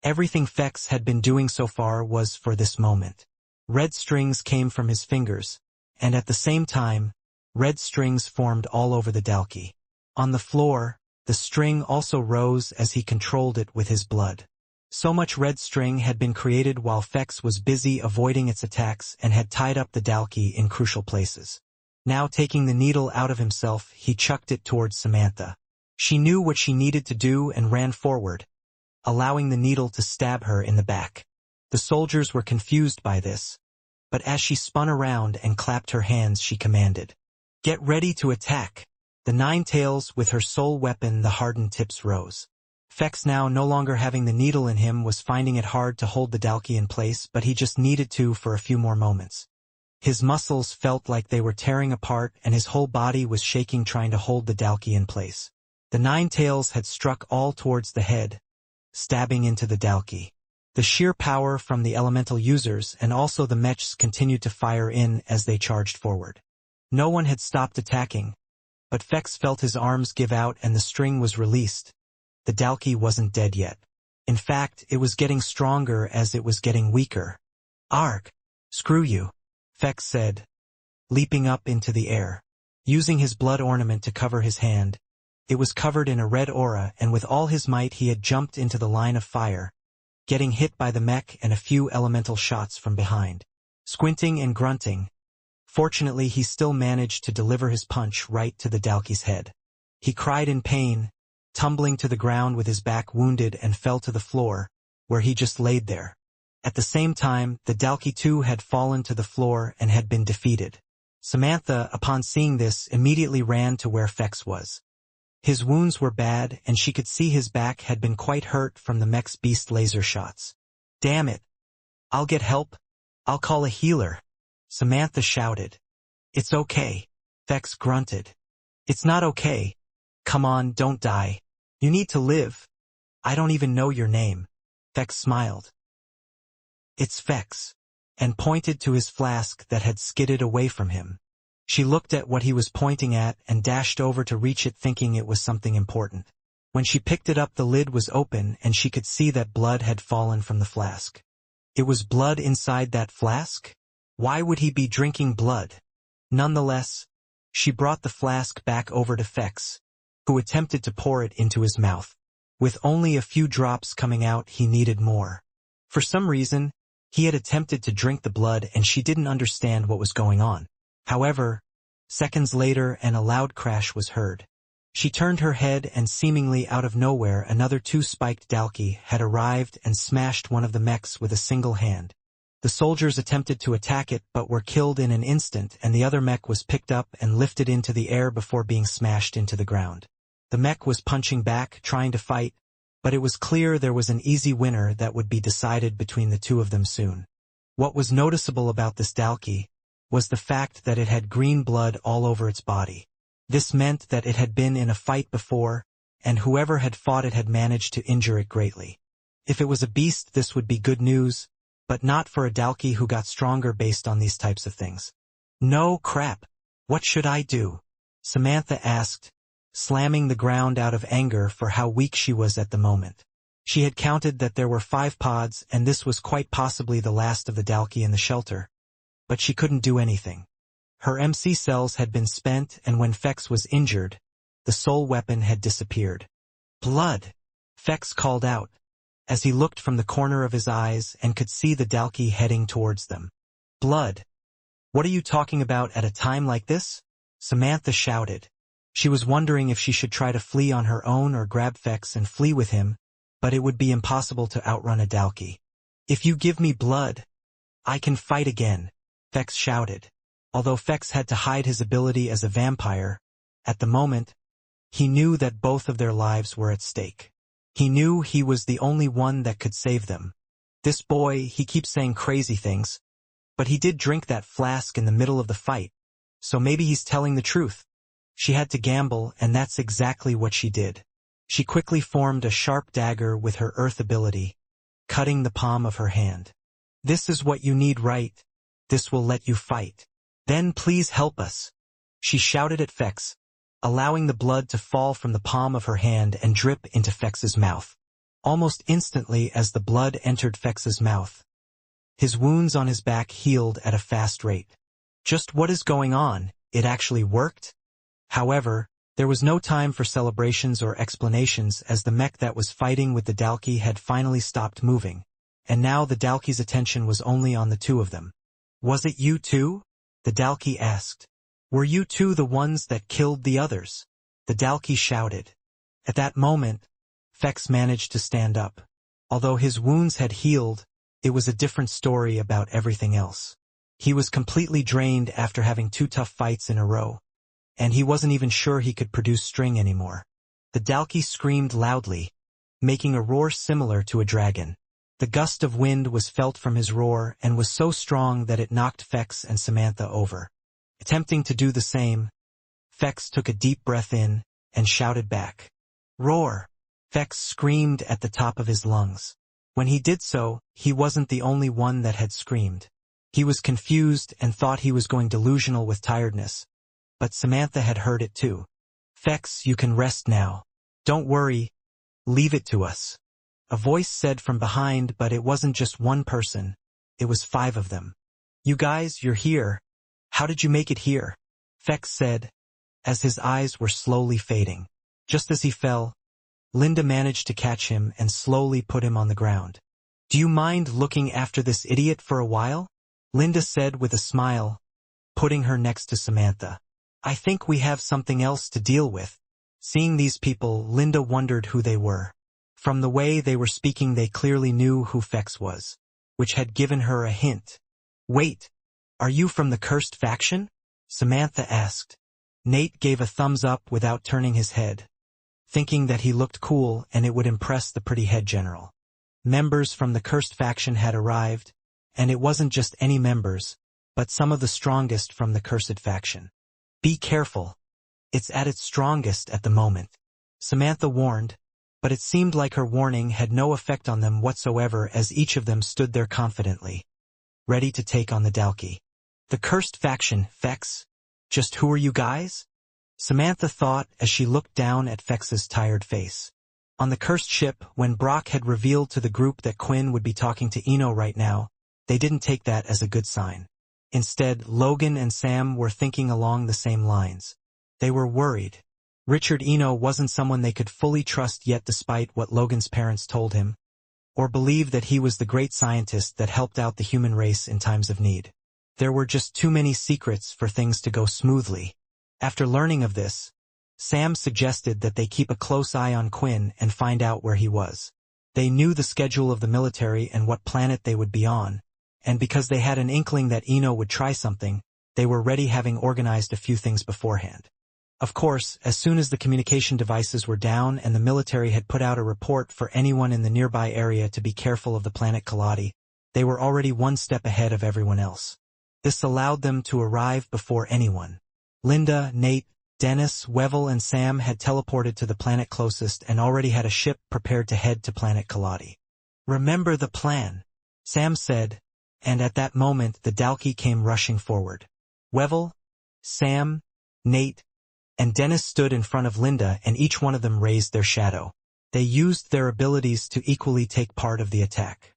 Everything Fex had been doing so far was for this moment. Red strings came from his fingers, and at the same time, red strings formed all over the Dalki. On the floor, the string also rose as he controlled it with his blood. So much red string had been created while Fex was busy avoiding its attacks and had tied up the Dalki in crucial places. Now taking the needle out of himself, he chucked it towards Samantha. She knew what she needed to do and ran forward, allowing the needle to stab her in the back. The soldiers were confused by this, but as she spun around and clapped her hands, she commanded, "Get ready to attack." The Nine-Tails, with her sole weapon, the hardened tips, rose. Fex, now no longer having the needle in him, was finding it hard to hold the Dalki in place, but he just needed to for a few more moments. His muscles felt like they were tearing apart and his whole body was shaking trying to hold the Dalki in place. The Nine-Tails had struck all towards the head, stabbing into the Dalki. The sheer power from the elemental users and also the mechs continued to fire in as they charged forward. No one had stopped attacking, but Fex felt his arms give out and the string was released. The Dalki wasn't dead yet. In fact, it was getting stronger as it was getting weaker. "Arg! Screw you," Fex said, leaping up into the air. Using his blood ornament to cover his hand, it was covered in a red aura, and with all his might he had jumped into the line of fire, getting hit by the mech and a few elemental shots from behind. Squinting and grunting, fortunately he still managed to deliver his punch right to the Dalki's head. He cried in pain, tumbling to the ground with his back wounded, and fell to the floor, where he just laid there. At the same time, the Dalki too had fallen to the floor and had been defeated. Samantha, upon seeing this, immediately ran to where Fex was. His wounds were bad, and she could see his back had been quite hurt from the mech's beast laser shots. "Damn it! I'll get help. I'll call a healer," Samantha shouted. "It's okay," Fex grunted. "It's not okay. Come on, don't die. You need to live. I don't even know your name." Fex smiled. "It's Fex," and pointed to his flask that had skidded away from him. She looked at what he was pointing at and dashed over to reach it, thinking it was something important. When she picked it up, the lid was open and she could see that blood had fallen from the flask. It was blood inside that flask? Why would he be drinking blood? Nonetheless, she brought the flask back over to Fex, who attempted to pour it into his mouth. With only a few drops coming out, he needed more. For some reason, he had attempted to drink the blood and she didn't understand what was going on. However, seconds later a loud crash was heard. She turned her head and seemingly out of nowhere another two-spiked Dalki had arrived and smashed one of the mechs with a single hand. The soldiers attempted to attack it but were killed in an instant, and the other mech was picked up and lifted into the air before being smashed into the ground. The mech was punching back, trying to fight, but it was clear there was an easy winner that would be decided between the two of them soon. What was noticeable about this Dalki was the fact that it had green blood all over its body. This meant that it had been in a fight before, and whoever had fought it had managed to injure it greatly. If it was a beast, this would be good news, but not for a Dalki who got stronger based on these types of things. "No crap. What should I do?" Samantha asked, slamming the ground out of anger for how weak she was at the moment. She had counted that there were 5 pods, and this was quite possibly the last of the Dalki in the shelter. But she couldn't do anything. Her MC cells had been spent, and when Fex was injured, the sole weapon had disappeared. "Blood!" Fex called out, as he looked from the corner of his eyes and could see the Dalki heading towards them. "Blood! What are you talking about at a time like this?" Samantha shouted. She was wondering if she should try to flee on her own or grab Fex and flee with him, but it would be impossible to outrun a Dalki. "If you give me blood, I can fight again," Fex shouted. Although Fex had to hide his ability as a vampire, at the moment, he knew that both of their lives were at stake. He knew he was the only one that could save them. This boy, he keeps saying crazy things, but he did drink that flask in the middle of the fight, so maybe he's telling the truth. She had to gamble, and that's exactly what she did. She quickly formed a sharp dagger with her earth ability, cutting the palm of her hand. "This is what you need, right? This will let you fight. Then please help us," she shouted at Fex, allowing the blood to fall from the palm of her hand and drip into Fex's mouth. almost instantly as the blood entered Fex's mouth. His wounds on his back healed at a fast rate. Just what is going on? It actually worked? However, there was no time for celebrations or explanations as the mech that was fighting with the Dalki had finally stopped moving, and now the Dalki's attention was only on the two of them. Was it you two? The Dalki asked. Were you two the ones that killed the others? The Dalki shouted. At that moment, Fex managed to stand up. Although his wounds had healed, it was a different story about everything else. He was completely drained after having 2 tough fights in a row, and he wasn't even sure he could produce string anymore. The Dalki screamed loudly, making a roar similar to a dragon. The gust of wind was felt from his roar and was so strong that it knocked Fex and Samantha over. Attempting to do the same, Fex took a deep breath in and shouted back. Roar! Fex screamed at the top of his lungs. When he did so, he wasn't the only one that had screamed. He was confused and thought he was going delusional with tiredness, but Samantha had heard it too. Fex, you can rest now. Don't worry. Leave it to us. A voice said from behind, but it wasn't just one person. It was 5 of them. You guys, you're here. How did you make it here? Fex said, as his eyes were slowly fading. Just as he fell, Linda managed to catch him and slowly put him on the ground. Do you mind looking after this idiot for a while? Linda said with a smile, putting her next to Samantha. I think we have something else to deal with. Seeing these people, Linda wondered who they were. From the way they were speaking, they clearly knew who Fex was, which had given her a hint. Wait, are you from the cursed faction? Samantha asked. Nate gave a thumbs up without turning his head, thinking that he looked cool and it would impress the pretty head general. Members from the cursed faction had arrived, and it wasn't just any members, but some of the strongest from the cursed faction. Be careful. It's at its strongest at the moment, Samantha warned, but it seemed like her warning had no effect on them whatsoever as each of them stood there confidently, ready to take on the Dalki. The cursed faction, Fex? Just who are you guys? Samantha thought as she looked down at Fex's tired face. On the cursed ship, when Brock had revealed to the group that Quinn would be talking to Eno right now, they didn't take that as a good sign. Instead, Logan and Sam were thinking along the same lines. They were worried. Richard Eno wasn't someone they could fully trust yet, despite what Logan's parents told him, or believe that he was the great scientist that helped out the human race in times of need. There were just too many secrets for things to go smoothly. After learning of this, Sam suggested that they keep a close eye on Quinn and find out where he was. They knew the schedule of the military and what planet they would be on, and because they had an inkling that Eno would try something, they were ready, having organized a few things beforehand. Of course, as soon as the communication devices were down and the military had put out a report for anyone in the nearby area to be careful of the planet Immortality, they were already one step ahead of everyone else. This allowed them to arrive before anyone. Linda, Nate, Dennis, Webnovel and Sam had teleported to the planet closest and already had a ship prepared to head to planet Immortality. Remember the plan, Sam said, and at that moment the Dalki came rushing forward. Webnovel, Sam, Nate, and Dennis stood in front of Linda, and each one of them raised their shadow. They used their abilities to equally take part of the attack.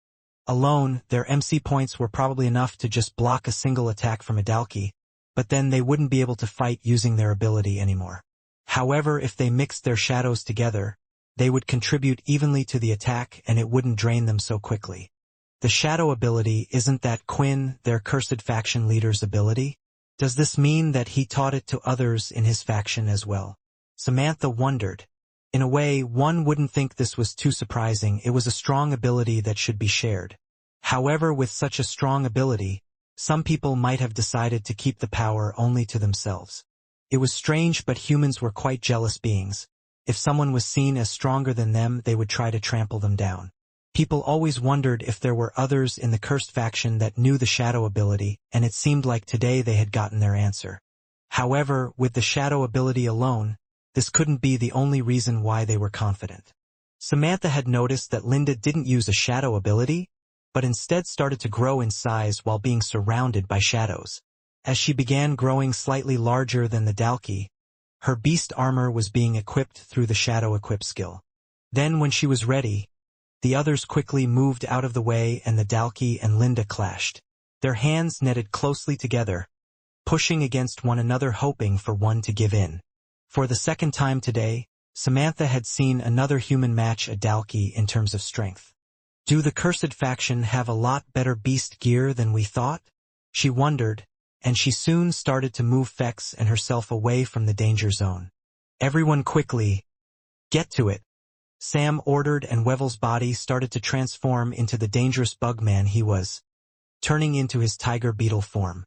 Alone, their MC points were probably enough to just block a single attack from a Dalki, but then they wouldn't be able to fight using their ability anymore. However, if they mixed their shadows together, they would contribute evenly to the attack and it wouldn't drain them so quickly. The shadow ability, isn't that Quinn, their cursed faction leader's ability? Does this mean that he taught it to others in his faction as well? Samantha wondered. In a way, one wouldn't think this was too surprising. It was a strong ability that should be shared. However, with such a strong ability, some people might have decided to keep the power only to themselves. It was strange, but humans were quite jealous beings. If someone was seen as stronger than them, they would try to trample them down. People always wondered if there were others in the cursed faction that knew the shadow ability, and it seemed like today they had gotten their answer. However, with the shadow ability alone, this couldn't be the only reason why they were confident. Samantha had noticed that Linda didn't use a shadow ability, but instead started to grow in size while being surrounded by shadows. As she began growing slightly larger than the Dalki, her beast armor was being equipped through the shadow equip skill. Then when she was ready, The others quickly moved out of the way and the Dalki and Linda clashed. Their hands netted closely together, pushing against one another hoping for one to give in. For the second time today, Samantha had seen another human match a Dalki in terms of strength. Do the cursed faction have a lot better beast gear than we thought? She wondered, and she soon started to move Fex and herself away from the danger zone. Everyone quickly, get to it. Sam ordered, and Wevel's body started to transform into the dangerous bugman he was, turning into his tiger beetle form.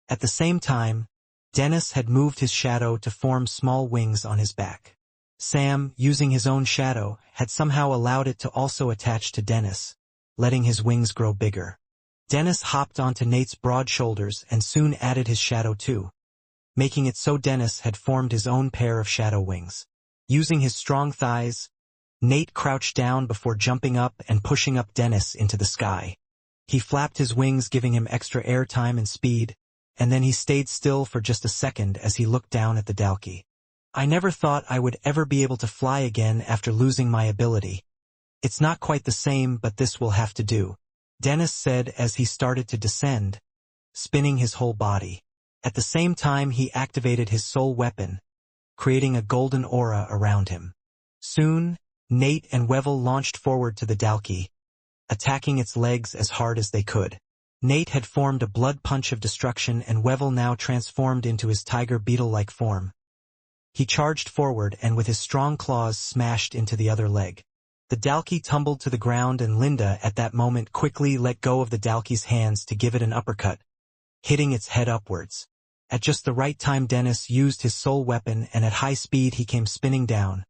At the same time, Dennis had moved his shadow to form small wings on his back. Sam, using his own shadow, had somehow allowed it to also attach to Dennis, letting his wings grow bigger. Dennis hopped onto Nate's broad shoulders and soon added his shadow too, making it so Dennis had formed his own pair of shadow wings. Using his strong thighs, Nate crouched down before jumping up and pushing up Dennis into the sky. He flapped his wings, giving him extra air time and speed, and then he stayed still for just a second as he looked down at the Dalki. I never thought I would ever be able to fly again after losing my ability. It's not quite the same, but this will have to do, Dennis said as he started to descend, spinning his whole body. At the same time he activated his soul weapon, creating a golden aura around him. Soon, Nate and Wevel launched forward to the Dalki, attacking its legs as hard as they could. Nate had formed a blood punch of destruction and Wevel now transformed into his tiger beetle-like form. He charged forward and with his strong claws smashed into the other leg. The Dalki tumbled to the ground and Linda at that moment quickly let go of the Dalki's hands to give it an uppercut, hitting its head upwards. At just the right time Dennis used his soul weapon and at high speed he came spinning down,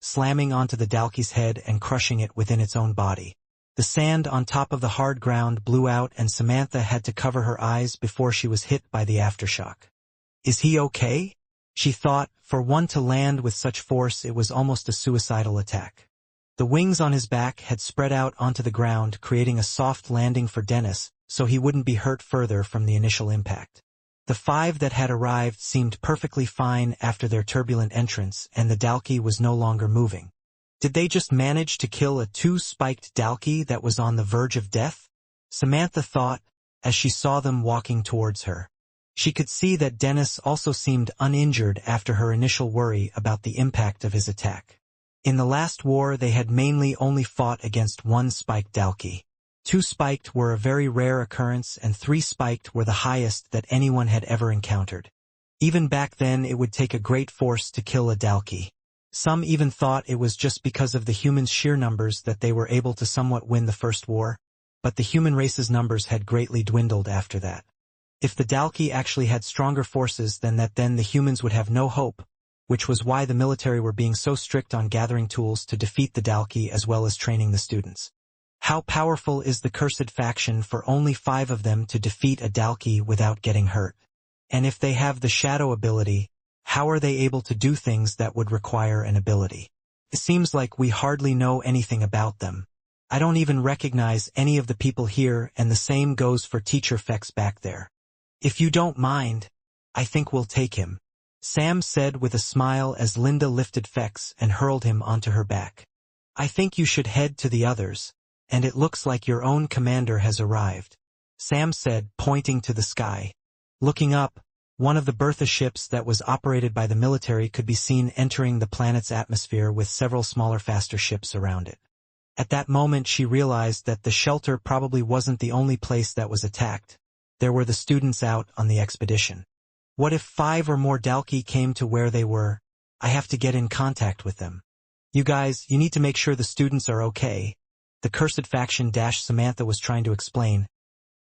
slamming onto the Dalki's head and crushing it within its own body. The sand on top of the hard ground blew out and Samantha had to cover her eyes before she was hit by the aftershock. Is he okay? She thought, for one to land with such force it was almost a suicidal attack. The wings on his back had spread out onto the ground, creating a soft landing for Dennis, so he wouldn't be hurt further from the initial impact. The 5 that had arrived seemed perfectly fine after their turbulent entrance, and the Dalki was no longer moving. Did they just manage to kill a 2-spiked Dalki that was on the verge of death? Samantha thought, as she saw them walking towards her. She could see that Dennis also seemed uninjured after her initial worry about the impact of his attack. In the last war they had mainly only fought against 1-spiked Dalki. 2-spiked were a very rare occurrence and 3-spiked were the highest that anyone had ever encountered. Even back then it would take a great force to kill a Dalki. Some even thought it was just because of the humans' sheer numbers that they were able to somewhat win the first war, but the human race's numbers had greatly dwindled after that. If the Dalki actually had stronger forces than that, then the humans would have no hope, which was why the military were being so strict on gathering tools to defeat the Dalki as well as training the students. How powerful is the cursed faction for only 5 of them to defeat a Dalki without getting hurt? And if they have the shadow ability, how are they able to do things that would require an ability? It seems like we hardly know anything about them. I don't even recognize any of the people here, and the same goes for Teacher Fex back there. If you don't mind, I think we'll take him, Sam said with a smile as Linda lifted Fex and hurled him onto her back. I think you should head to the others, and it looks like your own commander has arrived, Sam said, pointing to the sky. Looking up, one of the Bertha ships that was operated by the military could be seen entering the planet's atmosphere with several smaller faster ships around it. At that moment she realized that the shelter probably wasn't the only place that was attacked. There were the students out on the expedition. What if 5 or more Dalki came to where they were? I have to get in contact with them. You guys, you need to make sure the students are okay, the cursed faction - Samantha was trying to explain,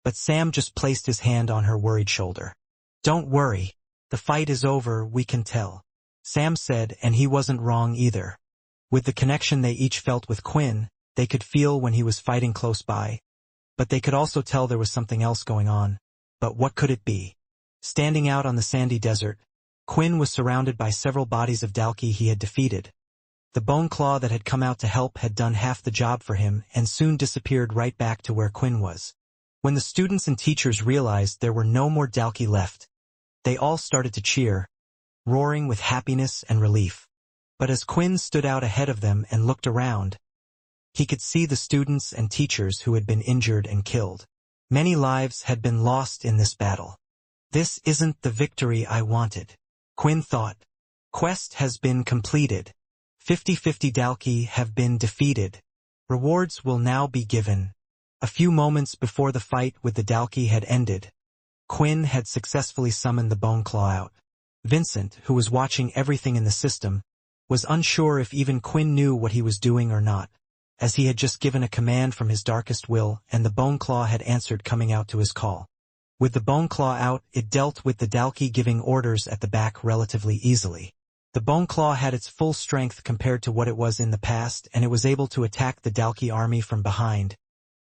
but Sam just placed his hand on her worried shoulder. Don't worry, the fight is over, we can tell, Sam said, and he wasn't wrong either. With the connection they each felt with Quinn, they could feel when he was fighting close by, but they could also tell there was something else going on. But what could it be? Standing out on the sandy desert, Quinn was surrounded by several bodies of Dalki he had defeated. The bone claw that had come out to help had done half the job for him and soon disappeared right back to where Quinn was. When the students and teachers realized there were no more Dalki left, they all started to cheer, roaring with happiness and relief. But as Quinn stood out ahead of them and looked around, He could see the students and teachers who had been injured and killed. Many lives had been lost in this battle. This isn't the victory I wanted, Quinn thought. Quest has been completed. 50-50 Dalki have been defeated. Rewards will now be given. A few moments before the fight with the Dalki had ended, Quinn had successfully summoned the Bone Claw out. Vincent, who was watching everything in the system, was unsure if even Quinn knew what he was doing or not, as he had just given a command from his darkest will and the Bone Claw had answered coming out to his call. With the Bone Claw out, it dealt with the Dalki giving orders at the back relatively easily. The Bone Claw had its full strength compared to what it was in the past, and it was able to attack the Dalki army from behind,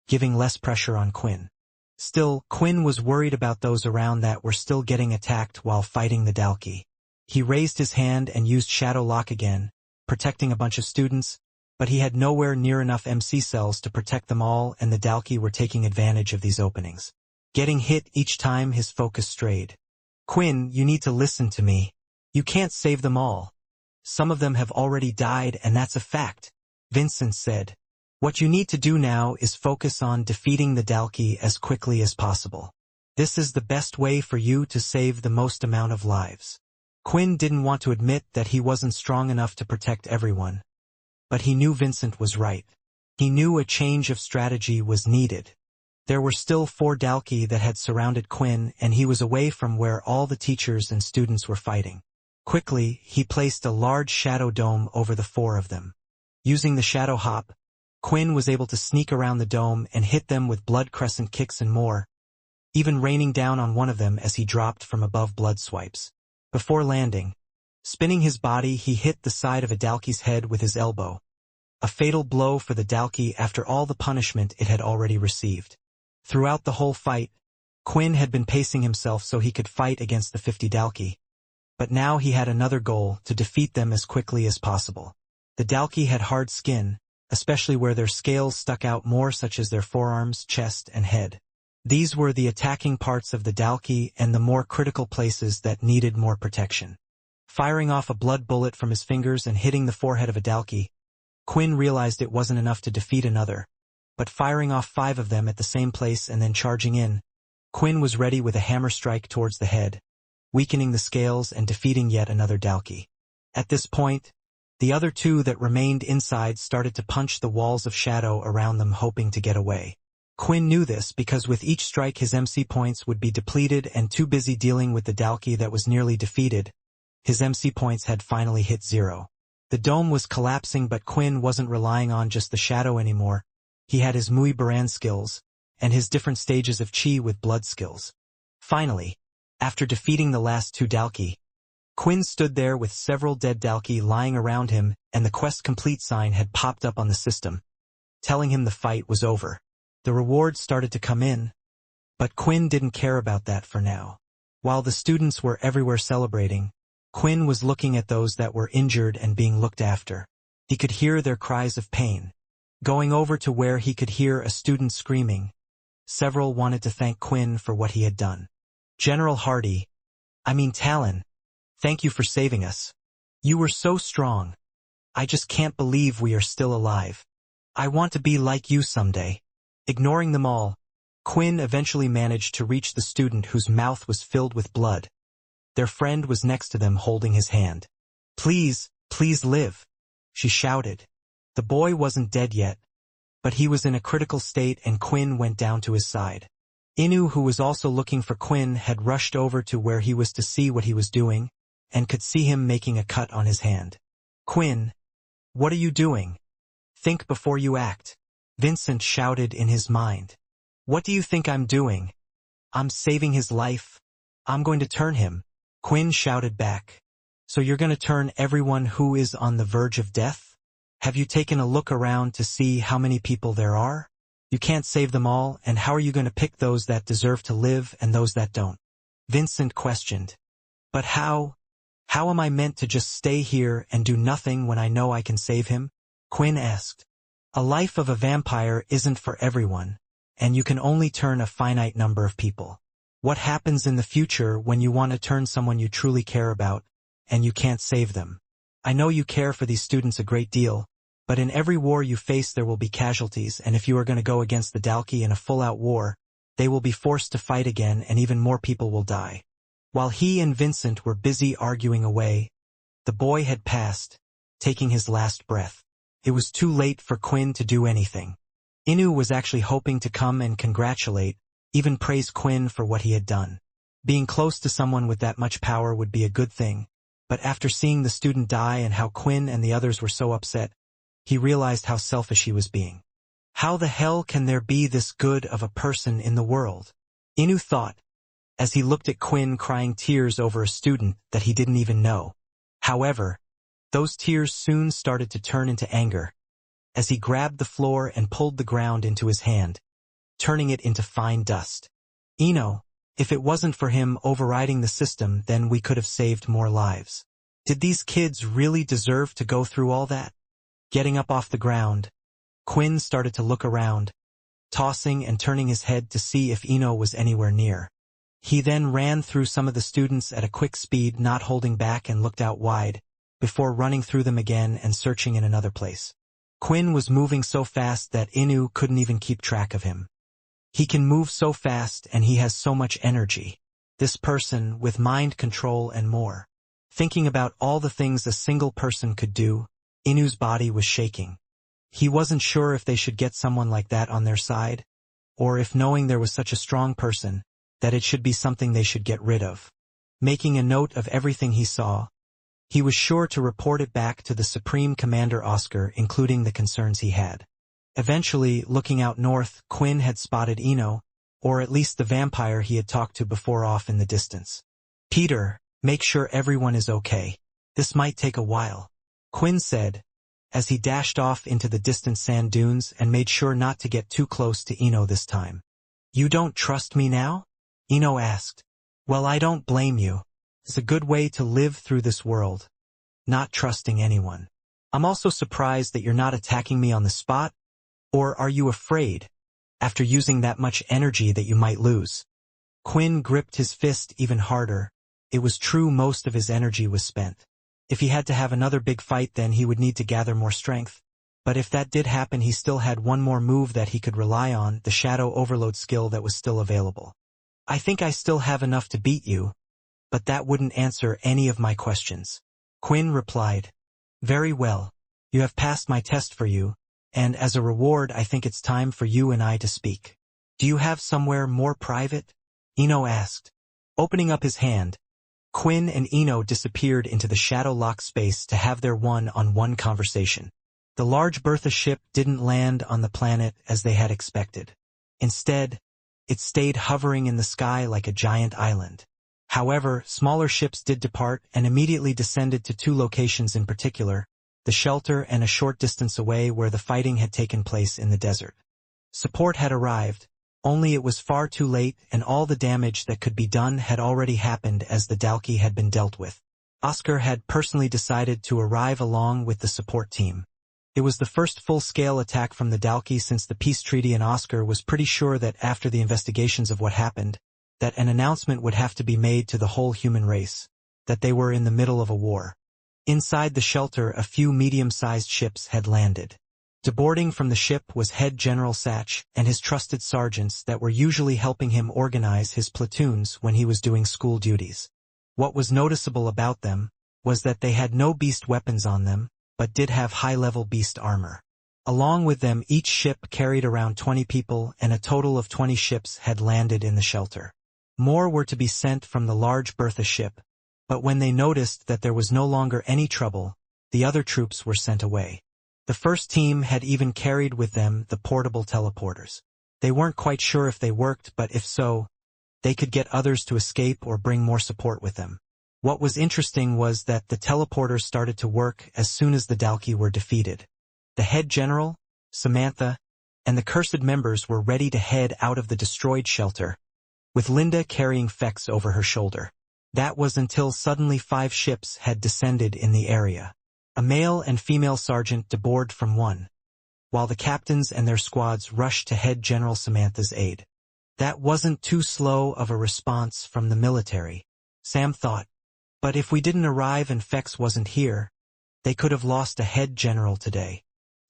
giving less pressure on Quinn. Still, Quinn was worried about those around that were still getting attacked while fighting the Dalki. He raised his hand and used Shadow Lock again, protecting a bunch of students, but he had nowhere near enough MC cells to protect them all, and the Dalki were taking advantage of these openings, getting hit each time his focus strayed. Quinn, you need to listen to me. You can't save them all. Some of them have already died, and that's a fact, Vincent said. What you need to do now is focus on defeating the Dalki as quickly as possible. This is the best way for you to save the most amount of lives. Quinn didn't want to admit that he wasn't strong enough to protect everyone, but he knew Vincent was right. He knew a change of strategy was needed. There were still 4 Dalki that had surrounded Quinn, and he was away from where all the teachers and students were fighting. Quickly, he placed a large shadow dome over the 4 of them. Using the shadow hop, Quinn was able to sneak around the dome and hit them with blood crescent kicks and more, even raining down on one of them as he dropped from above blood swipes. Before landing, spinning his body, he hit the side of a Dalki's head with his elbow, a fatal blow for the Dalki after all the punishment it had already received. Throughout the whole fight, Quinn had been pacing himself so he could fight against the 50 Dalki. But now he had another goal, to defeat them as quickly as possible. The Dalki had hard skin, especially where their scales stuck out more, such as their forearms, chest, and head. These were the attacking parts of the Dalki and the more critical places that needed more protection. Firing off a blood bullet from his fingers and hitting the forehead of a Dalki, Quinn realized it wasn't enough to defeat another, but firing off 5 of them at the same place and then charging in, Quinn was ready with a hammer strike towards the head, weakening the scales and defeating yet another Dalki. At this point, the other 2 that remained inside started to punch the walls of shadow around them, hoping to get away. Quinn knew this because with each strike his MC points would be depleted, and too busy dealing with the Dalki that was nearly defeated, his MC points had finally hit 0. The dome was collapsing, but Quinn wasn't relying on just the shadow anymore. He had his Mui Baran skills, and his different stages of Chi with blood skills. Finally, after defeating the last 2 Dalki, Quinn stood there with several dead Dalki lying around him, and the quest complete sign had popped up on the system, telling him the fight was over. The rewards started to come in, but Quinn didn't care about that for now. While the students were everywhere celebrating, Quinn was looking at those that were injured and being looked after. He could hear their cries of pain. Going over to where he could hear a student screaming, several wanted to thank Quinn for what he had done. General Talon, thank you for saving us. You were so strong. I just can't believe we are still alive. I want to be like you someday. Ignoring them all, Quinn eventually managed to reach the student whose mouth was filled with blood. Their friend was next to them holding his hand. Please, please live, she shouted. The boy wasn't dead yet, but he was in a critical state, and Quinn went down to his side. Inu, who was also looking for Quinn, had rushed over to where he was to see what he was doing, and could see him making a cut on his hand. Quinn, what are you doing? Think before you act, Vincent shouted in his mind. What do you think I'm doing? I'm saving his life. I'm going to turn him, Quinn shouted back. So you're going to turn everyone who is on the verge of death? Have you taken a look around to see how many people there are? You can't save them all, and how are you going to pick those that deserve to live and those that don't? Vincent questioned. But how? How am I meant to just stay here and do nothing when I know I can save him? Quinn asked. A life of a vampire isn't for everyone, and you can only turn a finite number of people. What happens in the future when you want to turn someone you truly care about, and you can't save them? I know you care for these students a great deal, But in every war you face there will be casualties, and if you are going to go against the Dalki in a full-out war, they will be forced to fight again and even more people will die. While he and Vincent were busy arguing away, the boy had passed, taking his last breath. It was too late for Quinn to do anything. Inu was actually hoping to come and congratulate, even praise Quinn for what he had done. Being close to someone with that much power would be a good thing, but after seeing the student die and how Quinn and the others were so upset, he realized how selfish he was being. How the hell can there be this good of a person in the world? Inu thought, as he looked at Quinn crying tears over a student that he didn't even know. However, those tears soon started to turn into anger, as he grabbed the floor and pulled the ground into his hand, turning it into fine dust. Ino, if it wasn't for him overriding the system, then we could have saved more lives. Did these kids really deserve to go through all that? Getting up off the ground, Quinn started to look around, tossing and turning his head to see if Ino was anywhere near. He then ran through some of the students at a quick speed, not holding back, and looked out wide, before running through them again and searching in another place. Quinn was moving so fast that Inu couldn't even keep track of him. He can move so fast and he has so much energy. This person, with mind control and more. Thinking about all the things a single person could do, Inu's body was shaking. He wasn't sure if they should get someone like that on their side, or if knowing there was such a strong person, that it should be something they should get rid of. Making a note of everything he saw, he was sure to report it back to the Supreme Commander Oscar, including the concerns he had. Eventually, looking out north, Quinn had spotted Ino, or at least the vampire he had talked to before, off in the distance. "Peter, make sure everyone is okay. This might take a while," Quinn said, as he dashed off into the distant sand dunes and made sure not to get too close to Ino this time. "You don't trust me now?" Ino asked. "Well, I don't blame you. It's a good way to live through this world, not trusting anyone. I'm also surprised that you're not attacking me on the spot. Or are you afraid, after using that much energy, that you might lose?" Quinn gripped his fist even harder. It was true, most of his energy was spent. If he had to have another big fight, then he would need to gather more strength. But if that did happen, he still had one more move that he could rely on, the Shadow Overload skill that was still available. "I think I still have enough to beat you, but that wouldn't answer any of my questions," Quinn replied. "Very well. You have passed my test for you, and as a reward I think it's time for you and I to speak. Do you have somewhere more private?" Ino asked. Opening up his hand, Quinn and Ino disappeared into the shadow lock space to have their one-on-one conversation. The large Bertha ship didn't land on the planet as they had expected. Instead, it stayed hovering in the sky like a giant island. However, smaller ships did depart and immediately descended to two locations in particular, the shelter and a short distance away where the fighting had taken place in the desert. Support had arrived, only it was far too late, and all the damage that could be done had already happened as the Dalki had been dealt with. Oscar had personally decided to arrive along with the support team. It was the first full-scale attack from the Dalki since the peace treaty, and Oscar was pretty sure that after the investigations of what happened, that an announcement would have to be made to the whole human race, that they were in the middle of a war. Inside the shelter, a few medium-sized ships had landed. Deboarding from the ship was Head General Satch and his trusted sergeants that were usually helping him organize his platoons when he was doing school duties. What was noticeable about them was that they had no beast weapons on them, but did have high-level beast armor. Along with them, each ship carried around 20 people, and a total of 20 ships had landed in the shelter. More were to be sent from the large Bertha ship, but when they noticed that there was no longer any trouble, the other troops were sent away. The first team had even carried with them the portable teleporters. They weren't quite sure if they worked, but if so, they could get others to escape or bring more support with them. What was interesting was that the teleporters started to work as soon as the Dalki were defeated. The head general, Samantha, and the cursed members were ready to head out of the destroyed shelter, with Linda carrying Fex over her shoulder. That was until suddenly 5 ships had descended in the area. A male and female sergeant deboard from one, while the captains and their squads rushed to Head General Samantha's aid. That wasn't too slow of a response from the military, Sam thought. But if we didn't arrive and Fex wasn't here, they could have lost a head general today.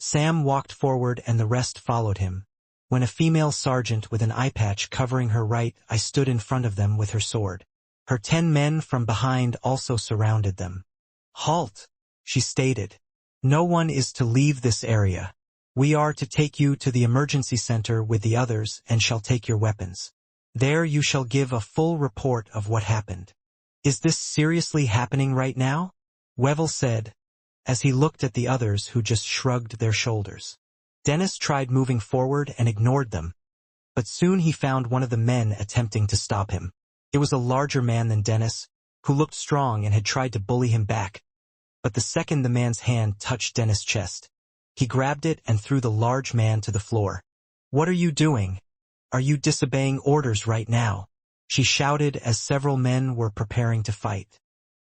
Sam walked forward and the rest followed him. When a female sergeant with an eye patch covering her right eye stood in front of them with her sword. Her 10 men from behind also surrounded them. "Halt," she stated. "No one is to leave this area. We are to take you to the emergency center with the others and shall take your weapons. There you shall give a full report of what happened." "Is this seriously happening right now?" Webnovel said, as he looked at the others who just shrugged their shoulders. Dennis tried moving forward and ignored them, but soon he found one of the men attempting to stop him. It was a larger man than Dennis, who looked strong and had tried to bully him back. But the second the man's hand touched Dennis' chest, he grabbed it and threw the large man to the floor. "What are you doing? Are you disobeying orders right now?" she shouted as several men were preparing to fight.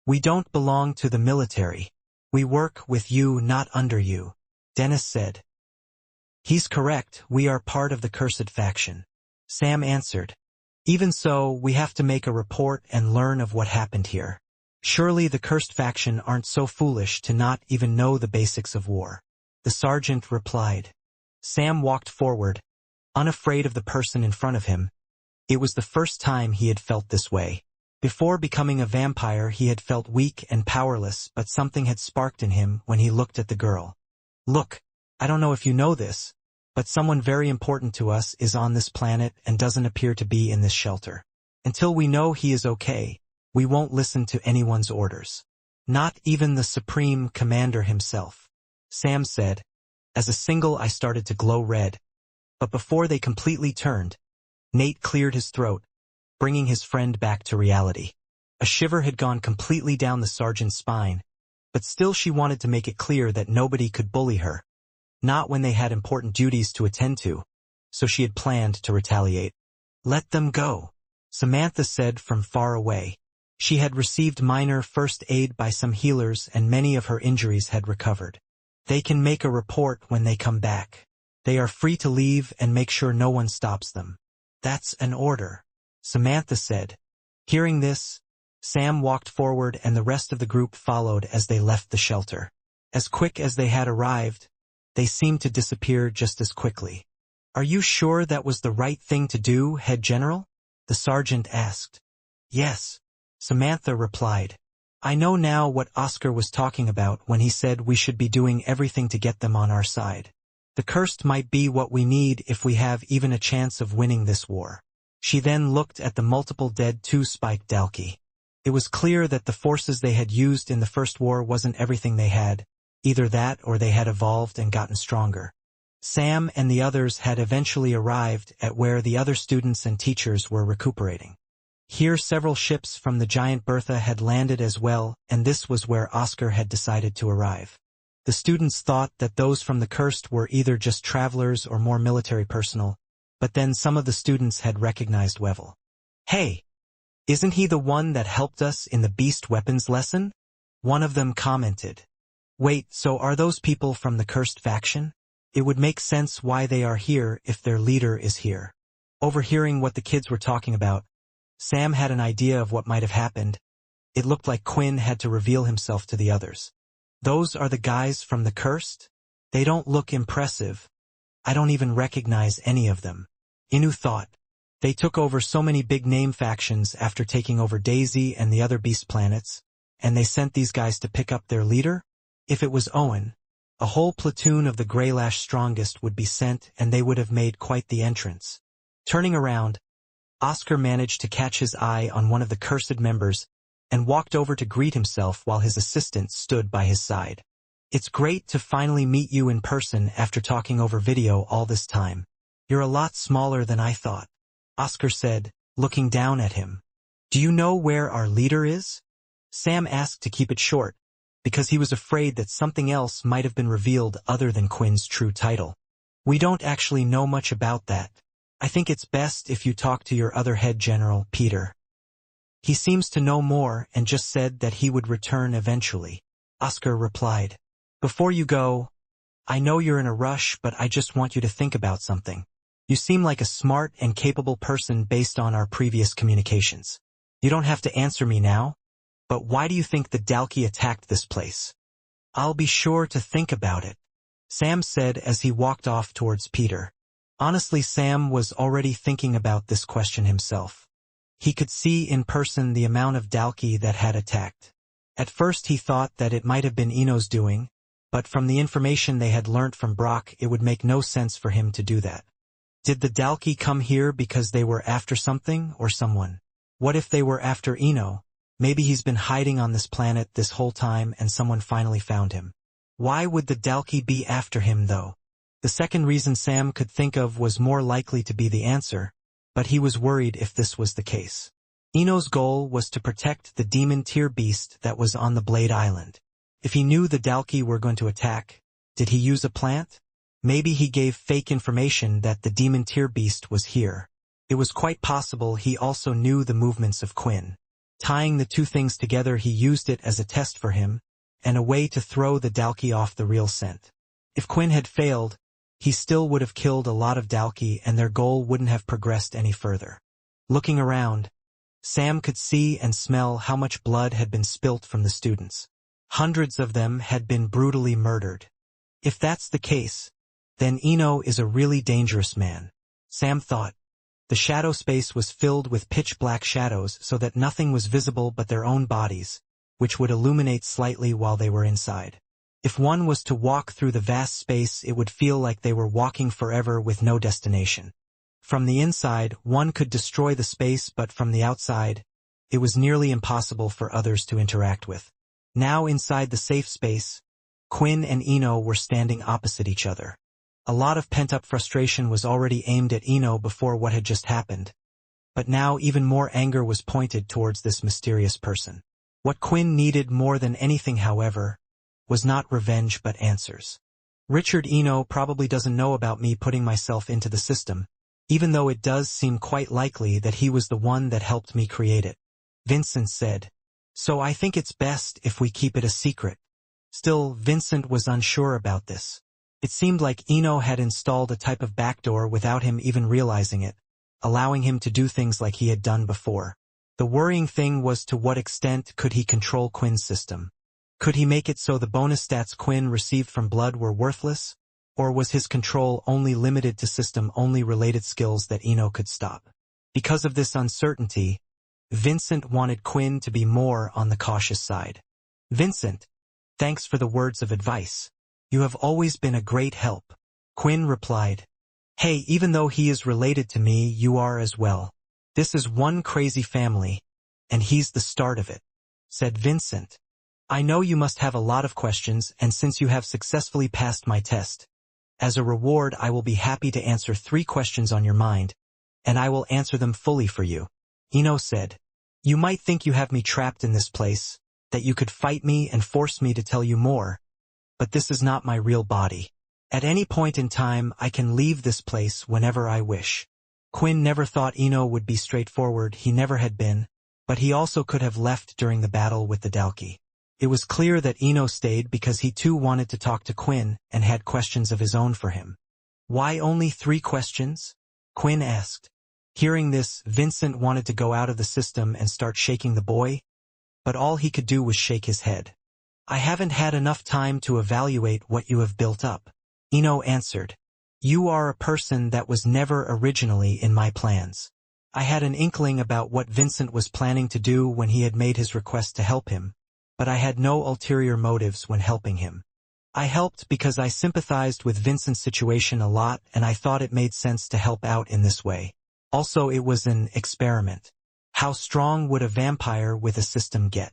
"We don't belong to the military. We work with you, not under you," Dennis said. "He's correct, we are part of the cursed faction," Sam answered. "Even so, we have to make a report and learn of what happened here. Surely the cursed faction aren't so foolish to not even know the basics of war," the sergeant replied. Sam walked forward, unafraid of the person in front of him. It was the first time he had felt this way. Before becoming a vampire, he had felt weak and powerless, but something had sparked in him when he looked at the girl. "Look, I don't know if you know this, but someone very important to us is on this planet and doesn't appear to be in this shelter. Until we know he is okay, we won't listen to anyone's orders. Not even the Supreme Commander himself," Sam said. As a single eye started to glow red. But before they completely turned, Nate cleared his throat, bringing his friend back to reality. A shiver had gone completely down the sergeant's spine, but still she wanted to make it clear that nobody could bully her. Not when they had important duties to attend to, so she had planned to retaliate. "Let them go," Samantha said from far away. She had received minor first aid by some healers and many of her injuries had recovered. "They can make a report when they come back. They are free to leave and make sure no one stops them." "That's an order," Samantha said. Hearing this, Sam walked forward and the rest of the group followed as they left the shelter. As quick as they had arrived, they seemed to disappear just as quickly. "Are you sure that was the right thing to do, Head General?" the sergeant asked. "Yes," Samantha replied. "I know now what Oscar was talking about when he said we should be doing everything to get them on our side. The cursed might be what we need if we have even a chance of winning this war." She then looked at the multiple dead two-spiked Dalki. It was clear that the forces they had used in the first war wasn't everything they had. Either that or they had evolved and gotten stronger. Sam and the others had eventually arrived at where the other students and teachers were recuperating. Here several ships from the giant Bertha had landed as well, and this was where Oscar had decided to arrive. The students thought that those from the cursed were either just travelers or more military personnel, but then some of the students had recognized Webnovel. "Hey, isn't he the one that helped us in the beast weapons lesson?" one of them commented. "Wait, so are those people from the cursed faction? It would make sense why they are here if their leader is here." Overhearing what the kids were talking about, Sam had an idea of what might have happened. It looked like Quinn had to reveal himself to the others. "Those are the guys from the cursed? They don't look impressive. I don't even recognize any of them." Inu thought. They took over so many big-name factions after taking over Daisy and the other beast planets, and they sent these guys to pick up their leader? If it was Owen, a whole platoon of the Greylash strongest would be sent and they would have made quite the entrance. Turning around, Oscar managed to catch his eye on one of the cursed members and walked over to greet himself while his assistant stood by his side. "It's great to finally meet you in person after talking over video all this time. You're a lot smaller than I thought," Oscar said, looking down at him. "Do you know where our leader is?" Sam asked to keep it short, because he was afraid that something else might have been revealed other than Quinn's true title. "We don't actually know much about that. I think it's best if you talk to your other head general, Peter. He seems to know more and just said that he would return eventually," Oscar replied. "Before you go, I know you're in a rush, but I just want you to think about something. You seem like a smart and capable person based on our previous communications. You don't have to answer me now, but why do you think the Dalki attacked this place?" "I'll be sure to think about it," Sam said as he walked off towards Peter. Honestly, Sam was already thinking about this question himself. He could see in person the amount of Dalki that had attacked. At first he thought that it might have been Ino's doing, but from the information they had learnt from Brock it would make no sense for him to do that. Did the Dalki come here because they were after something or someone? What if they were after Ino? Maybe he's been hiding on this planet this whole time and someone finally found him. Why would the Dalki be after him though? The second reason Sam could think of was more likely to be the answer, but he was worried if this was the case. Ino's goal was to protect the demon-tier beast that was on the Blade Island. If he knew the Dalki were going to attack, did he use a plant? Maybe he gave fake information that the demon-tier beast was here. It was quite possible he also knew the movements of Quinn. Tying the two things together, he used it as a test for him, and a way to throw the Dalki off the real scent. If Quinn had failed, he still would have killed a lot of Dalki and their goal wouldn't have progressed any further. Looking around, Sam could see and smell how much blood had been spilt from the students. Hundreds of them had been brutally murdered. If that's the case, then Ino is a really dangerous man, Sam thought. The shadow space was filled with pitch-black shadows so that nothing was visible but their own bodies, which would illuminate slightly while they were inside. If one was to walk through the vast space, it would feel like they were walking forever with no destination. From the inside, one could destroy the space, but from the outside, it was nearly impossible for others to interact with. Now inside the safe space, Quinn and Ino were standing opposite each other. A lot of pent-up frustration was already aimed at Ino before what had just happened, but now even more anger was pointed towards this mysterious person. What Quinn needed more than anything, however, was not revenge but answers. Richard, Ino probably doesn't know about me putting myself into the system, even though it does seem quite likely that he was the one that helped me create it, Vincent said. So I think it's best if we keep it a secret. Still, Vincent was unsure about this. It seemed like Ino had installed a type of backdoor without him even realizing it, allowing him to do things like he had done before. The worrying thing was to what extent could he control Quinn's system? Could he make it so the bonus stats Quinn received from blood were worthless? Or was his control only limited to system-only related skills that Ino could stop? Because of this uncertainty, Vincent wanted Quinn to be more on the cautious side. Vincent, thanks for the words of advice. You have always been a great help. Quinn replied. Hey, even though he is related to me, you are as well. This is one crazy family, and he's the start of it, said Vincent. I know you must have a lot of questions, and since you have successfully passed my test, as a reward I will be happy to answer 3 questions on your mind, and I will answer them fully for you. Ino said. You might think you have me trapped in this place, that you could fight me and force me to tell you more, but this is not my real body. At any point in time I can leave this place whenever I wish. Quinn never thought Ino would be straightforward, he never had been, but he also could have left during the battle with the Dalki. It was clear that Ino stayed because he too wanted to talk to Quinn and had questions of his own for him. Why only 3 questions? Quinn asked. Hearing this, Vincent wanted to go out of the system and start shaking the boy, but all he could do was shake his head. I haven't had enough time to evaluate what you have built up, Ino answered. You are a person that was never originally in my plans. I had an inkling about what Vincent was planning to do when he had made his request to help him, but I had no ulterior motives when helping him. I helped because I sympathized with Vincent's situation a lot and I thought it made sense to help out in this way. Also, it was an experiment. How strong would a vampire with a system get?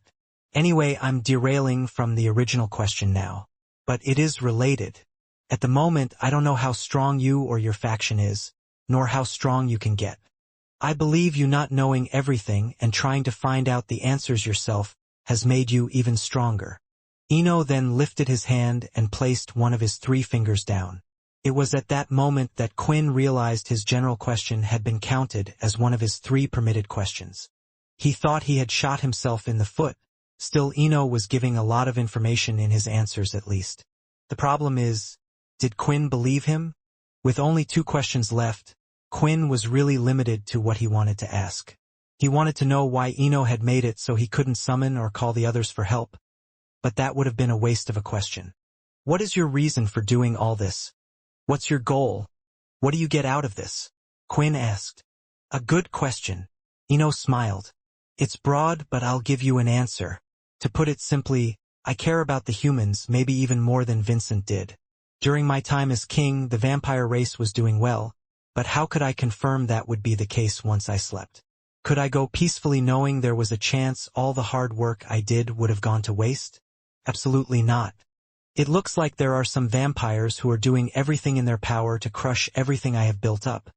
Anyway, I'm derailing from the original question now, but it is related. At the moment, I don't know how strong you or your faction is, nor how strong you can get. I believe you not knowing everything and trying to find out the answers yourself has made you even stronger. Ino then lifted his hand and placed one of his 3 fingers down. It was at that moment that Quinn realized his general question had been counted as one of his 3 permitted questions. He thought he had shot himself in the foot. Still, Ino was giving a lot of information in his answers at least. The problem is, did Quinn believe him? With only 2 questions left, Quinn was really limited to what he wanted to ask. He wanted to know why Ino had made it so he couldn't summon or call the others for help, but that would have been a waste of a question. What is your reason for doing all this? What's your goal? What do you get out of this? Quinn asked. A good question. Ino smiled. It's broad, but I'll give you an answer. To put it simply, I care about the humans maybe even more than Vincent did. During my time as king, the vampire race was doing well, but how could I confirm that would be the case once I slept? Could I go peacefully knowing there was a chance all the hard work I did would have gone to waste? Absolutely not. It looks like there are some vampires who are doing everything in their power to crush everything I have built up,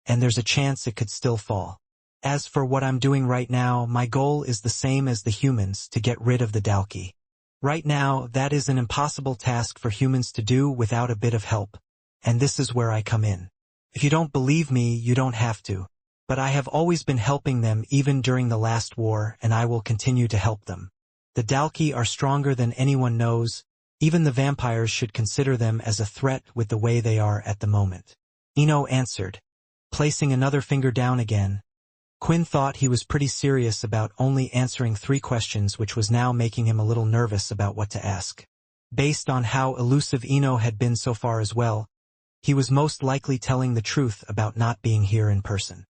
and there's a chance it could still fall. As for what I'm doing right now, my goal is the same as the humans, to get rid of the Dalki. Right now, that is an impossible task for humans to do without a bit of help, and this is where I come in. If you don't believe me, you don't have to, but I have always been helping them even during the last war, and I will continue to help them. The Dalki are stronger than anyone knows. Even the vampires should consider them as a threat with the way they are at the moment. Ino answered, placing another finger down again. Quinn thought he was pretty serious about only answering 3 questions, which was now making him a little nervous about what to ask. Based on how elusive Ino had been so far as well, he was most likely telling the truth about not being here in person.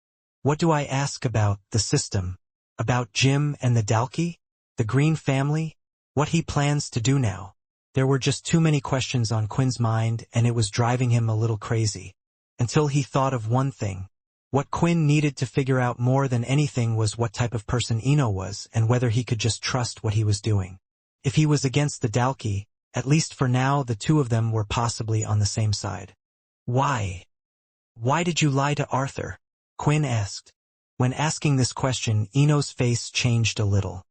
What do I ask about the system? About Jim and the Dalki? The Green family? What he plans to do now? There were just too many questions on Quinn's mind, and it was driving him a little crazy. Until he thought of one thing. What Quinn needed to figure out more than anything was what type of person Ino was and whether he could just trust what he was doing. If he was against the Dalki, at least for now the two of them were possibly on the same side. Why? Why did you lie to Arthur? Quinn asked. When asking this question, Ino's face changed a little.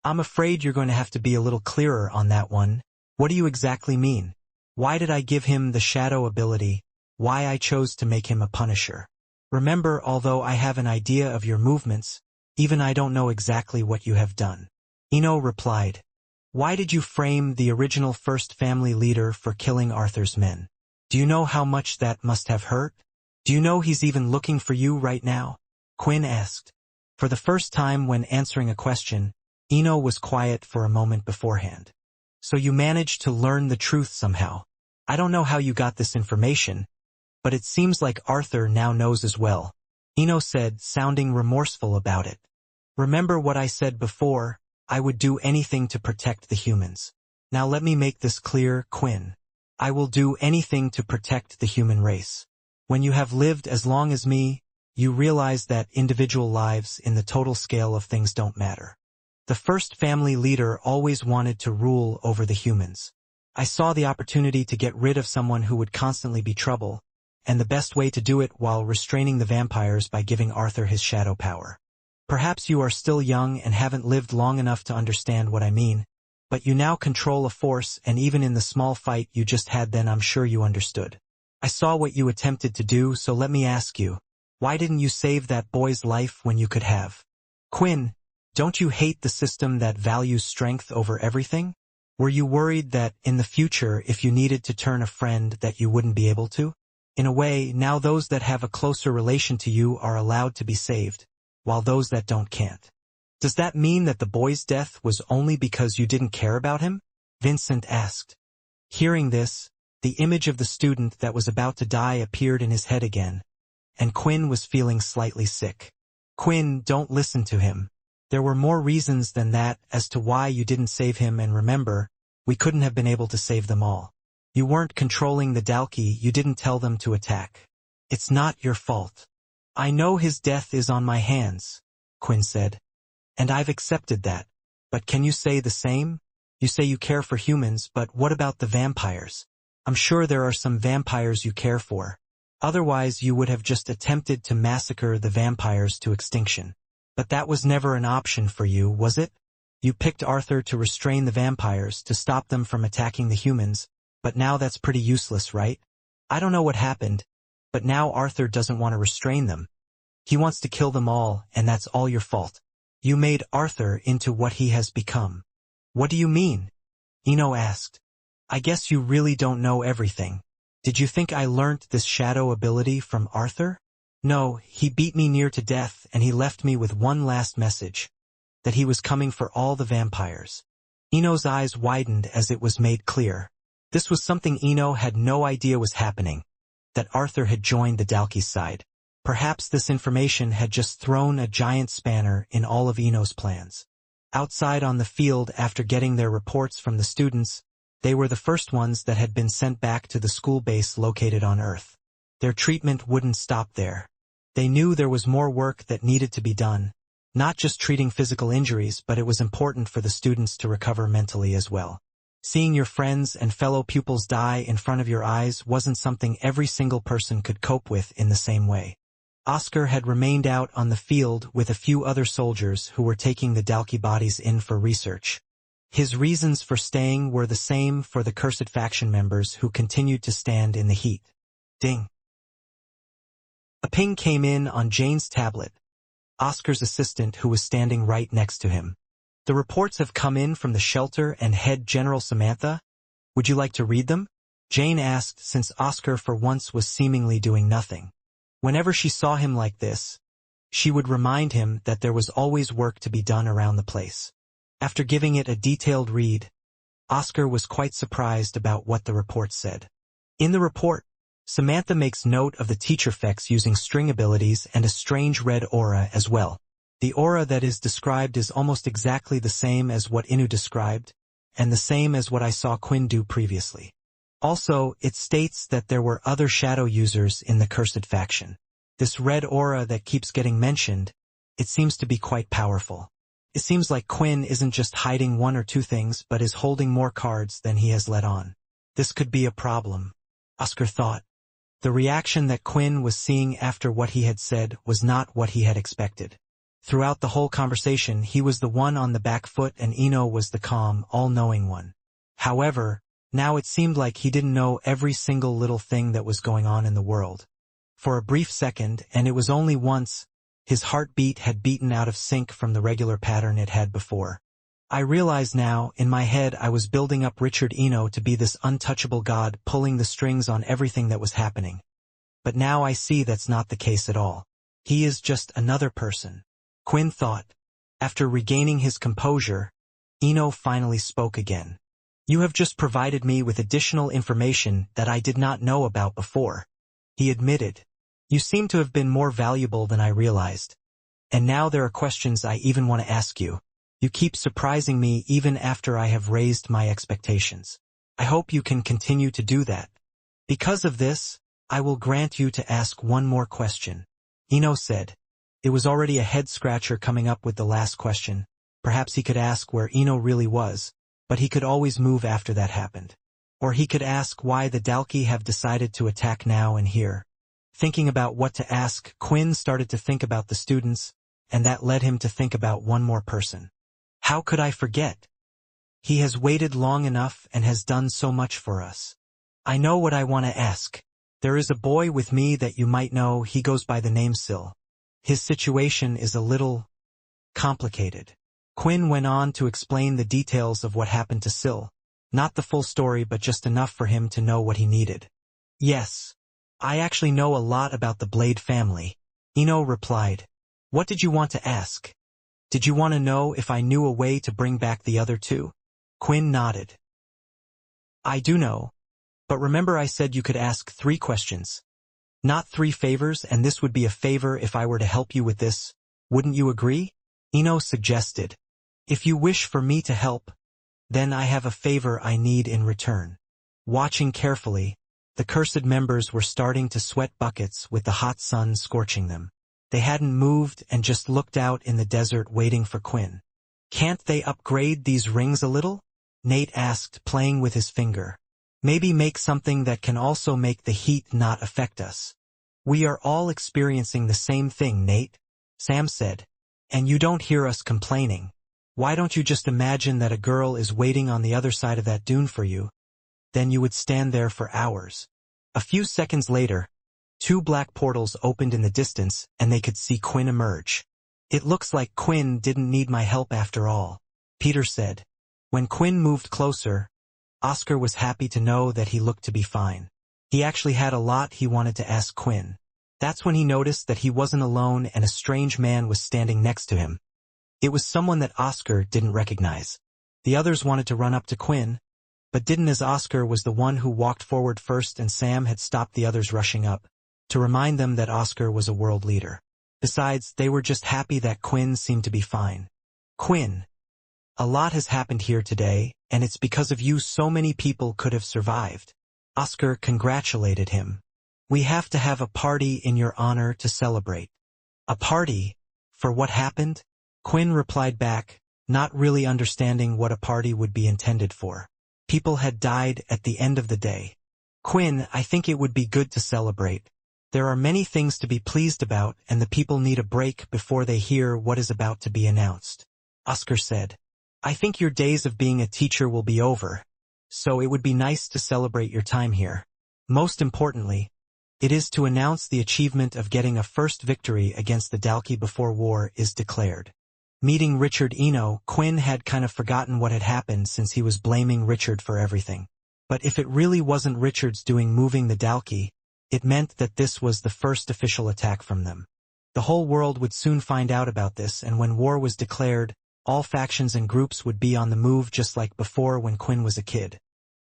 I'm afraid you're going to have to be a little clearer on that one. What do you exactly mean? Why did I give him the shadow ability? Why I chose to make him a punisher? Remember, although I have an idea of your movements, even I don't know exactly what you have done. Ino replied. Why did you frame the original first family leader for killing Arthur's men? Do you know how much that must have hurt? Do you know he's even looking for you right now? Quinn asked. For the first time when answering a question, Ino was quiet for a moment beforehand. So you managed to learn the truth somehow. I don't know how you got this information, but it seems like Arthur now knows as well. Ino said, sounding remorseful about it. Remember what I said before, I would do anything to protect the humans. Now let me make this clear, Quinn. I will do anything to protect the human race. When you have lived as long as me, you realize that individual lives in the total scale of things don't matter. The first family leader always wanted to rule over the humans. I saw the opportunity to get rid of someone who would constantly be trouble, and the best way to do it while restraining the vampires by giving Arthur his shadow power. Perhaps you are still young and haven't lived long enough to understand what I mean, but you now control a force, and even in the small fight you just had then I'm sure you understood. I saw what you attempted to do, so let me ask you, why didn't you save that boy's life when you could have? Quinn, don't you hate the system that values strength over everything? Were you worried that, in the future, if you needed to turn a friend, that you wouldn't be able to? In a way, now those that have a closer relation to you are allowed to be saved, while those that don't can't. Does that mean that the boy's death was only because you didn't care about him? Vincent asked. Hearing this, the image of the student that was about to die appeared in his head again, and Quinn was feeling slightly sick. Quinn, don't listen to him. There were more reasons than that as to why you didn't save him, and remember, we couldn't have been able to save them all. You weren't controlling the Dalki, you didn't tell them to attack. It's not your fault. I know his death is on my hands, Quinn said. And I've accepted that. But can you say the same? You say you care for humans, but what about the vampires? I'm sure there are some vampires you care for. Otherwise you would have just attempted to massacre the vampires to extinction. But that was never an option for you, was it? You picked Arthur to restrain the vampires, to stop them from attacking the humans, but now that's pretty useless, right? I don't know what happened, but now Arthur doesn't want to restrain them. He wants to kill them all, and that's all your fault. You made Arthur into what he has become. What do you mean? Ino asked. I guess you really don't know everything. Did you think I learnt this shadow ability from Arthur? No, he beat me near to death, and he left me with one last message, that he was coming for all the vampires. Ino's eyes widened as it was made clear. This was something Eno had no idea was happening, that Arthur had joined the Dalkey's side. Perhaps this information had just thrown a giant spanner in all of Eno's plans. Outside on the field, after getting their reports from the students, they were the first ones that had been sent back to the school base located on Earth. Their treatment wouldn't stop there. They knew there was more work that needed to be done, not just treating physical injuries, but it was important for the students to recover mentally as well. Seeing your friends and fellow pupils die in front of your eyes wasn't something every single person could cope with in the same way. Oscar had remained out on the field with a few other soldiers who were taking the Dalkey bodies in for research. His reasons for staying were the same for the cursed faction members who continued to stand in the heat. Ding. A ping came in on Jane's tablet, Oscar's assistant who was standing right next to him. The reports have come in from the shelter and head General Samantha. Would you like to read them? Jane asked, since Oscar for once was seemingly doing nothing. Whenever she saw him like this, she would remind him that there was always work to be done around the place. After giving it a detailed read, Oscar was quite surprised about what the report said. In the report, Samantha makes note of the teacher effects using string abilities and a strange red aura as well. The aura that is described is almost exactly the same as what Inu described, and the same as what I saw Quinn do previously. Also, it states that there were other shadow users in the cursed faction. This red aura that keeps getting mentioned, it seems to be quite powerful. It seems like Quinn isn't just hiding one or two things but is holding more cards than he has let on. This could be a problem, Oscar thought. The reaction that Quinn was seeing after what he had said was not what he had expected. Throughout the whole conversation, he was the one on the back foot and Eno was the calm, all-knowing one. However, now it seemed like he didn't know every single little thing that was going on in the world. For a brief second, and it was only once, his heartbeat had beaten out of sync from the regular pattern it had before. I realize now, in my head I was building up Richard Eno to be this untouchable god pulling the strings on everything that was happening. But now I see that's not the case at all. He is just another person. Quinn thought. After regaining his composure, Eno finally spoke again. You have just provided me with additional information that I did not know about before. He admitted. You seem to have been more valuable than I realized. And now there are questions I even want to ask you. You keep surprising me even after I have raised my expectations. I hope you can continue to do that. Because of this, I will grant you to ask one more question. Eno said. It was already a head-scratcher coming up with the last question. Perhaps he could ask where Eno really was, but he could always move after that happened. Or he could ask why the Dalkey have decided to attack now and here. Thinking about what to ask, Quinn started to think about the students, and that led him to think about one more person. How could I forget? He has waited long enough and has done so much for us. I know what I want to ask. There is a boy with me that you might know, he goes by the name Syl. His situation is a little complicated. Quinn went on to explain the details of what happened to Syl. Not the full story but just enough for him to know what he needed. Yes. I actually know a lot about the Blade family. Eno replied. What did you want to ask? Did you want to know if I knew a way to bring back the other two? Quinn nodded. I do know. But remember I said you could ask 3 questions. Not 3 favors, and this would be a favor if I were to help you with this. Wouldn't you agree? Eno suggested. If you wish for me to help, then I have a favor I need in return. Watching carefully, the cursed members were starting to sweat buckets with the hot sun scorching them. They hadn't moved and just looked out in the desert waiting for Quinn. Can't they upgrade these rings a little? Nate asked, playing with his finger. Maybe make something that can also make the heat not affect us. We are all experiencing the same thing, Nate, Sam said. And you don't hear us complaining. Why don't you just imagine that a girl is waiting on the other side of that dune for you? Then you would stand there for hours. A few seconds later, 2 black portals opened in the distance and they could see Quinn emerge. It looks like Quinn didn't need my help after all, Peter said. When Quinn moved closer, Oscar was happy to know that he looked to be fine. He actually had a lot he wanted to ask Quinn. That's when he noticed that he wasn't alone and a strange man was standing next to him. It was someone that Oscar didn't recognize. The others wanted to run up to Quinn, but didn't, as Oscar was the one who walked forward first and Sam had stopped the others rushing up, to remind them that Oscar was a world leader. Besides, they were just happy that Quinn seemed to be fine. Quinn, a lot has happened here today, and it's because of you so many people could have survived. Oscar congratulated him. We have to have a party in your honor to celebrate. A party? For what happened? Quinn replied back, not really understanding what a party would be intended for. People had died at the end of the day. Quinn, I think it would be good to celebrate. There are many things to be pleased about, and the people need a break before they hear what is about to be announced. Oscar said, I think your days of being a teacher will be over, so it would be nice to celebrate your time here. Most importantly, it is to announce the achievement of getting a first victory against the Dalki before war is declared. Meeting Richard Eno, Quinn had kind of forgotten what had happened since he was blaming Richard for everything. But if it really wasn't Richard's doing moving the Dalki, it meant that this was the first official attack from them. The whole world would soon find out about this, and when war was declared, all factions and groups would be on the move just like before when Quinn was a kid.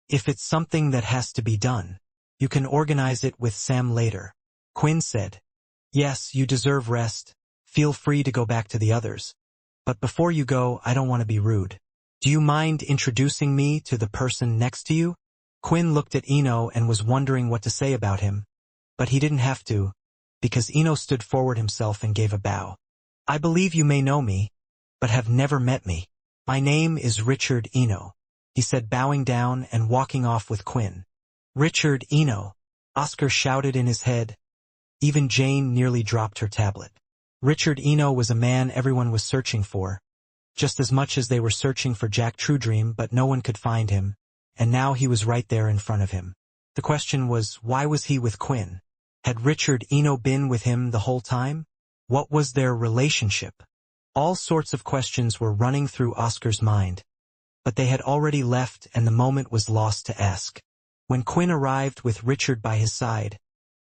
If it's something that has to be done, you can organize it with Sam later. Quinn said, Yes, you deserve rest. Feel free to go back to the others. But before you go, I don't want to be rude. Do you mind introducing me to the person next to you? Quinn looked at Eno and was wondering what to say about him. But he didn't have to, because Eno stood forward himself and gave a bow. I believe you may know me, but have never met me. My name is Richard Eno, he said, bowing down and walking off with Quinn. Richard Eno, Oscar shouted in his head. Even Jane nearly dropped her tablet. Richard Eno was a man everyone was searching for, just as much as they were searching for Jack Truedream, but no one could find him, and now he was right there in front of him. The question was, why was he with Quinn? Had Richard Eno been with him the whole time? What was their relationship? All sorts of questions were running through Oscar's mind, but they had already left and the moment was lost to ask. When Quinn arrived with Richard by his side,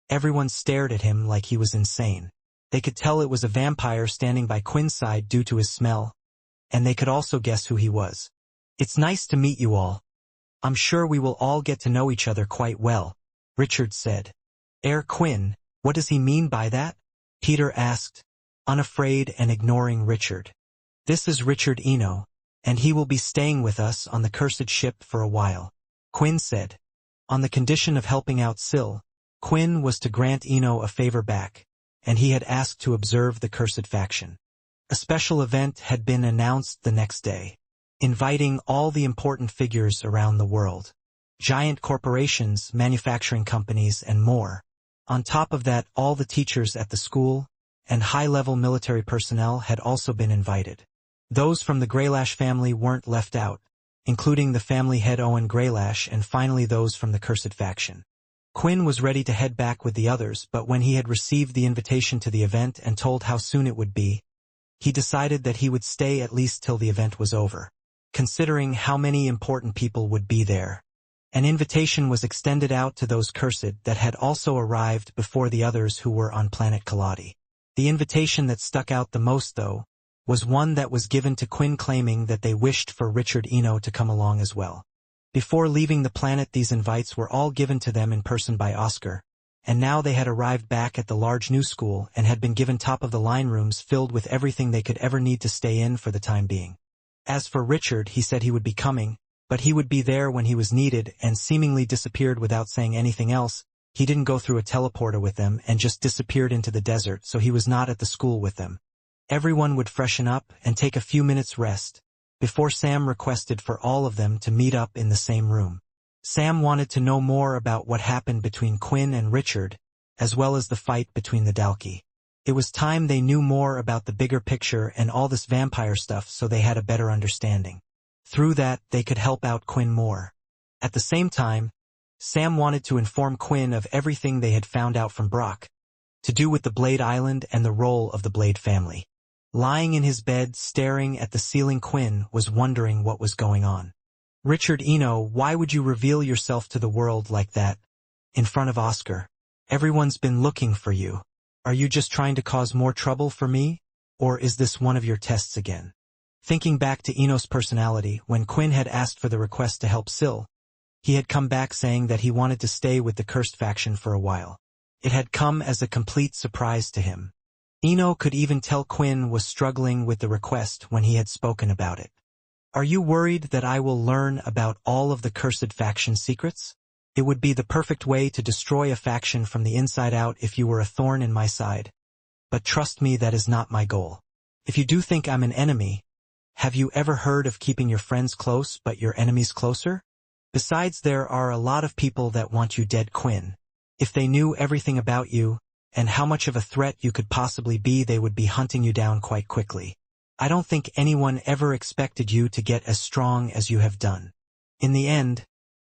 everyone stared at him like he was insane. They could tell it was a vampire standing by Quinn's side due to his smell, and they could also guess who he was. It's nice to meet you all. I'm sure we will all get to know each other quite well, Richard said. Quinn, what does he mean by that? Peter asked, unafraid and ignoring Richard. This is Richard Eno, and he will be staying with us on the cursed ship for a while, Quinn said. On the condition of helping out Syl, Quinn was to grant Eno a favor back, and he had asked to observe the cursed faction. A special event had been announced the next day, inviting all the important figures around the world. Giant corporations, manufacturing companies, and more. On top of that, all the teachers at the school and high-level military personnel had also been invited. Those from the Greylash family weren't left out, including the family head Owen Greylash and finally those from the cursed faction. Quinn was ready to head back with the others, but when he had received the invitation to the event and told how soon it would be, he decided that he would stay at least till the event was over, considering how many important people would be there. An invitation was extended out to those cursed that had also arrived before the others who were on planet Kaladi. The invitation that stuck out the most, though, was one that was given to Quinn claiming that they wished for Richard Eno to come along as well. Before leaving the planet, these invites were all given to them in person by Oscar, and now they had arrived back at the large new school and had been given top-of-the-line rooms filled with everything they could ever need to stay in for the time being. As for Richard, he said he would be coming, but he would be there when he was needed and seemingly disappeared without saying anything else. He didn't go through a teleporter with them and just disappeared into the desert, so he was not at the school with them. Everyone would freshen up and take a few minutes rest, before Sam requested for all of them to meet up in the same room. Sam wanted to know more about what happened between Quinn and Richard, as well as the fight between the Dalki. It was time they knew more about the bigger picture and all this vampire stuff so they had a better understanding. Through that, they could help out Quinn more. At the same time, Sam wanted to inform Quinn of everything they had found out from Brock, to do with the Blade Island and the role of the Blade family. Lying in his bed, staring at the ceiling, Quinn was wondering what was going on. Richard Eno, why would you reveal yourself to the world like that, in front of Oscar? Everyone's been looking for you. Are you just trying to cause more trouble for me? Or is this one of your tests again? Thinking back to Eno's personality, when Quinn had asked for the request to help Syl, He had come back saying that he wanted to stay with the cursed faction for a while. It had come as a complete surprise to him. Eno could even tell Quinn was struggling with the request when he had spoken about it. Are you worried that I will learn about all of the cursed faction secrets? It would be the perfect way to destroy a faction from the inside out if you were a thorn in my side. But trust me, that is not my goal. If you do think I'm an enemy, have you ever heard of keeping your friends close but your enemies closer? Besides, there are a lot of people that want you dead, Quinn. If they knew everything about you, and how much of a threat you could possibly be, they would be hunting you down quite quickly. I don't think anyone ever expected you to get as strong as you have done. In the end,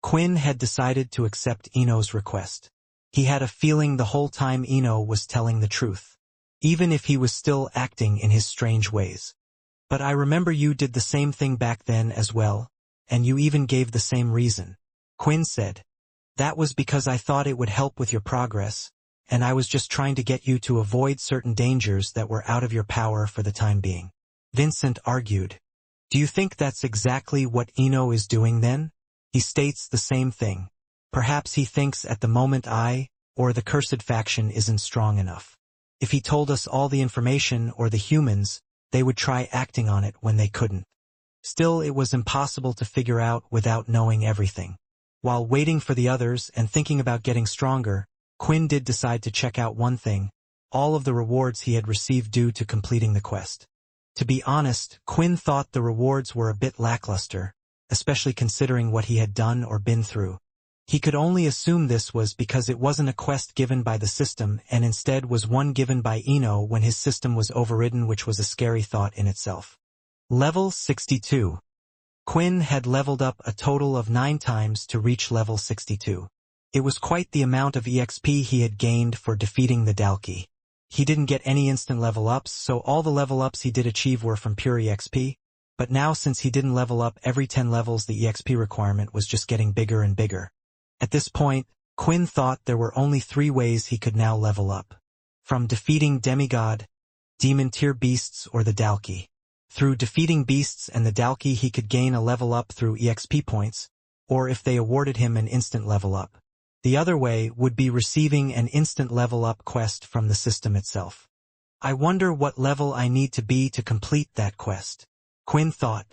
Quinn had decided to accept Eno's request. He had a feeling the whole time Eno was telling the truth, even if he was still acting in his strange ways. But I remember you did the same thing back then as well, and you even gave the same reason. Quinn said, that was because I thought it would help with your progress, and I was just trying to get you to avoid certain dangers that were out of your power for the time being. Vincent argued. Do you think that's exactly what Eno is doing then? He states the same thing. Perhaps he thinks at the moment or the cursed faction isn't strong enough. If he told us all the information, or the humans, they would try acting on it when they couldn't. Still, it was impossible to figure out without knowing everything. While waiting for the others and thinking about getting stronger, Quinn did decide to check out one thing: all of the rewards he had received due to completing the quest. To be honest, Quinn thought the rewards were a bit lackluster, especially considering what he had done or been through. He could only assume this was because it wasn't a quest given by the system and instead was one given by Eno when his system was overridden, which was a scary thought in itself. Level 62. Quinn had leveled up a total of 9 times to reach level 62. It was quite the amount of EXP he had gained for defeating the Dalki. He didn't get any instant level ups, so all the level ups he did achieve were from pure EXP, but now since he didn't level up every 10 levels, the EXP requirement was just getting bigger and bigger. At this point, Quinn thought there were only 3 ways he could now level up. From defeating demigod, demon tier beasts, or the Dalki. Through defeating beasts and the Dalki, he could gain a level up through EXP points, or if they awarded him an instant level up. The other way would be receiving an instant level up quest from the system itself. I wonder what level I need to be to complete that quest, Quinn thought.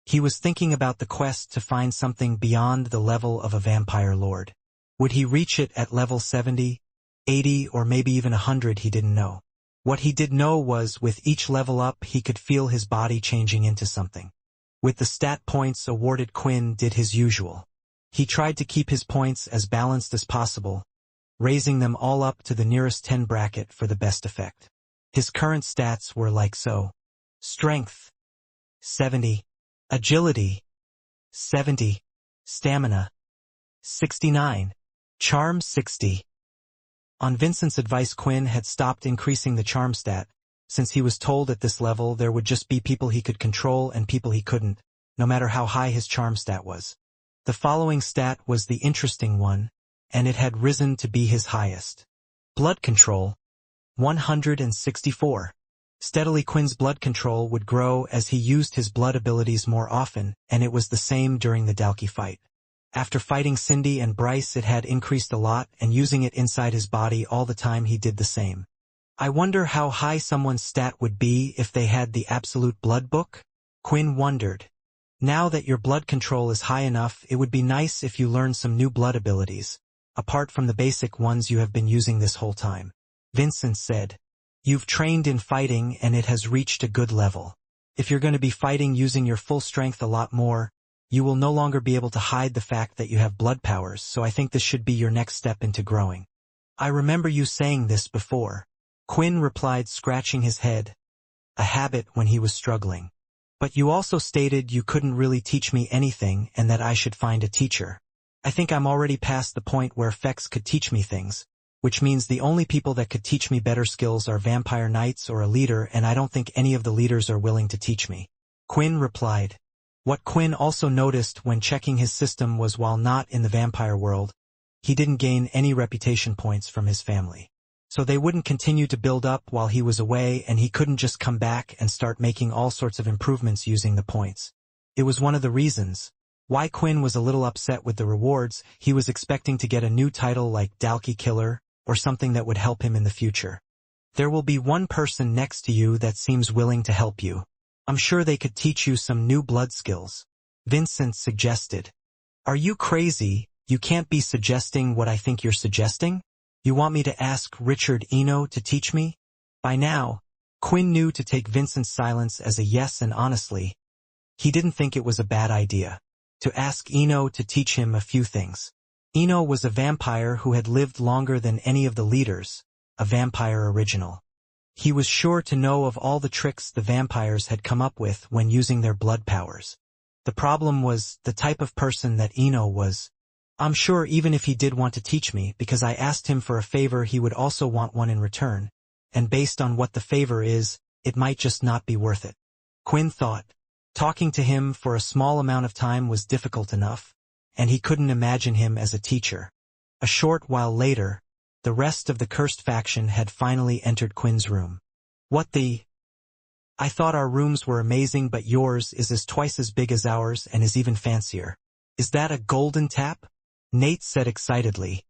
He was thinking about the quest to find something beyond the level of a vampire lord. Would he reach it at level 70, 80, or maybe even 100? He didn't know. What he did know was with each level up he could feel his body changing into something. With the stat points awarded, Quinn did his usual. He tried to keep his points as balanced as possible, raising them all up to the nearest 10 bracket for the best effect. His current stats were like so. Strength, 70. Agility, 70. Stamina, 69. Charm, 60. On Vincent's advice, Quinn had stopped increasing the charm stat, since he was told at this level there would just be people he could control and people he couldn't, no matter how high his charm stat was. The following stat was the interesting one, and it had risen to be his highest. Blood control, 164. Steadily, Quinn's blood control would grow as he used his blood abilities more often, and it was the same during the Dalki fight. After fighting Cindy and Bryce, it had increased a lot, and using it inside his body all the time, he did the same. I wonder how high someone's stat would be if they had the absolute blood book? Quinn wondered. Now that your blood control is high enough, it would be nice if you learned some new blood abilities, apart from the basic ones you have been using this whole time. Vincent said, you've trained in fighting and it has reached a good level. If you're going to be fighting using your full strength a lot more, you will no longer be able to hide the fact that you have blood powers, so I think this should be your next step into growing. I remember you saying this before, Quinn replied, scratching his head. A habit when he was struggling. But you also stated you couldn't really teach me anything and that I should find a teacher. I think I'm already past the point where Fex could teach me things, which means the only people that could teach me better skills are vampire knights or a leader, and I don't think any of the leaders are willing to teach me. Quinn replied. What Quinn also noticed when checking his system was while not in the vampire world, he didn't gain any reputation points from his family. So they wouldn't continue to build up while he was away, and he couldn't just come back and start making all sorts of improvements using the points. It was one of the reasons, Why Quinn was a little upset with the rewards. He was expecting to get a new title like Dalkey Killer, or something that would help him in the future. There will be one person next to you that seems willing to help you. I'm sure they could teach you some new blood skills. Vincent suggested. Are you crazy? You can't be suggesting what I think you're suggesting? You want me to ask Richard Eno to teach me? By now, Quinn knew to take Vincent's silence as a yes, and honestly, he didn't think it was a bad idea to ask Eno to teach him a few things. Eno was a vampire who had lived longer than any of the leaders, a vampire original. He was sure to know of all the tricks the vampires had come up with when using their blood powers. The problem was the type of person that Eno was. I'm sure even if he did want to teach me, because I asked him for a favor, he would also want one in return. And based on what the favor is, it might just not be worth it. Quinn thought. Talking to him for a small amount of time was difficult enough, and he couldn't imagine him as a teacher. A short while later, the rest of the cursed faction had finally entered Quinn's room. What the? I thought our rooms were amazing, but yours is twice as big as ours and is even fancier. Is that a golden tap? Nate said excitedly,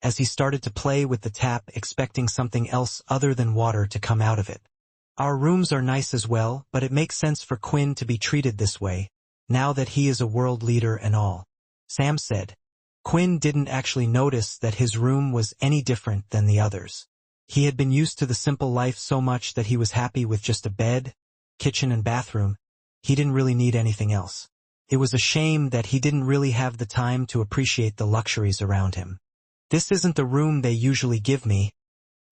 as he started to play with the tap, expecting something else other than water to come out of it. Our rooms are nice as well, but it makes sense for Quinn to be treated this way, now that he is a world leader and all. Sam said. Quinn didn't actually notice that his room was any different than the others. He had been used to the simple life so much that he was happy with just a bed, kitchen and bathroom. He didn't really need anything else. It was a shame that he didn't really have the time to appreciate the luxuries around him. This isn't the room they usually give me.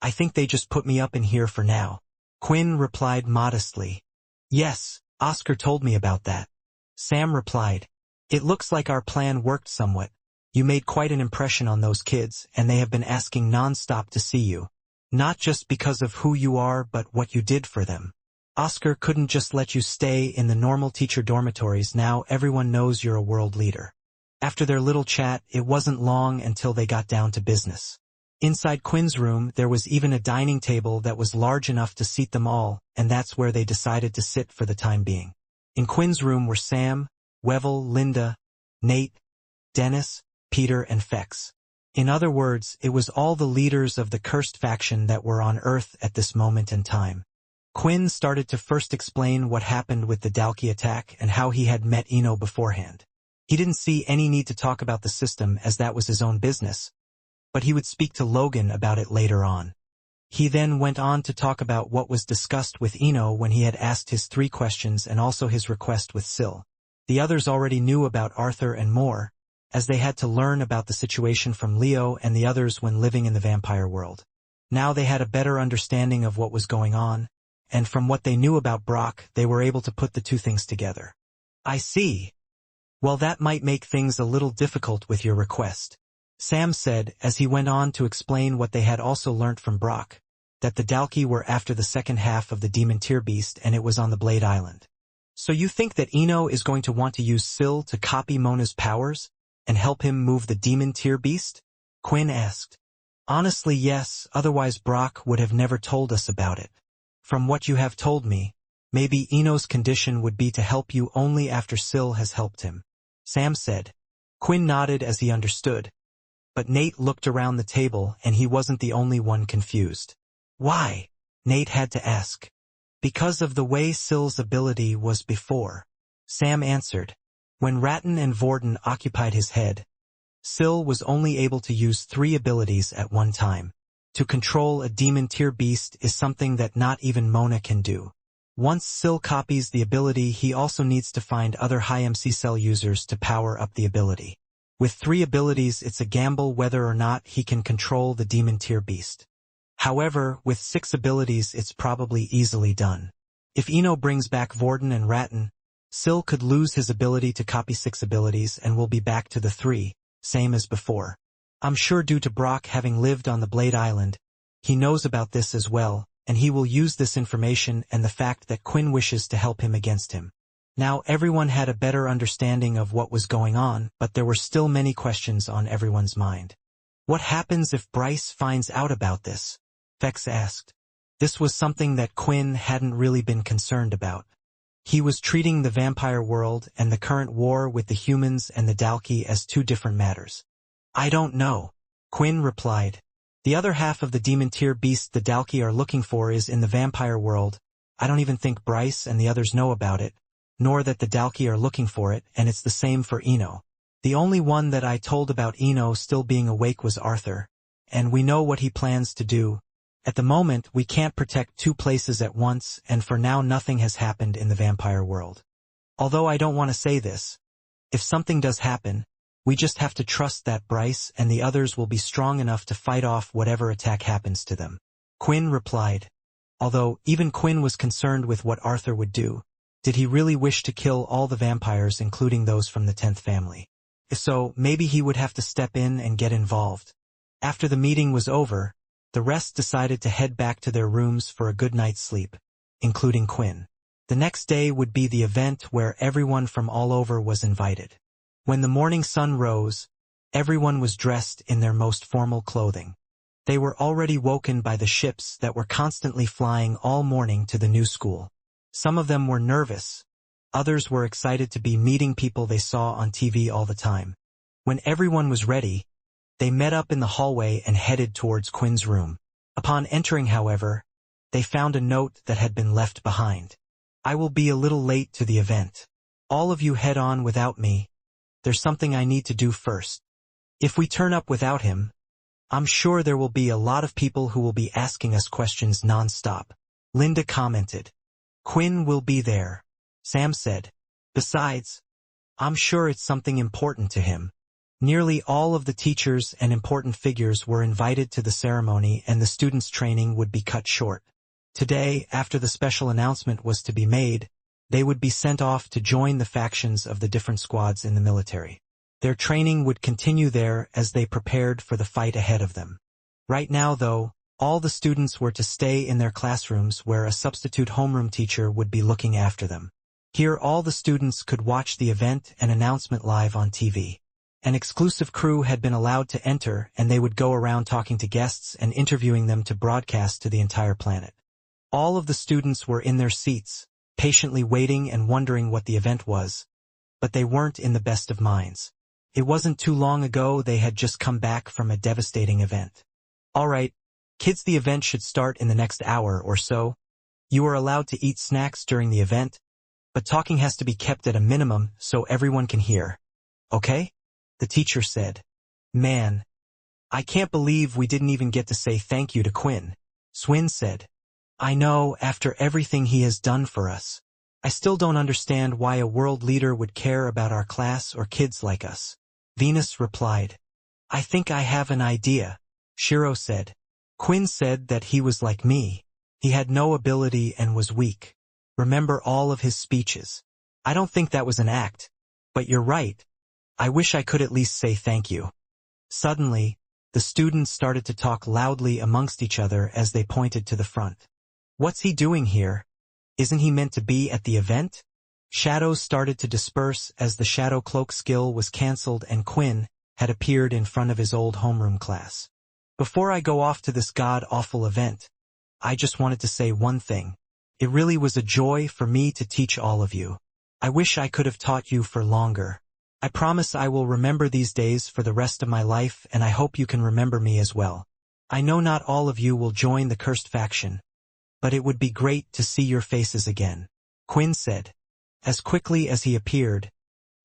I think they just put me up in here for now. Quinn replied modestly. Yes, Oscar told me about that. Sam replied. It looks like our plan worked somewhat. You made quite an impression on those kids, and they have been asking non-stop to see you. Not just because of who you are, but what you did for them. Oscar couldn't just let you stay in the normal teacher dormitories. Now everyone knows you're a world leader. After their little chat, it wasn't long until they got down to business. Inside Quinn's room, there was even a dining table that was large enough to seat them all, and that's where they decided to sit for the time being. In Quinn's room were Sam, Wevel, Linda, Nate, Dennis, Peter, and Fex. In other words, it was all the leaders of the cursed faction that were on Earth at this moment in time. Quinn started to first explain what happened with the Dalkey attack and how he had met Eno beforehand. He didn't see any need to talk about the system as that was his own business, but he would speak to Logan about it later on. He then went on to talk about what was discussed with Eno when he had asked his 3 questions and also his request with Syl. The others already knew about Arthur and more, as they had to learn about the situation from Leo and the others when living in the vampire world. Now they had a better understanding of what was going on, and from what they knew about Brock, they were able to put the 2 things together. I see. Well, that might make things a little difficult with your request, Sam said as he went on to explain what they had also learnt from Brock, that the Dalkey were after the second half of the Demon Tier Beast and it was on the Blade Island. So you think that Eno is going to want to use Syl to copy Mona's powers and help him move the Demon Tier Beast? Quinn asked. Honestly, yes, otherwise Brock would have never told us about it. From what you have told me, maybe Eno's condition would be to help you only after Syl has helped him, Sam said. Quinn nodded as he understood, but Nate looked around the table and he wasn't the only one confused. Why? Nate had to ask. Because of the way Syl's ability was before, Sam answered. When Ratton and Vorden occupied his head, Syl was only able to use 3 abilities at one time. To control a Demon Tier Beast is something that not even Mona can do. Once Syl copies the ability, he also needs to find other high MC cell users to power up the ability. With 3 abilities, it's a gamble whether or not he can control the Demon Tier Beast. However, with 6 abilities, it's probably easily done. If Eno brings back Vorden and Ratton, Syl could lose his ability to copy 6 abilities and will be back to the 3, same as before. I'm sure due to Brock having lived on the Blade Island, he knows about this as well, and he will use this information and the fact that Quinn wishes to help him against him. Now everyone had a better understanding of what was going on, but there were still many questions on everyone's mind. What happens if Bryce finds out about this? Fex asked. This was something that Quinn hadn't really been concerned about. He was treating the vampire world and the current war with the humans and the Dalki as two different matters. I don't know, Quinn replied. The other half of the demon-tier beast the Dalki are looking for is in the vampire world. I don't even think Bryce and the others know about it, nor that the Dalki are looking for it, and it's the same for Eno. The only one that I told about Eno still being awake was Arthur, and we know what he plans to do. At the moment, we can't protect two places at once, and for now nothing has happened in the vampire world. Although I don't want to say this, if something does happen, we just have to trust that Bryce and the others will be strong enough to fight off whatever attack happens to them. Quinn replied. Although even Quinn was concerned with what Arthur would do. Did he really wish to kill all the vampires, including those from the 10th family? If so, maybe he would have to step in and get involved. After the meeting was over, the rest decided to head back to their rooms for a good night's sleep, including Quinn. The next day would be the event where everyone from all over was invited. When the morning sun rose, everyone was dressed in their most formal clothing. They were already woken by the ships that were constantly flying all morning to the new school. Some of them were nervous. Others were excited to be meeting people they saw on TV all the time. When everyone was ready, they met up in the hallway and headed towards Quinn's room. Upon entering, however, they found a note that had been left behind. I will be a little late to the event. All of you head on without me. There's something I need to do first. If we turn up without him, I'm sure there will be a lot of people who will be asking us questions non-stop. Linda commented. Quinn will be there, Sam said. Besides, I'm sure it's something important to him. Nearly all of the teachers and important figures were invited to the ceremony, and the students' training would be cut short. Today, after the special announcement was to be made, they would be sent off to join the factions of the different squads in the military. Their training would continue there as they prepared for the fight ahead of them. Right now, though, all the students were to stay in their classrooms where a substitute homeroom teacher would be looking after them. Here all the students could watch the event and announcement live on TV. An exclusive crew had been allowed to enter, and they would go around talking to guests and interviewing them to broadcast to the entire planet. All of the students were in their seats, patiently waiting and wondering what the event was. But they weren't in the best of minds. It wasn't too long ago they had just come back from a devastating event. All right, kids, the event should start in the next hour or so. You are allowed to eat snacks during the event, but talking has to be kept at a minimum so everyone can hear. Okay? The teacher said. Man, I can't believe we didn't even get to say thank you to Quinn. Swin said. I know, after everything he has done for us. I still don't understand why a world leader would care about our class or kids like us. Venus replied. I think I have an idea, Shiro said. Quinn said that he was like me. He had no ability and was weak. Remember all of his speeches. I don't think that was an act. But you're right. I wish I could at least say thank you. Suddenly, the students started to talk loudly amongst each other as they pointed to the front. What's he doing here? Isn't he meant to be at the event? Shadows started to disperse as the shadow cloak skill was cancelled and Quinn had appeared in front of his old homeroom class. Before I go off to this god-awful event, I just wanted to say one thing. It really was a joy for me to teach all of you. I wish I could have taught you for longer. I promise I will remember these days for the rest of my life, and I hope you can remember me as well. I know not all of you will join the cursed faction, but it would be great to see your faces again, Quinn said. As quickly as he appeared,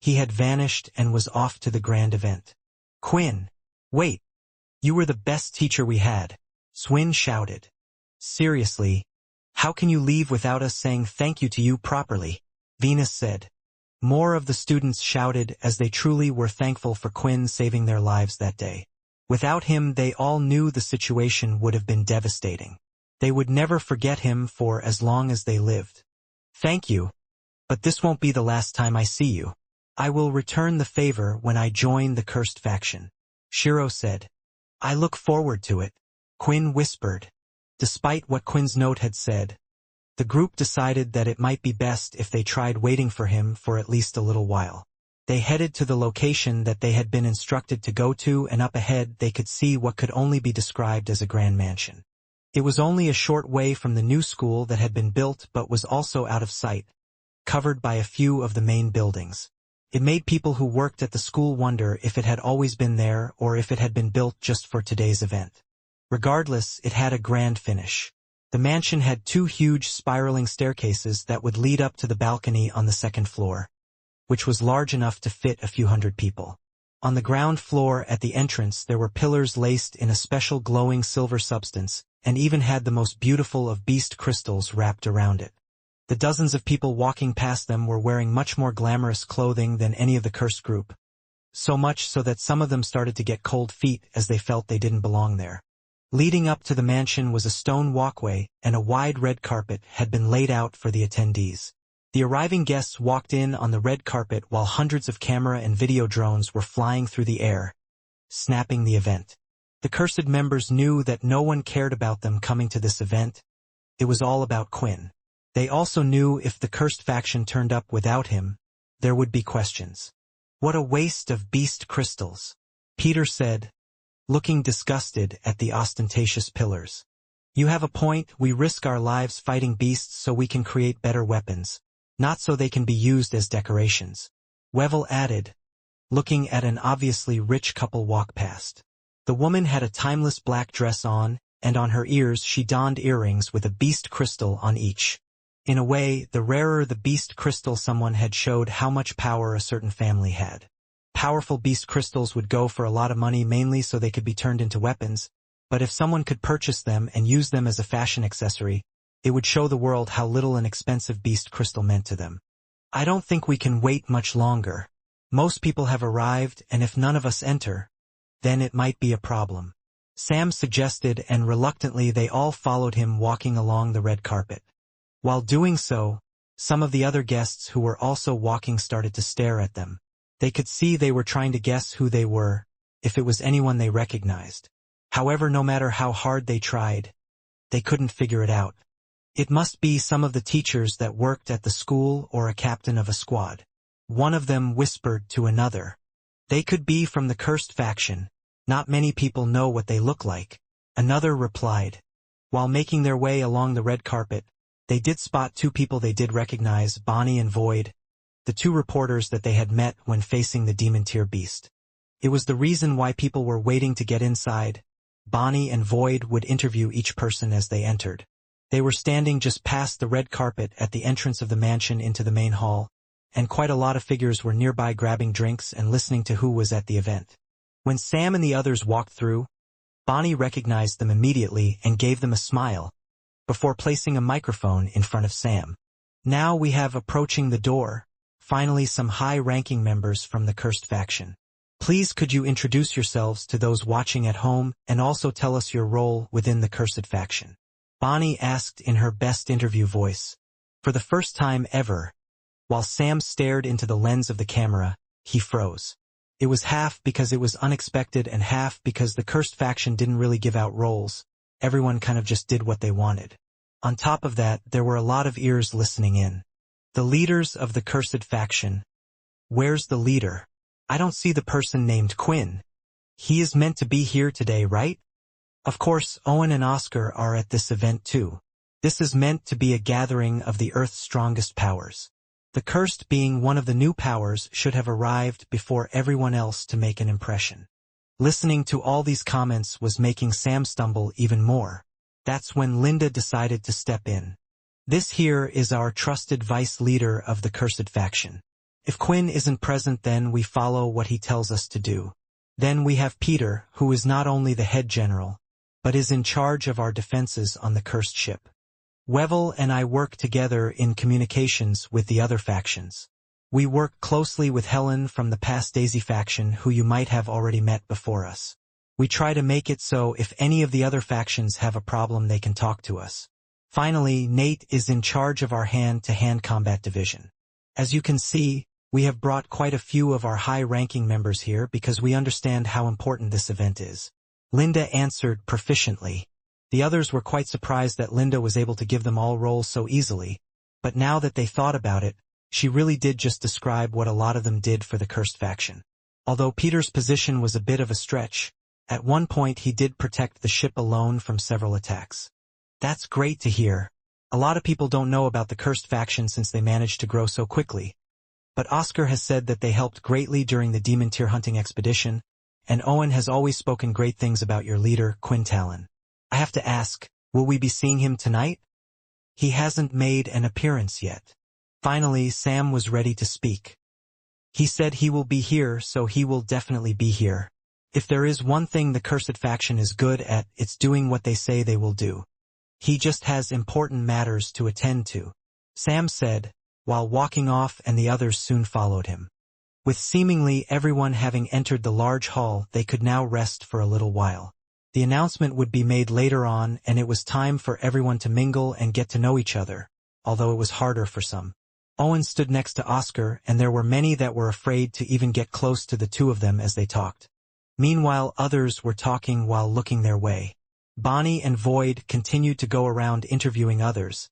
he had vanished and was off to the grand event. Quinn, wait, you were the best teacher we had, Swin shouted. Seriously, how can you leave without us saying thank you to you properly? Venus said. More of the students shouted as they truly were thankful for Quinn saving their lives that day. Without him, they all knew the situation would have been devastating. They would never forget him for as long as they lived. Thank you. But this won't be the last time I see you. I will return the favor when I join the cursed faction, Shiro said. I look forward to it, Quinn whispered. Despite what Quinn's note had said, the group decided that it might be best if they tried waiting for him for at least a little while. They headed to the location that they had been instructed to go to, and up ahead they could see what could only be described as a grand mansion. It was only a short way from the new school that had been built but was also out of sight. covered by a few of the main buildings. It made people who worked at the school wonder if it had always been there or if it had been built just for today's event. Regardless, it had a grand finish. The mansion had 2 huge spiraling staircases that would lead up to the balcony on the 2nd floor, which was large enough to fit a few hundred people. On the ground floor at the entrance there were pillars laced in a special glowing silver substance, and even had the most beautiful of beast crystals wrapped around it. The dozens of people walking past them were wearing much more glamorous clothing than any of the cursed group, so much so that some of them started to get cold feet as they felt they didn't belong there. Leading up to the mansion was a stone walkway, and a wide red carpet had been laid out for the attendees. The arriving guests walked in on the red carpet while hundreds of camera and video drones were flying through the air, snapping the event. The cursed members knew that no one cared about them coming to this event. It was all about Quinn. They also knew if the cursed faction turned up without him, there would be questions. "What a waste of beast crystals," Peter said, looking disgusted at the ostentatious pillars. "You have a point, we risk our lives fighting beasts so we can create better weapons, not so they can be used as decorations," Webnovel added, looking at an obviously rich couple walk past. The woman had a timeless black dress on, and on her ears she donned earrings with a beast crystal on each. In a way, the rarer the beast crystal someone had showed how much power a certain family had. Powerful beast crystals would go for a lot of money mainly so they could be turned into weapons, but if someone could purchase them and use them as a fashion accessory, it would show the world how little an expensive beast crystal meant to them. "I don't think we can wait much longer. Most people have arrived, and if none of us enter, then it might be a problem," Sam suggested, and reluctantly they all followed him walking along the red carpet. While doing so, some of the other guests who were also walking started to stare at them. They could see they were trying to guess who they were, if it was anyone they recognized. However, no matter how hard they tried, they couldn't figure it out. It must be some of the teachers that worked at the school or a captain of a squad. One of them whispered to another. "They could be from the cursed faction. Not many people know what they look like," another replied. While making their way along the red carpet, they did spot 2 people they did recognize, Bonnie and Void, the 2 reporters that they had met when facing the demon tier beast. It was the reason why people were waiting to get inside. Bonnie and Void would interview each person as they entered. They were standing just past the red carpet at the entrance of the mansion into the main hall, and quite a lot of figures were nearby grabbing drinks and listening to who was at the event. When Sam and the others walked through, Bonnie recognized them immediately and gave them a smile, before placing a microphone in front of Sam. "Now we have approaching the door, finally some high-ranking members from the cursed faction. Please could you introduce yourselves to those watching at home and also tell us your role within the cursed faction?" Bonnie asked in her best interview voice. For the first time ever, while Sam stared into the lens of the camera, he froze. It was half because it was unexpected and half because the cursed faction didn't really give out roles. Everyone kind of just did what they wanted. On top of that, there were a lot of ears listening in. "The leaders of the cursed faction. Where's the leader? I don't see the person named Quinn. He is meant to be here today, right? Of course, Owen and Oscar are at this event too. This is meant to be a gathering of the Earth's strongest powers. The cursed being one of the new powers should have arrived before everyone else to make an impression." Listening to all these comments was making Sam stumble even more. That's when Linda decided to step in. "This here is our trusted vice leader of the cursed faction. If Quinn isn't present, then we follow what he tells us to do. Then we have Peter, who is not only the head general, but is in charge of our defenses on the cursed ship. Webnovel and I work together in communications with the other factions. We work closely with Helen from the past Daisy faction, who you might have already met before us. We try to make it so if any of the other factions have a problem they can talk to us. Finally, Nate is in charge of our hand-to-hand combat division. As you can see, we have brought quite a few of our high-ranking members here because we understand how important this event is." Linda answered proficiently. The others were quite surprised that Linda was able to give them all roles so easily, but now that they thought about it, she really did just describe what a lot of them did for the cursed faction. Although Peter's position was a bit of a stretch, at one point he did protect the ship alone from several attacks. "That's great to hear. A lot of people don't know about the cursed faction since they managed to grow so quickly. But Oscar has said that they helped greatly during the demon tier hunting expedition, and Owen has always spoken great things about your leader, Quintalon. I have to ask, will we be seeing him tonight? He hasn't made an appearance yet. Finally, Sam was ready to speak. He said he will be here, so he will definitely be here. If there is one thing the cursed faction is good at, it's doing what they say they will do. He just has important matters to attend to, Sam said, while walking off, and the others soon followed him. With seemingly everyone having entered the large hall, they could now rest for a little while. The announcement would be made later on, and it was time for everyone to mingle and get to know each other, although it was harder for some. Owen stood next to Oscar, and there were many that were afraid to even get close to the two of them as they talked. Meanwhile, others were talking while looking their way. Bonnie and Void continued to go around interviewing others,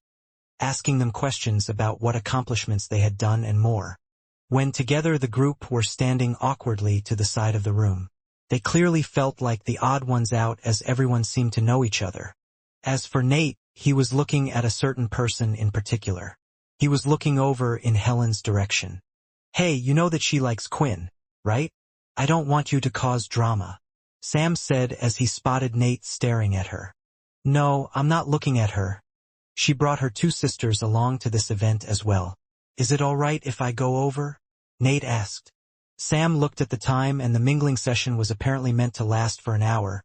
asking them questions about what accomplishments they had done and more. When together the group were standing awkwardly to the side of the room. They clearly felt like the odd ones out as everyone seemed to know each other. As for Nate, he was looking at a certain person in particular. He was looking over in Helen's direction. Hey, you know that she likes Quinn, right? I don't want you to cause drama, Sam said as he spotted Nate staring at her. No, I'm not looking at her. She brought her two sisters along to this event as well. Is it all right if I go over? Nate asked. Sam looked at the time, and the mingling session was apparently meant to last for an hour.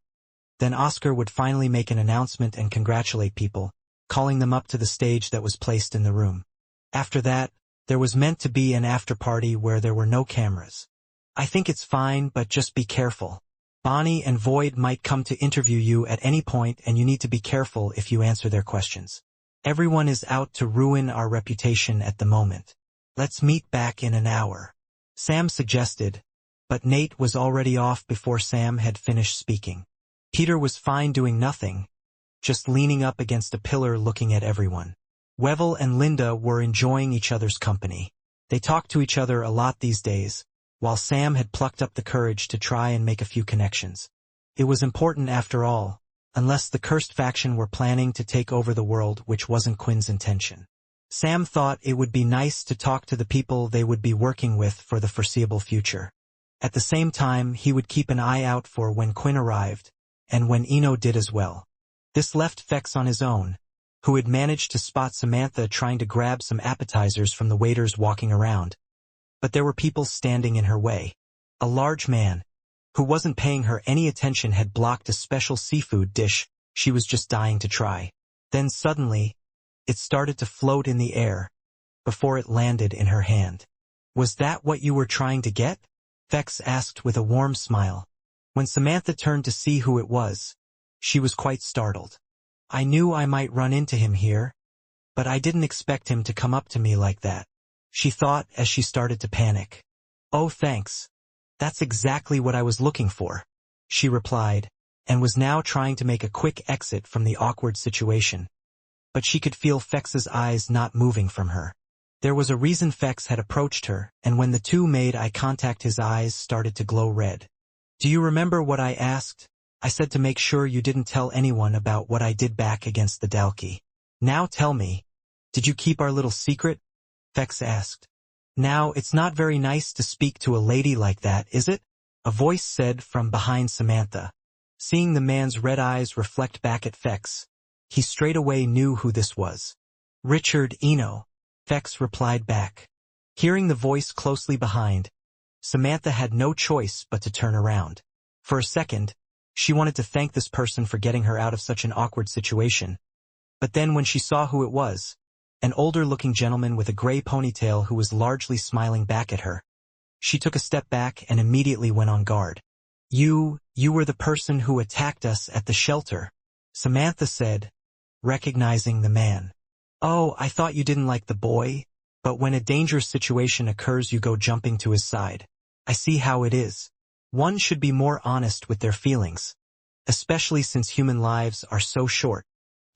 Then Oscar would finally make an announcement and congratulate people, calling them up to the stage that was placed in the room. After that, there was meant to be an after-party where there were no cameras. I think it's fine, but just be careful. Bonnie and Void might come to interview you at any point, and you need to be careful if you answer their questions. Everyone is out to ruin our reputation at the moment. Let's meet back in an hour, Sam suggested, but Nate was already off before Sam had finished speaking. Peter was fine doing nothing, just leaning up against a pillar looking at everyone. Webnovel and Linda were enjoying each other's company. They talked to each other a lot these days, while Sam had plucked up the courage to try and make a few connections. It was important after all, unless the cursed faction were planning to take over the world, which wasn't Quinn's intention. Sam thought it would be nice to talk to the people they would be working with for the foreseeable future. At the same time, he would keep an eye out for when Quinn arrived, and when Eno did as well. This left Fex on his own, who had managed to spot Samantha trying to grab some appetizers from the waiters walking around. But there were people standing in her way. A large man, who wasn't paying her any attention, had blocked a special seafood dish she was just dying to try. Then suddenly, it started to float in the air, before it landed in her hand. Was that what you were trying to get? Fex asked with a warm smile. When Samantha turned to see who it was, she was quite startled. I knew I might run into him here, but I didn't expect him to come up to me like that, she thought as she started to panic. Oh, thanks. That's exactly what I was looking for, she replied, and was now trying to make a quick exit from the awkward situation. But she could feel Fex's eyes not moving from her. There was a reason Fex had approached her, and when the two made eye contact, his eyes started to glow red. Do you remember what I asked? I said to make sure you didn't tell anyone about what I did back against the Dalki. Now tell me, did you keep our little secret? Fex asked. Now, it's not very nice to speak to a lady like that, is it? A voice said from behind Samantha. Seeing the man's red eyes reflect back at Fex, he straight away knew who this was. Richard Eno, Fex replied back. Hearing the voice closely behind, Samantha had no choice but to turn around. For a second, she wanted to thank this person for getting her out of such an awkward situation. But then when she saw who it was, an older-looking gentleman with a gray ponytail who was largely smiling back at her, she took a step back and immediately went on guard. You were the person who attacked us at the shelter, Samantha said, recognizing the man. Oh, I thought you didn't like the boy, but when a dangerous situation occurs you go jumping to his side. I see how it is. One should be more honest with their feelings, especially since human lives are so short,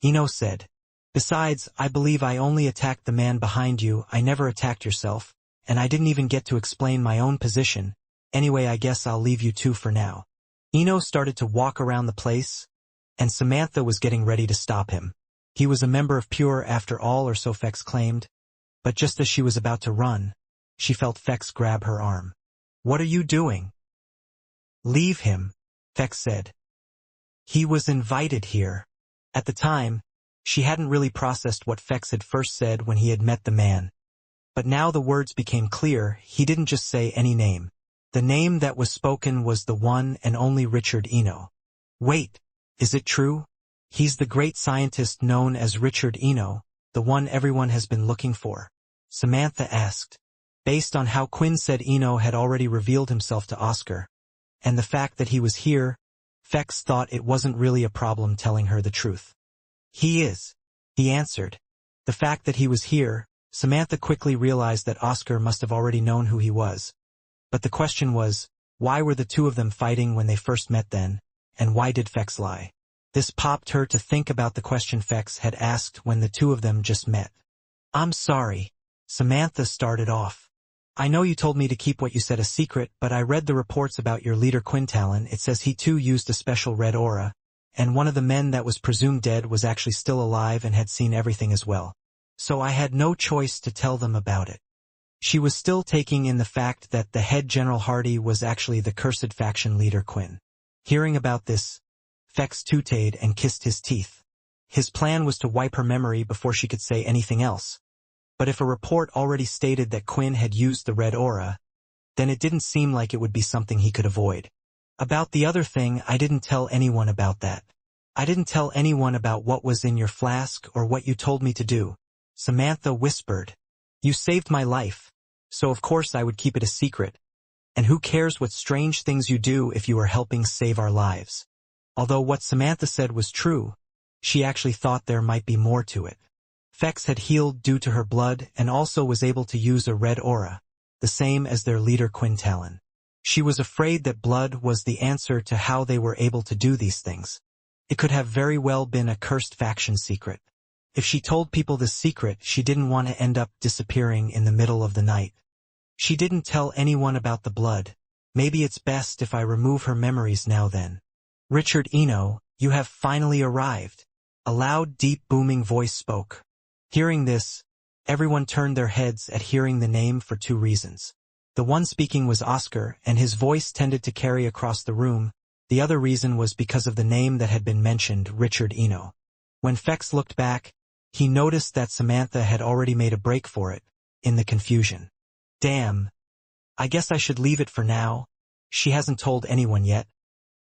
Eno said. Besides, I believe I only attacked the man behind you. I never attacked yourself, and I didn't even get to explain my own position. Anyway, I guess I'll leave you two for now. Eno started to walk around the place, and Samantha was getting ready to stop him. He was a member of Pure after all, or so Fex claimed. But just as she was about to run, she felt Fex grab her arm. "What are you doing?" "Leave him," Fex said. "He was invited here." At the time, she hadn't really processed what Fex had first said when he had met the man. But now the words became clear. He didn't just say any name. The name that was spoken was the one and only Richard Eno. "Wait, is it true? He's the great scientist known as Richard Eno, the one everyone has been looking for?" Samantha asked. Based on how Quinn said Eno had already revealed himself to Oscar, and the fact that he was here, Fex thought it wasn't really a problem telling her the truth. "He is," he answered. The fact that he was here, Samantha quickly realized that Oscar must have already known who he was. But the question was, why were the two of them fighting when they first met then, and why did Fex lie? This popped her to think about the question Fex had asked when the two of them just met. "I'm sorry," Samantha started off. "I know you told me to keep what you said a secret, but I read the reports about your leader Quintalon. It says he too used a special red aura, and one of the men that was presumed dead was actually still alive and had seen everything as well. So I had no choice to tell them about it." She was still taking in the fact that the head General Hardy was actually the cursed faction leader Quinn. Hearing about this, Fex tooted and kissed his teeth. His plan was to wipe her memory before she could say anything else. But if a report already stated that Quinn had used the red aura, then it didn't seem like it would be something he could avoid. "About the other thing, I didn't tell anyone about that. I didn't tell anyone about what was in your flask or what you told me to do," Samantha whispered. "You saved my life, so of course I would keep it a secret. And who cares what strange things you do if you are helping save our lives?" Although what Samantha said was true, she actually thought there might be more to it. Fex had healed due to her blood and also was able to use a red aura, the same as their leader Quintalon. She was afraid that blood was the answer to how they were able to do these things. It could have very well been a cursed faction secret. If she told people this secret, she didn't want to end up disappearing in the middle of the night. She didn't tell anyone about the blood. Maybe it's best if I remove her memories now then. "Richard Eno, you have finally arrived," a loud, deep, booming voice spoke. Hearing this, everyone turned their heads at hearing the name for two reasons. The one speaking was Oscar, and his voice tended to carry across the room. The other reason was because of the name that had been mentioned, Richard Eno. When Fex looked back, he noticed that Samantha had already made a break for it, in the confusion. "Damn. I guess I should leave it for now. She hasn't told anyone yet.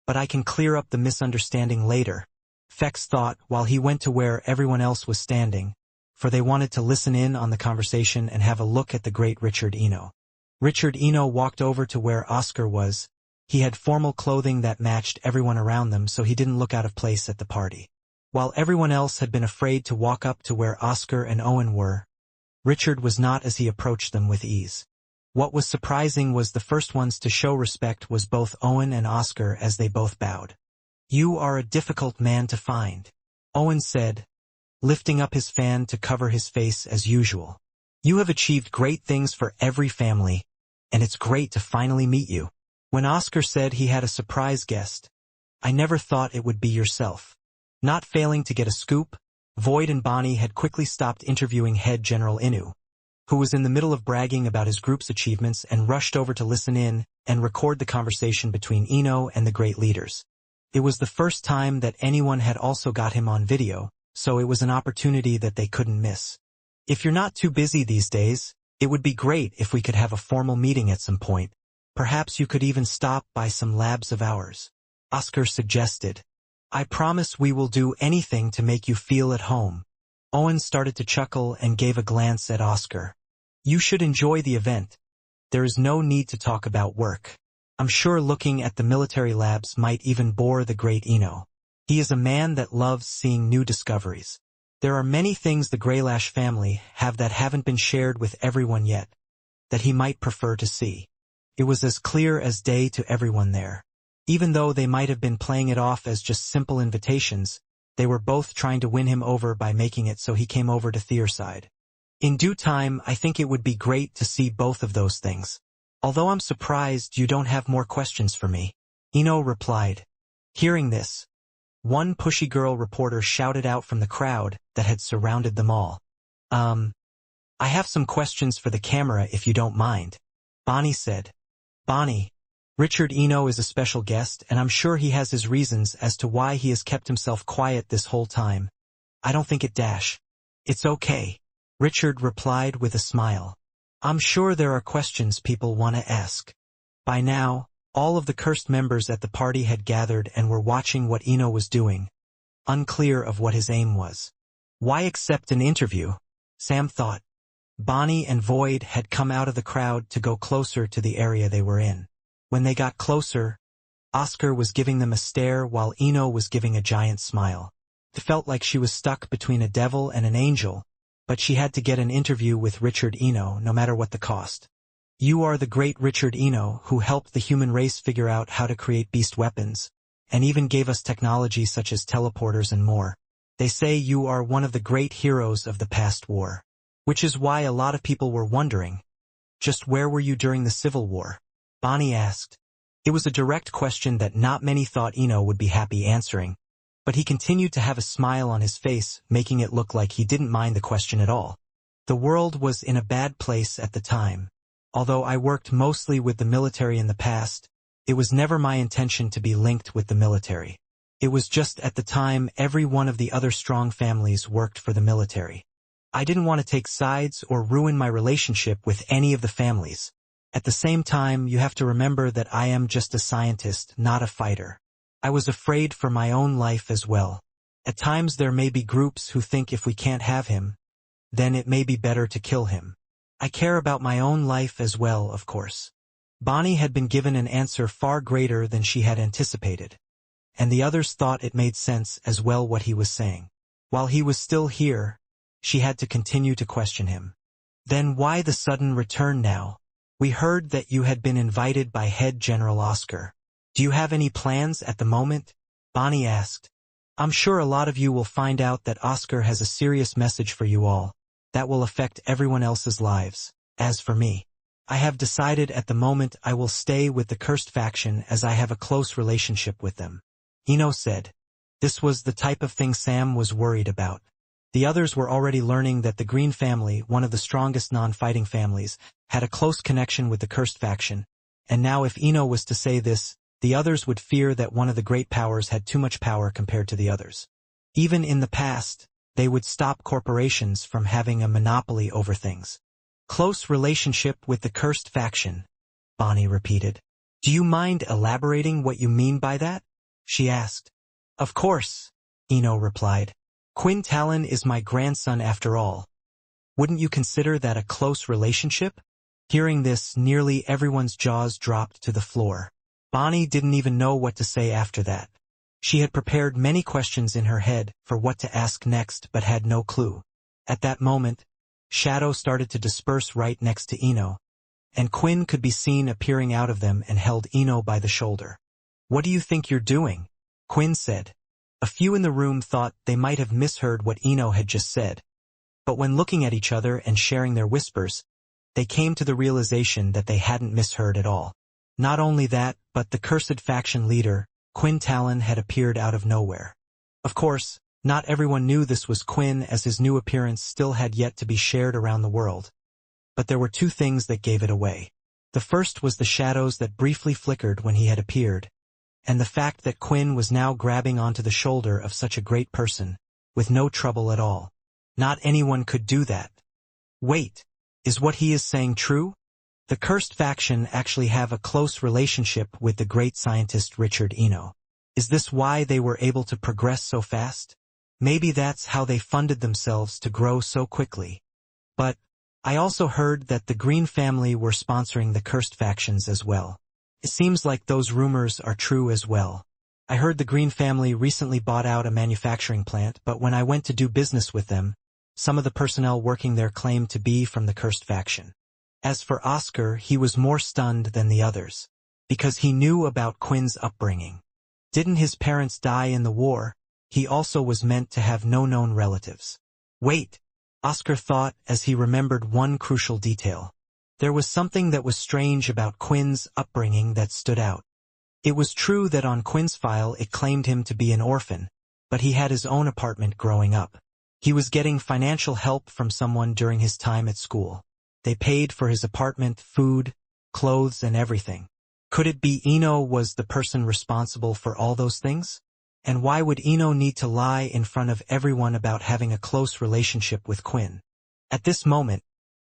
But I can clear up the misunderstanding later," Fex thought while he went to where everyone else was standing, for they wanted to listen in on the conversation and have a look at the great Richard Eno. Richard Eno walked over to where Oscar was. He had formal clothing that matched everyone around them, so he didn't look out of place at the party. While everyone else had been afraid to walk up to where Oscar and Owen were, Richard was not, as he approached them with ease. What was surprising was the first ones to show respect was both Owen and Oscar as they both bowed. "You are a difficult man to find," Owen said, lifting up his fan to cover his face as usual. "You have achieved great things for every family, and it's great to finally meet you." When Oscar said he had a surprise guest, "I never thought it would be yourself." Not failing to get a scoop, Void and Bonnie had quickly stopped interviewing head General Inu, who was in the middle of bragging about his group's achievements, and rushed over to listen in and record the conversation between Eno and the great leaders. It was the first time that anyone had also got him on video, so it was an opportunity that they couldn't miss. "If you're not too busy these days, it would be great if we could have a formal meeting at some point. Perhaps you could even stop by some labs of ours," Oscar suggested. "I promise we will do anything to make you feel at home." Owen started to chuckle and gave a glance at Oscar. "You should enjoy the event. There is no need to talk about work. I'm sure looking at the military labs might even bore the great Eno. He is a man that loves seeing new discoveries. There are many things the Greylash family have that haven't been shared with everyone yet, that he might prefer to see." It was as clear as day to everyone there. Even though they might have been playing it off as just simple invitations, they were both trying to win him over by making it so he came over to Theorside. "In due time, I think it would be great to see both of those things. Although I'm surprised you don't have more questions for me," Eno replied. Hearing this, One pushy girl reporter shouted out from the crowd that had surrounded them all. I have some questions for the camera if you don't mind, Bonnie said. Bonnie, Richard Eno is a special guest and I'm sure he has his reasons as to why he has kept himself quiet this whole time. I don't think it dash. It's okay, Richard replied with a smile. I'm sure there are questions people want to ask. By now, all of the cursed members at the party had gathered and were watching what Eno was doing, unclear of what his aim was. Why accept an interview? Sam thought. Bonnie and Void had come out of the crowd to go closer to the area they were in. When they got closer, Oscar was giving them a stare while Eno was giving a giant smile. It felt like she was stuck between a devil and an angel, but she had to get an interview with Richard Eno no matter what the cost. You are the great Richard Eno who helped the human race figure out how to create beast weapons, and even gave us technology such as teleporters and more. They say you are one of the great heroes of the past war. Which is why a lot of people were wondering, just where were you during the Civil War? Bonnie asked. It was a direct question that not many thought Eno would be happy answering, but he continued to have a smile on his face, making it look like he didn't mind the question at all. The world was in a bad place at the time. Although I worked mostly with the military in the past, it was never my intention to be linked with the military. It was just at the time every one of the other strong families worked for the military. I didn't want to take sides or ruin my relationship with any of the families. At the same time, you have to remember that I am just a scientist, not a fighter. I was afraid for my own life as well. At times there may be groups who think if we can't have him, then it may be better to kill him. I care about my own life as well, of course. Bonnie had been given an answer far greater than she had anticipated, and the others thought it made sense as well what he was saying. While he was still here, she had to continue to question him. Then why the sudden return now? We heard that you had been invited by Head General Oscar. Do you have any plans at the moment? Bonnie asked. I'm sure a lot of you will find out that Oscar has a serious message for you all, that will affect everyone else's lives. As for me, I have decided at the moment I will stay with the cursed faction as I have a close relationship with them. Eno said. This was the type of thing Sam was worried about. The others were already learning that the Green family, one of the strongest non-fighting families, had a close connection with the cursed faction, and now if Eno was to say this, the others would fear that one of the great powers had too much power compared to the others. Even in the past, they would stop corporations from having a monopoly over things. Close relationship with the cursed faction, Bonnie repeated. Do you mind elaborating what you mean by that? She asked. Of course, Eno replied. Quinn Talon is my grandson after all. Wouldn't you consider that a close relationship? Hearing this, nearly everyone's jaws dropped to the floor. Bonnie didn't even know what to say after that. She had prepared many questions in her head for what to ask next but had no clue. At that moment, shadow started to disperse right next to Eno, and Quinn could be seen appearing out of them and held Eno by the shoulder. What do you think you're doing? Quinn said. A few in the room thought they might have misheard what Eno had just said, but when looking at each other and sharing their whispers, they came to the realization that they hadn't misheard at all. Not only that, but the cursed faction leader, Quinn Talon, had appeared out of nowhere. Of course, not everyone knew this was Quinn as his new appearance still had yet to be shared around the world. But there were two things that gave it away. The first was the shadows that briefly flickered when he had appeared, and the fact that Quinn was now grabbing onto the shoulder of such a great person, with no trouble at all. Not anyone could do that. Wait, is what he is saying true? The cursed faction actually have a close relationship with the great scientist Richard Eno. Is this why they were able to progress so fast? Maybe that's how they funded themselves to grow so quickly. But I also heard that the Green family were sponsoring the cursed factions as well. It seems like those rumors are true as well. I heard the Green family recently bought out a manufacturing plant, but when I went to do business with them, some of the personnel working there claimed to be from the cursed faction. As for Oscar, he was more stunned than the others, because he knew about Quinn's upbringing. Didn't his parents die in the war? He also was meant to have no known relatives. Wait, Oscar thought as he remembered one crucial detail. There was something that was strange about Quinn's upbringing that stood out. It was true that on Quinn's file it claimed him to be an orphan, but he had his own apartment growing up. He was getting financial help from someone during his time at school. They paid for his apartment, food, clothes, and everything. Could it be Ino was the person responsible for all those things? And why would Ino need to lie in front of everyone about having a close relationship with Quinn? At this moment,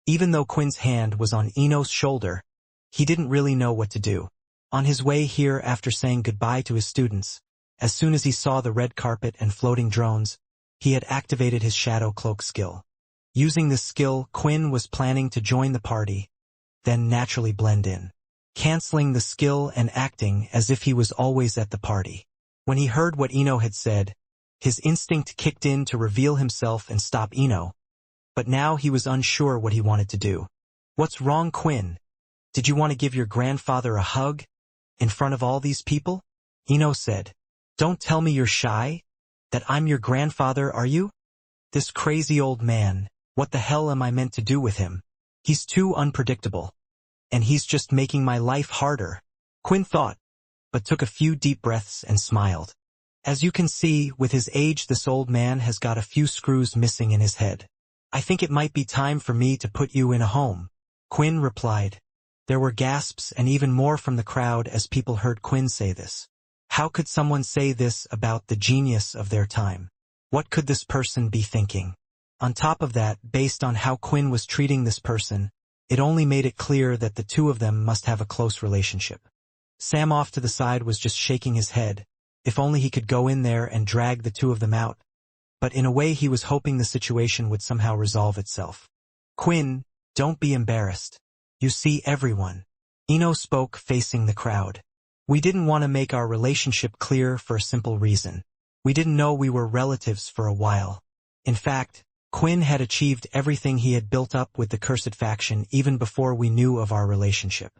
even though Quinn's hand was on Ino's shoulder, he didn't really know what to do. On his way here after saying goodbye to his students, as soon as he saw the red carpet and floating drones, he had activated his shadow cloak skill. Using this skill, Quinn was planning to join the party, then naturally blend in, canceling the skill and acting as if he was always at the party. When he heard what Ino had said, his instinct kicked in to reveal himself and stop Ino, but now he was unsure what he wanted to do. "What's wrong, Quinn? Did you want to give your grandfather a hug? In front of all these people?" Ino said. "Don't tell me you're shy? That I'm your grandfather, are you? This crazy old man, what the hell am I meant to do with him? He's too unpredictable. And he's just making my life harder," Quinn thought, but took a few deep breaths and smiled. "As you can see, with his age this old man has got a few screws missing in his head. I think it might be time for me to put you in a home," Quinn replied. There were gasps and even more from the crowd as people heard Quinn say this. How could someone say this about the genius of their time? What could this person be thinking? On top of that, based on how Quinn was treating this person, it only made it clear that the two of them must have a close relationship. Sam off to the side was just shaking his head. If only he could go in there and drag the two of them out. But in a way he was hoping the situation would somehow resolve itself. "Quinn, don't be embarrassed. You see everyone." Ino spoke, facing the crowd. "We didn't want to make our relationship clear for a simple reason. We didn't know we were relatives for a while. In fact, Quinn had achieved everything he had built up with the Cursed Faction even before we knew of our relationship.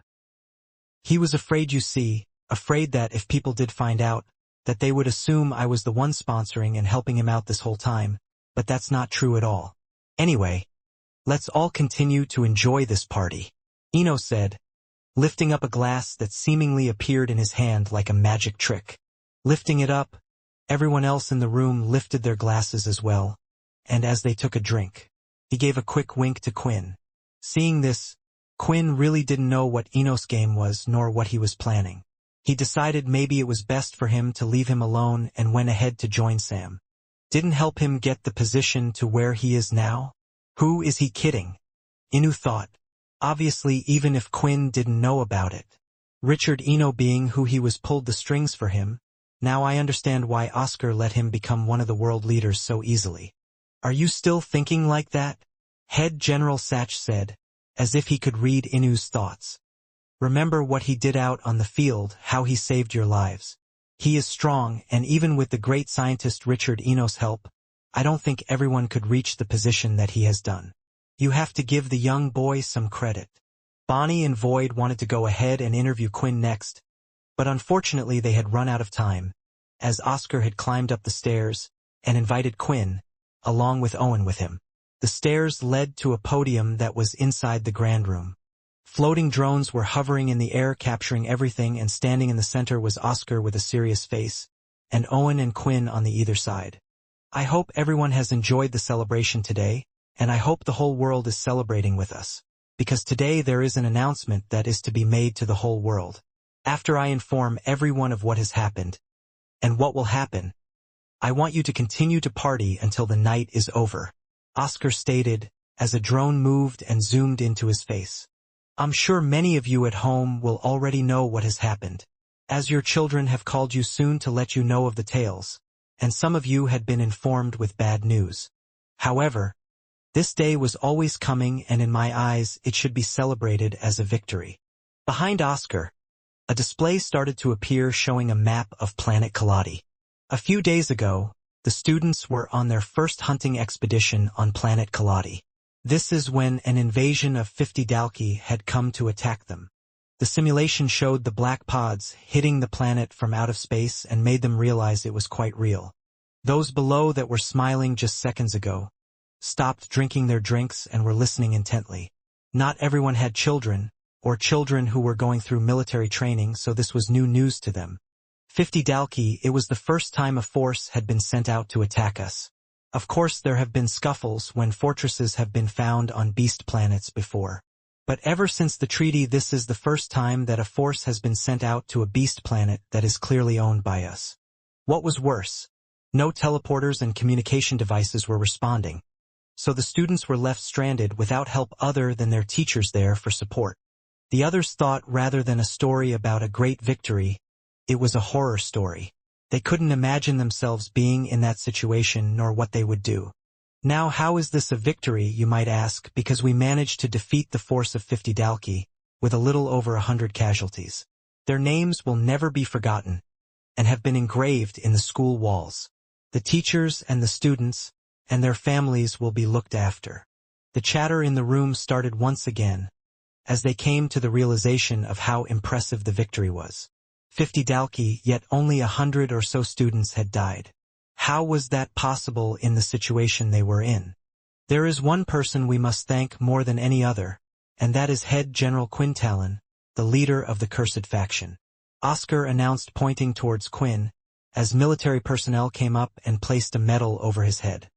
He was afraid, you see, afraid that if people did find out, that they would assume I was the one sponsoring and helping him out this whole time, but that's not true at all. Anyway, let's all continue to enjoy this party," Ino said, lifting up a glass that seemingly appeared in his hand like a magic trick. Lifting it up, everyone else in the room lifted their glasses as well, and as they took a drink, he gave a quick wink to Quinn. Seeing this, Quinn really didn't know what Ino's game was nor what he was planning. He decided maybe it was best for him to leave him alone and went ahead to join Sam. Didn't help him get the position to where he is now? Who is he kidding? Inu thought. Obviously, even if Quinn didn't know about it. Richard Ino being who he was pulled the strings for him. Now I understand why Oscar let him become one of the world leaders so easily. Are you still thinking like that? Head General Sach said, as if he could read Inu's thoughts. Remember what he did out on the field, how he saved your lives. He is strong, and even with the great scientist Richard Ino's help, I don't think everyone could reach the position that he has done. You have to give the young boy some credit. Bonnie and Void wanted to go ahead and interview Quinn next, but unfortunately they had run out of time, as Oscar had climbed up the stairs and invited Quinn, along with Owen with him. The stairs led to a podium that was inside the grand room. Floating drones were hovering in the air, capturing everything, and standing in the center was Oscar with a serious face, and Owen and Quinn on the either side. I hope everyone has enjoyed the celebration today, and I hope the whole world is celebrating with us, because today there is an announcement that is to be made to the whole world. After I inform everyone of what has happened, and what will happen, I want you to continue to party until the night is over, Oscar stated, as a drone moved and zoomed into his face. I'm sure many of you at home will already know what has happened, as your children have called you soon to let you know of the tales, and some of you had been informed with bad news. However, this day was always coming, and in my eyes it should be celebrated as a victory. Behind Oscar, a display started to appear showing a map of planet Kaladi. A few days ago, the students were on their first hunting expedition on planet Kaladi. This is when an invasion of 50 Dalki had come to attack them. The simulation showed the black pods hitting the planet from out of space and made them realize it was quite real. Those below that were smiling just seconds ago stopped drinking their drinks and were listening intently. Not everyone had children, or children who were going through military training, so this was new news to them. 50 Dalki, it was the first time a force had been sent out to attack us. Of course there have been scuffles when fortresses have been found on beast planets before. But ever since the treaty, this is the first time that a force has been sent out to a beast planet that is clearly owned by us. What was worse? No teleporters and communication devices were responding. So the students were left stranded without help other than their teachers there for support. The others thought rather than a story about a great victory, it was a horror story. They couldn't imagine themselves being in that situation nor what they would do. Now how is this a victory, you might ask, because we managed to defeat the force of 50 Dalki, with a little over 100 casualties. Their names will never be forgotten, and have been engraved in the school walls. The teachers and the students, and their families will be looked after. The chatter in the room started once again, as they came to the realization of how impressive the victory was. 50 Dalki, yet only 100 or so students had died. How was that possible in the situation they were in? There is one person we must thank more than any other, and that is Head General Quintalon, the leader of the cursed faction. Oscar announced, pointing towards Quinn, as military personnel came up and placed a medal over his head.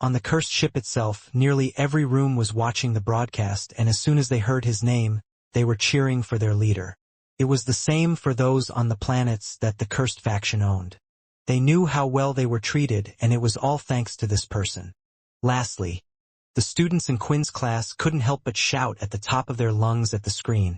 On the cursed ship itself, nearly every room was watching the broadcast, and as soon as they heard his name, they were cheering for their leader. It was the same for those on the planets that the cursed faction owned. They knew how well they were treated, and it was all thanks to this person. Lastly, the students in Quinn's class couldn't help but shout at the top of their lungs at the screen.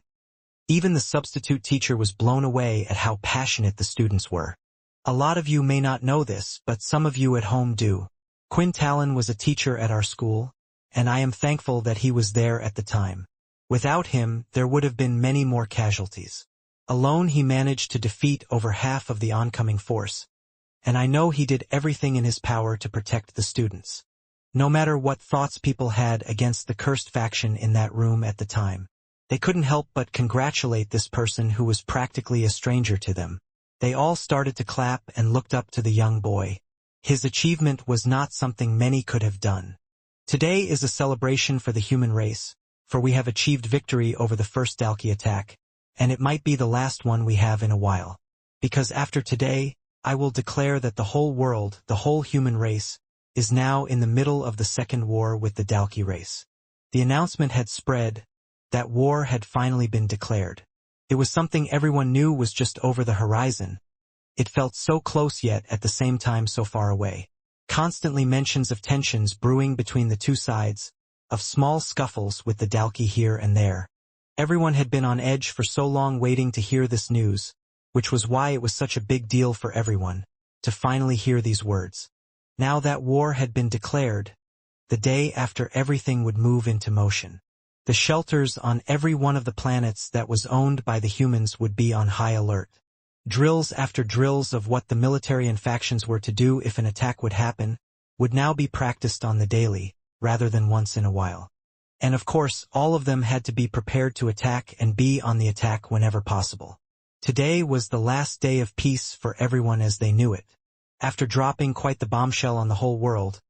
Even the substitute teacher was blown away at how passionate the students were. A lot of you may not know this, but some of you at home do. Quintalon was a teacher at our school, and I am thankful that he was there at the time. Without him, there would have been many more casualties. Alone he managed to defeat over half of the oncoming force, and I know he did everything in his power to protect the students. No matter what thoughts people had against the cursed faction in that room at the time, they couldn't help but congratulate this person who was practically a stranger to them. They all started to clap and looked up to the young boy. His achievement was not something many could have done. Today is a celebration for the human race, for we have achieved victory over the first Dalki attack, and it might be the last one we have in a while. Because after today, I will declare that the whole world, the whole human race, is now in the middle of the second war with the Dalki race. The announcement had spread that war had finally been declared. It was something everyone knew was just over the horizon. It felt so close yet at the same time so far away. Constantly mentions of tensions brewing between the two sides, of small scuffles with the Dalki here and there. Everyone had been on edge for so long waiting to hear this news, which was why it was such a big deal for everyone, to finally hear these words. Now that war had been declared, the day after everything would move into motion. The shelters on every one of the planets that was owned by the humans would be on high alert. Drills after drills of what the military and factions were to do if an attack would happen, would now be practiced on the daily, rather than once in a while. And of course, all of them had to be prepared to attack and be on the attack whenever possible. Today was the last day of peace for everyone as they knew it. After dropping quite the bombshell on the whole world,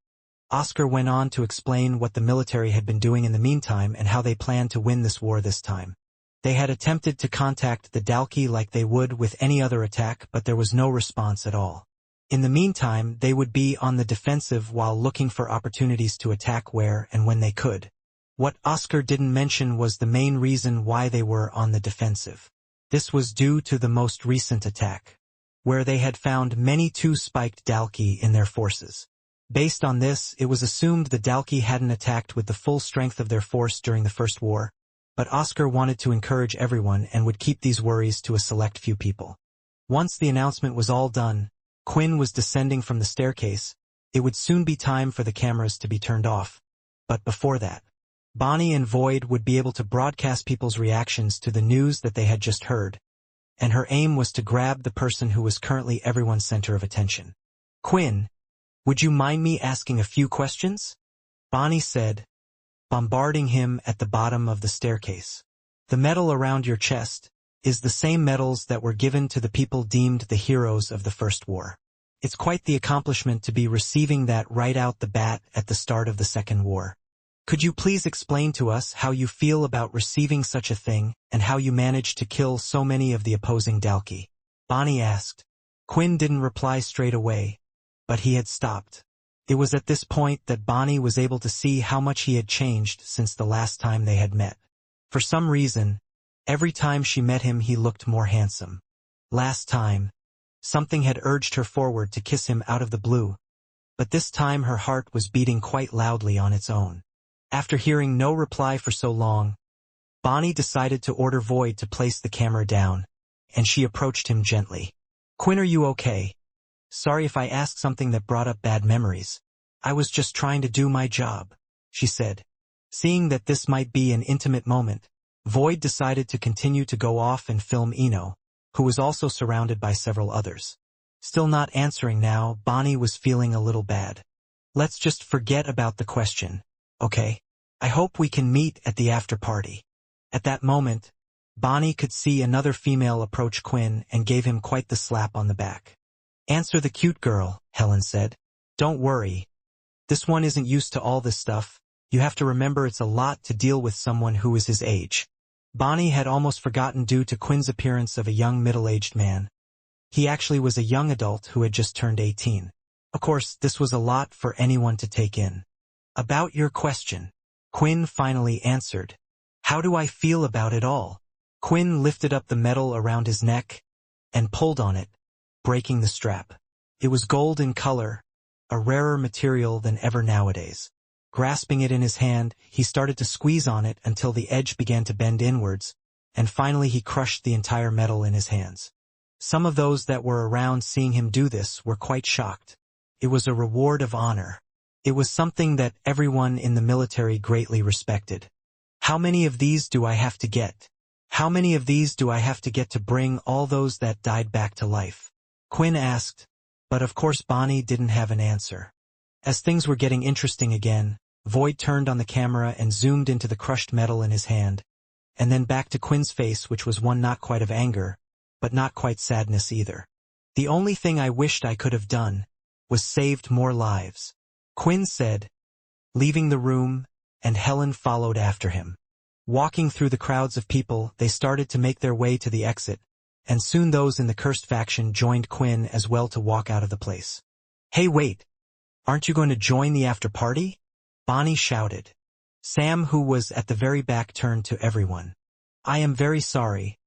Oscar went on to explain what the military had been doing in the meantime and how they planned to win this war this time. They had attempted to contact the Dalki like they would with any other attack, but there was no response at all. In the meantime, they would be on the defensive while looking for opportunities to attack where and when they could. What Oscar didn't mention was the main reason why they were on the defensive. This was due to the most recent attack, where they had found many two-spiked Dalki in their forces. Based on this, it was assumed the Dalki hadn't attacked with the full strength of their force during the First War, but Oscar wanted to encourage everyone and would keep these worries to a select few people. Once the announcement was all done, Quinn was descending from the staircase. It would soon be time for the cameras to be turned off. But before that, Bonnie and Void would be able to broadcast people's reactions to the news that they had just heard, and her aim was to grab the person who was currently everyone's center of attention. "Quinn, would you mind me asking a few questions?" Bonnie said, bombarding him at the bottom of the staircase. "The medal around your chest is the same medals that were given to the people deemed the heroes of the First War. It's quite the accomplishment to be receiving that right out the bat at the start of the Second War. Could you please explain to us how you feel about receiving such a thing and how you managed to kill so many of the opposing Dalki? Bonnie asked. Quinn didn't reply straight away, but he had stopped. It was at this point that Bonnie was able to see how much he had changed since the last time they had met. For some reason, every time she met him he looked more handsome. Last time, something had urged her forward to kiss him out of the blue, but this time her heart was beating quite loudly on its own. After hearing no reply for so long, Bonnie decided to order Void to place the camera down, and she approached him gently. Quinn, are you okay? Sorry if I asked something that brought up bad memories. I was just trying to do my job, she said. Seeing that this might be an intimate moment, Void decided to continue to go off and film Eno, who was also surrounded by several others. Still not answering now, Bonnie was feeling a little bad. Let's just forget about the question, okay? I hope we can meet at the after party. At that moment, Bonnie could see another female approach Quinn and gave him quite the slap on the back. Answer the cute girl, Helen said. Don't worry. This one isn't used to all this stuff. You have to remember it's a lot to deal with someone who is his age. Bonnie had almost forgotten due to Quinn's appearance of a young middle-aged man. He actually was a young adult who had just turned 18. Of course, this was a lot for anyone to take in. About your question, Quinn finally answered. How do I feel about it all? Quinn lifted up the medal around his neck and pulled on it, breaking the strap. It was gold in color, a rarer material than ever nowadays. Grasping it in his hand, he started to squeeze on it until the edge began to bend inwards, and finally he crushed the entire metal in his hands. Some of those that were around seeing him do this were quite shocked. It was a reward of honor. It was something that everyone in the military greatly respected. How many of these do I have to get? How many of these do I have to get to bring all those that died back to life? Quinn asked, but of course Bonnie didn't have an answer. As things were getting interesting again, Void turned on the camera and zoomed into the crushed metal in his hand, and then back to Quinn's face, which was one not quite of anger, but not quite sadness either. The only thing I wished I could have done was saved more lives, Quinn said, leaving the room, and Helen followed after him. Walking through the crowds of people, they started to make their way to the exit, and soon those in the cursed faction joined Quinn as well to walk out of the place. Hey, wait! Aren't you going to join the after party? Bonnie shouted. Sam, who was at the very back, turned to everyone. I am very sorry,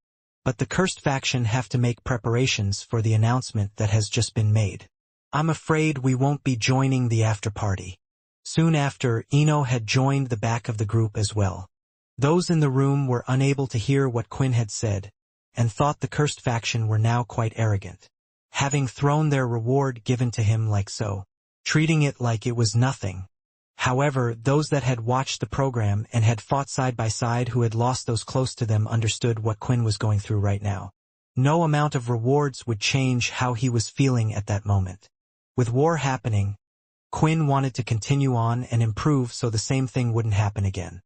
but the cursed faction have to make preparations for the announcement that has just been made. I'm afraid we won't be joining the after party. Soon after, Eno had joined the back of the group as well. Those in the room were unable to hear what Quinn had said, and thought the cursed faction were now quite arrogant, having thrown their reward given to him like so, treating it like it was nothing. However, those that had watched the program and had fought side by side, who had lost those close to them, understood what Quinn was going through right now. No amount of rewards would change how he was feeling at that moment. With war happening, Quinn wanted to continue on and improve so the same thing wouldn't happen again.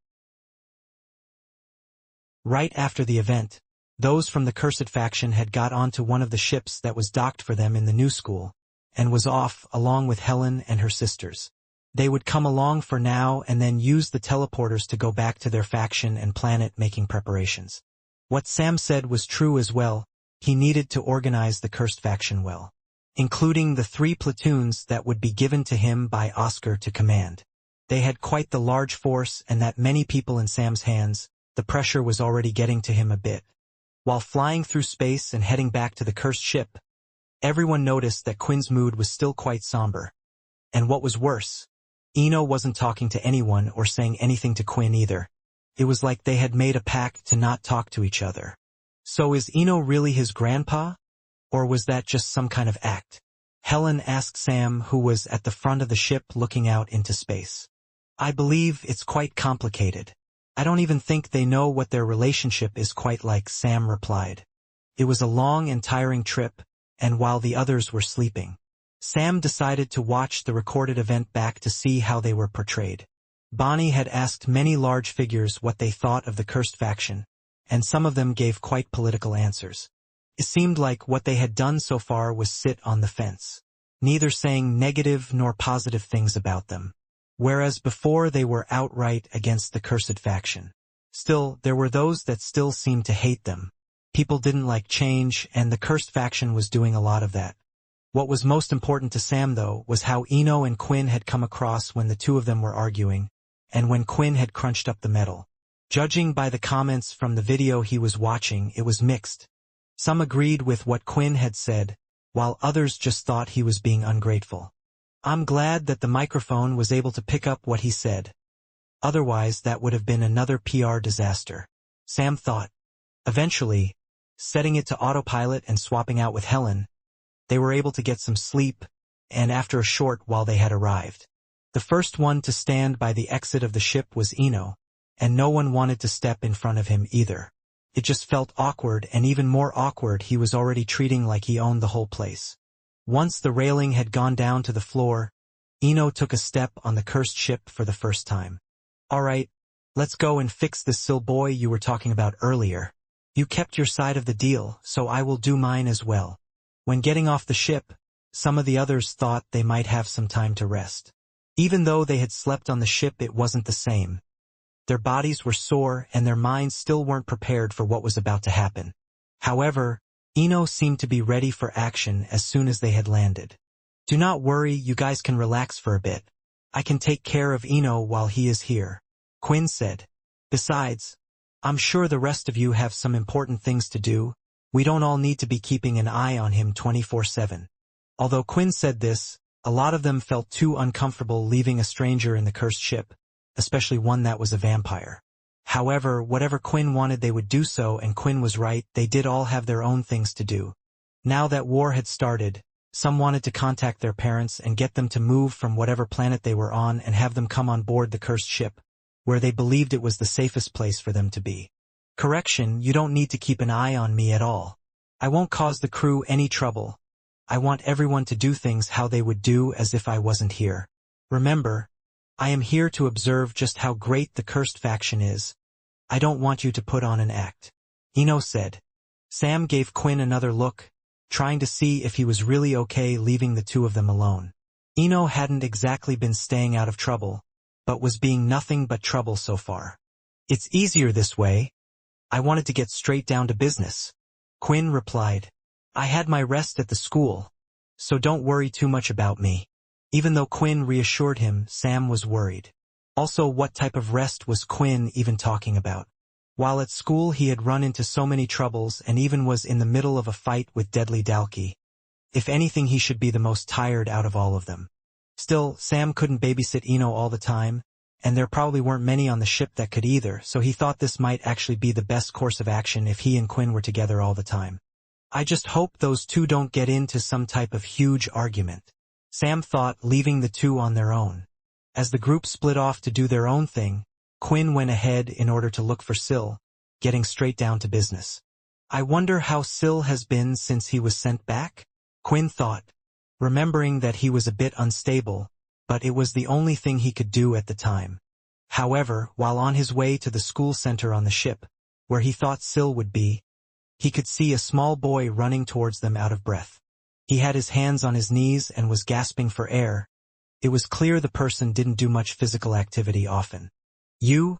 Right after the event, those from the cursed faction had got onto one of the ships that was docked for them in the new school, and was off along with Helen and her sisters. They would come along for now and then use the teleporters to go back to their faction and planet, making preparations. What Sam said was true as well. He needed to organize the cursed faction well, including the 3 platoons that would be given to him by Oscar to command. They had quite the large force, and that many people in Sam's hands, the pressure was already getting to him a bit. While flying through space and heading back to the cursed ship, everyone noticed that Quinn's mood was still quite somber. And what was worse, Eno wasn't talking to anyone or saying anything to Quinn either. It was like they had made a pact to not talk to each other. So is Eno really his grandpa? Or was that just some kind of act? Helen asked Sam, who was at the front of the ship looking out into space. I believe it's quite complicated. I don't even think they know what their relationship is quite like, Sam replied. It was a long and tiring trip, and while the others were sleeping, Sam decided to watch the recorded event back to see how they were portrayed. Bonnie had asked many large figures what they thought of the cursed faction, and some of them gave quite political answers. It seemed like what they had done so far was sit on the fence, neither saying negative nor positive things about them. whereas before they were outright against the cursed faction. Still, there were those that still seemed to hate them. People didn't like change, and the cursed faction was doing a lot of that. What was most important to Sam, though, was how Eno and Quinn had come across when the two of them were arguing, and when Quinn had crunched up the metal. Judging by the comments from the video he was watching, it was mixed. Some agreed with what Quinn had said, while others just thought he was being ungrateful. I'm glad that the microphone was able to pick up what he said. Otherwise, that would have been another PR disaster, Sam thought. Eventually, setting it to autopilot and swapping out with Helen, they were able to get some sleep, and after a short while they had arrived. The first one to stand by the exit of the ship was Eno, and no one wanted to step in front of him either. It just felt awkward, and even more awkward, he was already treating like he owned the whole place. Once the railing had gone down to the floor, Eno took a step on the cursed ship for the first time. Alright, let's go and fix this Sil boy you were talking about earlier. You kept your side of the deal, so I will do mine as well. When getting off the ship, some of the others thought they might have some time to rest. Even though they had slept on the ship, it wasn't the same. Their bodies were sore and their minds still weren't prepared for what was about to happen. However, Eno seemed to be ready for action as soon as they had landed. Do not worry, you guys can relax for a bit. I can take care of Eno while he is here, Quinn said. Besides, I'm sure the rest of you have some important things to do. We don't all need to be keeping an eye on him 24/7. Although Quinn said this, a lot of them felt too uncomfortable leaving a stranger in the cursed ship, especially one that was a vampire. However, whatever Quinn wanted, they would do so, and Quinn was right, they did all have their own things to do. Now that war had started, some wanted to contact their parents and get them to move from whatever planet they were on and have them come on board the cursed ship, where they believed it was the safest place for them to be. Correction, you don't need to keep an eye on me at all. I won't cause the crew any trouble. I want everyone to do things how they would do as if I wasn't here. Remember, I am here to observe just how great the cursed faction is. I don't want you to put on an act, Eno said. Sam gave Quinn another look, trying to see if he was really okay leaving the two of them alone. Eno hadn't exactly been staying out of trouble, but was being nothing but trouble so far. It's easier this way. I wanted to get straight down to business, Quinn replied. I had my rest at the school, so don't worry too much about me. Even though Quinn reassured him, Sam was worried. Also, what type of rest was Quinn even talking about? While at school he had run into so many troubles and even was in the middle of a fight with deadly Dalki. If anything, he should be the most tired out of all of them. Still, Sam couldn't babysit Eno all the time, and there probably weren't many on the ship that could either, so he thought this might actually be the best course of action if he and Quinn were together all the time. I just hope those two don't get into some type of huge argument, Sam thought, leaving the two on their own. As the group split off to do their own thing, Quinn went ahead in order to look for Sil, getting straight down to business. I wonder how Sil has been since he was sent back? Quinn thought, remembering that he was a bit unstable, but it was the only thing he could do at the time. However, while on his way to the school center on the ship, where he thought Sil would be, he could see a small boy running towards them out of breath. He had his hands on his knees and was gasping for air. It was clear the person didn't do much physical activity often. You're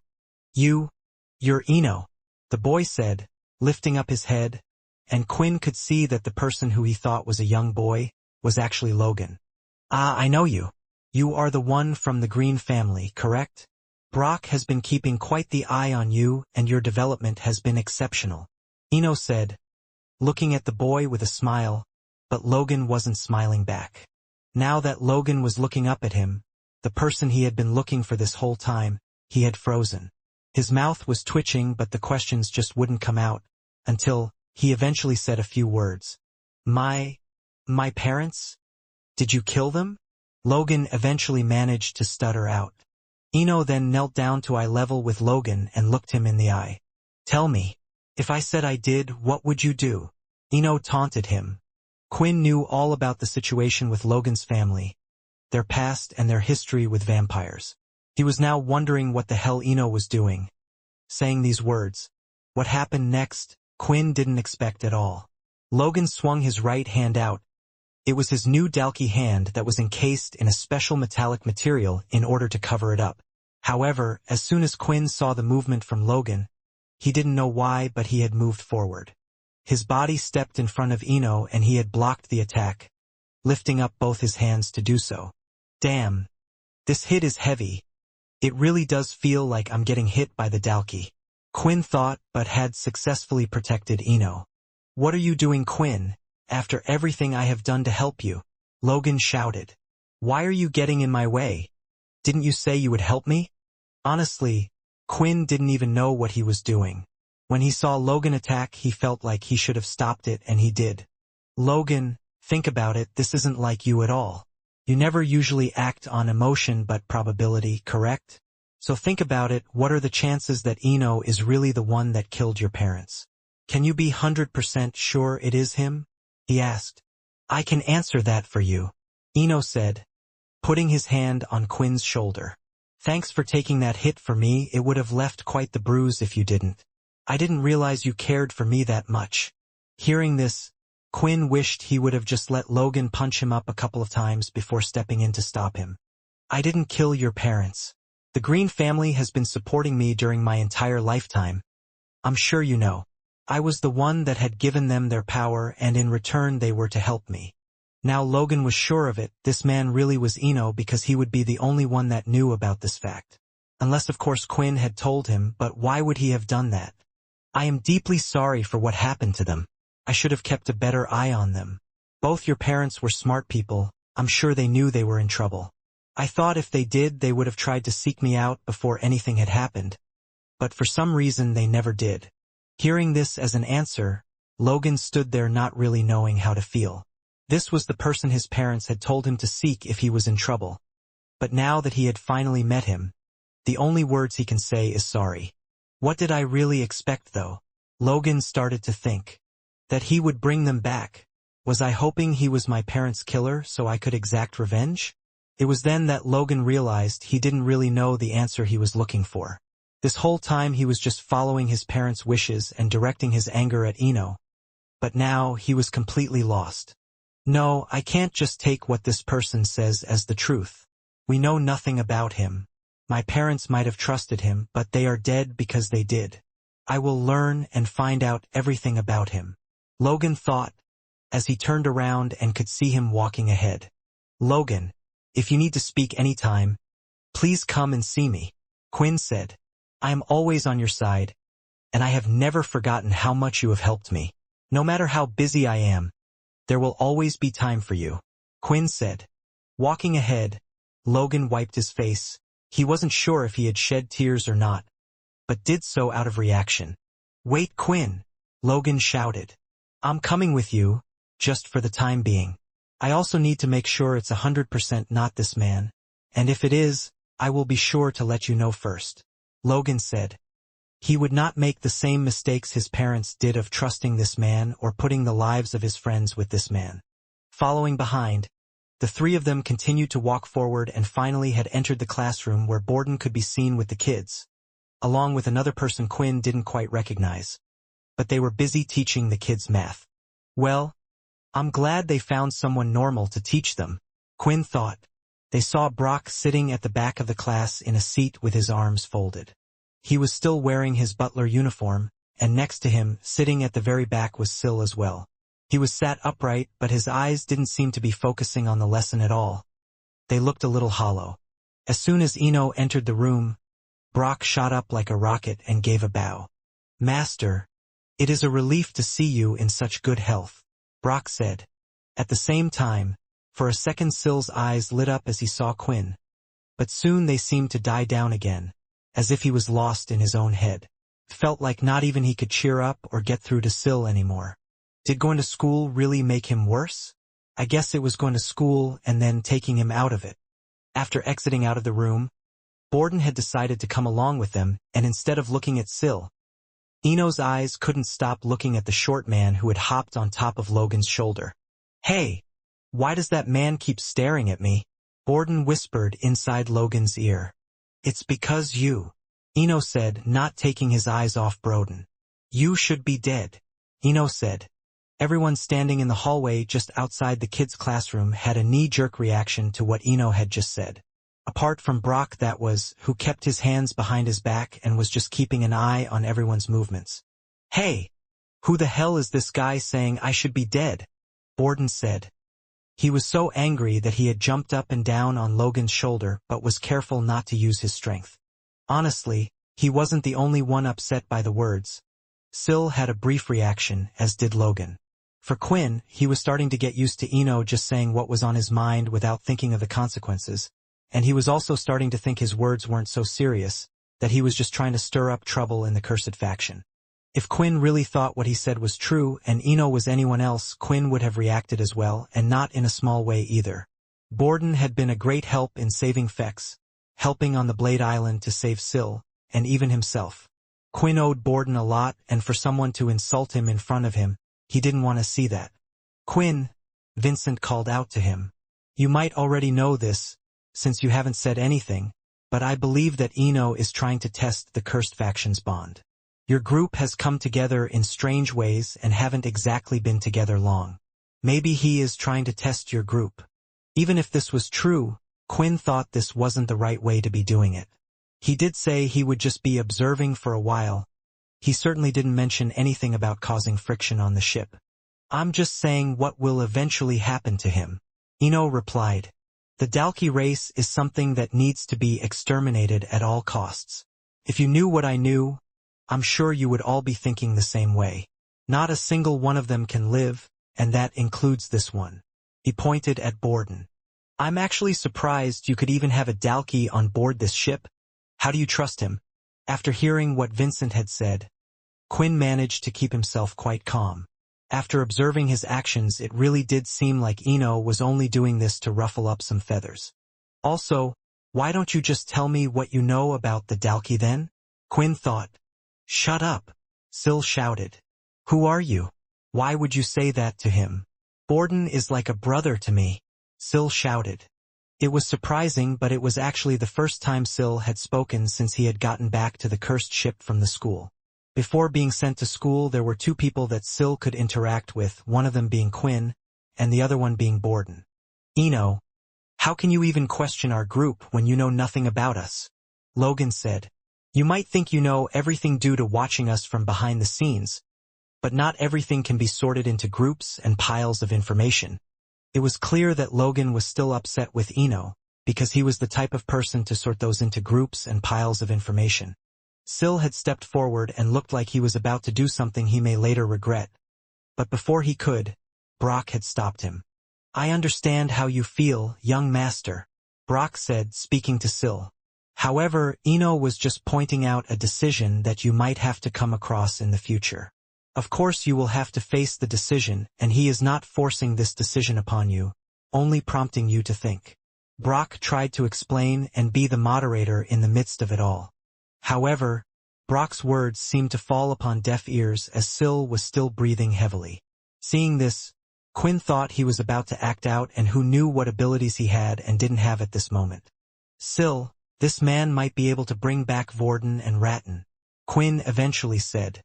Eno, the boy said, lifting up his head, and Quinn could see that the person who he thought was a young boy was actually Logan. Ah, I know you. You are the one from the Green family, correct? Brock has been keeping quite the eye on you, and your development has been exceptional, Eno said, looking at the boy with a smile, but Logan wasn't smiling back. Now that Logan was looking up at him, the person he had been looking for this whole time, he had frozen. His mouth was twitching, but the questions just wouldn't come out, until he eventually said a few words. My parents? Did you kill them? Logan eventually managed to stutter out. Eno then knelt down to eye level with Logan and looked him in the eye. Tell me, if I said I did, what would you do? Eno taunted him. Quinn knew all about the situation with Logan's family, their past and their history with vampires. He was now wondering what the hell Eno was doing, saying these words. What happened next, Quinn didn't expect at all. Logan swung his right hand out, It was his new Dalkey hand that was encased in a special metallic material in order to cover it up. However, as soon as Quinn saw the movement from Logan, he didn't know why, but he had moved forward. His body stepped in front of Eno and he had blocked the attack, lifting up both his hands to do so. Damn. This hit is heavy. It really does feel like I'm getting hit by the Dalkey. Quinn thought, but had successfully protected Eno. What are you doing, Quinn? After everything I have done to help you? Logan shouted. Why are you getting in my way? Didn't you say you would help me? Honestly, Quinn didn't even know what he was doing. When he saw Logan attack, he felt like he should have stopped it, and he did. Logan, think about it, this isn't like you at all. You never usually act on emotion but probability, correct? So think about it, what are the chances that Eno is really the one that killed your parents? Can you be 100% sure it is him? He asked. I can answer that for you, Eno said, putting his hand on Quinn's shoulder. Thanks for taking that hit for me, it would have left quite the bruise if you didn't. I didn't realize you cared for me that much. Hearing this, Quinn wished he would have just let Logan punch him up a couple of times before stepping in to stop him. I didn't kill your parents. The Green family has been supporting me during my entire lifetime. I'm sure you know. I was the one that had given them their power, and in return they were to help me. Now Logan was sure of it, this man really was Eno because he would be the only one that knew about this fact. Unless of course Quinn had told him, but why would he have done that? I am deeply sorry for what happened to them. I should have kept a better eye on them. Both your parents were smart people, I'm sure they knew they were in trouble. I thought if they did they would have tried to seek me out before anything had happened. But for some reason they never did. Hearing this as an answer, Logan stood there not really knowing how to feel. This was the person his parents had told him to seek if he was in trouble. But now that he had finally met him, the only words he can say is sorry. What did I really expect though? Logan started to think. That he would bring them back. Was I hoping he was my parents' killer so I could exact revenge? It was then that Logan realized he didn't really know the answer he was looking for. This whole time he was just following his parents' wishes and directing his anger at Eno. But now he was completely lost. No, I can't just take what this person says as the truth. We know nothing about him. My parents might have trusted him, but they are dead because they did. I will learn and find out everything about him. Logan thought, as he turned around and could see him walking ahead. Logan, if you need to speak anytime, please come and see me, Quinn said. I am always on your side, and I have never forgotten how much you have helped me. No matter how busy I am, there will always be time for you, Quinn said. Walking ahead, Logan wiped his face. He wasn't sure if he had shed tears or not, but did so out of reaction. Wait, Quinn, Logan shouted. I'm coming with you, just for the time being. I also need to make sure it's 100% not this man, and if it is, I will be sure to let you know first. Logan said. He would not make the same mistakes his parents did of trusting this man or putting the lives of his friends with this man. Following behind, the three of them continued to walk forward and finally had entered the classroom where Borden could be seen with the kids, along with another person Quinn didn't quite recognize. But they were busy teaching the kids math. Well, I'm glad they found someone normal to teach them, Quinn thought. They saw Brock sitting at the back of the class in a seat with his arms folded. He was still wearing his butler uniform, and next to him, sitting at the very back, was Syl as well. He was sat upright, but his eyes didn't seem to be focusing on the lesson at all. They looked a little hollow. As soon as Eno entered the room, Brock shot up like a rocket and gave a bow. Master, it is a relief to see you in such good health, Brock said. At the same time, for a second Syl's eyes lit up as he saw Quinn. But soon they seemed to die down again, as if he was lost in his own head. It felt like not even he could cheer up or get through to Syl anymore. Did going to school really make him worse? I guess it was going to school and then taking him out of it. After exiting out of the room, Borden had decided to come along with them, and instead of looking at Syl, Eno's eyes couldn't stop looking at the short man who had hopped on top of Logan's shoulder. Hey! Why does that man keep staring at me? Borden whispered inside Logan's ear. It's because you, Eno said, not taking his eyes off Borden. You should be dead, Eno said. Everyone standing in the hallway just outside the kids' classroom had a knee-jerk reaction to what Eno had just said. Apart from Brock, who kept his hands behind his back and was just keeping an eye on everyone's movements. "Hey! Who the hell is this guy saying I should be dead?" Borden said. He was so angry that he had jumped up and down on Logan's shoulder but was careful not to use his strength. Honestly, he wasn't the only one upset by the words. Syl had a brief reaction, as did Logan. For Quinn, he was starting to get used to Eno just saying what was on his mind without thinking of the consequences, and he was also starting to think his words weren't so serious, that he was just trying to stir up trouble in the cursed faction. If Quinn really thought what he said was true and Eno was anyone else, Quinn would have reacted as well, and not in a small way either. Borden had been a great help in saving Fex, helping on the Blade Island to save Syl, and even himself. Quinn owed Borden a lot, and for someone to insult him in front of him, he didn't want to see that. "Quinn," Vincent called out to him. "You might already know this, since you haven't said anything, but I believe that Eno is trying to test the cursed faction's bond. Your group has come together in strange ways and haven't exactly been together long. Maybe he is trying to test your group." Even if this was true, Quinn thought this wasn't the right way to be doing it. He did say he would just be observing for a while. He certainly didn't mention anything about causing friction on the ship. "I'm just saying what will eventually happen to him," Eno replied. "The Dalki race is something that needs to be exterminated at all costs. If you knew what I knew, I'm sure you would all be thinking the same way. Not a single one of them can live, and that includes this one." He pointed at Borden. "I'm actually surprised you could even have a Dalki on board this ship. How do you trust him?" After hearing what Vincent had said, Quinn managed to keep himself quite calm. After observing his actions, it really did seem like Eno was only doing this to ruffle up some feathers. "Also, why don't you just tell me what you know about the Dalki then?" Quinn thought. "Shut up," Syl shouted. "Who are you? Why would you say that to him?" "Borden is like a brother to me," Syl shouted. It was surprising, but it was actually the first time Syl had spoken since he had gotten back to the cursed ship from the school. Before being sent to school, there were two people that Syl could interact with, one of them being Quinn, and the other one being Borden. "Eno, how can you even question our group when you know nothing about us?" Logan said. "You might think you know everything due to watching us from behind the scenes, but not everything can be sorted into groups and piles of information." It was clear that Logan was still upset with Eno, because he was the type of person to sort those into groups and piles of information. Syl had stepped forward and looked like he was about to do something he may later regret. But before he could, Brock had stopped him. "I understand how you feel, young master," Brock said, speaking to Syl. "However, Eno was just pointing out a decision that you might have to come across in the future. Of course you will have to face the decision, and he is not forcing this decision upon you, only prompting you to think." Brock tried to explain and be the moderator in the midst of it all. However, Brock's words seemed to fall upon deaf ears as Syl was still breathing heavily. Seeing this, Quinn thought he was about to act out, and who knew what abilities he had and didn't have at this moment. "Syl, this man might be able to bring back Vorden and Ratton," Quinn eventually said.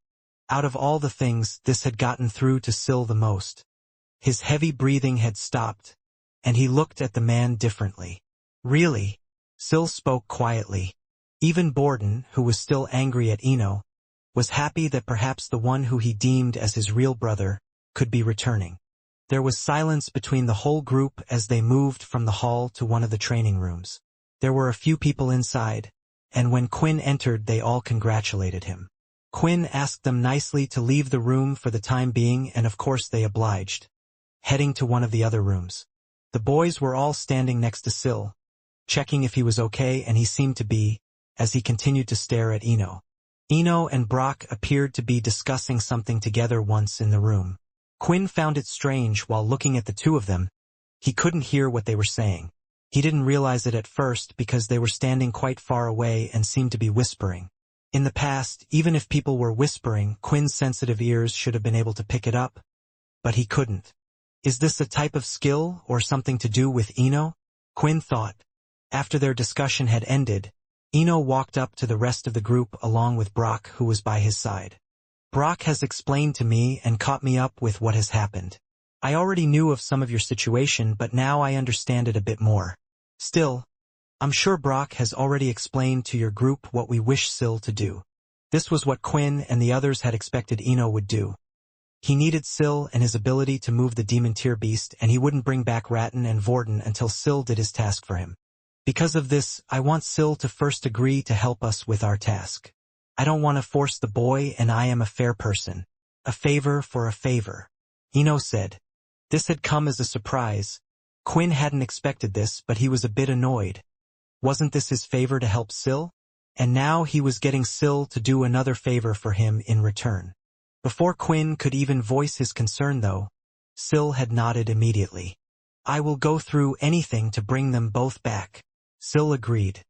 Out of all the things, this had gotten through to Syl the most. His heavy breathing had stopped, and he looked at the man differently. "Really?" Syl spoke quietly. Even Borden, who was still angry at Eno, was happy that perhaps the one who he deemed as his real brother could be returning. There was silence between the whole group as they moved from the hall to one of the training rooms. There were a few people inside, and when Quinn entered they all congratulated him. Quinn asked them nicely to leave the room for the time being, and of course they obliged, heading to one of the other rooms. The boys were all standing next to Syl, checking if he was okay, and he seemed to be, as he continued to stare at Eno. Eno and Brock appeared to be discussing something together once in the room. Quinn found it strange while looking at the two of them. He couldn't hear what they were saying. He didn't realize it at first because they were standing quite far away and seemed to be whispering. In the past, even if people were whispering, Quinn's sensitive ears should have been able to pick it up, but he couldn't. Is this a type of skill or something to do with Eno? Quinn thought. After their discussion had ended, Eno walked up to the rest of the group along with Brock, who was by his side. Brock has explained to me and caught me up with what has happened. I already knew of some of your situation, but now I understand it a bit more. Still, I'm sure Brock has already explained to your group what we wish Syl to do. This was what Quinn and the others had expected Eno would do. He needed Syl and his ability to move the demon tier beast, and he wouldn't bring back Ratton and Vorden until Syl did his task for him. Because of this, I want Syl to first agree to help us with our task. I don't want to force the boy, and I am a fair person. A favor for a favor. Eno said. This had come as a surprise. Quinn hadn't expected this, but he was a bit annoyed. Wasn't this his favor to help Syl? And now he was getting Syl to do another favor for him in return. Before Quinn could even voice his concern though, Syl had nodded immediately. I will go through anything to bring them both back. Syl agreed.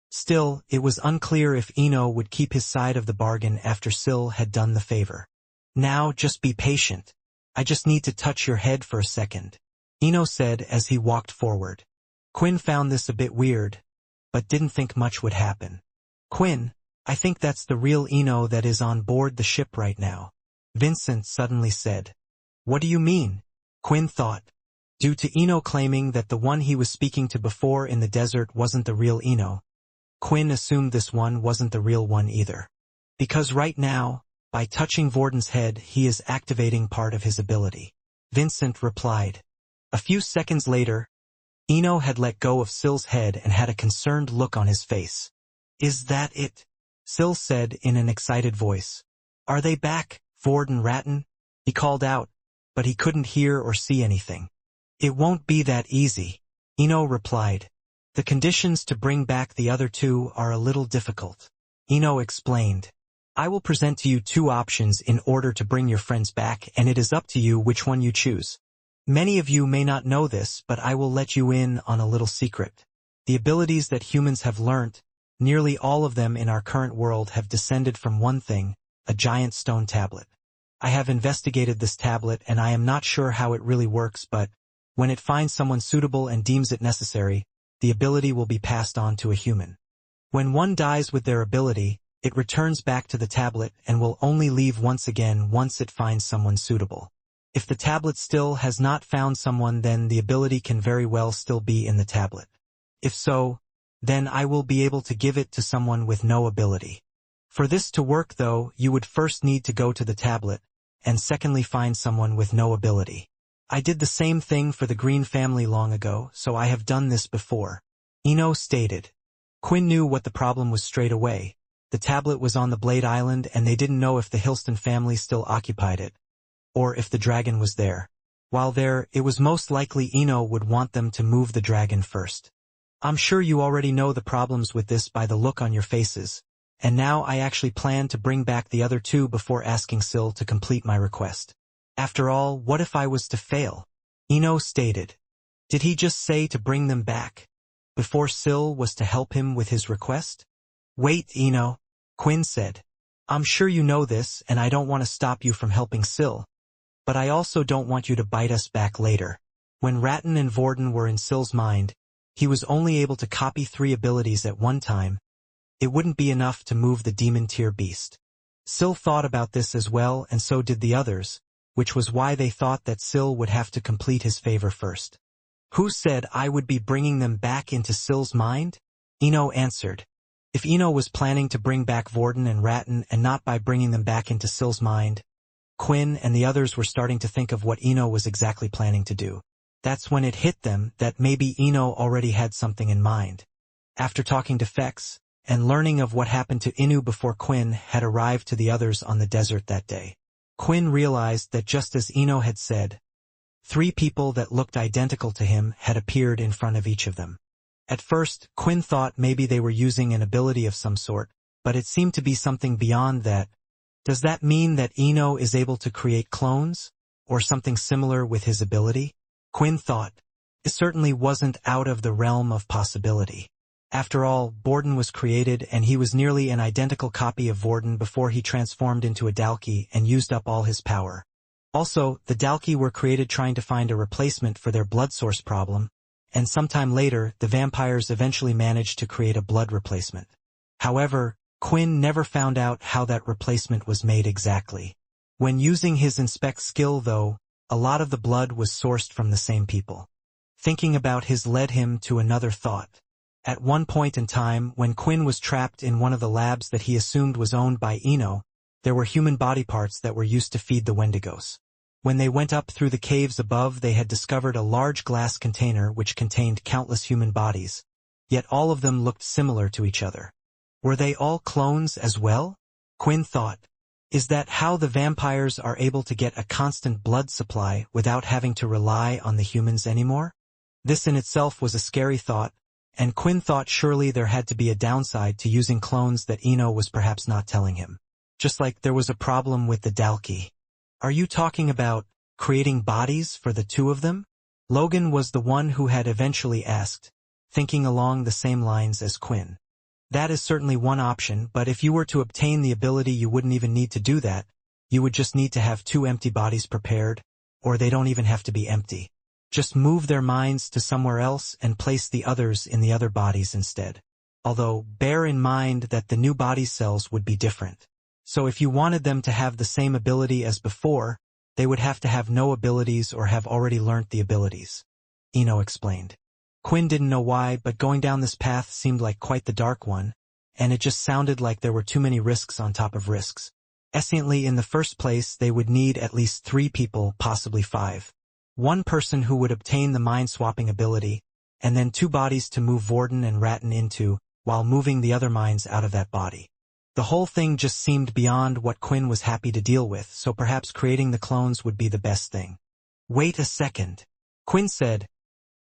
Still, it was unclear if Eno would keep his side of the bargain after Syl had done the favor. Now just be patient. I just need to touch your head for a second, Eno said as he walked forward. Quinn found this a bit weird, but didn't think much would happen. Quinn, I think that's the real Eno that is on board the ship right now, Vincent suddenly said. What do you mean? Quinn thought. Due to Eno claiming that the one he was speaking to before in the desert wasn't the real Eno, Quinn assumed this one wasn't the real one either. Because right now, by touching Vorden's head, he is activating part of his ability. Vincent replied. A few seconds later, Eno had let go of Syl's head and had a concerned look on his face. Is that it? Syl said in an excited voice. Are they back, Vorden Ratton? He called out, but he couldn't hear or see anything. It won't be that easy, Eno replied. The conditions to bring back the other two are a little difficult. Eno explained. I will present to you two options in order to bring your friends back, and it is up to you which one you choose. Many of you may not know this, but I will let you in on a little secret. The abilities that humans have learnt, nearly all of them in our current world have descended from one thing, a giant stone tablet. I have investigated this tablet and I am not sure how it really works, but when it finds someone suitable and deems it necessary, the ability will be passed on to a human. When one dies with their ability, it returns back to the tablet and will only leave once again once it finds someone suitable. If the tablet still has not found someone, then the ability can very well still be in the tablet. If so, then I will be able to give it to someone with no ability. For this to work though, you would first need to go to the tablet, and secondly find someone with no ability. I did the same thing for the Green family long ago, so I have done this before, Eno stated. Quinn knew what the problem was straight away. The tablet was on the Blade Island and they didn't know if the Hilston family still occupied it, or if the dragon was there. While there, it was most likely Eno would want them to move the dragon first. I'm sure you already know the problems with this by the look on your faces, and now I actually plan to bring back the other two before asking Syl to complete my request. After all, what if I was to fail? Eno stated. Did he just say to bring them back, before Syl was to help him with his request? Wait, Eno, Quinn said. I'm sure you know this, and I don't want to stop you from helping Syl. But I also don't want you to bite us back later. When Ratton and Vorden were in Syl's mind, he was only able to copy 3 abilities at one time. It wouldn't be enough to move the demon tier beast. Syl thought about this as well, and so did the others, which was why they thought that Syl would have to complete his favor first. Who said I would be bringing them back into Syl's mind? Eno answered. If Eno was planning to bring back Vorden and Ratton and not by bringing them back into Syl's mind, Quinn and the others were starting to think of what Eno was exactly planning to do. That's when it hit them that maybe Eno already had something in mind. After talking to Fex, and learning of what happened to Inu before Quinn had arrived to the others on the desert that day, Quinn realized that just as Eno had said, 3 people that looked identical to him had appeared in front of each of them. At first, Quinn thought maybe they were using an ability of some sort, but it seemed to be something beyond that. Does that mean that Eno is able to create clones, or something similar with his ability? Quinn thought. It certainly wasn't out of the realm of possibility. After all, Vorden was created and he was nearly an identical copy of Vorden before he transformed into a Dalki and used up all his power. Also, the Dalki were created trying to find a replacement for their blood source problem, and sometime later, the vampires eventually managed to create a blood replacement. However, Quinn never found out how that replacement was made exactly. When using his inspect skill though, a lot of the blood was sourced from the same people. Thinking about his led him to another thought. At one point in time, when Quinn was trapped in one of the labs that he assumed was owned by Ino, there were human body parts that were used to feed the Wendigos. When they went up through the caves above, they had discovered a large glass container which contained countless human bodies, yet all of them looked similar to each other. Were they all clones as well? Quinn thought. Is that how the vampires are able to get a constant blood supply without having to rely on the humans anymore? This in itself was a scary thought, and Quinn thought surely there had to be a downside to using clones that Ino was perhaps not telling him. Just like there was a problem with the Dalki. Are you talking about creating bodies for the two of them? Logan was the one who had eventually asked, thinking along the same lines as Quinn. That is certainly one option, but if you were to obtain the ability you wouldn't even need to do that. You would just need to have two empty bodies prepared, or they don't even have to be empty. Just move their minds to somewhere else and place the others in the other bodies instead. Although, bear in mind that the new body cells would be different. So if you wanted them to have the same ability as before, they would have to have no abilities or have already learnt the abilities. Ino explained. Quinn didn't know why, but going down this path seemed like quite the dark one, and it just sounded like there were too many risks on top of risks. Esciently, in the first place, they would need at least 3 people, possibly 5. One person who would obtain the mind-swapping ability, and then 2 bodies to move Vorden and Ratten into, while moving the other minds out of that body. The whole thing just seemed beyond what Quinn was happy to deal with, so perhaps creating the clones would be the best thing. Wait a second. Quinn said,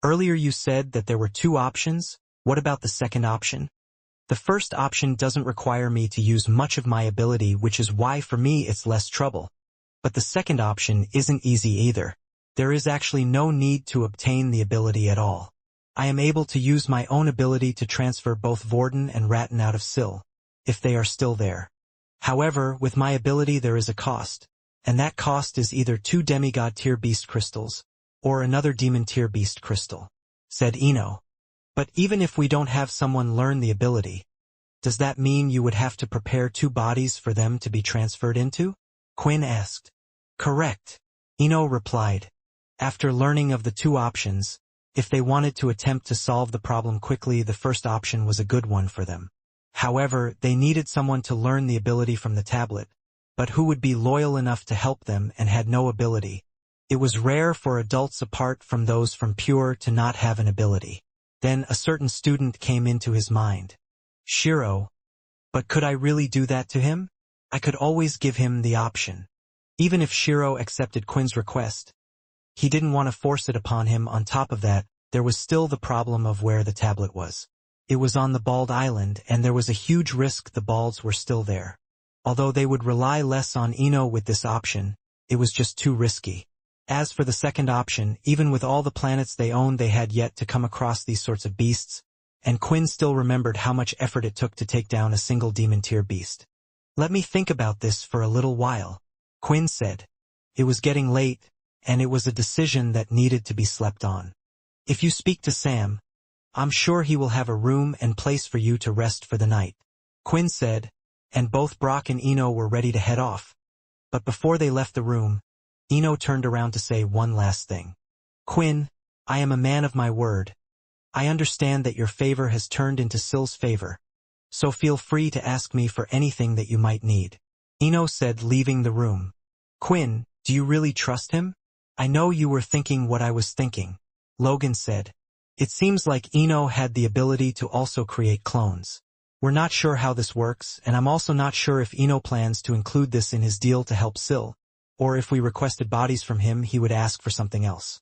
earlier you said that there were 2 options. What about the second option? The first option doesn't require me to use much of my ability, which is why for me it's less trouble. But the second option isn't easy either. There is actually no need to obtain the ability at all. I am able to use my own ability to transfer both Vorden and Ratten out of Syl, if they are still there. However, with my ability there is a cost, and that cost is either 2 demigod tier beast crystals, or another demon tier beast crystal, said Ino. But even if we don't have someone learn the ability, does that mean you would have to prepare 2 bodies for them to be transferred into? Quinn asked. Correct. Ino replied. After learning of the 2 options, if they wanted to attempt to solve the problem quickly, the first option was a good one for them. However, they needed someone to learn the ability from the tablet, but who would be loyal enough to help them and had no ability. It was rare for adults apart from those from Pure to not have an ability. Then a certain student came into his mind. Shiro. But could I really do that to him? I could always give him the option. Even if Shiro accepted Quinn's request, he didn't want to force it upon him. On top of that, there was still the problem of where the tablet was. It was on the Bald Island, and there was a huge risk the Balds were still there. Although they would rely less on Ino with this option, it was just too risky. As for the second option, even with all the planets they owned, they had yet to come across these sorts of beasts, and Quinn still remembered how much effort it took to take down a single demon-tier beast. Let me think about this for a little while, Quinn said. It was getting late, and it was a decision that needed to be slept on. If you speak to Sam, I'm sure he will have a room and place for you to rest for the night, Quinn said, and both Brock and Ino were ready to head off. But before they left the room, Ino turned around to say one last thing. Quinn, I am a man of my word. I understand that your favor has turned into Syl's favor, so feel free to ask me for anything that you might need, Ino said, leaving the room. Quinn, do you really trust him? I know you were thinking what I was thinking, Logan said. It seems like Ino had the ability to also create clones. We're not sure how this works, and I'm also not sure if Ino plans to include this in his deal to help Syl, or if we requested bodies from him he would ask for something else.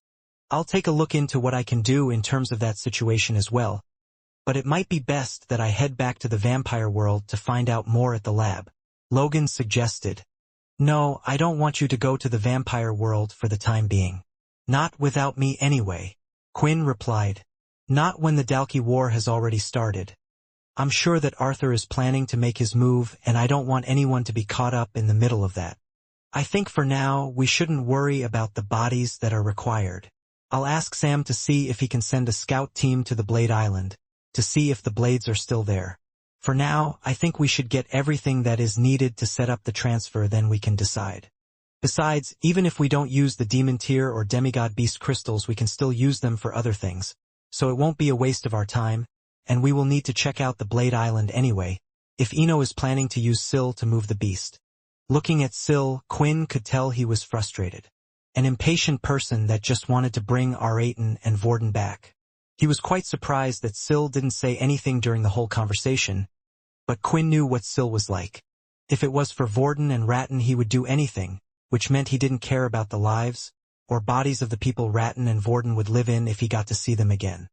I'll take a look into what I can do in terms of that situation as well, but it might be best that I head back to the vampire world to find out more at the lab, Logan suggested. No, I don't want you to go to the vampire world for the time being. Not without me anyway, Quinn replied. Not when the Dalki War has already started. I'm sure that Arthur is planning to make his move, and I don't want anyone to be caught up in the middle of that. I think for now we shouldn't worry about the bodies that are required. I'll ask Sam to see if he can send a scout team to the Blade Island, to see if the blades are still there. For now, I think we should get everything that is needed to set up the transfer, then we can decide. Besides, even if we don't use the demon tier or demigod beast crystals, we can still use them for other things, so it won't be a waste of our time, and we will need to check out the Blade Island anyway, if Ino is planning to use Syl to move the beast. Looking at Syl, Quinn could tell he was frustrated. An impatient person that just wanted to bring R18 and Vorden back. He was quite surprised that Syl didn't say anything during the whole conversation, but Quinn knew what Syl was like. If it was for Vorden and Ratton, he would do anything, which meant he didn't care about the lives or bodies of the people Ratton and Vorden would live in if he got to see them again.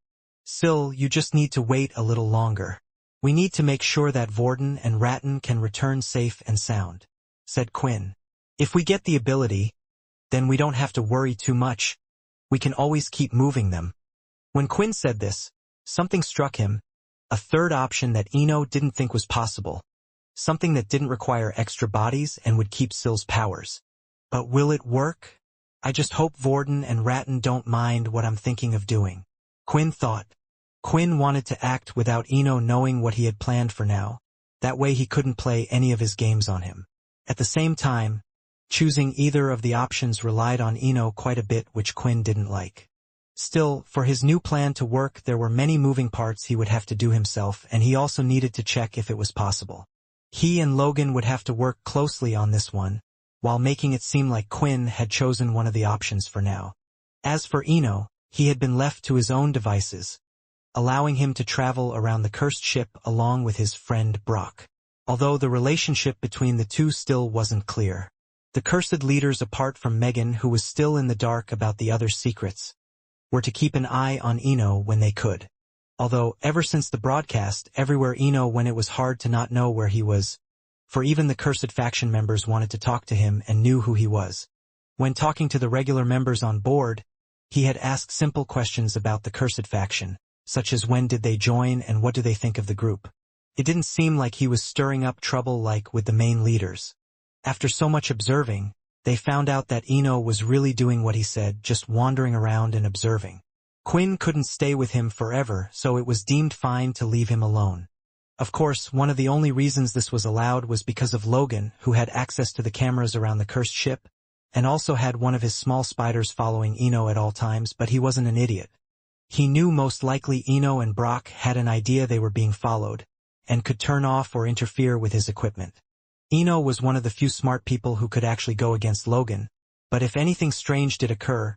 Syl, you just need to wait a little longer. We need to make sure that Vorden and Ratton can return safe and sound, said Quinn. If we get the ability, then we don't have to worry too much. We can always keep moving them. When Quinn said this, something struck him, a third option that Ino didn't think was possible. Something that didn't require extra bodies and would keep Syl's powers. But will it work? I just hope Vorden and Ratton don't mind what I'm thinking of doing, Quinn thought. Quinn wanted to act without Ino knowing what he had planned for now. That way he couldn't play any of his games on him. At the same time, choosing either of the options relied on Ino quite a bit, which Quinn didn't like. Still, for his new plan to work, there were many moving parts he would have to do himself, and he also needed to check if it was possible. He and Logan would have to work closely on this one, while making it seem like Quinn had chosen one of the options for now. As for Ino, he had been left to his own devices, allowing him to travel around the cursed ship along with his friend Brock. Although the relationship between the two still wasn't clear. The cursed leaders, apart from Megan, who was still in the dark about the other's secrets, were to keep an eye on Ino when they could. Although, ever since the broadcast, everywhere Ino went it was hard to not know where he was, for even the cursed faction members wanted to talk to him and knew who he was. When talking to the regular members on board, he had asked simple questions about the cursed faction, such as when did they join and what do they think of the group. It didn't seem like he was stirring up trouble like with the main leaders. After so much observing, they found out that Ino was really doing what he said, just wandering around and observing. Quinn couldn't stay with him forever, so it was deemed fine to leave him alone. Of course, one of the only reasons this was allowed was because of Logan, who had access to the cameras around the cursed ship, and also had one of his small spiders following Ino at all times, but he wasn't an idiot. He knew most likely Ino and Brock had an idea they were being followed, and could turn off or interfere with his equipment. Ino was one of the few smart people who could actually go against Logan, but if anything strange did occur,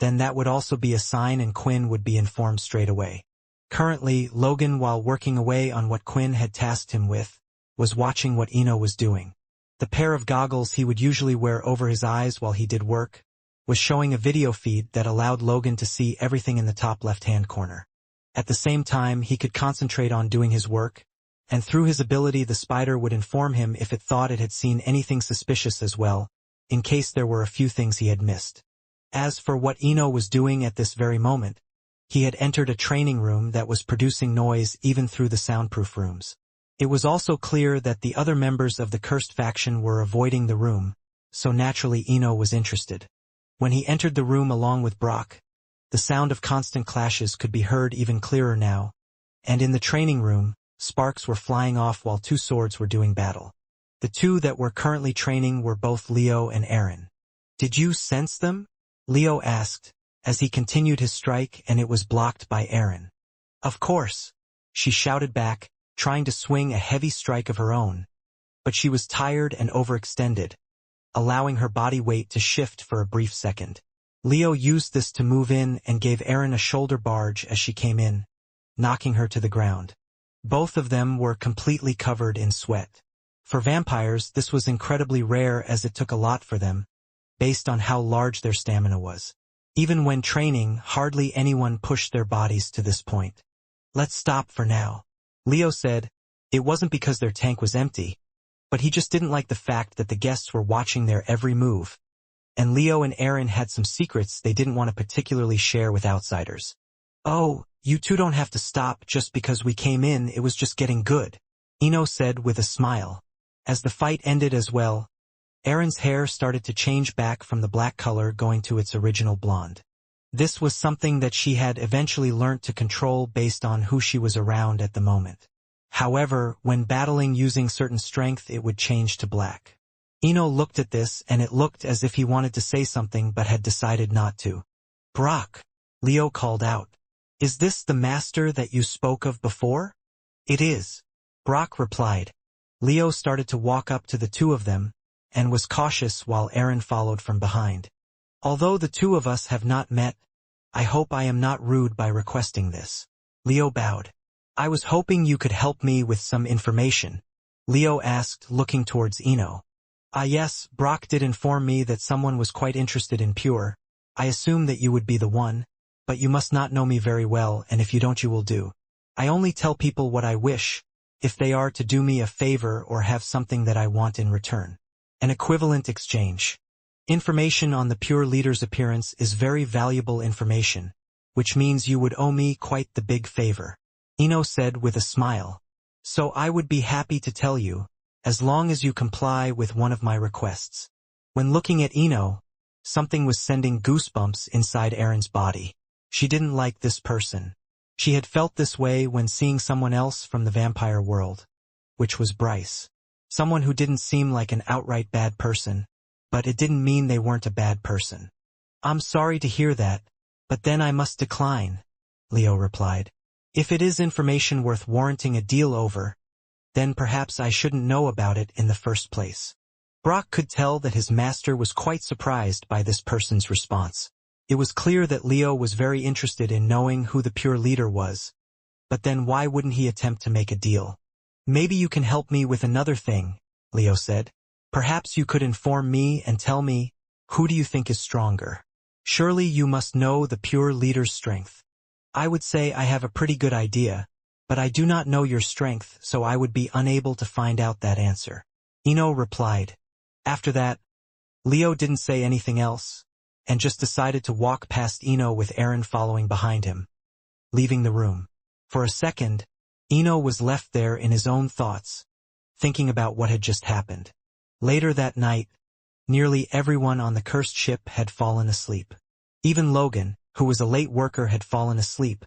then that would also be a sign and Quinn would be informed straight away. Currently, Logan, while working away on what Quinn had tasked him with, was watching what Ino was doing. The pair of goggles he would usually wear over his eyes while he did work was showing a video feed that allowed Logan to see everything in the top left-hand corner. At the same time, he could concentrate on doing his work, and through his ability the spider would inform him if it thought it had seen anything suspicious as well, in case there were a few things he had missed. As for what Ino was doing at this very moment, he had entered a training room that was producing noise even through the soundproof rooms. It was also clear that the other members of the cursed faction were avoiding the room, so naturally Ino was interested. When he entered the room along with Brock, the sound of constant clashes could be heard even clearer now, and in the training room, sparks were flying off while two swords were doing battle. The two that were currently training were both Leo and Aaron. "Did you sense them?" Leo asked, as he continued his strike, and it was blocked by Aaron. "Of course," she shouted back, trying to swing a heavy strike of her own, but she was tired and overextended, allowing her body weight to shift for a brief second. Leo used this to move in and gave Aaron a shoulder barge as she came in, knocking her to the ground. Both of them were completely covered in sweat. For vampires, this was incredibly rare as it took a lot for them, based on how large their stamina was. Even when training, hardly anyone pushed their bodies to this point. "Let's stop for now," Leo said. It wasn't because their tank was empty, but he just didn't like the fact that the guests were watching their every move, and Leo and Aaron had some secrets they didn't want to particularly share with outsiders. "Oh, you two don't have to stop just because we came in, it was just getting good," Ino said with a smile. As the fight ended as well, Aaron's hair started to change back from the black color going to its original blonde. This was something that she had eventually learnt to control based on who she was around at the moment. However, when battling using certain strength it would change to black. Ino looked at this and it looked as if he wanted to say something but had decided not to. Brock, Leo called out. Is this the master that you spoke of before? It is, Brock replied. Leo started to walk up to the two of them, and was cautious while Aaron followed from behind. Although the two of us have not met, I hope I am not rude by requesting this. Leo bowed. I was hoping you could help me with some information, Leo asked, looking towards Ino. Ah yes, Brock did inform me that someone was quite interested in Pure. I assume that you would be the one, but you must not know me very well, and if you don't you will do. I only tell people what I wish, if they are to do me a favor or have something that I want in return. An equivalent exchange. Information on the Pure leader's appearance is very valuable information, which means you would owe me quite the big favor, Ino said with a smile. So I would be happy to tell you, as long as you comply with one of my requests. When looking at Ino, something was sending goosebumps inside Erin's body. She didn't like this person. She had felt this way when seeing someone else from the vampire world, which was Bryce. Someone who didn't seem like an outright bad person, but it didn't mean they weren't a bad person. I'm sorry to hear that, but then I must decline, Leo replied. If it is information worth warranting a deal over, then perhaps I shouldn't know about it in the first place. Brock could tell that his master was quite surprised by this person's response. It was clear that Leo was very interested in knowing who the Pure leader was. But then why wouldn't he attempt to make a deal? Maybe you can help me with another thing, Leo said. Perhaps you could inform me and tell me, who do you think is stronger? Surely you must know the Pure leader's strength. I would say I have a pretty good idea, but I do not know your strength, so I would be unable to find out that answer, Ino replied. After that, Leo didn't say anything else, and just decided to walk past Ino with Aaron following behind him, leaving the room. For a second, Ino was left there in his own thoughts, thinking about what had just happened. Later that night, nearly everyone on the cursed ship had fallen asleep. Even Logan, who was a late worker, had fallen asleep,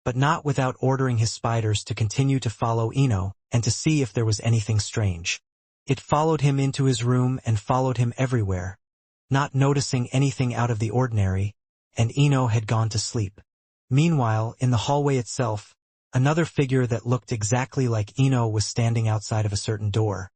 but not without ordering his spiders to continue to follow Ino and to see if there was anything strange. It followed him into his room and followed him everywhere, not noticing anything out of the ordinary, and Ino had gone to sleep. Meanwhile, in the hallway itself, another figure that looked exactly like Ino was standing outside of a certain door.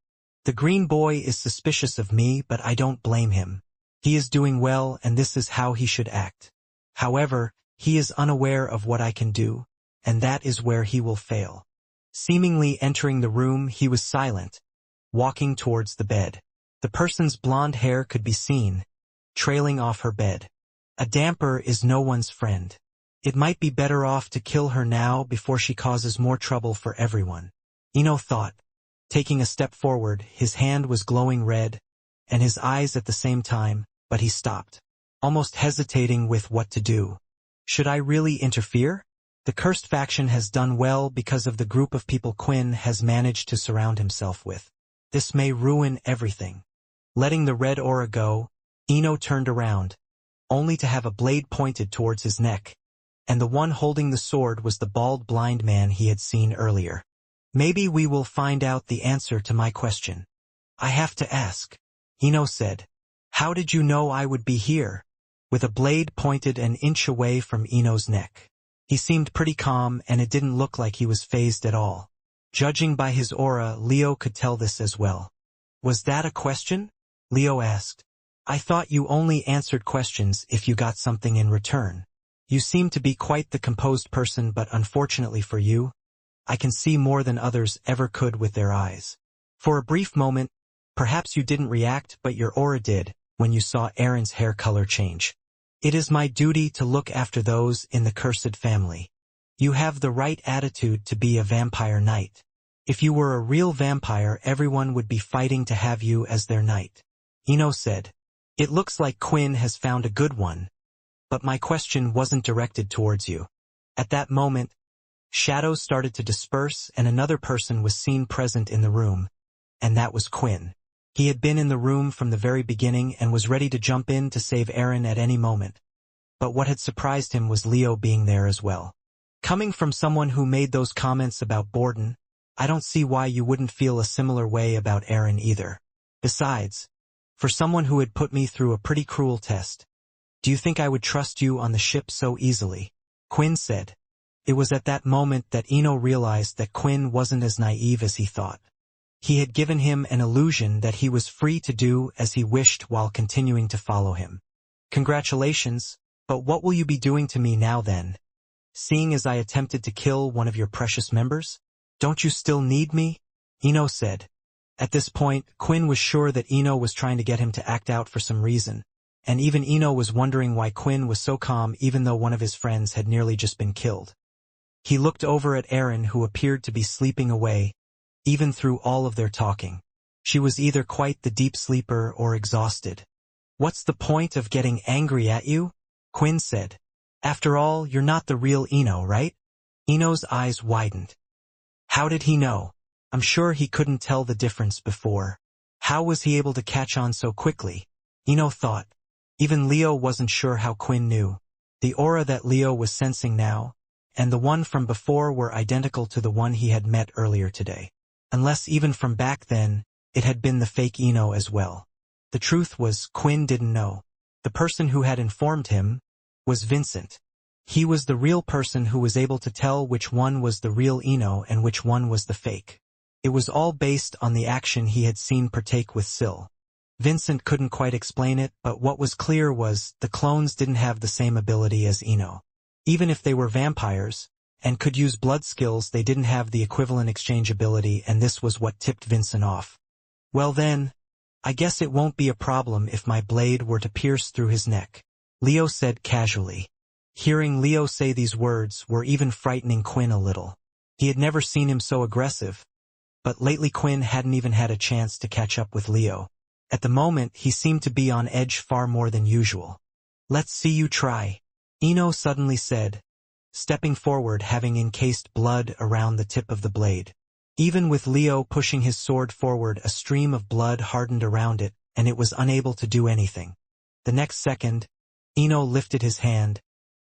The green boy is suspicious of me, but I don't blame him. He is doing well, and this is how he should act. However, he is unaware of what I can do, and that is where he will fail. Seemingly entering the room, he was silent, walking towards the bed. The person's blonde hair could be seen, trailing off her bed. A damper is no one's friend. It might be better off to kill her now before she causes more trouble for everyone, Ino thought. Taking a step forward, his hand was glowing red, and his eyes at the same time, but he stopped, almost hesitating with what to do. Should I really interfere? The cursed faction has done well because of the group of people Quinn has managed to surround himself with. This may ruin everything. Letting the red aura go, Ino turned around, only to have a blade pointed towards his neck, and the one holding the sword was the bald blind man he had seen earlier. Maybe we will find out the answer to my question. I have to ask, Ino said. How did you know I would be here? With a blade pointed an inch away from Ino's neck. He seemed pretty calm, and it didn't look like he was fazed at all. Judging by his aura, Leo could tell this as well. Was that a question? Leo asked. I thought you only answered questions if you got something in return. You seem to be quite the composed person, but unfortunately for you, I can see more than others ever could with their eyes. For a brief moment, perhaps you didn't react, but your aura did, when you saw Aaron's hair color change. It is my duty to look after those in the cursed family. You have the right attitude to be a vampire knight. If you were a real vampire, everyone would be fighting to have you as their knight, Ino said. It looks like Quinn has found a good one, but my question wasn't directed towards you. At that moment, shadows started to disperse and another person was seen present in the room, and that was Quinn. He had been in the room from the very beginning and was ready to jump in to save Aaron at any moment. But what had surprised him was Leo being there as well. Coming from someone who made those comments about Borden, I don't see why you wouldn't feel a similar way about Aaron either. Besides, for someone who had put me through a pretty cruel test, do you think I would trust you on the ship so easily? Quinn said. It was at that moment that Eno realized that Quinn wasn't as naive as he thought. He had given him an illusion that he was free to do as he wished while continuing to follow him. Congratulations, but what will you be doing to me now then? Seeing as I attempted to kill one of your precious members? Don't you still need me? Eno said. At this point, Quinn was sure that Eno was trying to get him to act out for some reason, and even Eno was wondering why Quinn was so calm even though one of his friends had nearly just been killed. He looked over at Erin, who appeared to be sleeping away, even through all of their talking. She was either quite the deep sleeper or exhausted. What's the point of getting angry at you? Quinn said. After all, you're not the real Eno, right? Eno's eyes widened. How did he know? I'm sure he couldn't tell the difference before. How was he able to catch on so quickly? Eno thought. Even Leo wasn't sure how Quinn knew. The aura that Leo was sensing now, and the one from before were identical to the one he had met earlier today. Unless even from back then, it had been the fake Eno as well. The truth was, Quinn didn't know. The person who had informed him was Vincent. He was the real person who was able to tell which one was the real Eno and which one was the fake. It was all based on the action he had seen partake with Syl. Vincent couldn't quite explain it, but what was clear was the clones didn't have the same ability as Eno. Even if they were vampires and could use blood skills, they didn't have the equivalent exchange ability, and this was what tipped Vincent off. Well then, I guess it won't be a problem if my blade were to pierce through his neck, Leo said casually. Hearing Leo say these words were even frightening Quinn a little. He had never seen him so aggressive, but lately Quinn hadn't even had a chance to catch up with Leo. At the moment, he seemed to be on edge far more than usual. Let's see you try, Eno suddenly said, stepping forward, having encased blood around the tip of the blade. Even with Leo pushing his sword forward, a stream of blood hardened around it, and it was unable to do anything. The next second, Eno lifted his hand,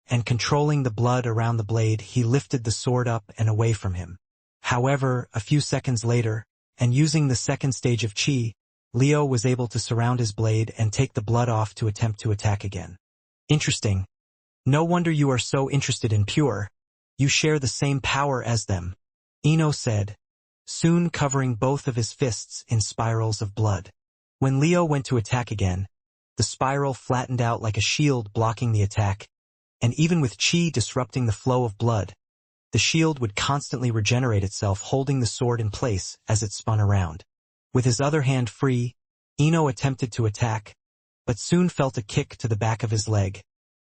and controlling the blood around the blade, he lifted the sword up and away from him. However, a few seconds later, and using the second stage of Chi, Leo was able to surround his blade and take the blood off to attempt to attack again. Interesting. No wonder you are so interested in Pure. You share the same power as them, Eno said, soon covering both of his fists in spirals of blood. When Leo went to attack again, the spiral flattened out like a shield blocking the attack, and even with Chi disrupting the flow of blood, the shield would constantly regenerate itself, holding the sword in place as it spun around. With his other hand free, Eno attempted to attack, but soon felt a kick to the back of his leg,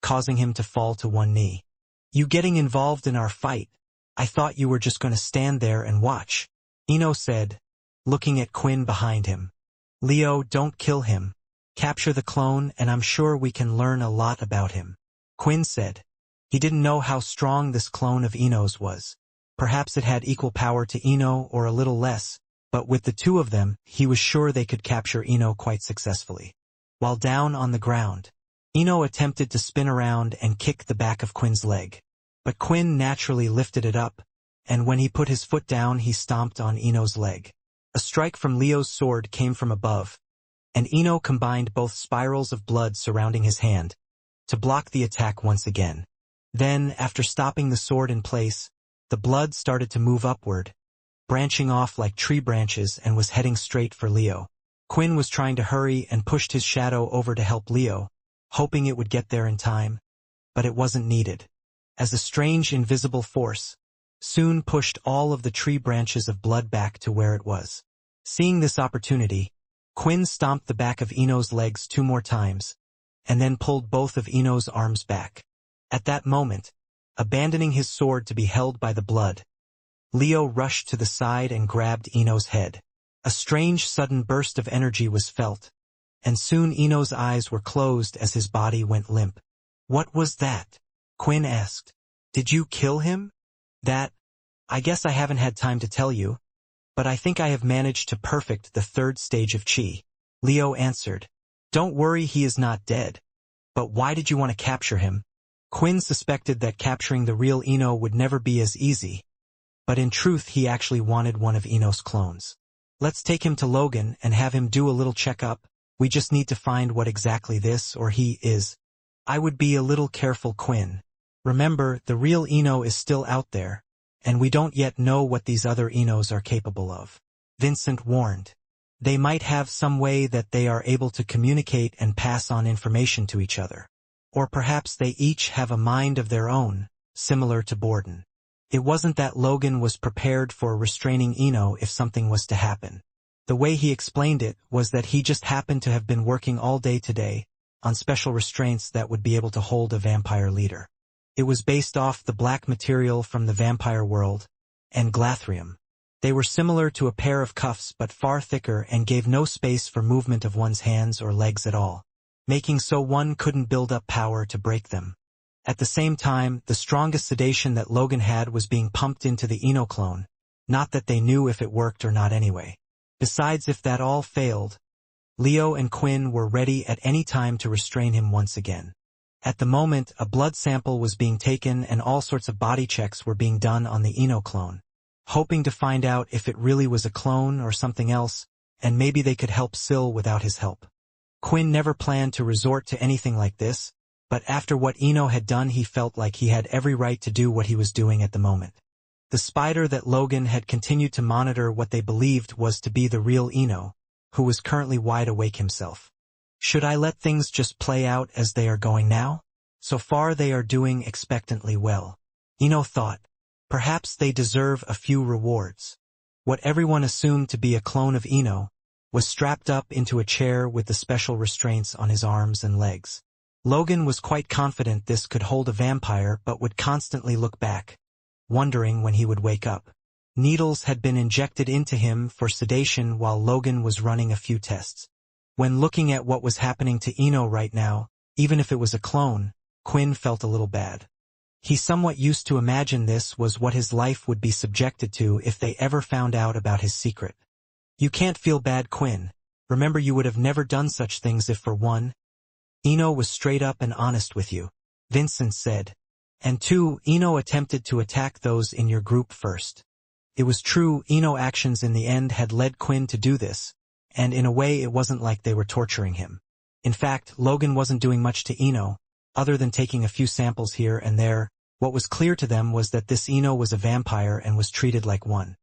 causing him to fall to one knee. You getting involved in our fight? I thought you were just going to stand there and watch, Eno said, looking at Quinn behind him. Leo, don't kill him. Capture the clone and I'm sure we can learn a lot about him, Quinn said. He didn't know how strong this clone of Eno's was. Perhaps it had equal power to Eno or a little less, but with the two of them, he was sure they could capture Eno quite successfully. While down on the ground, Eno attempted to spin around and kick the back of Quinn's leg. But Quinn naturally lifted it up, and when he put his foot down, he stomped on Eno's leg. A strike from Leo's sword came from above, and Eno combined both spirals of blood surrounding his hand to block the attack once again. Then, after stopping the sword in place, the blood started to move upward, branching off like tree branches, and was heading straight for Leo. Quinn was trying to hurry and pushed his shadow over to help Leo, hoping it would get there in time, but it wasn't needed, as a strange invisible force soon pushed all of the tree branches of blood back to where it was. Seeing this opportunity, Quinn stomped the back of Eno's legs 2 more times, and then pulled both of Eno's arms back. At that moment, abandoning his sword to be held by the blood, Leo rushed to the side and grabbed Eno's head. A strange sudden burst of energy was felt, and soon Eno's eyes were closed as his body went limp. What was that? Quinn asked. Did you kill him? That, I guess I haven't had time to tell you, but I think I have managed to perfect the 3rd stage of Chi, Leo answered. Don't worry, he is not dead. But why did you want to capture him? Quinn suspected that capturing the real Eno would never be as easy, but in truth he actually wanted one of Ino's clones. Let's take him to Logan and have him do a little checkup. We just need to find what exactly this or he is. I would be a little careful, Quinn. Remember, the real Ino is still out there, and we don't yet know what these other Inos are capable of. Vincent warned. They might have some way that they are able to communicate and pass on information to each other. Or perhaps they each have a mind of their own, similar to Borden. It wasn't that Logan was prepared for restraining Ino if something was to happen. The way he explained it was that he just happened to have been working all day today on special restraints that would be able to hold a vampire leader. It was based off the black material from the vampire world, and glathrium. They were similar to a pair of cuffs but far thicker and gave no space for movement of one's hands or legs at all, making so one couldn't build up power to break them. At the same time, the strongest sedation that Logan had was being pumped into the Ino clone, not that they knew if it worked or not anyway. Besides, if that all failed, Leo and Quinn were ready at any time to restrain him once again. At the moment, a blood sample was being taken and all sorts of body checks were being done on the Ino clone, hoping to find out if it really was a clone or something else, and maybe they could help Syl without his help. Quinn never planned to resort to anything like this, but after what Ino had done he felt like he had every right to do what he was doing at the moment. The spider that Logan had continued to monitor what they believed was to be the real Ino, who was currently wide awake himself. Should I let things just play out as they are going now? So far they are doing expectantly well. Ino thought. Perhaps they deserve a few rewards. What everyone assumed to be a clone of Ino was strapped up into a chair with the special restraints on his arms and legs. Logan was quite confident this could hold a vampire but would constantly look back, wondering when he would wake up. Needles had been injected into him for sedation while Logan was running a few tests. When looking at what was happening to Ino right now, even if it was a clone, Quinn felt a little bad. He somewhat used to imagine this was what his life would be subjected to if they ever found out about his secret. You can't feel bad, Quinn. Remember, you would have never done such things if for one, Ino was straight up and honest with you, Vincent said. And two, Ino attempted to attack those in your group first. It was true, Ino actions in the end had led Quinn to do this, and in a way it wasn't like they were torturing him. In fact, Logan wasn't doing much to Ino, other than taking a few samples here and there. What was clear to them was that this Ino was a vampire and was treated like one.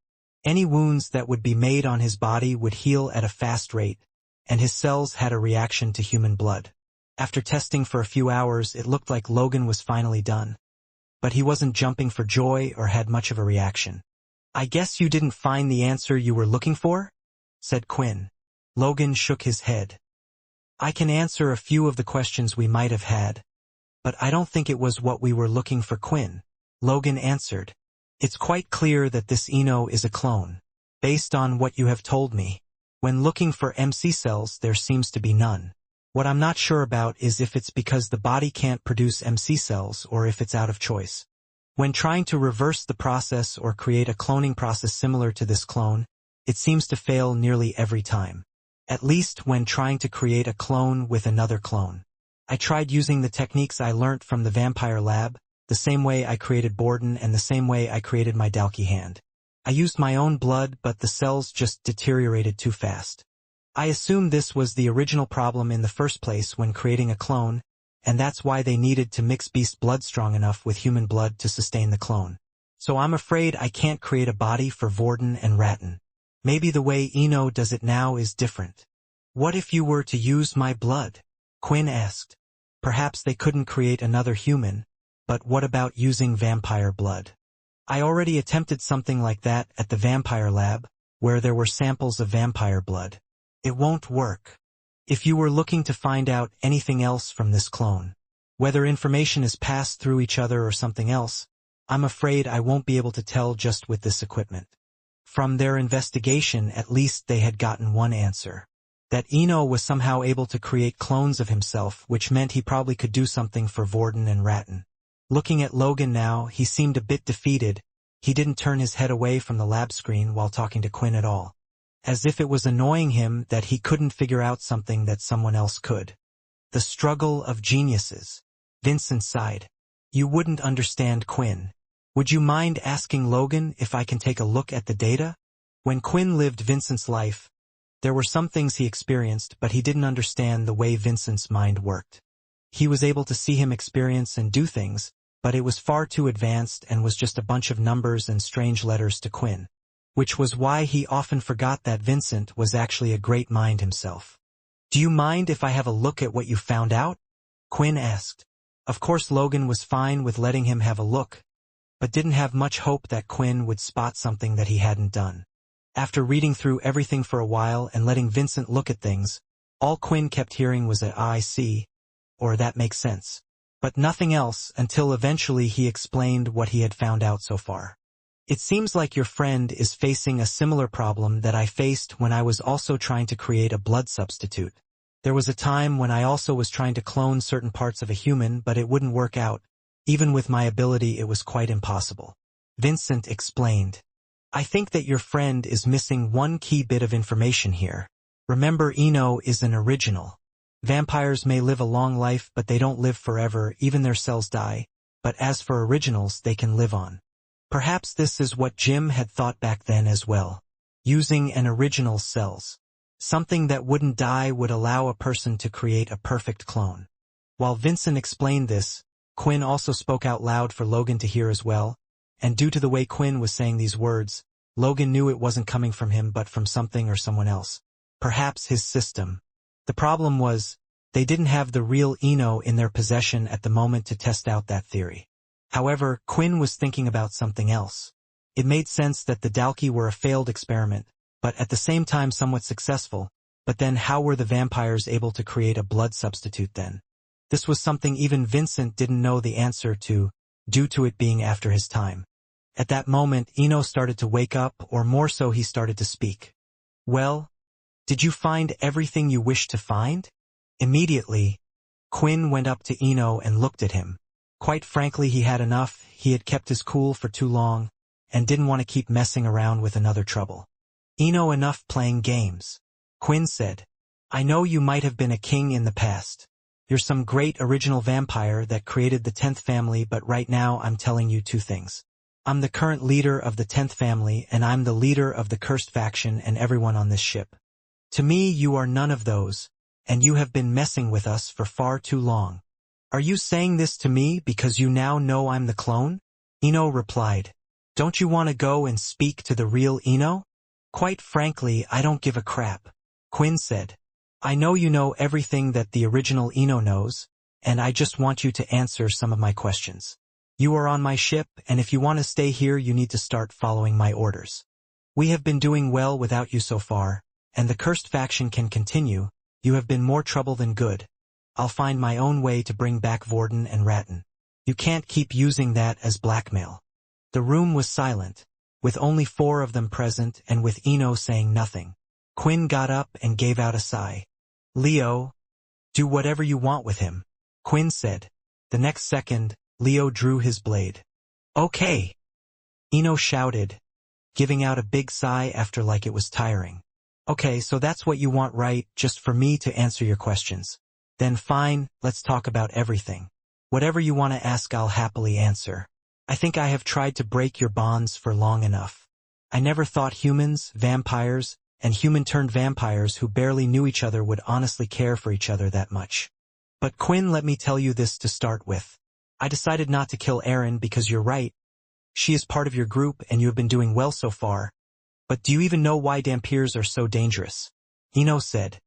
Any wounds that would be made on his body would heal at a fast rate, and his cells had a reaction to human blood. After testing for a few hours, it looked like Logan was finally done. But he wasn't jumping for joy or had much of a reaction. I guess you didn't find the answer you were looking for? Said Quinn. Logan shook his head. I can answer a few of the questions we might have had, but I don't think it was what we were looking for, Quinn. Logan answered. It's quite clear that this Ino is a clone, based on what you have told me. When looking for MC cells, there seems to be none. What I'm not sure about is if it's because the body can't produce MC cells or if it's out of choice. When trying to reverse the process or create a cloning process similar to this clone, it seems to fail nearly every time. At least when trying to create a clone with another clone. I tried using the techniques I learnt from the vampire lab, the same way I created Borden and the same way I created my Dalkey hand. I used my own blood, but the cells just deteriorated too fast. I assumed this was the original problem in the first place when creating a clone, and that's why they needed to mix beast blood strong enough with human blood to sustain the clone. So I'm afraid I can't create a body for Borden and Ratton. Maybe the way Ino does it now is different. What if you were to use my blood? Quinn asked. Perhaps they couldn't create another human, but what about using vampire blood? I already attempted something like that at the vampire lab, where there were samples of vampire blood. It won't work. If you were looking to find out anything else from this clone, whether information is passed through each other or something else, I'm afraid I won't be able to tell just with this equipment. From their investigation, at least they had gotten one answer. That Ino was somehow able to create clones of himself, which meant he probably could do something for Borden and Ratton. Looking at Logan now, he seemed a bit defeated. He didn't turn his head away from the lab screen while talking to Quinn at all. As if it was annoying him that he couldn't figure out something that someone else could. The struggle of geniuses. Vincent sighed. You wouldn't understand, Quinn. Would you mind asking Logan if I can take a look at the data? When Quinn lived Vincent's life, there were some things he experienced, but he didn't understand the way Vincent's mind worked. He was able to see him experience and do things, but it was far too advanced and was just a bunch of numbers and strange letters to Quinn, which was why he often forgot that Vincent was actually a great mind himself. Do you mind if I have a look at what you found out? Quinn asked. Of course Logan was fine with letting him have a look, but didn't have much hope that Quinn would spot something that he hadn't done. After reading through everything for a while and letting Vincent look at things, all Quinn kept hearing was a "I see," or "that makes sense," but nothing else until eventually he explained what he had found out so far. It seems like your friend is facing a similar problem that I faced when I was also trying to create a blood substitute. There was a time when I also was trying to clone certain parts of a human, but it wouldn't work out. Even with my ability, it was quite impossible. Vincent explained. I think that your friend is missing one key bit of information here. Remember, Eno is an original. Vampires may live a long life, but they don't live forever, even their cells die. But as for originals, they can live on. Perhaps this is what Jim had thought back then as well. Using an original's cells. Something that wouldn't die would allow a person to create a perfect clone. While Vincent explained this, Quinn also spoke out loud for Logan to hear as well, and due to the way Quinn was saying these words, Logan knew it wasn't coming from him but from something or someone else. Perhaps his system. The problem was, they didn't have the real Eno in their possession at the moment to test out that theory. However, Quinn was thinking about something else. It made sense that the Dalki were a failed experiment, but at the same time somewhat successful, but then how were the vampires able to create a blood substitute then? This was something even Vincent didn't know the answer to, due to it being after his time. At that moment, Eno started to wake up, or more so he started to speak. Well, did you find everything you wished to find? Immediately, Quinn went up to Eno and looked at him. Quite frankly, he had enough. He had kept his cool for too long, and didn't want to keep messing around with another trouble. Eno, enough playing games. Quinn said, I know you might have been a king in the past. You're some great original vampire that created the 10th family, but right now I'm telling you two things. I'm the current leader of the 10th family, and I'm the leader of the cursed faction and everyone on this ship. To me, you are none of those, and you have been messing with us for far too long. Are you saying this to me because you now know I'm the clone? Eno replied. Don't you want to go and speak to the real Eno? Quite frankly, I don't give a crap. Quinn said. I know you know everything that the original Eno knows, and I just want you to answer some of my questions. You are on my ship, and if you want to stay here, you need to start following my orders. We have been doing well without you so far, and the cursed faction can continue. You have been more trouble than good. I'll find my own way to bring back Vorden and Ratton. You can't keep using that as blackmail. The room was silent, with only 4 of them present and with Eno saying nothing. Quinn got up and gave out a sigh. Leo, do whatever you want with him, Quinn said. The next second, Leo drew his blade. Okay, Eno shouted, giving out a big sigh after like it was tiring. Okay, so that's what you want, right? Just for me to answer your questions. Then fine, let's talk about everything. Whatever you want to ask, I'll happily answer. I think I have tried to break your bonds for long enough. I never thought humans, vampires, and human-turned-vampires who barely knew each other would honestly care for each other that much. But Quinn, let me tell you this to start with. I decided not to kill Erin because you're right. She is part of your group and you have been doing well so far. But do you even know why Dampiers are so dangerous? Eno said.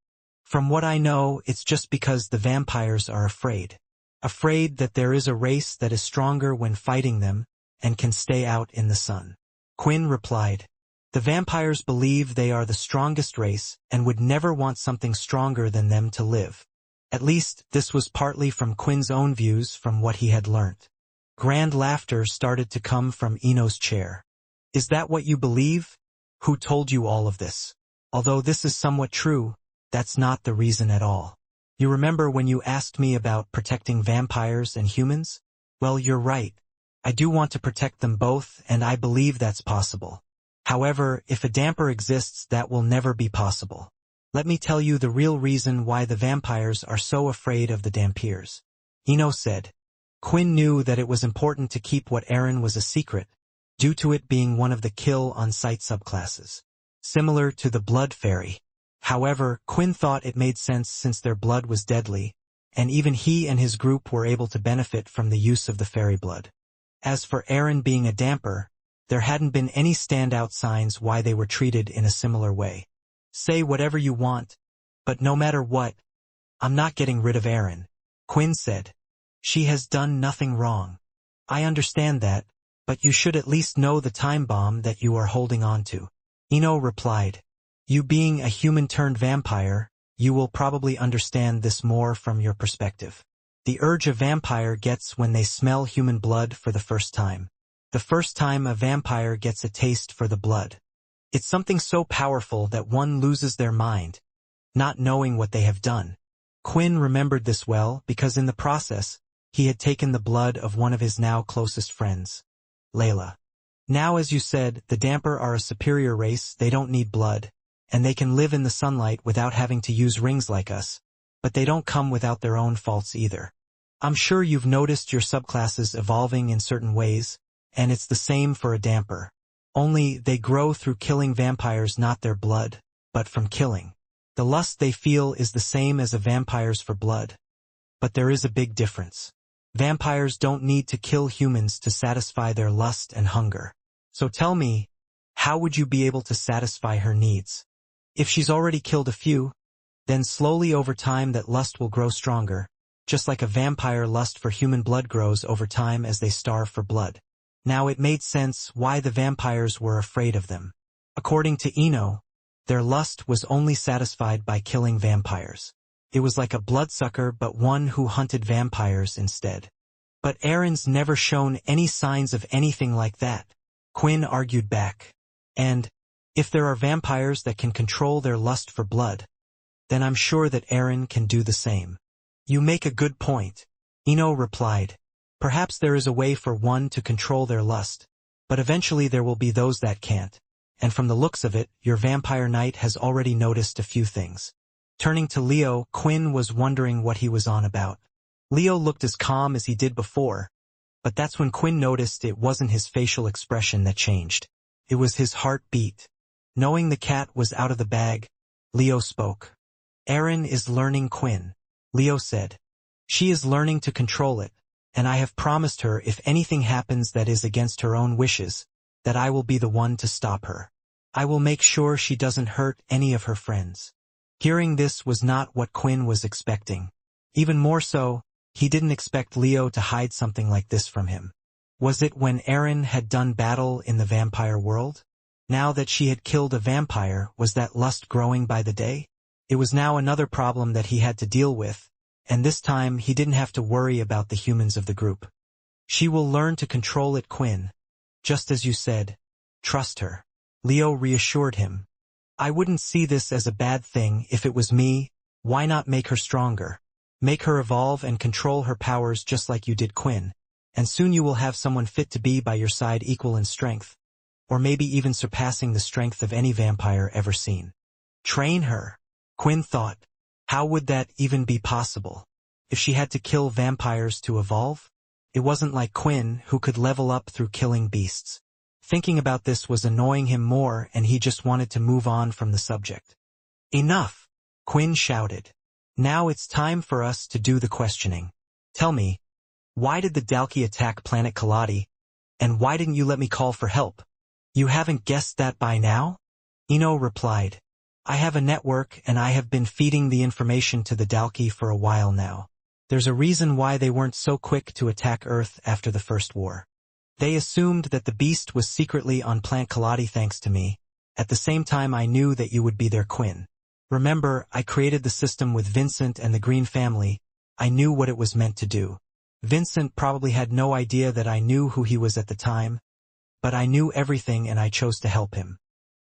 From what I know, it's just because the vampires are afraid. Afraid that there is a race that is stronger when fighting them and can stay out in the sun. Quinn replied. The vampires believe they are the strongest race and would never want something stronger than them to live. At least, this was partly from Quinn's own views from what he had learnt. Grand laughter started to come from Eno's chair. Is that what you believe? Who told you all of this? Although this is somewhat true, that's not the reason at all. You remember when you asked me about protecting vampires and humans? Well, you're right. I do want to protect them both, and I believe that's possible. However, if a damper exists, that will never be possible. Let me tell you the real reason why the vampires are so afraid of the Dampiers. Eno said. Quinn knew that it was important to keep what Aaron was a secret, due to it being one of the kill-on-sight subclasses, similar to the blood fairy. However, Quinn thought it made sense since their blood was deadly, and even he and his group were able to benefit from the use of the fairy blood. As for Aaron being a damper, there hadn't been any standout signs why they were treated in a similar way. Say whatever you want, but no matter what, I'm not getting rid of Aaron, Quinn said. She has done nothing wrong. I understand that, but you should at least know the time bomb that you are holding on to. Ino replied. You being a human-turned-vampire, you will probably understand this more from your perspective. The urge a vampire gets when they smell human blood for the first time. The first time a vampire gets a taste for the blood. It's something so powerful that one loses their mind, not knowing what they have done. Quinn remembered this well because in the process, he had taken the blood of one of his now closest friends, Layla. Now, as you said, the damper are a superior race, they don't need blood, and they can live in the sunlight without having to use rings like us, but they don't come without their own faults either. I'm sure you've noticed your subclasses evolving in certain ways, and it's the same for a damper. Only they grow through killing vampires, not their blood, but from killing. The lust they feel is the same as a vampire's for blood. But there is a big difference. Vampires don't need to kill humans to satisfy their lust and hunger. So tell me, how would you be able to satisfy her needs? If she's already killed a few, then slowly over time that lust will grow stronger, just like a vampire lust for human blood grows over time as they starve for blood. Now it made sense why the vampires were afraid of them. According to Ino, their lust was only satisfied by killing vampires. It was like a bloodsucker but one who hunted vampires instead. But Aaron's never shown any signs of anything like that, Quinn argued back. And, if there are vampires that can control their lust for blood, then I'm sure that Aaron can do the same. You make a good point, Ino replied. Perhaps there is a way for one to control their lust, but eventually there will be those that can't. And from the looks of it, your vampire knight has already noticed a few things. Turning to Leo, Quinn was wondering what he was on about. Leo looked as calm as he did before, but that's when Quinn noticed it wasn't his facial expression that changed. It was his heartbeat. Knowing the cat was out of the bag, Leo spoke. Aaron is learning, Quinn, Leo said. She is learning to control it, and I have promised her if anything happens that is against her own wishes, that I will be the one to stop her. I will make sure she doesn't hurt any of her friends. Hearing this was not what Quinn was expecting. Even more so, he didn't expect Leo to hide something like this from him. Was it when Aaron had done battle in the vampire world? Now that she had killed a vampire, was that lust growing by the day? It was now another problem that he had to deal with, and this time he didn't have to worry about the humans of the group. She will learn to control it, Quinn. Just as you said, trust her. Leo reassured him. I wouldn't see this as a bad thing if it was me. Why not make her stronger? Make her evolve and control her powers just like you did, Quinn, and soon you will have someone fit to be by your side, equal in strength, or maybe even surpassing the strength of any vampire ever seen. Train her, Quinn thought. How would that even be possible? If she had to kill vampires to evolve? It wasn't like Quinn, who could level up through killing beasts. Thinking about this was annoying him more, and he just wanted to move on from the subject. Enough, Quinn shouted. Now it's time for us to do the questioning. Tell me, why did the Dalki attack planet Kaladi, and why didn't you let me call for help? You haven't guessed that by now? Ino replied. I have a network and I have been feeding the information to the Dalki for a while now. There's a reason why they weren't so quick to attack Earth after the First War. They assumed that the beast was secretly on planet Kaladi thanks to me. At the same time I knew that you would be there, Quinn. Remember, I created the system with Vincent and the Green family. I knew what it was meant to do. Vincent probably had no idea that I knew who he was at the time, but I knew everything and I chose to help him.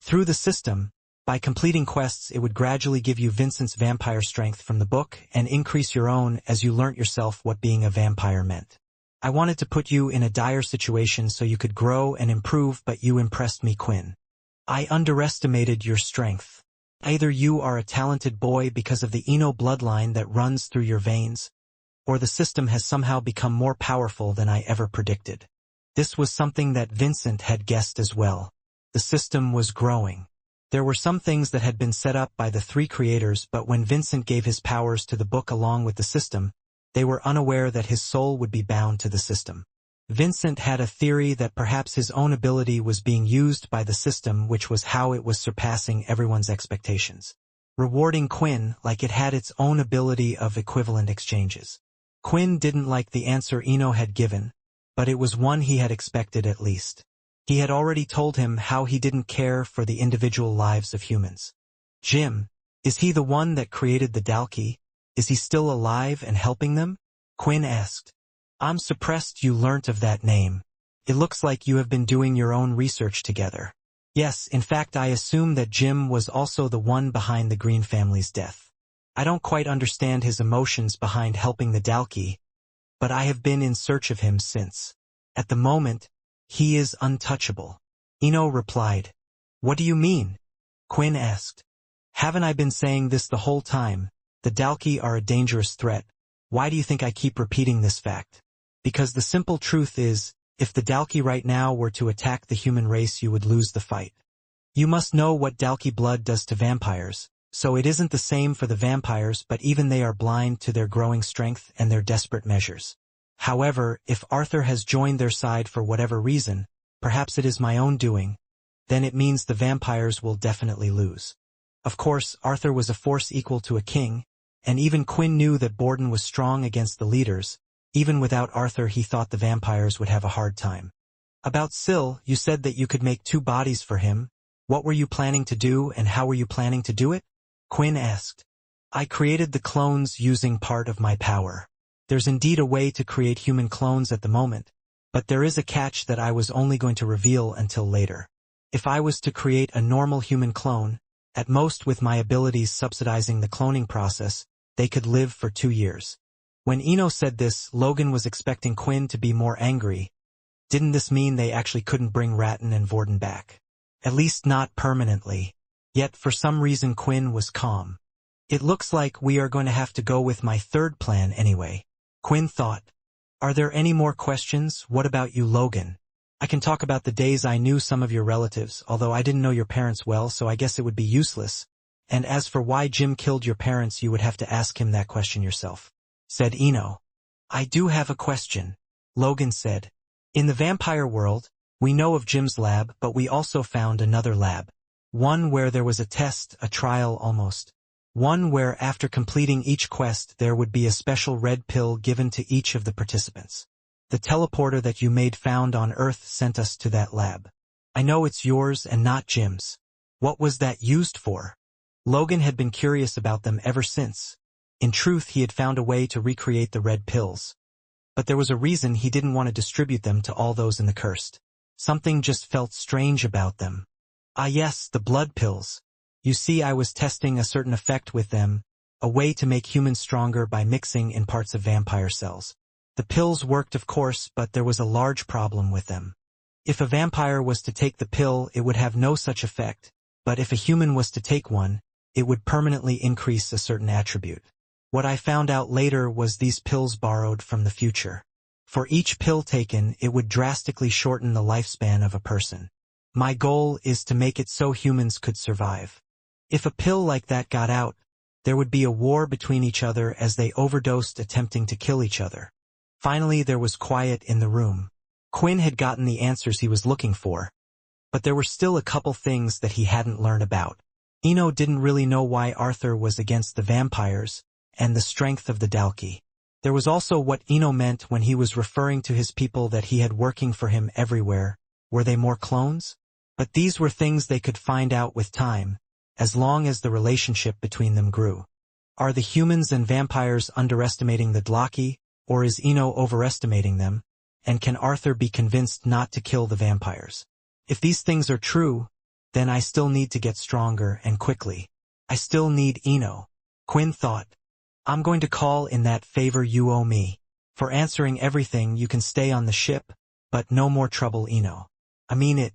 Through the system, by completing quests, it would gradually give you Vincent's vampire strength from the book and increase your own as you learnt yourself what being a vampire meant. I wanted to put you in a dire situation so you could grow and improve, but you impressed me, Quinn. I underestimated your strength. Either you are a talented boy because of the Ino bloodline that runs through your veins, or the system has somehow become more powerful than I ever predicted. This was something that Vincent had guessed as well. The system was growing. There were some things that had been set up by the three creators, but when Vincent gave his powers to the book along with the system, they were unaware that his soul would be bound to the system. Vincent had a theory that perhaps his own ability was being used by the system, which was how it was surpassing everyone's expectations, rewarding Quinn like it had its own ability of equivalent exchanges. Quinn didn't like the answer Eno had given, but it was one he had expected at least. He had already told him how he didn't care for the individual lives of humans. Jim, is he the one that created the Dalki? Is he still alive and helping them? Quinn asked. I'm surprised you learnt of that name. It looks like you have been doing your own research together. Yes, in fact I assume that Jim was also the one behind the Green family's death. I don't quite understand his emotions behind helping the Dalki, but I have been in search of him since. At the moment, he is untouchable. Eno replied. What do you mean? Quinn asked. Haven't I been saying this the whole time? The Dalki are a dangerous threat. Why do you think I keep repeating this fact? Because the simple truth is, if the Dalki right now were to attack the human race, you would lose the fight. You must know what Dalki blood does to vampires, so it isn't the same for the vampires, but even they are blind to their growing strength and their desperate measures. However, if Arthur has joined their side for whatever reason, perhaps it is my own doing, then it means the vampires will definitely lose. Of course, Arthur was a force equal to a king, and even Quinn knew that Borden was strong against the leaders. Even without Arthur, he thought the vampires would have a hard time. About Syl, you said that you could make 2 bodies for him. What were you planning to do, and how were you planning to do it? Quinn asked. I created the clones using part of my power. There's indeed a way to create human clones at the moment, but there is a catch that I was only going to reveal until later. If I was to create a normal human clone, at most with my abilities subsidizing the cloning process, they could live for 2 years. When Eno said this, Logan was expecting Quinn to be more angry. Didn't this mean they actually couldn't bring Ratton and Vorden back? At least not permanently. Yet for some reason Quinn was calm. It looks like we are going to have to go with my third plan anyway. Quinn thought. Are there any more questions? What about you, Logan? I can talk about the days I knew some of your relatives, although I didn't know your parents well, so I guess it would be useless. And as for why Jim killed your parents, you would have to ask him that question yourself, said Eno. I do have a question, Logan said. In the vampire world, we know of Jim's lab, but we also found another lab. One where there was a test, a trial almost. One where after completing each quest there would be a special red pill given to each of the participants. The teleporter that you made found on Earth sent us to that lab. I know it's yours and not Jim's. What was that used for? Logan had been curious about them ever since. In truth, he had found a way to recreate the red pills. But there was a reason he didn't want to distribute them to all those in the cursed. Something just felt strange about them. Ah yes, the blood pills. You see, I was testing a certain effect with them, a way to make humans stronger by mixing in parts of vampire cells. The pills worked, of course, but there was a large problem with them. If a vampire was to take the pill, it would have no such effect, but if a human was to take one, it would permanently increase a certain attribute. What I found out later was these pills borrowed from the future. For each pill taken, it would drastically shorten the lifespan of a person. My goal is to make it so humans could survive. If a pill like that got out, there would be a war between each other as they overdosed attempting to kill each other. Finally, there was quiet in the room. Quinn had gotten the answers he was looking for, but there were still a couple things that he hadn't learned about. Eno didn't really know why Arthur was against the vampires and the strength of the Dalki. There was also what Eno meant when he was referring to his people that he had working for him everywhere. Were they more clones? But these were things they could find out with time, as long as the relationship between them grew. Are the humans and vampires underestimating the Dalki, or is Eno overestimating them? And can Arthur be convinced not to kill the vampires? If these things are true, then I still need to get stronger and quickly. I still need Eno. Quinn thought. I'm going to call in that favor you owe me. For answering everything, you can stay on the ship, but no more trouble, Eno. I mean it.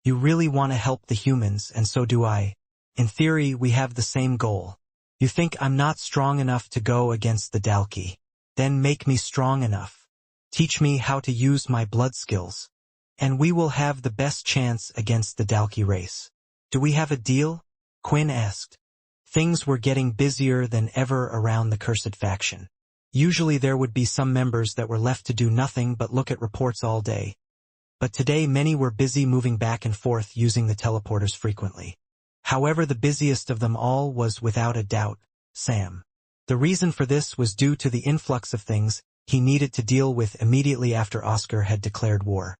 You really want to help the humans, and so do I. In theory, we have the same goal. You think I'm not strong enough to go against the Dalki. Then make me strong enough. Teach me how to use my blood skills. And we will have the best chance against the Dalki race. Do we have a deal? Quinn asked. Things were getting busier than ever around the cursed faction. Usually there would be some members that were left to do nothing but look at reports all day. But today many were busy moving back and forth using the teleporters frequently. However, the busiest of them all was, without a doubt, Sam. The reason for this was due to the influx of things he needed to deal with immediately after Oscar had declared war.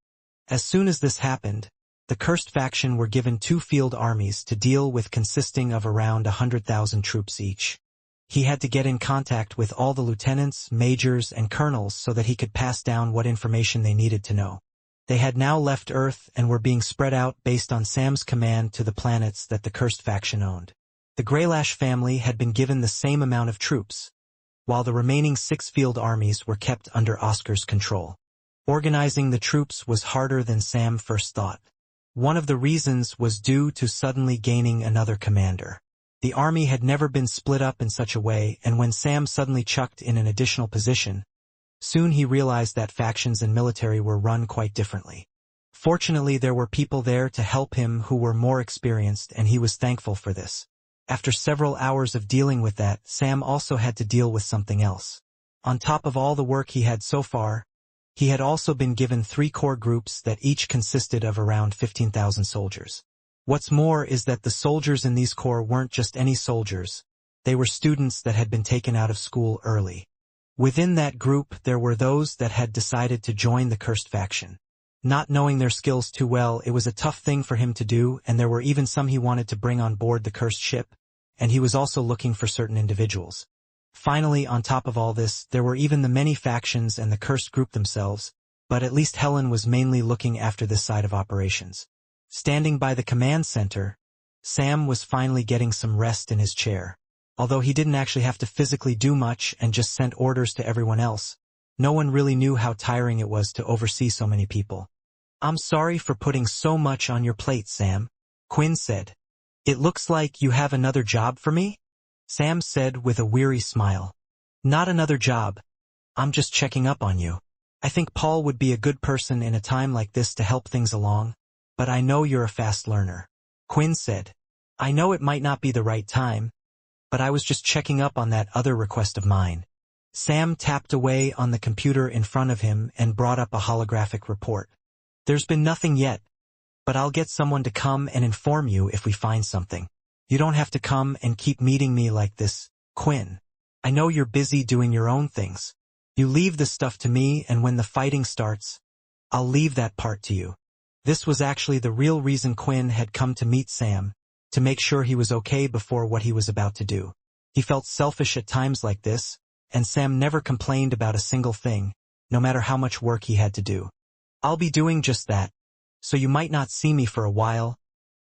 As soon as this happened, the cursed faction were given 2 field armies to deal with, consisting of around 100,000 troops each. He had to get in contact with all the lieutenants, majors, and colonels so that he could pass down what information they needed to know. They had now left Earth and were being spread out based on Sam's command to the planets that the cursed faction owned. The Greylash family had been given the same amount of troops, while the remaining 6 field armies were kept under Oscar's control. Organizing the troops was harder than Sam first thought. One of the reasons was due to suddenly gaining another commander. The army had never been split up in such a way, and when Sam suddenly chucked in an additional position, soon he realized that factions and military were run quite differently. Fortunately, there were people there to help him who were more experienced, and he was thankful for this. After several hours of dealing with that, Sam also had to deal with something else. On top of all the work he had so far, he had also been given 3 core groups that each consisted of around 15,000 soldiers. What's more is that the soldiers in these corps weren't just any soldiers, they were students that had been taken out of school early. Within that group there were those that had decided to join the cursed faction. Not knowing their skills too well, it was a tough thing for him to do, and there were even some he wanted to bring on board the cursed ship, and he was also looking for certain individuals. Finally, on top of all this, there were even the many factions and the cursed group themselves, but at least Helen was mainly looking after this side of operations. Standing by the command center, Sam was finally getting some rest in his chair. Although he didn't actually have to physically do much and just sent orders to everyone else, no one really knew how tiring it was to oversee so many people. "I'm sorry for putting so much on your plate, Sam," Quinn said. "It looks like you have another job for me?" Sam said with a weary smile. "Not another job. I'm just checking up on you. I think Paul would be a good person in a time like this to help things along, but I know you're a fast learner." Quinn said, "I know it might not be the right time, but I was just checking up on that other request of mine." Sam tapped away on the computer in front of him and brought up a holographic report. "There's been nothing yet, but I'll get someone to come and inform you if we find something. You don't have to come and keep meeting me like this, Quinn. I know you're busy doing your own things. You leave this stuff to me, and when the fighting starts, I'll leave that part to you." This was actually the real reason Quinn had come to meet Sam, to make sure he was okay before what he was about to do. He felt selfish at times like this, and Sam never complained about a single thing, no matter how much work he had to do. "I'll be doing just that, so you might not see me for a while,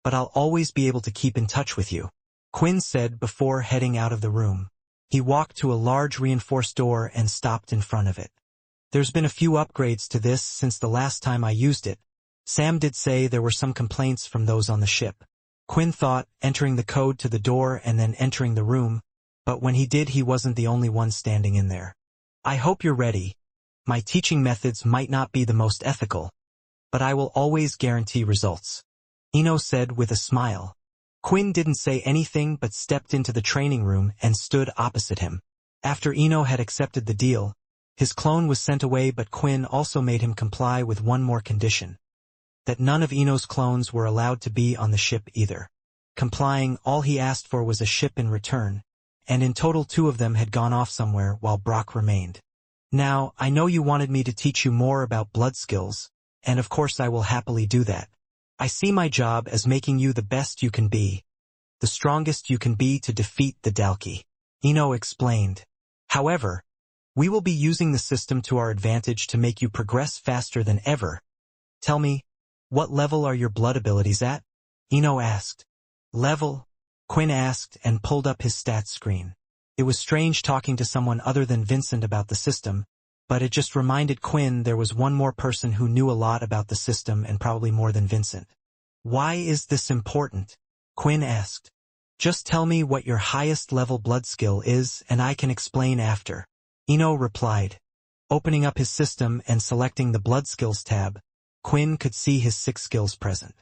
but I'll always be able to keep in touch with you," Quinn said before heading out of the room. He walked to a large reinforced door and stopped in front of it. "There's been a few upgrades to this since the last time I used it. Sam did say there were some complaints from those on the ship." Quinn thought, entering the code to the door and then entering the room, but when he did, he wasn't the only one standing in there. "I hope you're ready. My teaching methods might not be the most ethical, but I will always guarantee results," Eno said with a smile. Quinn didn't say anything but stepped into the training room and stood opposite him. After Eno had accepted the deal, his clone was sent away, but Quinn also made him comply with one more condition: that none of Eno's clones were allowed to be on the ship either. Complying, all he asked for was a ship in return, and in total 2 of them had gone off somewhere while Brock remained. "Now, I know you wanted me to teach you more about blood skills, and of course I will happily do that. I see my job as making you the best you can be, the strongest you can be to defeat the Dalki," Eno explained. "However, we will be using the system to our advantage to make you progress faster than ever. Tell me, what level are your blood abilities at?" Eno asked. "Level?" Quinn asked and pulled up his stats screen. It was strange talking to someone other than Vincent about the system, but it just reminded Quinn there was one more person who knew a lot about the system, and probably more than Vincent. "Why is this important?" Quinn asked. "Just tell me what your highest level blood skill is and I can explain after," Eno replied. Opening up his system and selecting the Blood Skills tab, Quinn could see his 6 skills present.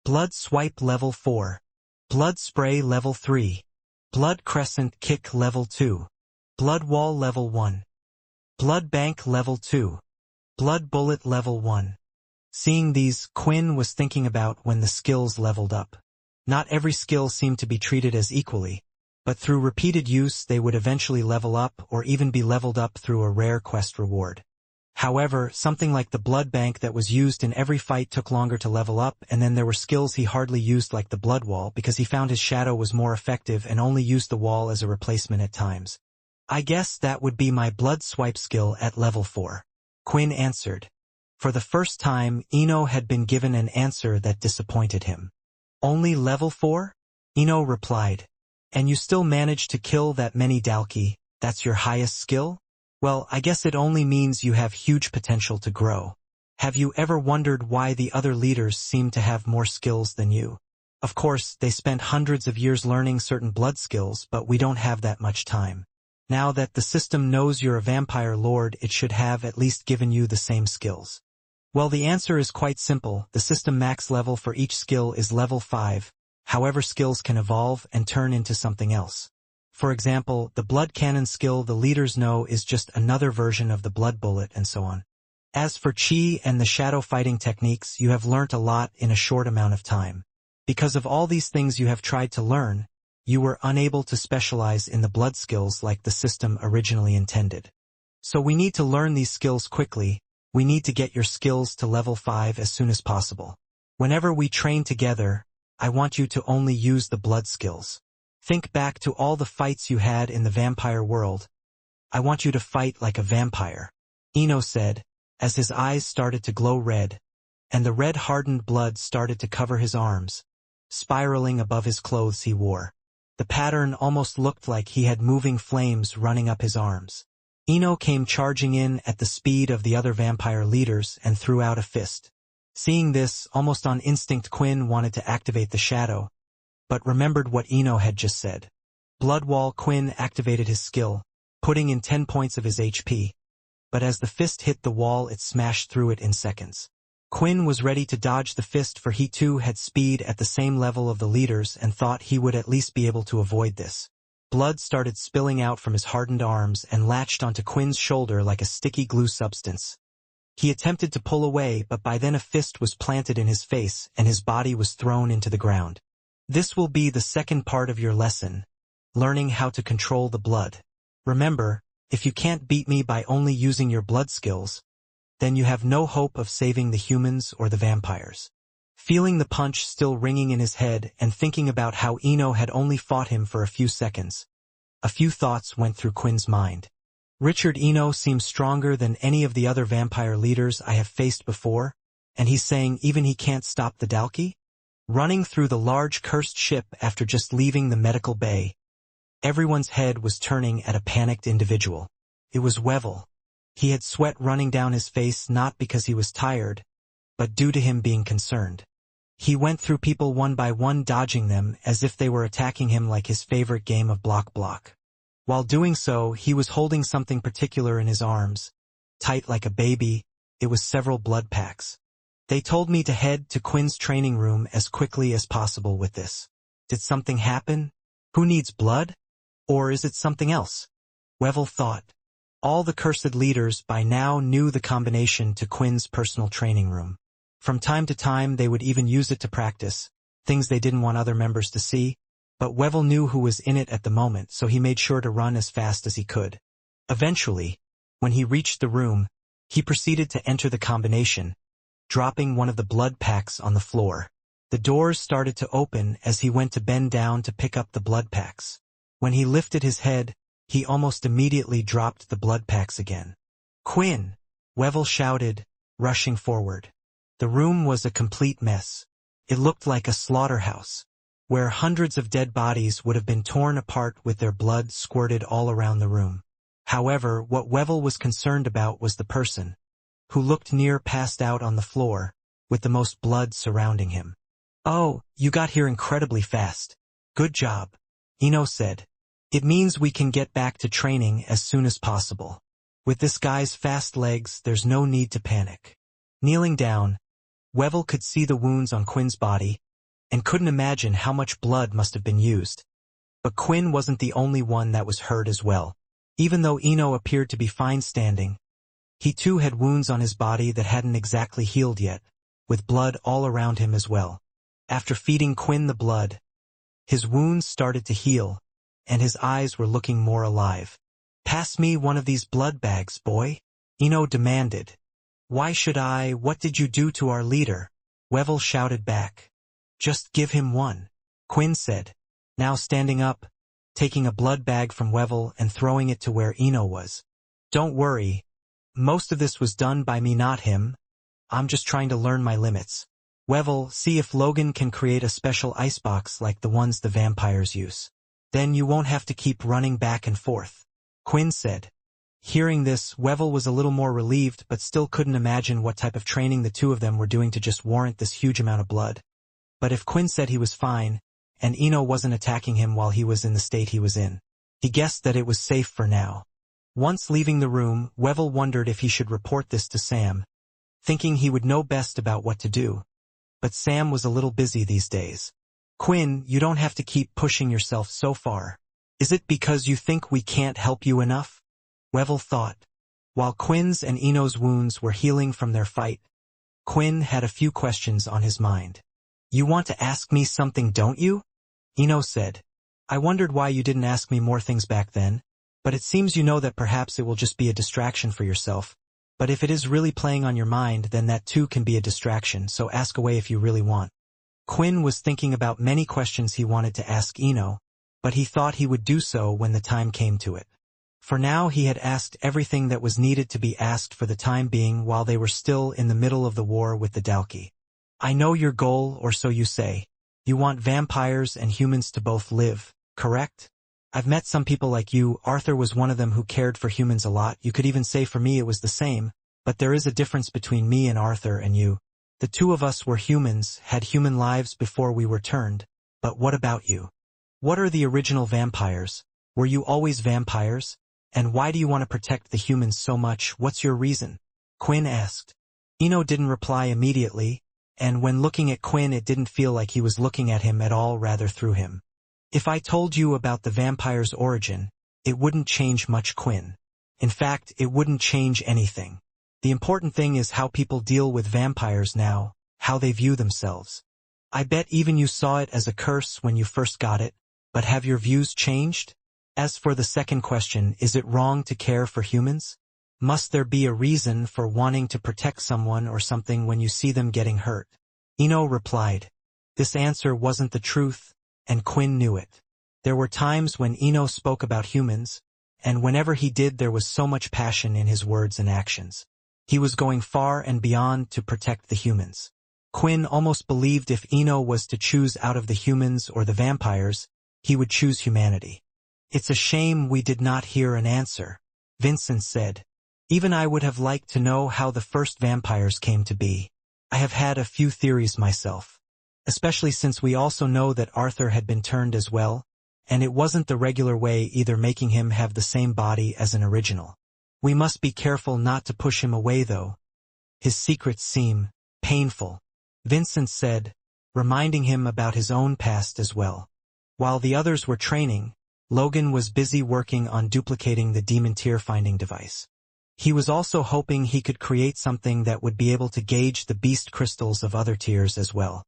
Blood Swipe Level 4. Blood Spray Level 3. Blood Crescent Kick Level 2. Blood Wall Level 1. Blood Bank Level 2. Blood Bullet Level 1. Seeing these, Quinn was thinking about when the skills leveled up. Not every skill seemed to be treated as equally, but through repeated use they would eventually level up or even be leveled up through a rare quest reward. However, something like the blood bank that was used in every fight took longer to level up, and then there were skills he hardly used like the blood wall because he found his shadow was more effective and only used the wall as a replacement at times. I guess that would be my blood swipe skill at level 4. Quinn answered. For the first time, Eno had been given an answer that disappointed him. Only level 4? Eno replied. And you still managed to kill that many Dalki, that's your highest skill? Well, I guess it only means you have huge potential to grow. Have you ever wondered why the other leaders seem to have more skills than you? Of course, they spent hundreds of years learning certain blood skills, but we don't have that much time. Now that the system knows you're a vampire lord, it should have at least given you the same skills. Well, the answer is quite simple. The system max level for each skill is level 5. However, skills can evolve and turn into something else. For example, the blood cannon skill the leaders know is just another version of the blood bullet and so on. As for chi and the shadow fighting techniques, you have learnt a lot in a short amount of time. Because of all these things you have tried to learn, you were unable to specialize in the blood skills like the system originally intended. So we need to learn these skills quickly. We need to get your skills to level 5 as soon as possible. Whenever we train together, I want you to only use the blood skills. Think back to all the fights you had in the vampire world. I want you to fight like a vampire, Eno said, as his eyes started to glow red, and the red hardened blood started to cover his arms, spiraling above his clothes he wore. The pattern almost looked like he had moving flames running up his arms. Eno came charging in at the speed of the other vampire leaders and threw out a fist. Seeing this, almost on instinct Quinn wanted to activate the shadow, but remembered what Eno had just said. Blood Wall. Quinn activated his skill, putting in 10 points of his HP, but as the fist hit the wall it smashed through it in seconds. Quinn was ready to dodge the fist, for he too had speed at the same level of the leaders and thought he would at least be able to avoid this. Blood started spilling out from his hardened arms and latched onto Quinn's shoulder like a sticky glue substance. He attempted to pull away, but by then a fist was planted in his face and his body was thrown into the ground. This will be the second part of your lesson, learning how to control the blood. Remember, if you can't beat me by only using your blood skills, then you have no hope of saving the humans or the vampires. Feeling the punch still ringing in his head and thinking about how Eno had only fought him for a few seconds, a few thoughts went through Quinn's mind. Richard, Eno seems stronger than any of the other vampire leaders I have faced before, and he's saying even he can't stop the Dalki? Running through the large cursed ship after just leaving the medical bay, everyone's head was turning at a panicked individual. It was Webnovel. He had sweat running down his face, not because he was tired, but due to him being concerned. He went through people one by one, dodging them as if they were attacking him like his favorite game of block. While doing so, he was holding something particular in his arms, tight like a baby. It was several blood packs. They told me to head to Quinn's training room as quickly as possible with this. Did something happen? Who needs blood? Or is it something else? Webnovel thought. All the cursed leaders by now knew the combination to Quinn's personal training room. From time to time they would even use it to practice, things they didn't want other members to see, but Webnovel knew who was in it at the moment, so he made sure to run as fast as he could. Eventually, when he reached the room, he proceeded to enter the combination, dropping one of the blood packs on the floor. The doors started to open as he went to bend down to pick up the blood packs. When he lifted his head, he almost immediately dropped the blood packs again. Quinn! Webnovel shouted, rushing forward. The room was a complete mess. It looked like a slaughterhouse, where hundreds of dead bodies would have been torn apart with their blood squirted all around the room. However, what Webnovel was concerned about was the person, who looked near passed out on the floor, with the most blood surrounding him. Oh, you got here incredibly fast. Good job, Eno said. It means we can get back to training as soon as possible. With this guy's fast legs, there's no need to panic. Kneeling down, Wevel could see the wounds on Quinn's body, and couldn't imagine how much blood must have been used. But Quinn wasn't the only one that was hurt as well. Even though Ino appeared to be fine standing, he too had wounds on his body that hadn't exactly healed yet, with blood all around him as well. After feeding Quinn the blood, his wounds started to heal, and his eyes were looking more alive. "Pass me one of these blood bags, boy," Ino demanded. "Why should I? What did you do to our leader?" Wevel shouted back. "Just give him one," Quinn said, now standing up, taking a blood bag from Wevel and throwing it to where Ino was. "Don't worry. Most of this was done by me, not him. I'm just trying to learn my limits. Wevel, see if Logan can create a special icebox like the ones the vampires use. Then you won't have to keep running back and forth," Quinn said. Hearing this, Wevel was a little more relieved but still couldn't imagine what type of training the two of them were doing to just warrant this huge amount of blood. But if Quinn said he was fine, and Ino wasn't attacking him while he was in the state he was in, he guessed that it was safe for now. Once leaving the room, Wevel wondered if he should report this to Sam, thinking he would know best about what to do. But Sam was a little busy these days. "Quinn, you don't have to keep pushing yourself so far. Is it because you think we can't help you enough?" Wevel thought. While Quinn's and Ino's wounds were healing from their fight, Quinn had a few questions on his mind. "You want to ask me something, don't you?" Ino said. "I wondered why you didn't ask me more things back then, but it seems you know that perhaps it will just be a distraction for yourself. But if it is really playing on your mind, then that too can be a distraction, so ask away if you really want." Quinn was thinking about many questions he wanted to ask Ino, but he thought he would do so when the time came to it. For now he had asked everything that was needed to be asked for the time being while they were still in the middle of the war with the Dalki. "I know your goal, or so you say. You want vampires and humans to both live, correct? I've met some people like you. Arthur was one of them who cared for humans a lot. You could even say for me it was the same, but there is a difference between me and Arthur and you. The two of us were humans, had human lives before we were turned. But what about you? What are the original vampires? Were you always vampires? And why do you want to protect the humans so much? What's your reason?" Quinn asked. Ino didn't reply immediately, and when looking at Quinn it didn't feel like he was looking at him at all, rather through him. "If I told you about the vampire's origin, it wouldn't change much, Quinn. In fact, it wouldn't change anything. The important thing is how people deal with vampires now, how they view themselves. I bet even you saw it as a curse when you first got it, but have your views changed? As for the second question, is it wrong to care for humans? Must there be a reason for wanting to protect someone or something when you see them getting hurt?" Ino replied. This answer wasn't the truth, and Quinn knew it. There were times when Ino spoke about humans, and whenever he did there was so much passion in his words and actions. He was going far and beyond to protect the humans. Quinn almost believed if Ino was to choose out of the humans or the vampires, he would choose humanity. "It's a shame we did not hear an answer," Vincent said. "Even I would have liked to know how the first vampires came to be. I have had a few theories myself. Especially since we also know that Arthur had been turned as well, and it wasn't the regular way either, making him have the same body as an original. We must be careful not to push him away though. His secrets seem painful," Vincent said, reminding him about his own past as well. While the others were training, Logan was busy working on duplicating the demon tear finding device. He was also hoping he could create something that would be able to gauge the beast crystals of other tiers as well.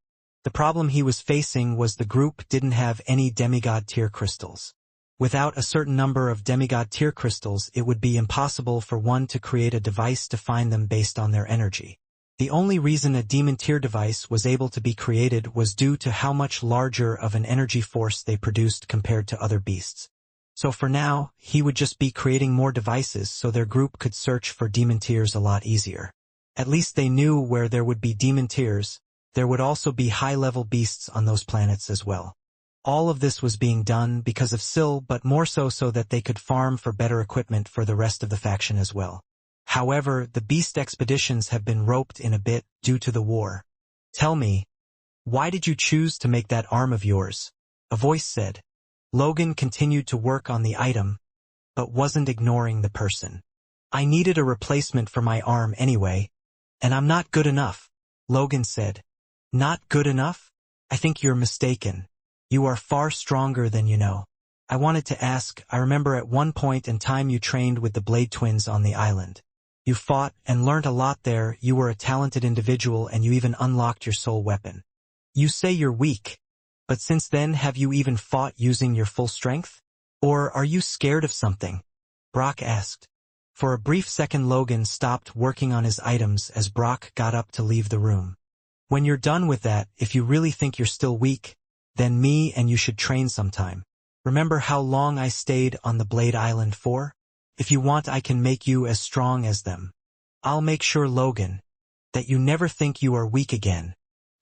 The problem he was facing was the group didn't have any demigod tier crystals. Without a certain number of demigod tier crystals, it would be impossible for one to create a device to find them based on their energy. The only reason a demon tier device was able to be created was due to how much larger of an energy force they produced compared to other beasts. So for now, he would just be creating more devices so their group could search for demon tiers a lot easier. At least they knew where there would be demon tiers. There would also be high-level beasts on those planets as well. All of this was being done because of Syl, but more so that they could farm for better equipment for the rest of the faction as well. However, the beast expeditions have been roped in a bit due to the war. "Tell me, why did you choose to make that arm of yours?" a voice said. Logan continued to work on the item, but wasn't ignoring the person. I needed a replacement for my arm anyway, and I'm not good enough, Logan said. Not good enough? I think you're mistaken. You are far stronger than you know. I wanted to ask, I remember at one point in time you trained with the Blade twins on the island. You fought and learned a lot there, you were a talented individual and you even unlocked your soul weapon. You say you're weak, but since then have you even fought using your full strength? Or are you scared of something? Brock asked. For a brief second Logan stopped working on his items as Brock got up to leave the room. When you're done with that, if you really think you're still weak, then me and you should train sometime. Remember how long I stayed on the Blade Island for? If you want I can make you as strong as them. I'll make sure, Logan, that you never think you are weak again.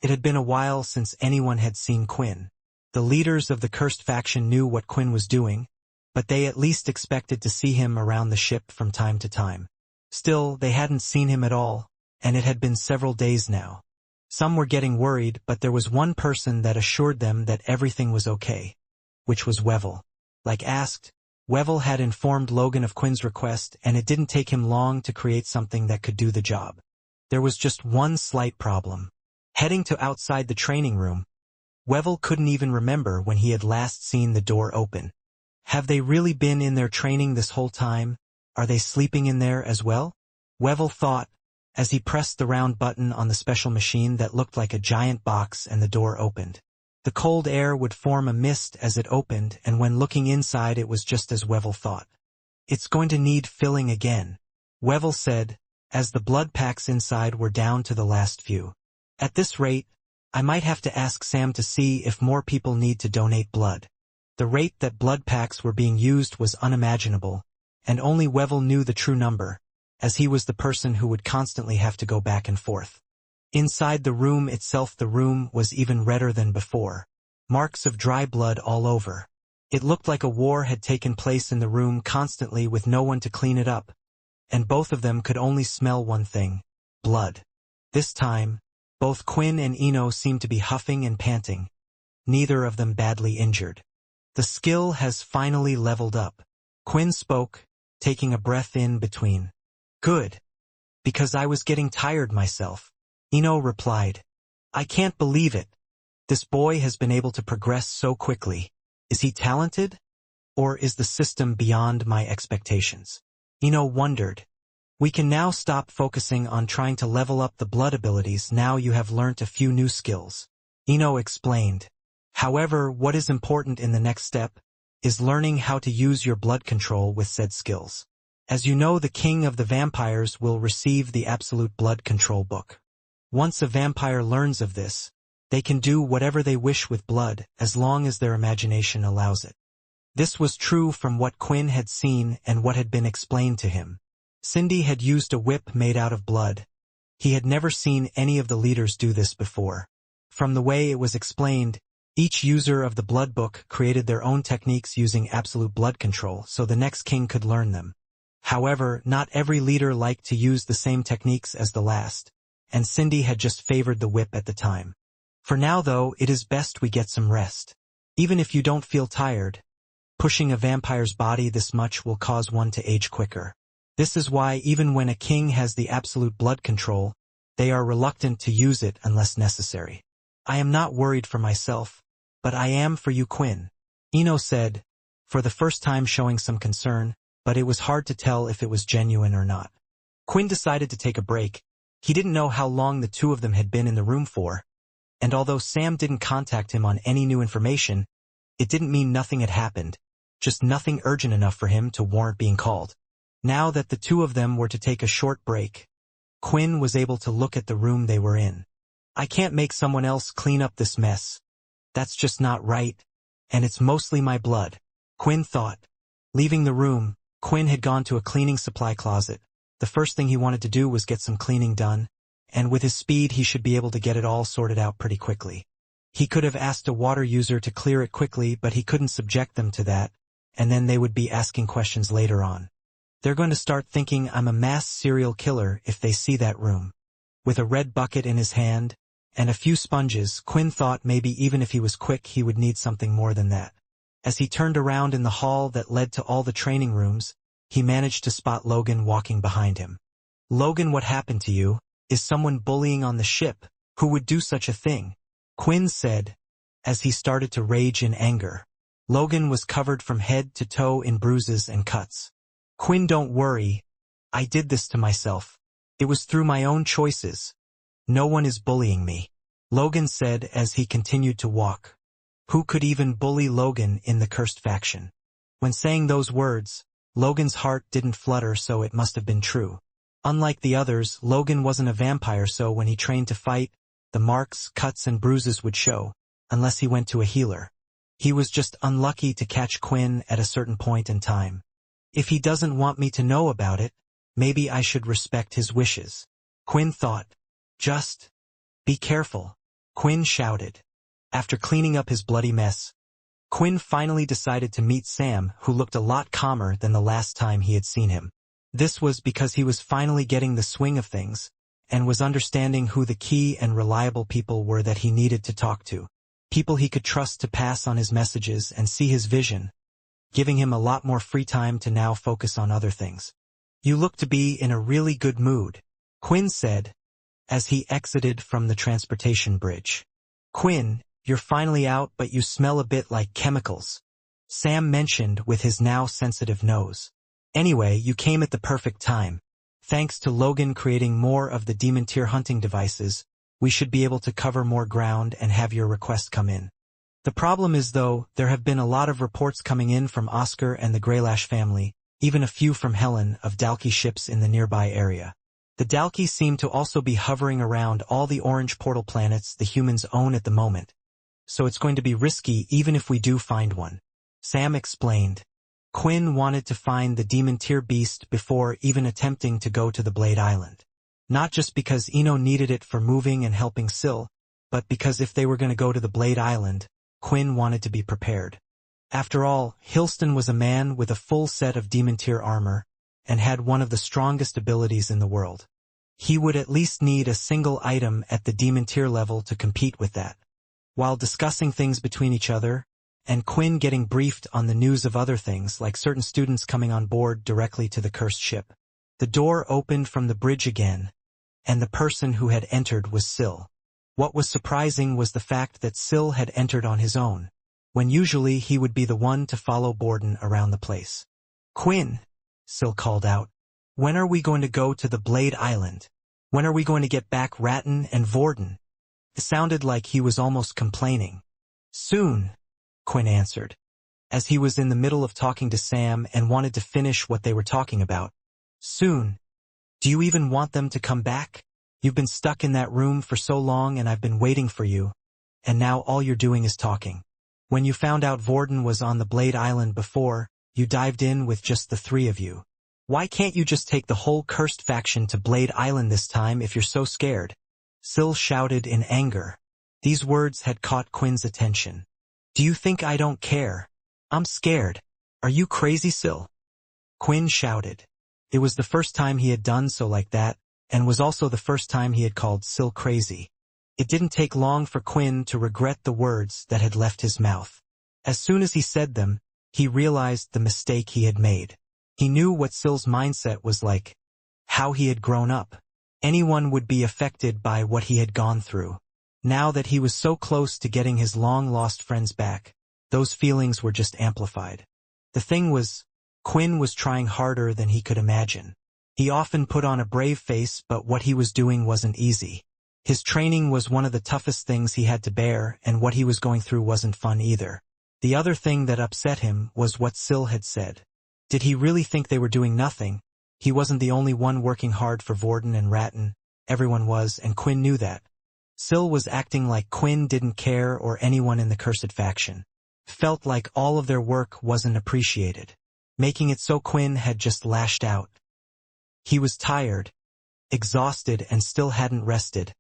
It had been a while since anyone had seen Quinn. The leaders of the cursed faction knew what Quinn was doing, but they at least expected to see him around the ship from time to time. Still, they hadn't seen him at all, and it had been several days now. Some were getting worried, but there was one person that assured them that everything was okay, which was Webnovel. Like asked, Webnovel had informed Logan of Quinn's request, and it didn't take him long to create something that could do the job. There was just one slight problem. Heading to outside the training room, Webnovel couldn't even remember when he had last seen the door open. Have they really been in their training this whole time? Are they sleeping in there as well? Webnovel thought, as he pressed the round button on the special machine that looked like a giant box and the door opened. The cold air would form a mist as it opened, and when looking inside it was just as Webnovel thought. It's going to need filling again, Webnovel said, as the blood packs inside were down to the last few. At this rate, I might have to ask Sam to see if more people need to donate blood. The rate that blood packs were being used was unimaginable, and only Webnovel knew the true number, as he was the person who would constantly have to go back and forth. Inside the room itself, the room was even redder than before. Marks of dry blood all over. It looked like a war had taken place in the room constantly with no one to clean it up, and both of them could only smell one thing: blood. This time, both Quinn and Eno seemed to be huffing and panting, neither of them badly injured. The skill has finally leveled up. Quinn spoke, taking a breath in between. Good. Because I was getting tired myself. Eno replied. I can't believe it. This boy has been able to progress so quickly. Is he talented? Or is the system beyond my expectations? Eno wondered. We can now stop focusing on trying to level up the blood abilities now you have learnt a few new skills. Eno explained. However, what is important in the next step is learning how to use your blood control with said skills. As you know, the king of the vampires will receive the absolute blood control book. Once a vampire learns of this, they can do whatever they wish with blood as long as their imagination allows it. This was true from what Quinn had seen and what had been explained to him. Cindy had used a whip made out of blood. He had never seen any of the leaders do this before. From the way it was explained, each user of the blood book created their own techniques using absolute blood control so the next king could learn them. However, not every leader liked to use the same techniques as the last, and Cindy had just favored the whip at the time. For now though, it is best we get some rest. Even if you don't feel tired, pushing a vampire's body this much will cause one to age quicker. This is why even when a king has the absolute blood control, they are reluctant to use it unless necessary. I am not worried for myself, but I am for you, Quinn, Eno said, for the first time showing some concern, but it was hard to tell if it was genuine or not. Quinn decided to take a break. He didn't know how long the two of them had been in the room for, and although Sam didn't contact him on any new information, it didn't mean nothing had happened, just nothing urgent enough for him to warrant being called. Now that the two of them were to take a short break, Quinn was able to look at the room they were in. I can't make someone else clean up this mess. That's just not right, and it's mostly my blood, Quinn thought. Leaving the room, Quinn had gone to a cleaning supply closet. The first thing he wanted to do was get some cleaning done, and with his speed he should be able to get it all sorted out pretty quickly. He could have asked a water user to clear it quickly, but he couldn't subject them to that, and then they would be asking questions later on. They're going to start thinking I'm a mass serial killer if they see that room. With a red bucket in his hand, and a few sponges, Quinn thought maybe even if he was quick he would need something more than that. As he turned around in the hall that led to all the training rooms, he managed to spot Logan walking behind him. "Logan, what happened to you? Is someone bullying on the ship? Who would do such a thing?" Quinn said, as he started to rage in anger. Logan was covered from head to toe in bruises and cuts. "Quinn, don't worry. I did this to myself. It was through my own choices. No one is bullying me," Logan said as he continued to walk. Who could even bully Logan in the cursed faction? When saying those words, Logan's heart didn't flutter, so it must have been true. Unlike the others, Logan wasn't a vampire, so when he trained to fight, the marks, cuts, and bruises would show, unless he went to a healer. He was just unlucky to catch Quinn at a certain point in time. If he doesn't want me to know about it, maybe I should respect his wishes, Quinn thought. Just be careful, Quinn shouted. After cleaning up his bloody mess, Quinn finally decided to meet Sam, who looked a lot calmer than the last time he had seen him. This was because he was finally getting the swing of things, and was understanding who the key and reliable people were that he needed to talk to. People he could trust to pass on his messages and see his vision, giving him a lot more free time to now focus on other things. "You look to be in a really good mood," Quinn said, as he exited from the transportation bridge. "Quinn, you're finally out, but you smell a bit like chemicals," Sam mentioned with his now sensitive nose. "Anyway, you came at the perfect time. Thanks to Logan creating more of the demon tier hunting devices, we should be able to cover more ground and have your request come in. The problem is, though, there have been a lot of reports coming in from Oscar and the Greylash family, even a few from Helen, of Dalkey ships in the nearby area. The Dalkey seem to also be hovering around all the orange portal planets the humans own at the moment, so it's going to be risky even if we do find one," Sam explained. Quinn wanted to find the demon tier beast before even attempting to go to the Blade Island. Not just because Eno needed it for moving and helping Syl, but because if they were going to go to the Blade Island, Quinn wanted to be prepared. After all, Hilston was a man with a full set of demon tier armor, and had one of the strongest abilities in the world. He would at least need a single item at the demon tier level to compete with that. While discussing things between each other, and Quinn getting briefed on the news of other things like certain students coming on board directly to the cursed ship, the door opened from the bridge again, and the person who had entered was Syl. What was surprising was the fact that Syl had entered on his own, when usually he would be the one to follow Borden around the place. "Quinn," Syl called out, "when are we going to go to the Blade Island? When are we going to get back Ratton and Vorden?" It sounded like he was almost complaining. "Soon," Quinn answered, as he was in the middle of talking to Sam and wanted to finish what they were talking about. "Soon? Do you even want them to come back? You've been stuck in that room for so long and I've been waiting for you, and now all you're doing is talking. When you found out Vorden was on the Blade Island before, you dived in with just the three of you. Why can't you just take the whole cursed faction to Blade Island this time if you're so scared?" Syl shouted in anger. These words had caught Quinn's attention. "Do you think I don't care? I'm scared. Are you crazy, Syl?" Quinn shouted. It was the first time he had done so like that, and was also the first time he had called Syl crazy. It didn't take long for Quinn to regret the words that had left his mouth. As soon as he said them, he realized the mistake he had made. He knew what Syl's mindset was like, how he had grown up. Anyone would be affected by what he had gone through. Now that he was so close to getting his long-lost friends back, those feelings were just amplified. The thing was, Quinn was trying harder than he could imagine. He often put on a brave face, but what he was doing wasn't easy. His training was one of the toughest things he had to bear, and what he was going through wasn't fun either. The other thing that upset him was what Syl had said. Did he really think they were doing nothing? He wasn't the only one working hard for Vorden and Ratton. Everyone was, and Quinn knew that. Syl was acting like Quinn didn't care or anyone in the cursed faction. Felt like all of their work wasn't appreciated, making it so Quinn had just lashed out. He was tired, exhausted, and still hadn't rested,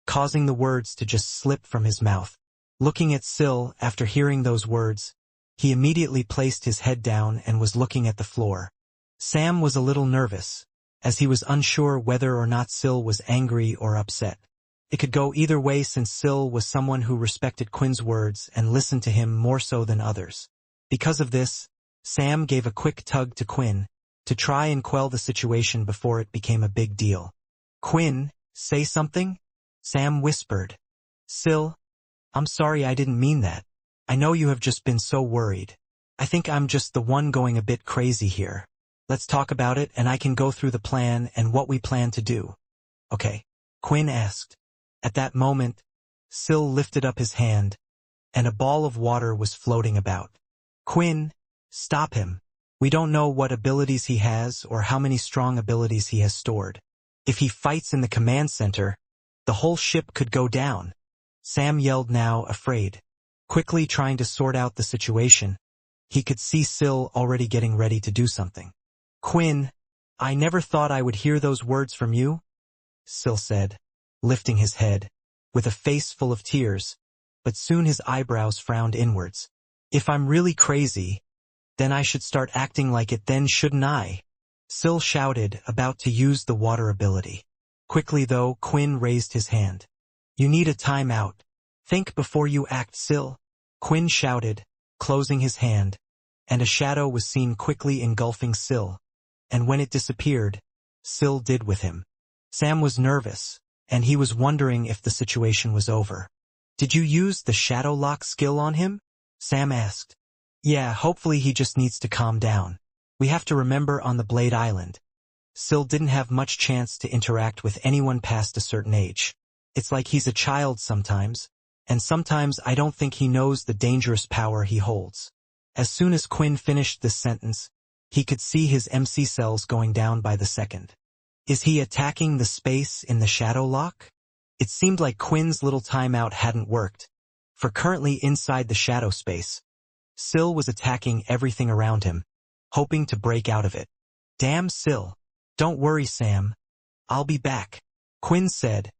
causing the words to just slip from his mouth. Looking at Syl after hearing those words, he immediately placed his head down and was looking at the floor. Sam was a little nervous, as he was unsure whether or not Syl was angry or upset. It could go either way since Syl was someone who respected Quinn's words and listened to him more so than others. Because of this, Sam gave a quick tug to Quinn, to try and quell the situation before it became a big deal. "Quinn, say something?" Sam whispered. "Sil, I'm sorry, I didn't mean that. I know you have just been so worried. I think I'm just the one going a bit crazy here. Let's talk about it and I can go through the plan and what we plan to do." "Okay," Quinn asked. At that moment, Sil lifted up his hand, and a ball of water was floating about. "Quinn, stop him. We don't know what abilities he has or how many strong abilities he has stored. If he fights in the command center, the whole ship could go down." Sam yelled, now afraid. Quickly trying to sort out the situation, he could see Sil already getting ready to do something. "Quinn, I never thought I would hear those words from you," Sil said, lifting his head, with a face full of tears, but soon his eyebrows frowned inwards. "If I'm really crazy, then I should start acting like it then, shouldn't I?" Sil shouted, about to use the water ability. Quickly though, Quinn raised his hand. "You need a timeout. Think before you act, Sil," Quinn shouted, closing his hand, and a shadow was seen quickly engulfing Sil, and when it disappeared, Sil did with him. Sam was nervous, and he was wondering if the situation was over. "Did you use the shadow lock skill on him?" Sam asked. "Yeah, hopefully he just needs to calm down. We have to remember on the Blade Island, Sil didn't have much chance to interact with anyone past a certain age. It's like he's a child sometimes, and sometimes I don't think he knows the dangerous power he holds." As soon as Quinn finished this sentence, he could see his MC cells going down by the second. Is he attacking the space in the shadow lock? It seemed like Quinn's little timeout hadn't worked, for currently inside the shadow space, Sil was attacking everything around him, hoping to break out of it. "Damn, Sil. Don't worry, Sam. I'll be back," Quinn said,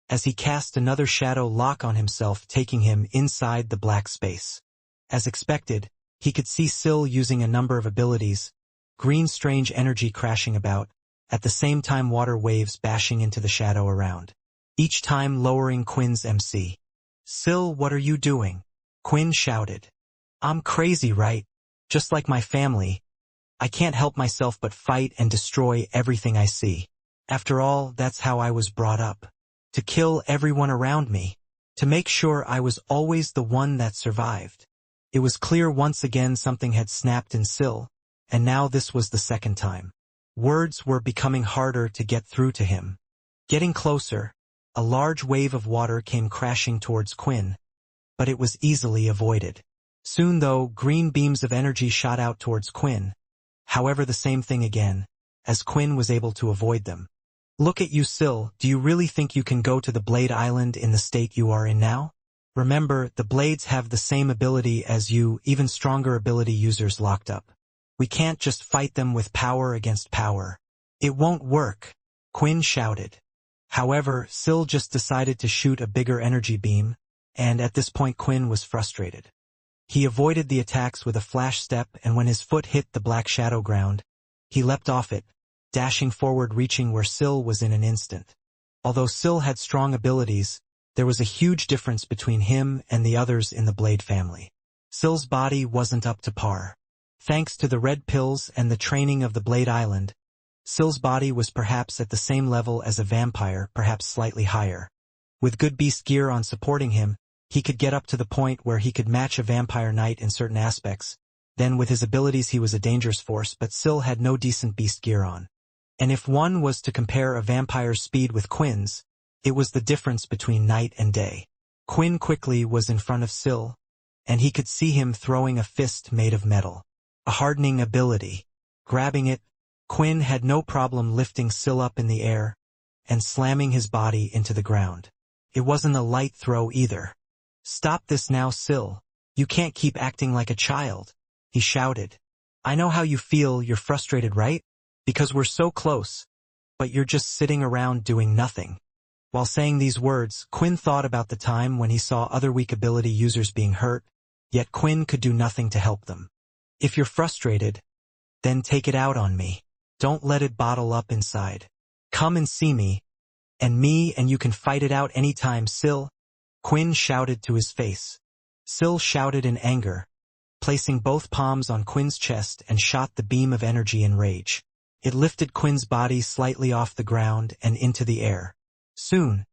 as he cast another shadow lock on himself, taking him inside the black space. As expected, he could see Sil using a number of abilities, green strange energy crashing about, at the same time water waves bashing into the shadow around, each time lowering Quinn's MC. "Sil, what are you doing?" Quinn shouted. "I'm crazy, right? Just like my family. I can't help myself but fight and destroy everything I see. After all, that's how I was brought up. To kill everyone around me. To make sure I was always the one that survived." It was clear once again something had snapped in Sil, and now this was the second time. Words were becoming harder to get through to him. Getting closer, a large wave of water came crashing towards Quinn, but it was easily avoided. Soon though, green beams of energy shot out towards Quinn. However, the same thing again, as Quinn was able to avoid them. "Look at you, Sil. Do you really think you can go to the Blade Island in the state you are in now? Remember, the Blades have the same ability as you, even stronger ability users locked up. We can't just fight them with power against power. It won't work," Quinn shouted. However, Sil just decided to shoot a bigger energy beam, and at this point Quinn was frustrated. He avoided the attacks with a flash step, and when his foot hit the black shadow ground, he leapt off it, dashing forward, reaching where Sil was in an instant. Although Sil had strong abilities, there was a huge difference between him and the others in the Blade family. Sil's body wasn't up to par. Thanks to the red pills and the training of the Blade Island, Sil's body was perhaps at the same level as a vampire, perhaps slightly higher. With good beast gear on supporting him, he could get up to the point where he could match a vampire knight in certain aspects. Then with his abilities he was a dangerous force, but Sil had no decent beast gear on. And if one was to compare a vampire's speed with Quinn's, it was the difference between night and day. Quinn quickly was in front of Sil, and he could see him throwing a fist made of metal. A hardening ability. Grabbing it, Quinn had no problem lifting Sil up in the air and slamming his body into the ground. It wasn't a light throw either. "Stop this now, Sil. You can't keep acting like a child," he shouted. "I know how you feel, you're frustrated, right? Because we're so close, but you're just sitting around doing nothing." While saying these words, Quinn thought about the time when he saw other weak ability users being hurt, yet Quinn could do nothing to help them. "If you're frustrated, then take it out on me. Don't let it bottle up inside. Come and see me, and you can fight it out anytime, Sil," Quinn shouted to his face. Sil shouted in anger, placing both palms on Quinn's chest and shot the beam of energy in rage. It lifted Quinn's body slightly off the ground and into the air. Soon,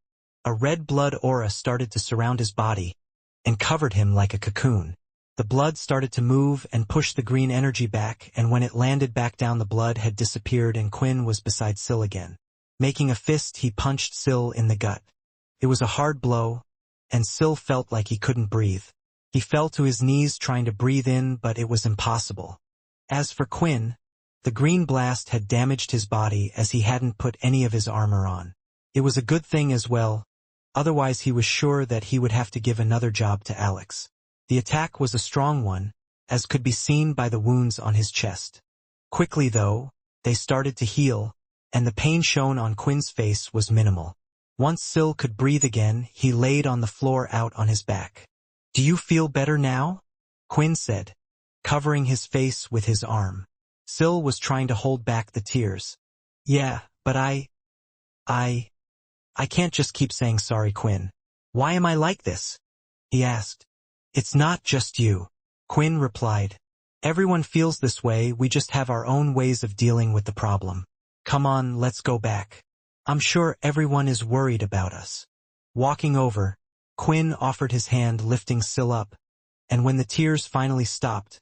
a red blood aura started to surround his body and covered him like a cocoon. The blood started to move and push the green energy back, and when it landed back down, the blood had disappeared and Quinn was beside Syl again. Making a fist, he punched Syl in the gut. It was a hard blow, and Syl felt like he couldn't breathe. He fell to his knees trying to breathe in, but it was impossible. As for Quinn, the green blast had damaged his body as he hadn't put any of his armor on. It was a good thing as well, otherwise he was sure that he would have to give another job to Alex. The attack was a strong one, as could be seen by the wounds on his chest. Quickly though, they started to heal, and the pain shown on Quinn's face was minimal. Once Syl could breathe again, he laid on the floor out on his back. "Do you feel better now?" Quinn said, covering his face with his arm. Syl was trying to hold back the tears. "Yeah, but I can't just keep saying sorry, Quinn. Why am I like this?" he asked. "It's not just you," Quinn replied. "Everyone feels this way, we just have our own ways of dealing with the problem. Come on, let's go back. I'm sure everyone is worried about us." Walking over, Quinn offered his hand, lifting Syl up, and when the tears finally stopped,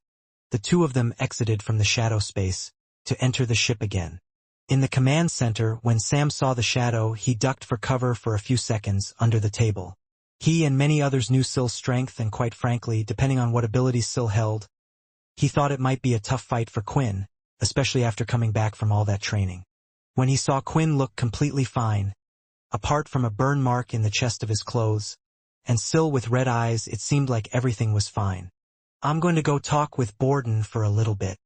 the two of them exited from the shadow space to enter the ship again. In the command center, when Sam saw the shadow, he ducked for cover for a few seconds under the table. He and many others knew Syl's strength, and quite frankly, depending on what abilities Syl held, he thought it might be a tough fight for Quinn, especially after coming back from all that training. When he saw Quinn look completely fine, apart from a burn mark in the chest of his clothes, and Syl with red eyes, it seemed like everything was fine. "I'm going to go talk with Borden for a little bit,"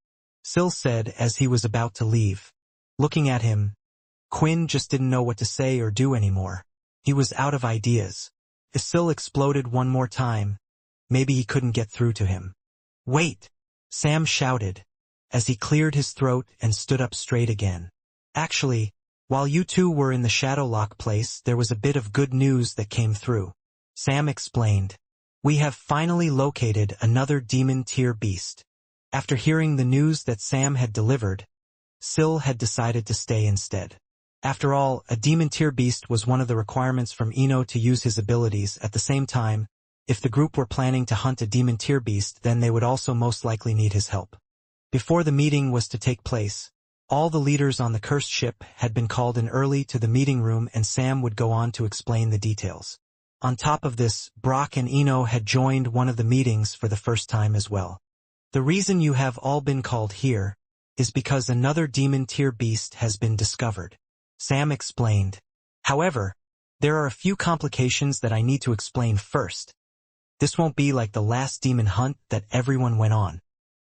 Syl said as he was about to leave. Looking at him, Quinn just didn't know what to say or do anymore. He was out of ideas. If Syl exploded one more time, maybe he couldn't get through to him. "Wait!" Sam shouted, as he cleared his throat and stood up straight again. "Actually, while you two were in the Shadowlock place, there was a bit of good news that came through," Sam explained. "We have finally located another demon tier beast." After hearing the news that Sam had delivered, Syl had decided to stay instead. After all, a demon tier beast was one of the requirements from Ino to use his abilities. At the same time, if the group were planning to hunt a demon tier beast, then they would also most likely need his help. Before the meeting was to take place, all the leaders on the cursed ship had been called in early to the meeting room, and Sam would go on to explain the details. On top of this, Brock and Ino had joined one of the meetings for the first time as well. "The reason you have all been called here is because another demon tier beast has been discovered," Sam explained. "However, there are a few complications that I need to explain first. This won't be like the last demon hunt that everyone went on.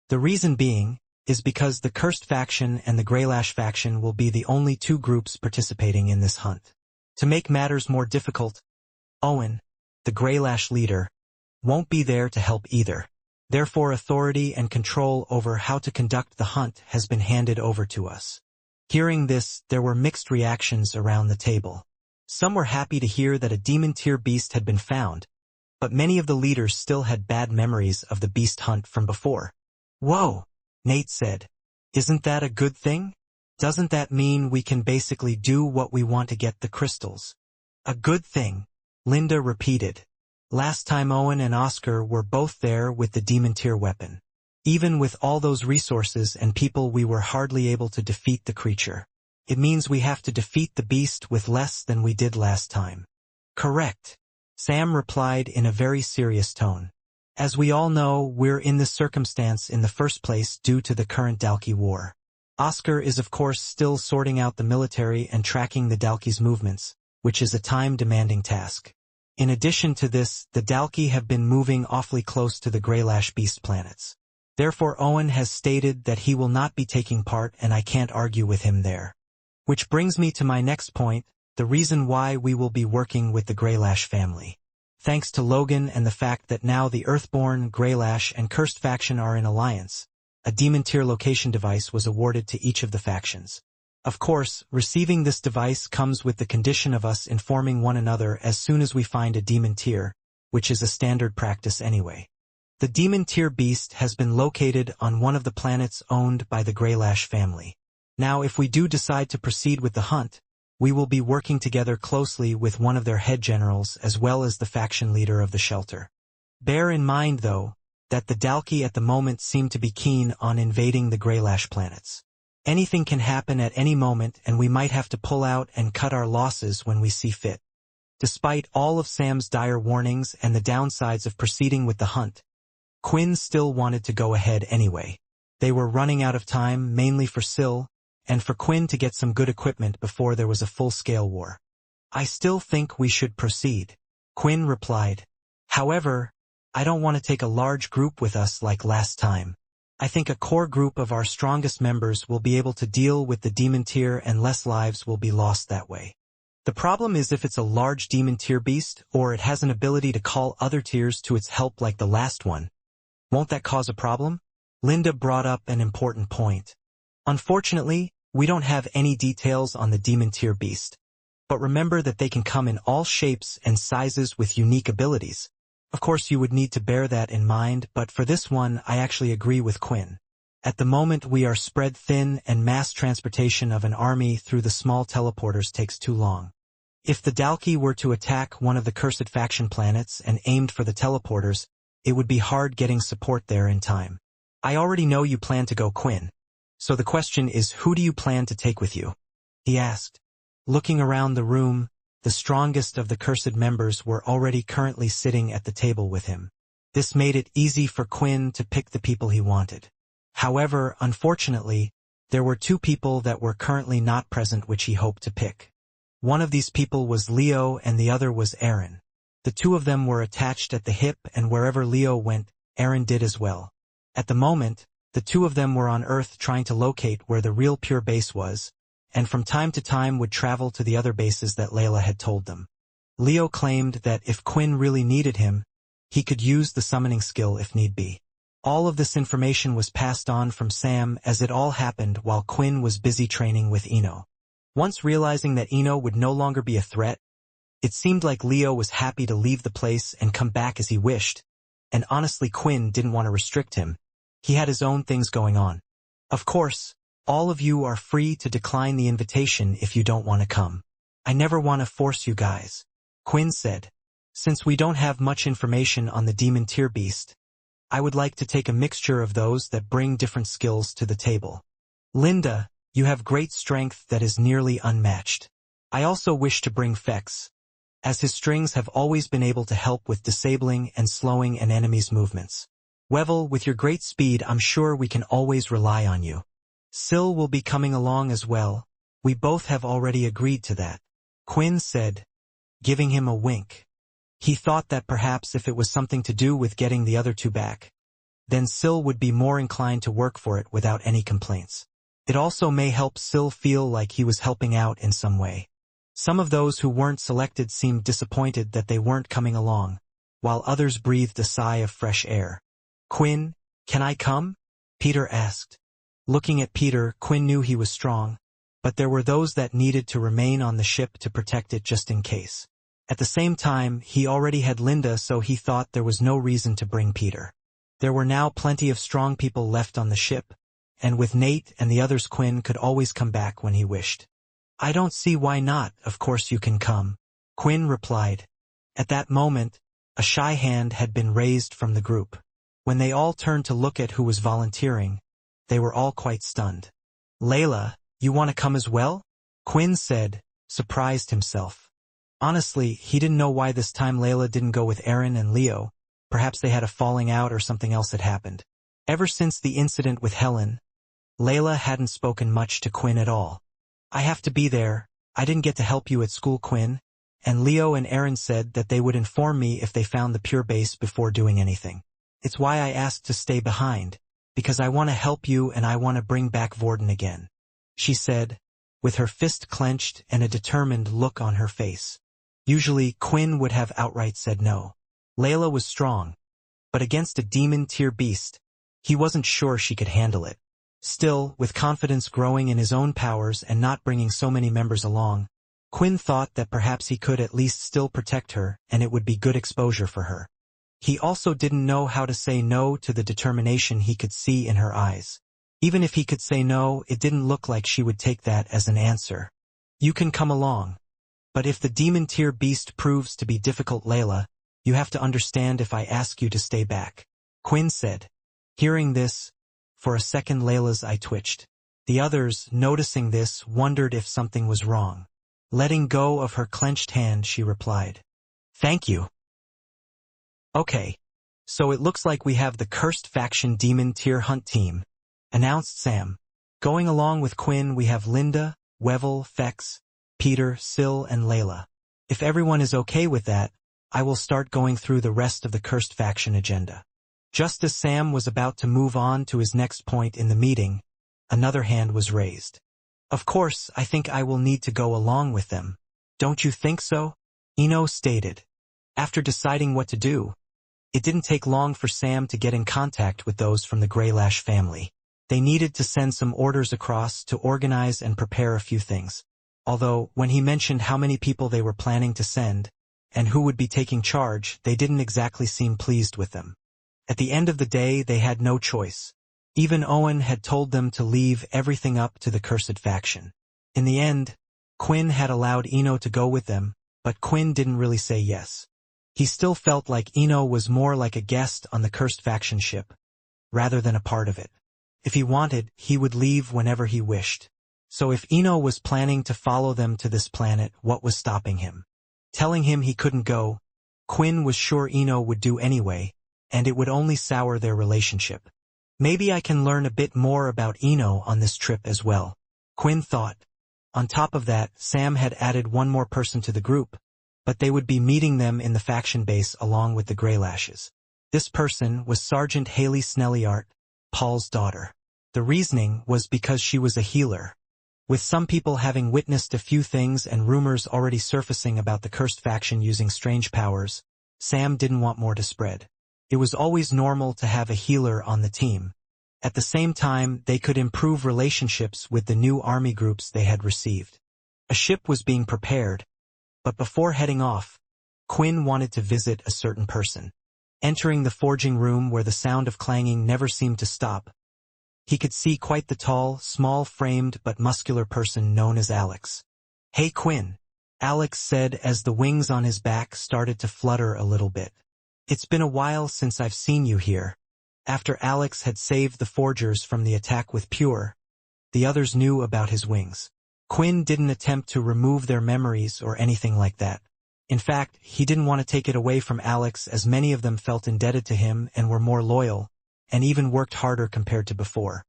The reason being is because the Cursed faction and the Greylash faction will be the only two groups participating in this hunt. To make matters more difficult, Owen, the Greylash leader, won't be there to help either. Therefore, authority and control over how to conduct the hunt has been handed over to us." Hearing this, there were mixed reactions around the table. Some were happy to hear that a demon tier beast had been found, but many of the leaders still had bad memories of the beast hunt from before. "Whoa," Nate said. "Isn't that a good thing? Doesn't that mean we can basically do what we want to get the crystals?" "A good thing," Linda repeated. "Last time Owen and Oscar were both there with the demon tier weapon. Even with all those resources and people, we were hardly able to defeat the creature. It means we have to defeat the beast with less than we did last time." "Correct," Sam replied in a very serious tone. "As we all know, we're in this circumstance in the first place due to the current Dalki war. Oscar is of course still sorting out the military and tracking the Dalki's movements, which is a time-demanding task. In addition to this, the Dalki have been moving awfully close to the Greylash beast planets. Therefore Owen has stated that he will not be taking part, and I can't argue with him there. Which brings me to my next point, the reason why we will be working with the Greylash family. Thanks to Logan and the fact that now the Earthborn, Greylash, and Cursed faction are in alliance, a demon tier location device was awarded to each of the factions. Of course, receiving this device comes with the condition of us informing one another as soon as we find a demon tier, which is a standard practice anyway. The demon tier beast has been located on one of the planets owned by the Greylash family. Now if we do decide to proceed with the hunt, we will be working together closely with one of their head generals as well as the faction leader of the shelter. Bear in mind, though, that the Dalki at the moment seem to be keen on invading the Greylash planets. Anything can happen at any moment and we might have to pull out and cut our losses when we see fit. Despite all of Sam's dire warnings and the downsides of proceeding with the hunt, Quinn still wanted to go ahead anyway. They were running out of time, mainly for Syl, and for Quinn to get some good equipment before there was a full-scale war. I still think we should proceed, Quinn replied. However, I don't want to take a large group with us like last time. I think a core group of our strongest members will be able to deal with the demon tier and less lives will be lost that way. The problem is if it's a large demon tier beast or it has an ability to call other tiers to its help like the last one. Won't that cause a problem? Linda brought up an important point. Unfortunately, we don't have any details on the demon tier beast. But remember that they can come in all shapes and sizes with unique abilities. Of course you would need to bear that in mind, but for this one I actually agree with Quinn. At the moment we are spread thin and mass transportation of an army through the small teleporters takes too long. If the Dalki were to attack one of the cursed faction planets and aimed for the teleporters, it would be hard getting support there in time. I already know you plan to go, Quinn. So the question is, who do you plan to take with you? He asked. Looking around the room, the strongest of the cursed members were already currently sitting at the table with him. This made it easy for Quinn to pick the people he wanted. However, unfortunately, there were two people that were currently not present which he hoped to pick. One of these people was Leo and the other was Aaron. The two of them were attached at the hip and wherever Leo went, Aaron did as well. At the moment, the two of them were on Earth trying to locate where the real pure base was, and from time to time would travel to the other bases that Layla had told them. Leo claimed that if Quinn really needed him, he could use the summoning skill if need be. All of this information was passed on from Sam as it all happened while Quinn was busy training with Eno. Once realizing that Eno would no longer be a threat, it seemed like Leo was happy to leave the place and come back as he wished, and honestly Quinn didn't want to restrict him. He had his own things going on. Of course, all of you are free to decline the invitation if you don't want to come. I never want to force you guys, Quinn said. Since we don't have much information on the demon tier beast, I would like to take a mixture of those that bring different skills to the table. Linda, you have great strength that is nearly unmatched. I also wish to bring Fex, as his strings have always been able to help with disabling and slowing an enemy's movements. Wevel, with your great speed, I'm sure we can always rely on you. Syl will be coming along as well. We both have already agreed to that, Quinn said, giving him a wink. He thought that perhaps if it was something to do with getting the other two back, then Syl would be more inclined to work for it without any complaints. It also may help Syl feel like he was helping out in some way. Some of those who weren't selected seemed disappointed that they weren't coming along, while others breathed a sigh of fresh air. Quinn, can I come? Peter asked. Looking at Peter, Quinn knew he was strong, but there were those that needed to remain on the ship to protect it just in case. At the same time, he already had Linda, so he thought there was no reason to bring Peter. There were now plenty of strong people left on the ship, and with Nate and the others Quinn could always come back when he wished. I don't see why not, of course you can come, Quinn replied. At that moment, a shy hand had been raised from the group. When they all turned to look at who was volunteering, they were all quite stunned. Layla, you want to come as well? Quinn said, surprised himself. Honestly, he didn't know why this time Layla didn't go with Aaron and Leo. Perhaps they had a falling out or something else had happened. Ever since the incident with Helen, Layla hadn't spoken much to Quinn at all. I have to be there. I didn't get to help you at school, Quinn. And Leo and Aaron said that they would inform me if they found the pure base before doing anything. It's why I asked to stay behind, because I want to help you and I want to bring back Vorden again, she said, with her fist clenched and a determined look on her face. Usually, Quinn would have outright said no. Layla was strong, but against a demon-tier beast, he wasn't sure she could handle it. Still, with confidence growing in his own powers and not bringing so many members along, Quinn thought that perhaps he could at least still protect her and it would be good exposure for her. He also didn't know how to say no to the determination he could see in her eyes. Even if he could say no, it didn't look like she would take that as an answer. You can come along. But if the demon tier beast proves to be difficult, Layla, you have to understand if I ask you to stay back. Quinn said. Hearing this, for a second Layla's eye twitched. The others, noticing this, wondered if something was wrong. Letting go of her clenched hand, she replied. Thank you. Okay. So it looks like we have the cursed faction demon tier hunt team, announced Sam. Going along with Quinn we have Linda, Wevel, Fex, Peter, Syl, and Layla. If everyone is okay with that, I will start going through the rest of the cursed faction agenda. Just as Sam was about to move on to his next point in the meeting, another hand was raised. Of course, I think I will need to go along with them. Don't you think so? Eno stated. After deciding what to do, it didn't take long for Sam to get in contact with those from the Greylash family. They needed to send some orders across to organize and prepare a few things. Although, when he mentioned how many people they were planning to send, and who would be taking charge, they didn't exactly seem pleased with them. At the end of the day, they had no choice. Even Owen had told them to leave everything up to the cursed faction. In the end, Quinn had allowed Eno to go with them, but Quinn didn't really say yes. He still felt like Eno was more like a guest on the cursed faction ship, rather than a part of it. If he wanted, he would leave whenever he wished. So if Eno was planning to follow them to this planet, what was stopping him? Telling him he couldn't go, Quinn was sure Eno would do anyway, and it would only sour their relationship. Maybe I can learn a bit more about Eno on this trip as well, Quinn thought. On top of that, Sam had added one more person to the group, but they would be meeting them in the faction base along with the Greylashes. This person was Sergeant Haley Snelliart, Paul's daughter. The reasoning was because she was a healer. With some people having witnessed a few things and rumors already surfacing about the cursed faction using strange powers, Sam didn't want more to spread. It was always normal to have a healer on the team. At the same time, they could improve relationships with the new army groups they had received. A ship was being prepared, but before heading off, Quinn wanted to visit a certain person. Entering the forging room where the sound of clanging never seemed to stop, he could see quite the tall, small-framed but muscular person known as Alex. Hey Quinn, Alex said as the wings on his back started to flutter a little bit. It's been a while since I've seen you here. After Alex had saved the forgers from the attack with Pure, the others knew about his wings. Quinn didn't attempt to remove their memories or anything like that. In fact, he didn't want to take it away from Alex as many of them felt indebted to him and were more loyal, and even worked harder compared to before.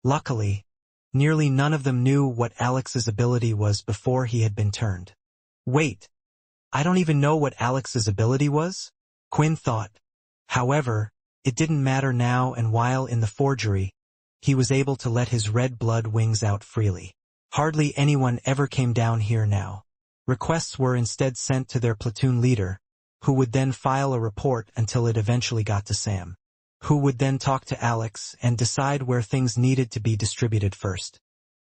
Luckily, nearly none of them knew what Alex's ability was before he had been turned. Wait, I don't even know what Alex's ability was? Quinn thought. However, it didn't matter now, and while in the forgery, he was able to let his red blood wings out freely. Hardly anyone ever came down here now. Requests were instead sent to their platoon leader, who would then file a report until it eventually got to Sam, who would then talk to Alex and decide where things needed to be distributed first.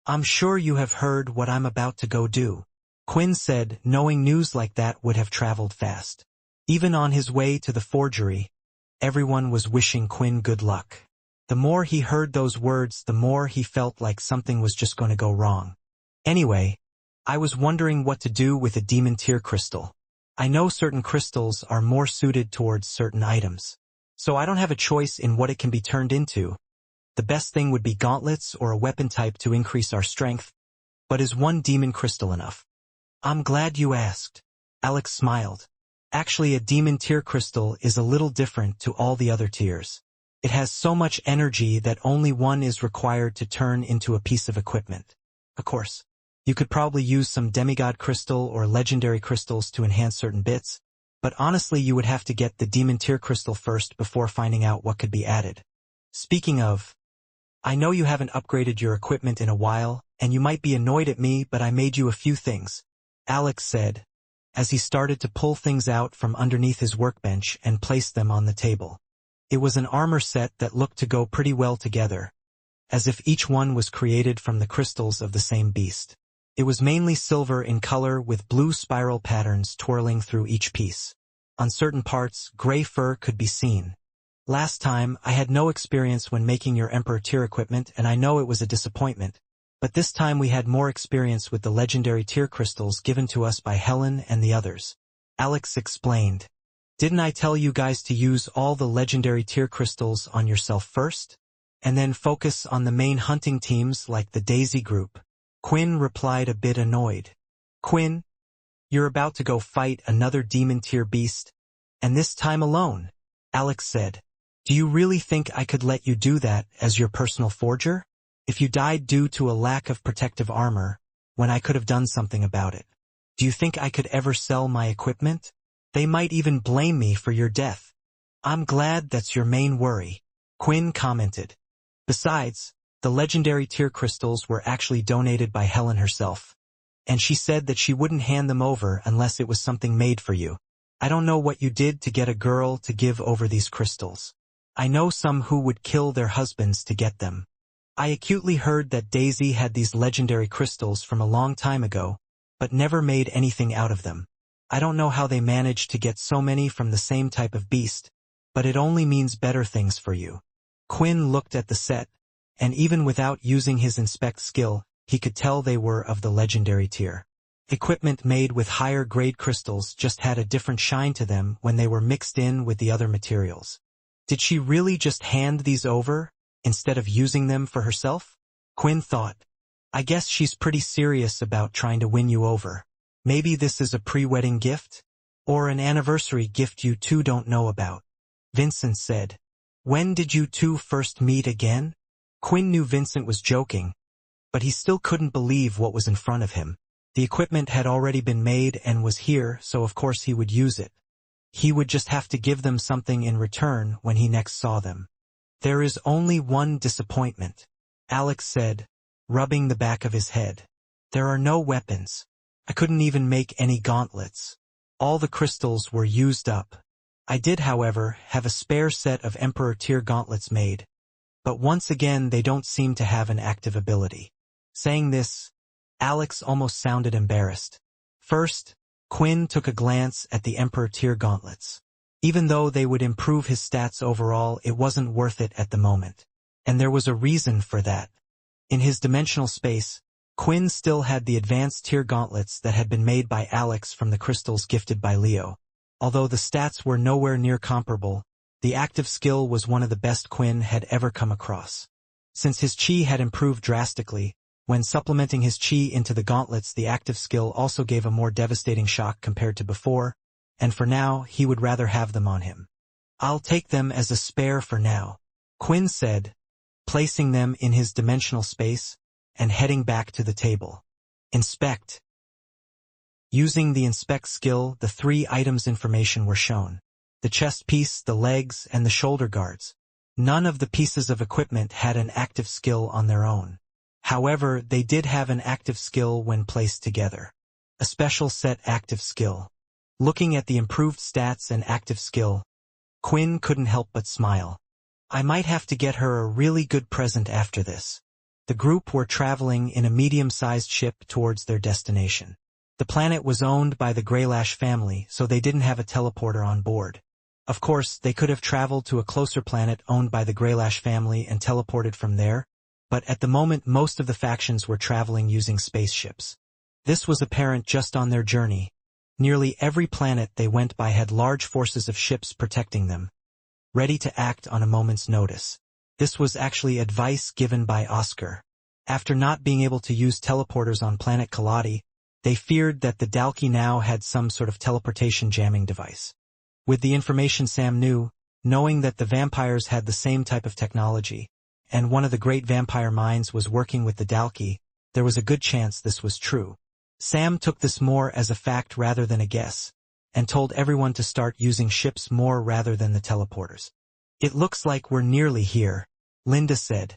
I'm sure you have heard what I'm about to go do, Quinn said, knowing news like that would have traveled fast. Even on his way to the forgery, everyone was wishing Quinn good luck. The more he heard those words, the more he felt like something was just going to go wrong. Anyway, I was wondering what to do with a demon tier crystal. I know certain crystals are more suited towards certain items, so I don't have a choice in what it can be turned into. The best thing would be gauntlets or a weapon type to increase our strength, but is one demon crystal enough? I'm glad you asked. Alex smiled. Actually, a demon tier crystal is a little different to all the other tiers. It has so much energy that only one is required to turn into a piece of equipment. Of course, you could probably use some demigod crystal or legendary crystals to enhance certain bits, but honestly you would have to get the demon tier crystal first before finding out what could be added. Speaking of, I know you haven't upgraded your equipment in a while, and you might be annoyed at me, but I made you a few things, Alex said, as he started to pull things out from underneath his workbench and place them on the table. It was an armor set that looked to go pretty well together, as if each one was created from the crystals of the same beast. It was mainly silver in color with blue spiral patterns twirling through each piece. On certain parts, gray fur could be seen, Last time, I had no experience when making your Emperor tier equipment, and I know it was a disappointment. But this time we had more experience with the legendary tier crystals given to us by Helen and the others. Alex explained. Didn't I tell you guys to use all the legendary tier crystals on yourself first? And then focus on the main hunting teams like the Daisy group? Quinn replied a bit annoyed. Quinn, you're about to go fight another demon tier beast? And this time alone? Alex said. Do you really think I could let you do that as your personal forger? If you died due to a lack of protective armor, when I could have done something about it. Do you think I could ever sell my equipment? They might even blame me for your death. I'm glad that's your main worry, Quinn commented. Besides, the legendary tier crystals were actually donated by Helen herself. And she said that she wouldn't hand them over unless it was something made for you. I don't know what you did to get a girl to give over these crystals. I know some who would kill their husbands to get them. I acutely heard that Daisy had these legendary crystals from a long time ago, but never made anything out of them. I don't know how they managed to get so many from the same type of beast, but it only means better things for you. Quinn looked at the set, and even without using his inspect skill, he could tell they were of the legendary tier. Equipment made with higher grade crystals just had a different shine to them when they were mixed in with the other materials. Did she really just hand these over, instead of using them for herself? Quinn thought. I guess she's pretty serious about trying to win you over. Maybe this is a pre-wedding gift? Or an anniversary gift you two don't know about. Vincent said. When did you two first meet again? Quinn knew Vincent was joking, but he still couldn't believe what was in front of him. The equipment had already been made and was here, so of course he would use it. He would just have to give them something in return when he next saw them. There is only one disappointment, Alex said, rubbing the back of his head. There are no weapons. I couldn't even make any gauntlets. All the crystals were used up. I did, however, have a spare set of Emperor tier gauntlets made, but once again they don't seem to have an active ability. Saying this, Alex almost sounded embarrassed. First, Quinn took a glance at the Emperor tier gauntlets. Even though they would improve his stats overall, it wasn't worth it at the moment. And there was a reason for that. In his dimensional space, Quinn still had the advanced tier gauntlets that had been made by Alex from the crystals gifted by Leo. Although the stats were nowhere near comparable, the active skill was one of the best Quinn had ever come across. Since his chi had improved drastically, when supplementing his chi into the gauntlets, the active skill also gave a more devastating shock compared to before, and for now he would rather have them on him. I'll take them as a spare for now, Quinn said, placing them in his dimensional space and heading back to the table. Inspect. Using the inspect skill, the 3 items information were shown. The chest piece, the legs, and the shoulder guards. None of the pieces of equipment had an active skill on their own. However, they did have an active skill when placed together. A special set active skill. Looking at the improved stats and active skill, Quinn couldn't help but smile. I might have to get her a really good present after this. The group were traveling in a medium-sized ship towards their destination. The planet was owned by the Greylash family, so they didn't have a teleporter on board. Of course, they could have traveled to a closer planet owned by the Greylash family and teleported from there, but at the moment most of the factions were traveling using spaceships. This was apparent just on their journey. Nearly every planet they went by had large forces of ships protecting them, ready to act on a moment's notice. This was actually advice given by Oscar. After not being able to use teleporters on planet Kaladi, they feared that the Dalki now had some sort of teleportation jamming device. With the information Sam knew, knowing that the vampires had the same type of technology, and one of the great vampire minds was working with the Dalki, there was a good chance this was true. Sam took this more as a fact rather than a guess, and told everyone to start using ships more rather than the teleporters. It looks like we're nearly here, Linda said.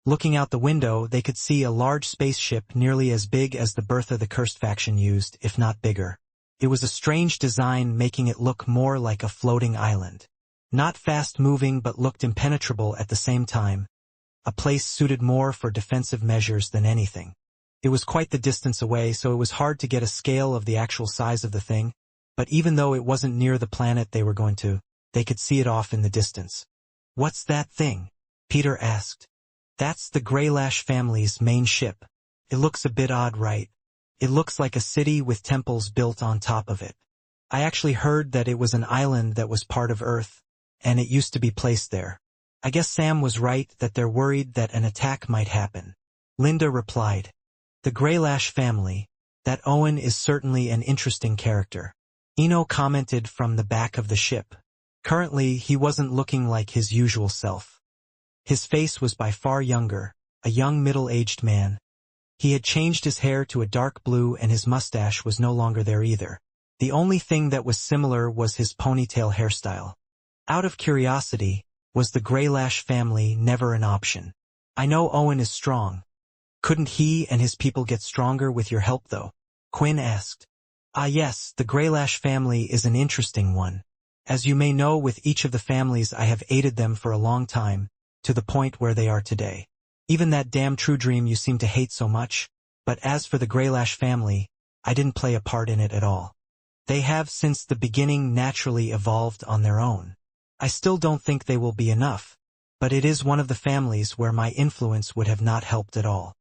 Looking out the window, they could see a large spaceship nearly as big as the Bertha the Cursed faction used, if not bigger. It was a strange design, making it look more like a floating island. Not fast-moving but looked impenetrable at the same time. A place suited more for defensive measures than anything. It was quite the distance away, so it was hard to get a scale of the actual size of the thing, but even though it wasn't near the planet they were going to, they could see it off in the distance. "What's that thing?" Peter asked. "That's the Greylash family's main ship. It looks a bit odd, right? It looks like a city with temples built on top of it. I actually heard that it was an island that was part of Earth, and it used to be placed there. I guess Sam was right that they're worried that an attack might happen." Linda replied. "The Greylash family. That Owen is certainly an interesting character." Eno commented from the back of the ship. Currently, he wasn't looking like his usual self. His face was by far younger, a young middle-aged man. He had changed his hair to a dark blue and his mustache was no longer there either. The only thing that was similar was his ponytail hairstyle. Out of curiosity, was the Greylash family never an option? "I know Owen is strong. Couldn't he and his people get stronger with your help though?" Quinn asked. "Ah yes, the Greylash family is an interesting one. As you may know, with each of the families I have aided them for a long time, to the point where they are today. Even that damn True Dream you seem to hate so much, but as for the Greylash family, I didn't play a part in it at all. They have since the beginning naturally evolved on their own. I still don't think they will be enough, but it is one of the families where my influence would have not helped at all."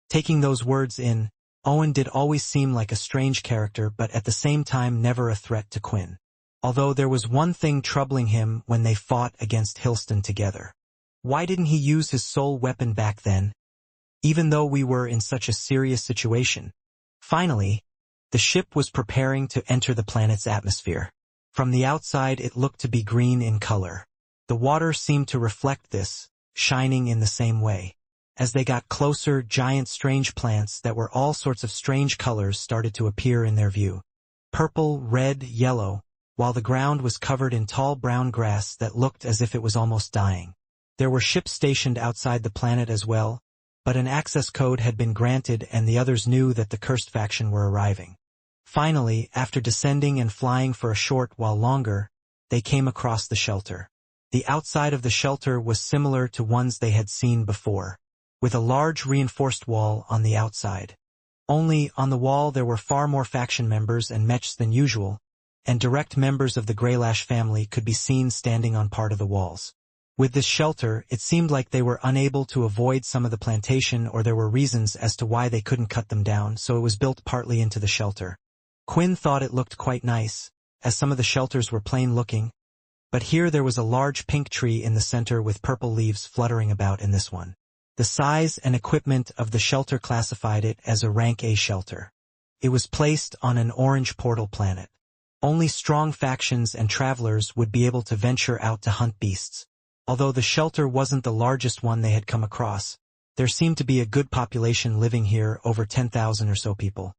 Taking those words in, Owen did always seem like a strange character but at the same time never a threat to Quinn. Although there was one thing troubling him when they fought against Hilston together. Why didn't he use his soul weapon back then? Even though we were in such a serious situation. Finally, the ship was preparing to enter the planet's atmosphere. From the outside it looked to be green in color. The water seemed to reflect this, shining in the same way. As they got closer, giant strange plants that were all sorts of strange colors started to appear in their view. Purple, red, yellow, while the ground was covered in tall brown grass that looked as if it was almost dying. There were ships stationed outside the planet as well, but an access code had been granted and the others knew that the cursed faction were arriving. Finally, after descending and flying for a short while longer, they came across the shelter. The outside of the shelter was similar to ones they had seen before, with a large reinforced wall on the outside. Only, on the wall there were far more faction members and mechs than usual, and direct members of the Greylash family could be seen standing on part of the walls. With this shelter, it seemed like they were unable to avoid some of the plantation or there were reasons as to why they couldn't cut them down, so it was built partly into the shelter. Quinn thought it looked quite nice, as some of the shelters were plain looking, but here there was a large pink tree in the center with purple leaves fluttering about in this one. The size and equipment of the shelter classified it as a rank A shelter. It was placed on an orange portal planet. Only strong factions and travelers would be able to venture out to hunt beasts. Although the shelter wasn't the largest one they had come across, there seemed to be a good population living here, over 10,000 or so people.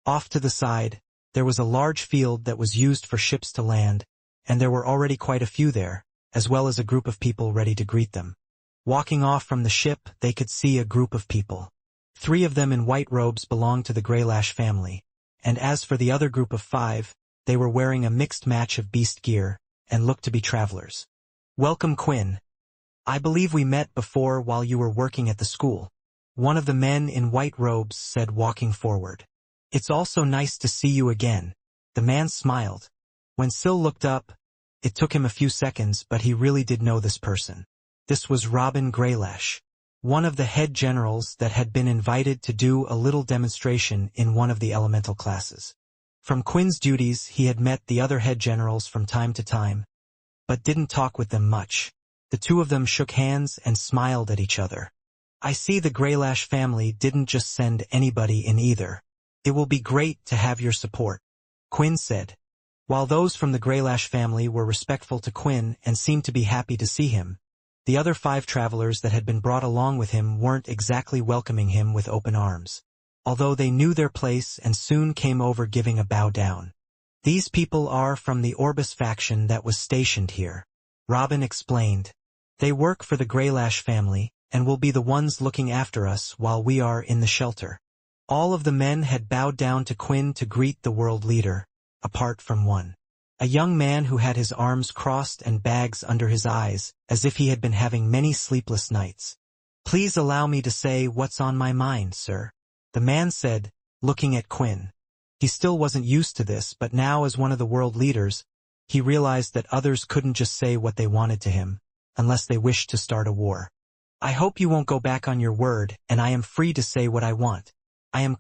Off to the side, there was a large field that was used for ships to land, and there were already quite a few there, as well as a group of people ready to greet them. Walking off from the ship, they could see a group of people. 3 of them in white robes belonged to the Greylash family, and as for the other group of 5, they were wearing a mixed match of beast gear, and looked to be travelers. "Welcome, Quinn. I believe we met before while you were working at the school," one of the men in white robes said, walking forward. "It's also nice to see you again." The man smiled. When Syl looked up, it took him a few seconds, but he really did know this person. This was Robin Greylash, one of the head generals that had been invited to do a little demonstration in one of the elemental classes. From Quinn's duties, he had met the other head generals from time to time, but didn't talk with them much. The 2 of them shook hands and smiled at each other. "I see the Greylash family didn't just send anybody in either. It will be great to have your support," Quinn said. While those from the Greylash family were respectful to Quinn and seemed to be happy to see him, the other 5 travelers that had been brought along with him weren't exactly welcoming him with open arms. Although they knew their place and soon came over giving a bow down. "These people are from the Orbis faction that was stationed here," Robin explained. "They work for the Greylash family, and will be the ones looking after us while we are in the shelter." All of the men had bowed down to Quinn to greet the world leader, apart from one. A young man who had his arms crossed and bags under his eyes, as if he had been having many sleepless nights. "Please allow me to say what's on my mind, sir," the man said, looking at Quinn. He still wasn't used to this, but now as one of the world leaders, he realized that others couldn't just say what they wanted to him, unless they wish to start a war. I hope you won't go back on your word, and I am free to say what I want. I am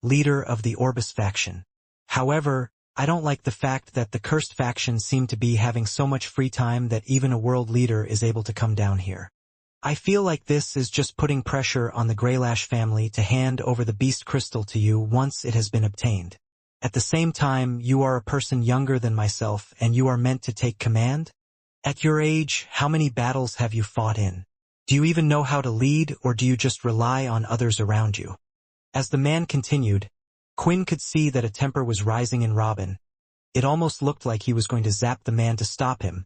leader of the Orbis faction. However, I don't like the fact that the cursed faction seem to be having so much free time that even a world leader is able to come down here. I feel like this is just putting pressure on the Greylash family to hand over the beast crystal to you once it has been obtained. At the same time, you are a person younger than myself and you are meant to take command? At your age, how many battles have you fought in? Do you even know how to lead, or do you just rely on others around you? As the man continued, Quinn could see that a temper was rising in Robin. It almost looked like he was going to zap the man to stop him.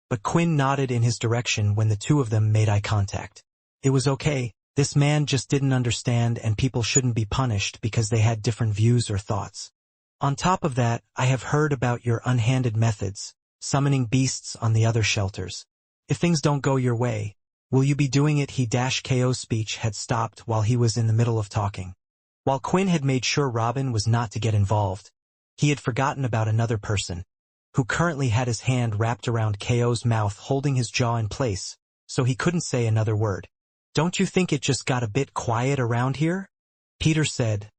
But Quinn nodded in his direction when the two of them made eye contact. It was okay, this man just didn't understand, and people shouldn't be punished because they had different views or thoughts. On top of that, I have heard about your unhanded methods, summoning beasts on the other shelters. If things don't go your way, will you be doing it? KO's speech had stopped while he was in the middle of talking. While Quinn had made sure Robin was not to get involved, he had forgotten about another person, who currently had his hand wrapped around KO's mouth holding his jaw in place, so he couldn't say another word. Don't you think it just got a bit quiet around here? Peter said,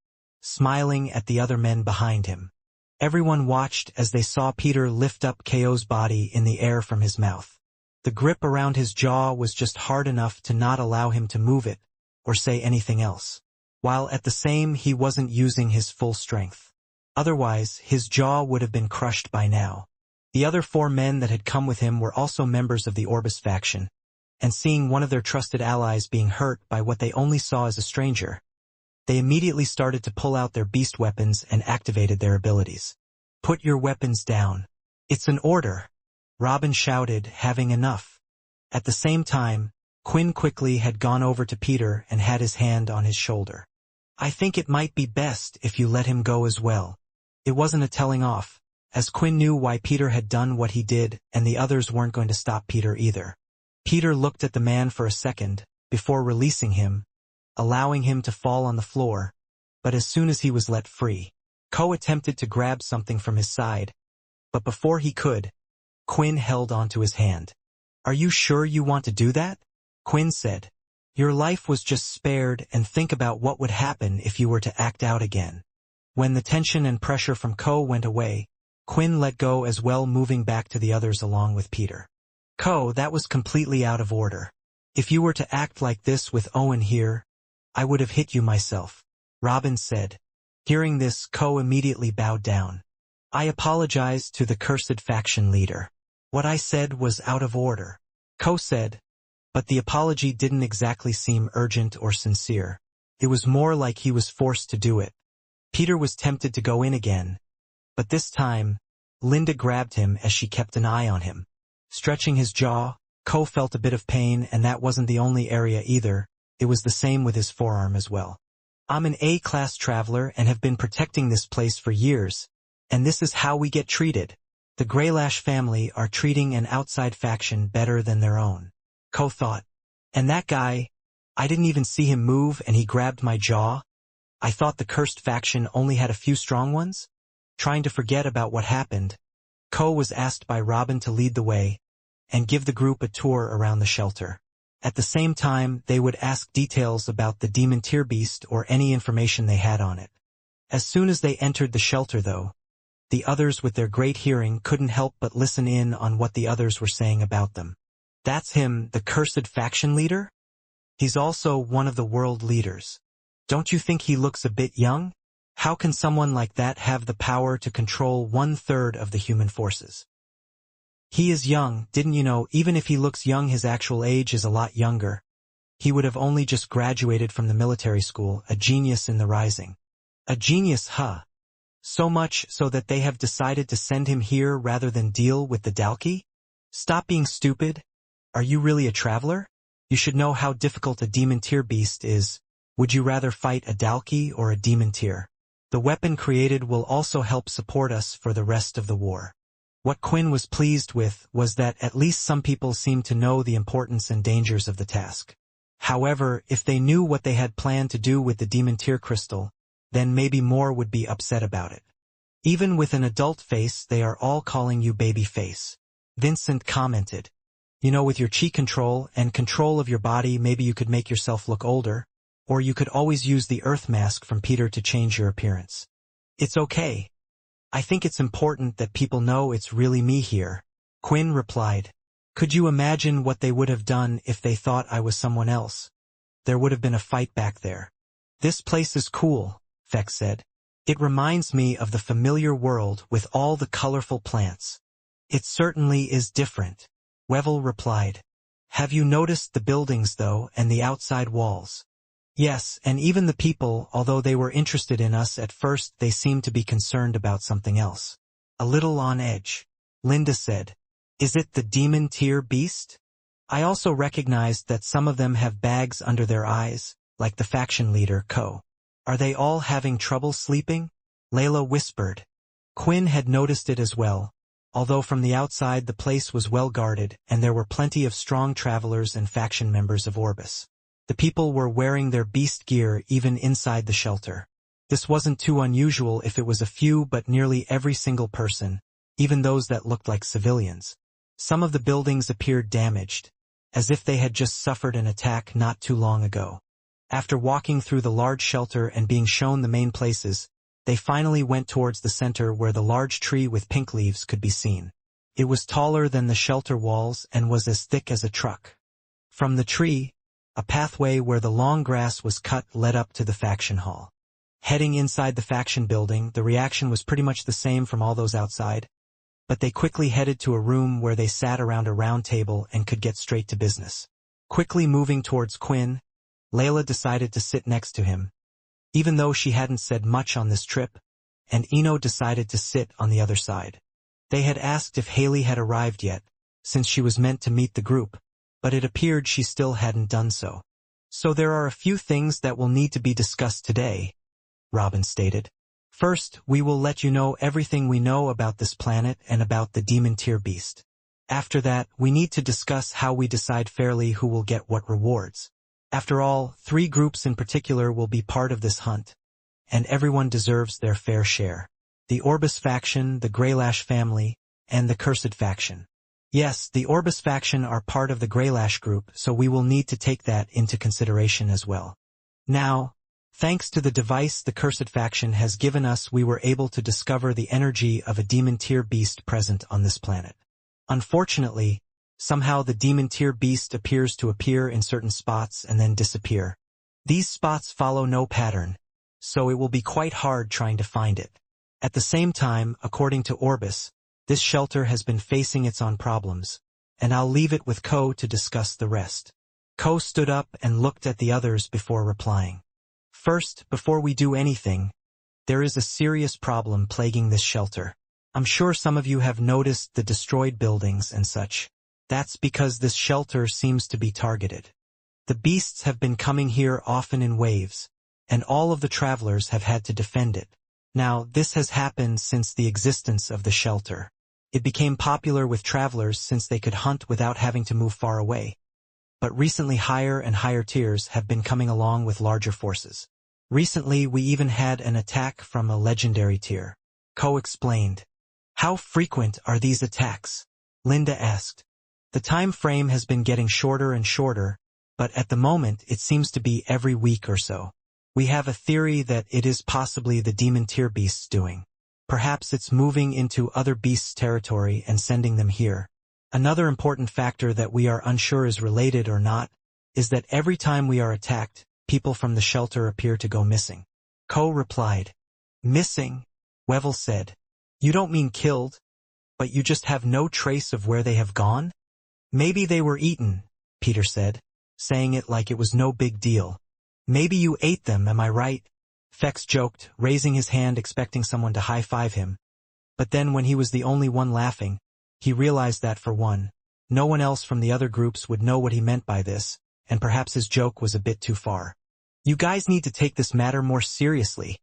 smiling at the other men behind him. Everyone watched as they saw Peter lift up KO's body in the air from his mouth. The grip around his jaw was just hard enough to not allow him to move it, or say anything else, while at the same he wasn't using his full strength. Otherwise, his jaw would have been crushed by now. The other 4 men that had come with him were also members of the Orbis faction, and seeing one of their trusted allies being hurt by what they only saw as a stranger, they immediately started to pull out their beast weapons and activated their abilities. Put your weapons down. It's an order, Robin shouted, having enough. At the same time, Quinn quickly had gone over to Peter and had his hand on his shoulder. I think it might be best if you let him go as well. It wasn't a telling off, as Quinn knew why Peter had done what he did, and the others weren't going to stop Peter either. Peter looked at the man for a second, before releasing him, allowing him to fall on the floor, but as soon as he was let free, attempted to grab something from his side, but before he could, Quinn held onto his hand. Are you sure you want to do that? Quinn said. Your life was just spared, and think about what would happen if you were to act out again. When the tension and pressure from went away, Quinn let go as well, moving back to the others along with Peter. That was completely out of order. If you were to act like this with Owen here, I would have hit you myself, Robin said. Hearing this, immediately bowed down. I apologize to the cursed faction leader. What I said was out of order, said, but the apology didn't exactly seem urgent or sincere. It was more like he was forced to do it. Peter was tempted to go in again, but this time, Linda grabbed him as she kept an eye on him. Stretching his jaw, felt a bit of pain, and that wasn't the only area either. It was the same with his forearm as well. I'm an A-class traveler and have been protecting this place for years, and this is how we get treated. The Greylash family are treating an outside faction better than their own, thought. And that guy, I didn't even see him move and he grabbed my jaw. I thought the cursed faction only had a few strong ones? Trying to forget about what happened, was asked by Robin to lead the way and give the group a tour around the shelter. At the same time, they would ask details about the demon tier beast or any information they had on it. As soon as they entered the shelter though, the others with their great hearing couldn't help but listen in on what the others were saying about them. That's him, the cursed faction leader? He's also one of the world leaders. Don't you think he looks a bit young? How can someone like that have the power to control 1/3 of the human forces? He is young, didn't you know? Even if he looks young, his actual age is a lot younger. He would have only just graduated from the military school, a genius in the rising. A genius, huh? So much so that they have decided to send him here rather than deal with the Dalki? Stop being stupid. Are you really a traveler? You should know how difficult a demon tier beast is. Would you rather fight a Dalki or a demon tier? The weapon created will also help support us for the rest of the war. What Quinn was pleased with was that at least some people seemed to know the importance and dangers of the task. However, if they knew what they had planned to do with the demon tier crystal, then maybe more would be upset about it. Even with an adult face, they are all calling you baby face, Vincent commented. You know, with your chi control and control of your body, maybe you could make yourself look older, or you could always use the earth mask from Peter to change your appearance. It's okay. I think it's important that people know it's really me here, Quinn replied. Could you imagine what they would have done if they thought I was someone else? There would have been a fight back there. This place is cool, Fex said. It reminds me of the familiar world with all the colorful plants. It certainly is different, Wevel replied. Have you noticed the buildings, though, and the outside walls? Yes, and even the people, although they were interested in us at first, they seemed to be concerned about something else. A little on edge, Linda said. Is it the demon tier beast? I also recognized that some of them have bags under their eyes, like the faction leader, Ko. Are they all having trouble sleeping? Layla whispered. Quinn had noticed it as well, although from the outside the place was well guarded and there were plenty of strong travelers and faction members of Orbis. The people were wearing their beast gear even inside the shelter. This wasn't too unusual if it was a few, but nearly every single person, even those that looked like civilians. Some of the buildings appeared damaged, as if they had just suffered an attack not too long ago. After walking through the large shelter and being shown the main places, they finally went towards the center where the large tree with pink leaves could be seen. It was taller than the shelter walls and was as thick as a truck. From the tree, a pathway where the long grass was cut led up to the faction hall. Heading inside the faction building, the reaction was pretty much the same from all those outside, but they quickly headed to a room where they sat around a round table and could get straight to business. Quickly moving towards Quinn, Layla decided to sit next to him, even though she hadn't said much on this trip, and Ino decided to sit on the other side. They had asked if Haley had arrived yet, since she was meant to meet the group, but it appeared she still hadn't done so. So there are a few things that will need to be discussed today, Robin stated. First, we will let you know everything we know about this planet and about the demon tier beast. After that, we need to discuss how we decide fairly who will get what rewards. After all, 3 groups in particular will be part of this hunt, and everyone deserves their fair share. The Orbis faction, the Greylash family, and the Cursed faction. Yes, the Orbis faction are part of the Greylash group, so we will need to take that into consideration as well. Now, thanks to the device the Cursed faction has given us, we were able to discover the energy of a demon tier beast present on this planet. Unfortunately, somehow the demon tier beast appears to appear in certain spots and then disappear. These spots follow no pattern, so it will be quite hard trying to find it. At the same time, according to Orbis, this shelter has been facing its own problems, and I'll leave it with Ko to discuss the rest. Ko stood up and looked at the others before replying. First, before we do anything, there is a serious problem plaguing this shelter. I'm sure some of you have noticed the destroyed buildings and such. That's because this shelter seems to be targeted. The beasts have been coming here often in waves, and all of the travelers have had to defend it. Now, this has happened since the existence of the shelter. It became popular with travelers since they could hunt without having to move far away. But recently higher and higher tiers have been coming along with larger forces. Recently, we even had an attack from a legendary tier. Ko explained. How frequent are these attacks? Linda asked. The time frame has been getting shorter and shorter, but at the moment it seems to be every week or so. We have a theory that it is possibly the demon tier beasts doing. Perhaps it's moving into other beasts' territory and sending them here. Another important factor that we are unsure is related or not, is that every time we are attacked, people from the shelter appear to go missing. Ko replied. Missing? Wevel said. You don't mean killed, but you just have no trace of where they have gone? Maybe they were eaten, Peter said, saying it like it was no big deal. Maybe you ate them, am I right? Fex joked, raising his hand expecting someone to high-five him. But then when he was the only one laughing, he realized that for one, no one else from the other groups would know what he meant by this, and perhaps his joke was a bit too far. You guys need to take this matter more seriously,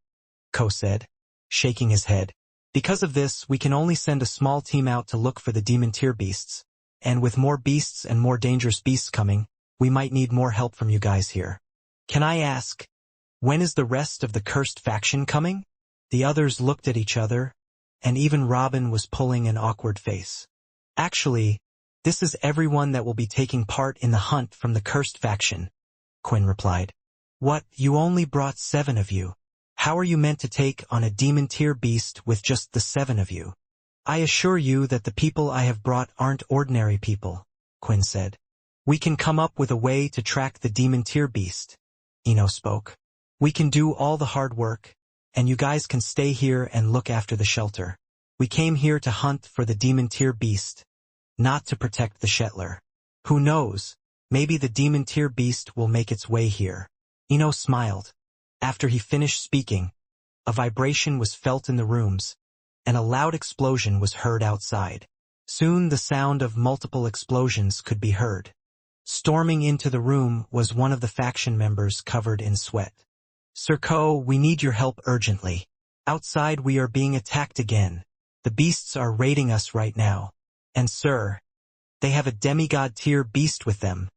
Ko said, shaking his head. Because of this, we can only send a small team out to look for the demon tier beasts. And with more beasts and more dangerous beasts coming, we might need more help from you guys here. Can I ask, when is the rest of the cursed faction coming? The others looked at each other, and even Robin was pulling an awkward face. Actually, This is everyone that will be taking part in the hunt from the cursed faction, Quinn replied. What, you only brought 7 of you? How are you meant to take on a demon-tier beast with just the 7 of you? I assure you that the people I have brought aren't ordinary people, Quinn said. We can come up with a way to track the demon-tier beast, Ino spoke. We can do all the hard work, and you guys can stay here and look after the shelter. We came here to hunt for the demon-tier beast, not to protect the Shetler. Who knows, maybe the demon-tier beast will make its way here. Ino smiled. After he finished speaking, a vibration was felt in the rooms, and a loud explosion was heard outside. Soon the sound of multiple explosions could be heard. Storming into the room was one of the faction members covered in sweat. Sir Ko, we need your help urgently. Outside we are being attacked again. The beasts are raiding us right now. And sir, they have a demigod-tier beast with them.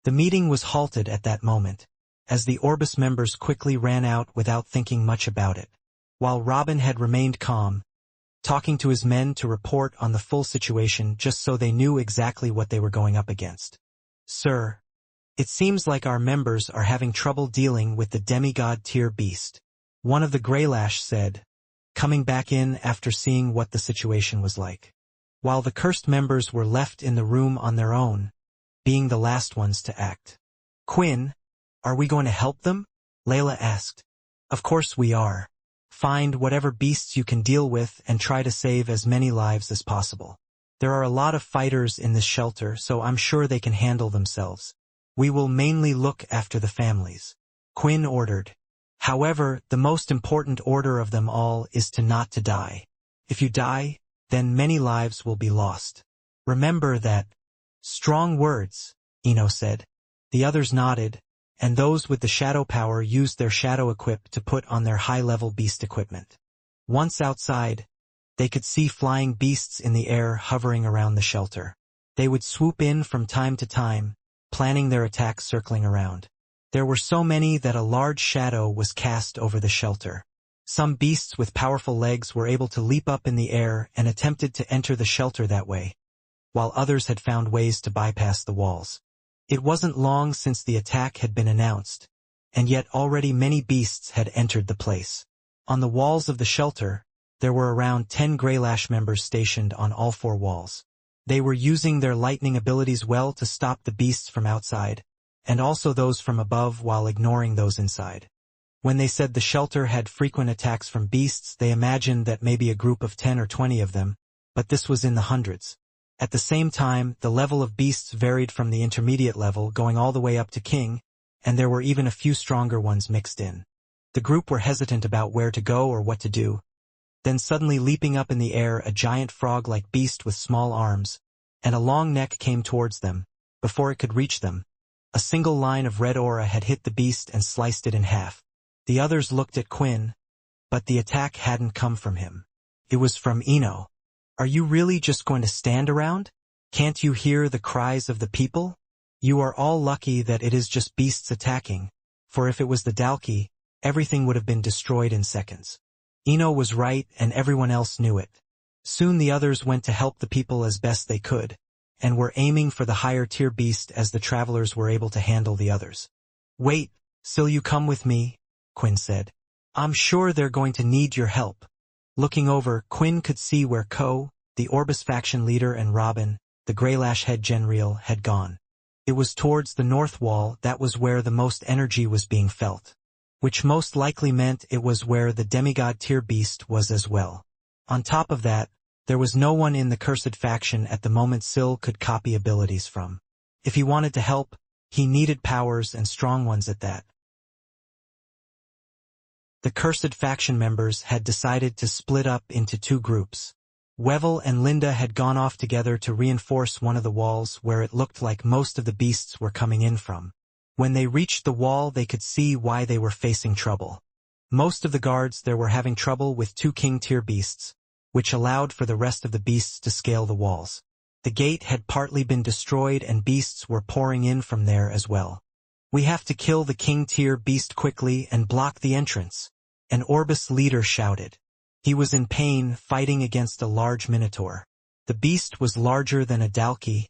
The meeting was halted at that moment, as the Orbis members quickly ran out without thinking much about it. While Robin had remained calm, talking to his men to report on the full situation just so they knew exactly what they were going up against. Sir, it seems like our members are having trouble dealing with the demigod-tier beast, one of the Greylash said, coming back in after seeing what the situation was like. While the cursed members were left in the room on their own, being the last ones to act. Quinn, are we going to help them? Layla asked. Of course we are. Find whatever beasts you can deal with and try to save as many lives as possible. There are a lot of fighters in this shelter, so I'm sure they can handle themselves. We will mainly look after the families. Quinn ordered. However, the most important order of them all is to not to die. If you die, then many lives will be lost. Remember that. Strong words, Ino said. The others nodded, and those with the shadow power used their shadow equip to put on their high-level beast equipment. Once outside, they could see flying beasts in the air hovering around the shelter. They would swoop in from time to time, planning their attacks circling around. There were so many that a large shadow was cast over the shelter. Some beasts with powerful legs were able to leap up in the air and attempted to enter the shelter that way, while others had found ways to bypass the walls. It wasn't long since the attack had been announced, and yet already many beasts had entered the place. On the walls of the shelter, there were around 10 Greylash members stationed on all 4 walls. They were using their lightning abilities well to stop the beasts from outside, and also those from above while ignoring those inside. When they said the shelter had frequent attacks from beasts, they imagined that maybe a group of 10 or 20 of them, but this was in the hundreds. At the same time, the level of beasts varied from the intermediate level going all the way up to king, and there were even a few stronger ones mixed in. The group were hesitant about where to go or what to do. Then suddenly leaping up in the air, a giant frog-like beast with small arms and a long neck came towards them. Before it could reach them, a single line of red aura had hit the beast and sliced it in half. The others looked at Quinn, but the attack hadn't come from him. It was from Ino. Are you really just going to stand around? Can't you hear the cries of the people? You are all lucky that it is just beasts attacking, for if it was the Dalki, everything would have been destroyed in seconds. Ino was right and everyone else knew it. Soon the others went to help the people as best they could, and were aiming for the higher tier beast as the travelers were able to handle the others. Wait, still you come with me, Quinn said. I'm sure they're going to need your help. Looking over, Quinn could see where Ko, the Orbis faction leader, and Robin, the Greylash head general, had gone. It was towards the north wall. That was where the most energy was being felt, which most likely meant it was where the demigod tier beast was as well. On top of that, there was no one in the cursed faction at the moment Syl could copy abilities from. If he wanted to help, he needed powers and strong ones at that. The cursed faction members had decided to split up into 2 groups. Wevel and Linda had gone off together to reinforce one of the walls where it looked like most of the beasts were coming in from. When they reached the wall, they could see why they were facing trouble. Most of the guards there were having trouble with 2 king-tier beasts, which allowed for the rest of the beasts to scale the walls. The gate had partly been destroyed and beasts were pouring in from there as well. We have to kill the king-tier beast quickly and block the entrance, an Orbis leader shouted. He was in pain, fighting against a large minotaur. The beast was larger than a Dalki,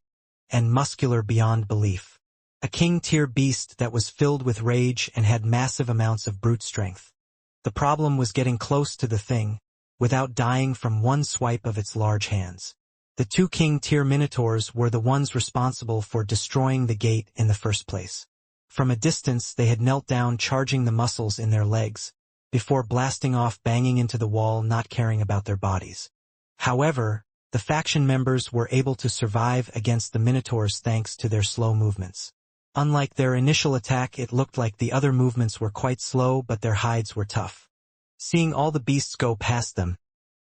and muscular beyond belief. A king-tier beast that was filled with rage and had massive amounts of brute strength. The problem was getting close to the thing, without dying from one swipe of its large hands. The two king-tier minotaurs were the ones responsible for destroying the gate in the first place. From a distance they had knelt down, charging the muscles in their legs, before blasting off, banging into the wall, not caring about their bodies. However, the faction members were able to survive against the minotaurs thanks to their slow movements. Unlike their initial attack, it looked like the other movements were quite slow, but their hides were tough. Seeing all the beasts go past them,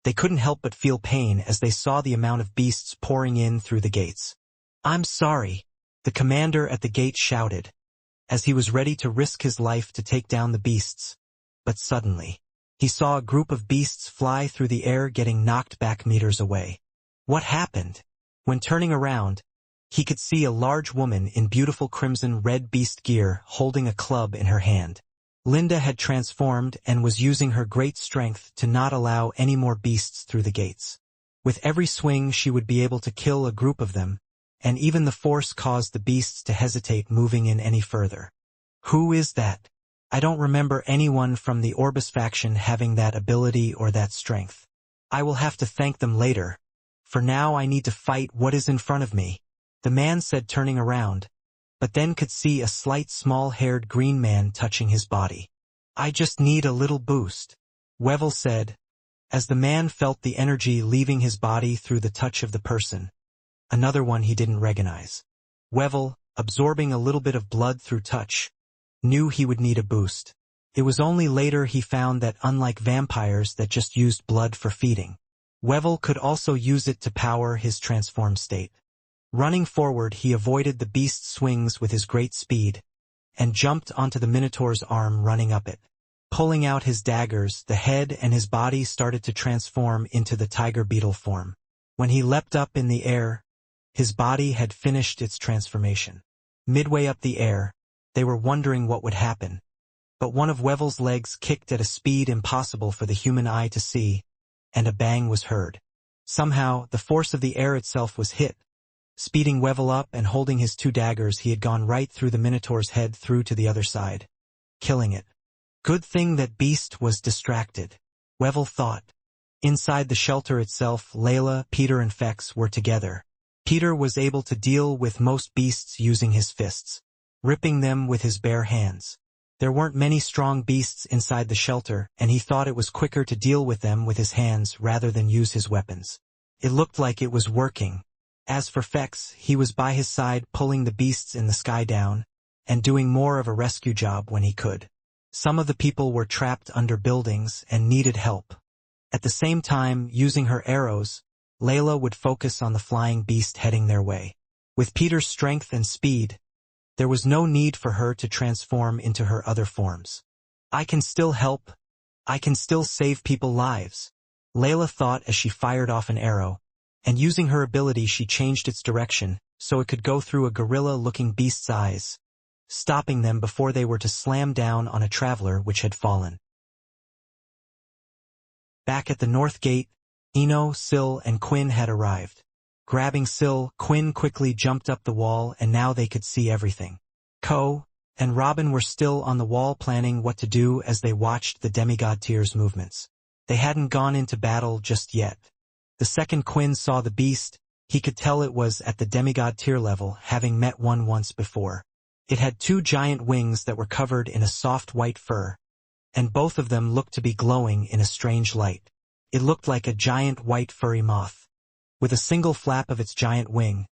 they couldn't help but feel pain as they saw the amount of beasts pouring in through the gates. "I'm sorry," the commander at the gate shouted, as he was ready to risk his life to take down the beasts. But suddenly, he saw a group of beasts fly through the air, getting knocked back meters away. What happened? When turning around, he could see a large woman in beautiful crimson-red beast gear holding a club in her hand. Linda had transformed and was using her great strength to not allow any more beasts through the gates. With every swing she would be able to kill a group of them, and even the force caused the beasts to hesitate moving in any further. Who is that? I don't remember anyone from the Orbis faction having that ability or that strength. I will have to thank them later. For now I need to fight what is in front of me, the man said, turning around, but then could see a slight small-haired green man touching his body. "I just need a little boost," Wevel said, as the man felt the energy leaving his body through the touch of the person. Another one he didn't recognize. Wevel, absorbing a little bit of blood through touch, knew he would need a boost. It was only later he found that unlike vampires that just used blood for feeding, Wevel could also use it to power his transformed state. Running forward, he avoided the beast's swings with his great speed, and jumped onto the Minotaur's arm, running up it. Pulling out his daggers, the head and his body started to transform into the tiger beetle form. When he leapt up in the air, his body had finished its transformation. Midway up the air, they were wondering what would happen, but one of Wevel's legs kicked at a speed impossible for the human eye to see, and a bang was heard. Somehow, the force of the air itself was hit. Speeding Wevel up and holding his two daggers, he had gone right through the Minotaur's head through to the other side, killing it. Good thing that beast was distracted, Wevel thought. Inside the shelter itself, Layla, Peter and Fex were together. Peter was able to deal with most beasts using his fists, ripping them with his bare hands. There weren't many strong beasts inside the shelter, and he thought it was quicker to deal with them with his hands rather than use his weapons. It looked like it was working. As for Fex, he was by his side, pulling the beasts in the sky down, and doing more of a rescue job when he could. Some of the people were trapped under buildings and needed help. At the same time, using her arrows, Layla would focus on the flying beast heading their way. With Peter's strength and speed, there was no need for her to transform into her other forms. "I can still help. I can still save people's lives," Layla thought as she fired off an arrow, and using her ability she changed its direction so it could go through a gorilla-looking beast's eyes, stopping them before they were to slam down on a traveler which had fallen. Back at the north gate, Eno, Syl, and Quinn had arrived. Grabbing Syl, Quinn quickly jumped up the wall, and now they could see everything. Ko and Robin were still on the wall, planning what to do as they watched the demigod tier's movements. They hadn't gone into battle just yet. The second Quinn saw the beast, he could tell it was at the demigod tier level, having met one once before. It had two giant wings that were covered in a soft white fur, and both of them looked to be glowing in a strange light. It looked like a giant white furry moth. With a single flap of its giant wing,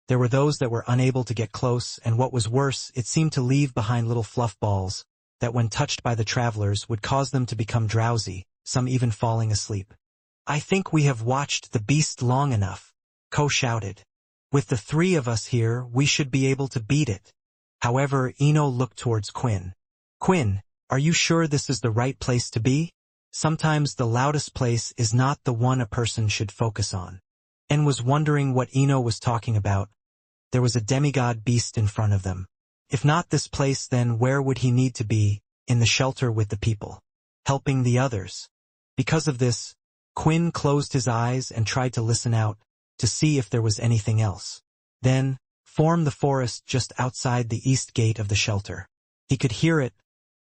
there were those that were unable to get close, and what was worse, it seemed to leave behind little fluff balls that when touched by the travelers would cause them to become drowsy, some even falling asleep. "I think we have watched the beast long enough," Ko shouted. "With the three of us here, we should be able to beat it." However, Eno looked towards Quinn. "Quinn, are you sure this is the right place to be? Sometimes the loudest place is not the one a person should focus on." En was wondering what Eno was talking about. There was a demigod beast in front of them. If not this place, then where would he need to be? In the shelter with the people, helping the others. Because of this, Quinn closed his eyes and tried to listen out, to see if there was anything else. Then, formed the forest just outside the east gate of the shelter. He could hear it,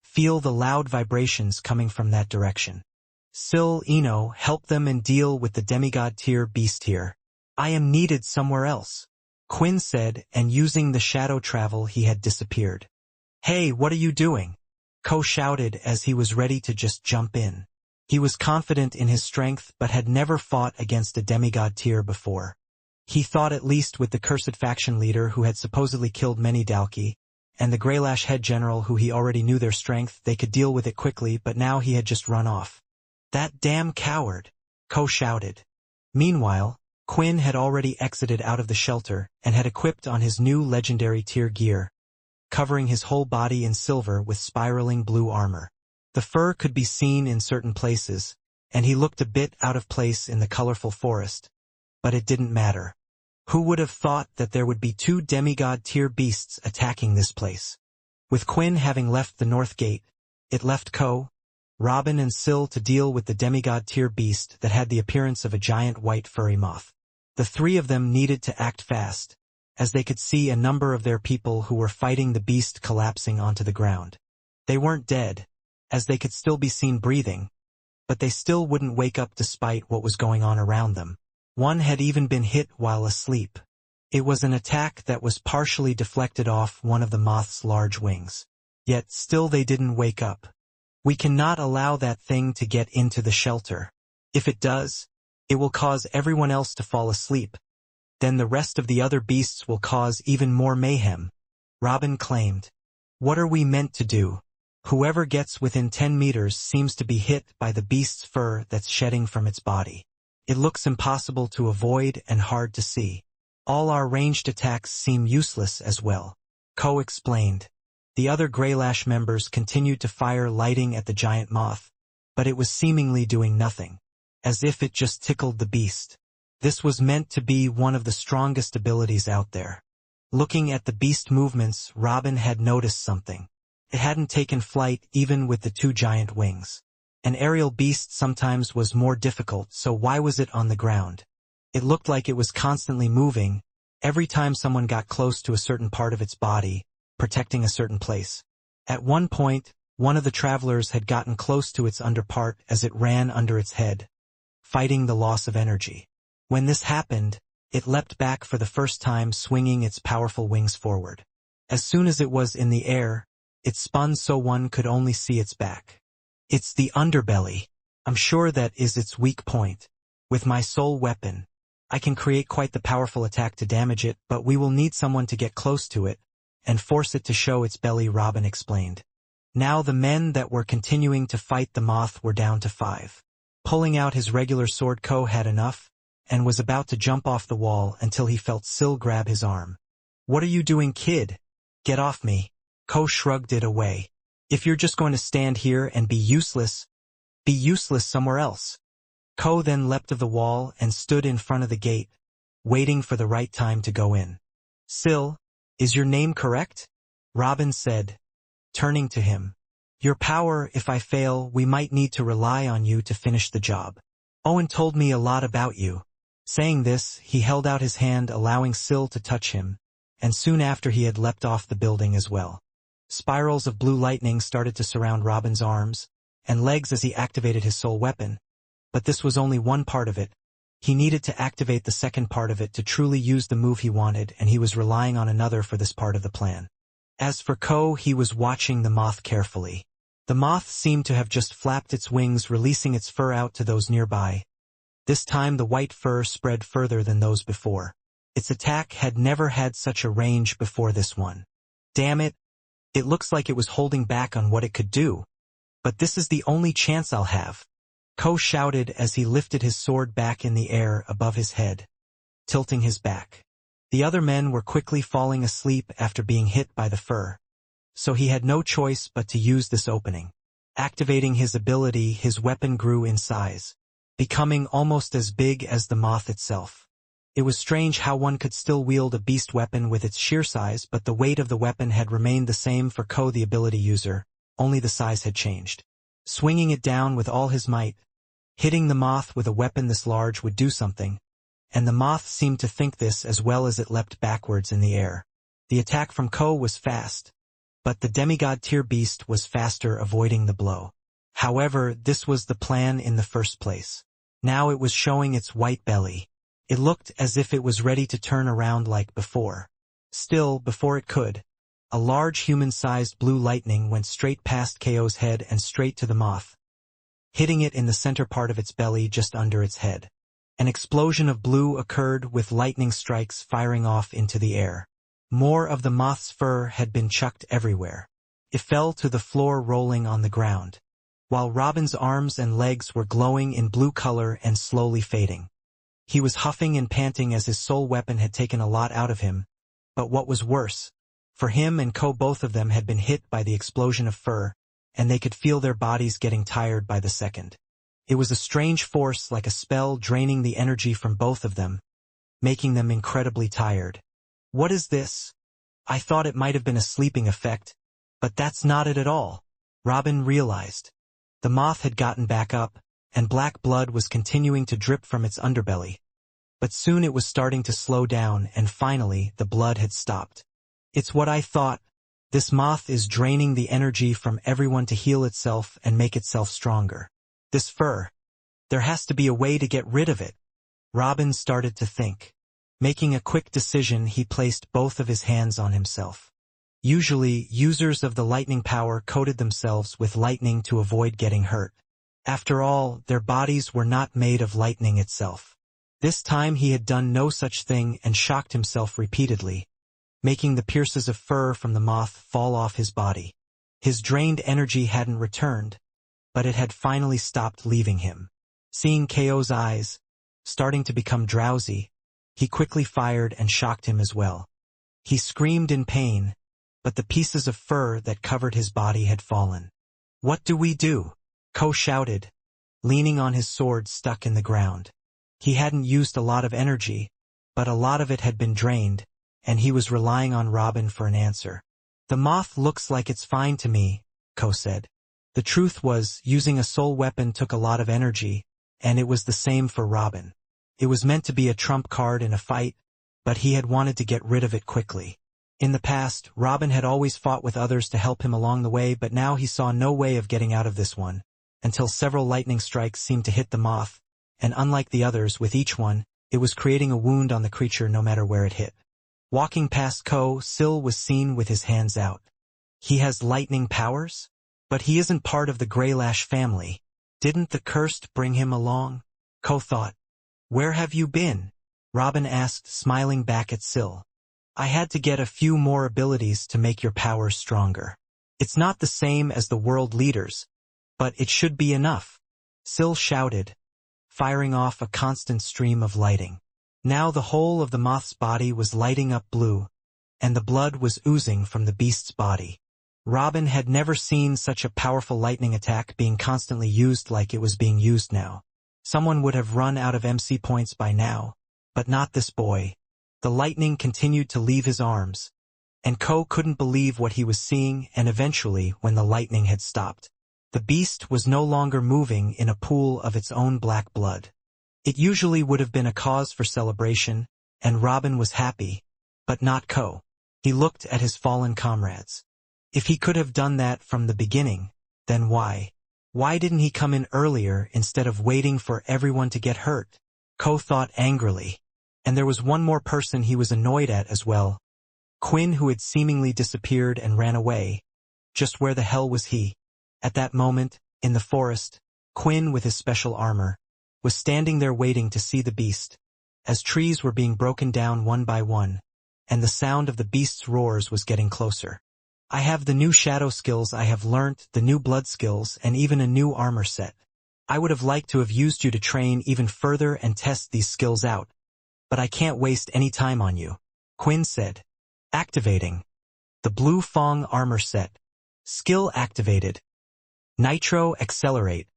feel the loud vibrations coming from that direction. Sil, help them and deal with the demigod tier beast here. I am needed somewhere else, Quinn said, and using the shadow travel he had disappeared. Hey, what are you doing? Ko shouted as he was ready to just jump in. He was confident in his strength but had never fought against a demigod tier before. He thought at least with the cursed faction leader who had supposedly killed many Dalki, and the Greylash head general who he already knew their strength, they could deal with it quickly, but now he had just run off. That damn coward, Ko shouted. Meanwhile, Quinn had already exited out of the shelter and had equipped on his new legendary tier gear, covering his whole body in silver with spiraling blue armor. The fur could be seen in certain places, and he looked a bit out of place in the colorful forest. But it didn't matter. Who would have thought that there would be 2 demigod tier beasts attacking this place? With Quinn having left the north gate, it left Ko, Robin and Sil to deal with the demigod tier beast that had the appearance of a giant white furry moth. The 3 of them needed to act fast, as they could see a number of their people who were fighting the beast collapsing onto the ground. They weren't dead, as they could still be seen breathing, but they still wouldn't wake up despite what was going on around them. One had even been hit while asleep. It was an attack that was partially deflected off one of the moth's large wings. Yet still they didn't wake up. We cannot allow that thing to get into the shelter. If it does, it will cause everyone else to fall asleep. Then the rest of the other beasts will cause even more mayhem, Robin claimed. What are we meant to do? Whoever gets within 10 meters seems to be hit by the beast's fur that's shedding from its body. It looks impossible to avoid and hard to see. All our ranged attacks seem useless as well, Ko explained. The other Greylash members continued to fire lighting at the giant moth, but it was seemingly doing nothing, as if it just tickled the beast. This was meant to be one of the strongest abilities out there. Looking at the beast movements, Robin had noticed something. It hadn't taken flight even with the 2 giant wings. An aerial beast sometimes was more difficult, so why was it on the ground? It looked like it was constantly moving, every time someone got close to a certain part of its body, protecting a certain place. At one point, one of the travelers had gotten close to its underpart as it ran under its head, fighting the loss of energy. When this happened, it leapt back for the first time, swinging its powerful wings forward. As soon as it was in the air, it spun so one could only see its back. It's the underbelly. I'm sure that is its weak point. With my soul weapon, I can create quite the powerful attack to damage it, but we will need someone to get close to it and force it to show its belly, Robin explained. Now the men that were continuing to fight the moth were down to 5. Pulling out his regular sword, Ko had enough, and was about to jump off the wall until he felt Sil grab his arm. What are you doing, kid? Get off me. Ko shrugged it away. If you're just going to stand here and be useless somewhere else. Ko then leapt of the wall and stood in front of the gate, waiting for the right time to go in. Sil, is your name correct? Robin said, turning to him. Your power, if I fail, we might need to rely on you to finish the job. Owen told me a lot about you. Saying this, he held out his hand, allowing Sil to touch him, and soon after he had leapt off the building as well. Spirals of blue lightning started to surround Robin's arms and legs as he activated his soul weapon. But this was only one part of it. He needed to activate the second part of it to truly use the move he wanted, and he was relying on another for this part of the plan. As for Ko, he was watching the moth carefully. The moth seemed to have just flapped its wings, releasing its fur out to those nearby. This time the white fur spread further than those before. Its attack had never had such a range before this one. Damn it! It looks like it was holding back on what it could do. But this is the only chance I'll have. Ko shouted as he lifted his sword back in the air above his head, tilting his back. The other men were quickly falling asleep after being hit by the fur, so he had no choice but to use this opening. Activating his ability, his weapon grew in size, becoming almost as big as the moth itself. It was strange how one could still wield a beast weapon with its sheer size, but the weight of the weapon had remained the same for Ko, the ability user, only the size had changed. Swinging it down with all his might, hitting the moth with a weapon this large would do something, and the moth seemed to think this as well as it leapt backwards in the air. The attack from Ko was fast, but the demigod-tier beast was faster, avoiding the blow. However, this was the plan in the first place. Now it was showing its white belly. It looked as if it was ready to turn around like before. Still, before it could, a large human-sized blue lightning went straight past Ko's head and straight to the moth, hitting it in the center part of its belly just under its head. An explosion of blue occurred with lightning strikes firing off into the air. More of the moth's fur had been chucked everywhere. It fell to the floor, rolling on the ground, while Robin's arms and legs were glowing in blue color and slowly fading. He was huffing and panting as his soul weapon had taken a lot out of him, but what was worse, for him and Ko, both of them had been hit by the explosion of fur, and they could feel their bodies getting tired by the second. It was a strange force, like a spell, draining the energy from both of them, making them incredibly tired. What is this? I thought it might have been a sleeping effect, but that's not it at all, Robin realized. The moth had gotten back up, and black blood was continuing to drip from its underbelly. But soon it was starting to slow down, and finally the blood had stopped. It's what I thought. This moth is draining the energy from everyone to heal itself and make itself stronger. This fur. There has to be a way to get rid of it. Robin started to think. Making a quick decision, he placed both of his hands on himself. Usually, users of the lightning power coated themselves with lightning to avoid getting hurt. After all, their bodies were not made of lightning itself. This time he had done no such thing and shocked himself repeatedly, making the pierces of fur from the moth fall off his body. His drained energy hadn't returned, but it had finally stopped leaving him. Seeing Ko's eyes starting to become drowsy, he quickly fired and shocked him as well. He screamed in pain, but the pieces of fur that covered his body had fallen. "What do we do?" Ko shouted, leaning on his sword stuck in the ground. He hadn't used a lot of energy, but a lot of it had been drained, and he was relying on Robin for an answer. "The moth looks like it's fine to me," Ko said. The truth was, using a soul weapon took a lot of energy, and it was the same for Robin. It was meant to be a trump card in a fight, but he had wanted to get rid of it quickly. In the past, Robin had always fought with others to help him along the way, but now he saw no way of getting out of this one, until several lightning strikes seemed to hit the moth, and unlike the others, with each one, it was creating a wound on the creature no matter where it hit. Walking past Ko, Sil was seen with his hands out. He has lightning powers? But he isn't part of the Greylash family. Didn't the cursed bring him along? Ko thought. "Where have you been?" Robin asked, smiling back at Sil. "I had to get a few more abilities to make your powers stronger. It's not the same as the world leaders, but it should be enough," Sil shouted, firing off a constant stream of lighting. Now the whole of the moth's body was lighting up blue, and the blood was oozing from the beast's body. Robin had never seen such a powerful lightning attack being constantly used like it was being used now. Someone would have run out of MC points by now, but not this boy. The lightning continued to leave his arms, and Ko couldn't believe what he was seeing, and eventually, when the lightning had stopped, the beast was no longer moving in a pool of its own black blood. It usually would have been a cause for celebration, and Robin was happy, but not Ko. He looked at his fallen comrades. If he could have done that from the beginning, then why? Why didn't he come in earlier instead of waiting for everyone to get hurt? Ko thought angrily. And there was one more person he was annoyed at as well. Quinn, who had seemingly disappeared and ran away. Just where the hell was he? At that moment, in the forest, Quinn, with his special armor, was standing there waiting to see the beast, as trees were being broken down one by one, and the sound of the beast's roars was getting closer. "I have the new shadow skills I have learnt, the new blood skills, and even a new armor set. I would have liked to have used you to train even further and test these skills out, but I can't waste any time on you," Quinn said. Activating. The Blue Fong armor set. Skill activated. Nitro Accelerate.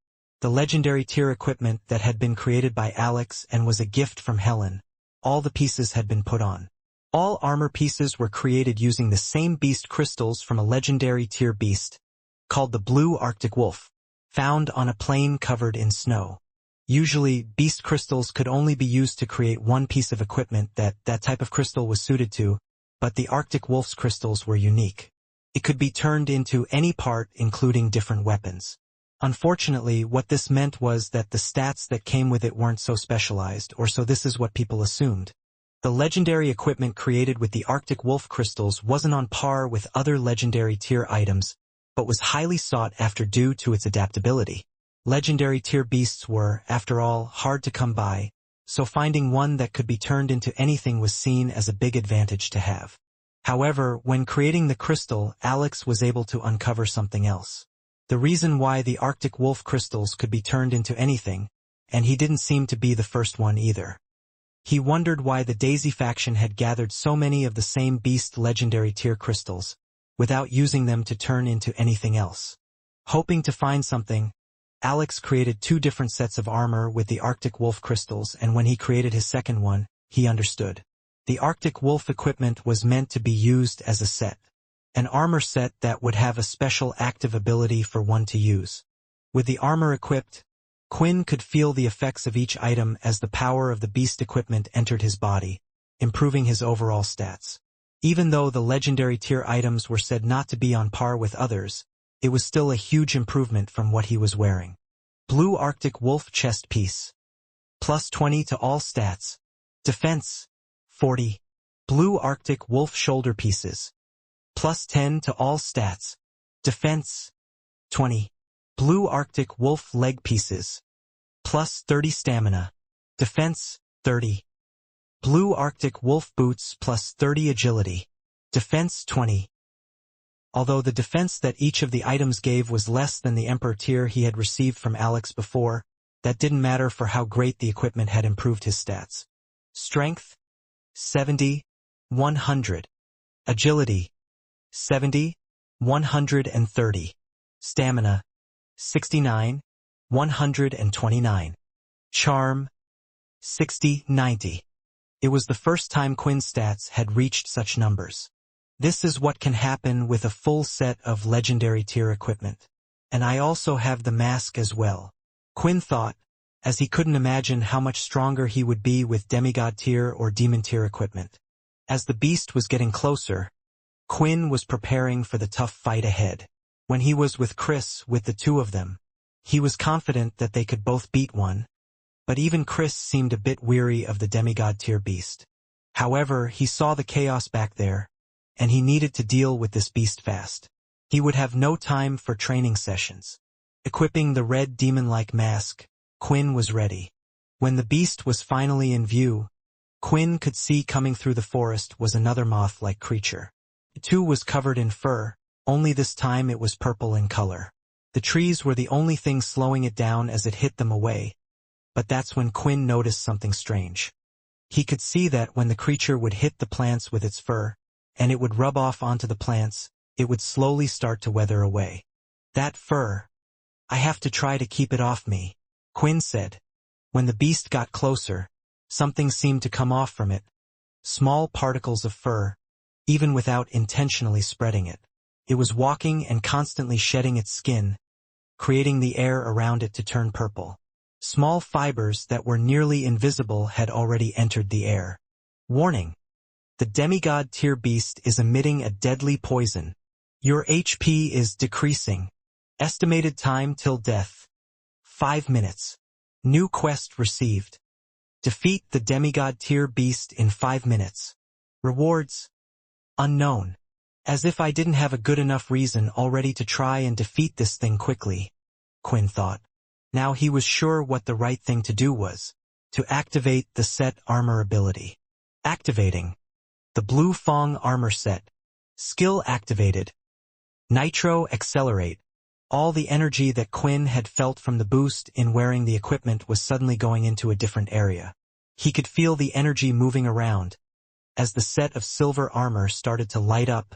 The legendary tier equipment that had been created by Alex and was a gift from Helen. All the pieces had been put on. All armor pieces were created using the same beast crystals from a legendary tier beast, called the Blue Arctic Wolf, found on a plain covered in snow. Usually, beast crystals could only be used to create one piece of equipment that type of crystal was suited to, but the Arctic Wolf's crystals were unique. It could be turned into any part, including different weapons. Unfortunately, what this meant was that the stats that came with it weren't so specialized, or so this is what people assumed. The legendary equipment created with the Arctic Wolf crystals wasn't on par with other legendary tier items, but was highly sought after due to its adaptability. Legendary tier beasts were, after all, hard to come by, so finding one that could be turned into anything was seen as a big advantage to have. However, when creating the crystal, Alex was able to uncover something else. The reason why the Arctic Wolf crystals could be turned into anything, and he didn't seem to be the first one either. He wondered why the Daisy faction had gathered so many of the same beast legendary tier crystals, without using them to turn into anything else. Hoping to find something, Alex created 2 different sets of armor with the Arctic Wolf crystals, and when he created his second one, he understood. The Arctic Wolf equipment was meant to be used as a set. An armor set that would have a special active ability for one to use. With the armor equipped, Quinn could feel the effects of each item as the power of the beast equipment entered his body, improving his overall stats. Even though the legendary tier items were said not to be on par with others, it was still a huge improvement from what he was wearing. Blue Arctic Wolf chest piece. Plus 20 to all stats. Defense. 40. Blue Arctic Wolf shoulder pieces. Plus 10 to all stats. Defense. 20. Blue Arctic Wolf leg pieces. Plus 30 stamina. Defense. 30. Blue Arctic Wolf boots plus 30 agility. Defense 20. Although the defense that each of the items gave was less than the Emperor tier he had received from Alex before, that didn't matter for how great the equipment had improved his stats. Strength. 70. 100. Agility. 70. 130. Stamina. 69. 129. Charm. 60. 90. It was the first time Quinn's stats had reached such numbers. This is what can happen with a full set of legendary tier equipment. And I also have the mask as well. Quinn thought, as he couldn't imagine how much stronger he would be with demigod tier or demon tier equipment. As the beast was getting closer, Quinn was preparing for the tough fight ahead. When he was with Chris, with the 2 of them, he was confident that they could both beat one, but even Chris seemed a bit weary of the demigod tier beast. However, he saw the chaos back there, and he needed to deal with this beast fast. He would have no time for training sessions. Equipping the red demon-like mask, Quinn was ready. When the beast was finally in view, Quinn could see coming through the forest was another moth-like creature. It too was covered in fur, only this time it was purple in color. The trees were the only thing slowing it down as it hit them away, but that's when Quinn noticed something strange. He could see that when the creature would hit the plants with its fur, and it would rub off onto the plants, it would slowly start to weather away. That fur. I have to try to keep it off me, Quinn said. When the beast got closer, something seemed to come off from it. Small particles of fur, even without intentionally spreading it. It was walking and constantly shedding its skin, creating the air around it to turn purple. Small fibers that were nearly invisible had already entered the air. Warning. The demigod tier beast is emitting a deadly poison. Your HP is decreasing. Estimated time till death. 5 minutes. New quest received. Defeat the demigod tier beast in 5 minutes. Rewards. Unknown. As if I didn't have a good enough reason already to try and defeat this thing quickly, Quinn thought. Now he was sure what the right thing to do was. To activate the set armor ability. Activating. The Blue Fong armor set. Skill activated. Nitro accelerate. All the energy that Quinn had felt from the boost in wearing the equipment was suddenly going into a different area. He could feel the energy moving around, as the set of silver armor started to light up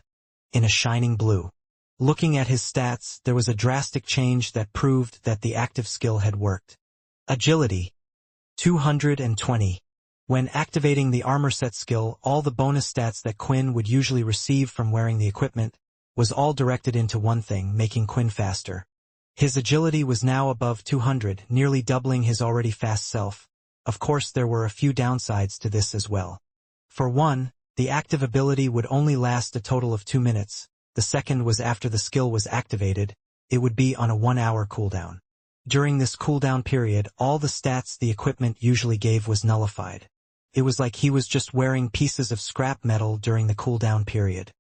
in a shining blue. Looking at his stats, there was a drastic change that proved that the active skill had worked. Agility. 220. When activating the armor set skill, all the bonus stats that Quinn would usually receive from wearing the equipment was all directed into one thing, making Quinn faster. His agility was now above 200, nearly doubling his already fast self. Of course there were a few downsides to this as well. For one, the active ability would only last a total of 2 minutes. The second was after the skill was activated, it would be on a 1-hour cooldown. During this cooldown period, all the stats the equipment usually gave was nullified. It was like he was just wearing pieces of scrap metal during the cooldown period.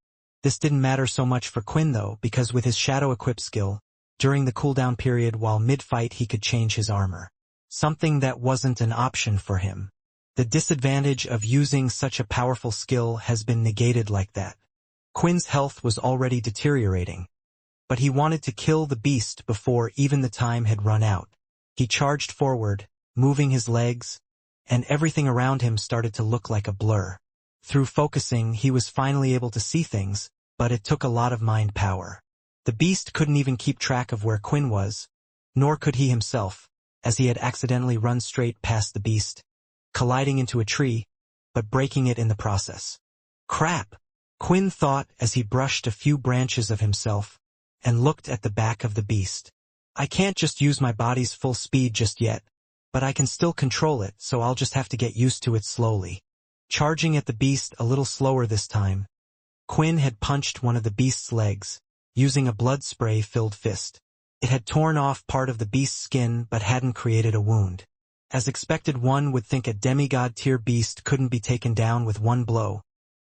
This didn't matter so much for Quinn though, because with his shadow equip skill, during the cooldown period while mid-fight he could change his armor. Something that wasn't an option for him. The disadvantage of using such a powerful skill has been negated like that. Quinn's health was already deteriorating, but he wanted to kill the beast before even the time had run out. He charged forward, moving his legs, and everything around him started to look like a blur. Through focusing, he was finally able to see things, but it took a lot of mind power. The beast couldn't even keep track of where Quinn was, nor could he himself, as he had accidentally run straight past the beast, colliding into a tree, but breaking it in the process. Crap! Quinn thought as he brushed a few branches of himself, and looked at the back of the beast. I can't just use my body's full speed just yet, but I can still control it, so I'll just have to get used to it slowly. Charging at the beast a little slower this time, Quinn had punched one of the beast's legs, using a blood spray-filled fist. It had torn off part of the beast's skin but hadn't created a wound. As expected, one would think a demigod-tier beast couldn't be taken down with one blow,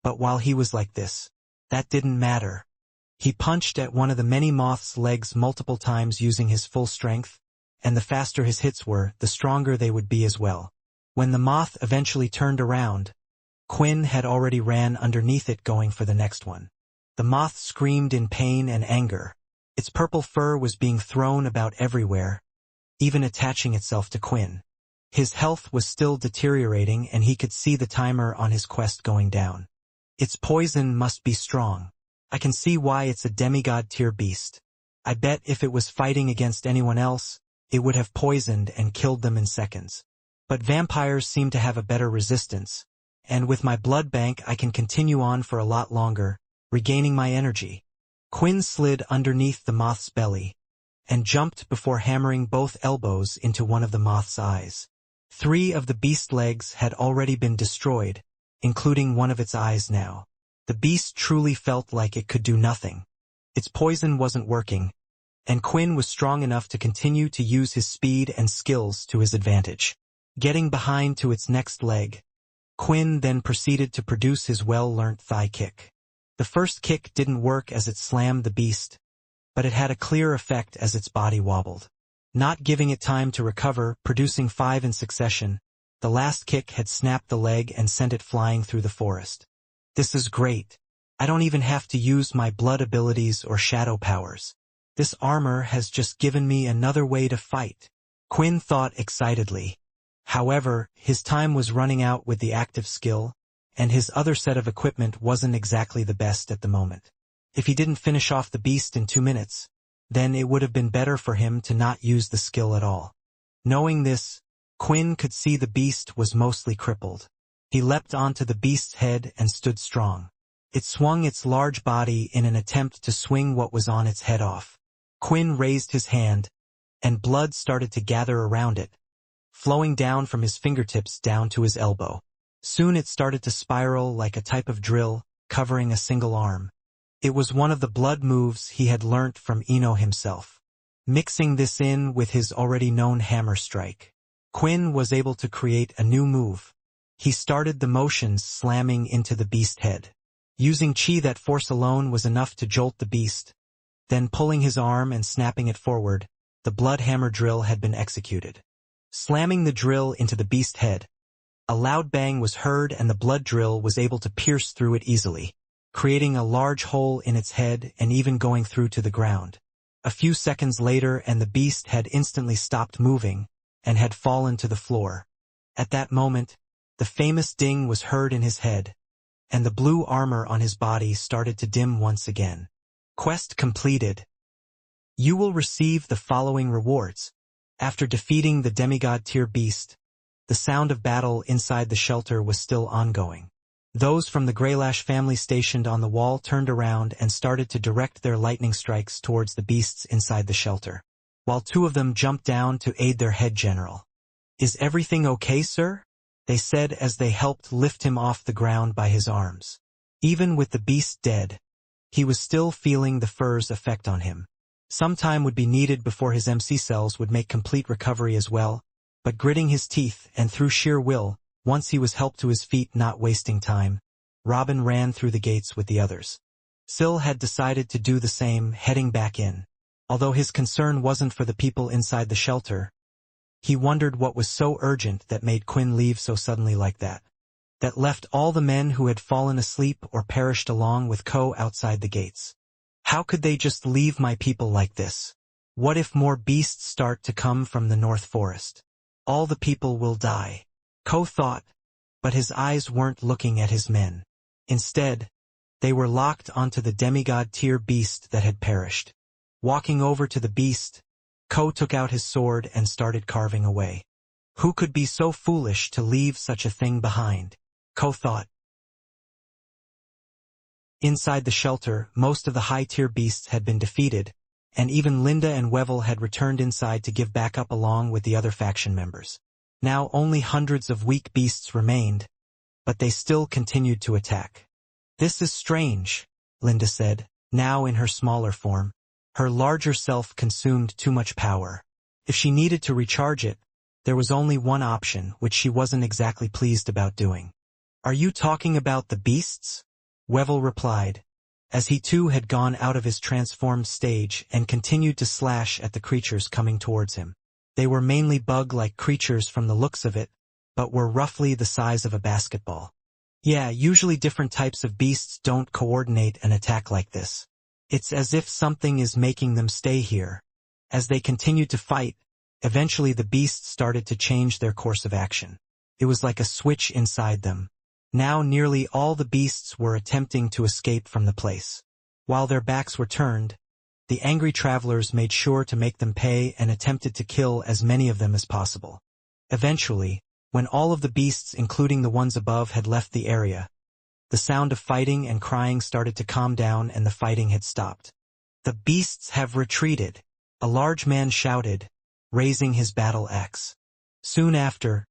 but while he was like this, that didn't matter. He punched at one of the many moth's legs multiple times using his full strength, and the faster his hits were, the stronger they would be as well. When the moth eventually turned around, Quinn had already ran underneath it going for the next one. The moth screamed in pain and anger. Its purple fur was being thrown about everywhere, even attaching itself to Quinn. His health was still deteriorating and he could see the timer on his quest going down. Its poison must be strong. I can see why it's a demigod-tier beast. I bet if it was fighting against anyone else, it would have poisoned and killed them in seconds. But vampires seem to have a better resistance, and with my blood bank I can continue on for a lot longer, regaining my energy. Quinn slid underneath the moth's belly, and jumped before hammering both elbows into one of the moth's eyes. 3 of the beast legs had already been destroyed, including one of its eyes now. The beast truly felt like it could do nothing. Its poison wasn't working, and Quinn was strong enough to continue to use his speed and skills to his advantage. Getting behind to its next leg, Quinn then proceeded to produce his well-learnt thigh kick. The first kick didn't work as it slammed the beast, but it had a clear effect as its body wobbled. Not giving it time to recover, producing 5 in succession, the last kick had snapped the leg and sent it flying through the forest. This is great. I don't even have to use my blood abilities or shadow powers. This armor has just given me another way to fight, Quinn thought excitedly. However, his time was running out with the active skill, and his other set of equipment wasn't exactly the best at the moment. If he didn't finish off the beast in 2 minutes, then it would have been better for him to not use the skill at all. Knowing this, Quinn could see the beast was mostly crippled. He leapt onto the beast's head and stood strong. It swung its large body in an attempt to swing what was on its head off. Quinn raised his hand, and blood started to gather around it, flowing down from his fingertips down to his elbow. Soon it started to spiral like a type of drill, covering a single arm. It was one of the blood moves he had learnt from Ino himself. Mixing this in with his already known hammer strike, Quinn was able to create a new move. He started the motions slamming into the beast's head. Using chi, that force alone was enough to jolt the beast. Then pulling his arm and snapping it forward, the blood hammer drill had been executed. Slamming the drill into the beast's head, a loud bang was heard and the blood drill was able to pierce through it easily, creating a large hole in its head and even going through to the ground. A few seconds later and the beast had instantly stopped moving and had fallen to the floor. At that moment, the famous ding was heard in his head, and the blue armor on his body started to dim once again. Quest completed. You will receive the following rewards. After defeating the demigod-tier beast, the sound of battle inside the shelter was still ongoing. Those from the Greylash family stationed on the wall turned around and started to direct their lightning strikes towards the beasts inside the shelter. while two of them jumped down to aid their head general. "Is everything okay, sir?" they said as they helped lift him off the ground by his arms. Even with the beast dead, he was still feeling the fur's effect on him. Some time would be needed before his MC cells would make complete recovery as well, but gritting his teeth and through sheer will, once he was helped to his feet, not wasting time, Robin ran through the gates with the others. Syl had decided to do the same, heading back in. Although his concern wasn't for the people inside the shelter, he wondered what was so urgent that made Quinn leave so suddenly like that. That left all the men who had fallen asleep or perished along with Ko outside the gates. How could they just leave my people like this? What if more beasts start to come from the North Forest? All the people will die, Ko thought, but his eyes weren't looking at his men. Instead, they were locked onto the demigod-tier beast that had perished. Walking over to the beast, Ko took out his sword and started carving away. Who could be so foolish to leave such a thing behind? Ko thought. Inside the shelter, most of the high-tier beasts had been defeated, and even Linda and Wevel had returned inside to give backup along with the other faction members. Now only hundreds of weak beasts remained, but they still continued to attack. "This is strange," Linda said, now in her smaller form. Her larger self consumed too much power. If she needed to recharge it, there was only one option, which she wasn't exactly pleased about doing. "Are you talking about the beasts?" Wevel replied, as he too had gone out of his transformed stage and continued to slash at the creatures coming towards him. They were mainly bug-like creatures from the looks of it, but were roughly the size of a basketball. Yeah, usually different types of beasts don't coordinate an attack like this. It's as if something is making them stay here. As they continued to fight, eventually the beasts started to change their course of action. It was like a switch inside them. Now nearly all the beasts were attempting to escape from the place. While their backs were turned, the angry travelers made sure to make them pay and attempted to kill as many of them as possible. Eventually, when all of the beasts, including the ones above, had left the area, the sound of fighting and crying started to calm down and the fighting had stopped. "The beasts have retreated," a large man shouted, raising his battle axe. Soon after,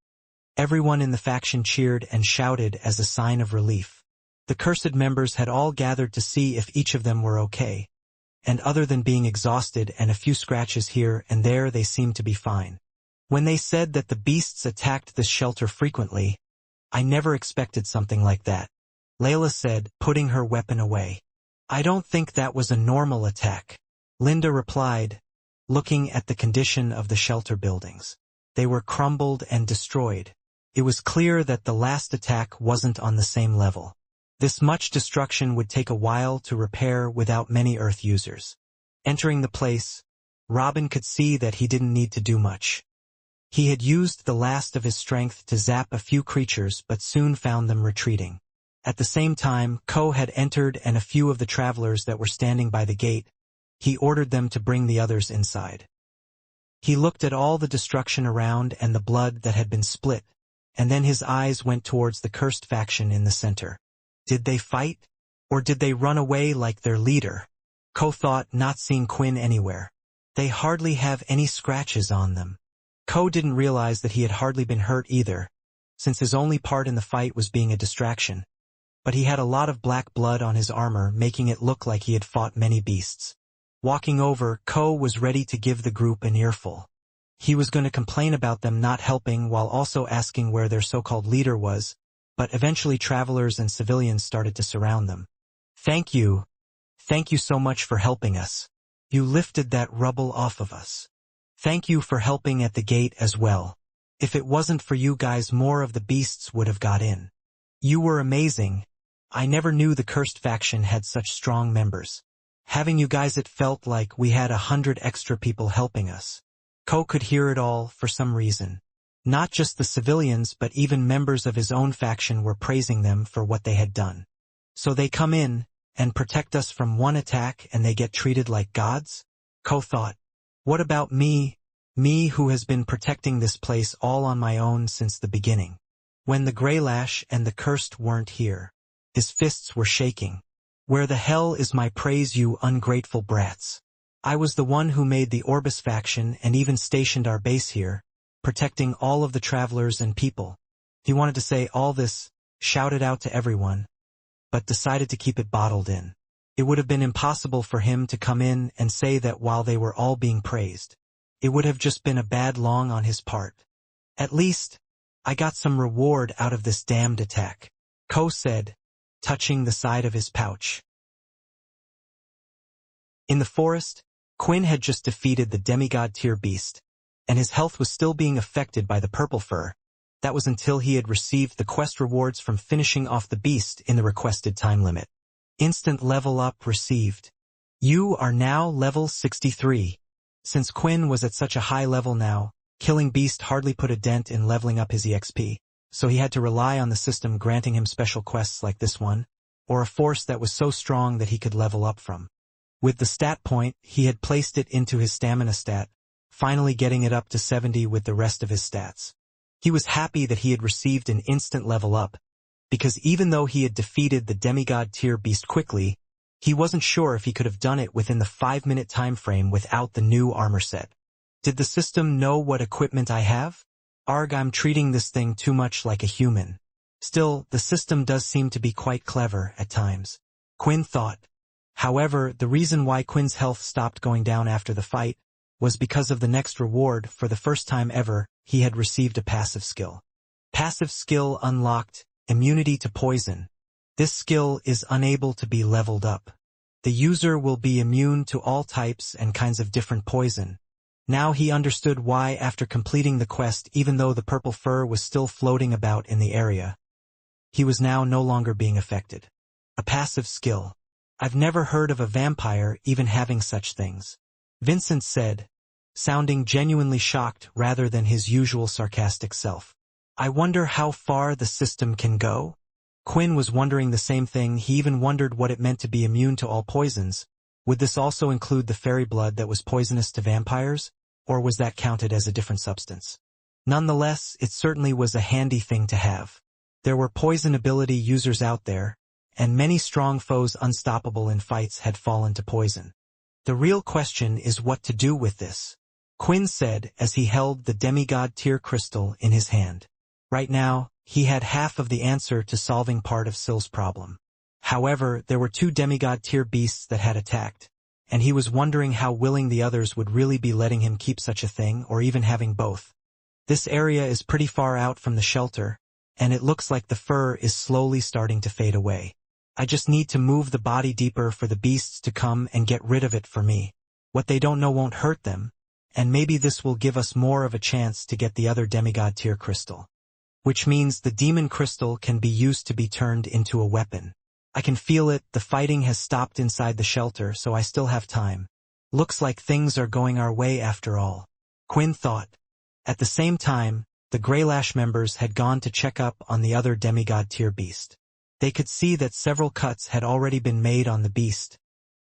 everyone in the faction cheered and shouted as a sign of relief. The cursed members had all gathered to see if each of them were okay, and other than being exhausted and a few scratches here and there, they seemed to be fine. When they said that the beasts attacked this shelter frequently, "I never expected something like that," Layla said, putting her weapon away. "I don't think that was a normal attack," Linda replied, looking at the condition of the shelter buildings. They were crumbled and destroyed. It was clear that the last attack wasn't on the same level. This much destruction would take a while to repair without many Earth users. Entering the place, Robin could see that he didn't need to do much. He had used the last of his strength to zap a few creatures but soon found them retreating. At the same time, Ko had entered and a few of the travelers that were standing by the gate, he ordered them to bring the others inside. He looked at all the destruction around and the blood that had been split, and then his eyes went towards the cursed faction in the center. Did they fight? Or did they run away like their leader? Ko thought, not seeing Quinn anywhere. They hardly have any scratches on them. Ko didn't realize that he had hardly been hurt either, since his only part in the fight was being a distraction. But he had a lot of black blood on his armor, making it look like he had fought many beasts. Walking over, Ko was ready to give the group an earful. He was going to complain about them not helping while also asking where their so-called leader was, but eventually travelers and civilians started to surround them. Thank you so much for helping us. You lifted that rubble off of us. Thank you for helping at the gate as well. If it wasn't for you guys, more of the beasts would have got in. You were amazing. I never knew the cursed faction had such strong members. Having you guys, it felt like we had 100 extra people helping us. Ko could hear it all for some reason. Not just the civilians but even members of his own faction were praising them for what they had done. So they come in and protect us from one attack and they get treated like gods? Ko thought. What about me? Me who has been protecting this place all on my own since the beginning. When the Greylash and the Cursed weren't here, his fists were shaking. Where the hell is my praise, you ungrateful brats? I was the one who made the Orbis faction and even stationed our base here, protecting all of the travelers and people. He wanted to say all this, shout it out to everyone, but decided to keep it bottled in. It would have been impossible for him to come in and say that while they were all being praised. It would have just been a bad long on his part. At least, I got some reward out of this damned attack, Ko said, touching the side of his pouch. In the forest, Quinn had just defeated the demigod tier beast, and his health was still being affected by the purple fur. That was until he had received the quest rewards from finishing off the beast in the requested time limit. Instant level up received. You are now level 63. Since Quinn was at such a high level now, killing beast hardly put a dent in leveling up his EXP, so he had to rely on the system granting him special quests like this one, or a force that was so strong that he could level up from. With the stat point, he had placed it into his stamina stat, finally getting it up to 70 with the rest of his stats. He was happy that he had received an instant level up, because even though he had defeated the demigod tier beast quickly, he wasn't sure if he could have done it within the 5-minute time frame without the new armor set. Did the system know what equipment I have? Arg, I'm treating this thing too much like a human. Still, the system does seem to be quite clever at times, Quinn thought. However, the reason why Quinn's health stopped going down after the fight was because of the next reward. For the first time ever, he had received a passive skill. Passive skill unlocked, immunity to poison. This skill is unable to be leveled up. The user will be immune to all types and kinds of different poison. Now he understood why after completing the quest, even though the purple fur was still floating about in the area, he was now no longer being affected. A passive skill. I've never heard of a vampire even having such things, Vincent said, sounding genuinely shocked rather than his usual sarcastic self. I wonder how far the system can go? Quinn was wondering the same thing. He even wondered what it meant to be immune to all poisons. Would this also include the fairy blood that was poisonous to vampires, or was that counted as a different substance? Nonetheless, it certainly was a handy thing to have. There were poison ability users out there, and many strong foes unstoppable in fights had fallen to poison. The real question is what to do with this, Quinn said as he held the demigod tier crystal in his hand. Right now, he had half of the answer to solving part of Syl's problem. However, there were 2 demigod tier beasts that had attacked, and he was wondering how willing the others would really be letting him keep such a thing or even having both. This area is pretty far out from the shelter, and it looks like the fur is slowly starting to fade away. I just need to move the body deeper for the beasts to come and get rid of it for me. What they don't know won't hurt them, and maybe this will give us more of a chance to get the other demigod tier crystal. Which means the demon crystal can be used to be turned into a weapon. I can feel it. The fighting has stopped inside the shelter, so I still have time. Looks like things are going our way after all, Quinn thought. At the same time, the Greylash members had gone to check up on the other demigod tier beast. They could see that several cuts had already been made on the beast,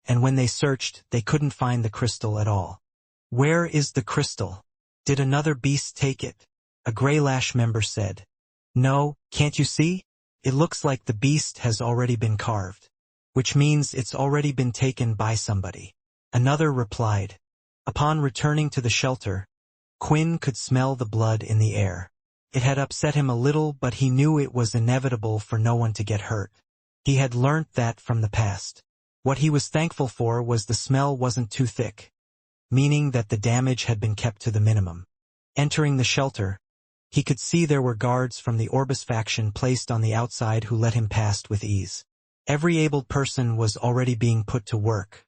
and when they searched, they couldn't find the crystal at all. Where is the crystal? Did another beast take it? A Greylash member said. No, can't you see? It looks like the beast has already been carved, which means it's already been taken by somebody. Another replied. Upon returning to the shelter, Quinn could smell the blood in the air. It had upset him a little, but he knew it was inevitable for no one to get hurt. He had learnt that from the past. What he was thankful for was the smell wasn't too thick, meaning that the damage had been kept to the minimum. Entering the shelter, he could see there were guards from the Orbis faction placed on the outside who let him past with ease. Every abled person was already being put to work.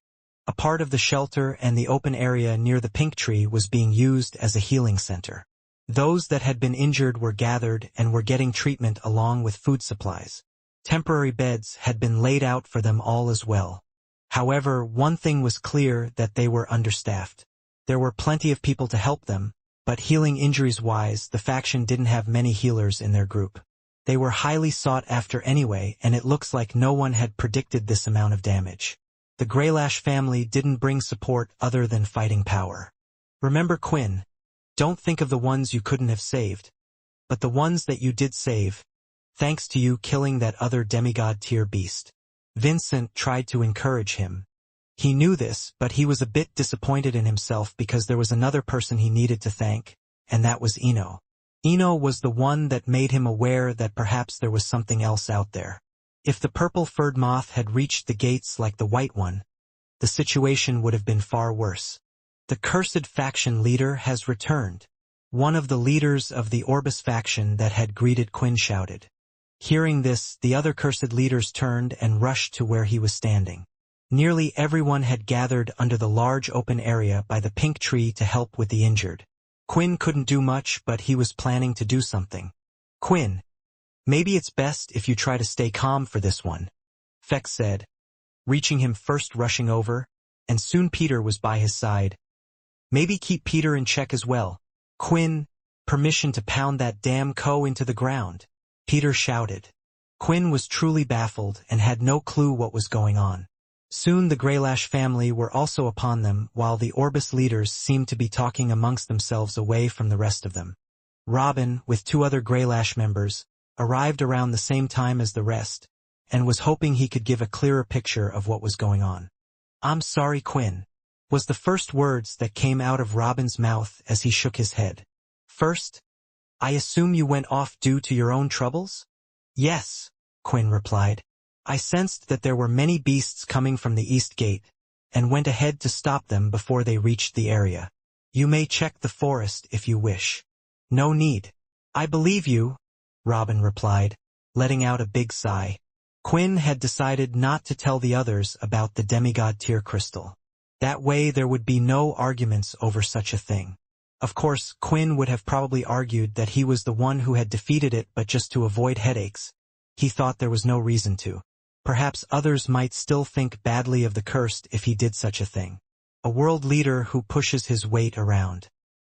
A part of the shelter and the open area near the pink tree was being used as a healing center. Those that had been injured were gathered and were getting treatment along with food supplies. Temporary beds had been laid out for them all as well. However, one thing was clear, that they were understaffed. There were plenty of people to help them, but healing injuries-wise, the faction didn't have many healers in their group. They were highly sought after anyway, and it looks like no one had predicted this amount of damage. The Greylash family didn't bring support other than fighting power. Remember, Quinn, don't think of the ones you couldn't have saved, but the ones that you did save, thanks to you killing that other demigod tier beast. Vincent tried to encourage him. He knew this, but he was a bit disappointed in himself because there was another person he needed to thank, and that was Ino. Ino was the one that made him aware that perhaps there was something else out there. If the purple-furred moth had reached the gates like the white one, the situation would have been far worse. The cursed faction leader has returned. One of the leaders of the Orbis faction that had greeted Quinn shouted. Hearing this, the other cursed leaders turned and rushed to where he was standing. Nearly everyone had gathered under the large open area by the pink tree to help with the injured. Quinn couldn't do much, but he was planning to do something. Quinn, maybe it's best if you try to stay calm for this one, Fex said, reaching him first, rushing over, and soon Peter was by his side. Maybe keep Peter in check as well. Quinn, permission to pound that damn Ko into the ground, Peter shouted. Quinn was truly baffled and had no clue what was going on. Soon the Greylash family were also upon them, while the Orbis leaders seemed to be talking amongst themselves away from the rest of them. Robin, with 2 other Greylash members, arrived around the same time as the rest, and was hoping he could give a clearer picture of what was going on. "I'm sorry, Quinn," was the first words that came out of Robin's mouth as he shook his head. "First, I assume you went off due to your own troubles?" "Yes," Quinn replied. "I sensed that there were many beasts coming from the east gate, and went ahead to stop them before they reached the area. You may check the forest if you wish." "No need. I believe you," Robin replied, letting out a big sigh. Quinn had decided not to tell the others about the demigod tear crystal. That way there would be no arguments over such a thing. Of course, Quinn would have probably argued that he was the one who had defeated it, but just to avoid headaches, he thought there was no reason to. Perhaps others might still think badly of the cursed if he did such a thing. A world leader who pushes his weight around.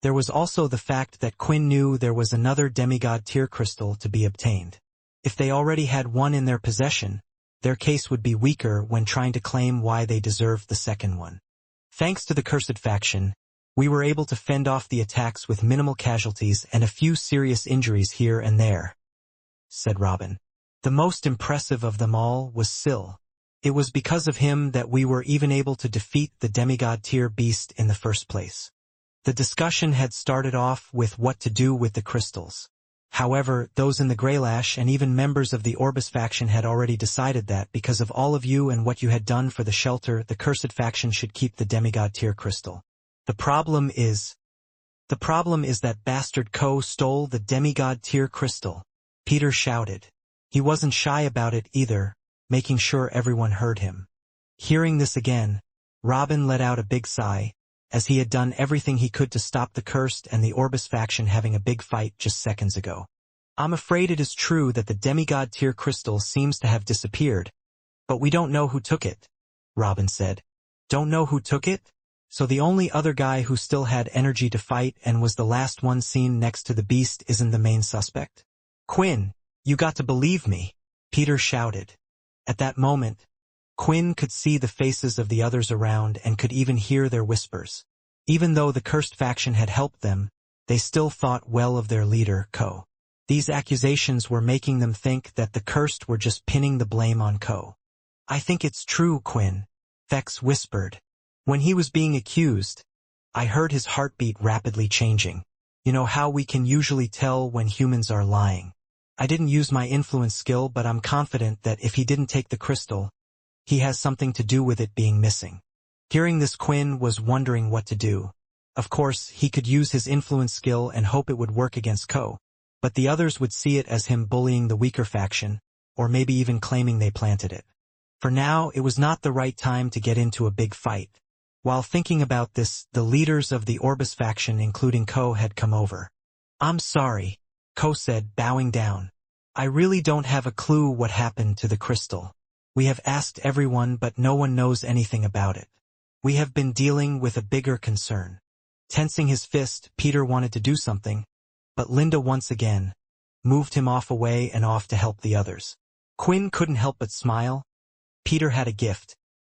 There was also the fact that Quinn knew there was another demigod tear crystal to be obtained. If they already had one in their possession, their case would be weaker when trying to claim why they deserved the second one. "Thanks to the cursed faction, we were able to fend off the attacks with minimal casualties and a few serious injuries here and there," said Robin. "The most impressive of them all was Syl. It was because of him that we were even able to defeat the demigod tier beast in the first place." The discussion had started off with what to do with the crystals. However, those in the Greylash and even members of the Orbis faction had already decided that because of all of you and what you had done for the shelter, the cursed faction should keep the demigod tier crystal. The problem is that bastard Ko stole the demigod tier crystal," Peter shouted. He wasn't shy about it either, making sure everyone heard him. Hearing this again, Robin let out a big sigh, as he had done everything he could to stop the cursed and the Orbis faction having a big fight just seconds ago. "I'm afraid it is true that the demigod tier crystal seems to have disappeared, but we don't know who took it," Robin said. "Don't know who took it? So the only other guy who still had energy to fight and was the last one seen next to the beast isn't the main suspect?" "Quinn, you got to believe me," Peter shouted. At that moment, Quinn could see the faces of the others around and could even hear their whispers. Even though the cursed faction had helped them, they still thought well of their leader, Ko. These accusations were making them think that the cursed were just pinning the blame on Ko. "I think it's true, Quinn," Fex whispered. "When he was being accused, I heard his heartbeat rapidly changing. You know how we can usually tell when humans are lying. I didn't use my influence skill, but I'm confident that if he didn't take the crystal, he has something to do with it being missing." Hearing this, Quinn was wondering what to do. Of course, he could use his influence skill and hope it would work against Ko, but the others would see it as him bullying the weaker faction, or maybe even claiming they planted it. For now, it was not the right time to get into a big fight. While thinking about this, the leaders of the Orbis faction, including Ko, had come over. "I'm sorry," Ko said, bowing down. "I really don't have a clue what happened to the crystal. We have asked everyone, but no one knows anything about it. We have been dealing with a bigger concern." Tensing his fist, Peter wanted to do something, but Linda once again moved him away and off to help the others. Quinn couldn't help but smile. Peter had a gift,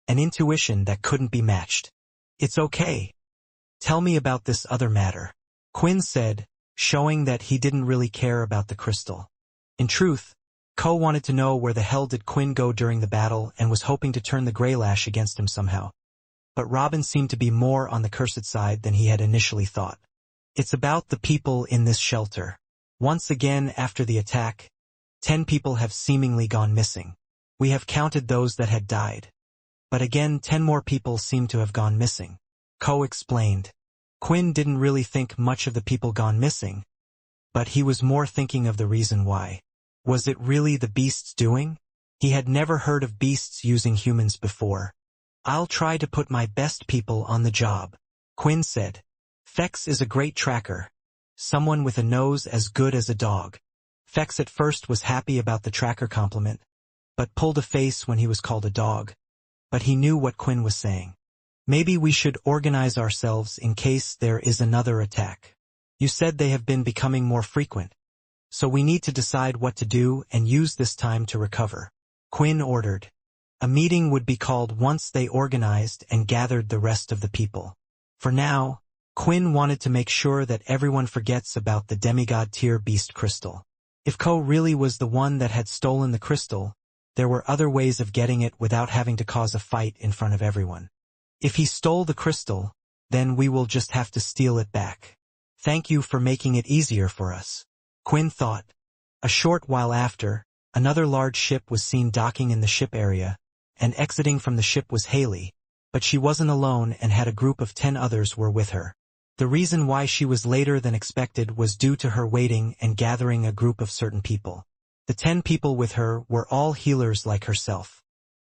an intuition that couldn't be matched. "It's okay. Tell me about this other matter," Quinn said, showing that he didn't really care about the crystal. In truth, Ko wanted to know where the hell did Quinn go during the battle and was hoping to turn the Greylash against him somehow. but Robin seemed to be more on the cursed side than he had initially thought. It's about the people in this shelter. Once again after the attack, 10 people have seemingly gone missing. We have counted those that had died. But again 10 more people seem to have gone missing. Ko explained. Quinn didn't really think much of the people gone missing, but he was more thinking of the reason why. Was it really the beasts doing? He had never heard of beasts using humans before. I'll try to put my best people on the job, Quinn said. Fex is a great tracker. Someone with a nose as good as a dog. Fex at first was happy about the tracker compliment, but pulled a face when he was called a dog. But he knew what Quinn was saying. Maybe we should organize ourselves in case there is another attack. You said they have been becoming more frequent. So we need to decide what to do and use this time to recover. Quinn ordered. A meeting would be called once they organized and gathered the rest of the people. For now, Quinn wanted to make sure that everyone forgets about the demigod tier beast crystal. If Ko really was the one that had stolen the crystal, there were other ways of getting it without having to cause a fight in front of everyone. If he stole the crystal, then we will just have to steal it back. Thank you for making it easier for us, Quinn thought. A short while after, another large ship was seen docking in the ship area, and exiting from the ship was Haley, but she wasn't alone and had a group of 10 others were with her. The reason why she was later than expected was due to her waiting and gathering a group of certain people. The 10 people with her were all healers like herself.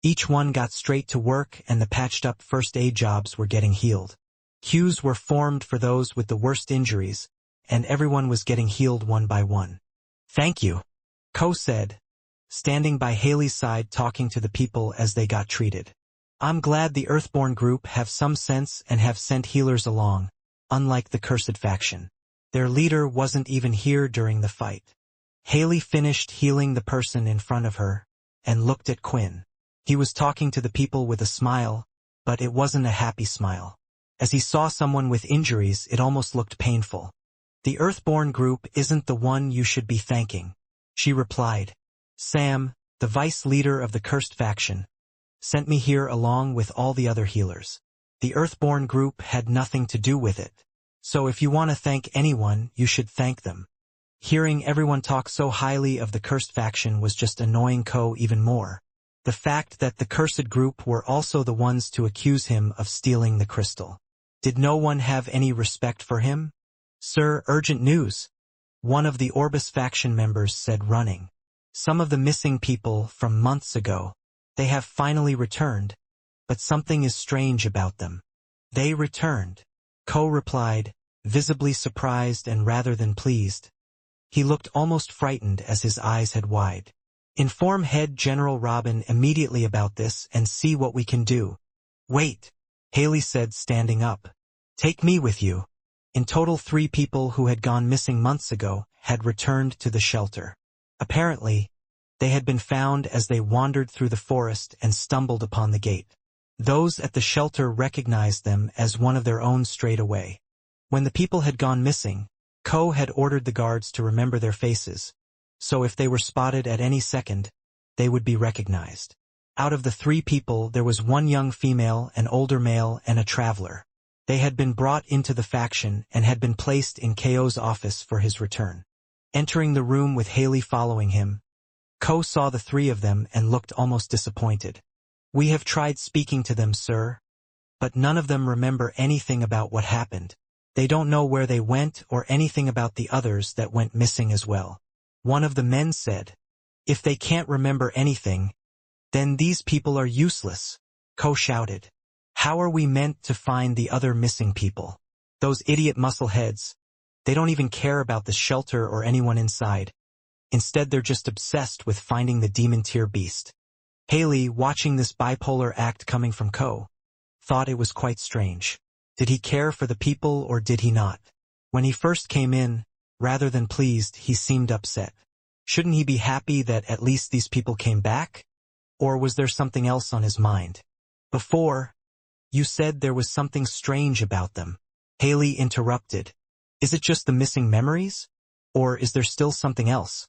Each one got straight to work and the patched-up first aid jobs were getting healed. Queues were formed for those with the worst injuries, and everyone was getting healed one by one. Thank you, Ko said, standing by Haley's side talking to the people as they got treated. I'm glad the Earthborn group have some sense and have sent healers along, unlike the Cursed faction. Their leader wasn't even here during the fight. Haley finished healing the person in front of her, and looked at Quinn. He was talking to the people with a smile, but it wasn't a happy smile. As he saw someone with injuries, it almost looked painful. The Earthborn group isn't the one you should be thanking, she replied. Sam, the vice leader of the Cursed faction, sent me here along with all the other healers. The Earthborn group had nothing to do with it. So if you want to thank anyone, you should thank them. Hearing everyone talk so highly of the Cursed faction was just annoying Ko even more. The fact that the Cursed group were also the ones to accuse him of stealing the crystal. Did no one have any respect for him? Sir, urgent news, one of the Orbis faction members said, running. Some of the missing people from months ago. They have finally returned, but something is strange about them. They returned, Ko replied, visibly surprised and rather than pleased. He looked almost frightened as his eyes had wide. Inform Head General Robin immediately about this and see what we can do. Wait, Haley said, standing up. Take me with you. In total 3 people who had gone missing months ago had returned to the shelter. Apparently, they had been found as they wandered through the forest and stumbled upon the gate. Those at the shelter recognized them as one of their own straight away. When the people had gone missing, Ko had ordered the guards to remember their faces, so if they were spotted at any second, they would be recognized. Out of the 3 people there was 1 young female, an older male, and a traveler. They had been brought into the faction and had been placed in Ko's office for his return. Entering the room with Haley following him, Ko saw the 3 of them and looked almost disappointed. We have tried speaking to them, sir, but none of them remember anything about what happened. They don't know where they went or anything about the others that went missing as well. One of the men said, if they can't remember anything, then these people are useless, Ko shouted. How are we meant to find the other missing people? Those idiot muscleheads, they don't even care about the shelter or anyone inside. Instead, they're just obsessed with finding the demon tier beast. Haley, watching this bipolar act coming from Ko, thought it was quite strange. Did he care for the people or did he not? When he first came in, rather than pleased, he seemed upset. Shouldn't he be happy that at least these people came back? Or was there something else on his mind? Before, you said there was something strange about them, Haley interrupted. Is it just the missing memories? Or is there still something else?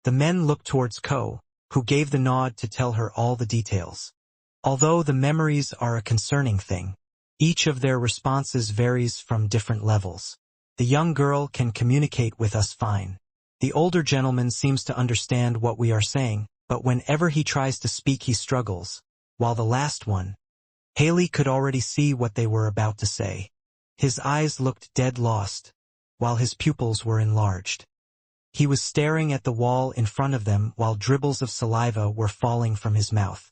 The men looked towards Ko, who gave the nod to tell her all the details. Although the memories are a concerning thing, Each of their responses varies from different levels. The young girl can communicate with us fine. The older gentleman seems to understand what we are saying, but whenever he tries to speak he struggles, while the last one, Haley could already see what they were about to say. His eyes looked dead lost, while his pupils were enlarged. He was staring at the wall in front of them while dribbles of saliva were falling from his mouth.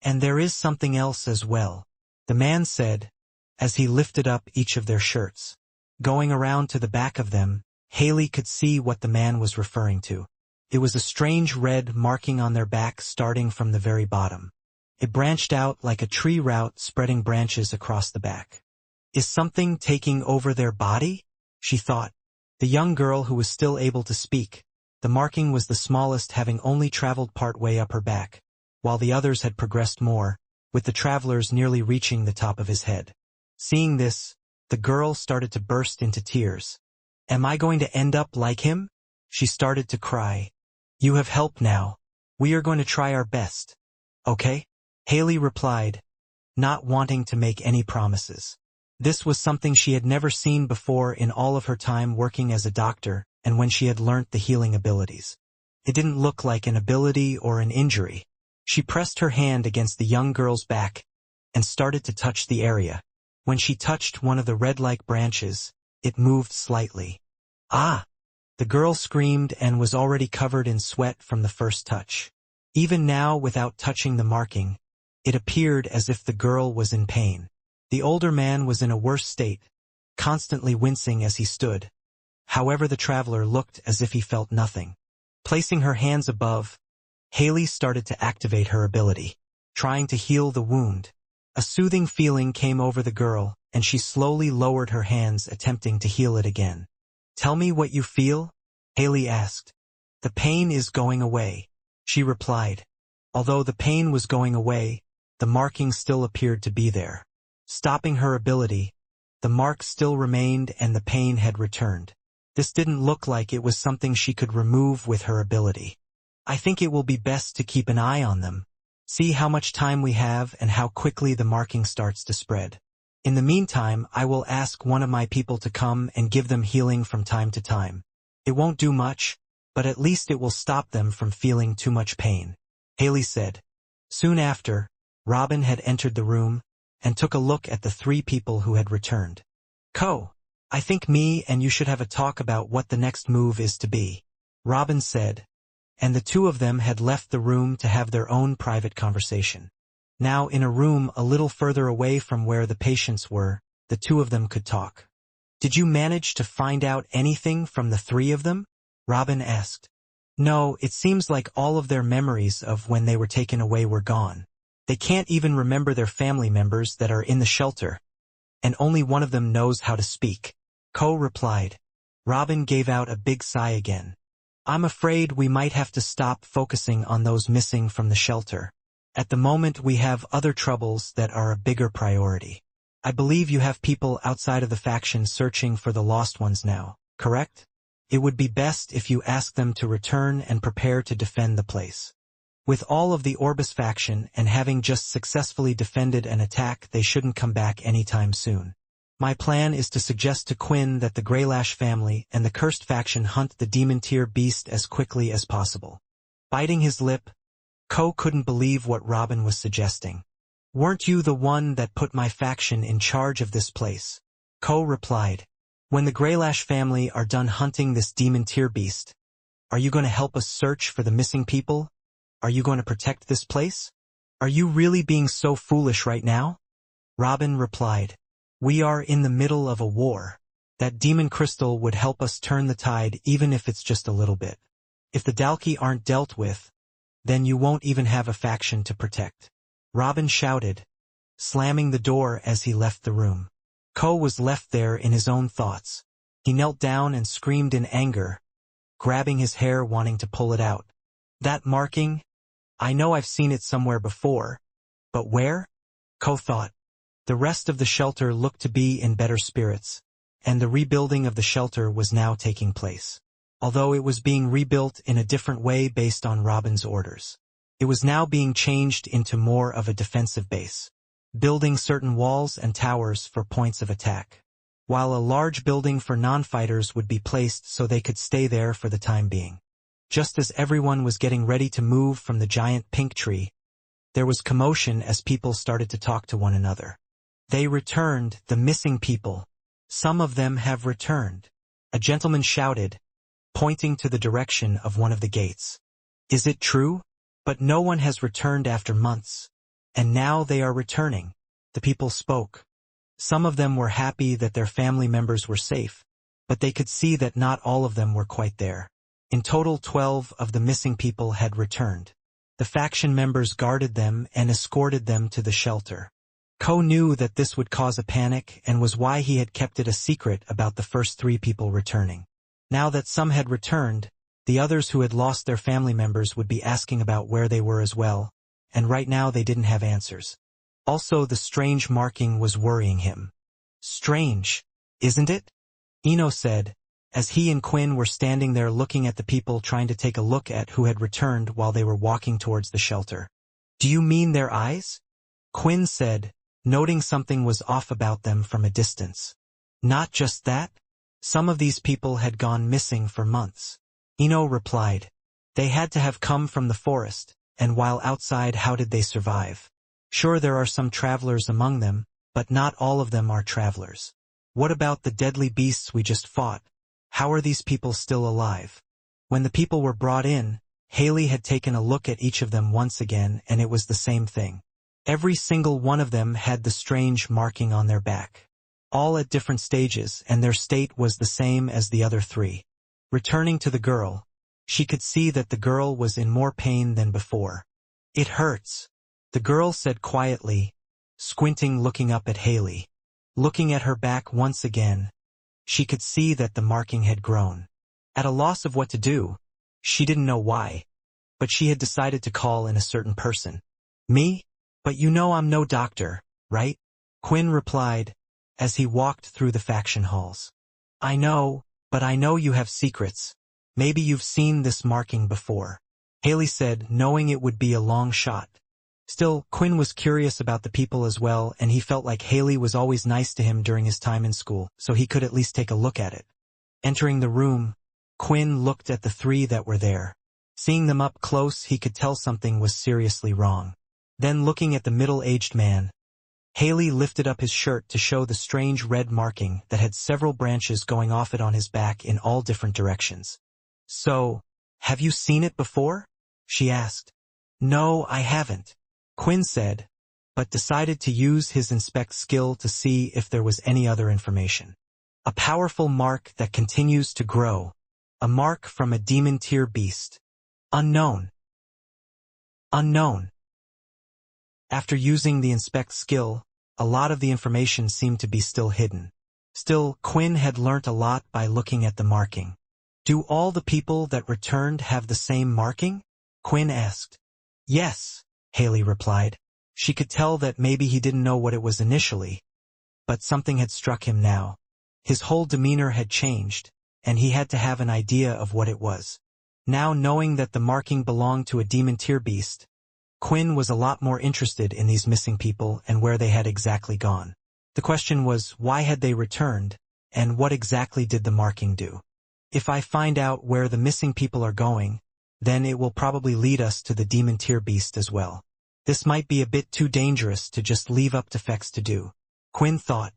And there is something else as well, the man said, as he lifted up each of their shirts. Going around to the back of them, Haley could see what the man was referring to. It was a strange red marking on their back starting from the very bottom. It branched out like a tree root spreading branches across the back. Is something taking over their body? She thought. The young girl who was still able to speak. The marking was the smallest, having only traveled part way up her back, while the others had progressed more, with the travelers nearly reaching the top of his head. Seeing this, the girl started to burst into tears. Am I going to end up like him? She started to cry. You have help now. We are going to try our best. Okay? Haley replied, not wanting to make any promises. This was something she had never seen before in all of her time working as a doctor and when she had learnt the healing abilities. It didn't look like an ability or an injury. She pressed her hand against the young girl's back and started to touch the area. When she touched one of the red-like branches, it moved slightly. Ah! The girl screamed and was already covered in sweat from the first touch. Even now, without touching the marking, it appeared as if the girl was in pain. The older man was in a worse state, constantly wincing as he stood. However, the traveler looked as if he felt nothing. Placing her hands above, Haley started to activate her ability, trying to heal the wound. A soothing feeling came over the girl, and she slowly lowered her hands, attempting to heal it again. Tell me what you feel? Haley asked. The pain is going away, she replied. Although the pain was going away, the marking still appeared to be there. Stopping her ability, the mark still remained and the pain had returned. This didn't look like it was something she could remove with her ability. I think it will be best to keep an eye on them. See how much time we have and how quickly the marking starts to spread. In the meantime, I will ask one of my people to come and give them healing from time to time. It won't do much, but at least it will stop them from feeling too much pain, Haley said. Soon after, Robin had entered the room and took a look at the three people who had returned. I think me and you should have a talk about what the next move is to be, Robin said, and the two of them had left the room to have their own private conversation. Now in a room a little further away from where the patients were, the two of them could talk. Did you manage to find out anything from the three of them? Robin asked. No, it seems like all of their memories of when they were taken away were gone. They can't even remember their family members that are in the shelter, and only one of them knows how to speak. Ko replied. Robin gave out a big sigh again. I'm afraid we might have to stop focusing on those missing from the shelter. At the moment we have other troubles that are a bigger priority. I believe you have people outside of the faction searching for the lost ones now, correct? It would be best if you ask them to return and prepare to defend the place. With all of the Orbis faction and having just successfully defended an attack, they shouldn't come back anytime soon. My plan is to suggest to Quinn that the Greylash family and the Cursed faction hunt the demon tier beast as quickly as possible. Biting his lip, Ko couldn't believe what Robin was suggesting. Weren't you the one that put my faction in charge of this place? Ko replied. When the Greylash family are done hunting this demon tier beast, are you going to help us search for the missing people? Are you going to protect this place? Are you really being so foolish right now? Robin replied. We are in the middle of a war. That demon crystal would help us turn the tide even if it's just a little bit. If the Dalki aren't dealt with, then you won't even have a faction to protect. Robin shouted, slamming the door as he left the room. Ko was left there in his own thoughts. He knelt down and screamed in anger, grabbing his hair wanting to pull it out. That marking? I know I've seen it somewhere before, but where? Ko thought. The rest of the shelter looked to be in better spirits, and the rebuilding of the shelter was now taking place. Although it was being rebuilt in a different way based on Robin's orders. It was now being changed into more of a defensive base. building certain walls and towers for points of attack, while a large building for non-fighters would be placed so they could stay there for the time being. Just as everyone was getting ready to move from the giant pink tree, there was commotion as people started to talk to one another. They returned, the missing people. Some of them have returned. A gentleman shouted, pointing to the direction of one of the gates. Is it true? But no one has returned after months. And now they are returning. The people spoke. Some of them were happy that their family members were safe, but they could see that not all of them were quite there. In total, 12 of the missing people had returned. The faction members guarded them and escorted them to the shelter. Ko knew that this would cause a panic and was why he had kept it a secret about the first 3 people returning. Now that some had returned, the others who had lost their family members would be asking about where they were as well, and right now they didn't have answers. Also, the strange marking was worrying him. Strange, isn't it? Ino said, as he and Quinn were standing there looking at the people trying to take a look at who had returned while they were walking towards the shelter. Do you mean their eyes? Quinn said, noting something was off about them from a distance. Not just that. Some of these people had gone missing for months. Ino replied. They had to have come from the forest, and while outside, how did they survive? Sure, there are some travelers among them, but not all of them are travelers. What about the deadly beasts we just fought? How are these people still alive? When the people were brought in, Haley had taken a look at each of them once again, and it was the same thing. Every single one of them had the strange marking on their back. All at different stages, and their state was the same as the other 3. Returning to the girl, she could see that the girl was in more pain than before. It hurts, the girl said quietly, squinting looking up at Haley. Looking at her back once again, she could see that the marking had grown. At a loss of what to do, she didn't know why, but she had decided to call in a certain person. Me? But you know I'm no doctor, right? Quinn replied, as he walked through the faction halls. I know, but I know you have secrets. Maybe you've seen this marking before. Haley said, knowing it would be a long shot. Still, Quinn was curious about the people as well, and he felt like Haley was always nice to him during his time in school, so he could at least take a look at it. Entering the room, Quinn looked at the 3 that were there. Seeing them up close, he could tell something was seriously wrong. Then looking at the middle-aged man, Haley lifted up his shirt to show the strange red marking that had several branches going off it on his back in all different directions. So, have you seen it before? She asked. No, I haven't, Quinn said, but decided to use his inspect skill to see if there was any other information. A powerful mark that continues to grow. A mark from a demon tier beast. Unknown. Unknown. After using the inspect skill, a lot of the information seemed to be still hidden. Still, Quinn had learnt a lot by looking at the marking. Do all the people that returned have the same marking? Quinn asked. Yes, Haley replied. She could tell that maybe he didn't know what it was initially, but something had struck him now. His whole demeanor had changed, and he had to have an idea of what it was. Now knowing that the marking belonged to a demon tier beast, Quinn was a lot more interested in these missing people and where they had exactly gone. The question was, why had they returned, and what exactly did the marking do? If I find out where the missing people are going, then it will probably lead us to the demon tier beast as well. This might be a bit too dangerous to just leave up to Fex to do, Quinn thought.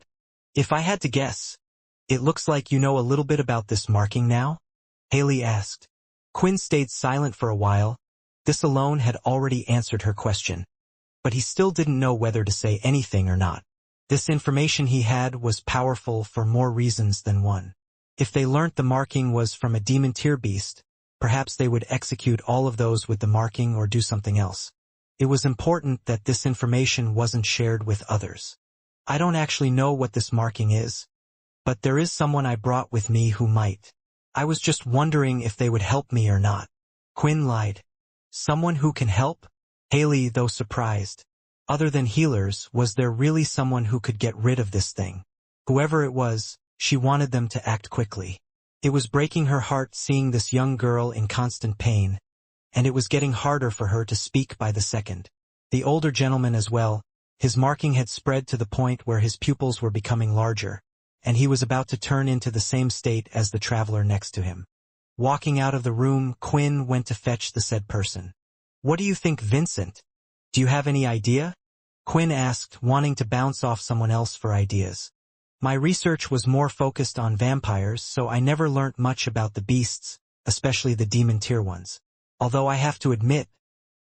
If I had to guess, it looks like you know a little bit about this marking now? Haley asked. Quinn stayed silent for a while. This alone had already answered her question. But he still didn't know whether to say anything or not. This information he had was powerful for more reasons than one. If they learnt the marking was from a demon tier beast, perhaps they would execute all of those with the marking or do something else. It was important that this information wasn't shared with others. I don't actually know what this marking is, but there is someone I brought with me who might. I was just wondering if they would help me or not. Quinn lied. Someone who can help? Haley, though surprised. Other than healers, was there really someone who could get rid of this thing? Whoever it was, she wanted them to act quickly. It was breaking her heart seeing this young girl in constant pain, and it was getting harder for her to speak by the second. The older gentleman as well, His marking had spread to the point where his pupils were becoming larger, and he was about to turn into the same state as the traveler next to him. Walking out of the room, Quinn went to fetch the said person. "What do you think, Vincent? Do you have any idea?" Quinn asked, wanting to bounce off someone else for ideas. "My research was more focused on vampires, so I never learnt much about the beasts, especially the demon tier ones. Although I have to admit,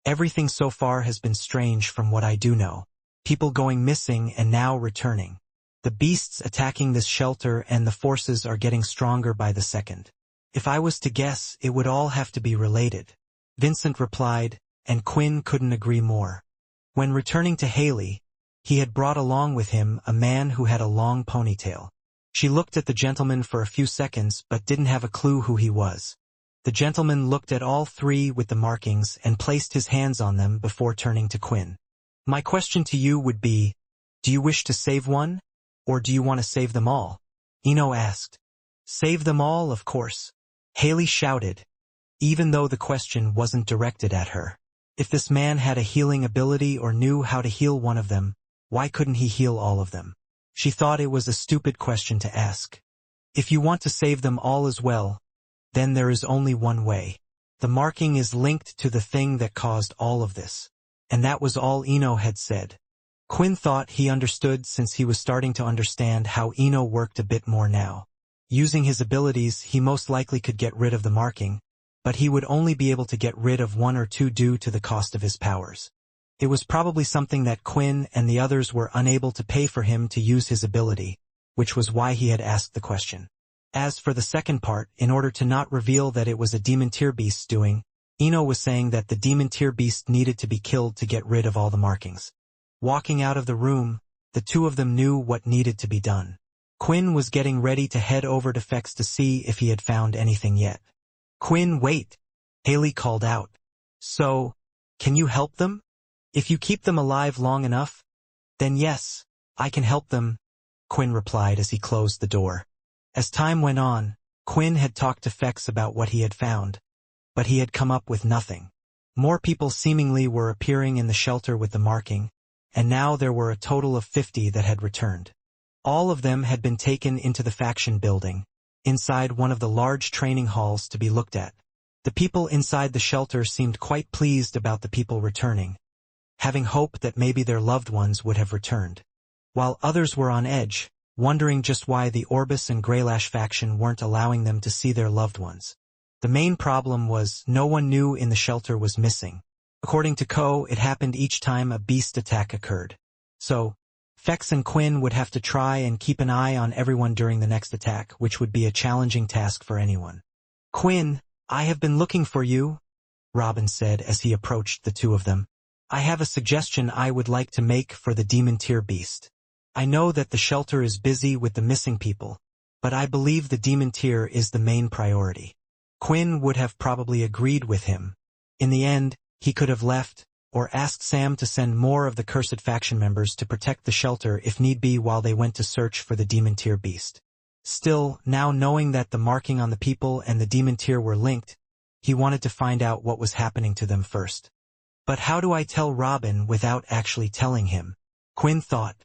everything so far has been strange from what I do know. People going missing and now returning. The beasts attacking this shelter and the forces are getting stronger by the second. If I was to guess, it would all have to be related," Vincent replied, and Quinn couldn't agree more. When returning to Haley, he had brought along with him a man who had a long ponytail. She looked at the gentleman for a few seconds but didn't have a clue who he was. The gentleman looked at all three with the markings and placed his hands on them before turning to Quinn. "My question to you would be, do you wish to save one, or do you want to save them all?" Eno asked. "Save them all, of course," Haley shouted, even though the question wasn't directed at her. If this man had a healing ability or knew how to heal one of them, why couldn't he heal all of them? She thought it was a stupid question to ask. "If you want to save them all as well, then there is only one way. The marking is linked to the thing that caused all of this." And that was all Eno had said. Quinn thought he understood since he was starting to understand how Eno worked a bit more now. Using his abilities, he most likely could get rid of the marking, but he would only be able to get rid of one or two due to the cost of his powers. It was probably something that Quinn and the others were unable to pay for him to use his ability, which was why he had asked the question. As for the second part, in order to not reveal that it was a demon tier beast's doing, Eno was saying that the demon tier beast needed to be killed to get rid of all the markings. Walking out of the room, the two of them knew what needed to be done. Quinn was getting ready to head over to Fex to see if he had found anything yet. "Quinn, wait," Haley called out. "So, can you help them? If you keep them alive long enough, then yes, I can help them," Quinn replied as he closed the door. As time went on, Quinn had talked to Fex about what he had found, but he had come up with nothing. More people seemingly were appearing in the shelter with the marking, and now there were a total of 50 that had returned. All of them had been taken into the faction building, inside one of the large training halls to be looked at. The people inside the shelter seemed quite pleased about the people returning, having hope that maybe their loved ones would have returned, while others were on edge, wondering just why the Orbis and Greylash faction weren't allowing them to see their loved ones. The main problem was no one new in the shelter was missing. According to Ko, it happened each time a beast attack occurred. So, Fex and Quinn would have to try and keep an eye on everyone during the next attack, which would be a challenging task for anyone. "Quinn, I have been looking for you," Robin said as he approached the two of them. "I have a suggestion I would like to make for the demon tier beast. I know that the shelter is busy with the missing people, but I believe the demon tier is the main priority." Quinn would have probably agreed with him. In the end, he could have left, or asked Sam to send more of the cursed faction members to protect the shelter if need be while they went to search for the demon tier beast. Still, now knowing that the marking on the people and the demon tier were linked, he wanted to find out what was happening to them first. But how do I tell Robin without actually telling him? Quinn thought.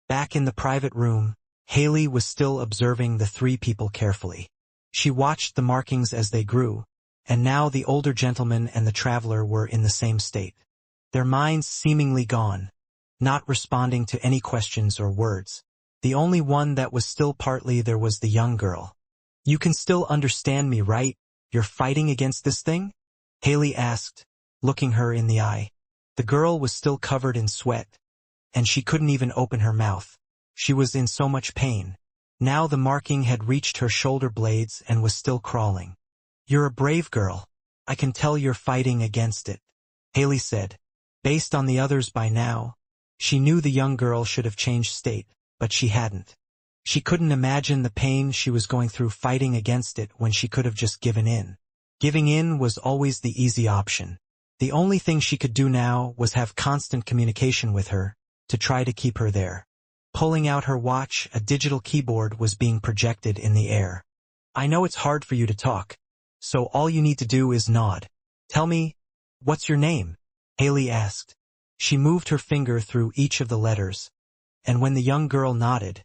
Back in the private room, Haley was still observing the three people carefully. She watched the markings as they grew, and now the older gentleman and the traveler were in the same state. Their minds seemingly gone, not responding to any questions or words. The only one that was still partly there was the young girl. "You can still understand me, right? You're fighting against this thing?" Haley asked, looking her in the eye. The girl was still covered in sweat, and she couldn't even open her mouth. She was in so much pain. Now the marking had reached her shoulder blades and was still crawling. "You're a brave girl. I can tell you're fighting against it," Haley said. Based on the others by now, she knew the young girl should have changed state, but she hadn't. She couldn't imagine the pain she was going through fighting against it when she could have just given in. Giving in was always the easy option. The only thing she could do now was have constant communication with her, to try to keep her there. Pulling out her watch, a digital keyboard was being projected in the air. "I know it's hard for you to talk, so all you need to do is nod. Tell me, what's your name?" Haley asked. She moved her finger through each of the letters, and when the young girl nodded,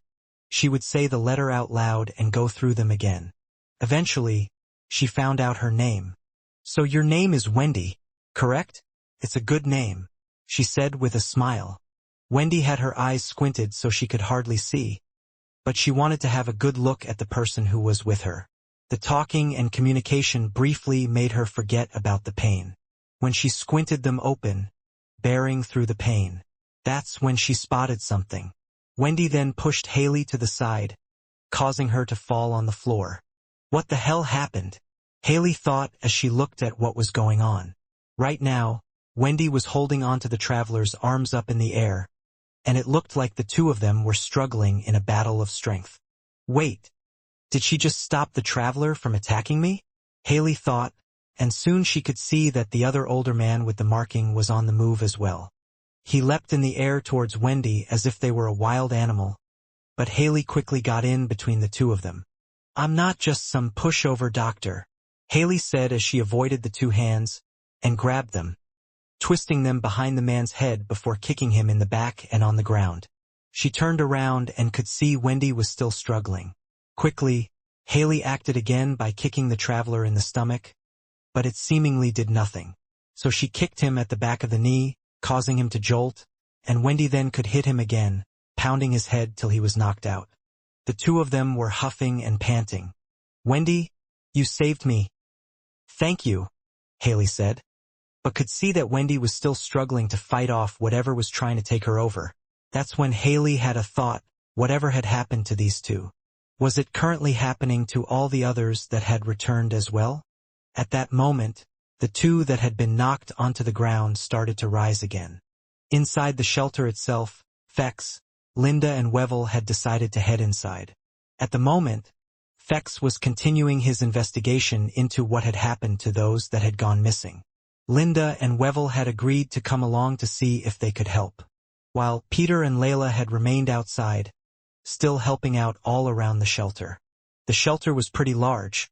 she would say the letter out loud and go through them again. Eventually, she found out her name. "So your name is Wendy, correct? It's a good name," she said with a smile. Wendy had her eyes squinted so she could hardly see, but she wanted to have a good look at the person who was with her. The talking and communication briefly made her forget about the pain. When she squinted them open, bearing through the pain, that's when she spotted something. Wendy then pushed Haley to the side, causing her to fall on the floor. What the hell happened? Haley thought as she looked at what was going on. Right now, Wendy was holding onto the traveler's arms up in the air, and it looked like the two of them were struggling in a battle of strength. Wait, did she just stop the traveler from attacking me? Haley thought, and soon she could see that the other older man with the marking was on the move as well. He leapt in the air towards Wendy as if they were a wild animal, but Haley quickly got in between the two of them. "I'm not just some pushover doctor," Haley said as she avoided the two hands and grabbed them, twisting them behind the man's head before kicking him in the back and on the ground. She turned around and could see Wendy was still struggling. Quickly, Haley acted again by kicking the traveler in the stomach, but it seemingly did nothing. So she kicked him at the back of the knee, causing him to jolt, and Wendy then could hit him again, pounding his head till he was knocked out. The two of them were huffing and panting. "Wendy, you saved me." "Thank you," Haley said, but could see that Wendy was still struggling to fight off whatever was trying to take her over. That's when Haley had a thought, whatever had happened to these two. Was it currently happening to all the others that had returned as well? At that moment, the two that had been knocked onto the ground started to rise again. Inside the shelter itself, Fex, Linda and Webnovel had decided to head inside. At the moment, Fex was continuing his investigation into what had happened to those that had gone missing. Linda and Webnovel had agreed to come along to see if they could help, while Peter and Layla had remained outside, still helping out all around the shelter. The shelter was pretty large,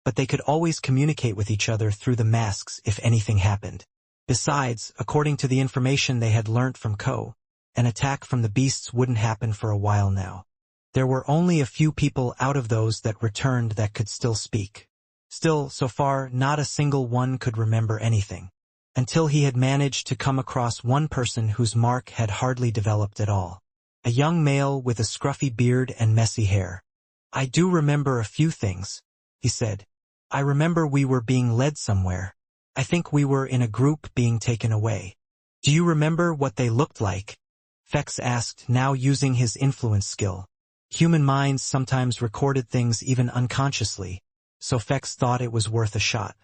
but they could always communicate with each other through the masks if anything happened. Besides, according to the information they had learnt from Ko, an attack from the beasts wouldn't happen for a while now. There were only a few people out of those that returned that could still speak. Still, so far, not a single one could remember anything, until he had managed to come across one person whose mark had hardly developed at all. A young male with a scruffy beard and messy hair. "I do remember a few things," he said. "I remember we were being led somewhere. I think we were in a group being taken away." "Do you remember what they looked like?" Fex asked, now using his influence skill. Human minds sometimes recorded things even unconsciously, so Fex thought it was worth a shot.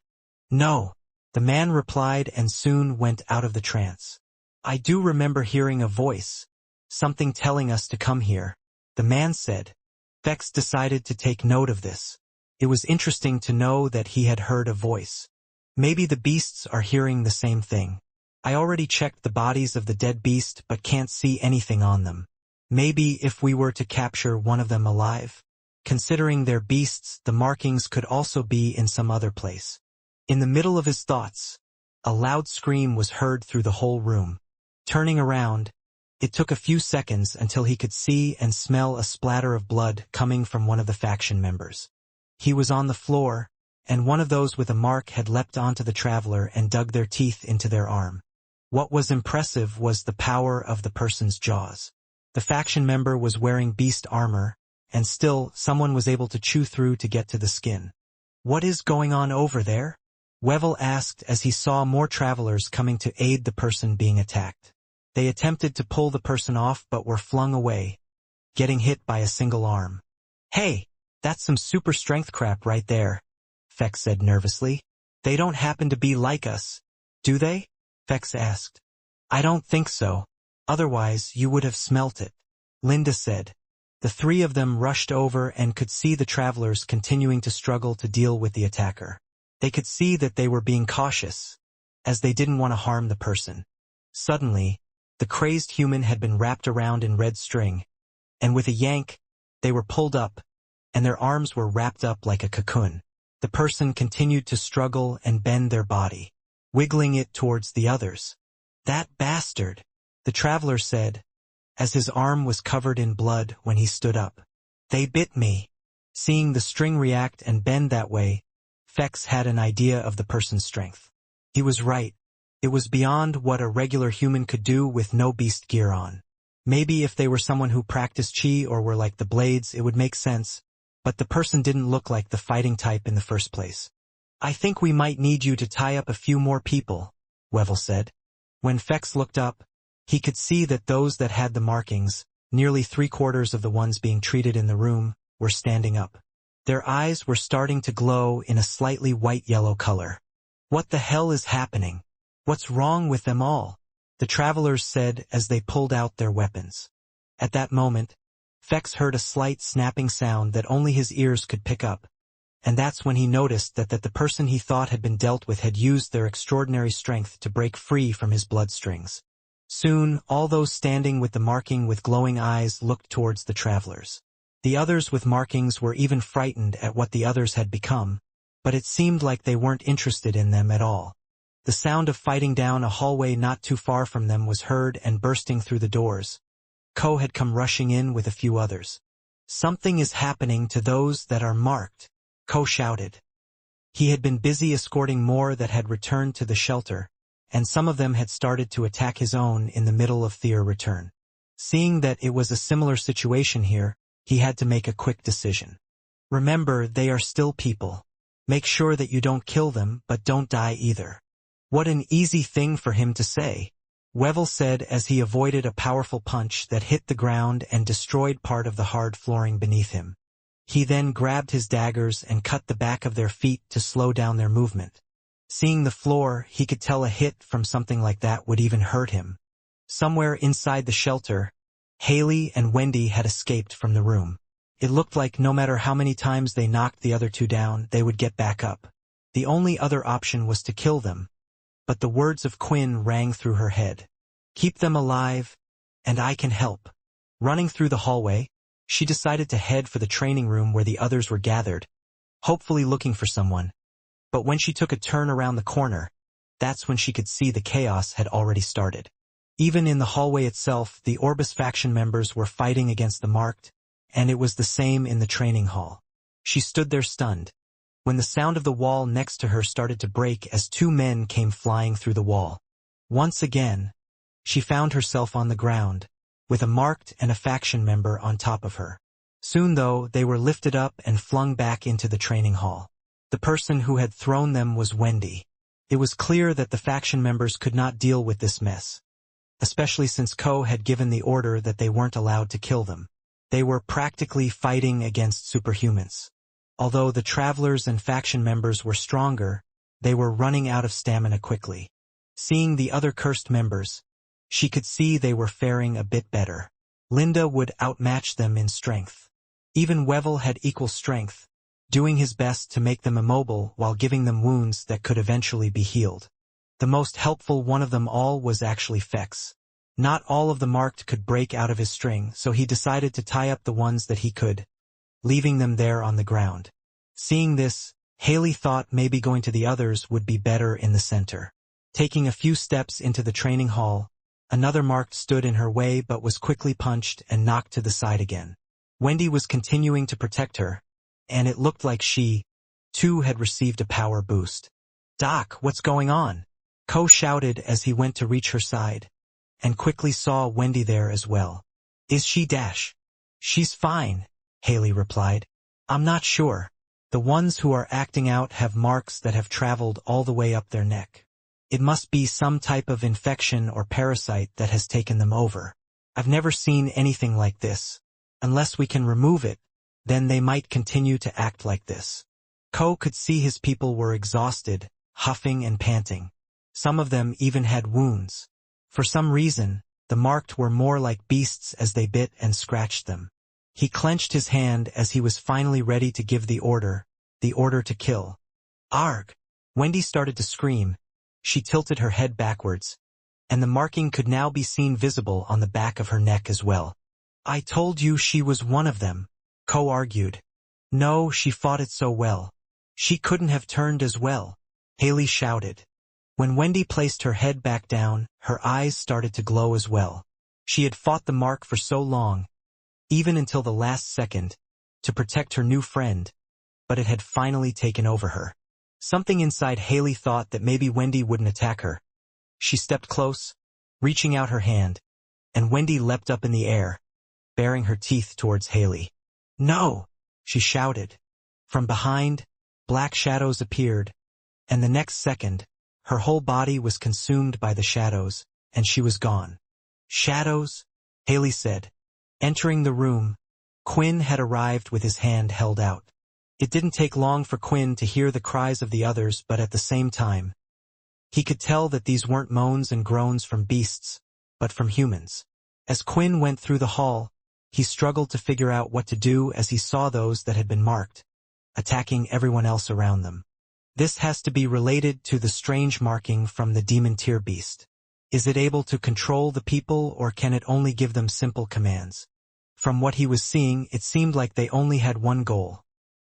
"No," the man replied and soon went out of the trance. "I do remember hearing a voice, something telling us to come here," the man said. Fex decided to take note of this. It was interesting to know that he had heard a voice. Maybe the beasts are hearing the same thing. "I already checked the bodies of the dead beast but can't see anything on them. Maybe if we were to capture one of them alive? Considering they're beasts, the markings could also be in some other place." In the middle of his thoughts, a loud scream was heard through the whole room. Turning around, it took a few seconds until he could see and smell a splatter of blood coming from one of the faction members. He was on the floor, and one of those with a mark had leapt onto the traveler and dug their teeth into their arm. What was impressive was the power of the person's jaws. The faction member was wearing beast armor, and still someone was able to chew through to get to the skin. "What is going on over there?" Webnovel asked as he saw more travelers coming to aid the person being attacked. They attempted to pull the person off but were flung away, getting hit by a single arm. "Hey, that's some super strength crap right there," Fex said nervously. "They don't happen to be like us, do they?" Fex asked. "I don't think so. Otherwise, you would have smelt it," Linda said. The three of them rushed over and could see the travelers continuing to struggle to deal with the attacker. They could see that they were being cautious, as they didn't want to harm the person. Suddenly, the crazed human had been wrapped around in red string, and with a yank, they were pulled up, and their arms were wrapped up like a cocoon. The person continued to struggle and bend their body, wiggling it towards the others. That bastard, the traveler said, as his arm was covered in blood when he stood up. They bit me. Seeing the string react and bend that way, Fex had an idea of the person's strength. He was right. It was beyond what a regular human could do with no beast gear on. Maybe if they were someone who practiced chi or were like the Blades, it would make sense, but the person didn't look like the fighting type in the first place. I think we might need you to tie up a few more people, Wevel said. When Fex looked up, he could see that those that had the markings, nearly 3/4 of the ones being treated in the room, were standing up. Their eyes were starting to glow in a slightly white-yellow color. What the hell is happening? What's wrong with them all? The travelers said as they pulled out their weapons. At that moment, Fex heard a slight snapping sound that only his ears could pick up, and that's when he noticed that the person he thought had been dealt with had used their extraordinary strength to break free from his bloodstrings. Soon, all those standing with the marking with glowing eyes looked towards the travelers. The others with markings were even frightened at what the others had become, but it seemed like they weren't interested in them at all. The sound of fighting down a hallway not too far from them was heard, and bursting through the doors, Ko had come rushing in with a few others. Something is happening to those that are marked, Ko shouted. He had been busy escorting more that had returned to the shelter, and some of them had started to attack his own in the middle of their return. Seeing that it was a similar situation here, he had to make a quick decision. Remember, they are still people. Make sure that you don't kill them, but don't die either. What an easy thing for him to say, Wevel said as he avoided a powerful punch that hit the ground and destroyed part of the hard flooring beneath him. He then grabbed his daggers and cut the back of their feet to slow down their movement. Seeing the floor, he could tell a hit from something like that would even hurt him. Somewhere inside the shelter, Haley and Wendy had escaped from the room. It looked like no matter how many times they knocked the other two down, they would get back up. The only other option was to kill them, but the words of Quinn rang through her head. Keep them alive, and I can help. Running through the hallway, she decided to head for the training room where the others were gathered, hopefully looking for someone. But when she took a turn around the corner, that's when she could see the chaos had already started. Even in the hallway itself, the Orbis faction members were fighting against the marked, and it was the same in the training hall. She stood there stunned, when the sound of the wall next to her started to break as two men came flying through the wall. Once again, she found herself on the ground, with a marked and a faction member on top of her. Soon though, they were lifted up and flung back into the training hall. The person who had thrown them was Wendy. It was clear that the faction members could not deal with this mess, especially since Ko had given the order that they weren't allowed to kill them. They were practically fighting against superhumans. Although the travelers and faction members were stronger, they were running out of stamina quickly. Seeing the other cursed members, she could see they were faring a bit better. Linda would outmatch them in strength. Even Wevel had equal strength, doing his best to make them immobile while giving them wounds that could eventually be healed. The most helpful one of them all was actually Fex. Not all of the marked could break out of his string, so he decided to tie up the ones that he could, leaving them there on the ground. Seeing this, Haley thought maybe going to the others would be better in the center. Taking a few steps into the training hall, another marked stood in her way but was quickly punched and knocked to the side again. Wendy was continuing to protect her, and it looked like she, too, had received a power boost. "Doc, what's going on?" Ko shouted as he went to reach her side, and quickly saw Wendy there as well. "Is she dash?" "She's fine," Haley replied. "I'm not sure. The ones who are acting out have marks that have traveled all the way up their neck. It must be some type of infection or parasite that has taken them over. I've never seen anything like this. Unless we can remove it, then they might continue to act like this." Ko could see his people were exhausted, huffing and panting. Some of them even had wounds. For some reason, the marked were more like beasts as they bit and scratched them. He clenched his hand as he was finally ready to give the order to kill. "Arg!" Wendy started to scream. She tilted her head backwards, and the marking could now be seen visible on the back of her neck as well. "I told you she was one of them," Ko argued. "No, she fought it so well. She couldn't have turned as well," Haley shouted. When Wendy placed her head back down, her eyes started to glow as well. She had fought the mark for so long, even until the last second, to protect her new friend, but it had finally taken over her. Something inside Haley thought that maybe Wendy wouldn't attack her. She stepped close, reaching out her hand, and Wendy leapt up in the air, baring her teeth towards Haley. "No!" she shouted. From behind, black shadows appeared, and the next second, her whole body was consumed by the shadows, and she was gone. "Shadows?" Haley said. Entering the room, Quinn had arrived with his hand held out. It didn't take long for Quinn to hear the cries of the others, but at the same time, he could tell that these weren't moans and groans from beasts, but from humans. As Quinn went through the hall, he struggled to figure out what to do as he saw those that had been marked, attacking everyone else around them. This has to be related to the strange marking from the demon tier beast. Is it able to control the people, or can it only give them simple commands? From what he was seeing, it seemed like they only had one goal: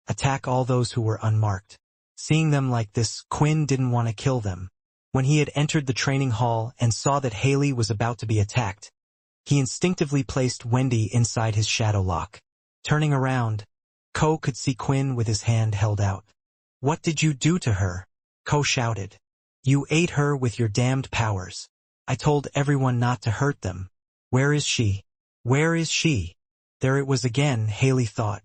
attack all those who were unmarked. Seeing them like this, Quinn didn't want to kill them. When he had entered the training hall and saw that Haley was about to be attacked, he instinctively placed Wendy inside his shadow lock. Turning around, Ko could see Quinn with his hand held out. "What did you do to her?" Ko shouted. "You ate her with your damned powers. I told everyone not to hurt them. Where is she? Where is she?" There it was again, Haley thought.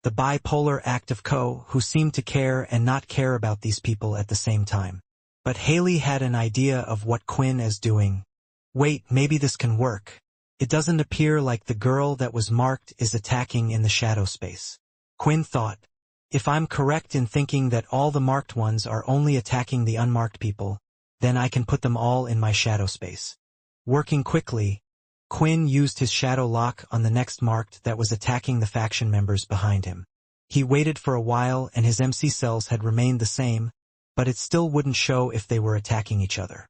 The bipolar act of Ko, who seemed to care and not care about these people at the same time. But Haley had an idea of what Quinn is doing. Wait, maybe this can work. It doesn't appear like the girl that was marked is attacking in the shadow space. Quinn thought, if I'm correct in thinking that all the marked ones are only attacking the unmarked people, then I can put them all in my shadow space. Working quickly, Quinn used his shadow lock on the next marked that was attacking the faction members behind him. He waited for a while and his MC cells had remained the same, but it still wouldn't show if they were attacking each other.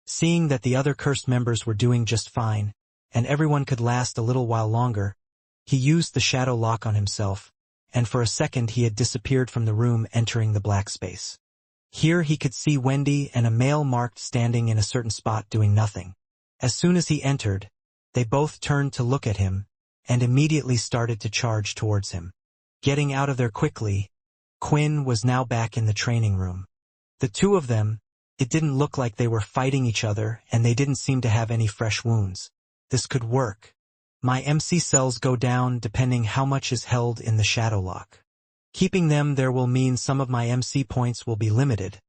Seeing that the other cursed members were doing just fine, and everyone could last a little while longer, he used the shadow lock on himself, and for a second he had disappeared from the room, entering the black space. Here he could see Wendy and a male marked standing in a certain spot doing nothing. As soon as he entered, they both turned to look at him, and immediately started to charge towards him. Getting out of there quickly, Quinn was now back in the training room. The two of them, it didn't look like they were fighting each other, and they didn't seem to have any fresh wounds. This could work. My MC cells go down depending how much is held in the shadow lock. Keeping them there will mean some of my MC points will be limited,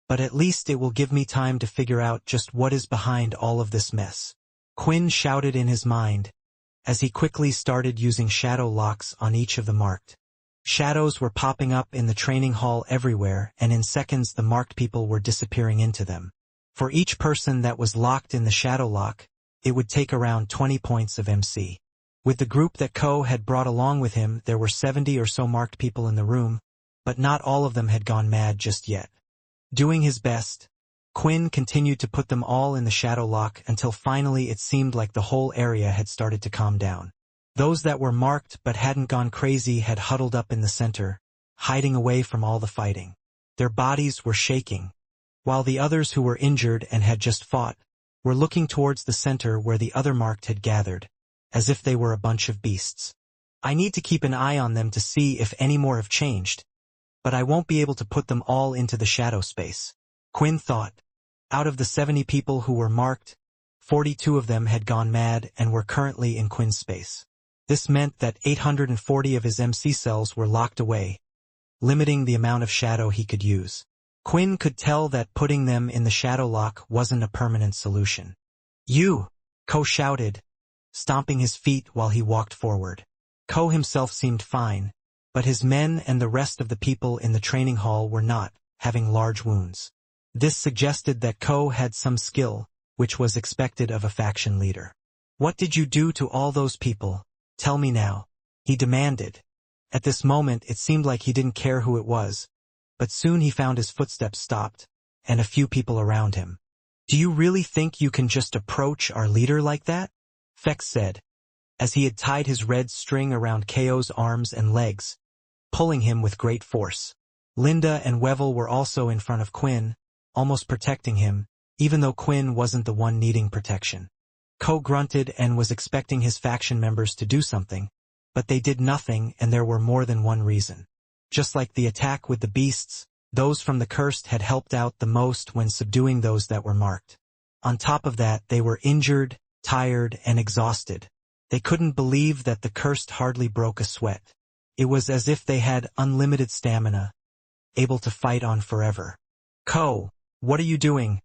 but at least it will give me time to figure out just what is behind all of this mess. Quinn shouted in his mind, as he quickly started using shadow locks on each of the marked. Shadows were popping up in the training hall everywhere, and in seconds the marked people were disappearing into them. For each person that was locked in the shadow lock, it would take around 20 points of MC. With the group that Ko had brought along with him, there were 70 or so marked people in the room, but not all of them had gone mad just yet. Doing his best, Quinn continued to put them all in the shadow lock until finally it seemed like the whole area had started to calm down. Those that were marked but hadn't gone crazy had huddled up in the center, hiding away from all the fighting. Their bodies were shaking, while the others who were injured and had just fought were looking towards the center where the other marked had gathered, as if they were a bunch of beasts. I need to keep an eye on them to see if any more have changed, but I won't be able to put them all into the shadow space. Quinn thought. Out of the 70 people who were marked, 42 of them had gone mad and were currently in Quinn's space. This meant that 840 of his MC cells were locked away, limiting the amount of shadow he could use. Quinn could tell that putting them in the shadow lock wasn't a permanent solution. "You!" Ko shouted, stomping his feet while he walked forward. Ko himself seemed fine, but his men and the rest of the people in the training hall were not, having large wounds. This suggested that Ko had some skill, which was expected of a faction leader. "What did you do to all those people? Tell me now," he demanded. At this moment it seemed like he didn't care who it was, but soon he found his footsteps stopped, and a few people around him. "Do you really think you can just approach our leader like that?" Fex said, as he had tied his red string around Ko's arms and legs, pulling him with great force. Linda and Wevel were also in front of Quinn, almost protecting him, even though Quinn wasn't the one needing protection. Ko grunted and was expecting his faction members to do something, but they did nothing, and there were more than one reason. Just like the attack with the beasts, those from the cursed had helped out the most when subduing those that were marked. On top of that, they were injured, tired, and exhausted. They couldn't believe that the cursed hardly broke a sweat. It was as if they had unlimited stamina, able to fight on forever. Ko, what are you doing?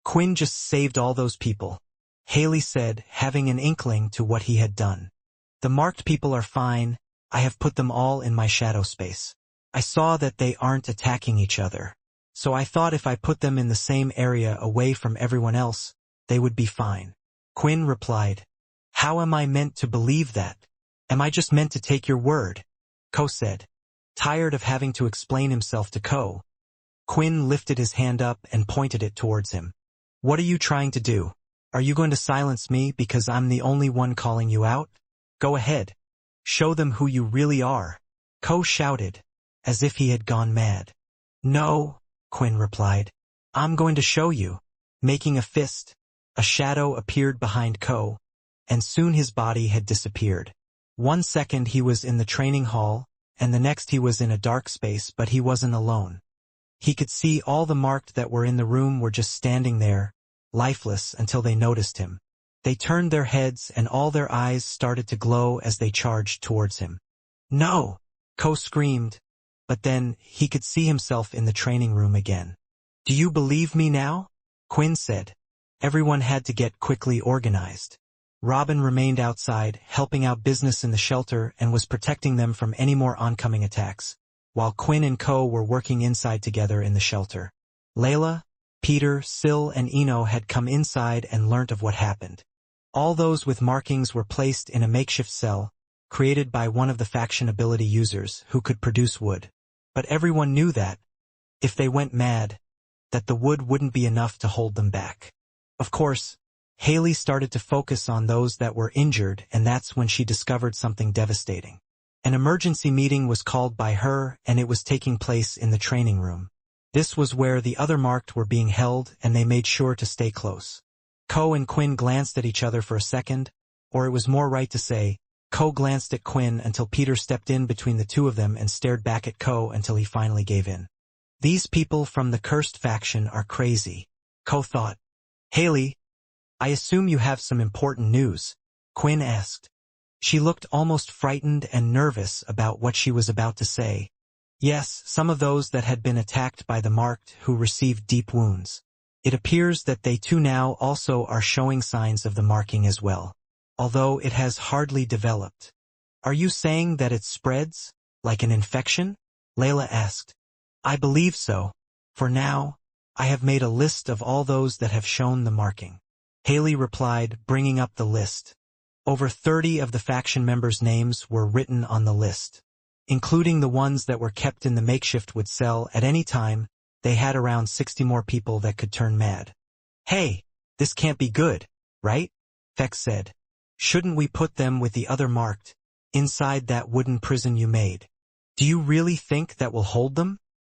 Quinn just saved all those people, Haley said, having an inkling to what he had done. The marked people are fine. I have put them all in my shadow space. I saw that they aren't attacking each other, so I thought if I put them in the same area away from everyone else, they would be fine. Quinn replied, How am I meant to believe that? Am I just meant to take your word? Ko said. Tired of having to explain himself to Ko, Quinn lifted his hand up and pointed it towards him. What are you trying to do? Are you going to silence me because I'm the only one calling you out? Go ahead. Show them who you really are. Ko shouted, as if he had gone mad. No, Quinn replied. I'm going to show you. Making a fist, a shadow appeared behind Ko, and soon his body had disappeared. 1 second he was in the training hall, and the next he was in a dark space, but he wasn't alone. He could see all the marked that were in the room were just standing there, lifeless, until they noticed him. They turned their heads and all their eyes started to glow as they charged towards him. No! Ko screamed, but then he could see himself in the training room again. Do you believe me now? Quinn said. Everyone had to get quickly organized. Robin remained outside, helping out business in the shelter and was protecting them from any more oncoming attacks, while Quinn and Ko were working inside together in the shelter. Layla, Peter, Sil, and Eno had come inside and learnt of what happened. All those with markings were placed in a makeshift cell, created by one of the faction ability users who could produce wood. But everyone knew that, if they went mad, that the wood wouldn't be enough to hold them back. Of course, Haley started to focus on those that were injured, and that's when she discovered something devastating. An emergency meeting was called by her, and it was taking place in the training room. This was where the other marked were being held, and they made sure to stay close. Ko and Quinn glanced at each other for a second, or it was more right to say, Ko glanced at Quinn until Peter stepped in between the two of them and stared back at Ko until he finally gave in. These people from the cursed faction are crazy, Ko thought. Haley, I assume you have some important news, Quinn asked. She looked almost frightened and nervous about what she was about to say. Yes, some of those that had been attacked by the marked who received deep wounds. It appears that they too now also are showing signs of the marking as well, although it has hardly developed. Are you saying that it spreads, like an infection? Layla asked. I believe so. For now, I have made a list of all those that have shown the marking. Haley replied, bringing up the list. Over 30 of the faction members' names were written on the list. Including the ones that were kept in the makeshift wood cell at any time. They had around 60 more people that could turn mad. Hey, this can't be good, right? Fex said. Shouldn't we put them with the other marked, inside that wooden prison you made? Do you really think that will hold them?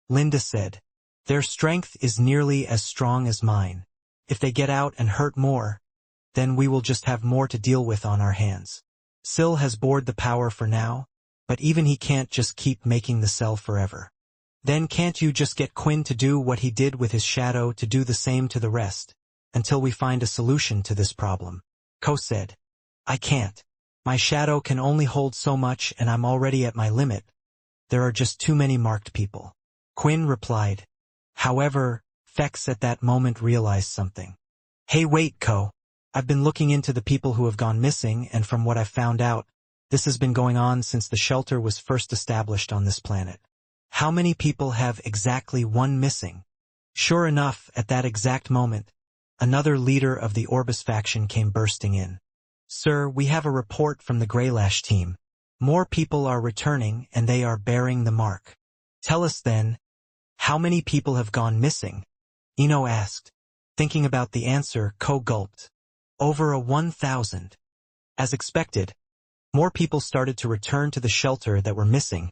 Linda said. Their strength is nearly as strong as mine. If they get out and hurt more, then we will just have more to deal with on our hands. Sil has bored the power for now, but even he can't just keep making the cell forever. Then can't you just get Quinn to do what he did with his shadow to do the same to the rest, until we find a solution to this problem? Ko said. I can't. My shadow can only hold so much and I'm already at my limit. There are just too many marked people. Quinn replied. However, Fex at that moment realized something. Hey wait, Ko. I've been looking into the people who have gone missing, and from what I've found out, this has been going on since the shelter was first established on this planet. How many people have exactly one missing? Sure enough, at that exact moment, another leader of the Orbis faction came bursting in. Sir, we have a report from the Greylash team. More people are returning and they are bearing the mark. Tell us then, how many people have gone missing? Eno asked. Thinking about the answer, Ko gulped. Over 1,000. As expected, more people started to return to the shelter that were missing,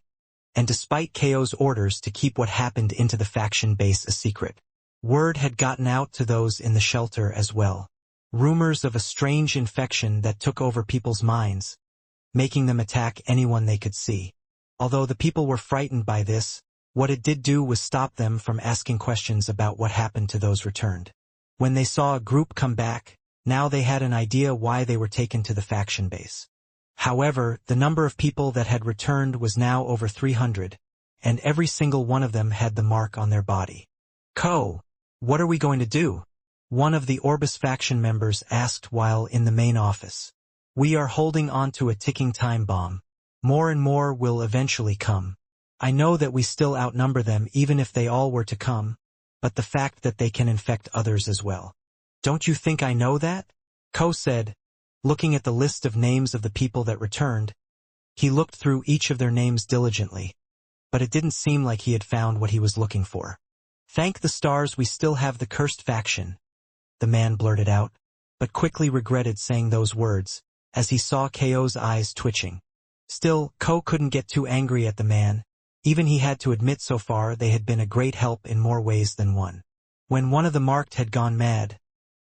and despite KO's orders to keep what happened into the faction base a secret, Word had gotten out to those in the shelter as well. Rumors of a strange infection that took over people's minds, making them attack anyone they could see. Although the people were frightened by this, what it did do was stop them from asking questions about what happened to those returned. When they saw a group come back, now they had an idea why they were taken to the faction base. However, the number of people that had returned was now over 300, and every single one of them had the mark on their body. "Ko, what are we going to do?" one of the Orbis faction members asked while in the main office. "We are holding on to a ticking time bomb. More and more will eventually come. I know that we still outnumber them even if they all were to come, but the fact that they can infect others as well." "Don't you think I know that?" Ko said, looking at the list of names of the people that returned. He looked through each of their names diligently, but it didn't seem like he had found what he was looking for. "Thank the stars we still have the cursed faction," the man blurted out, but quickly regretted saying those words, as he saw Ko's eyes twitching. Still, Ko couldn't get too angry at the man. Even he had to admit so far they had been a great help in more ways than one. When one of the marked had gone mad,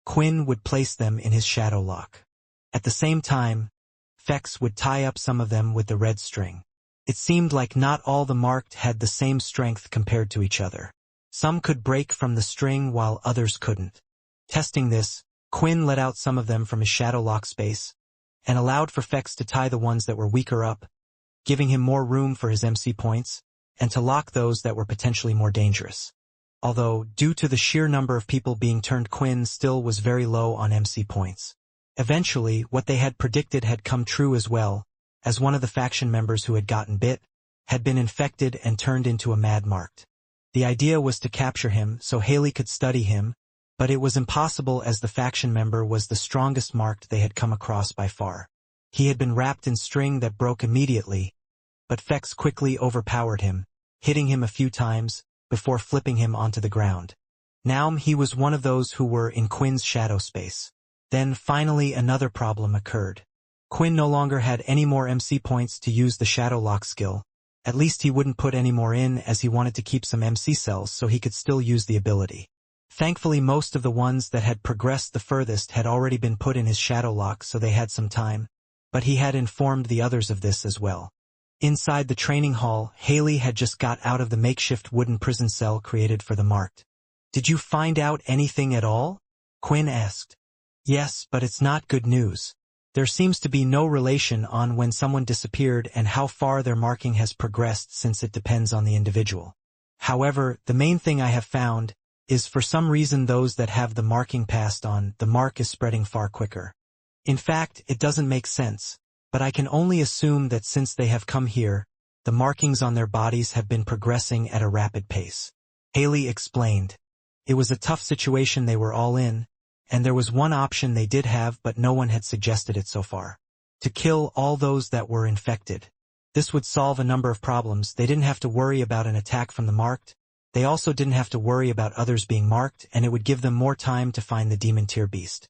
Quinn would place them in his shadow lock. At the same time, Fex would tie up some of them with the red string. It seemed like not all the marked had the same strength compared to each other. Some could break from the string while others couldn't. Testing this, Quinn let out some of them from his shadow lock space, and allowed for Fex to tie the ones that were weaker up, giving him more room for his MC points, and to lock those that were potentially more dangerous. Although, due to the sheer number of people being turned, Quinn still was very low on MC points. Eventually, what they had predicted had come true as well, as one of the faction members who had gotten bit had been infected and turned into a mad marked. The idea was to capture him so Haley could study him, but it was impossible as the faction member was the strongest marked they had come across by far. He had been wrapped in string that broke immediately, but Fex quickly overpowered him, hitting him a few times before flipping him onto the ground. Now he was one of those who were in Quinn's shadow space. Then finally another problem occurred. Quinn no longer had any more MC points to use the shadow lock skill. At least he wouldn't put any more in, as he wanted to keep some MC cells so he could still use the ability. Thankfully, most of the ones that had progressed the furthest had already been put in his shadow lock, so they had some time, but he had informed the others of this as well. Inside the training hall, Haley had just got out of the makeshift wooden prison cell created for the marked. "Did you find out anything at all?" Quinn asked. "Yes, but it's not good news. There seems to be no relation on when someone disappeared and how far their marking has progressed, since it depends on the individual. However, the main thing I have found is for some reason those that have the marking passed on, the mark is spreading far quicker. In fact, it doesn't make sense, but I can only assume that since they have come here, the markings on their bodies have been progressing at a rapid pace." Haley explained. It was a tough situation they were all in, and there was one option they did have but no one had suggested it so far. To kill all those that were infected. This would solve a number of problems. They didn't have to worry about an attack from the marked. They also didn't have to worry about others being marked, and it would give them more time to find the demon tier beast.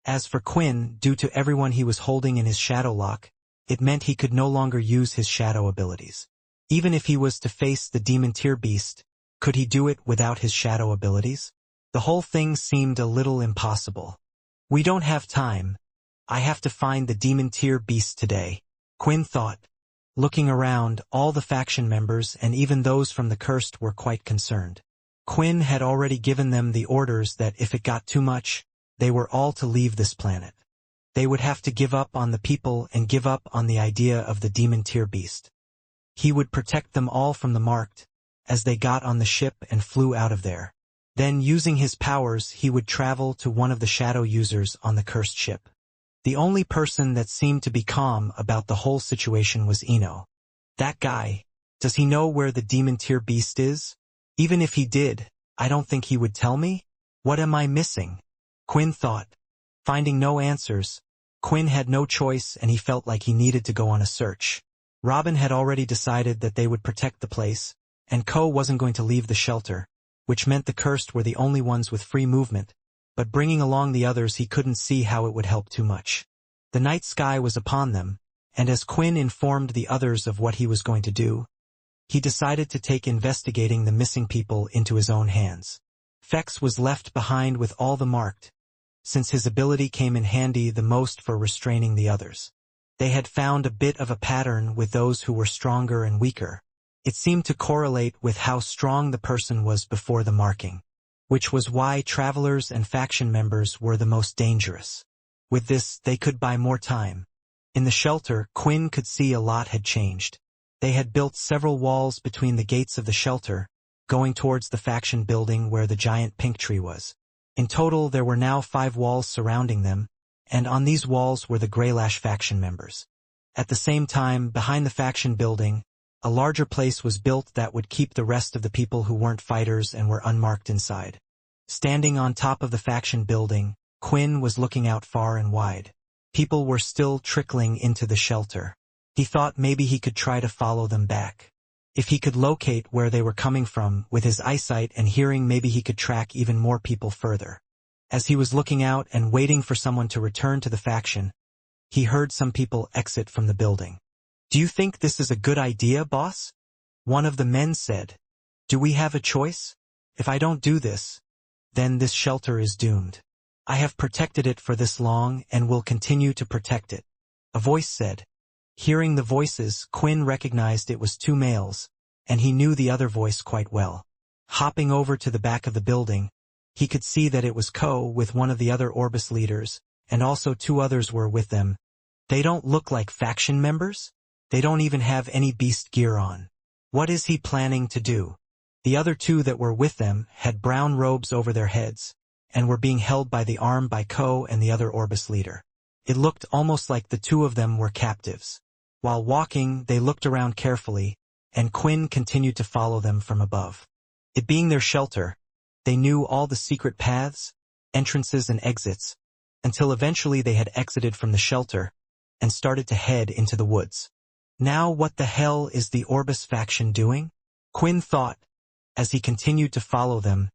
As for Quinn, due to everyone he was holding in his shadow lock, it meant he could no longer use his shadow abilities. Even if he was to face the demon tier beast, could he do it without his shadow abilities? The whole thing seemed a little impossible. "We don't have time. I have to find the demon tier beast today," Quinn thought. Looking around, all the faction members and even those from the cursed were quite concerned. Quinn had already given them the orders that if it got too much, they were all to leave this planet. They would have to give up on the people and give up on the idea of the demon tier beast. He would protect them all from the marked, as they got on the ship and flew out of there. Then, using his powers, he would travel to one of the shadow users on the cursed ship. The only person that seemed to be calm about the whole situation was Ino. "That guy, does he know where the demon tier beast is? Even if he did, I don't think he would tell me. What am I missing?" Quinn thought. Finding no answers, Quinn had no choice and he felt like he needed to go on a search. Robin had already decided that they would protect the place, and Ko wasn't going to leave the shelter, which meant the cursed were the only ones with free movement, but bringing along the others he couldn't see how it would help too much. The night sky was upon them, and as Quinn informed the others of what he was going to do, he decided to take investigating the missing people into his own hands. Fex was left behind with all the marked, since his ability came in handy the most for restraining the others. They had found a bit of a pattern with those who were stronger and weaker. It seemed to correlate with how strong the person was before the marking, which was why travelers and faction members were the most dangerous. With this, they could buy more time. In the shelter, Quinn could see a lot had changed. They had built several walls between the gates of the shelter, going towards the faction building where the giant pink tree was. In total, there were now 5 walls surrounding them, and on these walls were the Greylash faction members. At the same time, behind the faction building, a larger place was built that would keep the rest of the people who weren't fighters and were unmarked inside. Standing on top of the faction building, Quinn was looking out far and wide. People were still trickling into the shelter. He thought maybe he could try to follow them back. If he could locate where they were coming from, with his eyesight and hearing, maybe he could track even more people further. As he was looking out and waiting for someone to return to the faction, he heard some people exit from the building. "Do you think this is a good idea, boss?" One of the men said. "Do we have a choice? If I don't do this, then this shelter is doomed. I have protected it for this long and will continue to protect it," a voice said. Hearing the voices, Quinn recognized it was 2 males, and he knew the other voice quite well. Hopping over to the back of the building, he could see that it was Ko with one of the other Orbis leaders, and also 2 others were with them. They don't look like faction members? They don't even have any beast gear on. What is he planning to do? The other 2 that were with them had brown robes over their heads, and were being held by the arm by Ko and the other Orbis leader. It looked almost like the 2 of them were captives. While walking, they looked around carefully, and Quinn continued to follow them from above. It being their shelter, they knew all the secret paths, entrances and exits, until eventually they had exited from the shelter and started to head into the woods. Now what the hell is the Orbis faction doing? Quinn thought, as he continued to follow them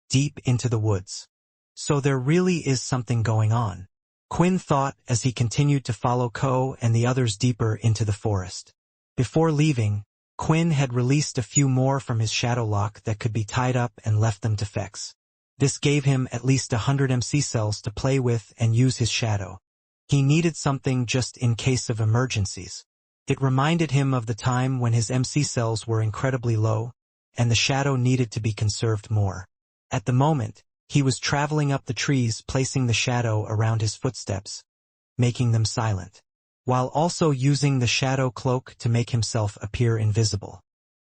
deep into the woods. So there really is something going on. Quinn thought as he continued to follow Ko and the others deeper into the forest. Before leaving, Quinn had released a few more from his shadow lock that could be tied up and left them to Fex. This gave him at least 100 MC cells to play with and use his shadow. He needed something just in case of emergencies. It reminded him of the time when his MC cells were incredibly low, and the shadow needed to be conserved more. At the moment, he was traveling up the trees, placing the shadow around his footsteps, making them silent, while also using the shadow cloak to make himself appear invisible.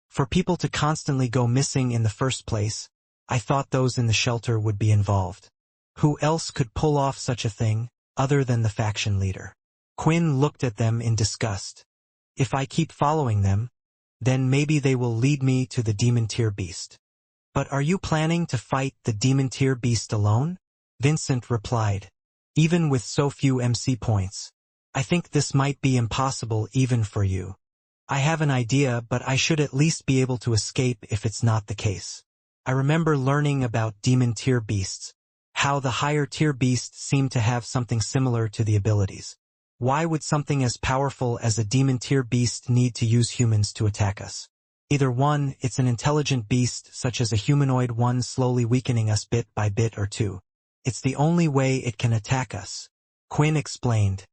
For people to constantly go missing in the first place, I thought those in the shelter would be involved. Who else could pull off such a thing, other than the faction leader? Quinn looked at them in disgust. If I keep following them, then maybe they will lead me to the demon tier beast. But are you planning to fight the demon tier beast alone? Vincent replied. Even with so few MC points, I think this might be impossible even for you. I have an idea, but I should at least be able to escape if it's not the case. I remember learning about demon tier beasts, how the higher tier beasts seem to have something similar to the abilities. Why would something as powerful as a demon tier beast need to use humans to attack us? Either one, it's an intelligent beast such as a humanoid one slowly weakening us bit by bit, or 2. It's the only way it can attack us. Quinn explained.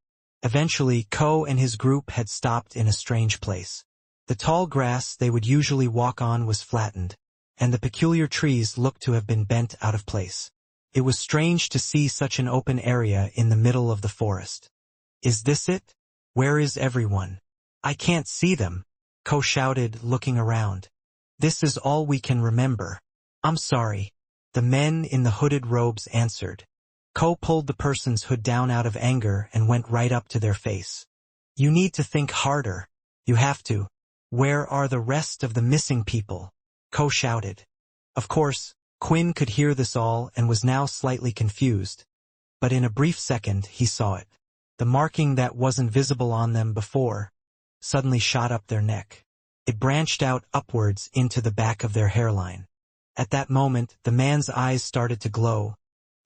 Eventually, Ko and his group had stopped in a strange place. The tall grass they would usually walk on was flattened, and the peculiar trees looked to have been bent out of place. It was strange to see such an open area in the middle of the forest. Is this it? Where is everyone? I can't see them, Ko shouted, looking around. This is all we can remember. I'm sorry. The men in the hooded robes answered. Ko pulled the person's hood down out of anger and went right up to their face. You need to think harder. You have to. Where are the rest of the missing people? Ko shouted. Of course, Quinn could hear this all and was now slightly confused. But in a brief second he saw it. The marking that wasn't visible on them before suddenly shot up their neck. It branched out upwards into the back of their hairline. At that moment, the man's eyes started to glow,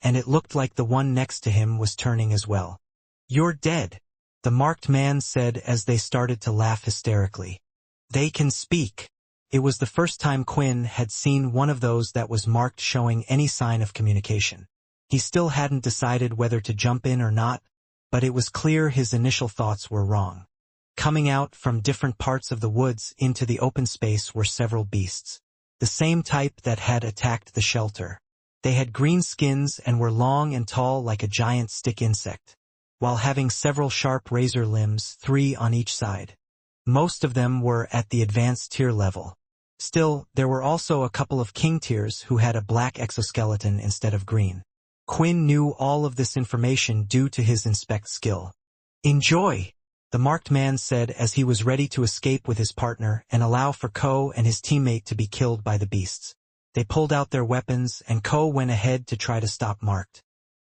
and it looked like the one next to him was turning as well. You're dead, the marked man said as they started to laugh hysterically. They can speak. It was the first time Quinn had seen one of those that was marked showing any sign of communication. He still hadn't decided whether to jump in or not, but it was clear his initial thoughts were wrong. Coming out from different parts of the woods into the open space were several beasts. The same type that had attacked the shelter. They had green skins and were long and tall like a giant stick insect, while having several sharp razor limbs, 3 on each side. Most of them were at the advanced tier level. Still, there were also a couple of king tiers who had a black exoskeleton instead of green. Quinn knew all of this information due to his inspect skill. "Enjoy," the marked man said as he was ready to escape with his partner and allow for Ko and his teammate to be killed by the beasts. They pulled out their weapons and Ko went ahead to try to stop Marked.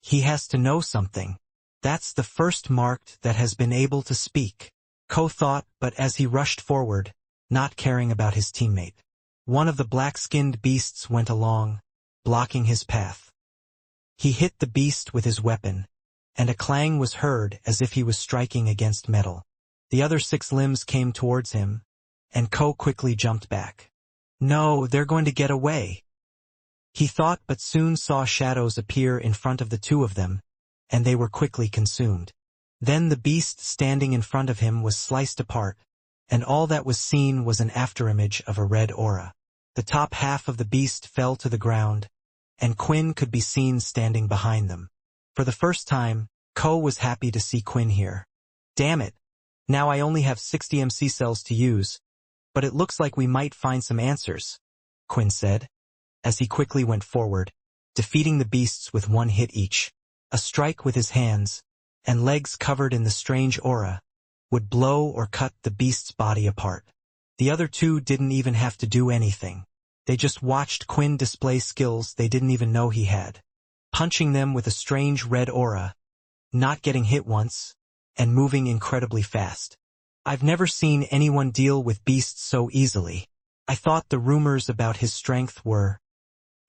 He has to know something. That's the first Marked that has been able to speak, Ko thought, but as he rushed forward, not caring about his teammate. One of the black-skinned beasts went along, blocking his path. He hit the beast with his weapon, and a clang was heard as if he was striking against metal. The other 6 limbs came towards him, and Ko quickly jumped back. No, they're going to get away, he thought, but soon saw shadows appear in front of the 2 of them, and they were quickly consumed. Then the beast standing in front of him was sliced apart, and all that was seen was an afterimage of a red aura. The top half of the beast fell to the ground, and Quinn could be seen standing behind them. For the first time, Ko was happy to see Quinn here. Damn it! Now I only have 60 MC cells to use, but it looks like we might find some answers, Quinn said, as he quickly went forward, defeating the beasts with 1 hit each. A strike with his hands, and legs covered in the strange aura, would blow or cut the beast's body apart. The other 2 didn't even have to do anything. They just watched Quinn display skills they didn't even know he had. Punching them with a strange red aura, not getting hit once, and moving incredibly fast. I've never seen anyone deal with beasts so easily. I thought the rumors about his strength were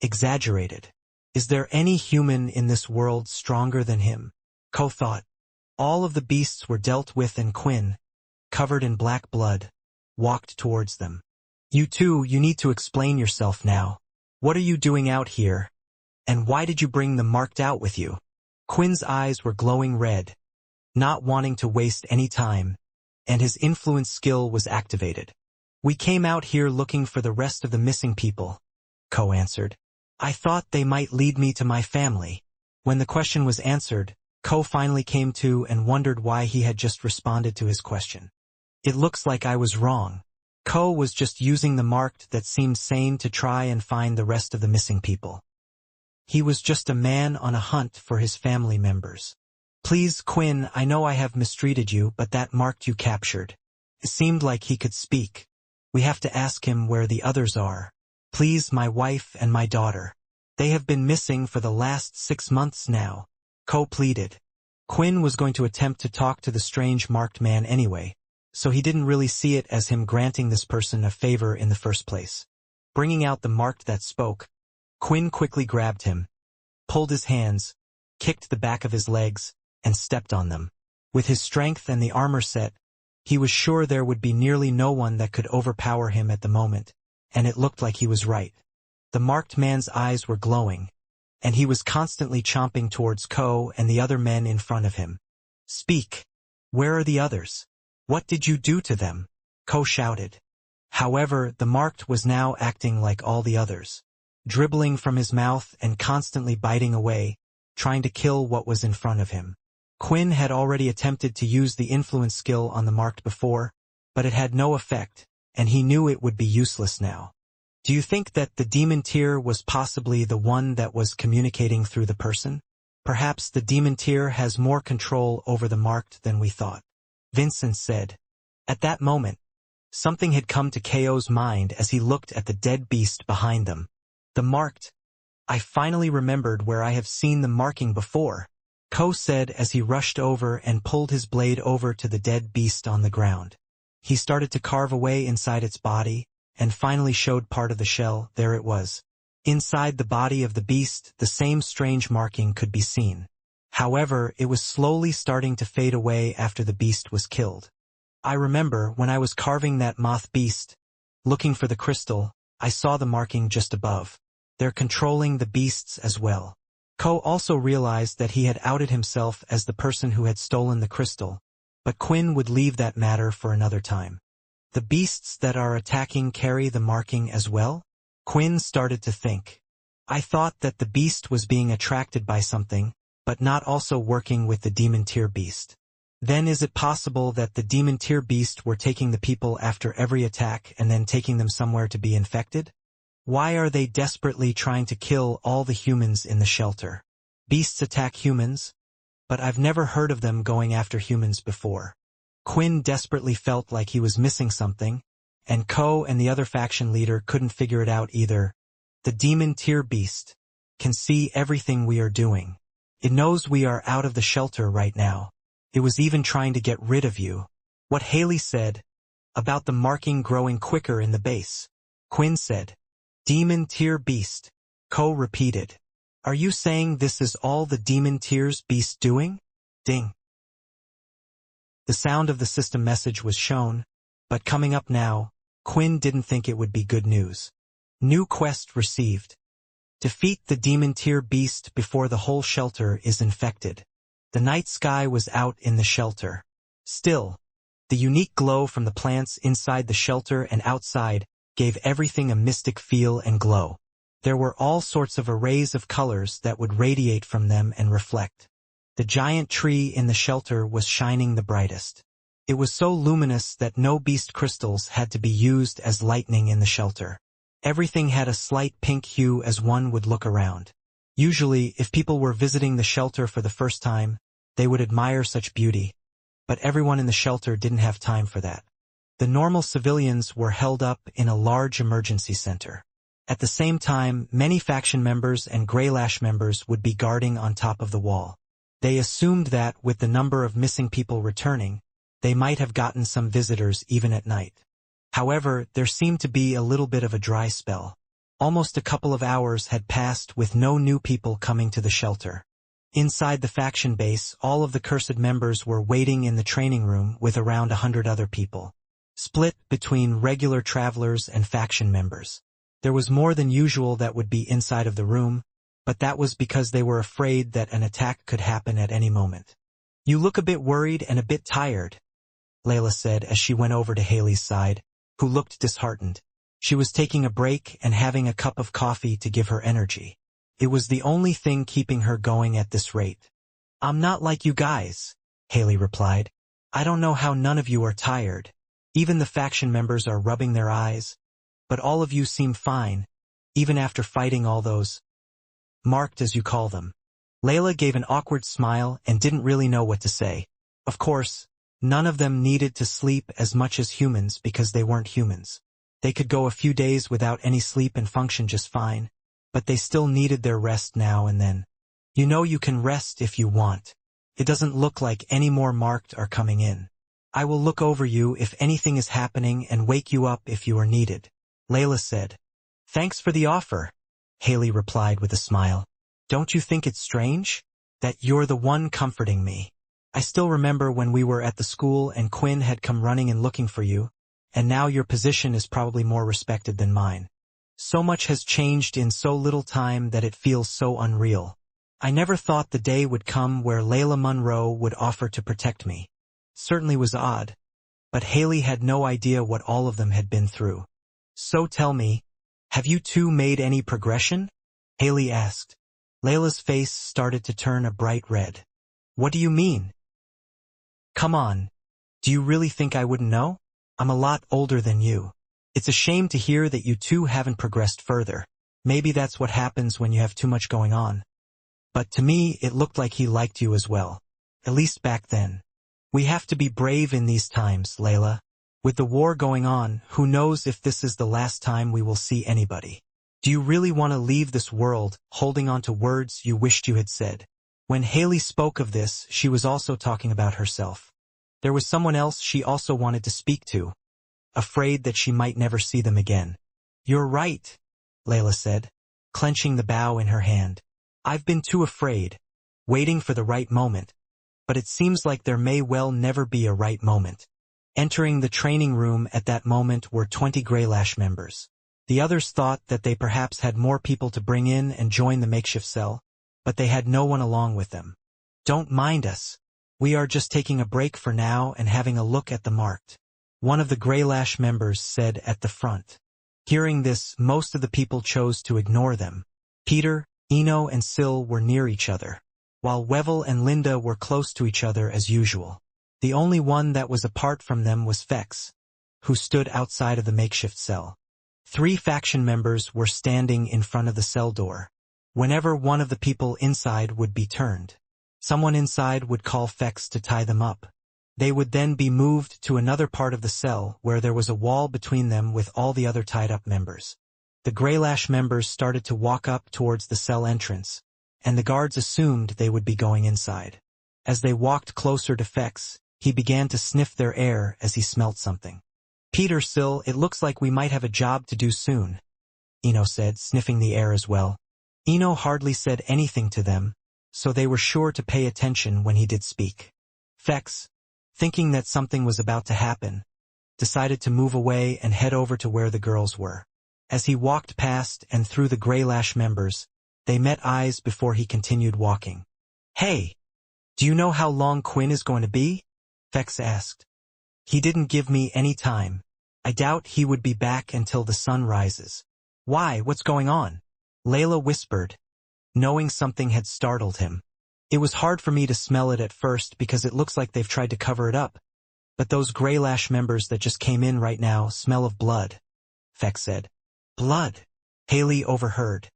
exaggerated. Is there any human in this world stronger than him? Ko thought. All of the beasts were dealt with and Quinn, covered in black blood, walked towards them. You two, you need to explain yourself now. What are you doing out here? And why did you bring them marked out with you? Quinn's eyes were glowing red, not wanting to waste any time, and his influence skill was activated. We came out here looking for the rest of the missing people, Ko answered. I thought they might lead me to my family. When the question was answered, Ko finally came to and wondered why he had just responded to his question. It looks like I was wrong. Ko was just using the marked that seemed sane to try and find the rest of the missing people. He was just a man on a hunt for his family members. Please, Quinn, I know I have mistreated you, but that marked you captured. It seemed like he could speak. We have to ask him where the others are. Please, my wife and my daughter. They have been missing for the last 6 months now, Ko pleaded. Quinn was going to attempt to talk to the strange marked man anyway, so he didn't really see it as him granting this person a favor in the first place. Bringing out the marked that spoke, Quinn quickly grabbed him, pulled his hands, kicked the back of his legs, and stepped on them. With his strength and the armor set, he was sure there would be nearly no one that could overpower him at the moment, and it looked like he was right. The marked man's eyes were glowing, and he was constantly chomping towards Ko and the other men in front of him. Speak. Where are the others? What did you do to them? Ko shouted. However, the marked was now acting like all the others, dribbling from his mouth and constantly biting away, trying to kill what was in front of him. Quinn had already attempted to use the influence skill on the marked before, but it had no effect, and he knew it would be useless now. Do you think that the demon tier was possibly the one that was communicating through the person? Perhaps the demon tier has more control over the marked than we thought, Vincent said. At that moment, something had come to Ko's mind as he looked at the dead beast behind them. The marked. I finally remembered where I have seen the marking before, Ko said as he rushed over and pulled his blade over to the dead beast on the ground. He started to carve away inside its body, and finally showed part of the shell. There it was. Inside the body of the beast, the same strange marking could be seen. However, it was slowly starting to fade away after the beast was killed. I remember when I was carving that moth beast, Looking for the crystal, I saw the marking just above. They're controlling the beasts as well. Ko also realized that he had outed himself as the person who had stolen the crystal, but Quinn would leave that matter for another time. The beasts that are attacking carry the marking as well? Quinn started to think. I thought that the beast was being attracted by something, but not also working with the demon tier beast. Then is it possible that the demon tier beast were taking the people after every attack and then taking them somewhere to be infected? Why are they desperately trying to kill all the humans in the shelter? Beasts attack humans, but I've never heard of them going after humans before. Quinn desperately felt like he was missing something, and Ko and the other faction leader couldn't figure it out either. The demon tier beast can see everything we are doing. It knows we are out of the shelter right now. It was even trying to get rid of you. What Haley said about the marking growing quicker in the base. Quinn said, Demon tier beast. Ko repeated. Are you saying this is all the demon tier's beast doing? Ding. The sound of the system message was shown, but coming up now, Quinn didn't think it would be good news. New quest received. Defeat the demon tier beast before the whole shelter is infected. The night sky was out in the shelter. Still, the unique glow from the plants inside the shelter and outside gave everything a mystic feel and glow. There were all sorts of arrays of colors that would radiate from them and reflect. The giant tree in the shelter was shining the brightest. It was so luminous that no beast crystals had to be used as lightning in the shelter. Everything had a slight pink hue as one would look around. Usually, if people were visiting the shelter for the first time, they would admire such beauty. But everyone in the shelter didn't have time for that. The normal civilians were held up in a large emergency center. At the same time, many faction members and Greylash members would be guarding on top of the wall. They assumed that, with the number of missing people returning, they might have gotten some visitors even at night. However, there seemed to be a little bit of a dry spell. Almost a couple of hours had passed with no new people coming to the shelter. Inside the faction base, all of the cursed members were waiting in the training room with around 100 other people, split between regular travelers and faction members. There was more than usual that would be inside of the room, but that was because they were afraid that an attack could happen at any moment. You look a bit worried and a bit tired, Layla said as she went over to Haley's side, who looked disheartened. She was taking a break and having a cup of coffee to give her energy. It was the only thing keeping her going at this rate. I'm not like you guys, Haley replied. I don't know how none of you are tired. Even the faction members are rubbing their eyes. But all of you seem fine, even after fighting all those marked as you call them. Layla gave an awkward smile and didn't really know what to say. Of course, none of them needed to sleep as much as humans because they weren't humans. They could go a few days without any sleep and function just fine, but they still needed their rest now and then. You know you can rest if you want. It doesn't look like any more marked are coming in. I will look over you if anything is happening and wake you up if you are needed, Layla said. Thanks for the offer, Haley replied with a smile. Don't you think it's strange? That you're the one comforting me. I still remember when we were at the school and Quinn had come running and looking for you, and now your position is probably more respected than mine. So much has changed in so little time that it feels so unreal. I never thought the day would come where Layla Munro would offer to protect me. Certainly was odd, but Haley had no idea what all of them had been through. So tell me, have you two made any progression? Haley asked. Layla's face started to turn a bright red. What do you mean? Come on, do you really think I wouldn't know? I'm a lot older than you. It's a shame to hear that you two haven't progressed further. Maybe that's what happens when you have too much going on. But to me, it looked like he liked you as well. At least back then. We have to be brave in these times, Layla. With the war going on, who knows if this is the last time we will see anybody. Do you really want to leave this world, holding on to words you wished you had said? When Haley spoke of this, she was also talking about herself. There was someone else she also wanted to speak to, afraid that she might never see them again. You're right, Layla said, clenching the bow in her hand. I've been too afraid, waiting for the right moment. But it seems like there may well never be a right moment. Entering the training room at that moment were 20 Greylash members. The others thought that they perhaps had more people to bring in and join the makeshift cell, but they had no one along with them. "Don't mind us. We are just taking a break for now and having a look at the marked," one of the Greylash members said at the front. Hearing this, most of the people chose to ignore them. Peter, Eno and Syl were near each other, while Wevel and Linda were close to each other as usual. The only one that was apart from them was Fex, who stood outside of the makeshift cell. 3 faction members were standing in front of the cell door. Whenever one of the people inside would be turned, someone inside would call Fex to tie them up. They would then be moved to another part of the cell where there was a wall between them with all the other tied-up members. The Greylash members started to walk up towards the cell entrance, and the guards assumed they would be going inside. As they walked closer to Fex, he began to sniff their air as he smelt something. "Peter, Syl, it looks like we might have a job to do soon," Eno said, sniffing the air as well. Eno hardly said anything to them, so they were sure to pay attention when he did speak. Fex, thinking that something was about to happen, decided to move away and head over to where the girls were. As he walked past and through the Greylash members, they met eyes before he continued walking. "Hey, do you know how long Quinn is going to be?" Fex asked. "He didn't give me any time. I doubt he would be back until the sun rises." "Why, what's going on?" Layla whispered, knowing something had startled him. "It was hard for me to smell it at first because it looks like they've tried to cover it up. But those Greylash members that just came in right now smell of blood," Fex said. "Blood?" Haley overheard.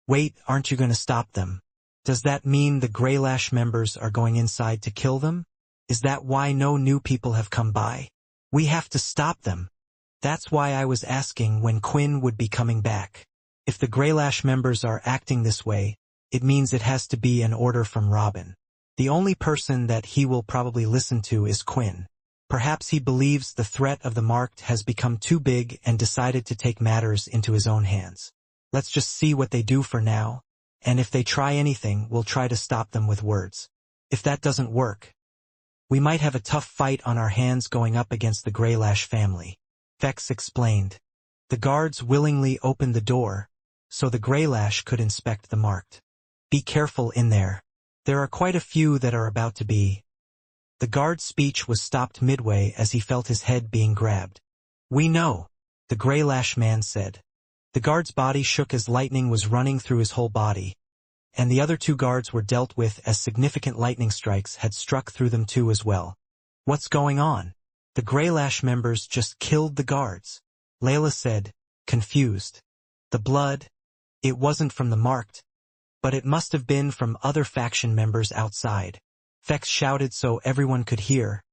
"Wait, aren't you going to stop them? Does that mean the Greylash members are going inside to kill them? Is that why no new people have come by? We have to stop them. That's why I was asking when Quinn would be coming back. If the Greylash members are acting this way, it means it has to be an order from Robin. The only person that he will probably listen to is Quinn. Perhaps he believes the threat of the marked has become too big and decided to take matters into his own hands. Let's just see what they do for now, and if they try anything, we'll try to stop them with words. If that doesn't work, we might have a tough fight on our hands going up against the Greylash family," Fex explained. The guards willingly opened the door, so the Greylash could inspect the marked. "Be careful in there. There are quite a few that are about to be." The guard's speech was stopped midway as he felt his head being grabbed. "We know," the Greylash man said. The guard's body shook as lightning was running through his whole body, and the other 2 guards were dealt with as significant lightning strikes had struck through them too as well. "What's going on?" "The Greylash members just killed the guards," Layla said, confused. "The blood, it wasn't from the marked, but it must have been from other faction members outside." Fex shouted so everyone could hear,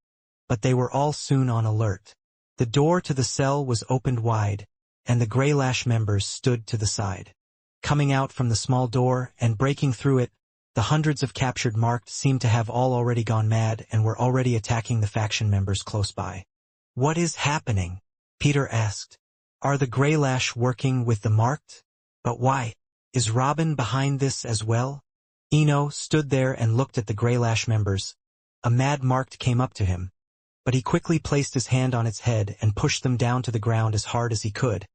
but they were all soon on alert. The door to the cell was opened wide, and the Greylash members stood to the side. Coming out from the small door and breaking through it, the hundreds of captured marked seemed to have all already gone mad and were already attacking the faction members close by. "What is happening?" Peter asked. "Are the Greylash working with the marked? But why? Is Robin behind this as well?" Eno stood there and looked at the Greylash members. A mad marked came up to him, but he quickly placed his hand on its head and pushed them down to the ground as hard as he could,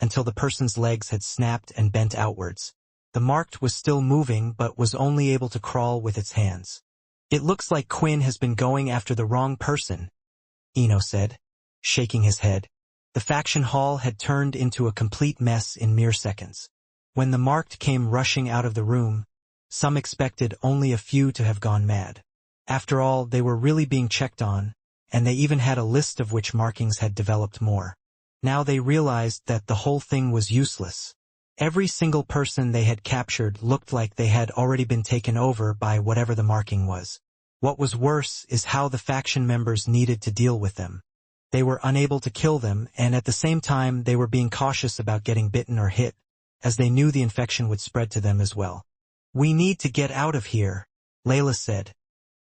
until the person's legs had snapped and bent outwards. The marked was still moving but was only able to crawl with its hands. "It looks like Quinn has been going after the wrong person," Eno said, shaking his head. The faction hall had turned into a complete mess in mere seconds. When the marked came rushing out of the room, some expected only a few to have gone mad. After all, they were really being checked on, and they even had a list of which markings had developed more. Now they realized that the whole thing was useless. Every single person they had captured looked like they had already been taken over by whatever the marking was. What was worse is how the faction members needed to deal with them. They were unable to kill them, and at the same time they were being cautious about getting bitten or hit, as they knew the infection would spread to them as well. "We need to get out of here," Layla said.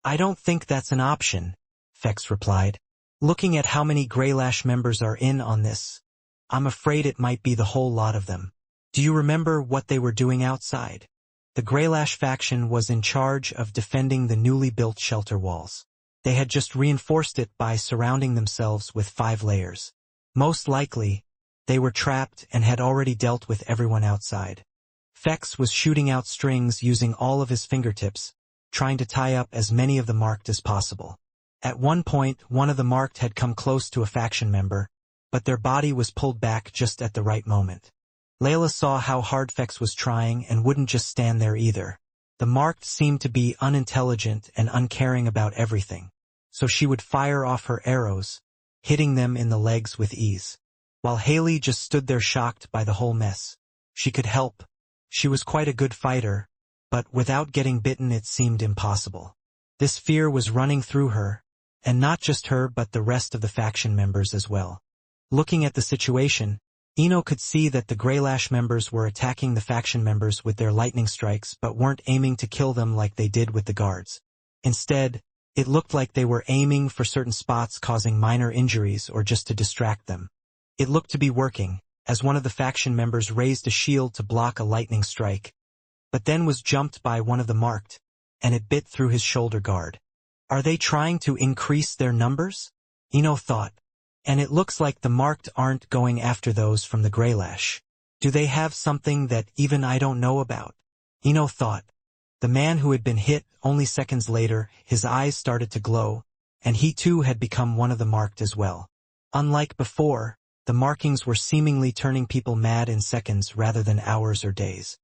"I don't think that's an option," Fex replied. "Looking at how many Greylash members are in on this, I'm afraid it might be the whole lot of them. Do you remember what they were doing outside?" The Greylash faction was in charge of defending the newly built shelter walls. They had just reinforced it by surrounding themselves with 5 layers. Most likely, they were trapped and had already dealt with everyone outside. Fex was shooting out strings using all of his fingertips, trying to tie up as many of the marked as possible. At one point, one of the marked had come close to a faction member, but their body was pulled back just at the right moment. Layla saw how hard Fex was trying and wouldn't just stand there either. The marked seemed to be unintelligent and uncaring about everything, so she would fire off her arrows, hitting them in the legs with ease. While Haley just stood there shocked by the whole mess. She could help. She was quite a good fighter, but without getting bitten it seemed impossible. This fear was running through her, and not just her but the rest of the faction members as well. Looking at the situation, Ino could see that the Greylash members were attacking the faction members with their lightning strikes but weren't aiming to kill them like they did with the guards. Instead, it looked like they were aiming for certain spots causing minor injuries or just to distract them. It looked to be working, as one of the faction members raised a shield to block a lightning strike, but then was jumped by one of the marked, and it bit through his shoulder guard. Are they trying to increase their numbers? Ino thought. And it looks like the marked aren't going after those from the Greylash. Do they have something that even I don't know about? Ino thought. The man who had been hit, only seconds later, his eyes started to glow, and he too had become one of the marked as well. Unlike before, the markings were seemingly turning people mad in seconds rather than hours or days.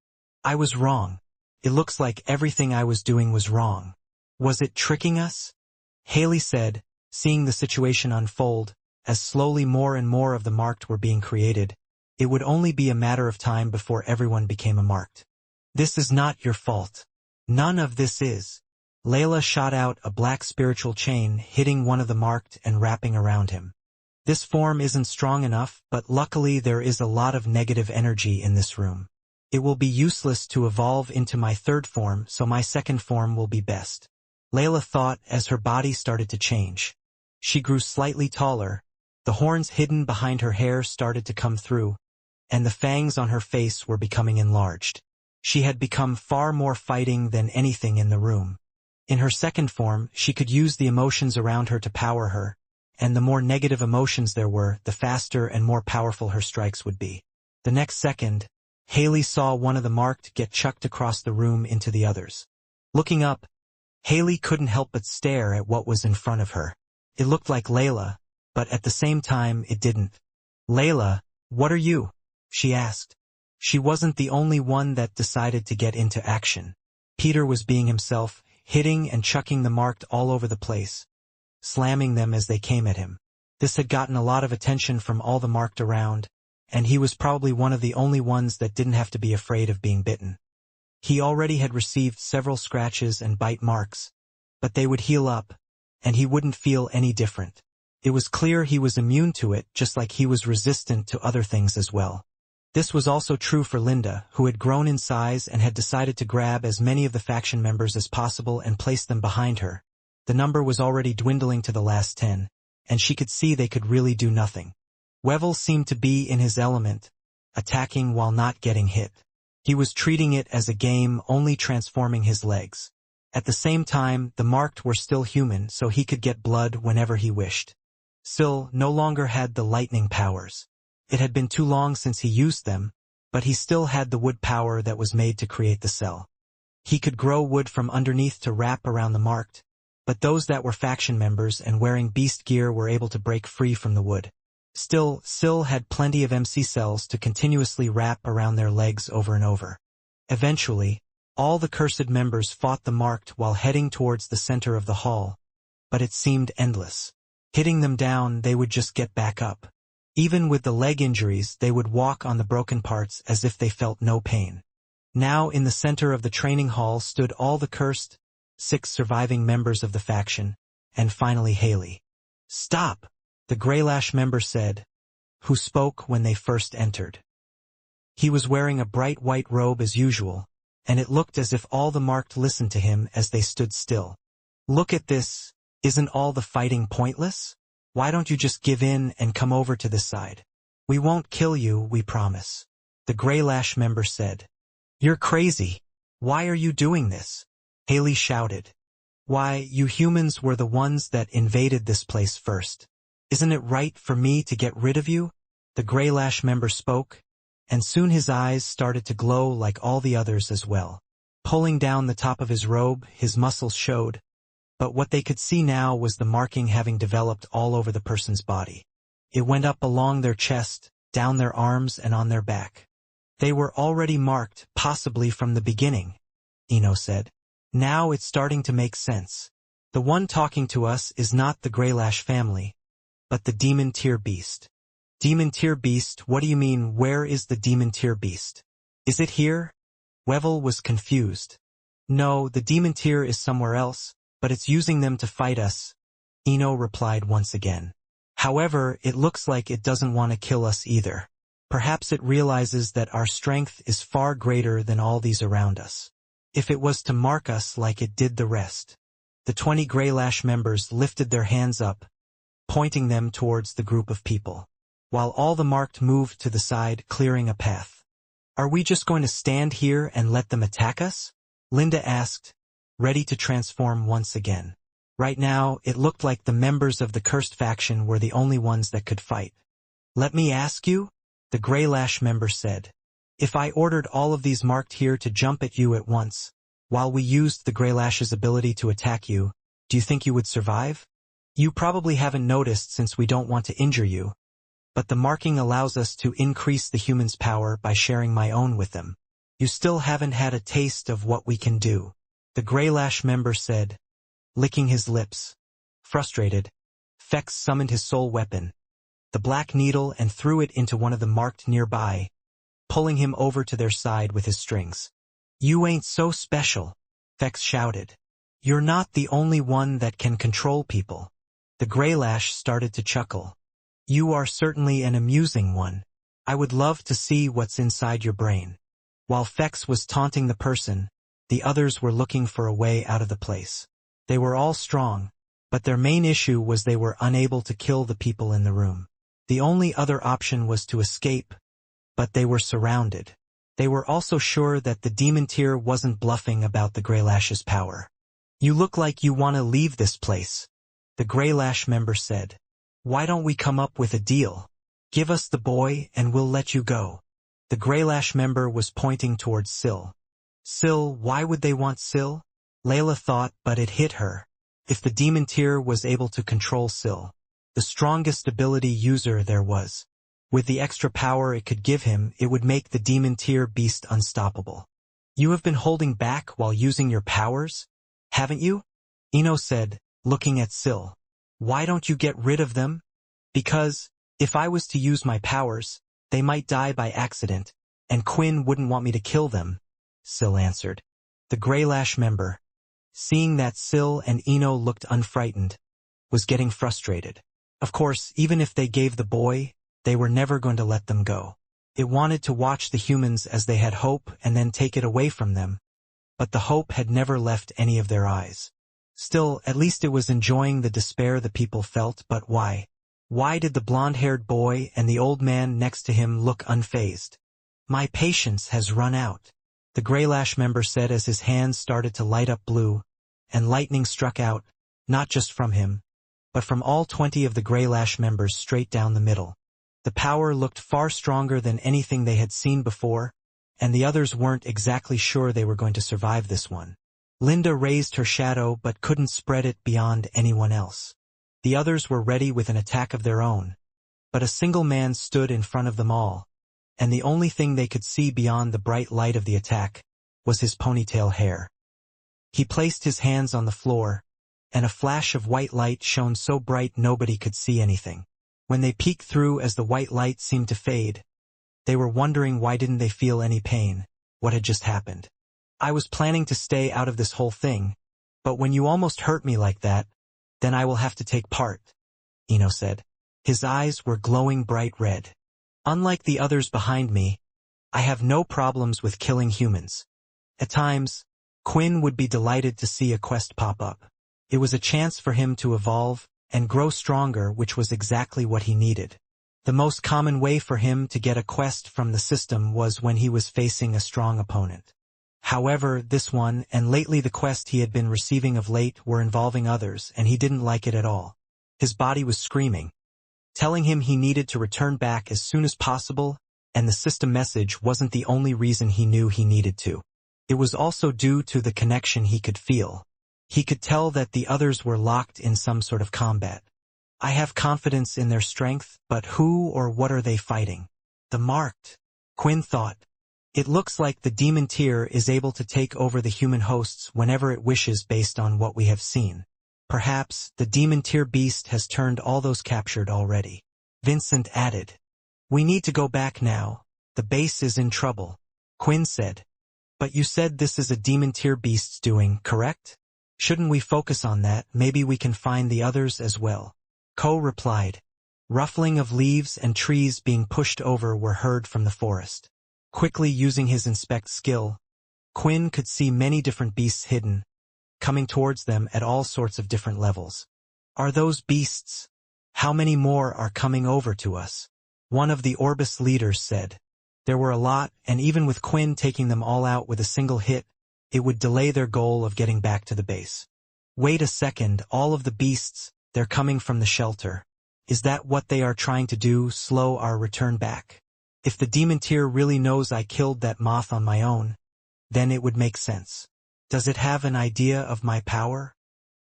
I was wrong. It looks like everything I was doing was wrong. Was it tricking us? Haley said, seeing the situation unfold, as slowly more and more of the marked were being created. It would only be a matter of time before everyone became a marked. This is not your fault. None of this is. Layla shot out a black spiritual chain, hitting one of the marked and wrapping around him. This form isn't strong enough, but luckily there is a lot of negative energy in this room. It will be useless to evolve into my 3rd form, so my 2nd form will be best. Layla thought as her body started to change. She grew slightly taller, the horns hidden behind her hair started to come through, and the fangs on her face were becoming enlarged. She had become far more fighting than anything in the room. In her 2nd form, she could use the emotions around her to power her, and the more negative emotions there were, the faster and more powerful her strikes would be. The next second, Haley saw one of the marked get chucked across the room into the others. Looking up, Haley couldn't help but stare at what was in front of her. It looked like Layla, but at the same time it didn't. Layla, what are you? She asked. She wasn't the only one that decided to get into action. Peter was being himself, hitting and chucking the marked all over the place, slamming them as they came at him. This had gotten a lot of attention from all the marked around, and he was probably one of the only ones that didn't have to be afraid of being bitten. He already had received several scratches and bite marks, but they would heal up, and he wouldn't feel any different. It was clear he was immune to it, just like he was resistant to other things as well. This was also true for Linda, who had grown in size and had decided to grab as many of the faction members as possible and place them behind her. The number was already dwindling to the last 10, and she could see they could really do nothing. Wevel seemed to be in his element, attacking while not getting hit. He was treating it as a game, only transforming his legs. At the same time, the marked were still human, so he could get blood whenever he wished. Syl no longer had the lightning powers. It had been too long since he used them, but he still had the wood power that was made to create the cell. He could grow wood from underneath to wrap around the marked, but those that were faction members and wearing beast gear were able to break free from the wood. Still, Syl had plenty of MC cells to continuously wrap around their legs over and over. Eventually, all the cursed members fought the marked while heading towards the center of the hall, but it seemed endless. Hitting them down, they would just get back up. Even with the leg injuries, they would walk on the broken parts as if they felt no pain. Now in the center of the training hall stood all the cursed, 6 surviving members of the faction, and finally Haley. "Stop!" the Greylash member said, who spoke when they first entered. He was wearing a bright white robe as usual, and it looked as if all the marked listened to him as they stood still. "Look at this, isn't all the fighting pointless? Why don't you just give in and come over to this side? We won't kill you, we promise," the Greylash member said. "You're crazy. Why are you doing this?" Haley shouted. Why, you humans were the ones that invaded this place first. Isn't it right for me to get rid of you? The Greylash member spoke, and soon his eyes started to glow like all the others as well. Pulling down the top of his robe, his muscles showed, but what they could see now was the marking having developed all over the person's body. It went up along their chest, down their arms, and on their back. They were already marked, possibly from the beginning, Ino said. Now it's starting to make sense. The one talking to us is not the Greylash family, but the demon tier beast. Demon tier beast, what do you mean? Where is the demon tier beast? Is it here? Webnovel was confused. No, the demon tier is somewhere else, but it's using them to fight us, Ino replied once again. However, it looks like it doesn't want to kill us either. Perhaps it realizes that our strength is far greater than all these around us. If it was to mark us like it did the rest. The 20 Greylash members lifted their hands up, pointing them towards the group of people, while all the marked moved to the side, clearing a path. Are we just going to stand here and let them attack us? Linda asked, ready to transform once again. Right now, it looked like the members of the cursed faction were the only ones that could fight. Let me ask you, the Greylash member said. If I ordered all of these marked here to jump at you at once, while we used the Greylash's ability to attack you, do you think you would survive? You probably haven't noticed since we don't want to injure you, but the marking allows us to increase the human's power by sharing my own with them. You still haven't had a taste of what we can do, the Greylash member said, licking his lips. Frustrated, Fex summoned his soul weapon, the black needle, and threw it into one of the marked nearby, pulling him over to their side with his strings. You ain't so special, Fex shouted. You're not the only one that can control people. The Greylash started to chuckle. You are certainly an amusing one. I would love to see what's inside your brain. While Fex was taunting the person, the others were looking for a way out of the place. They were all strong, but their main issue was they were unable to kill the people in the room. The only other option was to escape, but they were surrounded. They were also sure that the demon tier wasn't bluffing about the Greylash's power. You look like you want to leave this place, the Greylash member said. Why don't we come up with a deal? Give us the boy and we'll let you go. The Greylash member was pointing towards Syl. Syl, why would they want Syl? Layla thought, but it hit her. If the demon tier was able to control Syl, the strongest ability user there was, with the extra power it could give him, it would make the demon tier beast unstoppable. You have been holding back while using your powers, haven't you? Ino said, looking at Syl. Why don't you get rid of them? Because, if I was to use my powers, they might die by accident, and Quinn wouldn't want me to kill them, Syl answered. The Greylash member, seeing that Syl and Ino looked unfrightened, was getting frustrated. Of course, even if they gave the boy, they were never going to let them go. It wanted to watch the humans as they had hope and then take it away from them, but the hope had never left any of their eyes. Still, at least it was enjoying the despair the people felt, but why? Why did the blonde-haired boy and the old man next to him look unfazed? My patience has run out, the Greylash member said as his hands started to light up blue, and lightning struck out, not just from him, but from all 20 of the Greylash members straight down the middle. The power looked far stronger than anything they had seen before, and the others weren't exactly sure they were going to survive this one. Linda raised her shadow but couldn't spread it beyond anyone else. The others were ready with an attack of their own, but a single man stood in front of them all, and the only thing they could see beyond the bright light of the attack was his ponytail hair. He placed his hands on the floor, and a flash of white light shone so bright nobody could see anything. When they peeked through as the white light seemed to fade, they were wondering why didn't they feel any pain, what had just happened. I was planning to stay out of this whole thing, but when you almost hurt me like that, then I will have to take part, Ino said. His eyes were glowing bright red. Unlike the others behind me, I have no problems with killing humans. At times, Quinn would be delighted to see a quest pop up. It was a chance for him to evolve and grow stronger, which was exactly what he needed. The most common way for him to get a quest from the system was when he was facing a strong opponent. However, this one, and lately the quest he had been receiving of late, were involving others, and he didn't like it at all. His body was screaming, telling him he needed to return back as soon as possible, and the system message wasn't the only reason he knew he needed to. It was also due to the connection he could feel. He could tell that the others were locked in some sort of combat. I have confidence in their strength, but who or what are they fighting? The Marked, Quinn thought. It looks like the demon tier is able to take over the human hosts whenever it wishes based on what we have seen. Perhaps the demon tier beast has turned all those captured already. Vincent added. We need to go back now. The base is in trouble. Quinn said. But you said this is a demon tier beast's doing, correct? Shouldn't we focus on that? Maybe we can find the others as well. Ko replied. Ruffling of leaves and trees being pushed over were heard from the forest. Quickly using his inspect skill, Quinn could see many different beasts hidden, coming towards them at all sorts of different levels. Are those beasts? How many more are coming over to us? One of the Orbis leaders said. There were a lot, and even with Quinn taking them all out with a single hit, it would delay their goal of getting back to the base. Wait a second, all of the beasts, they're coming from the shelter. Is that what they are trying to do, slow our return back? If the demon tier really knows I killed that moth on my own, then it would make sense. Does it have an idea of my power?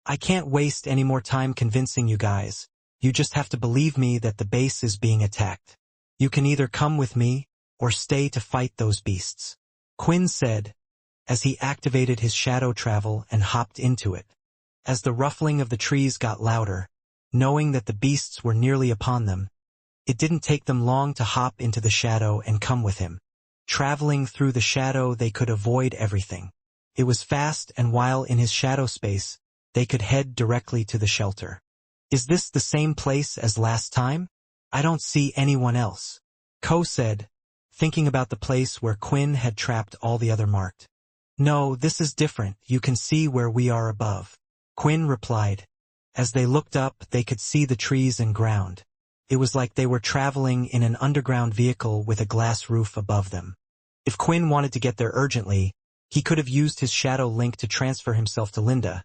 I can't waste any more time convincing you guys. You just have to believe me that the base is being attacked. You can either come with me, or stay to fight those beasts. Quinn said, as he activated his shadow travel and hopped into it. As the ruffling of the trees got louder, knowing that the beasts were nearly upon them, it didn't take them long to hop into the shadow and come with him. Traveling through the shadow, they could avoid everything. It was fast, and while in his shadow space, they could head directly to the shelter. Is this the same place as last time? I don't see anyone else. Ko said, thinking about the place where Quinn had trapped all the other Marked. No, this is different. You can see where we are above. Quinn replied. As they looked up, they could see the trees and ground. It was like they were traveling in an underground vehicle with a glass roof above them. If Quinn wanted to get there urgently, he could have used his shadow link to transfer himself to Linda,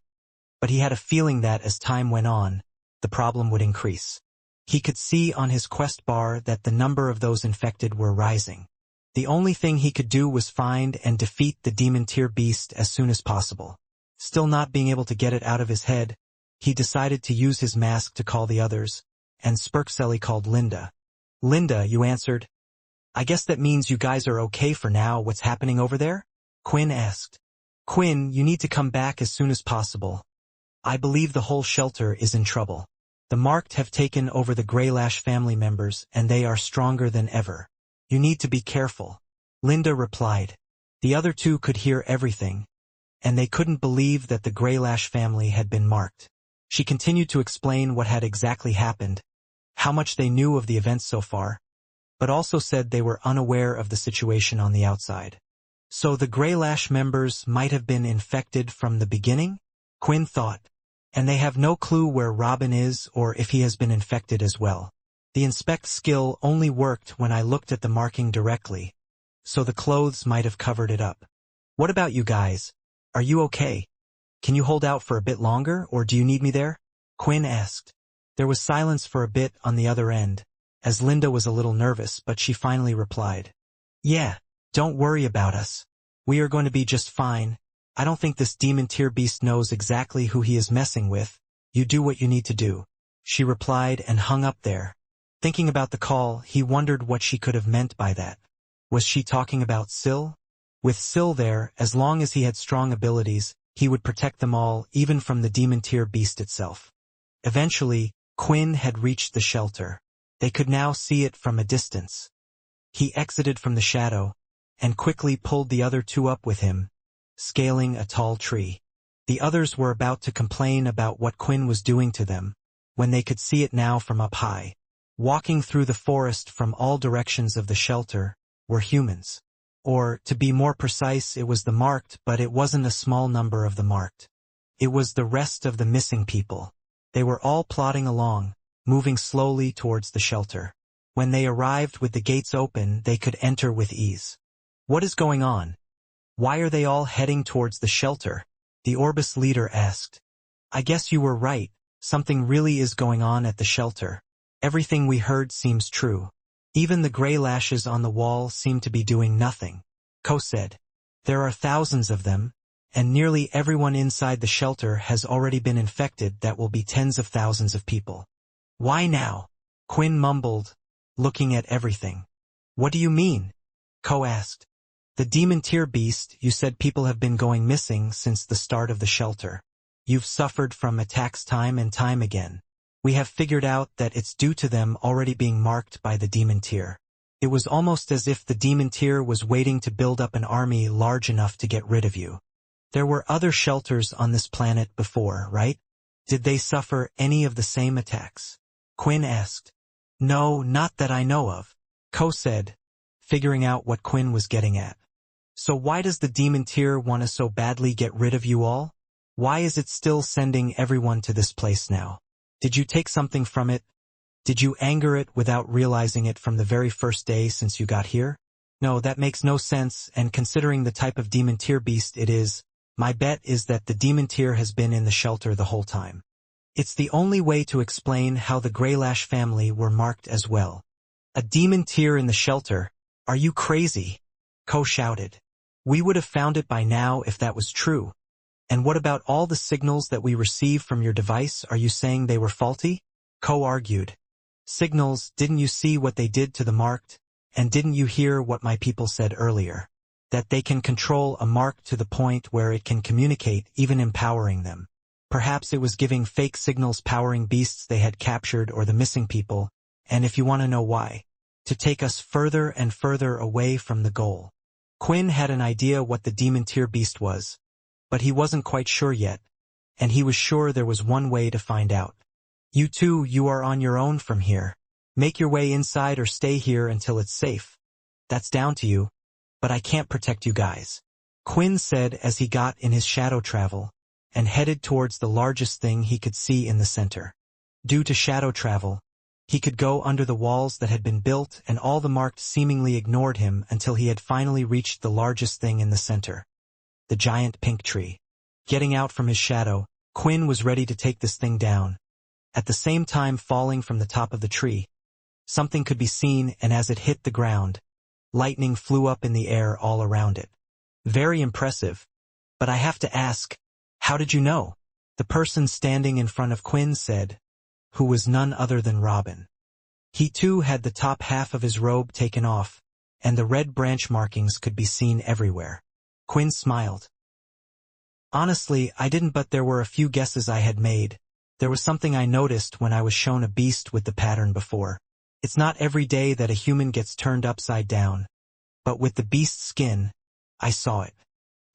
but he had a feeling that as time went on, the problem would increase. He could see on his quest bar that the number of those infected were rising. The only thing he could do was find and defeat the demon tier beast as soon as possible. Still not being able to get it out of his head, he decided to use his mask to call the others, and Spurkselly called Linda. Linda, you answered. I guess that means you guys are okay for now. What's happening over there? Quinn asked. Quinn, you need to come back as soon as possible. I believe the whole shelter is in trouble. The Marked have taken over the Greylash family members, and they are stronger than ever. You need to be careful. Linda replied. The other two could hear everything, and they couldn't believe that the Greylash family had been marked. She continued to explain what had exactly happened, how much they knew of the events so far, but also said they were unaware of the situation on the outside. So the Greylash members might have been infected from the beginning? Quinn thought. And they have no clue where Robin is or if he has been infected as well. The inspect skill only worked when I looked at the marking directly, so the clothes might have covered it up. What about you guys? Are you okay? Can you hold out for a bit longer, or do you need me there? Quinn asked. There was silence for a bit on the other end, as Linda was a little nervous, but she finally replied. Yeah, don't worry about us. We are going to be just fine. I don't think this demon tier beast knows exactly who he is messing with. You do what you need to do. She replied and hung up there. Thinking about the call, he wondered what she could have meant by that. Was she talking about Syl? With Syl there, as long as he had strong abilities, he would protect them all, even from the demon tier beast itself. Eventually, Quinn had reached the shelter. They could now see it from a distance. He exited from the shadow, and quickly pulled the other two up with him, scaling a tall tree. The others were about to complain about what Quinn was doing to them, when they could see it now from up high. Walking through the forest from all directions of the shelter were humans. Or, to be more precise, it was the Marked, but it wasn't a small number of the Marked. It was the rest of the missing people. They were all plodding along, moving slowly towards the shelter. When they arrived with the gates open, they could enter with ease. What is going on? Why are they all heading towards the shelter? The Orbis leader asked. I guess you were right. Something really is going on at the shelter. Everything we heard seems true. Even the gray lashes on the wall seem to be doing nothing. Ko said. There are thousands of them, and nearly everyone inside the shelter has already been infected. That will be tens of thousands of people. Why now? Quinn mumbled, looking at everything. What do you mean? Ko asked. The demon tier beast, you said people have been going missing since the start of the shelter. You've suffered from attacks time and time again. We have figured out that it's due to them already being marked by the demon tier. It was almost as if the demon tier was waiting to build up an army large enough to get rid of you. There were other shelters on this planet before, right? Did they suffer any of the same attacks? Quinn asked. No, not that I know of. Ko said, figuring out what Quinn was getting at. So why does the demon tier want to so badly get rid of you all? Why is it still sending everyone to this place now? Did you take something from it? Did you anger it without realizing it from the very first day since you got here? No, that makes no sense, and considering the type of demon tier beast it is, my bet is that the demon tier has been in the shelter the whole time. It's the only way to explain how the Greylash family were marked as well. A demon tier in the shelter? Are you crazy? Ko shouted. We would have found it by now if that was true. And what about all the signals that we receive from your device? Are you saying they were faulty? Ko argued. Signals, didn't you see what they did to the marked? And didn't you hear what my people said earlier? That they can control a mark to the point where it can communicate, even empowering them. Perhaps it was giving fake signals powering beasts they had captured or the missing people, and if you want to know why, to take us further and further away from the goal. Quinn had an idea what the demon tier beast was, but he wasn't quite sure yet, and he was sure there was one way to find out. You two, you are on your own from here. Make your way inside or stay here until it's safe. That's down to you, but I can't protect you guys. Quinn said as he got in his shadow travel, and headed towards the largest thing he could see in the center. Due to shadow travel, he could go under the walls that had been built, and all the marked seemingly ignored him until he had finally reached the largest thing in the center. The giant pink tree. Getting out from his shadow, Quinn was ready to take this thing down. At the same time falling from the top of the tree, something could be seen, and as it hit the ground, lightning flew up in the air all around it. Very impressive. But I have to ask, how did you know? The person standing in front of Quinn said, who was none other than Robin. He too had the top half of his robe taken off, and the red branch markings could be seen everywhere. Quinn smiled. Honestly, I didn't, but there were a few guesses I had made. There was something I noticed when I was shown a beast with the pattern before. It's not every day that a human gets turned upside down. But with the beast's skin, I saw it.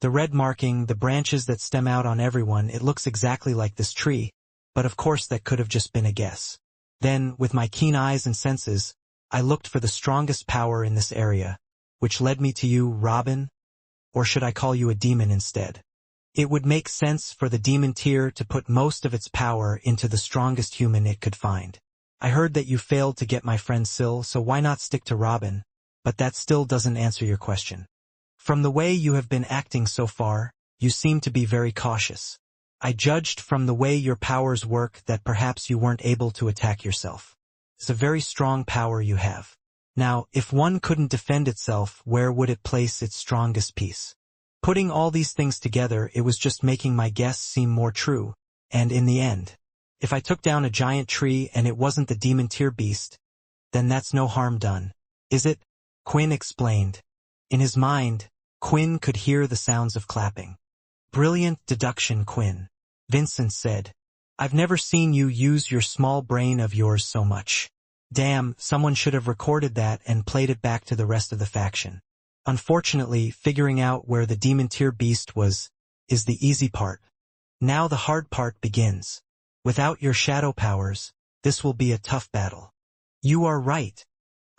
The red marking, the branches that stem out on everyone, it looks exactly like this tree, but of course that could have just been a guess. Then, with my keen eyes and senses, I looked for the strongest power in this area, which led me to you, Robin, or should I call you a demon instead? It would make sense for the demon tier to put most of its power into the strongest human it could find. I heard that you failed to get my friend Syl, so why not stick to Robin? But that still doesn't answer your question. From the way you have been acting so far, you seem to be very cautious. I judged from the way your powers work that perhaps you weren't able to attack yourself. It's a very strong power you have. Now, if one couldn't defend itself, where would it place its strongest piece? Putting all these things together, it was just making my guess seem more true, and in the end, if I took down a giant tree and it wasn't the demon tier beast, then that's no harm done, is it? Quinn explained. In his mind, Quinn could hear the sounds of clapping. Brilliant deduction, Quinn. Vincent said. I've never seen you use your small brain of yours so much. Damn, someone should have recorded that and played it back to the rest of the faction. Unfortunately, figuring out where the demon tier beast is the easy part. Now the hard part begins. Without your shadow powers, this will be a tough battle. You are right.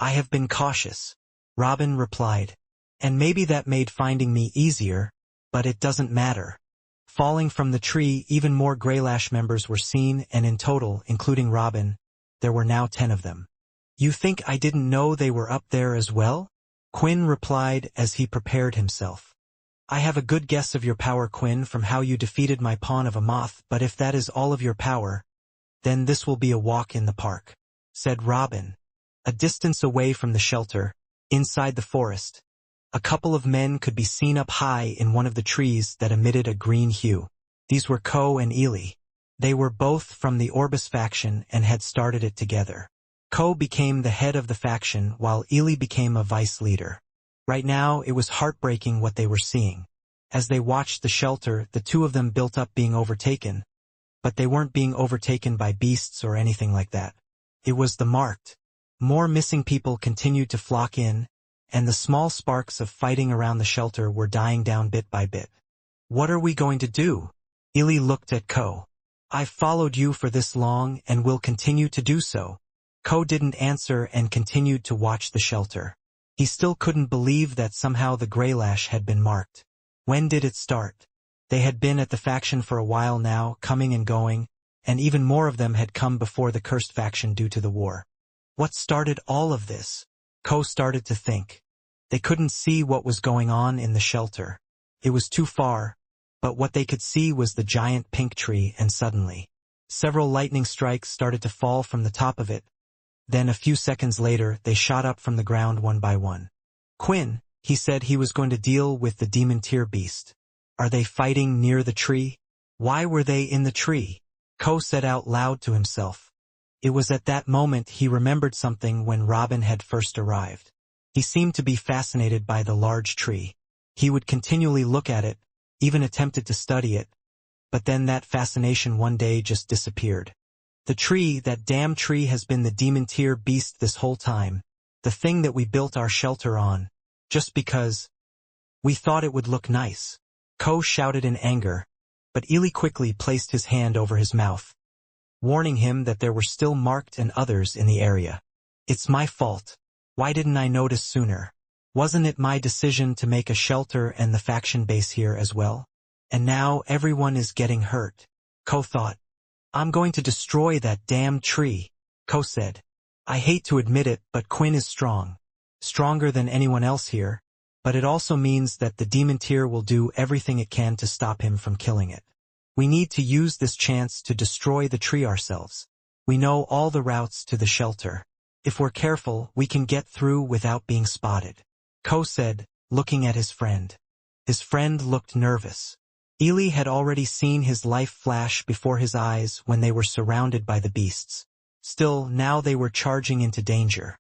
I have been cautious, Robin replied. And maybe that made finding me easier, but it doesn't matter. Falling from the tree, even more Greylash members were seen, and in total, including Robin, there were now 10 of them. You think I didn't know they were up there as well? Quinn replied as he prepared himself. I have a good guess of your power, Quinn, from how you defeated my pawn of a moth, but if that is all of your power, then this will be a walk in the park," said Robin. A distance away from the shelter, inside the forest, a couple of men could be seen up high in one of the trees that emitted a green hue. These were Ko and Ely. They were both from the Orbis faction and had started it together. Ko became the head of the faction while Ely became a vice leader. Right now, it was heartbreaking what they were seeing. As they watched the shelter, the two of them built up being overtaken. But they weren't being overtaken by beasts or anything like that. It was the marked. More missing people continued to flock in, and the small sparks of fighting around the shelter were dying down bit by bit. "What are we going to do?" Ely looked at Ko. "I've followed you for this long and will continue to do so." Ko didn't answer and continued to watch the shelter. He still couldn't believe that somehow the Greylash had been marked. When did it start? They had been at the faction for a while now, coming and going, and even more of them had come before the cursed faction due to the war. What started all of this? Ko started to think. They couldn't see what was going on in the shelter. It was too far, but what they could see was the giant pink tree, and suddenly, several lightning strikes started to fall from the top of it. Then a few seconds later, they shot up from the ground one by one. "Quinn," he said he was going to deal with the demon tier beast. "Are they fighting near the tree? Why were they in the tree?" Ko said out loud to himself. It was at that moment he remembered something when Robin had first arrived. He seemed to be fascinated by the large tree. He would continually look at it, even attempted to study it, but then that fascination one day just disappeared. "The tree, that damn tree, has been the demon tier beast this whole time. The thing that we built our shelter on. Just because we thought it would look nice." Ko shouted in anger, but Ely quickly placed his hand over his mouth, warning him that there were still marked and others in the area. "It's my fault. Why didn't I notice sooner? Wasn't it my decision to make a shelter and the faction base here as well? And now everyone is getting hurt." Ko thought. "I'm going to destroy that damn tree." Ko said. "I hate to admit it, but Quinn is strong. Stronger than anyone else here, but it also means that the demon tier will do everything it can to stop him from killing it. We need to use this chance to destroy the tree ourselves. We know all the routes to the shelter. If we're careful, we can get through without being spotted." Ko said, looking at his friend. His friend looked nervous. Ely had already seen his life flash before his eyes when they were surrounded by the beasts. Still, now they were charging into danger.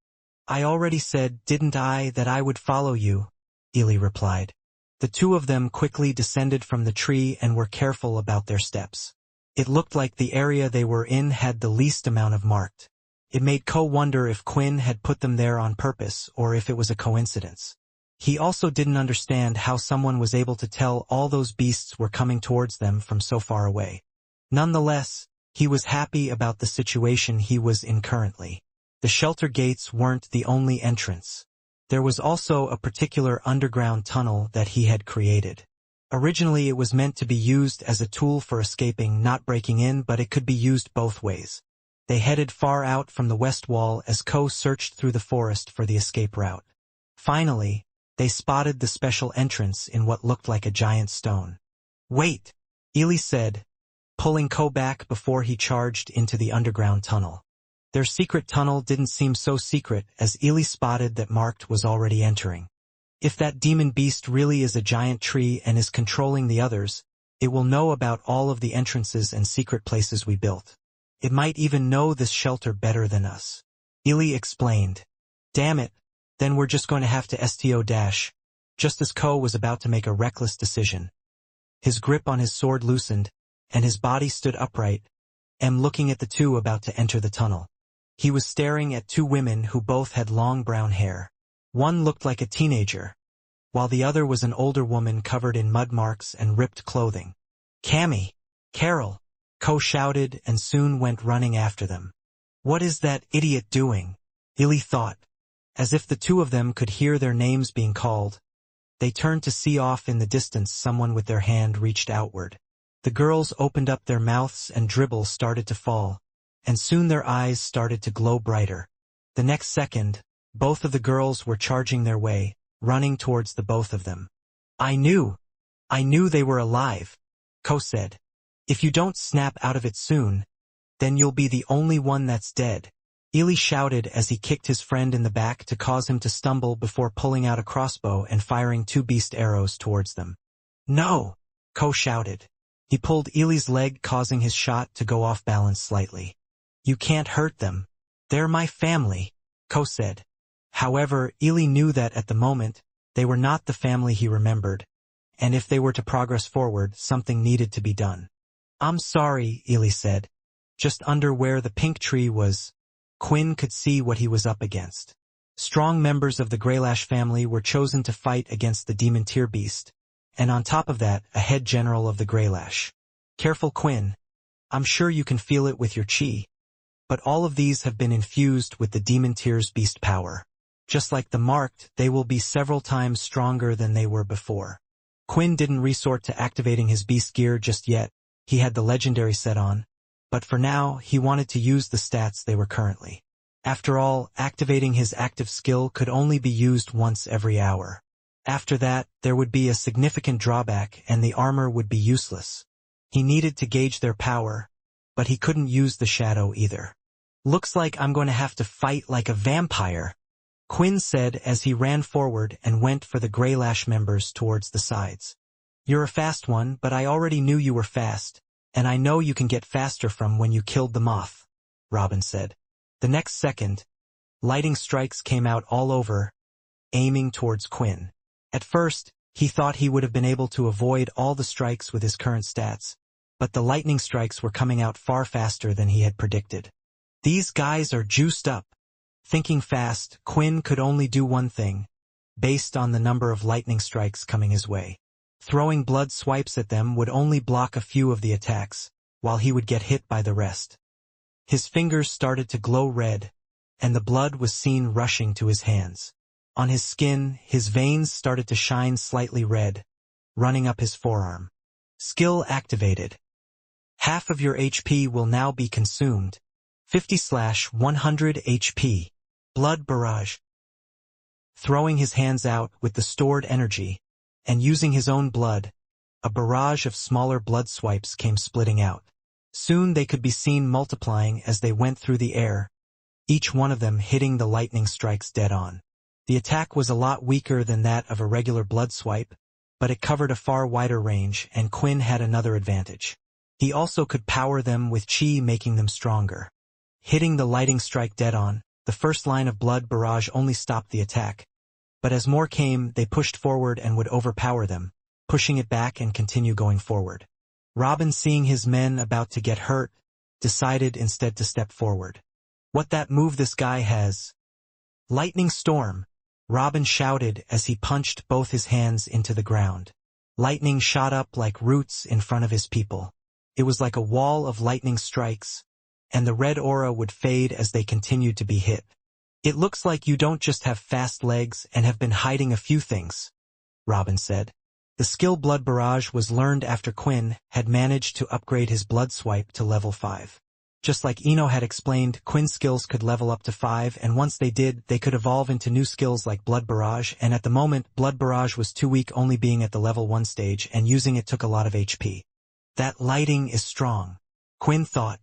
"I already said, didn't I, that I would follow you?" Ely replied. The two of them quickly descended from the tree and were careful about their steps. It looked like the area they were in had the least amount of marked. It made Ko wonder if Quinn had put them there on purpose or if it was a coincidence. He also didn't understand how someone was able to tell all those beasts were coming towards them from so far away. Nonetheless, he was happy about the situation he was in currently. The shelter gates weren't the only entrance. There was also a particular underground tunnel that he had created. Originally it was meant to be used as a tool for escaping, not breaking in, but it could be used both ways. They headed far out from the west wall as Ko searched through the forest for the escape route. Finally, they spotted the special entrance in what looked like a giant stone. "Wait," Ely said, pulling Ko back before he charged into the underground tunnel. Their secret tunnel didn't seem so secret as Ely spotted that Marked was already entering. If that demon beast really is a giant tree and is controlling the others, it will know about all of the entrances and secret places we built. It might even know this shelter better than us. Ely explained. "Damn it, then we're just going to have to STO dash." Just as Ko was about to make a reckless decision, his grip on his sword loosened, and his body stood upright, looking at the two about to enter the tunnel. He was staring at two women who both had long brown hair. One looked like a teenager, while the other was an older woman covered in mud marks and ripped clothing. "Cammy! Carol!" Ko shouted and soon went running after them. "What is that idiot doing?" Ely thought. As if the two of them could hear their names being called, they turned to see off in the distance someone with their hand reached outward. The girls opened up their mouths and dribble started to fall, and soon their eyes started to glow brighter. The next second, both of the girls were charging their way, running towards the both of them. "I knew!" I knew they were alive, Ko said. If you don't snap out of it soon, then you'll be the only one that's dead. Ely shouted as he kicked his friend in the back to cause him to stumble before pulling out a crossbow and firing 2 beast arrows towards them. No! Ko shouted. He pulled Ely's leg, causing his shot to go off balance slightly. You can't hurt them. They're my family, Ko said. However, Ely knew that at the moment, they were not the family he remembered, and if they were to progress forward, something needed to be done. I'm sorry, Ely said. Just under where the pink tree was, Quinn could see what he was up against. Strong members of the Greylash family were chosen to fight against the demon tier beast, and on top of that, a head general of the Greylash. Careful, Quinn. I'm sure you can feel it with your chi. But all of these have been infused with the demon tier's beast power. Just like the marked, they will be several times stronger than they were before. Quinn didn't resort to activating his beast gear just yet. He had the legendary set on. But for now, he wanted to use the stats they were currently. After all, activating his active skill could only be used once every hour. After that, there would be a significant drawback and the armor would be useless. He needed to gauge their power, but he couldn't use the shadow either. Looks like I'm going to have to fight like a vampire, Quinn said as he ran forward and went for the Greylash members towards the sides. You're a fast one, but I already knew you were fast, and I know you can get faster from when you killed the moth, Robin said. The next second, lightning strikes came out all over, aiming towards Quinn. At first, he thought he would have been able to avoid all the strikes with his current stats, but the lightning strikes were coming out far faster than he had predicted. These guys are juiced up. Thinking fast, Quinn could only do one thing, based on the number of lightning strikes coming his way. Throwing blood swipes at them would only block a few of the attacks, while he would get hit by the rest. His fingers started to glow red, and the blood was seen rushing to his hands. On his skin, his veins started to shine slightly red, running up his forearm. Skill activated. Half of your HP will now be consumed. 50/100 HP. Blood barrage. Throwing his hands out with the stored energy, and using his own blood, a barrage of smaller blood swipes came splitting out. Soon they could be seen multiplying as they went through the air, each one of them hitting the lightning strikes dead on. The attack was a lot weaker than that of a regular blood swipe, but it covered a far wider range, and Quinn had another advantage. He also could power them with chi, making them stronger. Hitting the lightning strike dead on, the first line of blood barrage only stopped the attack. But as more came, they pushed forward and would overpower them, pushing it back and continue going forward. Robin, seeing his men about to get hurt, decided instead to step forward. What that move this guy has? Lightning storm, Robin shouted as he punched both his hands into the ground. Lightning shot up like roots in front of his people. It was like a wall of lightning strikes, and the red aura would fade as they continued to be hit. It looks like you don't just have fast legs and have been hiding a few things, Robin said. The skill Blood Barrage was learned after Quinn had managed to upgrade his blood swipe to level 5. Just like Eno had explained, Quinn's skills could level up to 5, and once they did, they could evolve into new skills like Blood Barrage, and at the moment, Blood Barrage was too weak, only being at the level 1 stage, and using it took a lot of HP. That lighting is strong, Quinn thought.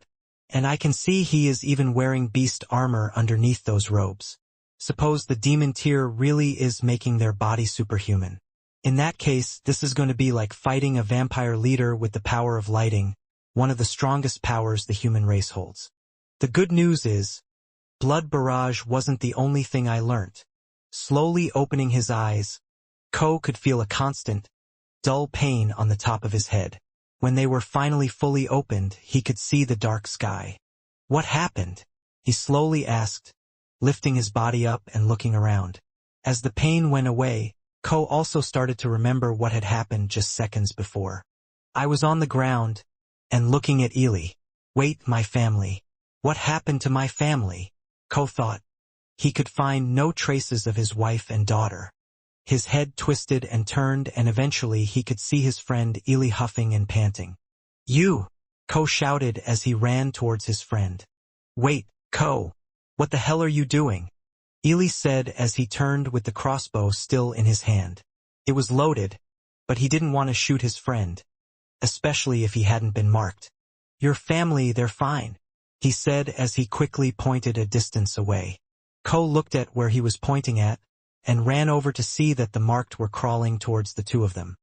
And I can see he is even wearing beast armor underneath those robes. Suppose the demon tier really is making their body superhuman. In that case, this is going to be like fighting a vampire leader with the power of lighting, one of the strongest powers the human race holds. The good news is, Blood Barrage wasn't the only thing I learnt. Slowly opening his eyes, Ko could feel a constant, dull pain on the top of his head. When they were finally fully opened, he could see the dark sky. What happened? He slowly asked, lifting his body up and looking around. As the pain went away, Ko also started to remember what had happened just seconds before. I was on the ground, and looking at Ely. Wait, my family. What happened to my family? Ko thought. He could find no traces of his wife and daughter. His head twisted and turned, and eventually he could see his friend Ely huffing and panting. You! Ko shouted as he ran towards his friend. Wait, Ko! What the hell are you doing? Ely said as he turned with the crossbow still in his hand. It was loaded, but he didn't want to shoot his friend, especially if he hadn't been marked. "Your family, they're fine," he said as he quickly pointed a distance away. Ko looked at where he was pointing at, and ran over to see that the marked were crawling towards the two of them.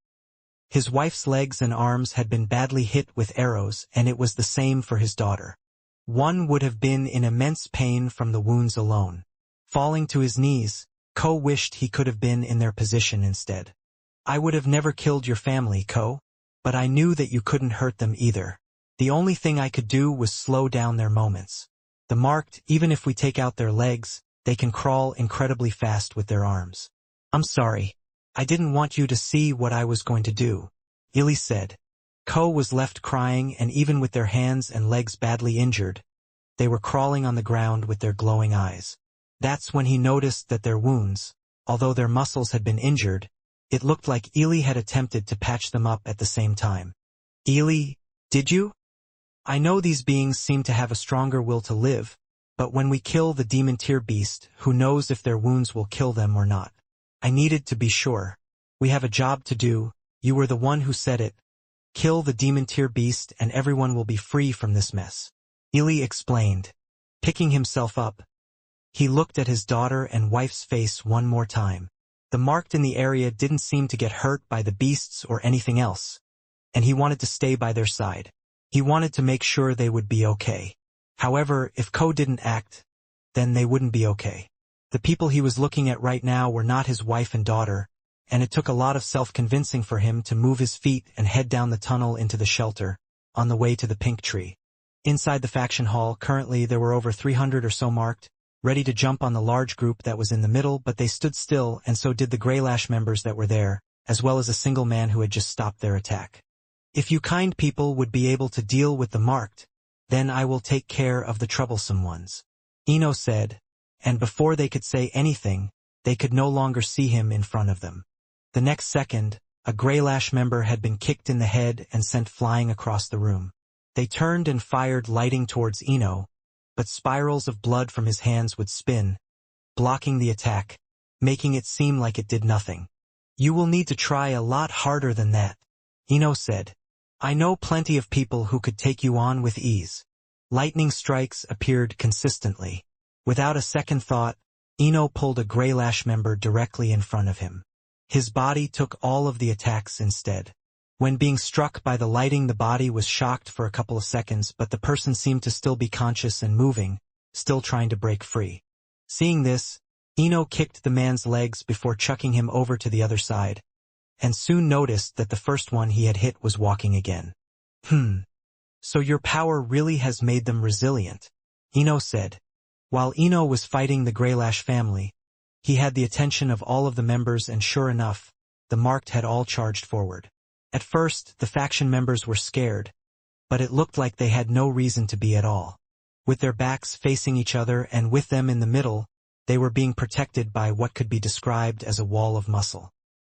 His wife's legs and arms had been badly hit with arrows, and it was the same for his daughter. One would have been in immense pain from the wounds alone. Falling to his knees, Ko wished he could have been in their position instead. "I would have never killed your family, Ko, but I knew that you couldn't hurt them either. The only thing I could do was slow down their moments. The marked, even if we take out their legs, they can crawl incredibly fast with their arms. I'm sorry. I didn't want you to see what I was going to do," Illy said. Ko was left crying, and even with their hands and legs badly injured, they were crawling on the ground with their glowing eyes. That's when he noticed that their wounds, although their muscles had been injured, it looked like Illy had attempted to patch them up at the same time. "Illy, did you? I know these beings seem to have a stronger will to live, but when we kill the demon tier beast, who knows if their wounds will kill them or not? I needed to be sure. We have a job to do. You were the one who said it. Kill the demon tier beast and everyone will be free from this mess," Illy explained. Picking himself up, he looked at his daughter and wife's face one more time. The marked in the area didn't seem to get hurt by the beasts or anything else, and he wanted to stay by their side. He wanted to make sure they would be okay. However, if Ko didn't act, then they wouldn't be okay. The people he was looking at right now were not his wife and daughter, and it took a lot of self-convincing for him to move his feet and head down the tunnel into the shelter, on the way to the pink tree. Inside the faction hall, currently there were over 300 or so marked, ready to jump on the large group that was in the middle, but they stood still, and so did the Greylash members that were there, as well as a single man who had just stopped their attack. "If you kind people would be able to deal with the marked, then I will take care of the troublesome ones," Ino said, and before they could say anything, they could no longer see him in front of them. The next second, a Greylash member had been kicked in the head and sent flying across the room. They turned and fired lighting towards Ino, but spirals of blood from his hands would spin, blocking the attack, making it seem like it did nothing. "You will need to try a lot harder than that," Ino said. "I know plenty of people who could take you on with ease." Lightning strikes appeared consistently. Without a second thought, Ino pulled a Greylash member directly in front of him. His body took all of the attacks instead. When being struck by the lighting, the body was shocked for a couple of seconds, but the person seemed to still be conscious and moving, still trying to break free. Seeing this, Ino kicked the man's legs before chucking him over to the other side, and soon noticed that the first one he had hit was walking again. So your power really has made them resilient," Ino said. While Ino was fighting the Greylash family, he had the attention of all of the members, and sure enough, the marked had all charged forward. At first, the faction members were scared, but it looked like they had no reason to be at all. With their backs facing each other and with them in the middle, they were being protected by what could be described as a wall of muscle.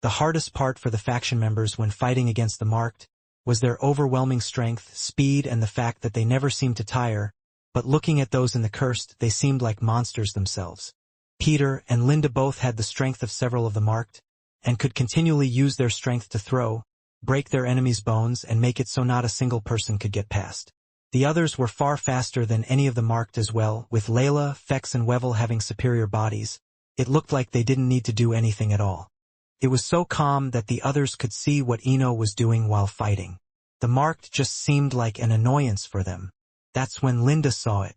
The hardest part for the faction members when fighting against the marked was their overwhelming strength, speed, and the fact that they never seemed to tire, but looking at those in the cursed, they seemed like monsters themselves. Peter and Linda both had the strength of several of the marked, and could continually use their strength to throw, break their enemies' bones, and make it so not a single person could get past. The others were far faster than any of the marked as well, with Layla, Fex, and Wevel having superior bodies. It looked like they didn't need to do anything at all. It was so calm that the others could see what Ino was doing while fighting. The marked just seemed like an annoyance for them. That's when Linda saw it.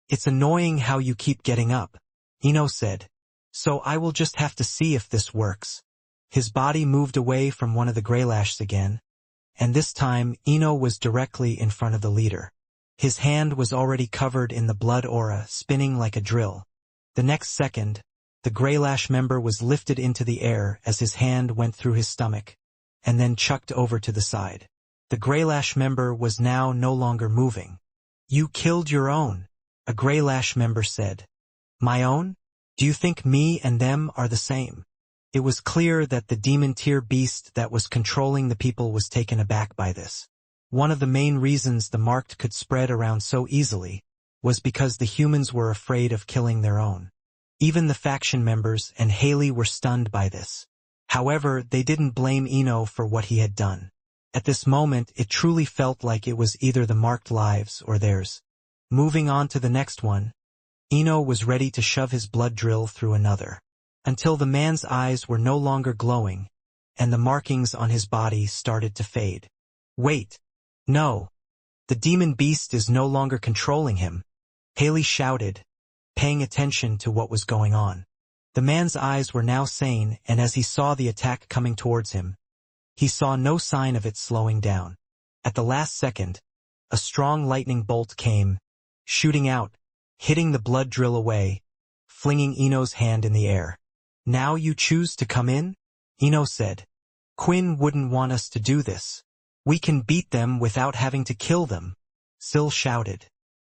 "It's annoying how you keep getting up," Ino said. "So I will just have to see if this works." His body moved away from one of the Greylashs again, and this time Ino was directly in front of the leader. His hand was already covered in the blood aura, spinning like a drill. The next second, the Greylash member was lifted into the air as his hand went through his stomach, and then chucked over to the side. The Greylash member was now no longer moving. "You killed your own," a Greylash member said. "My own? Do you think me and them are the same?" It was clear that the demon tier beast that was controlling the people was taken aback by this. One of the main reasons the marked could spread around so easily was because the humans were afraid of killing their own. Even the faction members and Haley were stunned by this. However, they didn't blame Ino for what he had done. At this moment, it truly felt like it was either the marked lives or theirs. Moving on to the next one, Ino was ready to shove his blood drill through another, until the man's eyes were no longer glowing, and the markings on his body started to fade. Wait! No! The demon beast is no longer controlling him, Haley shouted, paying attention to what was going on. The man's eyes were now sane, and as he saw the attack coming towards him, he saw no sign of it slowing down. At the last second, a strong lightning bolt came, shooting out, hitting the blood drill away, flinging Ino's hand in the air. "Now you choose to come in?" Ino said. "Quinn wouldn't want us to do this. We can beat them without having to kill them," Syl shouted.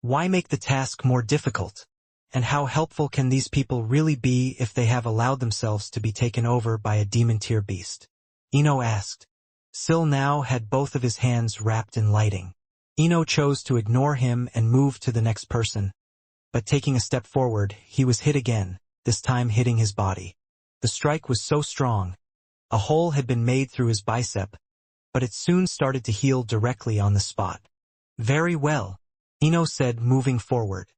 "Why make the task more difficult? And how helpful can these people really be if they have allowed themselves to be taken over by a demon-tier beast?" Ino asked. Syl now had both of his hands wrapped in lighting. Ino chose to ignore him and move to the next person, but taking a step forward, he was hit again, this time hitting his body. The strike was so strong. A hole had been made through his bicep, but it soon started to heal directly on the spot. "Very well," Ino said, moving forward.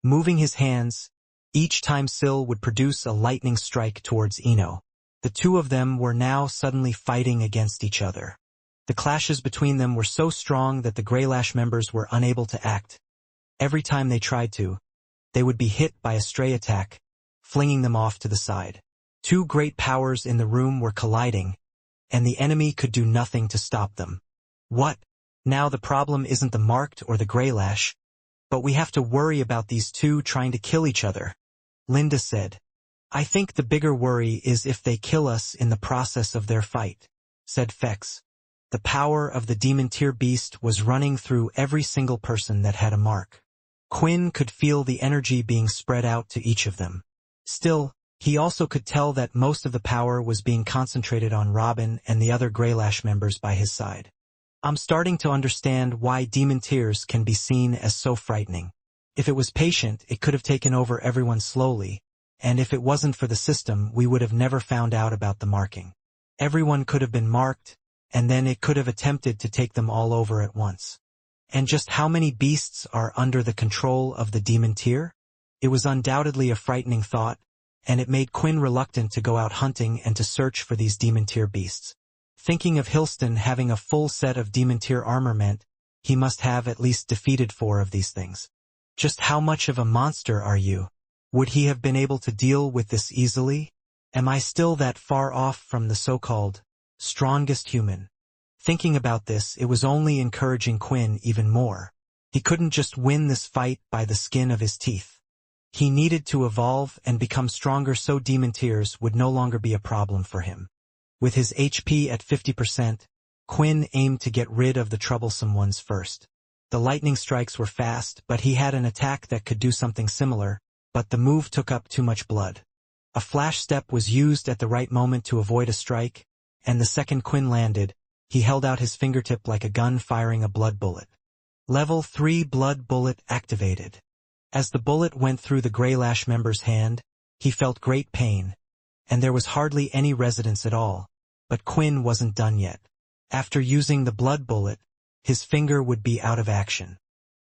Moving his hands, each time Syl would produce a lightning strike towards Ino. The two of them were now suddenly fighting against each other. The clashes between them were so strong that the Greylash members were unable to act. Every time they tried to, they would be hit by a stray attack, flinging them off to the side. Two great powers in the room were colliding, and the enemy could do nothing to stop them. "What? Now the problem isn't the marked or the Greylash, but we have to worry about these two trying to kill each other," Linda said. "I think the bigger worry is if they kill us in the process of their fight," said Fex. The power of the demon-tier beast was running through every single person that had a mark. Quinn could feel the energy being spread out to each of them. Still, he also could tell that most of the power was being concentrated on Robin and the other Greylash members by his side. "I'm starting to understand why demon-tiers can be seen as so frightening. If it was patient, it could have taken over everyone slowly, and if it wasn't for the system, we would have never found out about the marking. Everyone could have been marked, and then it could have attempted to take them all over at once. And just how many beasts are under the control of the demon-tier?" It was undoubtedly a frightening thought, and it made Quinn reluctant to go out hunting and to search for these demon-tier beasts. Thinking of Hilston having a full set of demon-tier armor meant he must have at least defeated 4 of these things. Just how much of a monster are you? Would he have been able to deal with this easily? Am I still that far off from the so-called strongest human? Thinking about this, it was only encouraging Quinn even more. He couldn't just win this fight by the skin of his teeth. He needed to evolve and become stronger so demon-tiers would no longer be a problem for him. With his HP at 50%, Quinn aimed to get rid of the troublesome ones first. The lightning strikes were fast, but he had an attack that could do something similar, but the move took up too much blood. A flash step was used at the right moment to avoid a strike, and the second Quinn landed, he held out his fingertip like a gun firing a blood bullet. Level 3 blood bullet activated. As the bullet went through the Greylash member's hand, he felt great pain, and there was hardly any resonance at all, but Quinn wasn't done yet. After using the blood bullet, his finger would be out of action.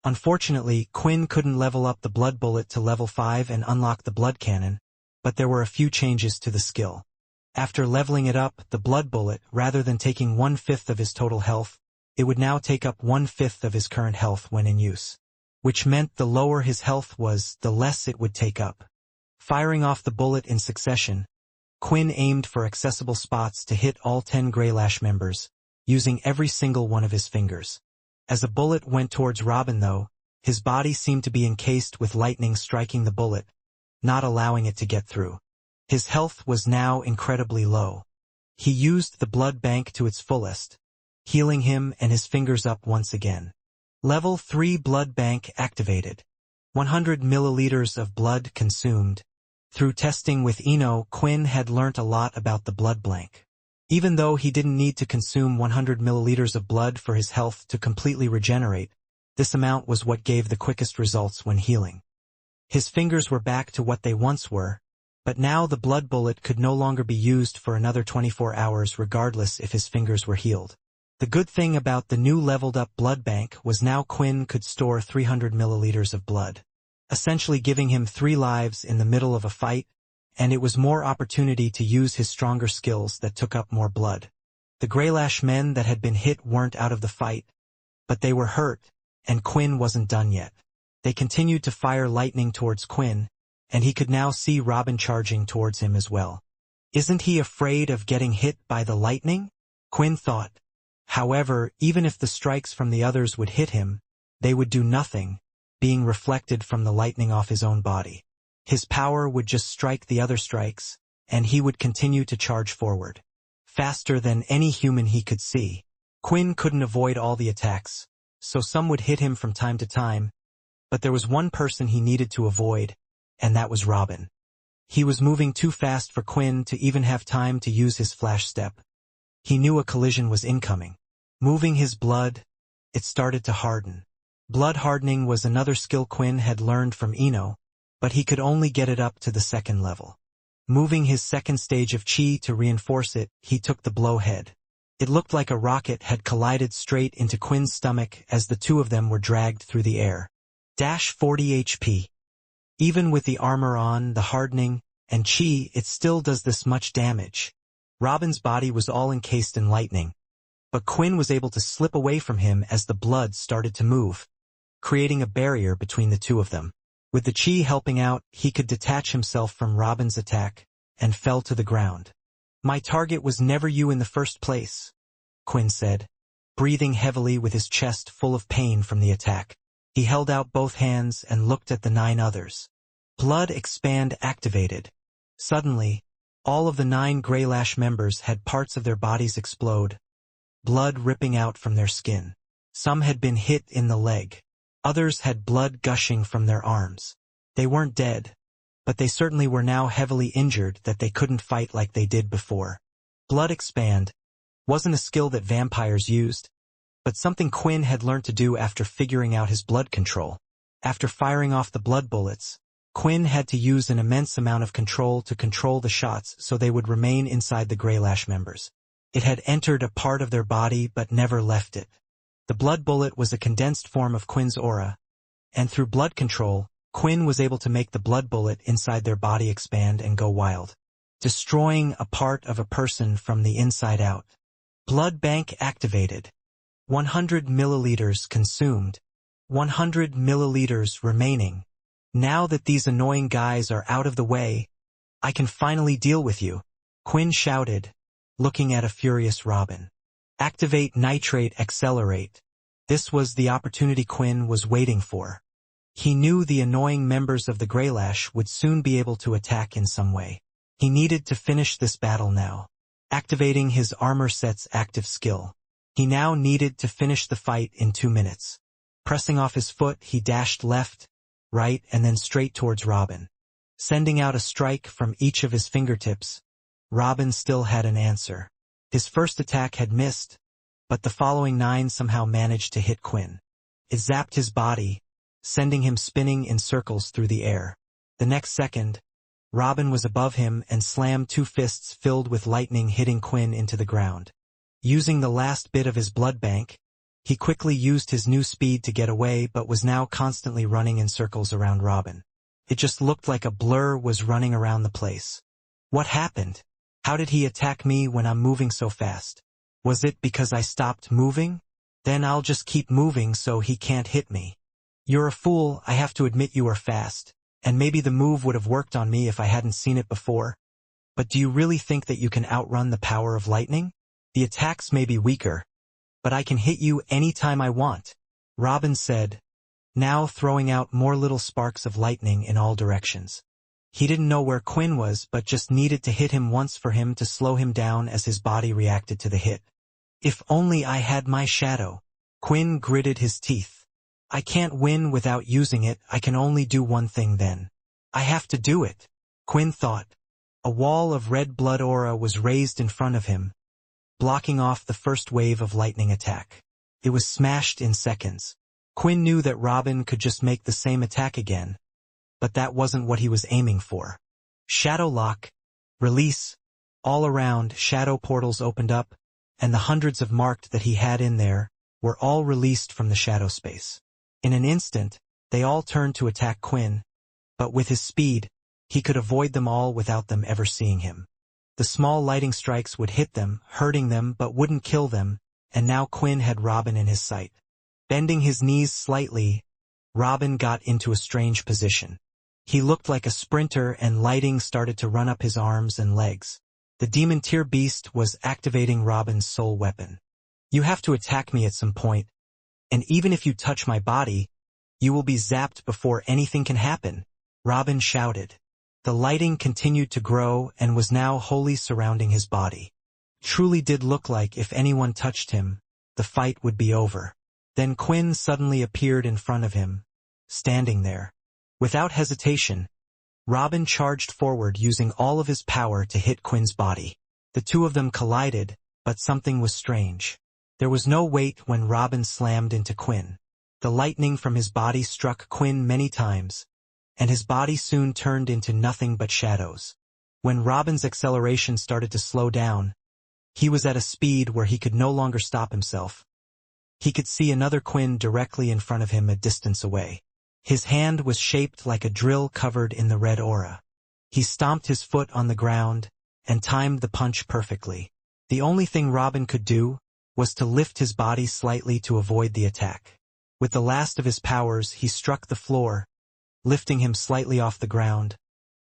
Unfortunately, Quinn couldn't level up the blood bullet to level 5 and unlock the blood cannon, but there were a few changes to the skill. After leveling it up, the blood bullet, rather than taking 1/5 of his total health, it would now take up 1/5 of his current health when in use, which meant the lower his health was, the less it would take up. Firing off the bullet in succession, Quinn aimed for accessible spots to hit all 10 Greylash members, using every single one of his fingers. As a bullet went towards Robin though, his body seemed to be encased with lightning striking the bullet, not allowing it to get through. His health was now incredibly low. He used the blood bank to its fullest, healing him and his fingers up once again. Level 3 blood bank activated. 100 milliliters of blood consumed. Through testing with Ino, Quinn had learnt a lot about the blood bank. Even though he didn't need to consume 100 milliliters of blood for his health to completely regenerate, this amount was what gave the quickest results when healing. His fingers were back to what they once were, But now the blood bullet could no longer be used for another 24 hours regardless if his fingers were healed. The good thing about the new leveled-up blood bank was now Quinn could store 300 milliliters of blood, essentially giving him 3 lives in the middle of a fight, and it was more opportunity to use his stronger skills that took up more blood. The Greylash men that had been hit weren't out of the fight, but they were hurt, and Quinn wasn't done yet. They continued to fire lightning towards Quinn, and he could now see Robin charging towards him as well. Isn't he afraid of getting hit by the lightning? Quinn thought. However, even if the strikes from the others would hit him, they would do nothing, being reflected from the lightning off his own body. His power would just strike the other strikes, and he would continue to charge forward, faster than any human he could see. Quinn couldn't avoid all the attacks, so some would hit him from time to time, but there was one person he needed to avoid, and that was Robin. He was moving too fast for Quinn to even have time to use his flash step. He knew a collision was incoming. Moving his blood, it started to harden. Blood hardening was another skill Quinn had learned from Ino, but he could only get it up to the 2nd level. Moving his 2nd stage of chi to reinforce it, he took the blow head. It looked like a rocket had collided straight into Quinn's stomach as the two of them were dragged through the air. 40 HP. Even with the armor on, the hardening, and chi, it still does this much damage. Robin's body was all encased in lightning, but Quinn was able to slip away from him as the blood started to move, creating a barrier between the two of them. With the chi helping out, he could detach himself from Robin's attack, and fell to the ground. "My target was never you in the first place," Quinn said, breathing heavily with his chest full of pain from the attack. He held out both hands and looked at the 9 others. Blood Expand activated. Suddenly, all of the 9 Greylash members had parts of their bodies explode, blood ripping out from their skin. Some had been hit in the leg. Others had blood gushing from their arms. They weren't dead, but they certainly were now heavily injured that they couldn't fight like they did before. Blood Expand wasn't a skill that vampires used, but something Quinn had learned to do after figuring out his blood control. After firing off the blood bullets, Quinn had to use an immense amount of control to control the shots so they would remain inside the Greylash members. It had entered a part of their body but never left it. The blood bullet was a condensed form of Quinn's aura, and through blood control, Quinn was able to make the blood bullet inside their body expand and go wild, destroying a part of a person from the inside out. Blood Bank activated. 100 milliliters consumed. 100 milliliters remaining. Now that these annoying guys are out of the way, I can finally deal with you, Quinn shouted, looking at a furious Robin. Activate Nitrate Accelerate. This was the opportunity Quinn was waiting for. He knew the annoying members of the Greylash would soon be able to attack in some way. He needed to finish this battle now. Activating his armor set's active skill. He now needed to finish the fight in 2 minutes. Pressing off his foot, he dashed left, right, and then straight towards Robin. Sending out a strike from each of his fingertips, Robin still had an answer. His first attack had missed, but the following 9 somehow managed to hit Quinn. It zapped his body, sending him spinning in circles through the air. The next second, Robin was above him and slammed 2 fists filled with lightning hitting Quinn into the ground. Using the last bit of his blood bank, he quickly used his new speed to get away but was now constantly running in circles around Robin. It just looked like a blur was running around the place. What happened? How did he attack me when I'm moving so fast? Was it because I stopped moving? Then I'll just keep moving so he can't hit me. You're a fool, I have to admit you are fast, and maybe the move would have worked on me if I hadn't seen it before. But do you really think that you can outrun the power of lightning? The attacks may be weaker, but I can hit you any time I want, Robin said, now throwing out more little sparks of lightning in all directions. He didn't know where Quinn was but just needed to hit him once for him to slow him down as his body reacted to the hit. If only I had my shadow. Quinn gritted his teeth. I can't win without using it, I can only do one thing then. I have to do it, Quinn thought. A wall of red blood aura was raised in front of him, blocking off the first wave of lightning attack. It was smashed in seconds. Quinn knew that Robin could just make the same attack again, but that wasn't what he was aiming for. Shadow lock. Release. All around, shadow portals opened up, and the hundreds of marked that he had in there were all released from the shadow space. In an instant, they all turned to attack Quinn, but with his speed, he could avoid them all without them ever seeing him. The small lighting strikes would hit them, hurting them but wouldn't kill them, and now Quinn had Robin in his sight. Bending his knees slightly, Robin got into a strange position. He looked like a sprinter and lighting started to run up his arms and legs. The demon tier beast was activating Robin's soul weapon. You have to attack me at some point, and even if you touch my body, you will be zapped before anything can happen, Robin shouted. The lighting continued to grow and was now wholly surrounding his body. Truly did look like if anyone touched him, the fight would be over. Then Quinn suddenly appeared in front of him, standing there. Without hesitation, Robin charged forward using all of his power to hit Quinn's body. The two of them collided, but something was strange. There was no weight when Robin slammed into Quinn. The lightning from his body struck Quinn many times, and his body soon turned into nothing but shadows. When Robin's acceleration started to slow down, he was at a speed where he could no longer stop himself. He could see another Quinn directly in front of him a distance away. His hand was shaped like a drill covered in the red aura. He stomped his foot on the ground and timed the punch perfectly. The only thing Robin could do was to lift his body slightly to avoid the attack. With the last of his powers, he struck the floor, lifting him slightly off the ground,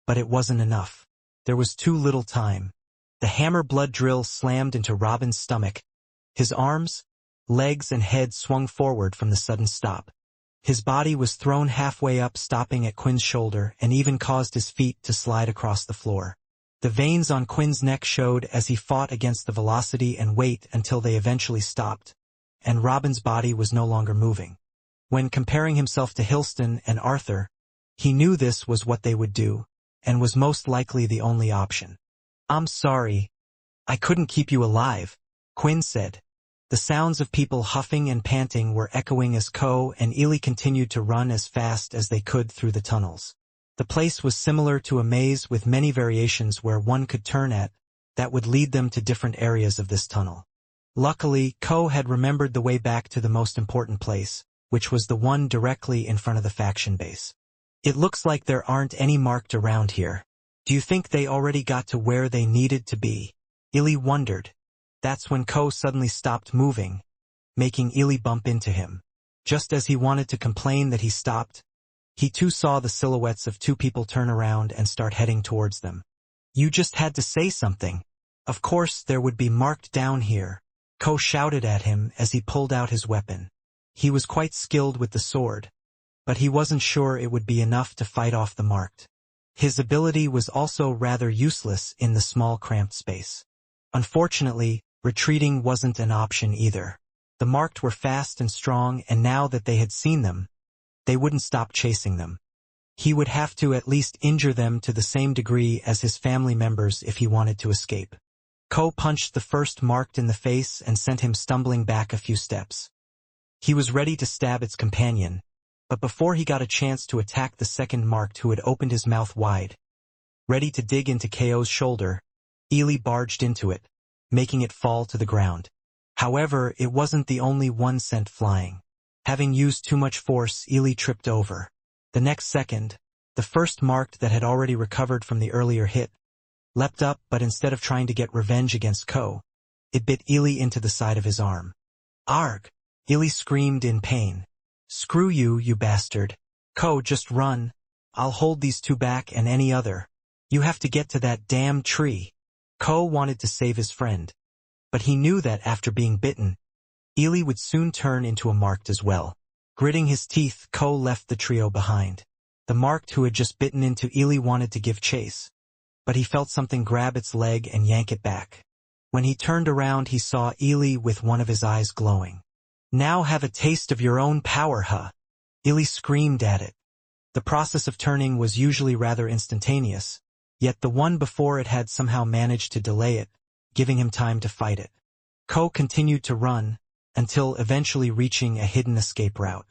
but it wasn't enough. There was too little time. The hammer blood drill slammed into Robin's stomach. His arms, legs and head swung forward from the sudden stop. His body was thrown halfway up, stopping at Quinn's shoulder, and even caused his feet to slide across the floor. The veins on Quinn's neck showed as he fought against the velocity and weight until they eventually stopped, and Robin's body was no longer moving. When comparing himself to Hilston and Arthur, he knew this was what they would do, and was most likely the only option. "I'm sorry. I couldn't keep you alive," Quinn said. The sounds of people huffing and panting were echoing as Ko and Ely continued to run as fast as they could through the tunnels. The place was similar to a maze with many variations where one could turn at, that would lead them to different areas of this tunnel. Luckily, Ko had remembered the way back to the most important place, which was the one directly in front of the faction base. "It looks like there aren't any marked around here. Do you think they already got to where they needed to be?" Ely wondered. That's when Ko suddenly stopped moving, making Ely bump into him. Just as he wanted to complain that he stopped, he too saw the silhouettes of two people turn around and start heading towards them. "You just had to say something. Of course there would be marked down here," Ko shouted at him as he pulled out his weapon. He was quite skilled with the sword, but he wasn't sure it would be enough to fight off the marked. His ability was also rather useless in the small cramped space. Unfortunately, retreating wasn't an option either. The marked were fast and strong, and now that they had seen them, they wouldn't stop chasing them. He would have to at least injure them to the same degree as his family members if he wanted to escape. Ko punched the first marked in the face and sent him stumbling back a few steps. He was ready to stab its companion, but before he got a chance to attack the second marked who had opened his mouth wide, ready to dig into Ko's shoulder, Ely barged into it, making it fall to the ground. However, it wasn't the only one sent flying. Having used too much force, Ely tripped over. The next second, the first marked that had already recovered from the earlier hit, leapt up, but instead of trying to get revenge against Ko, it bit Ely into the side of his arm. "Arg!" Ely screamed in pain. "Screw you, you bastard. Ko, just run. I'll hold these two back and any other. You have to get to that damn tree." Ko wanted to save his friend, but he knew that after being bitten, Ely would soon turn into a marked as well. Gritting his teeth, Ko left the trio behind. The marked who had just bitten into Ely wanted to give chase, but he felt something grab its leg and yank it back. When he turned around, he saw Ely with one of his eyes glowing. "Now have a taste of your own power, huh?" Ely screamed at it. The process of turning was usually rather instantaneous, yet the one before it had somehow managed to delay it, giving him time to fight it. Ko continued to run, until eventually reaching a hidden escape route.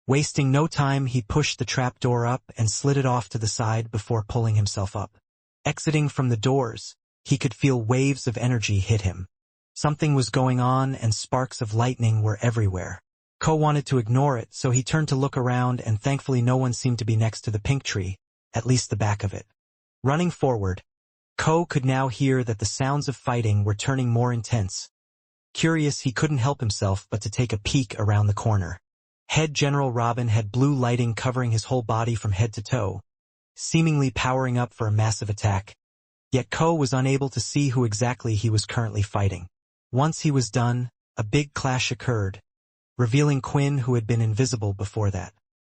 Wasting no time, he pushed the trapdoor up and slid it off to the side before pulling himself up. Exiting from the doors, he could feel waves of energy hit him. Something was going on and sparks of lightning were everywhere. Ko wanted to ignore it, so he turned to look around, and thankfully no one seemed to be next to the pink tree, at least the back of it. Running forward, Ko could now hear that the sounds of fighting were turning more intense. Curious, he couldn't help himself but to take a peek around the corner. Head General Robin had blue lighting covering his whole body from head to toe, seemingly powering up for a massive attack. Yet Ko was unable to see who exactly he was currently fighting. Once he was done, a big clash occurred, revealing Quinn, who had been invisible before that.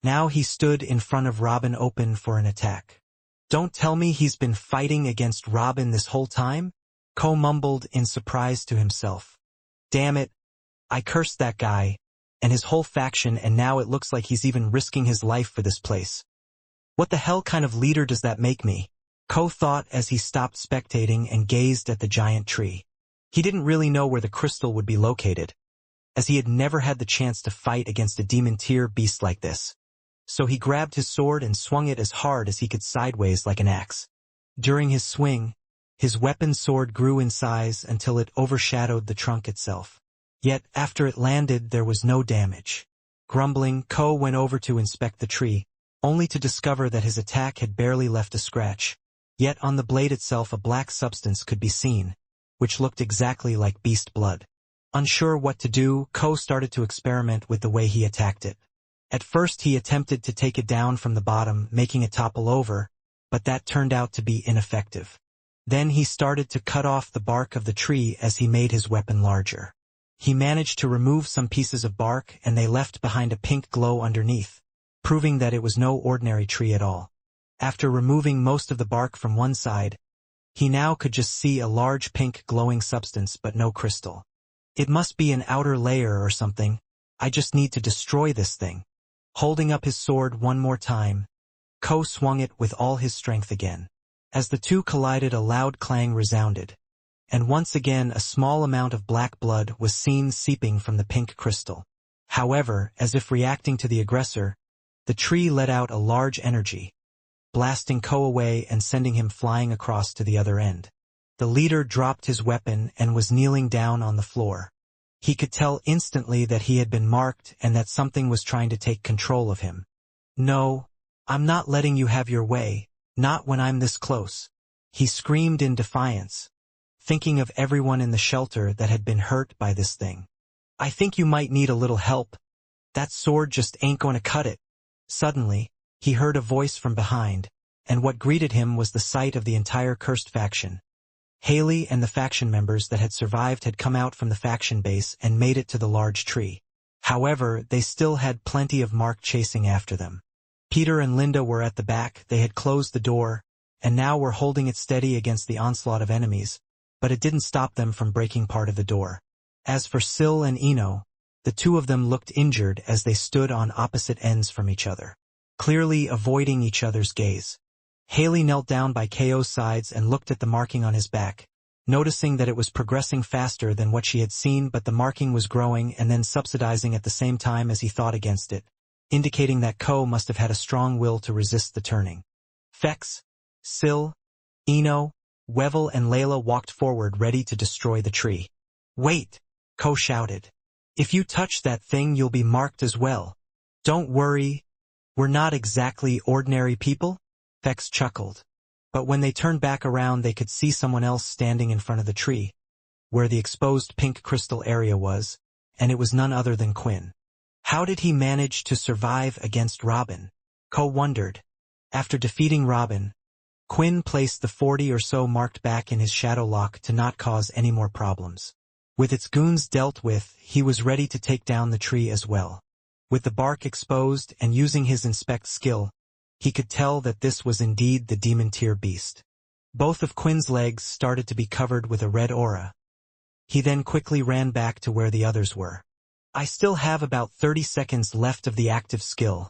Now he stood in front of Robin, open for an attack. "Don't tell me he's been fighting against Robin this whole time?" Ko mumbled in surprise to himself. "Damn it, I cursed that guy and his whole faction, and now it looks like he's even risking his life for this place. What the hell kind of leader does that make me?" Ko thought as he stopped spectating and gazed at the giant tree. He didn't really know where the crystal would be located, as he had never had the chance to fight against a demon-tier beast like this. So he grabbed his sword and swung it as hard as he could sideways like an axe. During his swing, his weapon sword grew in size until it overshadowed the trunk itself. Yet, after it landed, there was no damage. Grumbling, Ko went over to inspect the tree, only to discover that his attack had barely left a scratch. Yet on the blade itself a black substance could be seen, which looked exactly like beast blood. Unsure what to do, Ko started to experiment with the way he attacked it. At first he attempted to take it down from the bottom, making it topple over, but that turned out to be ineffective. Then he started to cut off the bark of the tree as he made his weapon larger. He managed to remove some pieces of bark, and they left behind a pink glow underneath, proving that it was no ordinary tree at all. After removing most of the bark from one side, he now could just see a large pink glowing substance but no crystal. "It must be an outer layer or something. I just need to destroy this thing." Holding up his sword one more time, Ko swung it with all his strength again. As the two collided, a loud clang resounded, and once again a small amount of black blood was seen seeping from the pink crystal. However, as if reacting to the aggressor, the tree let out a large energy, blasting Ko away and sending him flying across to the other end. The leader dropped his weapon and was kneeling down on the floor. He could tell instantly that he had been marked and that something was trying to take control of him. "No, I'm not letting you have your way, not when I'm this close," he screamed in defiance, thinking of everyone in the shelter that had been hurt by this thing. "I think you might need a little help. That sword just ain't going to cut it." Suddenly, he heard a voice from behind, and what greeted him was the sight of the entire cursed faction. Haley and the faction members that had survived had come out from the faction base and made it to the large tree. However, they still had plenty of Mark chasing after them. Peter and Linda were at the back. They had closed the door, and now were holding it steady against the onslaught of enemies, but it didn't stop them from breaking part of the door. As for Sil and Eno, the two of them looked injured as they stood on opposite ends from each other, clearly avoiding each other's gaze. Haley knelt down by Ko's sides and looked at the marking on his back, noticing that it was progressing faster than what she had seen, but the marking was growing and then subsidizing at the same time as he thought against it, indicating that Ko must have had a strong will to resist the turning. Fex, Sil, Eno, Wevel and Layla walked forward, ready to destroy the tree. "Wait!" Ko shouted. "If you touch that thing, you'll be marked as well." "Don't worry, we're not exactly ordinary people," Fex chuckled. But when they turned back around, they could see someone else standing in front of the tree, where the exposed pink crystal area was, and it was none other than Quinn. How did he manage to survive against Robin? Ko wondered. After defeating Robin, Quinn placed the 40 or so marked back in his shadow lock to not cause any more problems. With its goons dealt with, he was ready to take down the tree as well. With the bark exposed and using his inspect skill, he could tell that this was indeed the demon-tier beast. Both of Quinn's legs started to be covered with a red aura. He then quickly ran back to where the others were. "I still have about 30 seconds left of the active skill,"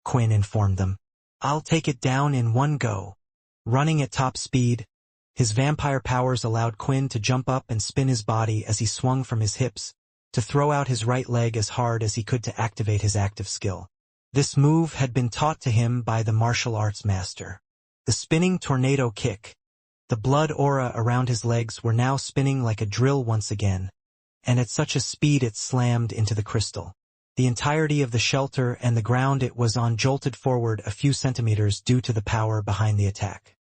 Quinn informed them. "I'll take it down in one go." Running at top speed, his vampire powers allowed Quinn to jump up and spin his body as he swung from his hips, to throw out his right leg as hard as he could to activate his active skill. This move had been taught to him by the martial arts master. The spinning tornado kick, The blood aura around his legs were now spinning like a drill once again, and at such a speed it slammed into the crystal. The entirety of the shelter and the ground it was on jolted forward a few centimeters due to the power behind the attack.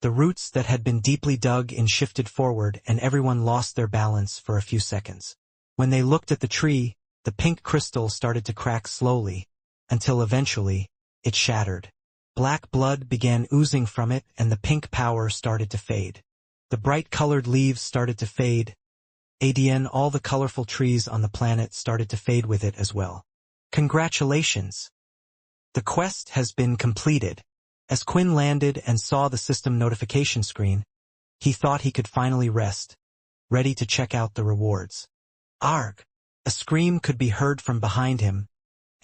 The roots that had been deeply dug in shifted forward and everyone lost their balance for a few seconds. When they looked at the tree, the pink crystal started to crack slowly, until eventually, it shattered. Black blood began oozing from it and the pink power started to fade. The bright-colored leaves started to fade. All the colorful trees on the planet started to fade with it as well. Congratulations! The quest has been completed. As Quinn landed and saw the system notification screen, he thought he could finally rest, ready to check out the rewards. Arg! A scream could be heard from behind him,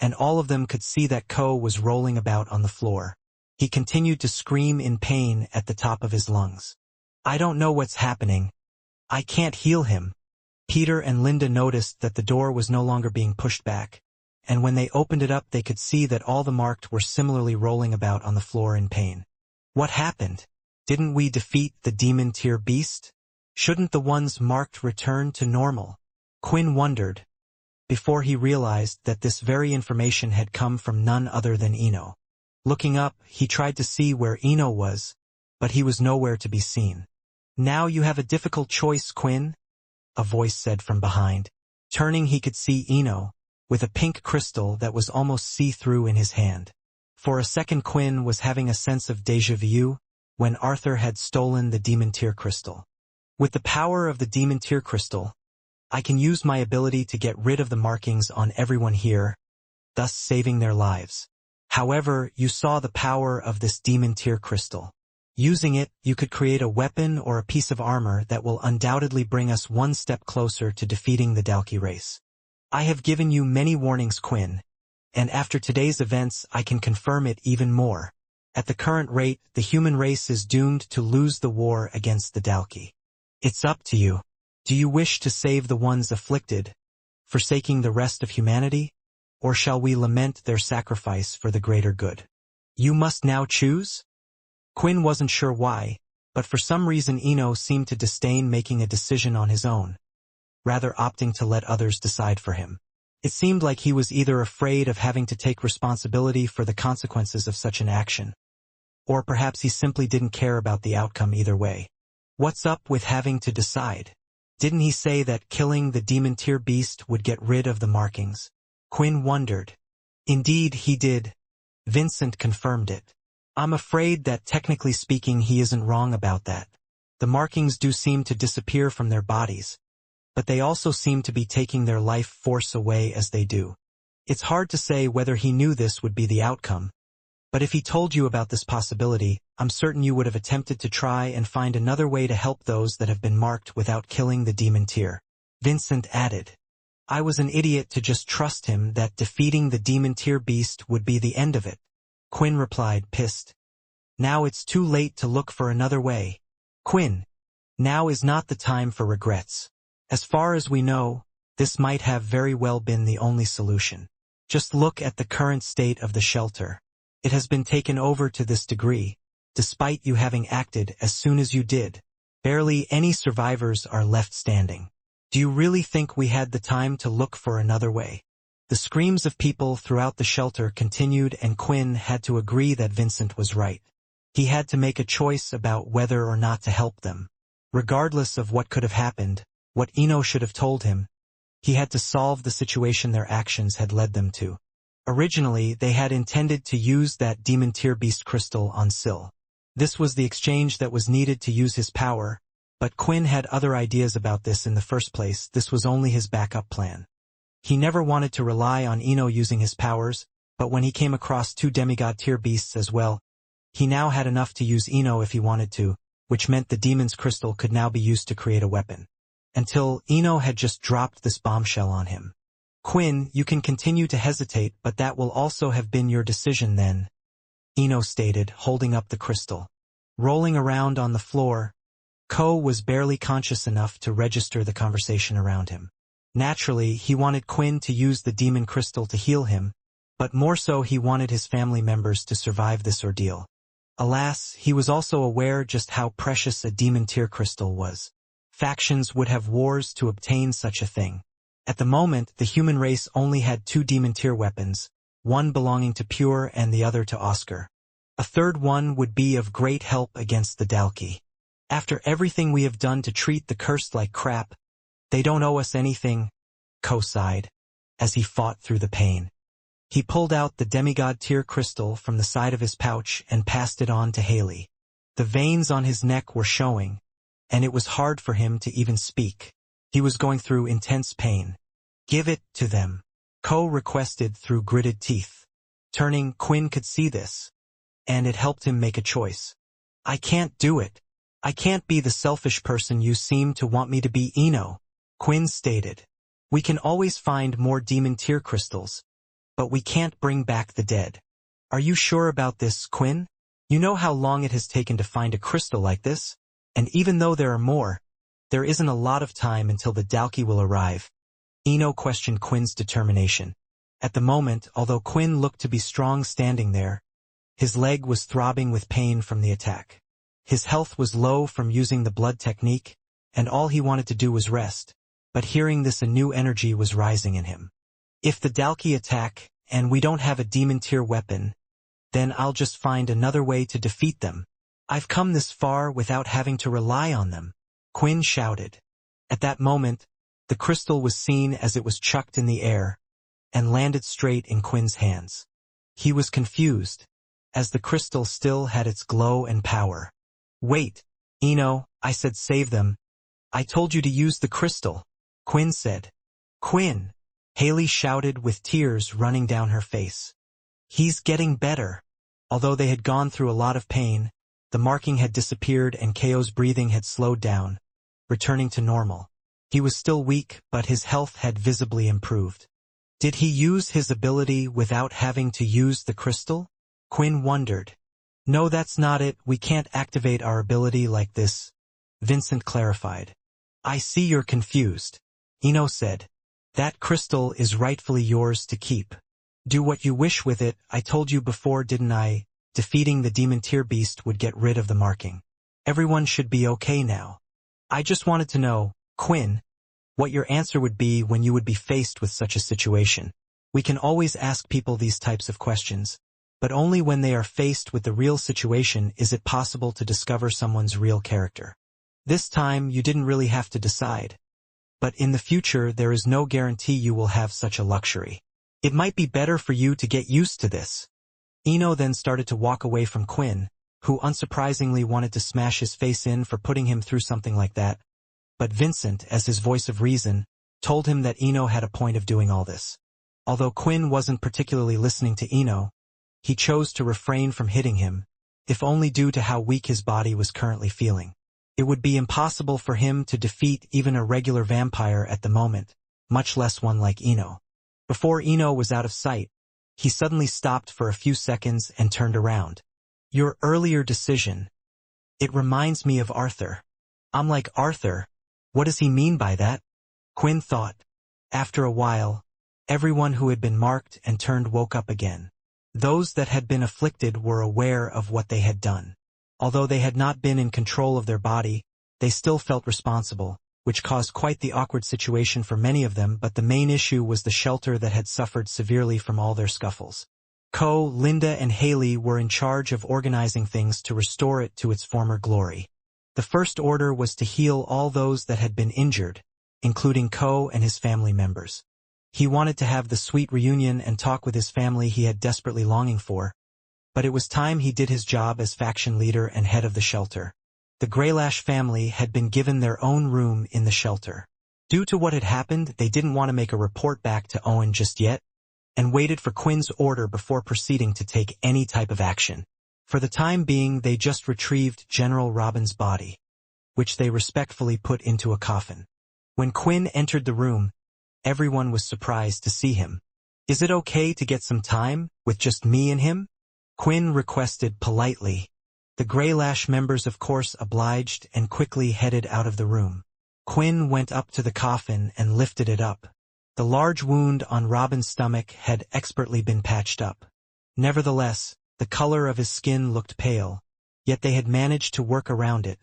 and all of them could see that Ko was rolling about on the floor. He continued to scream in pain at the top of his lungs. I don't know what's happening. I can't heal him. Peter and Linda noticed that the door was no longer being pushed back, and when they opened it up they could see that all the marked were similarly rolling about on the floor in pain. What happened? Didn't we defeat the demon tier beast? Shouldn't the ones marked return to normal? Quinn wondered, before he realized that this very information had come from none other than Ino. Looking up, he tried to see where Ino was, but he was nowhere to be seen. Now you have a difficult choice, Quinn, a voice said from behind. Turning, he could see Ino, with a pink crystal that was almost see-through in his hand. For a second Quinn was having a sense of déjà vu, when Arthur had stolen the demon tier crystal. With the power of the demon tier crystal, I can use my ability to get rid of the markings on everyone here, thus saving their lives. However, you saw the power of this demon tier crystal. Using it, you could create a weapon or a piece of armor that will undoubtedly bring us one step closer to defeating the Dalki race. I have given you many warnings, Quinn, and after today's events I can confirm it even more. At the current rate, the human race is doomed to lose the war against the Dalki. It's up to you. Do you wish to save the ones afflicted, forsaking the rest of humanity? Or shall we lament their sacrifice for the greater good? You must now choose? Quinn wasn't sure why, but for some reason Ino seemed to disdain making a decision on his own, rather opting to let others decide for him. It seemed like he was either afraid of having to take responsibility for the consequences of such an action, or perhaps he simply didn't care about the outcome either way. What's up with having to decide? Didn't he say that killing the demon tier beast would get rid of the markings? Quinn wondered. Indeed, he did. Vincent confirmed it. I'm afraid that technically speaking he isn't wrong about that. The markings do seem to disappear from their bodies, but they also seem to be taking their life force away as they do. It's hard to say whether he knew this would be the outcome, but if he told you about this possibility, I'm certain you would have attempted to try and find another way to help those that have been marked without killing the demon tier. Vincent added. I was an idiot to just trust him that defeating the demon tier beast would be the end of it. Quinn replied, pissed. Now it's too late to look for another way. Quinn, now is not the time for regrets. As far as we know, this might have very well been the only solution. Just look at the current state of the shelter. It has been taken over to this degree, despite you having acted as soon as you did. Barely any survivors are left standing. Do you really think we had the time to look for another way? The screams of people throughout the shelter continued and Quinn had to agree that Vincent was right. He had to make a choice about whether or not to help them. Regardless of what could have happened, what Ino should have told him, he had to solve the situation their actions had led them to. Originally, they had intended to use that demon tier beast crystal on Syl. This was the exchange that was needed to use his power, but Quinn had other ideas about this in the first place. This was only his backup plan. He never wanted to rely on Ino using his powers, but when he came across two demigod tier beasts as well, he now had enough to use Ino if he wanted to, which meant the demon's crystal could now be used to create a weapon. Until Ino had just dropped this bombshell on him. Quinn, you can continue to hesitate, but that will also have been your decision then, Ino stated, holding up the crystal. Rolling around on the floor, Ko was barely conscious enough to register the conversation around him. Naturally, he wanted Quinn to use the demon crystal to heal him, but more so he wanted his family members to survive this ordeal. Alas, he was also aware just how precious a demon tear crystal was. Factions would have wars to obtain such a thing. At the moment, the human race only had 2 demon tier weapons, one belonging to Pure and the other to Oscar. A third one would be of great help against the Dalki. After everything we have done to treat the cursed like crap, they don't owe us anything, Ko sighed, as he fought through the pain. He pulled out the demigod tear crystal from the side of his pouch and passed it on to Haley. The veins on his neck were showing, and it was hard for him to even speak. He was going through intense pain. Give it to them, Ko requested through gritted teeth. Turning, Quinn could see this, and it helped him make a choice. I can't do it. I can't be the selfish person you seem to want me to be, Ino, Quinn stated. We can always find more demon tear crystals, but we can't bring back the dead. Are you sure about this, Quinn? You know how long it has taken to find a crystal like this? And even though there are more, there isn't a lot of time until the Dalki will arrive. Ino questioned Quinn's determination. At the moment, although Quinn looked to be strong standing there, his leg was throbbing with pain from the attack. His health was low from using the blood technique, and all he wanted to do was rest, but hearing this a new energy was rising in him. If the Dalki attack, and we don't have a demon tier weapon, then I'll just find another way to defeat them. I've come this far without having to rely on them, Quinn shouted. At that moment, the crystal was seen as it was chucked in the air, and landed straight in Quinn's hands. He was confused, as the crystal still had its glow and power. Wait, Ino, I said save them. I told you to use the crystal, Quinn said. Quinn, Haley shouted with tears running down her face. He's getting better. Although they had gone through a lot of pain, the marking had disappeared and Ko's breathing had slowed down, returning to normal. He was still weak, but his health had visibly improved. Did he use his ability without having to use the crystal? Quinn wondered. No, that's not it. We can't activate our ability like this, Vincent clarified. I see you're confused, Ino said. That crystal is rightfully yours to keep. Do what you wish with it. I told you before, didn't I? Defeating the demon tier beast would get rid of the marking. Everyone should be okay now. I just wanted to know, Quinn, what your answer would be when you would be faced with such a situation. We can always ask people these types of questions, but only when they are faced with the real situation is it possible to discover someone's real character. This time you didn't really have to decide. But in the future there is no guarantee you will have such a luxury. It might be better for you to get used to this. Ino then started to walk away from Quinn, who unsurprisingly wanted to smash his face in for putting him through something like that. But Vincent, as his voice of reason, told him that Ino had a point of doing all this. Although Quinn wasn't particularly listening to Ino, he chose to refrain from hitting him, if only due to how weak his body was currently feeling. It would be impossible for him to defeat even a regular vampire at the moment, much less one like Ino. Before Ino was out of sight, he suddenly stopped for a few seconds and turned around. Your earlier decision. It reminds me of Arthur. I'm like Arthur. What does he mean by that? Quinn thought. After a while, everyone who had been marked and turned woke up again. Those that had been afflicted were aware of what they had done. Although they had not been in control of their body, they still felt responsible, which caused quite the awkward situation for many of them, but the main issue was the shelter that had suffered severely from all their scuffles. Ko, Linda, and Haley were in charge of organizing things to restore it to its former glory. The first order was to heal all those that had been injured, including Ko and his family members. He wanted to have the sweet reunion and talk with his family he had desperately longing for, but it was time he did his job as faction leader and head of the shelter. The Greylash family had been given their own room in the shelter. Due to what had happened, they didn't want to make a report back to Owen just yet, and waited for Quinn's order before proceeding to take any type of action. For the time being, they just retrieved General Robin's body, which they respectfully put into a coffin. When Quinn entered the room, everyone was surprised to see him. Is it okay to get some time, with just me and him? Quinn requested politely. The Greylash members of course obliged and quickly headed out of the room. Quinn went up to the coffin and lifted it up. The large wound on Robin's stomach had expertly been patched up. Nevertheless, the color of his skin looked pale, yet they had managed to work around it,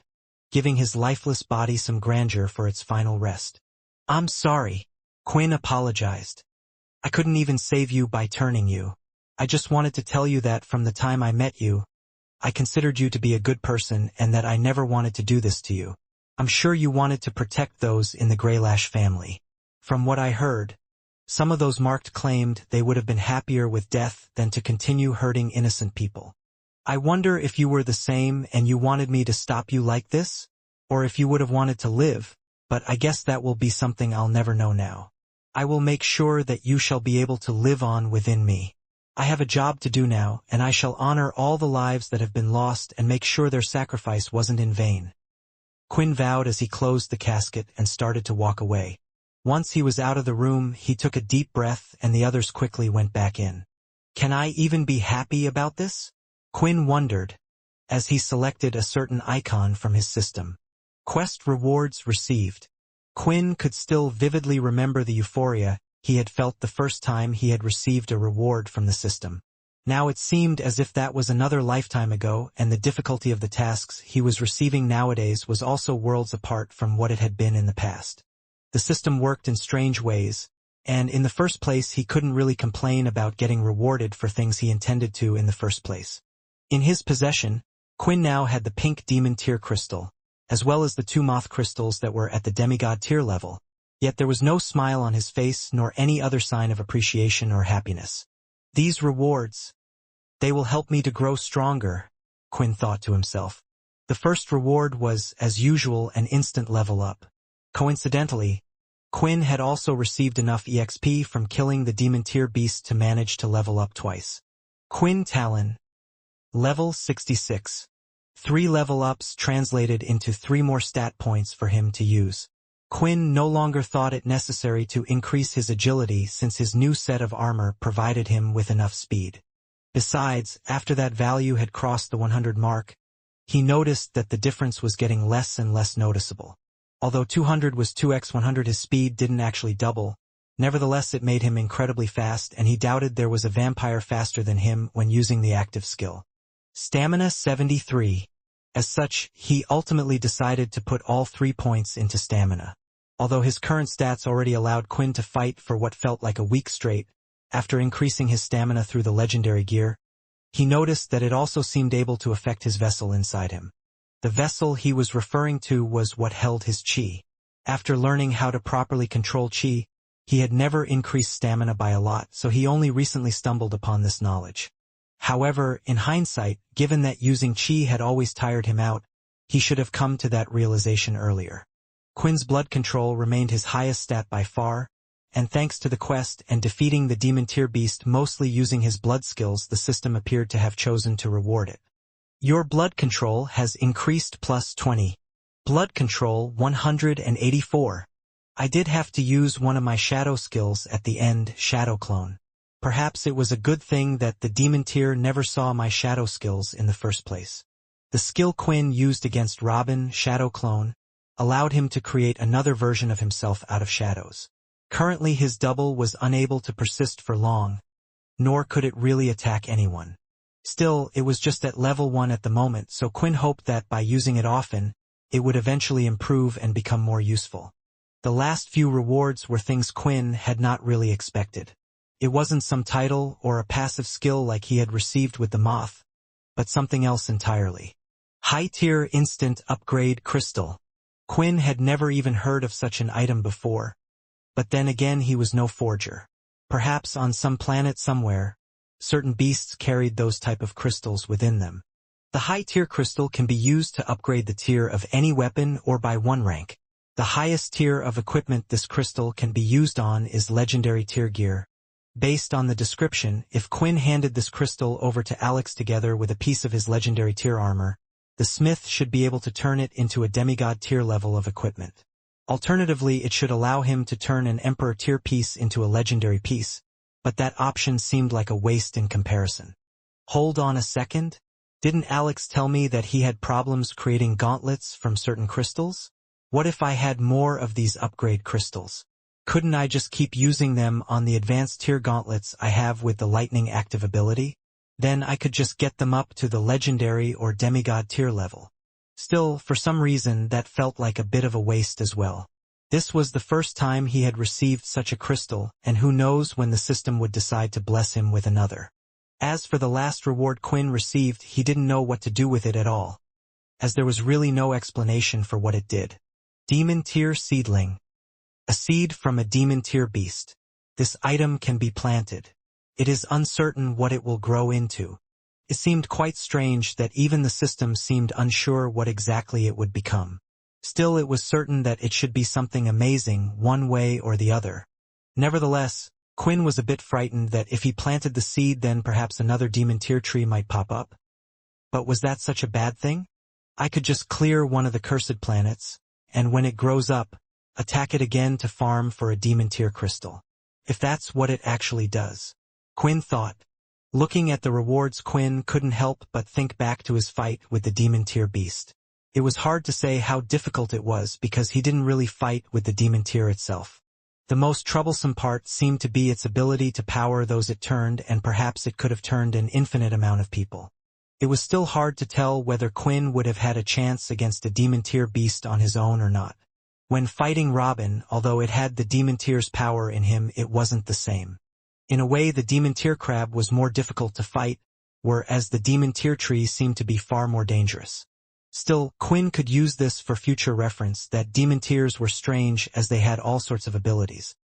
giving his lifeless body some grandeur for its final rest. "I'm sorry," Quinn apologized. "I couldn't even save you by turning you. I just wanted to tell you that from the time I met you, I considered you to be a good person and that I never wanted to do this to you. I'm sure you wanted to protect those in the Greylash family. From what I heard, some of those marked claimed they would have been happier with death than to continue hurting innocent people. I wonder if you were the same and you wanted me to stop you like this? Or if you would have wanted to live, but I guess that will be something I'll never know now. I will make sure that you shall be able to live on within me. I have a job to do now, and I shall honor all the lives that have been lost and make sure their sacrifice wasn't in vain." Quinn vowed as he closed the casket and started to walk away. Once he was out of the room, he took a deep breath and the others quickly went back in. "Can I even be happy about this?" Quinn wondered, as he selected a certain icon from his system. Quest rewards received. Quinn could still vividly remember the euphoria he had felt the first time he had received a reward from the system. Now it seemed as if that was another lifetime ago, and the difficulty of the tasks he was receiving nowadays was also worlds apart from what it had been in the past. The system worked in strange ways, and in the first place he couldn't really complain about getting rewarded for things he intended to in the first place. In his possession, Quinn now had the pink demon tier crystal, as well as the 2 moth crystals that were at the demigod tier level. Yet there was no smile on his face nor any other sign of appreciation or happiness. "These rewards, they will help me to grow stronger," Quinn thought to himself. The first reward was, as usual, an instant level up. Coincidentally, Quinn had also received enough EXP from killing the demon tier beast to manage to level up twice. Quinn Talon. Level 66. 3 level ups translated into 3 more stat points for him to use. Quinn no longer thought it necessary to increase his agility since his new set of armor provided him with enough speed. Besides, after that value had crossed the 100 mark, he noticed that the difference was getting less and less noticeable. Although 200 was 2x 100, his speed didn't actually double. Nevertheless, it made him incredibly fast, and he doubted there was a vampire faster than him when using the active skill. Stamina 73. As such, he ultimately decided to put all 3 points into stamina. Although his current stats already allowed Quinn to fight for what felt like a week straight, after increasing his stamina through the legendary gear, he noticed that it also seemed able to affect his vessel inside him. The vessel he was referring to was what held his chi. After learning how to properly control chi, he had never increased stamina by a lot, so he only recently stumbled upon this knowledge. However, in hindsight, given that using chi had always tired him out, he should have come to that realization earlier. Quinn's blood control remained his highest stat by far, and thanks to the quest and defeating the demon tier beast mostly using his blood skills, the system appeared to have chosen to reward it. Your blood control has increased plus 20. Blood control 184. I did have to use one of my shadow skills at the end, Shadow Clone. Perhaps it was a good thing that the demon tier never saw my shadow skills in the first place. The skill Quinn used against Robin, Shadow Clone, allowed him to create another version of himself out of shadows. Currently his double was unable to persist for long, nor could it really attack anyone. Still, it was just at level 1 at the moment, so Quinn hoped that by using it often, it would eventually improve and become more useful. The last few rewards were things Quinn had not really expected. It wasn't some title or a passive skill like he had received with the moth, but something else entirely. High-tier instant upgrade crystal. Quinn had never even heard of such an item before, but then again he was no forger. Perhaps on some planet somewhere, certain beasts carried those type of crystals within them. The high-tier crystal can be used to upgrade the tier of any weapon or by 1 rank. The highest tier of equipment this crystal can be used on is legendary tier gear. Based on the description, if Quinn handed this crystal over to Alex together with a piece of his legendary tier armor, the smith should be able to turn it into a demigod tier level of equipment. Alternatively, it should allow him to turn an emperor tier piece into a legendary piece, but that option seemed like a waste in comparison. Hold on a second? Didn't Alex tell me that he had problems creating gauntlets from certain crystals? What if I had more of these upgrade crystals? Couldn't I just keep using them on the advanced tier gauntlets I have with the lightning active ability? Then I could just get them up to the legendary or demigod tier level. Still, for some reason, that felt like a bit of a waste as well. This was the first time he had received such a crystal, and who knows when the system would decide to bless him with another. As for the last reward Quinn received, he didn't know what to do with it at all, as there was really no explanation for what it did. Demon tier seedling. A seed from a demon tier beast. This item can be planted. It is uncertain what it will grow into. It seemed quite strange that even the system seemed unsure what exactly it would become. Still, it was certain that it should be something amazing one way or the other. Nevertheless, Quinn was a bit frightened that if he planted the seed, then perhaps another demon tier tree might pop up. But was that such a bad thing? I could just clear one of the cursed planets, and when it grows up, attack it again to farm for a demon tier crystal. If that's what it actually does. Quinn thought. Looking at the rewards, Quinn couldn't help but think back to his fight with the demon tier beast. It was hard to say how difficult it was because he didn't really fight with the demon tier itself. The most troublesome part seemed to be its ability to power those it turned, and perhaps it could have turned an infinite amount of people. It was still hard to tell whether Quinn would have had a chance against a demon tier beast on his own or not. When fighting Robin, although it had the demon tier's power in him, it wasn't the same. In a way, the demon tier crab was more difficult to fight, whereas the demon tier tree seemed to be far more dangerous. Still, Quinn could use this for future reference that demon tiers were strange as they had all sorts of abilities.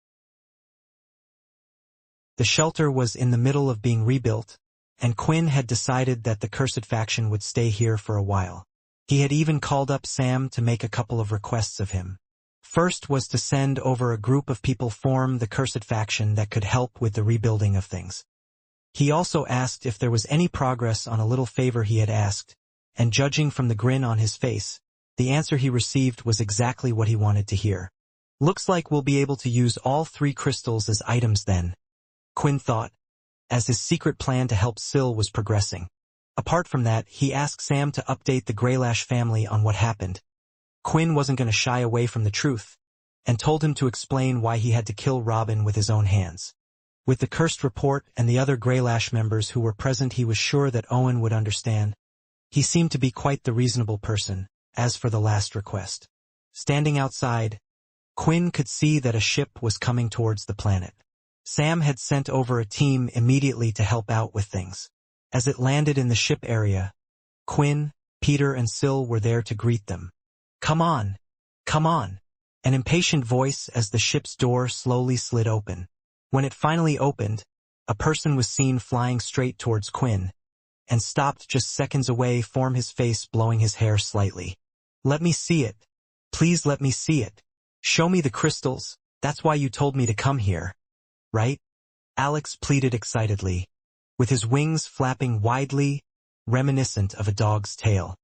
The shelter was in the middle of being rebuilt, and Quinn had decided that the cursed faction would stay here for a while. He had even called up Sam to make a couple of requests of him. First was to send over a group of people form the cursed faction that could help with the rebuilding of things. He also asked if there was any progress on a little favor he had asked, and judging from the grin on his face, the answer he received was exactly what he wanted to hear. Looks like we'll be able to use all 3 crystals as items then, Quinn thought, as his secret plan to help Syl was progressing. Apart from that, he asked Sam to update the Greylash family on what happened. Quinn wasn't going to shy away from the truth, and told him to explain why he had to kill Robin with his own hands. With the cursed report and the other Greylash members who were present, he was sure that Owen would understand. He seemed to be quite the reasonable person. As for the last request. Standing outside, Quinn could see that a ship was coming towards the planet. Sam had sent over a team immediately to help out with things. As it landed in the ship area, Quinn, Peter, and Syl were there to greet them. "Come on! Come on!" An impatient voice as the ship's door slowly slid open. When it finally opened, a person was seen flying straight towards Quinn, and stopped just seconds away from his face, blowing his hair slightly. "Let me see it. Please let me see it. Show me the crystals. That's why you told me to come here, right?" Alex pleaded excitedly, with his wings flapping widely, reminiscent of a dog's tail.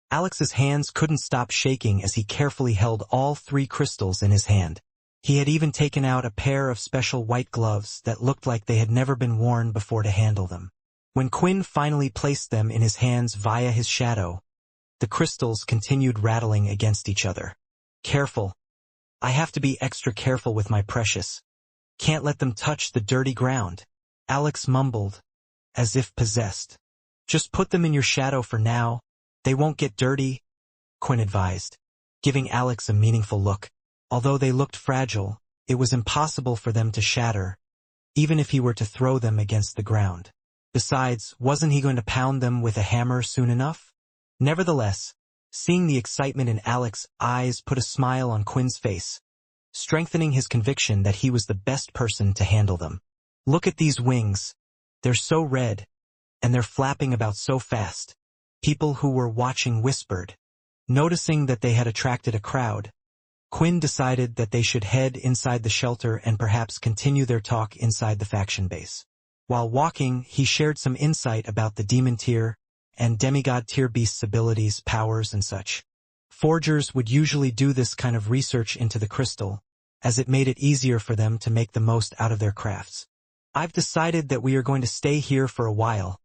Alex's hands couldn't stop shaking as he carefully held all 3 crystals in his hand. He had even taken out a pair of special white gloves that looked like they had never been worn before to handle them. When Quinn finally placed them in his hands via his shadow, the crystals continued rattling against each other. "Careful. I have to be extra careful with my precious. Can't let them touch the dirty ground," Alex mumbled, as if possessed. "Just put them in your shadow for now. They won't get dirty," Quinn advised, giving Alex a meaningful look. Although they looked fragile, it was impossible for them to shatter, even if he were to throw them against the ground. Besides, wasn't he going to pound them with a hammer soon enough? Nevertheless, seeing the excitement in Alex's eyes put a smile on Quinn's face, strengthening his conviction that he was the best person to handle them. "Look at these wings. They're so red, and they're flapping about so fast," people who were watching whispered. Noticing that they had attracted a crowd, Quinn decided that they should head inside the shelter and perhaps continue their talk inside the faction base. While walking, he shared some insight about the demon tier and demigod tier beasts' abilities, powers, and such. Forgers would usually do this kind of research into the crystal, as it made it easier for them to make the most out of their crafts. "I've decided that we are going to stay here for a while,"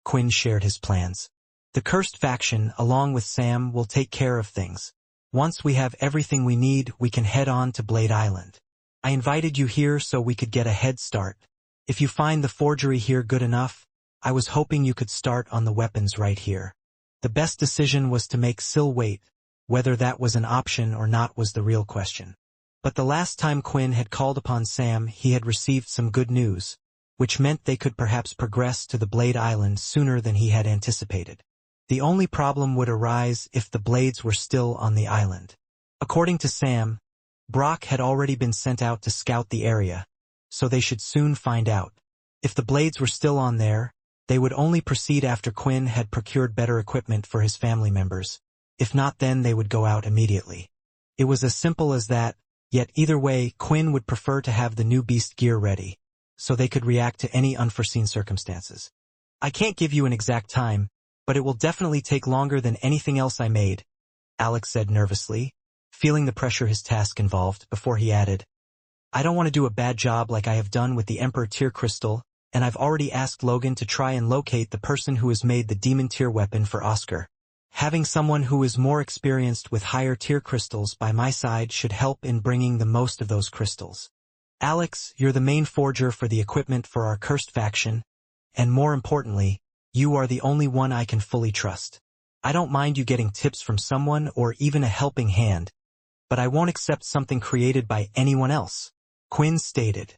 Quinn shared his plans. "The cursed faction, along with Sam, will take care of things. Once we have everything we need, we can head on to Blade Island. I invited you here so we could get a head start. If you find the forgery here good enough, I was hoping you could start on the weapons right here. The best decision was to make Sil wait. Whether that was an option or not was the real question. But the last time Quinn had called upon Sam, he had received some good news, which meant they could perhaps progress to the Blade Island sooner than he had anticipated. The only problem would arise if the Blades were still on the island. According to Sam, Brock had already been sent out to scout the area, so they should soon find out. If the Blades were still on there, they would only proceed after Quinn had procured better equipment for his family members. If not, then they would go out immediately. It was as simple as that, yet either way, Quinn would prefer to have the new beast gear ready, so they could react to any unforeseen circumstances. I can't give you an exact time, but it will definitely take longer than anything else I made, Alex said nervously, feeling the pressure his task involved, before he added, I don't want to do a bad job like I have done with the Emperor tier crystal, and I've already asked Logan to try and locate the person who has made the demon tier weapon for Oscar. Having someone who is more experienced with higher tier crystals by my side should help in bringing the most of those crystals. Alex, you're the main forger for the equipment for our cursed faction, and more importantly, you are the only one I can fully trust. I don't mind you getting tips from someone or even a helping hand, but I won't accept something created by anyone else, Quinn stated.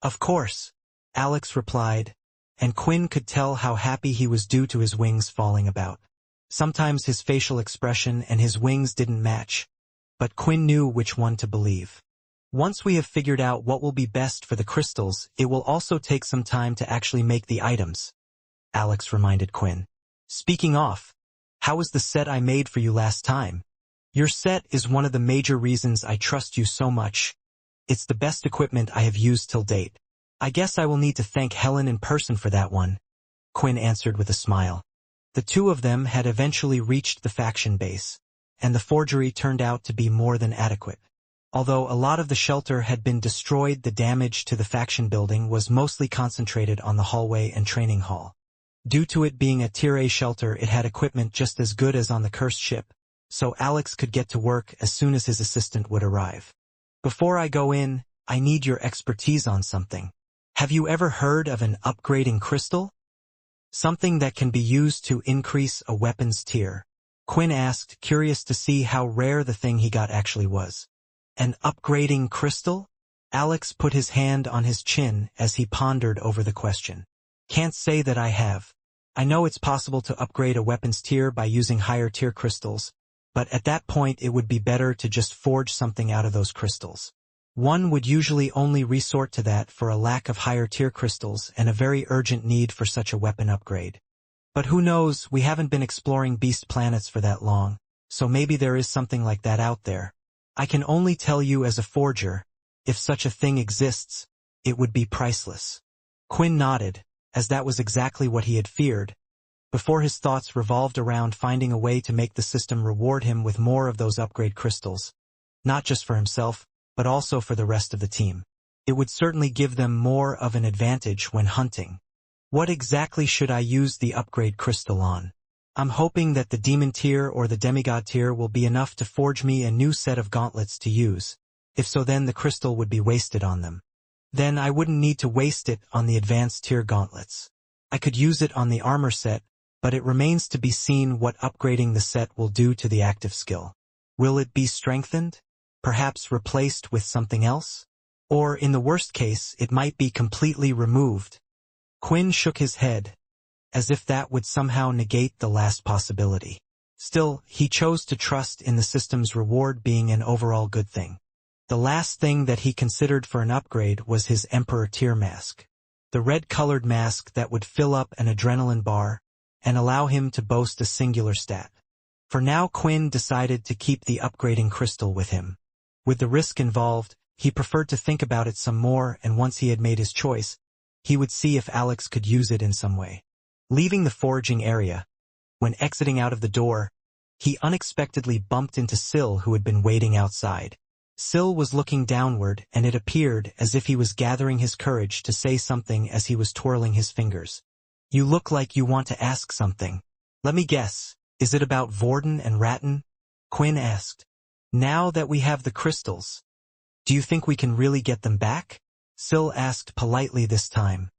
Of course, Alex replied, and Quinn could tell how happy he was due to his wings falling about. Sometimes his facial expression and his wings didn't match, but Quinn knew which one to believe. Once we have figured out what will be best for the crystals, it will also take some time to actually make the items, Alex reminded Quinn. Speaking off, how was the set I made for you last time? Your set is one of the major reasons I trust you so much. It's the best equipment I have used till date. I guess I will need to thank Helen in person for that one, Quinn answered with a smile. The two of them had eventually reached the faction base, and the forgery turned out to be more than adequate. Although a lot of the shelter had been destroyed, the damage to the faction building was mostly concentrated on the hallway and training hall. Due to it being a Tier A shelter, it had equipment just as good as on the cursed ship, so Alex could get to work as soon as his assistant would arrive. Before I go in, I need your expertise on something. Have you ever heard of an upgrading crystal? Something that can be used to increase a weapon's tier. Quinn asked, curious to see how rare the thing he got actually was. An upgrading crystal? Alex put his hand on his chin as he pondered over the question. Can't say that I have. I know it's possible to upgrade a weapon's tier by using higher tier crystals, but at that point it would be better to just forge something out of those crystals. One would usually only resort to that for a lack of higher tier crystals and a very urgent need for such a weapon upgrade. But who knows, we haven't been exploring beast planets for that long, so maybe there is something like that out there. I can only tell you as a forger, if such a thing exists, it would be priceless. Quinn nodded, as that was exactly what he had feared. Before his thoughts revolved around finding a way to make the system reward him with more of those upgrade crystals. Not just for himself, but also for the rest of the team. It would certainly give them more of an advantage when hunting. What exactly should I use the upgrade crystal on? I'm hoping that the demon tier or the demigod tier will be enough to forge me a new set of gauntlets to use. If so, then the crystal would be wasted on them. Then I wouldn't need to waste it on the advanced tier gauntlets. I could use it on the armor set, but it remains to be seen what upgrading the set will do to the active skill. Will it be strengthened? Perhaps replaced with something else? Or, in the worst case, it might be completely removed. Quinn shook his head, as if that would somehow negate the last possibility. Still, he chose to trust in the system's reward being an overall good thing. The last thing that he considered for an upgrade was his Emperor tier mask. The red-colored mask that would fill up an adrenaline bar and allow him to boast a singular stat. For now, Quinn decided to keep the upgrading crystal with him. With the risk involved, he preferred to think about it some more, and once he had made his choice, he would see if Alex could use it in some way. Leaving the foraging area, when exiting out of the door, he unexpectedly bumped into Sil, who had been waiting outside. Sil was looking downward, and it appeared as if he was gathering his courage to say something as he was twirling his fingers. You look like you want to ask something. Let me guess, is it about Vorden and Ratten? Quinn asked. Now that we have the crystals, do you think we can really get them back? Sil asked politely this time.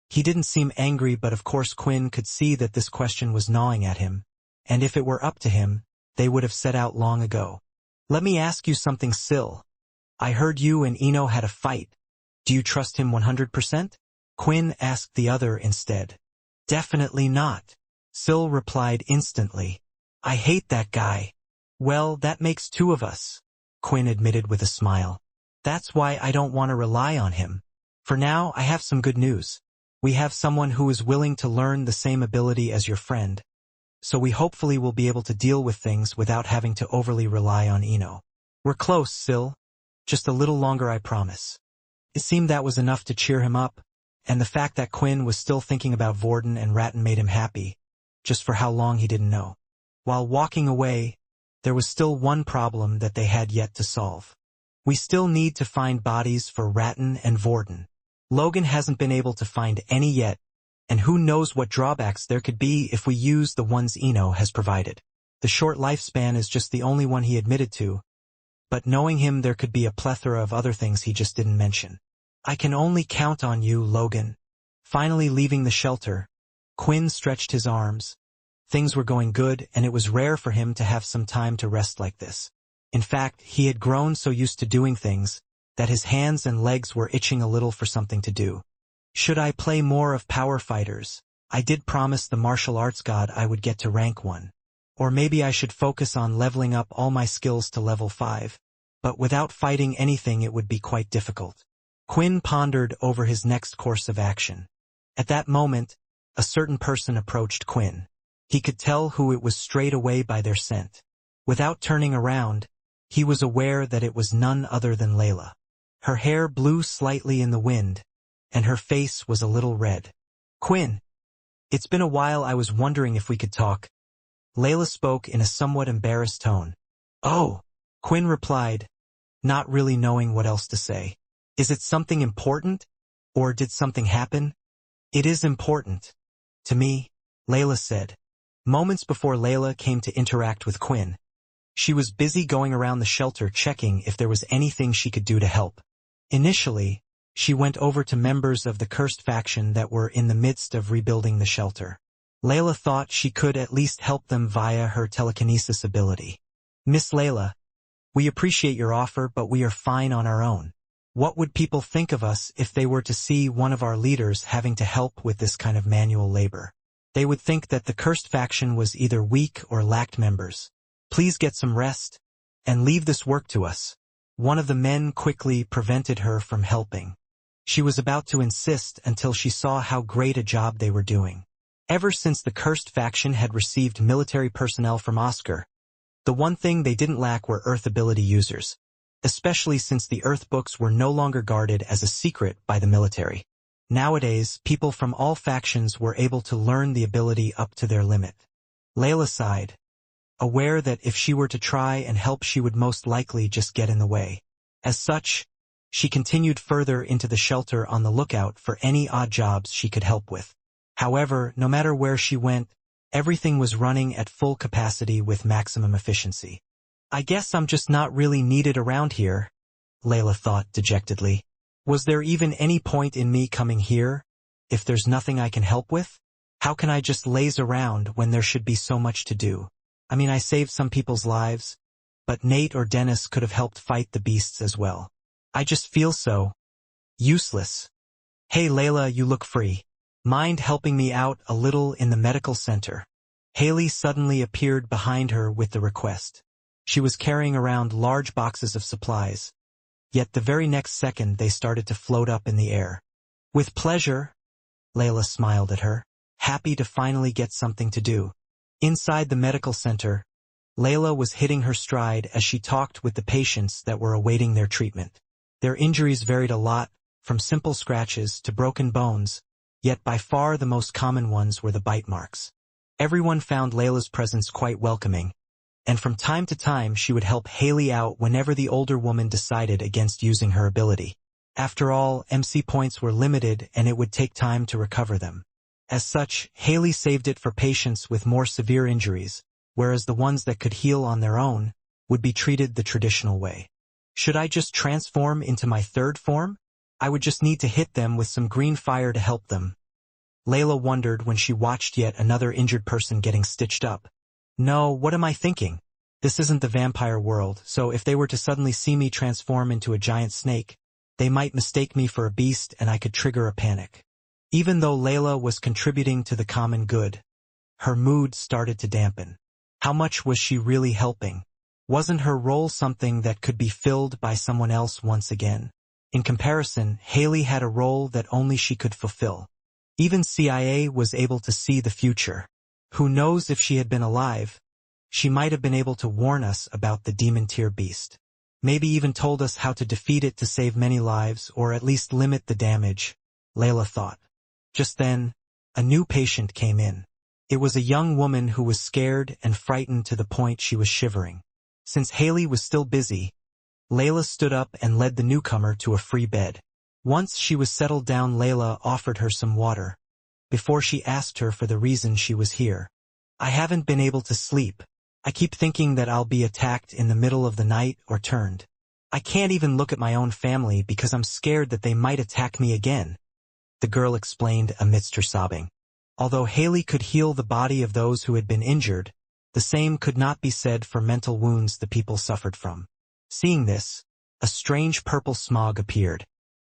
He didn't seem angry, but of course Quinn could see that this question was gnawing at him, and if it were up to him, they would have set out long ago. Let me ask you something, Sil. I heard you and Eno had a fight. Do you trust him 100%? Quinn asked the other instead. Definitely not. Sil replied instantly. I hate that guy. Well, that makes two of us, Quinn admitted with a smile. That's why I don't want to rely on him. For now, I have some good news. We have someone who is willing to learn the same ability as your friend, so we hopefully will be able to deal with things without having to overly rely on Eno. We're close, Sil. Just a little longer, I promise. It seemed that was enough to cheer him up, and the fact that Quinn was still thinking about Vorden and Ratton made him happy, just for how long he didn't know. While walking away, there was still one problem that they had yet to solve. We still need to find bodies for Ratton and Vorden. Logan hasn't been able to find any yet, and who knows what drawbacks there could be if we use the ones Eno has provided. The short lifespan is just the only one he admitted to, but knowing him, there could be a plethora of other things he just didn't mention. I can only count on you, Logan. Finally leaving the shelter, Quinn stretched his arms. Things were going good, and it was rare for him to have some time to rest like this. In fact, he had grown so used to doing things that his hands and legs were itching a little for something to do. Should I play more of Power Fighters? I did promise the martial arts god I would get to rank 1. Or maybe I should focus on leveling up all my skills to level 5. But without fighting anything, it would be quite difficult. Quinn pondered over his next course of action. At that moment, a certain person approached Quinn. He could tell who it was straight away by their scent. Without turning around, he was aware that it was none other than Layla. Her hair blew slightly in the wind, and her face was a little red. Quinn, it's been a while. I was wondering if we could talk. Layla spoke in a somewhat embarrassed tone. Oh, Quinn replied, not really knowing what else to say. Is it something important? Or did something happen? It is important. To me, Layla said. Moments before Layla came to interact with Quinn, she was busy going around the shelter checking if there was anything she could do to help. Initially, she went over to members of the cursed faction that were in the midst of rebuilding the shelter. Layla thought she could at least help them via her telekinesis ability. Miss Layla, we appreciate your offer, but we are fine on our own. What would people think of us if they were to see one of our leaders having to help with this kind of manual labor? They would think that the cursed faction was either weak or lacked members. Please get some rest, and leave this work to us. One of the men quickly prevented her from helping. She was about to insist until she saw how great a job they were doing. Ever since the cursed faction had received military personnel from Oscar, the one thing they didn't lack were Earth ability users, especially since the Earth books were no longer guarded as a secret by the military. Nowadays, people from all factions were able to learn the ability up to their limit. Layla sighed, aware that if she were to try and help, she would most likely just get in the way. As such, she continued further into the shelter on the lookout for any odd jobs she could help with. However, no matter where she went, everything was running at full capacity with maximum efficiency. I guess I'm just not really needed around here, Layla thought dejectedly. Was there even any point in me coming here, if there's nothing I can help with? How can I just laze around when there should be so much to do? I mean, I saved some people's lives, but Nate or Dennis could have helped fight the beasts as well. I just feel so useless. Hey Layla, you look free. Mind helping me out a little in the medical center? Haley suddenly appeared behind her with the request. She was carrying around large boxes of supplies, yet the very next second they started to float up in the air. With pleasure, Layla smiled at her, happy to finally get something to do. Inside the medical center, Layla was hitting her stride as she talked with the patients that were awaiting their treatment. Their injuries varied a lot, from simple scratches to broken bones, yet by far the most common ones were the bite marks. Everyone found Layla's presence quite welcoming, and from time to time she would help Haley out whenever the older woman decided against using her ability. After all, MC points were limited and it would take time to recover them. As such, Haley saved it for patients with more severe injuries, whereas the ones that could heal on their own would be treated the traditional way. Should I just transform into my third form? I would just need to hit them with some green fire to help them, Layla wondered when she watched yet another injured person getting stitched up. No, what am I thinking? This isn't the vampire world, so if they were to suddenly see me transform into a giant snake, they might mistake me for a beast and I could trigger a panic. Even though Layla was contributing to the common good, her mood started to dampen. How much was she really helping? Wasn't her role something that could be filled by someone else once again? In comparison, Haley had a role that only she could fulfill. Even CIA was able to see the future. Who knows if she had been alive? She might have been able to warn us about the demon-tier beast. Maybe even told us how to defeat it to save many lives, or at least limit the damage, Layla thought. Just then, a new patient came in. It was a young woman who was scared and frightened to the point she was shivering. Since Haley was still busy, Layla stood up and led the newcomer to a free bed. Once she was settled down, Layla offered her some water. Before she asked her for the reason she was here. I haven't been able to sleep. I keep thinking that I'll be attacked in the middle of the night or turned. I can't even look at my own family because I'm scared that they might attack me again, the girl explained amidst her sobbing. Although Haley could heal the body of those who had been injured, the same could not be said for mental wounds the people suffered from. Seeing this, a strange purple smog appeared.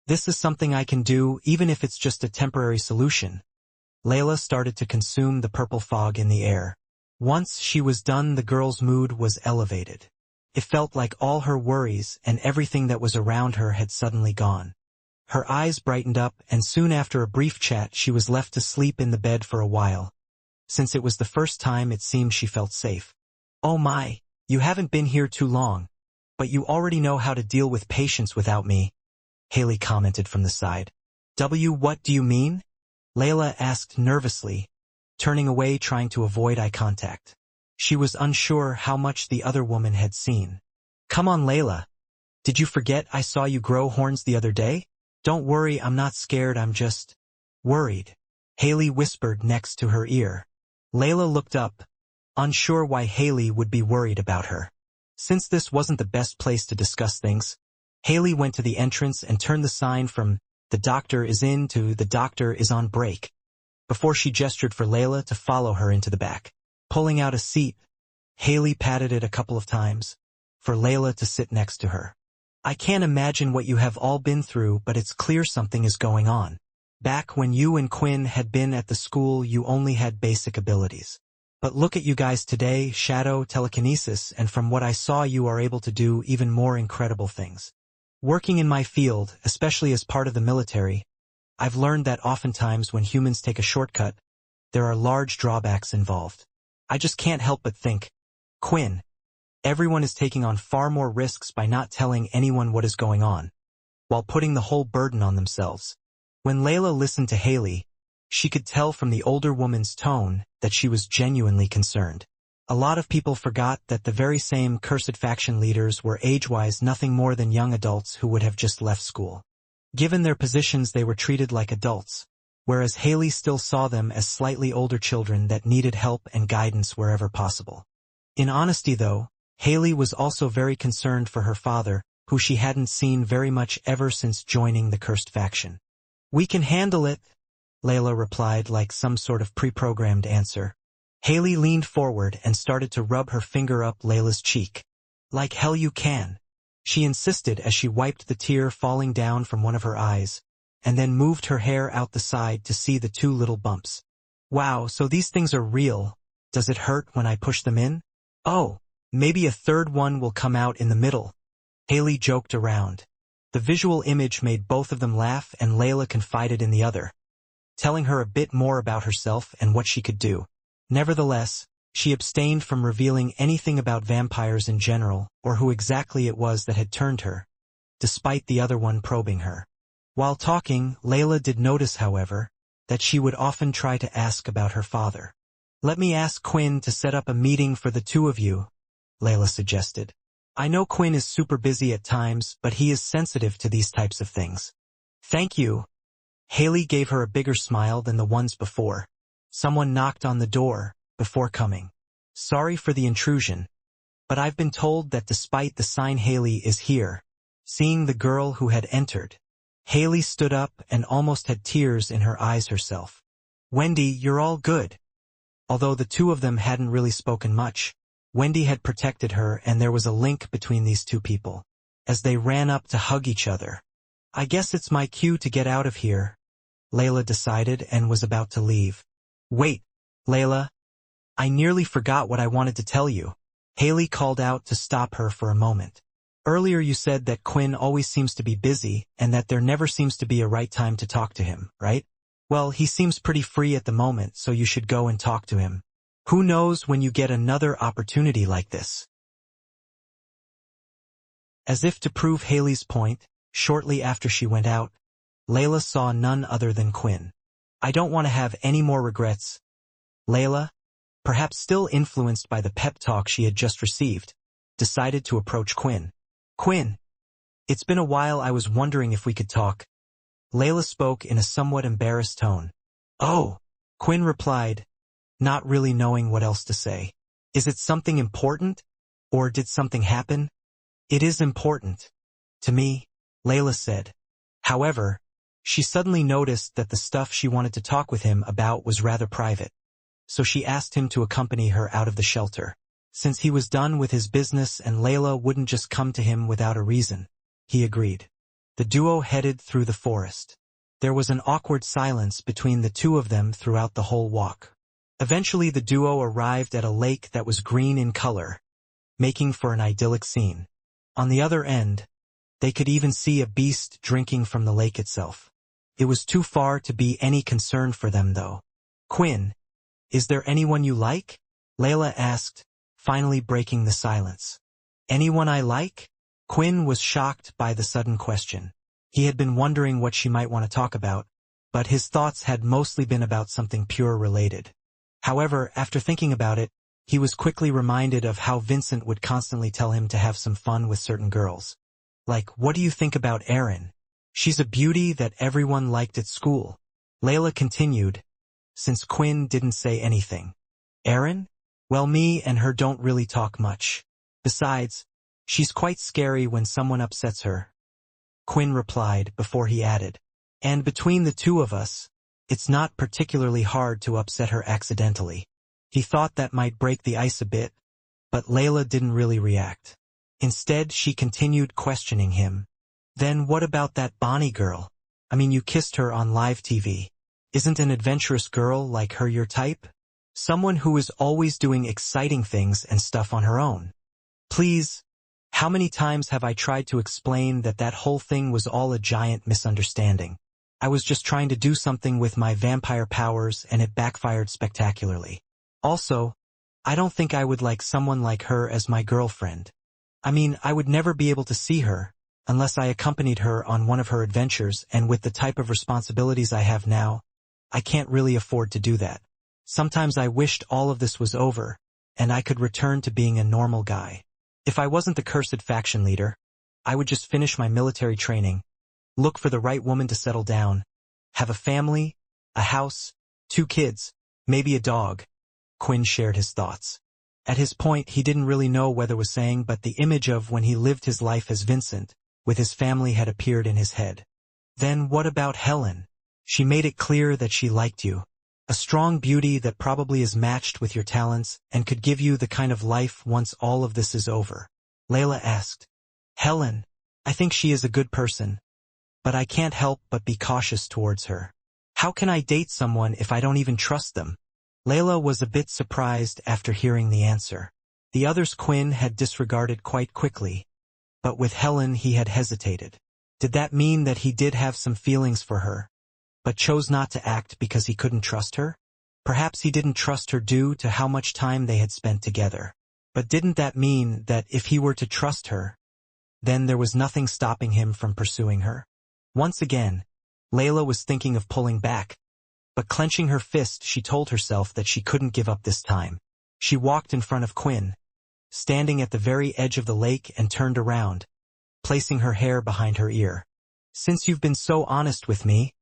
This is something I can do even if it's just a temporary solution. Layla started to consume the purple fog in the air. Once she was done, the girl's mood was elevated. It felt like all her worries and everything that was around her had suddenly gone. Her eyes brightened up, and soon after a brief chat she was left to sleep in the bed for a while. Since it was the first time, it seemed she felt safe. Oh my, you haven't been here too long. But you already know how to deal with patients without me, Haley commented from the side. What do you mean? Layla asked nervously, turning away trying to avoid eye contact. She was unsure how much the other woman had seen. Come on, Layla. Did you forget I saw you grow horns the other day? Don't worry, I'm not scared, I'm just worried, Haley whispered next to her ear. Layla looked up, unsure why Haley would be worried about her. Since this wasn't the best place to discuss things, Haley went to the entrance and turned the sign from "The doctor is in" to "The doctor is on break," before she gestured for Layla to follow her into the back. Pulling out a seat, Haley patted it a couple of times, for Layla to sit next to her. I can't imagine what you have all been through, but it's clear something is going on. Back when you and Quinn had been at the school, you only had basic abilities. But look at you guys today, shadow, telekinesis, and from what I saw you are able to do even more incredible things. Working in my field, especially as part of the military, I've learned that oftentimes when humans take a shortcut, there are large drawbacks involved. I just can't help but think, Quinn, everyone is taking on far more risks by not telling anyone what is going on, while putting the whole burden on themselves. When Layla listened to Haley, she could tell from the older woman's tone that she was genuinely concerned. A lot of people forgot that the very same cursed faction leaders were age-wise nothing more than young adults who would have just left school. Given their positions, they were treated like adults, whereas Haley still saw them as slightly older children that needed help and guidance wherever possible. In honesty though, Haley was also very concerned for her father, who she hadn't seen very much ever since joining the cursed faction. We can handle it, Layla replied like some sort of pre-programmed answer. Haley leaned forward and started to rub her finger up Layla's cheek. Like hell you can, she insisted as she wiped the tear falling down from one of her eyes, and then moved her hair out the side to see the two little bumps. Wow, so these things are real. Does it hurt when I push them in? Oh, maybe a third one will come out in the middle, Haley joked around. The visual image made both of them laugh, and Layla confided in the other, telling her a bit more about herself and what she could do. Nevertheless, she abstained from revealing anything about vampires in general, or who exactly it was that had turned her, despite the other one probing her. While talking, Layla did notice, however, that she would often try to ask about her father. Let me ask Quinn to set up a meeting for the two of you, Layla suggested. I know Quinn is super busy at times, but he is sensitive to these types of things. Thank you. Haley gave her a bigger smile than the ones before. Someone knocked on the door before coming. Sorry for the intrusion, but I've been told that despite the sign Haley is here. Seeing the girl who had entered, Haley stood up and almost had tears in her eyes herself. Wendy, you're all good. Although the two of them hadn't really spoken much, Wendy had protected her and there was a link between these two people. As they ran up to hug each other. I guess it's my cue to get out of here, Layla decided and was about to leave. Wait, Layla. I nearly forgot what I wanted to tell you. Haley called out to stop her for a moment. Earlier you said that Quinn always seems to be busy and that there never seems to be a right time to talk to him, right? Well, he seems pretty free at the moment, so you should go and talk to him. Who knows when you get another opportunity like this? As if to prove Haley's point, shortly after she went out, Layla saw none other than Quinn. I don't want to have any more regrets. Layla, perhaps still influenced by the pep talk she had just received, decided to approach Quinn. Quinn, it's been a while. I was wondering if we could talk. Layla spoke in a somewhat embarrassed tone. Oh, Quinn replied, not really knowing what else to say. Is it something important? Or did something happen? It is important. To me, Layla said. However, she suddenly noticed that the stuff she wanted to talk with him about was rather private. So she asked him to accompany her out of the shelter. Since he was done with his business and Layla wouldn't just come to him without a reason, he agreed. The duo headed through the forest. There was an awkward silence between the two of them throughout the whole walk. Eventually the duo arrived at a lake that was green in color, making for an idyllic scene. On the other end, they could even see a beast drinking from the lake itself. It was too far to be any concern for them though. Quinn, is there anyone you like? Layla asked, finally breaking the silence. Anyone I like? Quinn was shocked by the sudden question. He had been wondering what she might want to talk about, but his thoughts had mostly been about something pure related. However, after thinking about it, he was quickly reminded of how Vincent would constantly tell him to have some fun with certain girls. Like, what do you think about Erin? She's a beauty that everyone liked at school. Layla continued, since Quinn didn't say anything. Erin? Well, me and her don't really talk much. Besides, she's quite scary when someone upsets her. Quinn replied before he added, and between the two of us, it's not particularly hard to upset her accidentally. He thought that might break the ice a bit, but Layla didn't really react. Instead, she continued questioning him. Then what about that Bonnie girl? I mean, you kissed her on live TV. Isn't an adventurous girl like her your type? Someone who is always doing exciting things and stuff on her own. Please, how many times have I tried to explain that whole thing was all a giant misunderstanding? I was just trying to do something with my vampire powers and it backfired spectacularly. Also, I don't think I would like someone like her as my girlfriend. I mean, I would never be able to see her, unless I accompanied her on one of her adventures, and with the type of responsibilities I have now, I can't really afford to do that. Sometimes I wished all of this was over, and I could return to being a normal guy. If I wasn't the cursed faction leader, I would just finish my military training, look for the right woman to settle down, have a family, a house, 2 kids, maybe a dog. Quinn shared his thoughts. At his point, he didn't really know whether was saying, but the image of when he lived his life as Vincent, with his family, had appeared in his head. Then what about Helen? She made it clear that she liked you. A strong beauty that probably is matched with your talents and could give you the kind of life once all of this is over. Layla asked. Helen, I think she is a good person, but I can't help but be cautious towards her. How can I date someone if I don't even trust them? Layla was a bit surprised after hearing the answer. The others Quinn had disregarded quite quickly, but with Helen he had hesitated. Did that mean that he did have some feelings for her, but chose not to act because he couldn't trust her? Perhaps he didn't trust her due to how much time they had spent together. But didn't that mean that if he were to trust her, then there was nothing stopping him from pursuing her? Once again, Layla was thinking of pulling back, but clenching her fist, she told herself that she couldn't give up this time. She walked in front of Quinn, standing at the very edge of the lake, and turned around, placing her hair behind her ear. Since you've been so honest with me,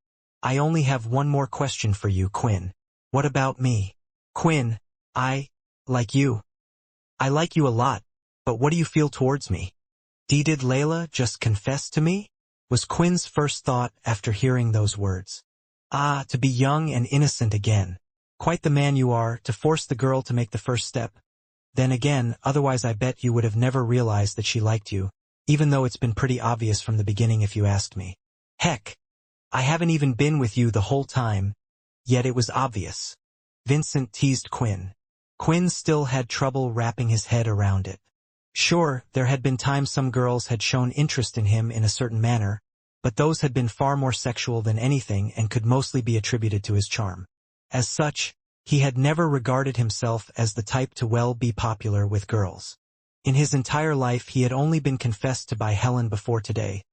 I only have one more question for you, Quinn. What about me? Quinn, I like you. I like you a lot, but what do you feel towards me? Did Layla just confess to me? Was Quinn's first thought after hearing those words. Ah, to be young and innocent again. Quite the man you are, to force the girl to make the first step. Then again, otherwise I bet you would have never realized that she liked you, even though it's been pretty obvious from the beginning if you asked me. Heck, I haven't even been with you the whole time, yet it was obvious. Vincent teased Quinn. Quinn still had trouble wrapping his head around it. Sure, there had been times some girls had shown interest in him in a certain manner, but those had been far more sexual than anything and could mostly be attributed to his charm. As such, he had never regarded himself as the type to be popular with girls. In his entire life he had only been confessed to by Helen before today.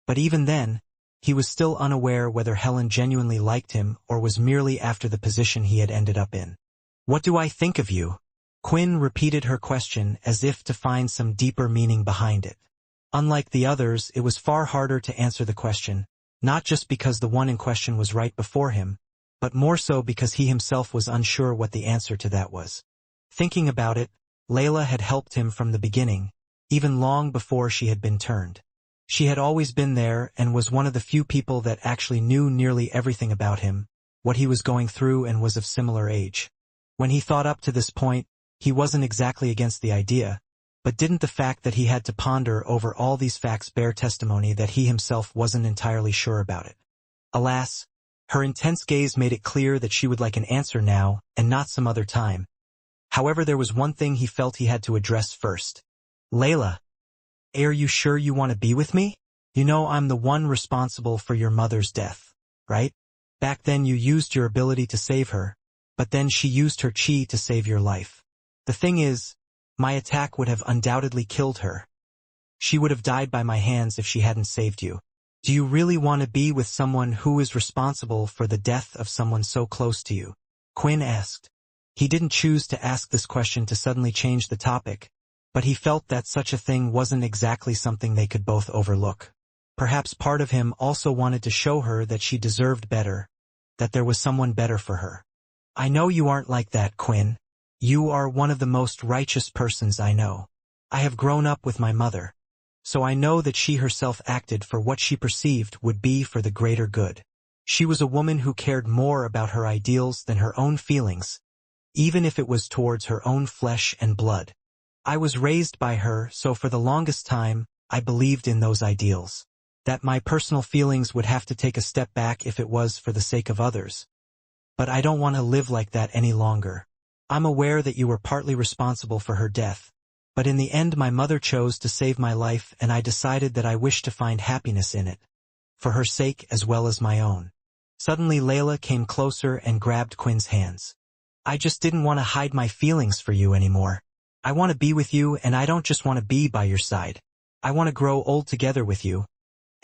But even then, he was still unaware whether Helen genuinely liked him or was merely after the position he had ended up in. "What do I think of you?" Quinn repeated her question as if to find some deeper meaning behind it. Unlike the others, it was far harder to answer the question, not just because the one in question was right before him, but more so because he himself was unsure what the answer to that was. Thinking about it, Layla had helped him from the beginning, even long before she had been turned. She had always been there and was one of the few people that actually knew nearly everything about him, what he was going through, and was of similar age. When he thought up to this point, he wasn't exactly against the idea, but didn't the fact that he had to ponder over all these facts bear testimony that he himself wasn't entirely sure about it? Alas, her intense gaze made it clear that she would like an answer now and not some other time. However, there was one thing he felt he had to address first. "Layla, are you sure you want to be with me? You know I'm the one responsible for your mother's death, right? Back then you used your ability to save her, but then she used her chi to save your life. The thing is, my attack would have undoubtedly killed her. She would have died by my hands if she hadn't saved you. Do you really want to be with someone who is responsible for the death of someone so close to you?" Quinn asked. He didn't choose to ask this question to suddenly change the topic, but he felt that such a thing wasn't exactly something they could both overlook. Perhaps part of him also wanted to show her that she deserved better, that there was someone better for her. "I know you aren't like that, Quinn. You are one of the most righteous persons I know. I have grown up with my mother, so I know that she herself acted for what she perceived would be for the greater good. She was a woman who cared more about her ideals than her own feelings, even if it was towards her own flesh and blood. I was raised by her, so for the longest time, I believed in those ideals. That my personal feelings would have to take a step back if it was for the sake of others. But I don't want to live like that any longer. I'm aware that you were partly responsible for her death, but in the end my mother chose to save my life and I decided that I wished to find happiness in it, for her sake as well as my own." Suddenly Layla came closer and grabbed Quinn's hands. "I just didn't want to hide my feelings for you anymore. I want to be with you, and I don't just want to be by your side. I want to grow old together with you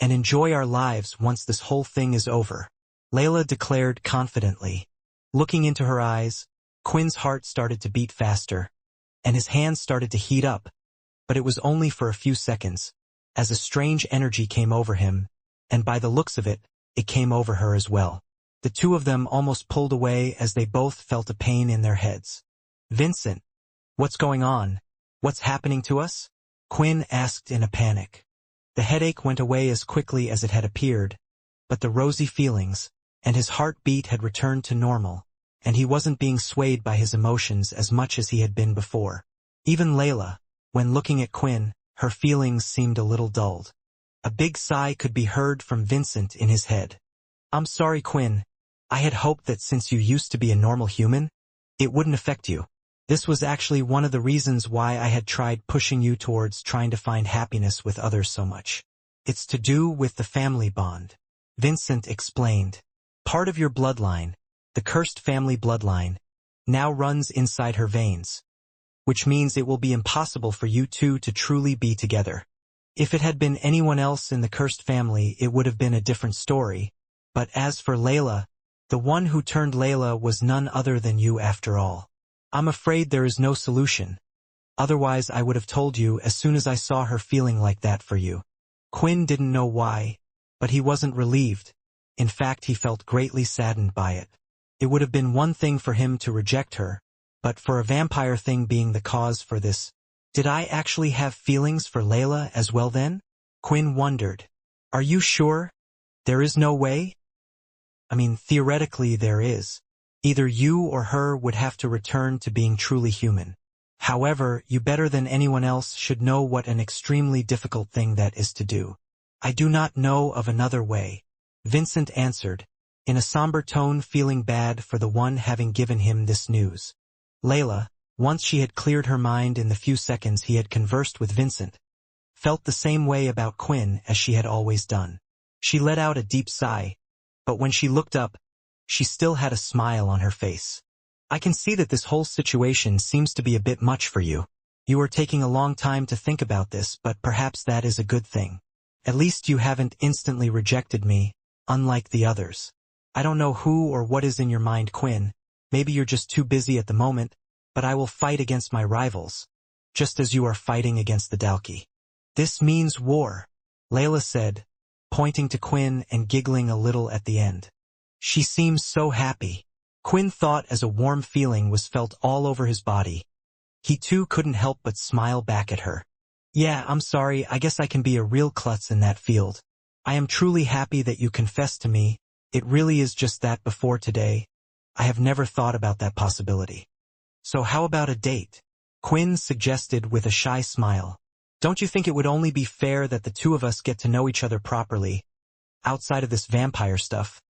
and enjoy our lives once this whole thing is over," Layla declared confidently. Looking into her eyes, Quinn's heart started to beat faster, and his hands started to heat up, but it was only for a few seconds, as a strange energy came over him, and by the looks of it, it came over her as well. The two of them almost pulled away as they both felt a pain in their heads. "Vincent, what's going on? What's happening to us?" Quinn asked in a panic. The headache went away as quickly as it had appeared, but the rosy feelings, and his heartbeat had returned to normal, and he wasn't being swayed by his emotions as much as he had been before. Even Layla, when looking at Quinn, her feelings seemed a little dulled. A big sigh could be heard from Vincent in his head. "I'm sorry, Quinn. I had hoped that since you used to be a normal human, it wouldn't affect you. This was actually one of the reasons why I had tried pushing you towards trying to find happiness with others so much. It's to do with the family bond," Vincent explained. "Part of your bloodline, the cursed family bloodline, now runs inside her veins, which means it will be impossible for you two to truly be together. If it had been anyone else in the cursed family, it would have been a different story, but as for Layla, the one who turned Layla was none other than you after all. I'm afraid there is no solution. Otherwise I would have told you as soon as I saw her feeling like that for you." Quinn didn't know why, but he wasn't relieved. In fact, he felt greatly saddened by it. It would have been one thing for him to reject her, but for a vampire thing being the cause for this. Did I actually have feelings for Layla as well then? Quinn wondered. "Are you sure? There is no way?" Theoretically there is. Either you or her would have to return to being truly human. However, you better than anyone else should know what an extremely difficult thing that is to do. I do not know of another way, Vincent answered, in a somber tone, feeling bad for the one having given him this news. Layla, once she had cleared her mind in the few seconds he had conversed with Vincent, felt the same way about Quinn as she had always done. She let out a deep sigh, but when she looked up, she still had a smile on her face. I can see that this whole situation seems to be a bit much for you. You are taking a long time to think about this, but perhaps that is a good thing. At least you haven't instantly rejected me, unlike the others. I don't know who or what is in your mind, Quinn. Maybe you're just too busy at the moment, but I will fight against my rivals, just as you are fighting against the Dalki. This means war, Layla said, pointing to Quinn and giggling a little at the end. She seems so happy. Quinn thought as a warm feeling was felt all over his body. He too couldn't help but smile back at her. Yeah, I'm sorry, I guess I can be a real klutz in that field. I am truly happy that you confessed to me. It really is just that before today, I have never thought about that possibility. So how about a date? Quinn suggested with a shy smile. Don't you think it would only be fair that the two of us get to know each other properly, outside of this vampire stuff,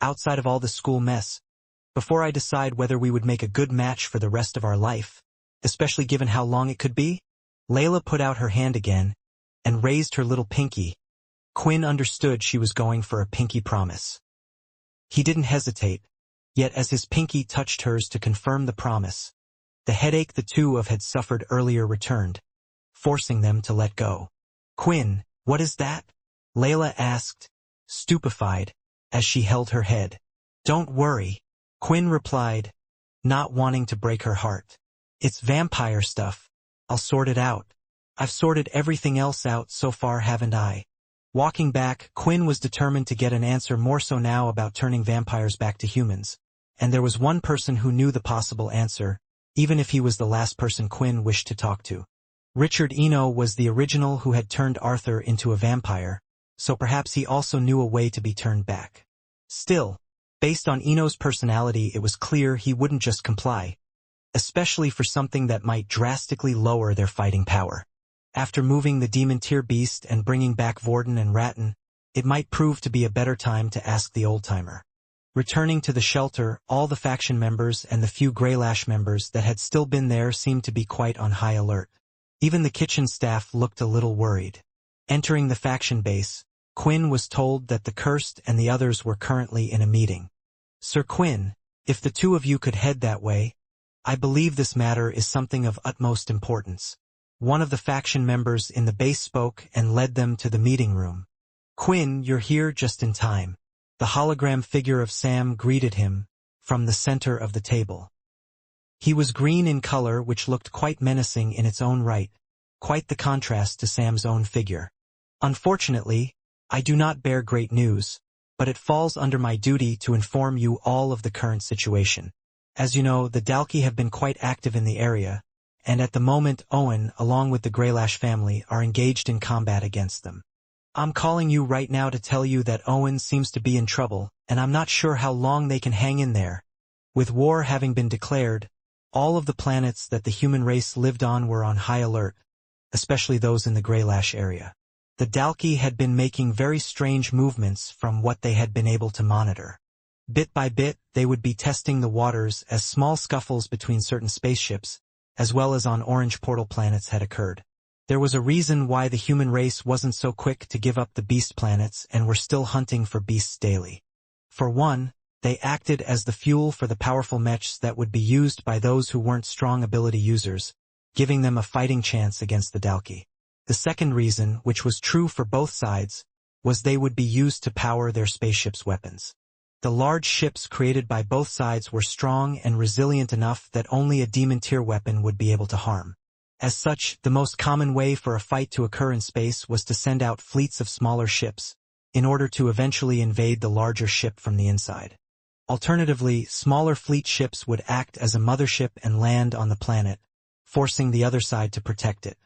outside of all the school mess, before I decide whether we would make a good match for the rest of our life, especially given how long it could be? Layla put out her hand again and raised her little pinky. Quinn understood she was going for a pinky promise. He didn't hesitate, yet as his pinky touched hers to confirm the promise, the headache the two of had suffered earlier returned, forcing them to let go. Quinn, what is that? Layla asked, stupefied, as she held her head. Don't worry, Quinn replied, not wanting to break her heart. It's vampire stuff. I'll sort it out. I've sorted everything else out so far, haven't I? Walking back, Quinn was determined to get an answer, more so now about turning vampires back to humans. And there was one person who knew the possible answer, even if he was the last person Quinn wished to talk to. Richard Eno was the original who had turned Arthur into a vampire, so perhaps he also knew a way to be turned back. Still, based on Eno's personality, it was clear he wouldn't just comply, especially for something that might drastically lower their fighting power. After moving the demon-tier beast and bringing back Vorden and Ratton, it might prove to be a better time to ask the old-timer. Returning to the shelter, all the faction members and the few Greylash members that had still been there seemed to be quite on high alert. Even the kitchen staff looked a little worried. Entering the faction base, Quinn was told that the Cursed and the others were currently in a meeting. Sir Quinn, if the two of you could head that way, I believe this matter is something of utmost importance. One of the faction members in the base spoke and led them to the meeting room. Quinn, you're here just in time. The hologram figure of Sam greeted him from the center of the table. He was green in color, which looked quite menacing in its own right, quite the contrast to Sam's own figure. Unfortunately, I do not bear great news, but it falls under my duty to inform you all of the current situation. As you know, the Dalki have been quite active in the area, and at the moment Owen, along with the Greylash family, are engaged in combat against them. I'm calling you right now to tell you that Owen seems to be in trouble, and I'm not sure how long they can hang in there. With war having been declared, all of the planets that the human race lived on were on high alert, especially those in the Greylash area. The Dalki had been making very strange movements from what they had been able to monitor. Bit by bit, they would be testing the waters as small scuffles between certain spaceships, as well as on orange portal planets, had occurred. There was a reason why the human race wasn't so quick to give up the beast planets and were still hunting for beasts daily. For one, they acted as the fuel for the powerful mechs that would be used by those who weren't strong ability users, giving them a fighting chance against the Dalki. The second reason, which was true for both sides, was they would be used to power their spaceships' weapons. The large ships created by both sides were strong and resilient enough that only a demon-tier weapon would be able to harm. As such, the most common way for a fight to occur in space was to send out fleets of smaller ships, in order to eventually invade the larger ship from the inside. Alternatively, smaller fleet ships would act as a mothership and land on the planet, forcing the other side to protect it.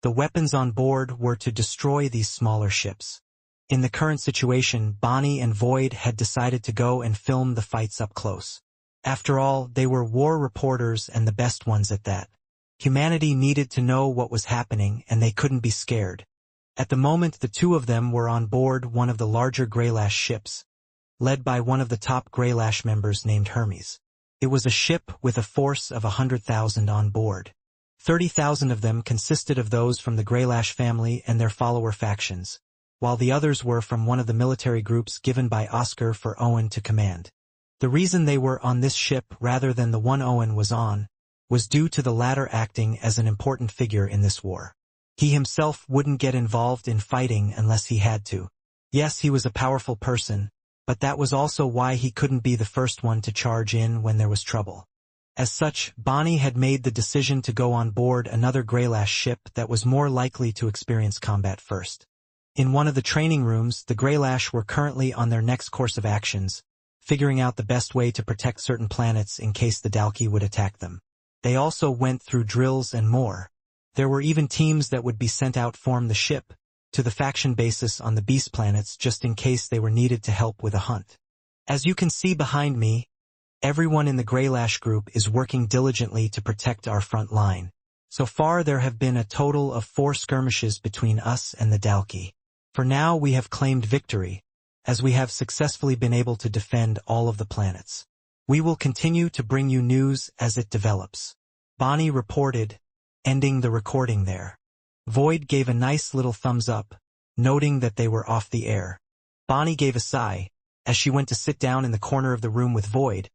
The weapons on board were to destroy these smaller ships. In the current situation, Bonnie and Void had decided to go and film the fights up close. After all, they were war reporters and the best ones at that. Humanity needed to know what was happening and they couldn't be scared. At the moment, the two of them were on board one of the larger Greylash ships, led by one of the top Greylash members named Hermes. It was a ship with a force of 100,000 on board. 30,000 of them consisted of those from the Greylash family and their follower factions, while the others were from one of the military groups given by Oscar for Owen to command. The reason they were on this ship rather than the one Owen was on was due to the latter acting as an important figure in this war. He himself wouldn't get involved in fighting unless he had to. Yes, he was a powerful person, but that was also why he couldn't be the first one to charge in when there was trouble. As such, Bonnie had made the decision to go on board another Greylash ship that was more likely to experience combat first. In one of the training rooms, the Greylash were currently on their next course of actions, figuring out the best way to protect certain planets in case the Dalki would attack them. They also went through drills and more. There were even teams that would be sent out from the ship to the faction basis on the beast planets just in case they were needed to help with a hunt. As you can see behind me, everyone in the Greylash group is working diligently to protect our front line. So far there have been a total of 4 skirmishes between us and the Dalki. For now we have claimed victory, as we have successfully been able to defend all of the planets. We will continue to bring you news as it develops. Bonnie reported, ending the recording there. Void gave a nice little thumbs up, noting that they were off the air. Bonnie gave a sigh, as she went to sit down in the corner of the room with Void.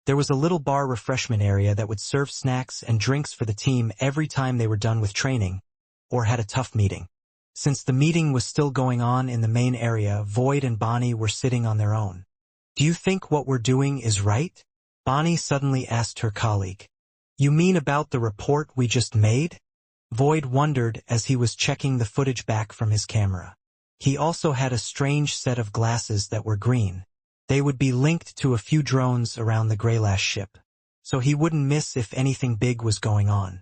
There was a little bar refreshment area that would serve snacks and drinks for the team every time they were done with training, or had a tough meeting. Since the meeting was still going on in the main area, Void and Bonnie were sitting on their own. "Do you think what we're doing is right?" Bonnie suddenly asked her colleague. "You mean about the report we just made?" Void wondered as he was checking the footage back from his camera. He also had a strange set of glasses that were green. They would be linked to a few drones around the Greylash ship, so he wouldn't miss if anything big was going on.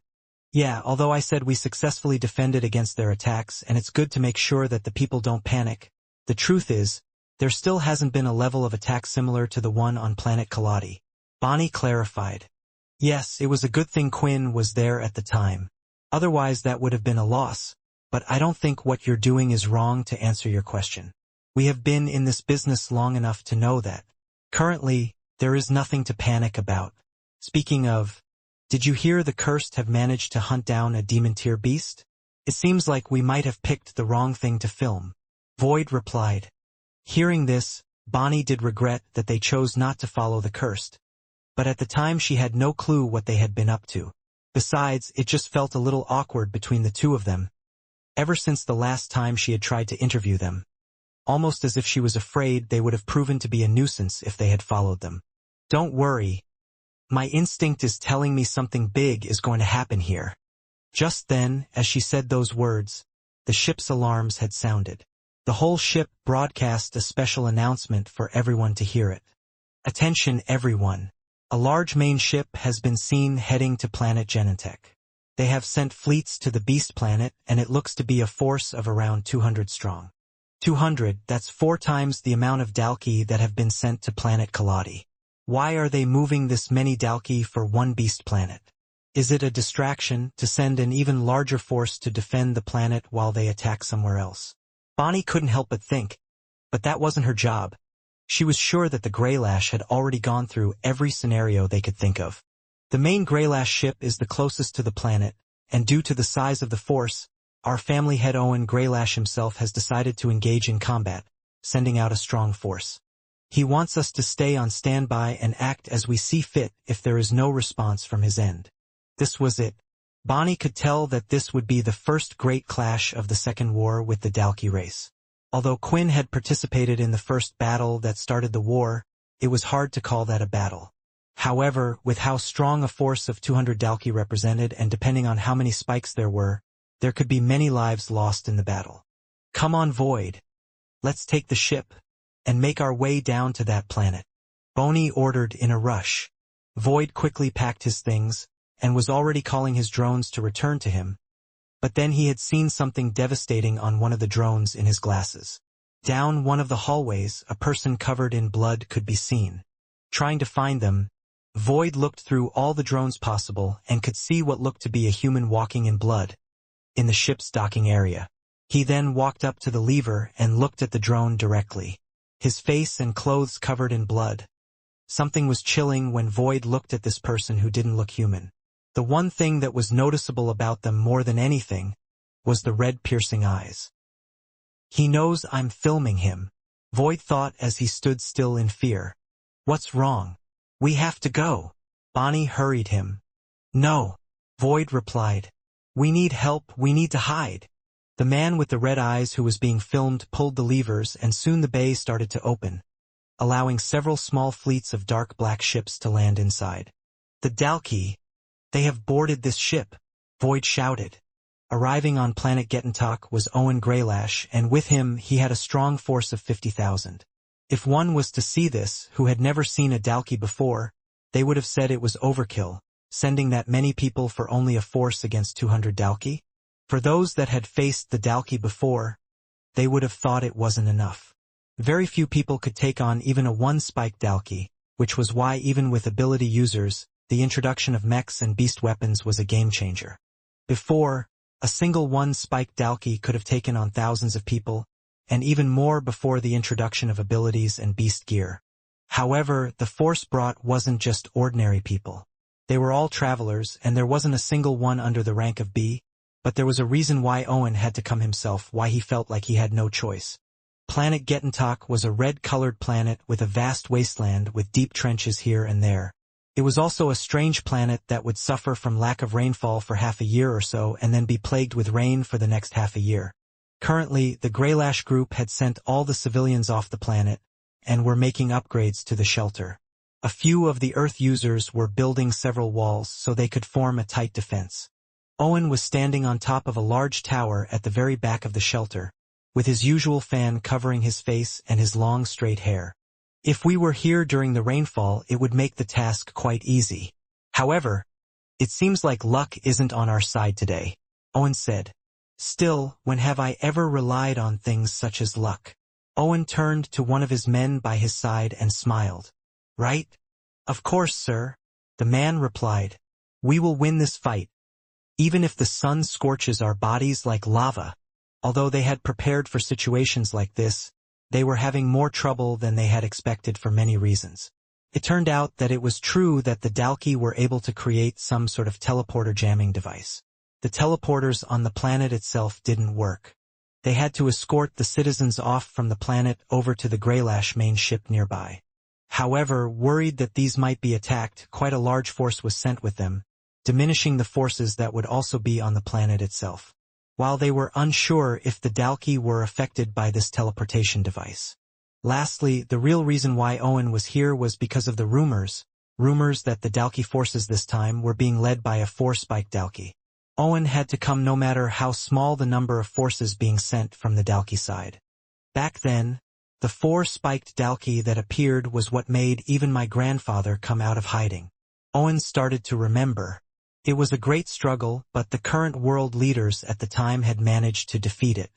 "Yeah, although I said we successfully defended against their attacks and it's good to make sure that the people don't panic, the truth is, there still hasn't been a level of attack similar to the one on planet Immortality." Bonnie clarified. "Yes, it was a good thing Quinn was there at the time. Otherwise that would have been a loss, but I don't think what you're doing is wrong to answer your question. We have been in this business long enough to know that. Currently, there is nothing to panic about. Speaking of, did you hear the Cursed have managed to hunt down a demon-tier beast? It seems like we might have picked the wrong thing to film." Void replied. Hearing this, Bonnie did regret that they chose not to follow the Cursed, but at the time she had no clue what they had been up to. Besides, it just felt a little awkward between the two of them, ever since the last time she had tried to interview them. Almost as if she was afraid they would have proven to be a nuisance if they had followed them. "Don't worry. My instinct is telling me something big is going to happen here." Just then, as she said those words, the ship's alarms had sounded. The whole ship broadcast a special announcement for everyone to hear it. "Attention everyone. A large main ship has been seen heading to planet Genentech. They have sent fleets to the Beast planet and it looks to be a force of around 200 strong. 200, that's 4 times the amount of Dalki that have been sent to planet Immortality. Why are they moving this many Dalki for one beast planet? Is it a distraction to send an even larger force to defend the planet while they attack somewhere else?" Bonnie couldn't help but think, but that wasn't her job. She was sure that the Greylash had already gone through every scenario they could think of. The main Greylash ship is the closest to the planet, and due to the size of the force, our family head Owen Greylash himself has decided to engage in combat, sending out a strong force. He wants us to stay on standby and act as we see fit if there is no response from his end. This was it. Bonnie could tell that this would be the first great clash of the Second War with the Dalki race. Although Quinn had participated in the first battle that started the war, it was hard to call that a battle. However, with how strong a force of 200 Dalki represented and depending on how many spikes there could be many lives lost in the battle. "Come on, Void. Let's take the ship and make our way down to that planet," Bonnie ordered in a rush. Void quickly packed his things and was already calling his drones to return to him, but then he had seen something devastating on one of the drones in his glasses. Down one of the hallways, a person covered in blood could be seen. Trying to find them, Void looked through all the drones possible and could see what looked to be a human walking in blood in the ship's docking area. He then walked up to the lever and looked at the drone directly. His face and clothes covered in blood. Something was chilling when Void looked at this person who didn't look human. The one thing that was noticeable about them more than anything was the red piercing eyes. He knows I'm filming him, Void thought as he stood still in fear. What's wrong? We have to go. Bonnie hurried him. No, Void replied. We need help, we need to hide. The man with the red eyes who was being filmed pulled the levers and soon the bay started to open, allowing several small fleets of dark black ships to land inside. The Dalki, they have boarded this ship, Void shouted. Arriving on planet Getentok was Owen Greylash, and with him he had a strong force of 50,000. If one was to see this, who had never seen a Dalki before, they would have said it was overkill, sending that many people for only a force against 200 Dalki. For those that had faced the Dalki before, they would have thought it wasn't enough. Very few people could take on even a one-spike Dalki, which was why even with ability users, the introduction of mechs and beast weapons was a game-changer. Before, a single one-spike Dalki could have taken on thousands of people, and even more before the introduction of abilities and beast gear. However, the force brought wasn't just ordinary people. They were all travelers, and there wasn't a single one under the rank of B, but there was a reason why Owen had to come himself, why he felt like he had no choice. Planet Getentok was a red-colored planet with a vast wasteland with deep trenches here and there. It was also a strange planet that would suffer from lack of rainfall for half a year or so and then be plagued with rain for the next half a year. Currently, the Greylash group had sent all the civilians off the planet and were making upgrades to the shelter. A few of the Earth users were building several walls so they could form a tight defense. Owen was standing on top of a large tower at the very back of the shelter, with his usual fan covering his face and his long straight hair. If we were here during the rainfall, it would make the task quite easy. However, it seems like luck isn't on our side today, Owen said. Still, when have I ever relied on things such as luck? Owen turned to one of his men by his side and smiled. Right? Of course, sir, the man replied. We will win this fight, even if the sun scorches our bodies like lava. Although they had prepared for situations like this, they were having more trouble than they had expected for many reasons. It turned out that it was true that the Dalki were able to create some sort of teleporter jamming device. The teleporters on the planet itself didn't work. They had to escort the citizens off from the planet over to the Greylash main ship nearby. However, worried that these might be attacked, quite a large force was sent with them, diminishing the forces that would also be on the planet itself. While they were unsure if the Dalki were affected by this teleportation device. Lastly, the real reason why Owen was here was because of the rumors that the Dalki forces this time were being led by a 4-spike Dalki. Owen had to come no matter how small the number of forces being sent from the Dalki side. Back then, the 4-spiked Dalki that appeared was what made even my grandfather come out of hiding. Owen started to remember. It was a great struggle, but the current world leaders at the time had managed to defeat it.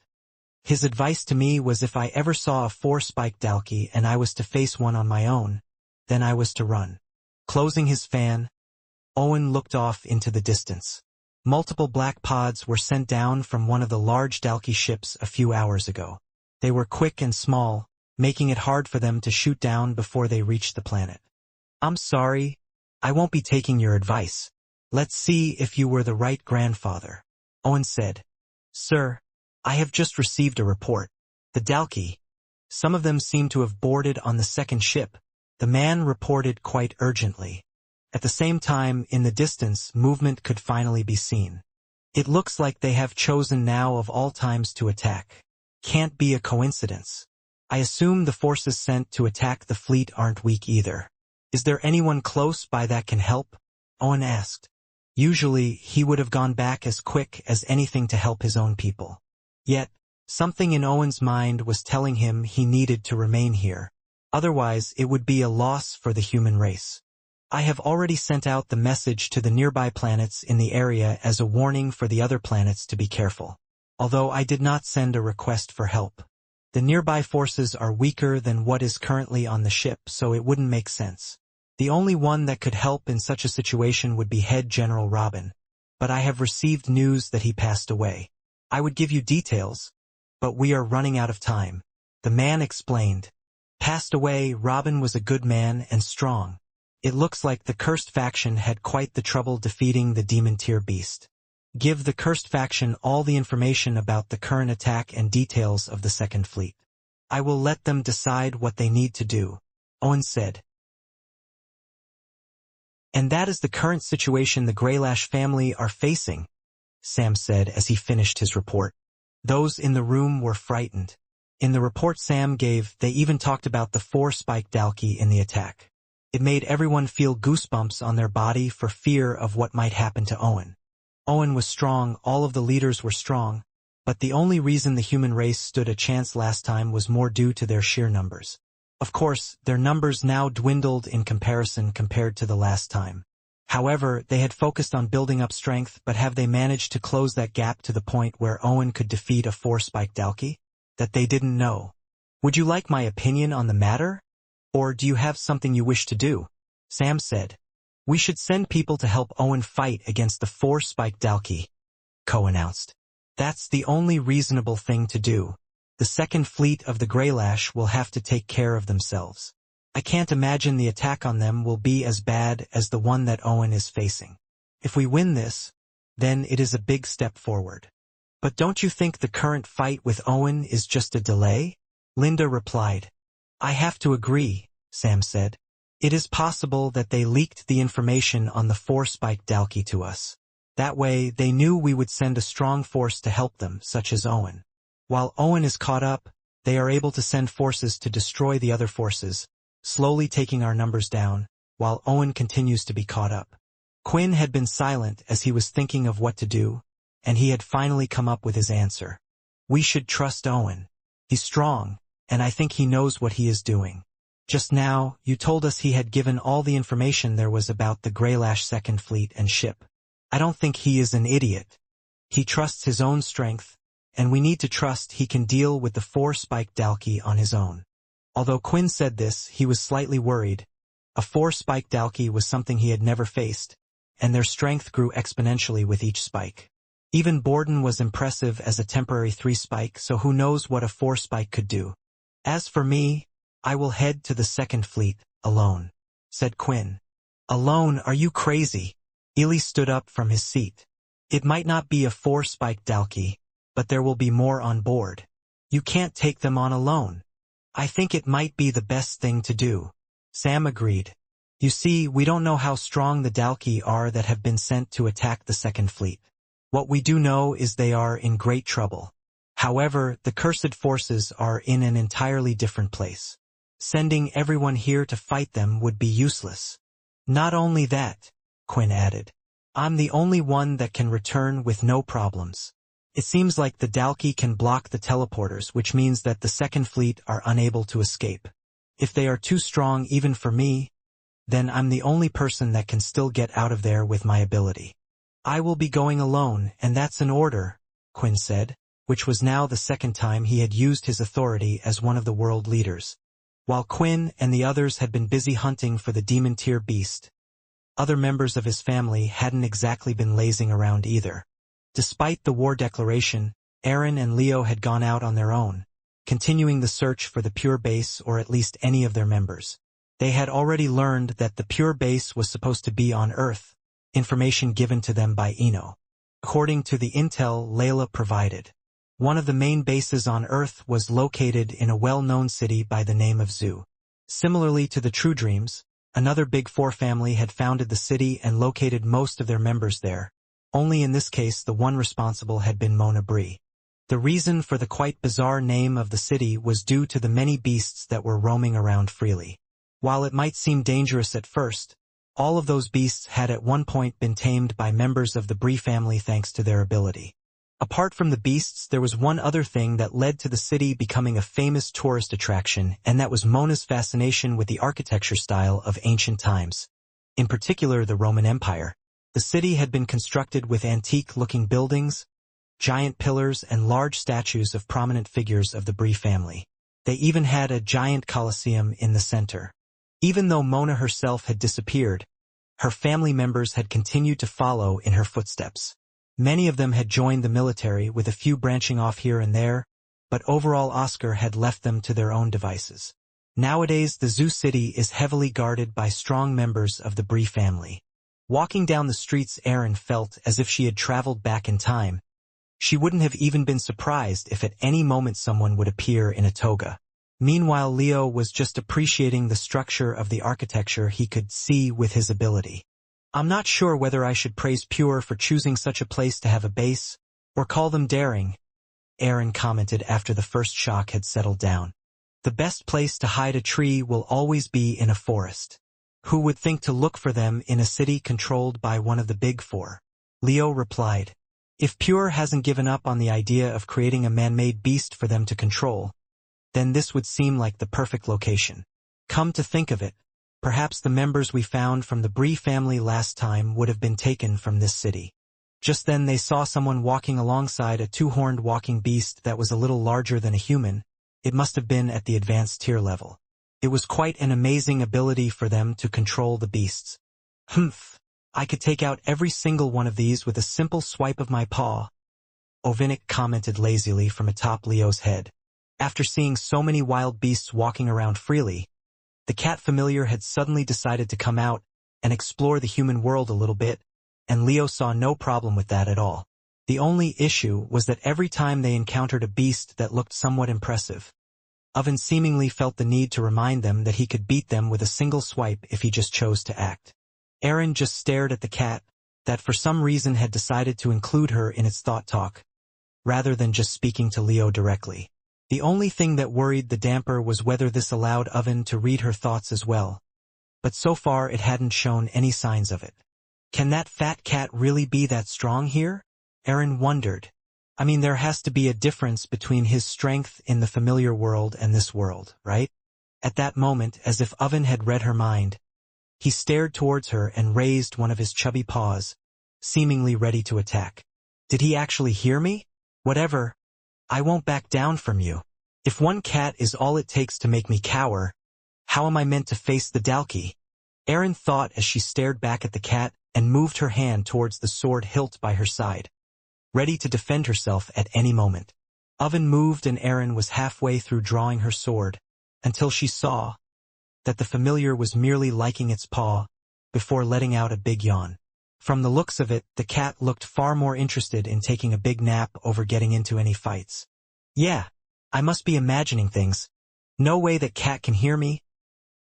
His advice to me was if I ever saw a 4-spiked Dalki and I was to face one on my own, then I was to run. Closing his fan, Owen looked off into the distance. Multiple black pods were sent down from one of the large Dalki ships a few hours ago. They were quick and small, making it hard for them to shoot down before they reached the planet. I'm sorry, I won't be taking your advice. Let's see if you were the right grandfather, Owen said. Sir, I have just received a report. The Dalki, some of them seem to have boarded on the second ship, the man reported quite urgently. At the same time, in the distance, movement could finally be seen. It looks like they have chosen now of all times to attack. Can't be a coincidence. I assume the forces sent to attack the fleet aren't weak either. Is there anyone close by that can help? Owen asked. Usually, he would have gone back as quick as anything to help his own people. Yet, something in Owen's mind was telling him he needed to remain here. Otherwise, it would be a loss for the human race. I have already sent out the message to the nearby planets in the area as a warning for the other planets to be careful. Although I did not send a request for help. The nearby forces are weaker than what is currently on the ship, so it wouldn't make sense. The only one that could help in such a situation would be Head General Robin, but I have received news that he passed away. I would give you details, but we are running out of time. The man explained. Passed away. Robin was a good man and strong. It looks like the cursed faction had quite the trouble defeating the demon tier beast. Give the cursed faction all the information about the current attack and details of the Second Fleet. I will let them decide what they need to do, Owen said. And that is the current situation the Greylash family are facing, Sam said as he finished his report. Those in the room were frightened. In the report Sam gave, they even talked about the 4 spiked Dalki in the attack. It made everyone feel goosebumps on their body for fear of what might happen to Owen. Owen was strong, all of the leaders were strong, but the only reason the human race stood a chance last time was more due to their sheer numbers. Of course, their numbers now dwindled in comparison compared to the last time. However, they had focused on building up strength, but have they managed to close that gap to the point where Owen could defeat a 4-spiked Dalki? That they didn't know. Would you like my opinion on the matter? Or do you have something you wish to do? Sam said. We should send people to help Owen fight against the 4-spiked Dalki, Co announced. That's the only reasonable thing to do. The Second Fleet of the Greylash will have to take care of themselves. I can't imagine the attack on them will be as bad as the one that Owen is facing. If we win this, then it is a big step forward. But don't you think the current fight with Owen is just a delay? Linda replied. I have to agree, Sam said. It is possible that they leaked the information on the 4-spiked Dalki to us. That way, they knew we would send a strong force to help them, such as Owen. While Owen is caught up, they are able to send forces to destroy the other forces, slowly taking our numbers down, while Owen continues to be caught up. Quinn had been silent as he was thinking of what to do, and he had finally come up with his answer. We should trust Owen. He's strong, and I think he knows what he is doing. Just now, you told us he had given all the information there was about the Greylash Second Fleet and ship. I don't think he is an idiot. He trusts his own strength, and we need to trust he can deal with the 4-spiked Dalki on his own. Although Quinn said this, he was slightly worried. A 4-spiked Dalki was something he had never faced, and their strength grew exponentially with each spike. Even Borden was impressive as a temporary 3-spike, so who knows what a 4-spike could do. As for me, I will head to the Second Fleet, alone, said Quinn. Alone? Are you crazy? Ely stood up from his seat. It might not be a 4-spiked Dalki, but there will be more on board. You can't take them on alone. I think it might be the best thing to do. Sam agreed. You see, we don't know how strong the Dalki are that have been sent to attack the Second Fleet. What we do know is they are in great trouble. However, the cursed forces are in an entirely different place. Sending everyone here to fight them would be useless. Not only that, Quinn added, I'm the only one that can return with no problems. It seems like the Dalki can block the teleporters, which means that the Second Fleet are unable to escape. If they are too strong even for me, then I'm the only person that can still get out of there with my ability. I will be going alone, and that's an order, Quinn said, which was now the second time he had used his authority as one of the world leaders. While Quinn and the others had been busy hunting for the demon tier beast, other members of his family hadn't exactly been lazing around either. Despite the war declaration, Aaron and Leo had gone out on their own, continuing the search for the pure base or at least any of their members. They had already learned that the pure base was supposed to be on Earth, information given to them by Eno. According to the intel Layla provided, one of the main bases on Earth was located in a well-known city by the name of Zoo. Similarly to the True Dreams, another Big Four family had founded the city and located most of their members there. Only in this case the one responsible had been Mona Bree. The reason for the quite bizarre name of the city was due to the many beasts that were roaming around freely. While it might seem dangerous at first, all of those beasts had at one point been tamed by members of the Bree family thanks to their ability. Apart from the beasts, there was one other thing that led to the city becoming a famous tourist attraction, and that was Mona's fascination with the architecture style of ancient times. In particular, the Roman Empire. The city had been constructed with antique-looking buildings, giant pillars and large statues of prominent figures of the Brie family. They even had a giant Colosseum in the center. Even though Mona herself had disappeared, her family members had continued to follow in her footsteps. Many of them had joined the military, with a few branching off here and there, but overall Oscar had left them to their own devices. Nowadays, the Zoo City is heavily guarded by strong members of the Brie family. Walking down the streets, Erin felt as if she had traveled back in time. She wouldn't have even been surprised if at any moment someone would appear in a toga. Meanwhile, Leo was just appreciating the structure of the architecture he could see with his ability. I'm not sure whether I should praise Pure for choosing such a place to have a base, or call them daring, Erin commented after the first shock had settled down. The best place to hide a tree will always be in a forest. Who would think to look for them in a city controlled by one of the big four? Leo replied. If Pure hasn't given up on the idea of creating a man-made beast for them to control, then this would seem like the perfect location. Come to think of it, perhaps the members we found from the Brie family last time would have been taken from this city. Just then they saw someone walking alongside a two-horned walking beast that was a little larger than a human. It must have been at the advanced tier level. It was quite an amazing ability for them to control the beasts. Humph, I could take out every single one of these with a simple swipe of my paw, Ovinic commented lazily from atop Leo's head. After seeing so many wild beasts walking around freely, the cat familiar had suddenly decided to come out and explore the human world a little bit, and Leo saw no problem with that at all. The only issue was that every time they encountered a beast that looked somewhat impressive, Oven seemingly felt the need to remind them that he could beat them with a single swipe if he just chose to act. Erin just stared at the cat, that for some reason had decided to include her in its thought talk, rather than just speaking to Leo directly. The only thing that worried the damper was whether this allowed Oven to read her thoughts as well, but so far it hadn't shown any signs of it. Can that fat cat really be that strong here? Erin wondered. I mean, there has to be a difference between his strength in the familiar world and this world, right? At that moment, as if Oven had read her mind, he stared towards her and raised one of his chubby paws, seemingly ready to attack. Did he actually hear me? Whatever. I won't back down from you. If one cat is all it takes to make me cower, how am I meant to face the Dalki? Erin thought as she stared back at the cat and moved her hand towards the sword hilt by her side, ready to defend herself at any moment. Oven moved and Erin was halfway through drawing her sword, until she saw that the familiar was merely liking its paw, before letting out a big yawn. From the looks of it, the cat looked far more interested in taking a big nap over getting into any fights. Yeah, I must be imagining things. No way that cat can hear me.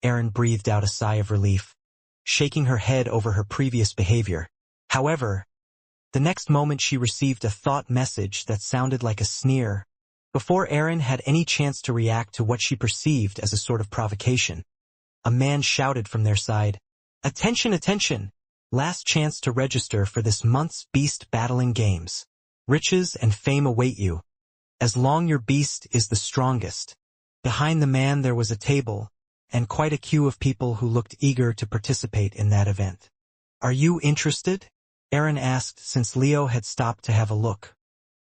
Erin breathed out a sigh of relief, shaking her head over her previous behavior. However, the next moment she received a thought message that sounded like a sneer. Before Erin had any chance to react to what she perceived as a sort of provocation, a man shouted from their side, "Attention, attention! Last chance to register for this month's Beast Battling Games. Riches and fame await you, as long your beast is the strongest." Behind the man there was a table, and quite a queue of people who looked eager to participate in that event. "Are you interested?" Erin asked, since Leo had stopped to have a look.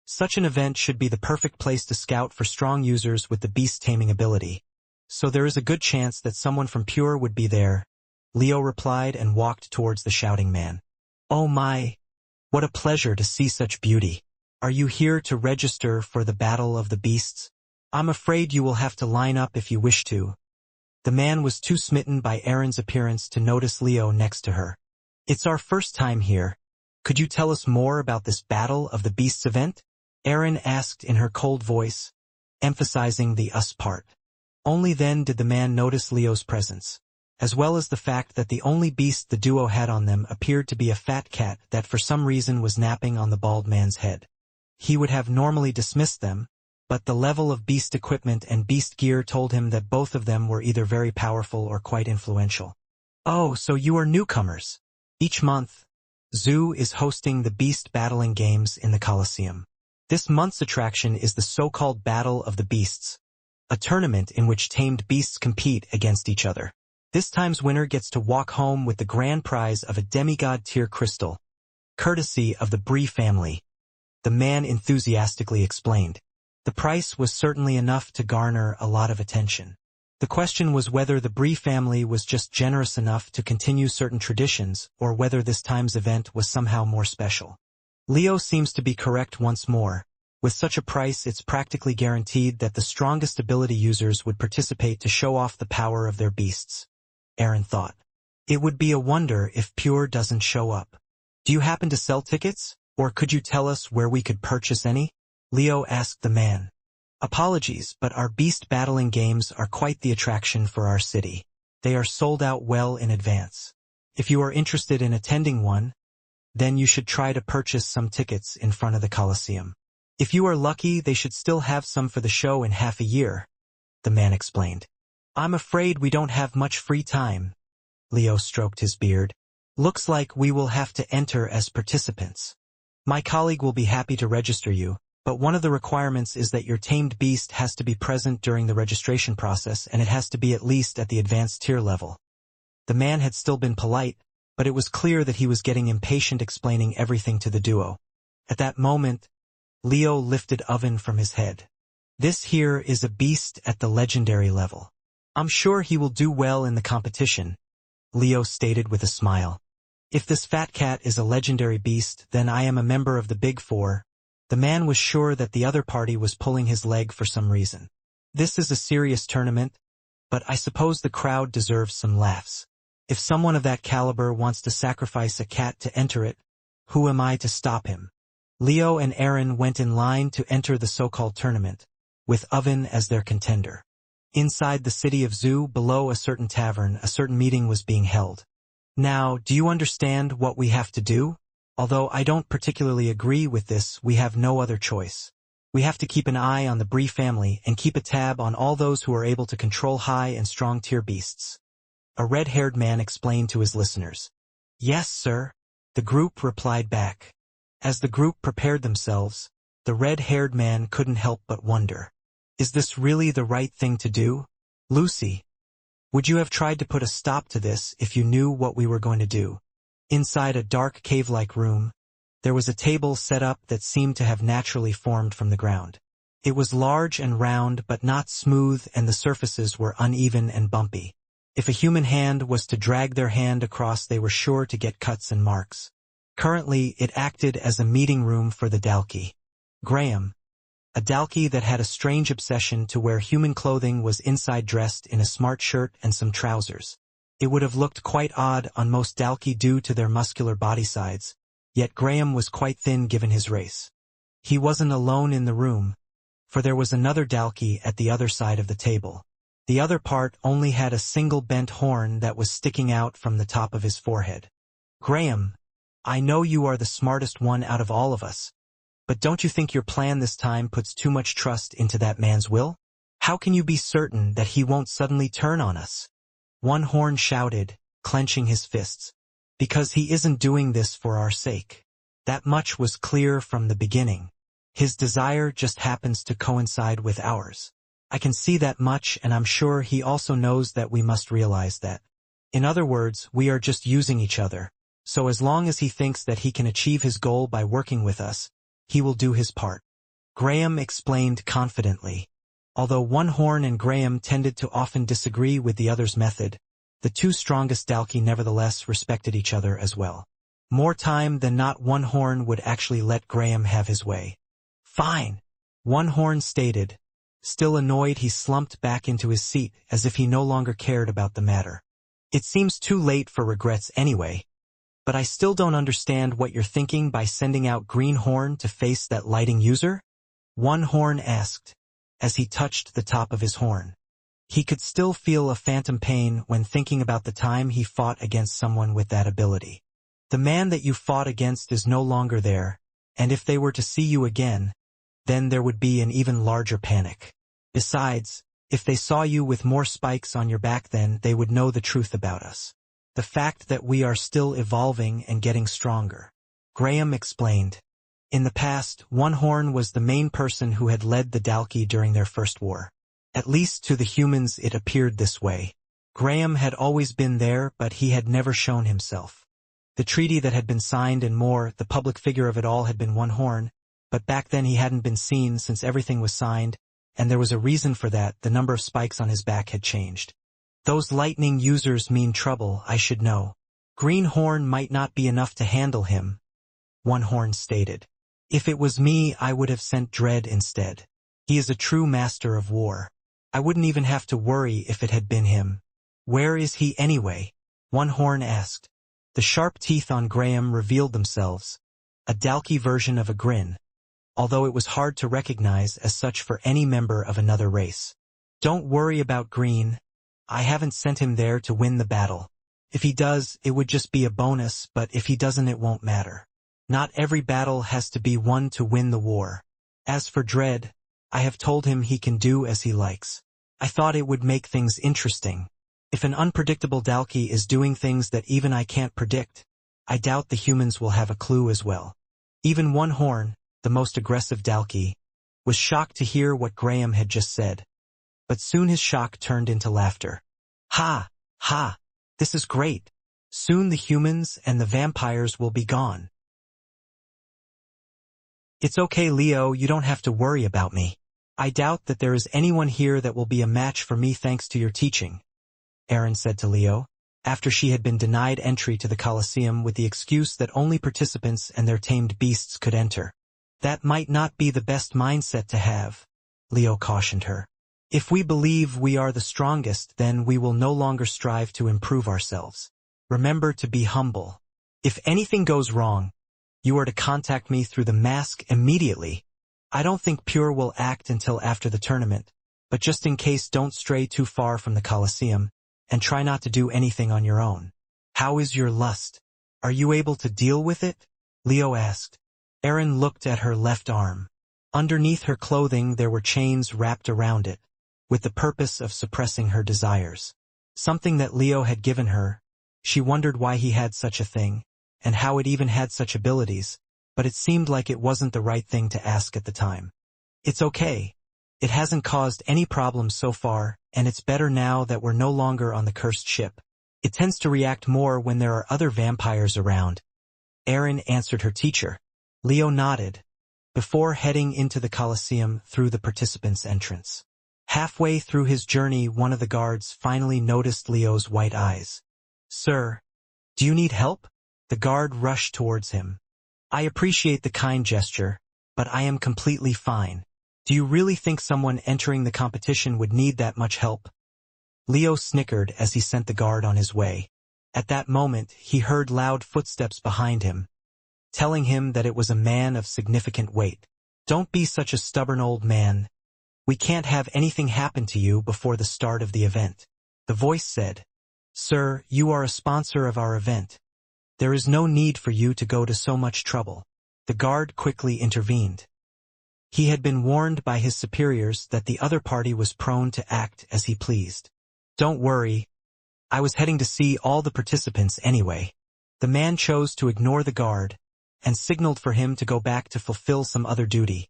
Such an event should be the perfect place to scout for strong users with the beast-taming ability, so there is a good chance that someone from Pure would be there, Leo replied and walked towards the shouting man. "Oh my! What a pleasure to see such beauty. Are you here to register for the Battle of the Beasts? I'm afraid you will have to line up if you wish to." The man was too smitten by Erin's appearance to notice Leo next to her. "It's our first time here. Could you tell us more about this Battle of the Beasts event?" Erin asked in her cold voice, emphasizing the us part. Only then did the man notice Leo's presence, as well as the fact that the only beast the duo had on them appeared to be a fat cat that for some reason was napping on the bald man's head. He would have normally dismissed them, but the level of beast equipment and beast gear told him that both of them were either very powerful or quite influential. "Oh, so you are newcomers. Each month, Zoo is hosting the Beast Battling Games in the Colosseum. This month's attraction is the so-called Battle of the Beasts, a tournament in which tamed beasts compete against each other. This time's winner gets to walk home with the grand prize of a demigod-tier crystal, courtesy of the Brie family. the man enthusiastically explained. The price was certainly enough to garner a lot of attention. The question was whether the Bree family was just generous enough to continue certain traditions, or whether this time's event was somehow more special. Leo seems to be correct once more. With such a price, it's practically guaranteed that the strongest ability users would participate to show off the power of their beasts. Aaron thought. It would be a wonder if Pure doesn't show up. Do you happen to sell tickets, or could you tell us where we could purchase any? Leo asked the man. Apologies, but our beast battling games are quite the attraction for our city. They are sold out well in advance. If you are interested in attending one, then you should try to purchase some tickets in front of the Coliseum. If you are lucky, they should still have some for the show in half a year, the man explained. I'm afraid we don't have much free time. Leo stroked his beard. Looks like we will have to enter as participants. My colleague will be happy to register you, but one of the requirements is that your tamed beast has to be present during the registration process, and it has to be at least at the advanced tier level. The man had still been polite, but it was clear that he was getting impatient explaining everything to the duo. At that moment, Leo lifted Oven from his head. This here is a beast at the legendary level. I'm sure he will do well in the competition, Leo stated with a smile. If this fat cat is a legendary beast, then I am a member of the Big Four. The man was sure that the other party was pulling his leg for some reason. This is a serious tournament, but I suppose the crowd deserves some laughs. If someone of that caliber wants to sacrifice a cat to enter it, who am I to stop him? Leo and Aaron went in line to enter the so-called tournament, with Oven as their contender. Inside the city of Zoo, below a certain tavern, a certain meeting was being held. Now, do you understand what we have to do? Although I don't particularly agree with this, we have no other choice. We have to keep an eye on the Bree family and keep a tab on all those who are able to control high and strong tier beasts. A red-haired man explained to his listeners. Yes, sir, the group replied back. As the group prepared themselves, the red-haired man couldn't help but wonder. Is this really the right thing to do? Lucy, would you have tried to put a stop to this if you knew what we were going to do? Inside a dark cave-like room, there was a table set up that seemed to have naturally formed from the ground. It was large and round but not smooth, and the surfaces were uneven and bumpy. If a human hand was to drag their hand across, they were sure to get cuts and marks. Currently, it acted as a meeting room for the Dalki. Graham, a Dalki that had a strange obsession to wear human clothing, was inside dressed in a smart shirt and some trousers. It would have looked quite odd on most Dalki due to their muscular body sides, yet Graham was quite thin given his race. He wasn't alone in the room, for there was another Dalki at the other side of the table. The other part only had a single bent horn that was sticking out from the top of his forehead. Graham, I know you are the smartest one out of all of us, but don't you think your plan this time puts too much trust into that man's will? How can you be certain that he won't suddenly turn on us? One horn shouted, clenching his fists. Because he isn't doing this for our sake. That much was clear from the beginning. His desire just happens to coincide with ours. I can see that much, and I'm sure he also knows that we must realize that. In other words, we are just using each other. So as long as he thinks that he can achieve his goal by working with us, he will do his part. Graham explained confidently. Although One Horn and Graham tended to often disagree with the other's method, the two strongest Dalki nevertheless respected each other as well. More time than not, One Horn would actually let Graham have his way. Fine, One Horn stated. Still annoyed, he slumped back into his seat as if he no longer cared about the matter. It seems too late for regrets anyway. But I still don't understand what you're thinking by sending out Green Horn to face that lighting user? One Horn asked, as he touched the top of his horn. He could still feel a phantom pain when thinking about the time he fought against someone with that ability. The man that you fought against is no longer there, and if they were to see you again, then there would be an even larger panic. Besides, if they saw you with more spikes on your back, then they would know the truth about us. The fact that we are still evolving and getting stronger. Graham explained. In the past, One Horn was the main person who had led the Dalki during their first war. At least to the humans it appeared this way. Graham had always been there, but he had never shown himself. The treaty that had been signed and more, the public figure of it all had been One Horn, but back then he hadn't been seen since everything was signed, and there was a reason for that. The number of spikes on his back had changed. Those lightning users mean trouble, I should know. Green horn might not be enough to handle him, one horn stated. If it was me, I would have sent Dread instead. He is a true master of war. I wouldn't even have to worry if it had been him. Where is he anyway? One horn asked. The sharp teeth on Graham revealed themselves, a Dalkey version of a grin, although it was hard to recognize as such for any member of another race. Don't worry about Green. I haven't sent him there to win the battle. If he does, it would just be a bonus, but if he doesn't, it won't matter. Not every battle has to be won to win the war. As for Dread, I have told him he can do as he likes. I thought it would make things interesting. If an unpredictable Dalkey is doing things that even I can't predict, I doubt the humans will have a clue as well. Even One Horn, the most aggressive Dalkey, was shocked to hear what Graham had just said. But soon his shock turned into laughter. Ha! Ha! This is great. Soon the humans and the vampires will be gone. It's okay, Leo, you don't have to worry about me. I doubt that there is anyone here that will be a match for me thanks to your teaching, Aaron said to Leo, after she had been denied entry to the Colosseum with the excuse that only participants and their tamed beasts could enter. That might not be the best mindset to have, Leo cautioned her. If we believe we are the strongest, then we will no longer strive to improve ourselves. Remember to be humble. If anything goes wrong, you are to contact me through the mask immediately. I don't think Pure will act until after the tournament, but just in case, don't stray too far from the Colosseum, and try not to do anything on your own. How is your lust? Are you able to deal with it? Leo asked. Aaron looked at her left arm. Underneath her clothing there were chains wrapped around it, with the purpose of suppressing her desires. Something that Leo had given her. She wondered why he had such a thing, and how it even had such abilities, but it seemed like it wasn't the right thing to ask at the time. It's okay. It hasn't caused any problems so far, and it's better now that we're no longer on the cursed ship. It tends to react more when there are other vampires around. Aaron answered her teacher. Leo nodded, before heading into the Colosseum through the participants' entrance. Halfway through his journey, one of the guards finally noticed Leo's white eyes. Sir, do you need help? The guard rushed towards him. I appreciate the kind gesture, but I am completely fine. Do you really think someone entering the competition would need that much help? Leo snickered as he sent the guard on his way. At that moment, he heard loud footsteps behind him, telling him that it was a man of significant weight. Don't be such a stubborn old man. We can't have anything happen to you before the start of the event. The voice said, Sir, you are a sponsor of our event. There is no need for you to go to so much trouble. The guard quickly intervened. He had been warned by his superiors that the other party was prone to act as he pleased. Don't worry. I was heading to see all the participants anyway. The man chose to ignore the guard and signaled for him to go back to fulfill some other duty,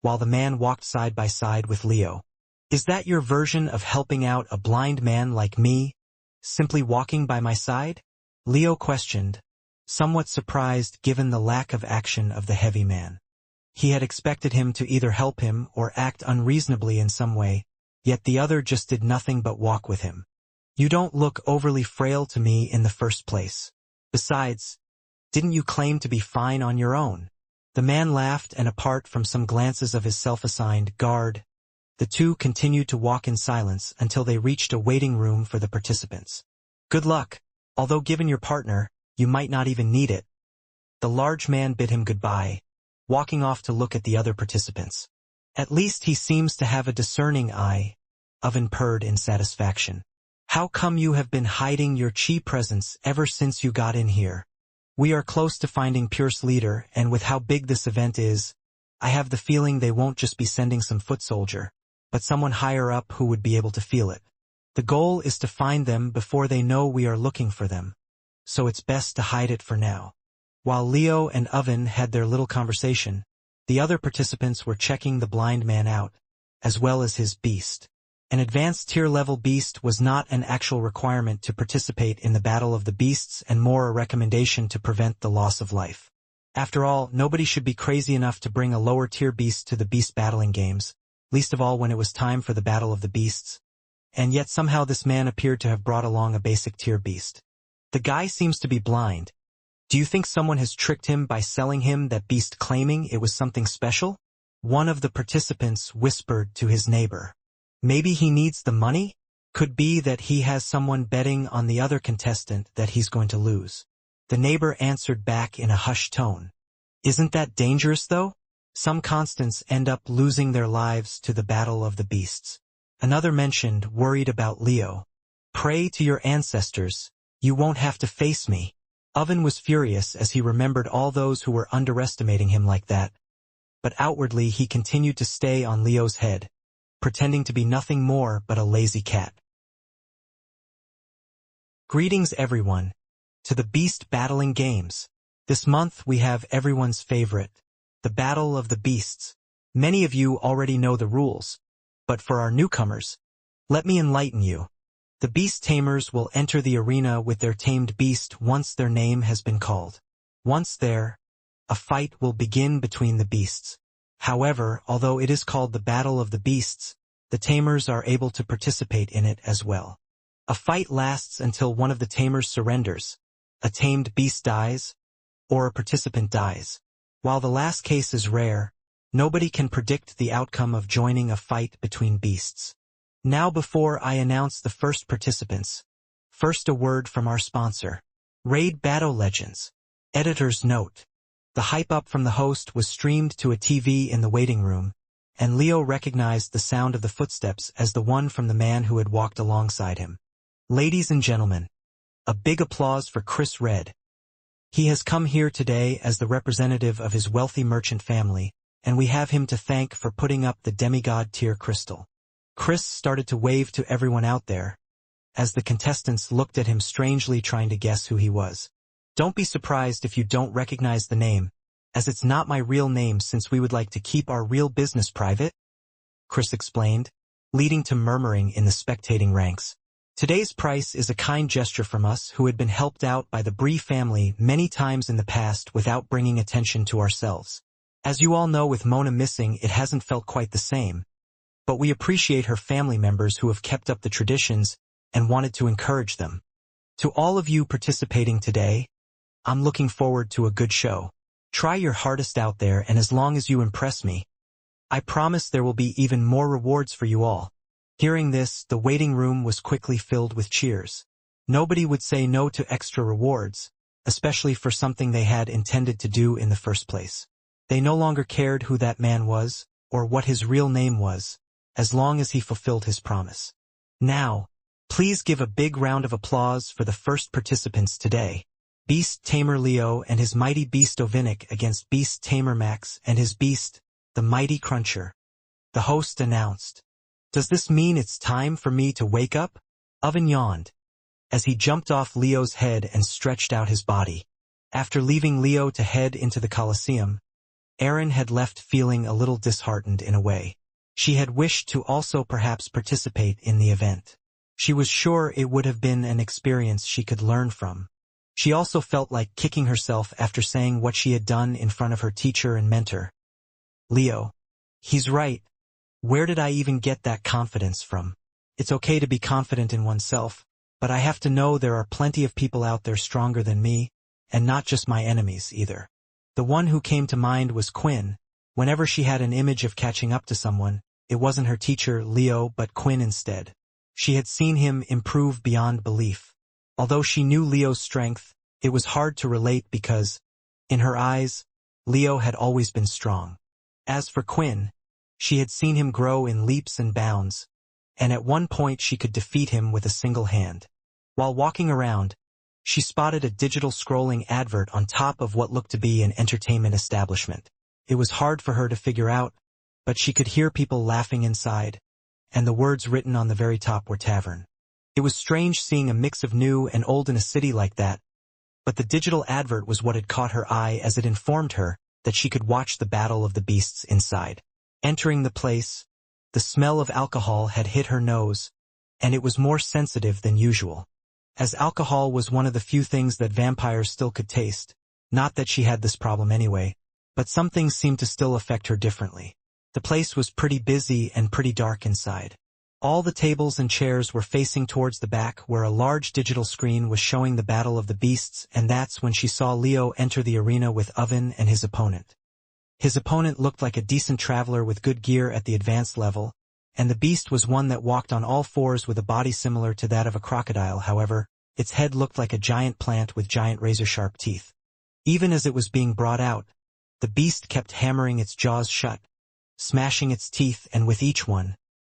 while the man walked side by side with Leo. Is that your version of helping out a blind man like me, simply walking by my side? Leo questioned, somewhat surprised given the lack of action of the heavy man. He had expected him to either help him or act unreasonably in some way, yet the other just did nothing but walk with him. You don't look overly frail to me in the first place. Besides, didn't you claim to be fine on your own? The man laughed, and apart from some glances of his self-assigned guard, the two continued to walk in silence until they reached a waiting room for the participants. Good luck. Although given your partner, you might not even need it. The large man bid him goodbye, walking off to look at the other participants. At least he seems to have a discerning eye, Oven purred in satisfaction. How come you have been hiding your chi presence ever since you got in here? We are close to finding Pure's leader, and with how big this event is, I have the feeling they won't just be sending some foot soldier, but someone higher up who would be able to feel it. The goal is to find them before they know we are looking for them, so it's best to hide it for now. While Leo and Oven had their little conversation, the other participants were checking the blind man out, as well as his beast. An advanced tier-level beast was not an actual requirement to participate in the Battle of the Beasts and more a recommendation to prevent the loss of life. After all, nobody should be crazy enough to bring a lower-tier beast to the beast battling games, least of all when it was time for the Battle of the Beasts. And yet somehow this man appeared to have brought along a basic-tier beast. The guy seems to be blind. Do you think someone has tricked him by selling him that beast claiming it was something special? One of the participants whispered to his neighbor. Maybe he needs the money? Could be that he has someone betting on the other contestant that he's going to lose. The neighbor answered back in a hushed tone. Isn't that dangerous though? Some constants end up losing their lives to the Battle of the Beasts. Another mentioned, worried about Leo. Pray to your ancestors, you won't have to face me. Oven was furious as he remembered all those who were underestimating him like that. But outwardly he continued to stay on Leo's head, pretending to be nothing more but a lazy cat. Greetings everyone, to the Beast Battling Games. This month we have everyone's favorite, the Battle of the Beasts. Many of you already know the rules, but for our newcomers, let me enlighten you. The beast tamers will enter the arena with their tamed beast once their name has been called. Once there, a fight will begin between the beasts. However, although it is called the Battle of the Beasts, the tamers are able to participate in it as well. A fight lasts until one of the tamers surrenders, a tamed beast dies, or a participant dies. While the last case is rare, nobody can predict the outcome of joining a fight between beasts. Now before I announce the first participants, first a word from our sponsor, Raid Battle Legends. Editor's note. The hype up from the host was streamed to a TV in the waiting room, and Leo recognized the sound of the footsteps as the one from the man who had walked alongside him. Ladies and gentlemen, a big applause for Chris Red. He has come here today as the representative of his wealthy merchant family, and we have him to thank for putting up the demigod tier crystal. Chris started to wave to everyone out there, as the contestants looked at him strangely trying to guess who he was. Don't be surprised if you don't recognize the name, as it's not my real name since we would like to keep our real business private, Chris explained, leading to murmuring in the spectating ranks. Today's price is a kind gesture from us who had been helped out by the Bree family many times in the past without bringing attention to ourselves. As you all know, with Mona missing, it hasn't felt quite the same. But we appreciate her family members who have kept up the traditions and wanted to encourage them. To all of you participating today, I'm looking forward to a good show. Try your hardest out there, and as long as you impress me, I promise there will be even more rewards for you all. Hearing this, the waiting room was quickly filled with cheers. Nobody would say no to extra rewards, especially for something they had intended to do in the first place. They no longer cared who that man was, or what his real name was, as long as he fulfilled his promise. Now, please give a big round of applause for the first participants today. Beast Tamer Leo and his mighty beast Ovinic against Beast Tamer Max and his beast, the Mighty Cruncher. The host announced. Does this mean it's time for me to wake up? Oven yawned, as he jumped off Leo's head and stretched out his body. After leaving Leo to head into the Colosseum, Erin had left feeling a little disheartened in a way. She had wished to also perhaps participate in the event. She was sure it would have been an experience she could learn from. She also felt like kicking herself after saying what she had done in front of her teacher and mentor. Leo. He's right. Where did I even get that confidence from? It's okay to be confident in oneself, but I have to know there are plenty of people out there stronger than me, and not just my enemies either. The one who came to mind was Quinn. Whenever she had an image of catching up to someone, it wasn't her teacher, Leo, but Quinn instead. She had seen him improve beyond belief. Although she knew Leo's strength, it was hard to relate because, in her eyes, Leo had always been strong. As for Quinn, she had seen him grow in leaps and bounds, and at one point she could defeat him with a single hand. While walking around, she spotted a digital scrolling advert on top of what looked to be an entertainment establishment. It was hard for her to figure out, but she could hear people laughing inside, and the words written on the very top were tavern. It was strange seeing a mix of new and old in a city like that, but the digital advert was what had caught her eye as it informed her that she could watch the Battle of the Beasts inside. Entering the place, the smell of alcohol had hit her nose, and it was more sensitive than usual. As alcohol was one of the few things that vampires still could taste, Not that she had this problem anyway, but some things seemed to still affect her differently. The place was pretty busy and pretty dark inside. All the tables and chairs were facing towards the back where a large digital screen was showing the battle of the beasts, and that's when she saw Leo enter the arena with Oven and his opponent. His opponent looked like a decent traveler with good gear at the advanced level, and the beast was one that walked on all fours with a body similar to that of a crocodile. However, its head looked like a giant plant with giant razor-sharp teeth. Even as it was being brought out, the beast kept hammering its jaws shut, smashing its teeth, and with each one,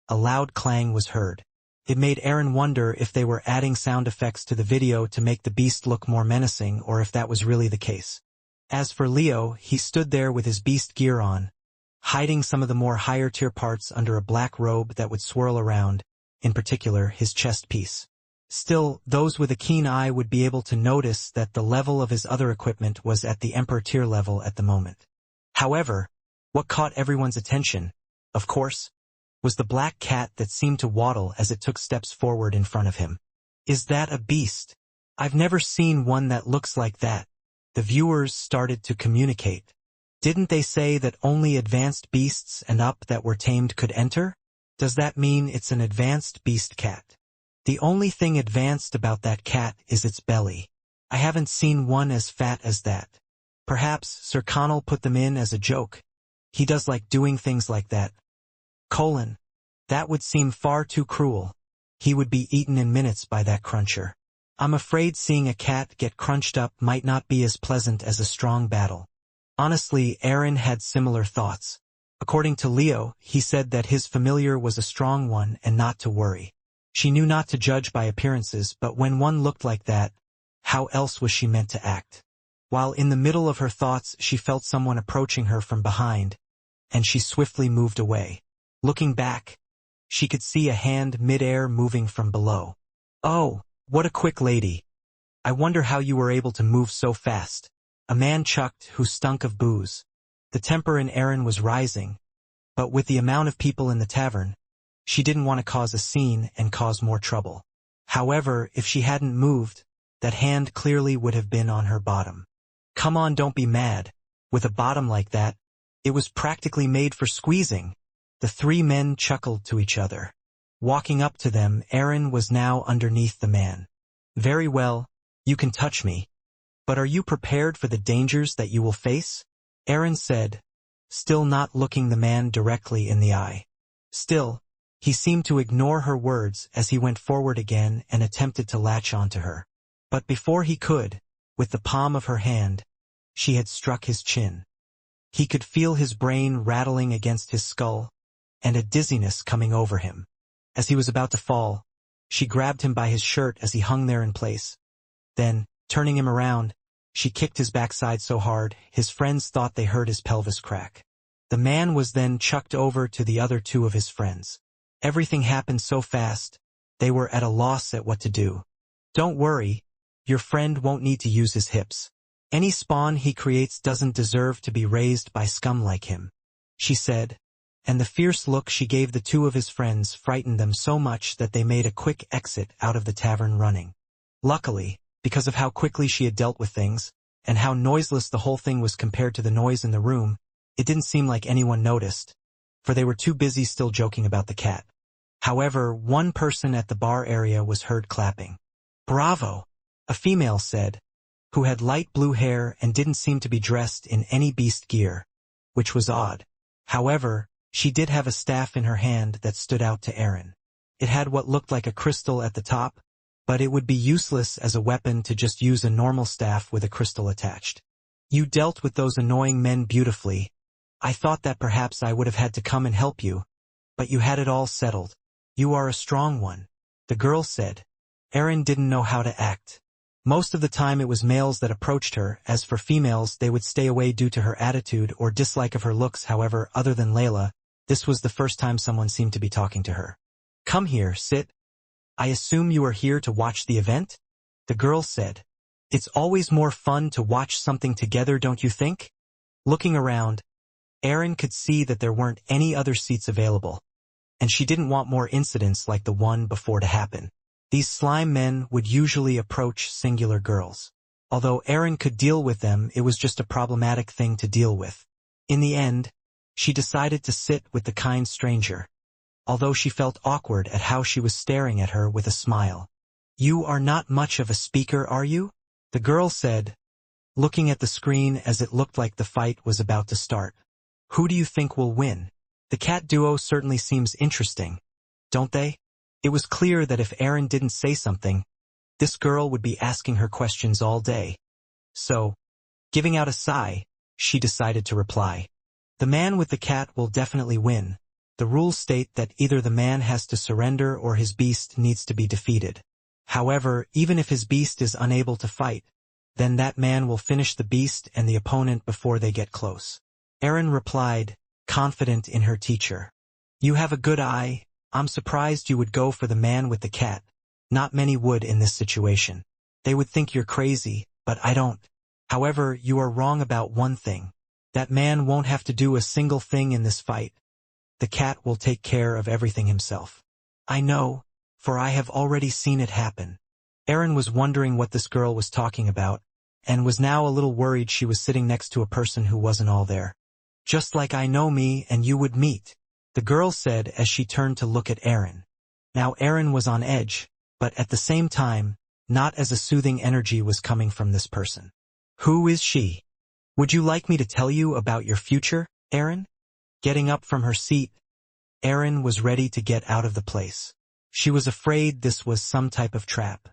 a loud clang was heard. It made Aaron wonder if they were adding sound effects to the video to make the beast look more menacing, or if that was really the case. As for Leo, he stood there with his beast gear on, hiding some of the more higher-tier parts under a black robe that would swirl around, in particular his chest piece. Still, those with a keen eye would be able to notice that the level of his other equipment was at the Emperor tier level at the moment. However, what caught everyone's attention, of course, was the black cat that seemed to waddle as it took steps forward in front of him. Is that a beast? I've never seen one that looks like that. The viewers started to communicate. Didn't they say that only advanced beasts and up that were tamed could enter? Does that mean it's an advanced beast cat? The only thing advanced about that cat is its belly. I haven't seen one as fat as that. Perhaps Sir Connell put them in as a joke. He does like doing things like that. That would seem far too cruel. He would be eaten in minutes by that cruncher. I'm afraid seeing a cat get crunched up might not be as pleasant as a strong battle. Honestly, Aaron had similar thoughts. According to Leo, he said that his familiar was a strong one and not to worry. She knew not to judge by appearances, but when one looked like that, how else was she meant to act? While in the middle of her thoughts, she felt someone approaching her from behind, and she swiftly moved away. Looking back, she could see a hand mid-air moving from below. Oh, what a quick lady. I wonder how you were able to move so fast. A man chucked who stunk of booze. The temper in Aaron was rising, but with the amount of people in the tavern, she didn't want to cause a scene and cause more trouble. However, if she hadn't moved, that hand clearly would have been on her bottom. Come on, don't be mad. With a bottom like that, it was practically made for squeezing. The three men chuckled to each other. Walking up to them, Aaron was now underneath the man. Very well, you can touch me. But are you prepared for the dangers that you will face? Aaron said, still not looking the man directly in the eye. Still, he seemed to ignore her words as he went forward again and attempted to latch onto her. But before he could, with the palm of her hand, she had struck his chin. He could feel his brain rattling against his skull, and a dizziness coming over him. As he was about to fall, she grabbed him by his shirt as he hung there in place. Then, turning him around, she kicked his backside so hard, his friends thought they heard his pelvis crack. The man was then chucked over to the other two of his friends. Everything happened so fast, they were at a loss at what to do. Don't worry, your friend won't need to use his hips. Any spawn he creates doesn't deserve to be raised by scum like him, she said, and the fierce look she gave the two of his friends frightened them so much that they made a quick exit out of the tavern running. Luckily, because of how quickly she had dealt with things, and how noiseless the whole thing was compared to the noise in the room, it didn't seem like anyone noticed, for they were too busy still joking about the cat. However, one person at the bar area was heard clapping. Bravo! A female said, who had light blue hair and didn't seem to be dressed in any beast gear, which was odd. However, she did have a staff in her hand that stood out to Aaron. It had what looked like a crystal at the top, but it would be useless as a weapon to just use a normal staff with a crystal attached. You dealt with those annoying men beautifully. I thought that perhaps I would have had to come and help you, but you had it all settled. You are a strong one, the girl said. Aaron didn't know how to act. Most of the time it was males that approached her, as for females they would stay away due to her attitude or dislike of her looks. However, other than Layla, this was the first time someone seemed to be talking to her. Come here, sit. I assume you are here to watch the event? The girl said. It's always more fun to watch something together, don't you think? Looking around, Aaron could see that there weren't any other seats available, and she didn't want more incidents like the one before to happen. These slime men would usually approach singular girls. Although Erin could deal with them, it was just a problematic thing to deal with. In the end, she decided to sit with the kind stranger, although she felt awkward at how she was staring at her with a smile. "You are not much of a speaker, are you?" the girl said, looking at the screen as it looked like the fight was about to start. "Who do you think will win? The cat duo certainly seems interesting, don't they?" It was clear that if Erin didn't say something, this girl would be asking her questions all day. So, giving out a sigh, she decided to reply. "The man with the cat will definitely win. The rules state that either the man has to surrender or his beast needs to be defeated. However, even if his beast is unable to fight, then that man will finish the beast and the opponent before they get close." Erin replied, confident in her teacher. "You have a good eye. I'm surprised you would go for the man with the cat. Not many would in this situation. They would think you're crazy, but I don't. However, you are wrong about one thing. That man won't have to do a single thing in this fight. The cat will take care of everything himself." "I know, for I have already seen it happen." Erin was wondering what this girl was talking about, and was now a little worried she was sitting next to a person who wasn't all there. "Just like I know me and you would meet," the girl said as she turned to look at Erin. Now Erin was on edge, but at the same time, not as a soothing energy was coming from this person. "Who is she? Would you like me to tell you about your future, Erin?" Getting up from her seat, Erin was ready to get out of the place. She was afraid this was some type of trap.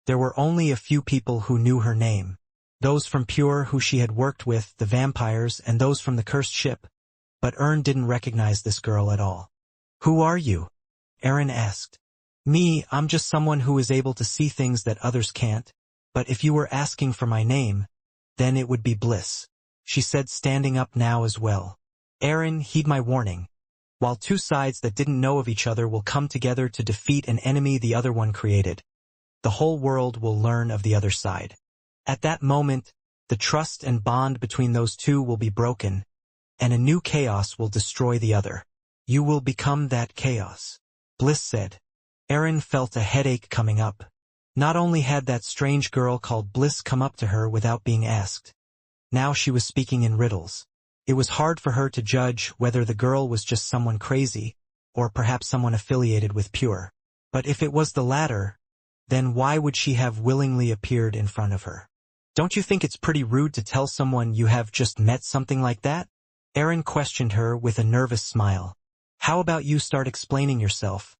There were only a few people who knew her name. Those from Pure who she had worked with, the vampires, and those from the cursed ship. But Erin didn't recognize this girl at all. "Who are you?" Erin asked. "Me, I'm just someone who is able to see things that others can't. But if you were asking for my name, then it would be Bliss," she said, standing up now as well. "Erin, heed my warning. While two sides that didn't know of each other will come together to defeat an enemy the other one created, the whole world will learn of the other side. At that moment, the trust and bond between those two will be broken, and a new chaos will destroy the other. You will become that chaos," Bliss said. Erin felt a headache coming up. Not only had that strange girl called Bliss come up to her without being asked, now she was speaking in riddles. It was hard for her to judge whether the girl was just someone crazy, or perhaps someone affiliated with Pure. But if it was the latter, then why would she have willingly appeared in front of her? "Don't you think it's pretty rude to tell someone you have just met something like that?" Erin questioned her with a nervous smile. "How about you start explaining yourself?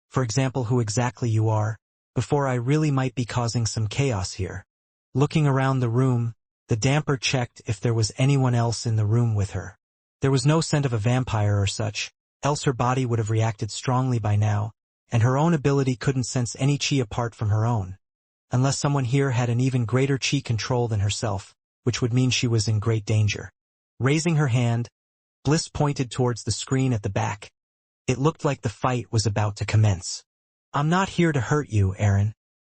For example, who exactly you are, before I really might be causing some chaos here." Looking around the room, the damper checked if there was anyone else in the room with her. There was no scent of a vampire or such, else her body would have reacted strongly by now, and her own ability couldn't sense any chi apart from her own. Unless someone here had an even greater chi control than herself, which would mean she was in great danger. Raising her hand, Bliss pointed towards the screen at the back. It looked like the fight was about to commence. "I'm not here to hurt you, Erin.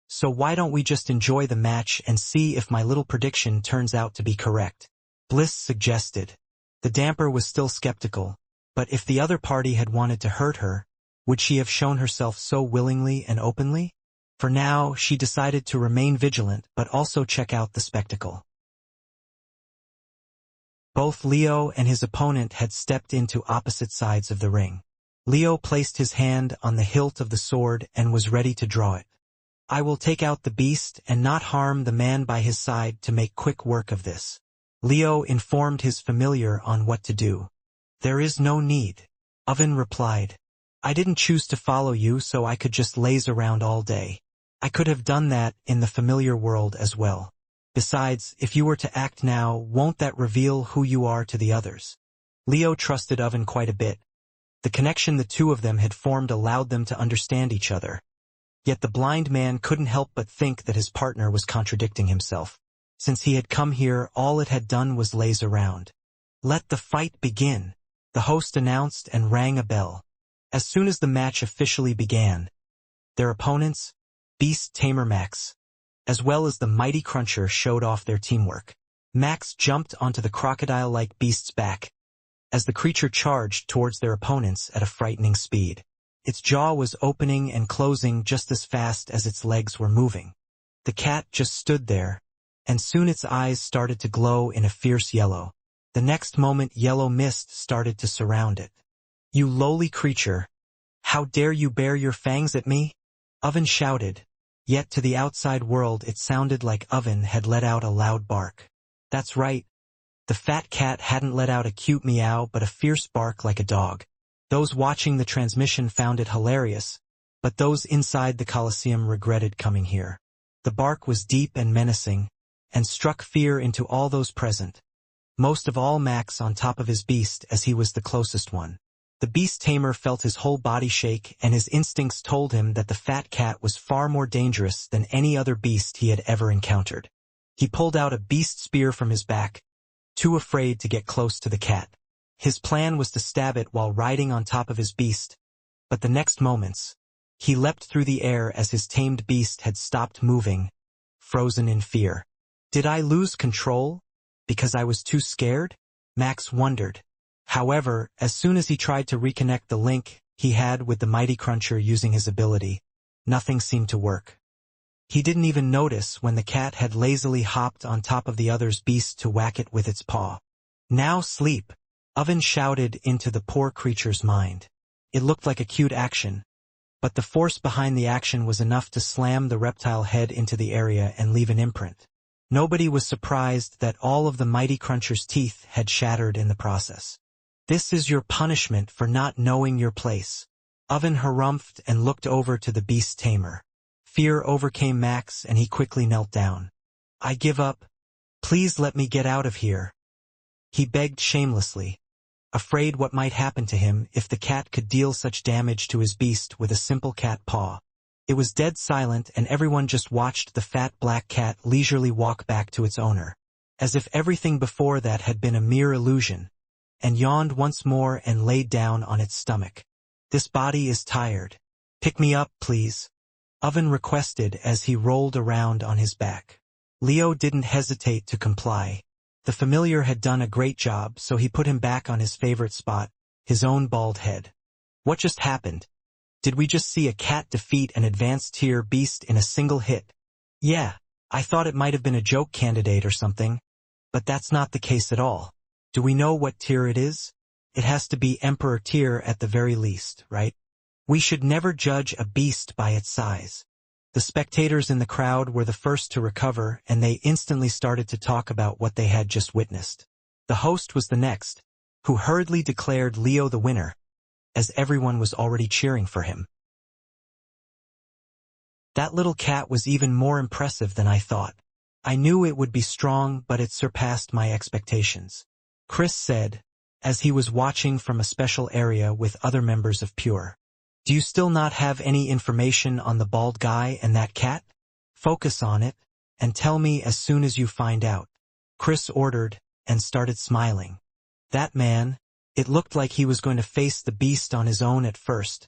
So why don't we just enjoy the match and see if my little prediction turns out to be correct?" Bliss suggested. The damper was still skeptical, but if the other party had wanted to hurt her, would she have shown herself so willingly and openly? For now, she decided to remain vigilant but also check out the spectacle. Both Leo and his opponent had stepped into opposite sides of the ring. Leo placed his hand on the hilt of the sword and was ready to draw it. "I will take out the beast and not harm the man by his side to make quick work of this." Leo informed his familiar on what to do. "There is no need," Oven replied. "I didn't choose to follow you so I could just laze around all day. I could have done that in the familiar world as well. Besides, if you were to act now, won't that reveal who you are to the others?" Leo trusted Oven quite a bit. The connection the two of them had formed allowed them to understand each other. Yet the blind man couldn't help but think that his partner was contradicting himself. Since he had come here, all it had done was laze around. "Let the fight begin," the host announced and rang a bell. As soon as the match officially began, their opponents, Beast Tamer Max, as well as the Mighty Cruncher, showed off their teamwork. Max jumped onto the crocodile-like beast's back, as the creature charged towards their opponents at a frightening speed. Its jaw was opening and closing just as fast as its legs were moving. The cat just stood there, and soon its eyes started to glow in a fierce yellow. The next moment yellow mist started to surround it. "You lowly creature! How dare you bare your fangs at me?" Oven shouted, yet to the outside world it sounded like Oven had let out a loud bark. That's right. The fat cat hadn't let out a cute meow but a fierce bark like a dog. Those watching the transmission found it hilarious, but those inside the Colosseum regretted coming here. The bark was deep and menacing, and struck fear into all those present. Most of all Max on top of his beast, as he was the closest one. The beast tamer felt his whole body shake, and his instincts told him that the fat cat was far more dangerous than any other beast he had ever encountered. He pulled out a beast spear from his back, too afraid to get close to the cat. His plan was to stab it while riding on top of his beast, but the next moments, he leapt through the air as his tamed beast had stopped moving, frozen in fear. Did I lose control? Because I was too scared? Max wondered. However, as soon as he tried to reconnect the link he had with the mighty cruncher using his ability, nothing seemed to work. He didn't even notice when the cat had lazily hopped on top of the other's beast to whack it with its paw. "Now sleep," Oven shouted into the poor creature's mind. It looked like a cute action, but the force behind the action was enough to slam the reptile head into the area and leave an imprint. Nobody was surprised that all of the mighty cruncher's teeth had shattered in the process. "This is your punishment for not knowing your place." Oven harumphed and looked over to the beast tamer. Fear overcame Max and he quickly knelt down. "I give up. Please let me get out of here," he begged shamelessly, afraid what might happen to him if the cat could deal such damage to his beast with a simple cat paw. It was dead silent and everyone just watched the fat black cat leisurely walk back to its owner, as if everything before that had been a mere illusion, and yawned once more and laid down on its stomach. "This body is tired. Pick me up, please," Oven requested as he rolled around on his back. Leo didn't hesitate to comply. The familiar had done a great job, so he put him back on his favorite spot, his own bald head. "What just happened? Did we just see a cat defeat an advanced tier beast in a single hit?" "Yeah, I thought it might have been a joke candidate or something, but that's not the case at all. Do we know what tier it is? It has to be Emperor tier at the very least, right? We should never judge a beast by its size." The spectators in the crowd were the first to recover, and they instantly started to talk about what they had just witnessed. The host was the next, who hurriedly declared Leo the winner, as everyone was already cheering for him. "That little cat was even more impressive than I thought. I knew it would be strong, but it surpassed my expectations," Chris said, as he was watching from a special area with other members of Pure. "Do you still not have any information on the bald guy and that cat? Focus on it, and tell me as soon as you find out," Chris ordered, and started smiling. That man, it looked like he was going to face the beast on his own at first.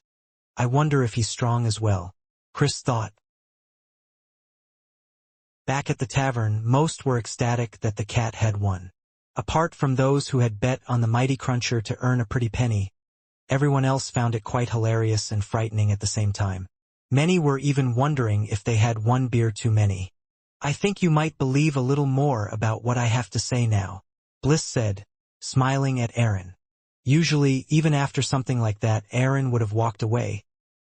"I wonder if he's strong as well," Chris thought. Back at the tavern, most were ecstatic that the cat had won. Apart from those who had bet on the mighty cruncher to earn a pretty penny, everyone else found it quite hilarious and frightening at the same time. Many were even wondering if they had one beer too many. "I think you might believe a little more about what I have to say now," Bliss said, smiling at Aaron. Usually, even after something like that, Aaron would have walked away,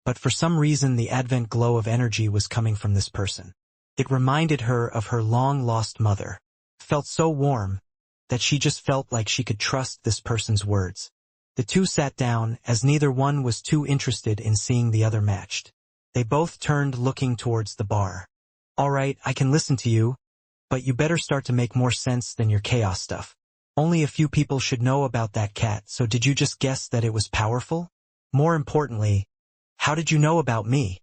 but for some reason the advent glow of energy was coming from this person. It reminded her of her long-lost mother. Felt so warm that she just felt like she could trust this person's words. The two sat down, as neither one was too interested in seeing the other matched. They both turned looking towards the bar. "All right, I can listen to you, but you better start to make more sense than your chaos stuff. Only a few people should know about that cat, so did you just guess that it was powerful? More importantly, how did you know about me?"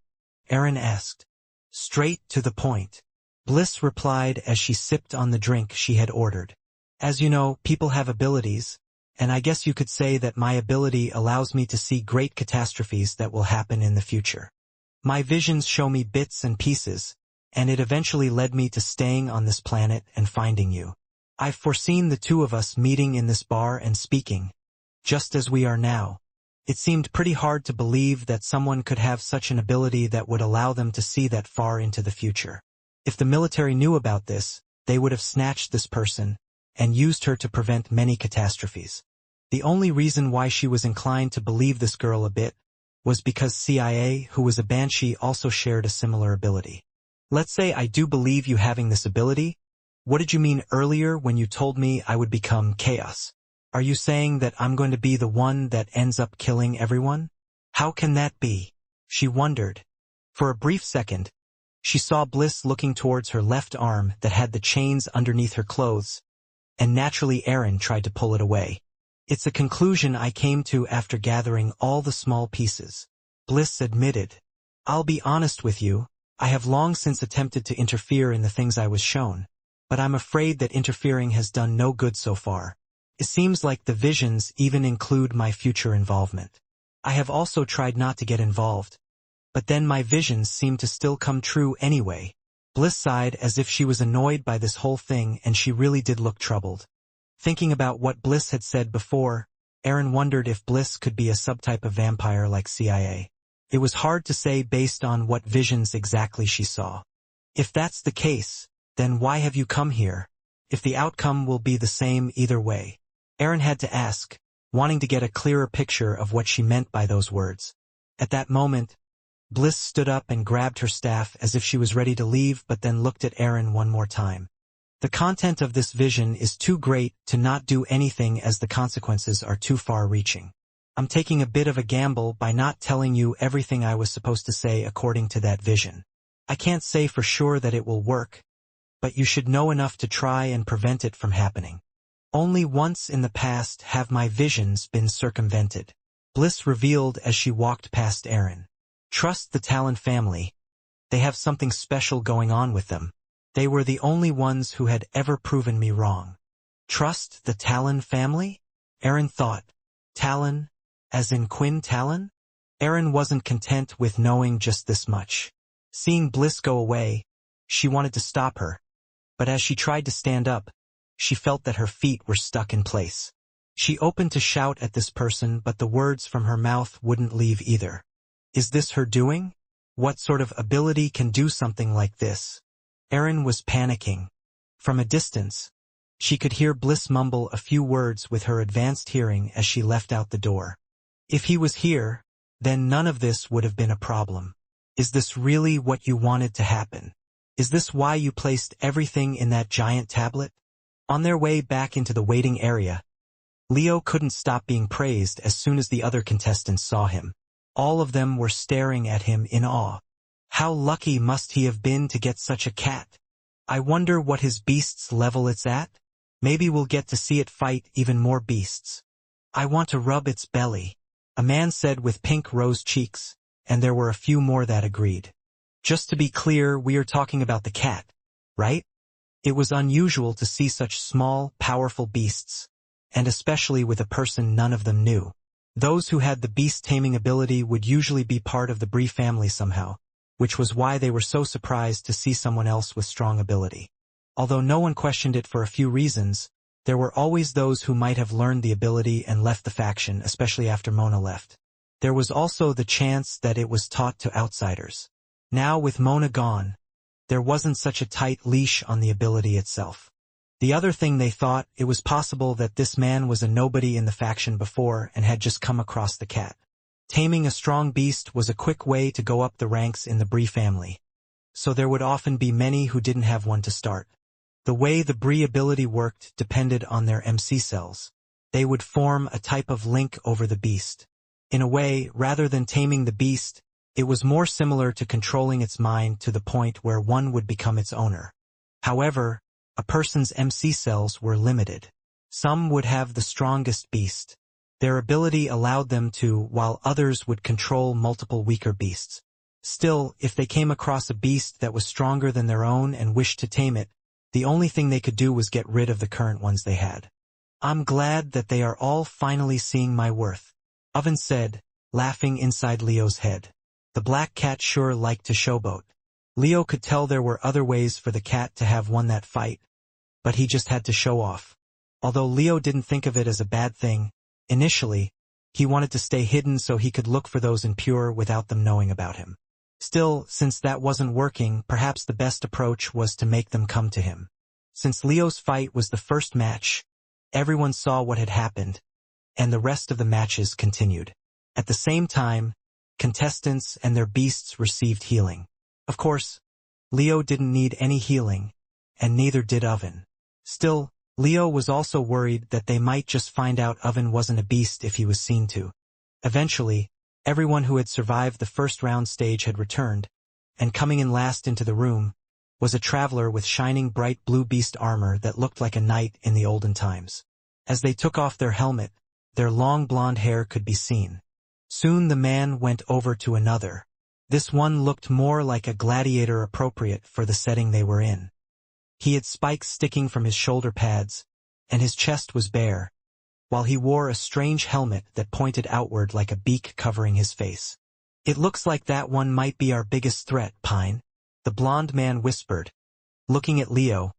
Aaron asked. "Straight to the point," Bliss replied as she sipped on the drink she had ordered. "As you know, people have abilities, and I guess you could say that my ability allows me to see great catastrophes that will happen in the future. My visions show me bits and pieces, and it eventually led me to staying on this planet and finding you. I've foreseen the two of us meeting in this bar and speaking, just as we are now. It seemed pretty hard to believe that someone could have such an ability that would allow them to see that far into the future. If the military knew about this, they would have snatched this person and used her to prevent many catastrophes. The only reason why she was inclined to believe this girl a bit was because CIA, who was a banshee, also shared a similar ability. Let's say I do believe you having this ability. What did you mean earlier when you told me I would become chaos? Are you saying that I'm going to be the one that ends up killing everyone? How can that be? She wondered. For a brief second, she saw Bliss looking towards her left arm that had the chains underneath her clothes, and naturally Aaron tried to pull it away. It's a conclusion I came to after gathering all the small pieces, Bliss admitted. I'll be honest with you, I have long since attempted to interfere in the things I was shown, but I'm afraid that interfering has done no good so far. It seems like the visions even include my future involvement. I have also tried not to get involved, but then my visions seem to still come true anyway. Bliss sighed as if she was annoyed by this whole thing, and she really did look troubled. Thinking about what Bliss had said before, Aaron wondered if Bliss could be a subtype of vampire like CIA. It was hard to say based on what visions exactly she saw. If that's the case, then why have you come here? If the outcome will be the same either way. Aaron had to ask, wanting to get a clearer picture of what she meant by those words. At that moment, Bliss stood up and grabbed her staff as if she was ready to leave, but then looked at Aaron one more time. The content of this vision is too great to not do anything, as the consequences are too far-reaching. I'm taking a bit of a gamble by not telling you everything I was supposed to say according to that vision. I can't say for sure that it will work, but you should know enough to try and prevent it from happening. Only once in the past have my visions been circumvented, Bliss revealed as she walked past Aaron. Trust the Talon family. They have something special going on with them. They were the only ones who had ever proven me wrong. Trust the Talon family? Aaron thought. Talon, as in Quinn Talon? Aaron wasn't content with knowing just this much. Seeing Bliss go away, she wanted to stop her, but as she tried to stand up, she felt that her feet were stuck in place. She opened to shout at this person, but the words from her mouth wouldn't leave either. Is this her doing? What sort of ability can do something like this? Aaron was panicking. From a distance, she could hear Bliss mumble a few words with her advanced hearing as she left out the door. If he was here, then none of this would have been a problem. Is this really what you wanted to happen? Is this why you placed everything in that giant tablet? On their way back into the waiting area, Leo couldn't stop being praised as soon as the other contestants saw him. All of them were staring at him in awe. How lucky must he have been to get such a cat? I wonder what his beast's level it's at? Maybe we'll get to see it fight even more beasts. I want to rub its belly, a man said with pink rose cheeks, and there were a few more that agreed. Just to be clear, we are talking about the cat, right? It was unusual to see such small, powerful beasts, and especially with a person none of them knew. Those who had the beast-taming ability would usually be part of the Bree family somehow, which was why they were so surprised to see someone else with strong ability. Although no one questioned it for a few reasons, there were always those who might have learned the ability and left the faction, especially after Mona left. There was also the chance that it was taught to outsiders. Now with Mona gone, there wasn't such a tight leash on the ability itself. The other thing they thought, it was possible that this man was a nobody in the faction before and had just come across the cat. Taming a strong beast was a quick way to go up the ranks in the Bree family, so there would often be many who didn't have one to start. The way the Bree ability worked depended on their MC cells. They would form a type of link over the beast. In a way, rather than taming the beast, it was more similar to controlling its mind to the point where one would become its owner. However, a person's MC cells were limited. Some would have the strongest beast. Their ability allowed them to, while others would control multiple weaker beasts. Still, if they came across a beast that was stronger than their own and wished to tame it, the only thing they could do was get rid of the current ones they had. I'm glad that they are all finally seeing my worth, Oven said, laughing inside Leo's head. The black cat sure liked to showboat. Leo could tell there were other ways for the cat to have won that fight, but he just had to show off. Although Leo didn't think of it as a bad thing, initially, he wanted to stay hidden so he could look for those impure without them knowing about him. Still, since that wasn't working, perhaps the best approach was to make them come to him. Since Leo's fight was the first match, everyone saw what had happened, and the rest of the matches continued. At the same time, contestants and their beasts received healing. Of course, Leo didn't need any healing, and neither did Oven. Still, Leo was also worried that they might just find out Oven wasn't a beast if he was seen to. Eventually, everyone who had survived the first round stage had returned, and coming in last into the room was a traveler with shining bright blue beast armor that looked like a knight in the olden times. As they took off their helmet, their long blonde hair could be seen. Soon the man went over to another. This one looked more like a gladiator appropriate for the setting they were in. He had spikes sticking from his shoulder pads, and his chest was bare, while he wore a strange helmet that pointed outward like a beak covering his face. "It looks like that one might be our biggest threat, Pine," the blonde man whispered, looking at Leo,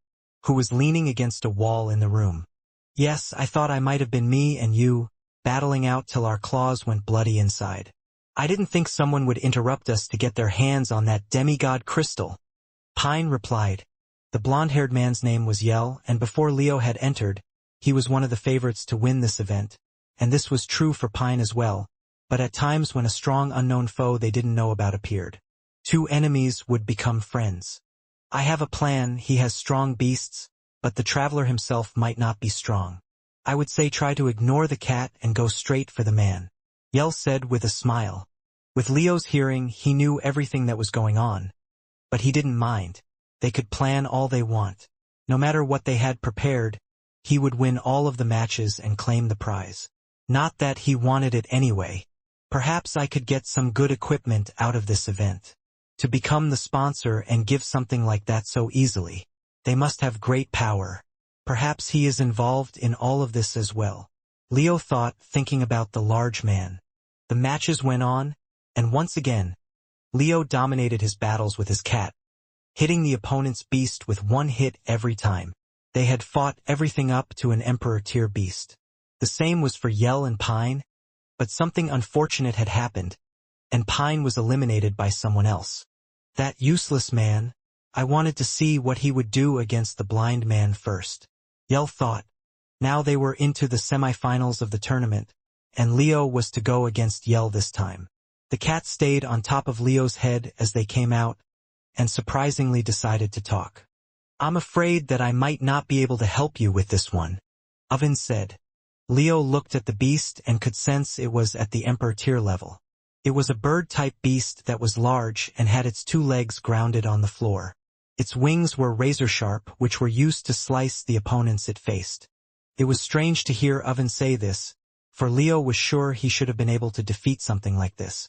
who was leaning against a wall in the room. "Yes, I thought I might have been me and you, battling out till our claws went bloody inside. I didn't think someone would interrupt us to get their hands on that demigod crystal," Pine replied. The blonde-haired man's name was Yell, and before Leo had entered, he was one of the favorites to win this event, and this was true for Pine as well, but at times when a strong unknown foe they didn't know about appeared, two enemies would become friends. "I have a plan. He has strong beasts, but the traveler himself might not be strong. I would say try to ignore the cat and go straight for the man," Yell said with a smile. With Leo's hearing, he knew everything that was going on, but he didn't mind. They could plan all they want. No matter what they had prepared, he would win all of the matches and claim the prize. Not that he wanted it anyway. Perhaps I could get some good equipment out of this event. To become the sponsor and give something like that so easily, they must have great power. Perhaps he is involved in all of this as well, Leo thought, thinking about the large man. The matches went on, and once again, Leo dominated his battles with his cat, hitting the opponent's beast with one hit every time. They had fought everything up to an Emperor-tier beast. The same was for Yell and Pine, but something unfortunate had happened, and Pine was eliminated by someone else. That useless man. I wanted to see what he would do against the blind man first, Yell thought. Now they were into the semifinals of the tournament, and Leo was to go against Yell this time. The cat stayed on top of Leo's head as they came out, and surprisingly decided to talk. "I'm afraid that I might not be able to help you with this one," Oven said. Leo looked at the beast and could sense it was at the Emperor tier level. It was a bird-type beast that was large and had its two legs grounded on the floor. Its wings were razor-sharp, which were used to slice the opponents it faced. It was strange to hear Oven say this, for Leo was sure he should have been able to defeat something like this.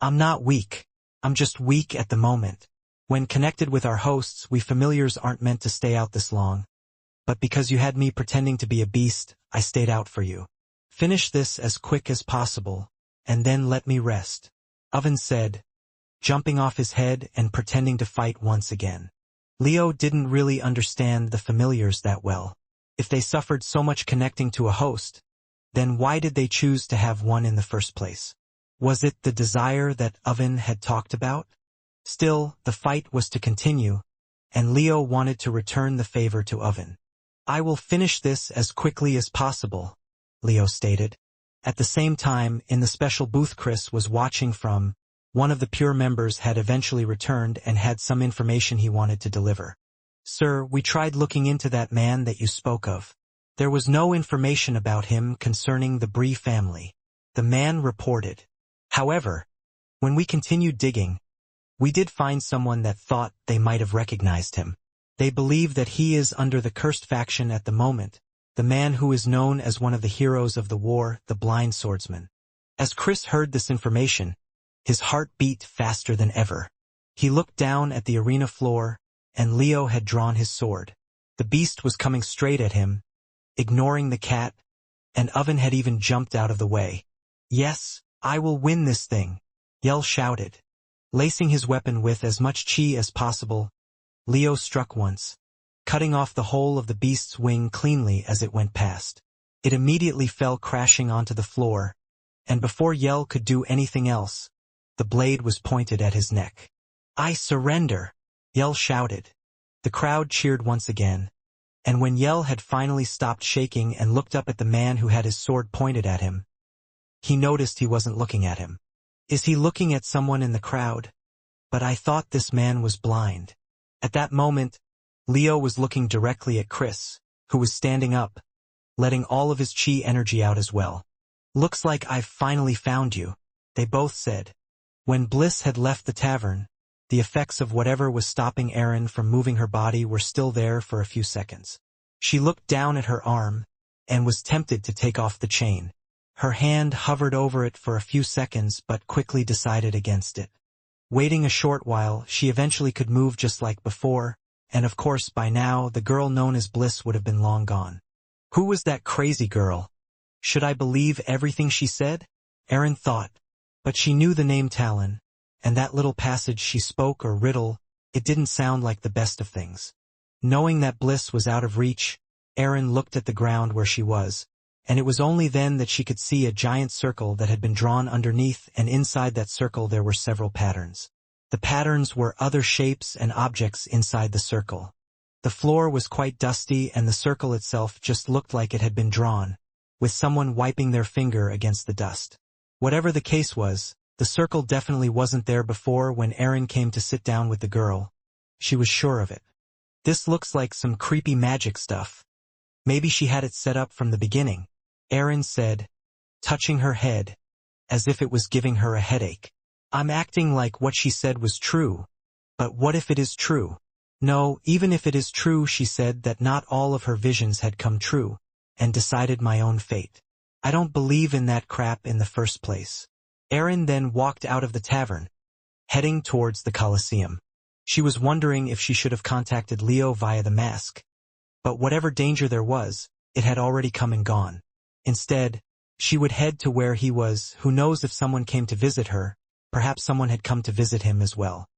"I'm not weak. I'm just weak at the moment. When connected with our hosts, we familiars aren't meant to stay out this long. But because you had me pretending to be a beast, I stayed out for you. Finish this as quick as possible, and then let me rest," Oven said, jumping off his head and pretending to fight once again. Leo didn't really understand the familiars that well. If they suffered so much connecting to a host, then why did they choose to have one in the first place? Was it the desire that Oven had talked about? Still, the fight was to continue, and Leo wanted to return the favor to Oven. "I will finish this as quickly as possible," Leo stated. At the same time, in the special booth Chris was watching from, one of the Pure members had eventually returned and had some information he wanted to deliver. "Sir, we tried looking into that man that you spoke of. There was no information about him concerning the Bree family," the man reported. "However, when we continued digging, we did find someone that thought they might have recognized him. They believe that he is under the cursed faction at the moment, the man who is known as one of the heroes of the war, the blind swordsman." As Chris heard this information, his heart beat faster than ever. He looked down at the arena floor, and Leo had drawn his sword. The beast was coming straight at him, ignoring the cat, and Oven had even jumped out of the way. "Yes, I will win this thing," Yell shouted. Lacing his weapon with as much chi as possible, Leo struck once, cutting off the whole of the beast's wing cleanly as it went past. It immediately fell crashing onto the floor, and before Yell could do anything else, the blade was pointed at his neck. "I surrender," Yell shouted. The crowd cheered once again, And when Yell had finally stopped shaking and looked up at the man who had his sword pointed at him, he noticed he wasn't looking at him. Is he looking at someone in the crowd? But I thought this man was blind. At that moment, Leo was looking directly at Chris, who was standing up, letting all of his chi energy out as well. Looks like I've finally found you, they both said. When Bliss had left the tavern, the effects of whatever was stopping Erin from moving her body were still there for a few seconds. She looked down at her arm, and was tempted to take off the chain. Her hand hovered over it for a few seconds but quickly decided against it. Waiting a short while, she eventually could move just like before, and of course by now the girl known as Bliss would have been long gone. Who was that crazy girl? Should I believe everything she said? Erin thought. But she knew the name Talon, and that little passage she spoke or riddle, it didn't sound like the best of things. Knowing that Bliss was out of reach, Erin looked at the ground where she was, and it was only then that she could see a giant circle that had been drawn underneath, and inside that circle there were several patterns. The patterns were other shapes and objects inside the circle. The floor was quite dusty and the circle itself just looked like it had been drawn, with someone wiping their finger against the dust. Whatever the case was, the circle definitely wasn't there before when Erin came to sit down with the girl. She was sure of it. This looks like some creepy magic stuff. Maybe she had it set up from the beginning, Erin said, touching her head, as if it was giving her a headache. I'm acting like what she said was true. But what if it is true? No, even if it is true, she said that not all of her visions had come true, and decided my own fate. I don't believe in that crap in the first place. Erin then walked out of the tavern, heading towards the Colosseum. She was wondering if she should have contacted Leo via the mask. But whatever danger there was, it had already come and gone. Instead, she would head to where he was. Who knows if someone came to visit her, perhaps someone had come to visit him as well.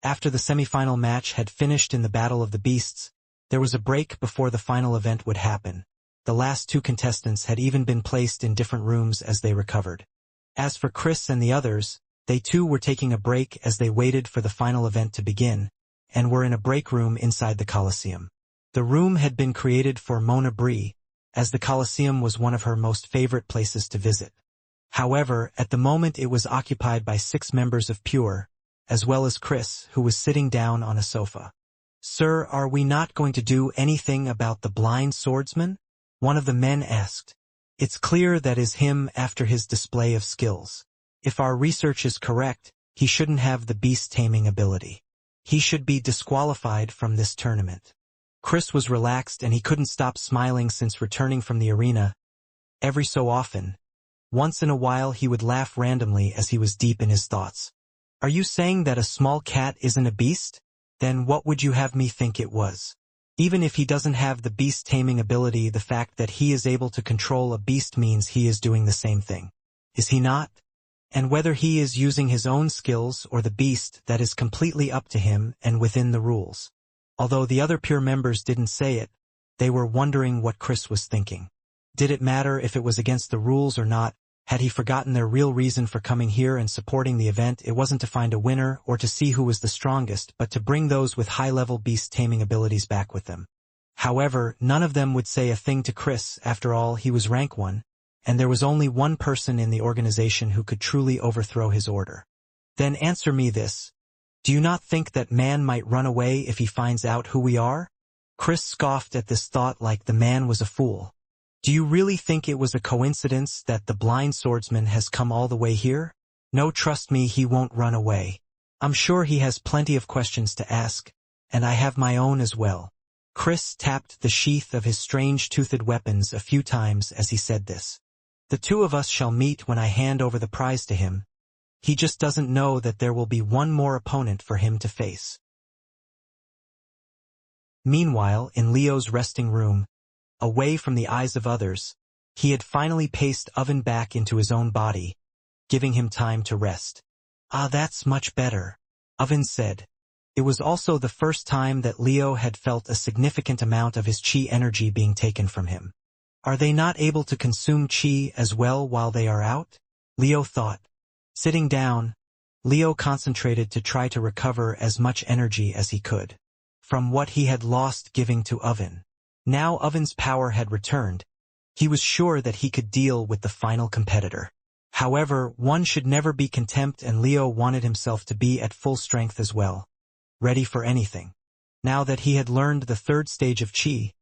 After the semi-final match had finished in the Battle of the Beasts, there was a break before the final event would happen. The last two contestants had even been placed in different rooms as they recovered. As for Chris and the others, they too were taking a break as they waited for the final event to begin, and were in a break room inside the Colosseum. The room had been created for Mona Bree, as the Colosseum was one of her most favorite places to visit. However, at the moment it was occupied by 6 members of Pure, as well as Chris, who was sitting down on a sofa. "Sir, are we not going to do anything about the blind swordsman?" one of the men asked. "It's clear that is him after his display of skills. If our research is correct, he shouldn't have the beast-taming ability. He should be disqualified from this tournament." Chris was relaxed and he couldn't stop smiling since returning from the arena. Every so often, once in a while he would laugh randomly as he was deep in his thoughts. "Are you saying that a small cat isn't a beast? Then what would you have me think it was? Even if he doesn't have the beast-taming ability, the fact that he is able to control a beast means he is doing the same thing. Is he not? And whether he is using his own skills or the beast, that is completely up to him and within the rules." Although the other Pure members didn't say it, they were wondering what Chris was thinking. Did it matter if it was against the rules or not? Had he forgotten their real reason for coming here and supporting the event? It wasn't to find a winner or to see who was the strongest, but to bring those with high-level beast-taming abilities back with them. However, none of them would say a thing to Chris. After all, he was rank 1, and there was only one person in the organization who could truly overthrow his order. "Then answer me this. Do you not think that man might run away if he finds out who we are?" Chris scoffed at this thought like the man was a fool. "Do you really think it was a coincidence that the blind swordsman has come all the way here? No, trust me, he won't run away. I'm sure he has plenty of questions to ask, and I have my own as well." Chris tapped the sheath of his strange-toothed weapons a few times as he said this. "The two of us shall meet when I hand over the prize to him. He just doesn't know that there will be one more opponent for him to face." Meanwhile, in Leo's resting room, away from the eyes of others, he had finally paced Oven back into his own body, giving him time to rest. "Ah, that's much better," Oven said. It was also the first time that Leo had felt a significant amount of his chi energy being taken from him. Are they not able to consume chi as well while they are out? Leo thought. Sitting down, Leo concentrated to try to recover as much energy as he could. from what he had lost giving to Oven. Now Oven's power had returned. He was sure that he could deal with the final competitor. However, one should never be content, and Leo wanted himself to be at full strength as well, ready for anything. Now that he had learned the third stage of Qi,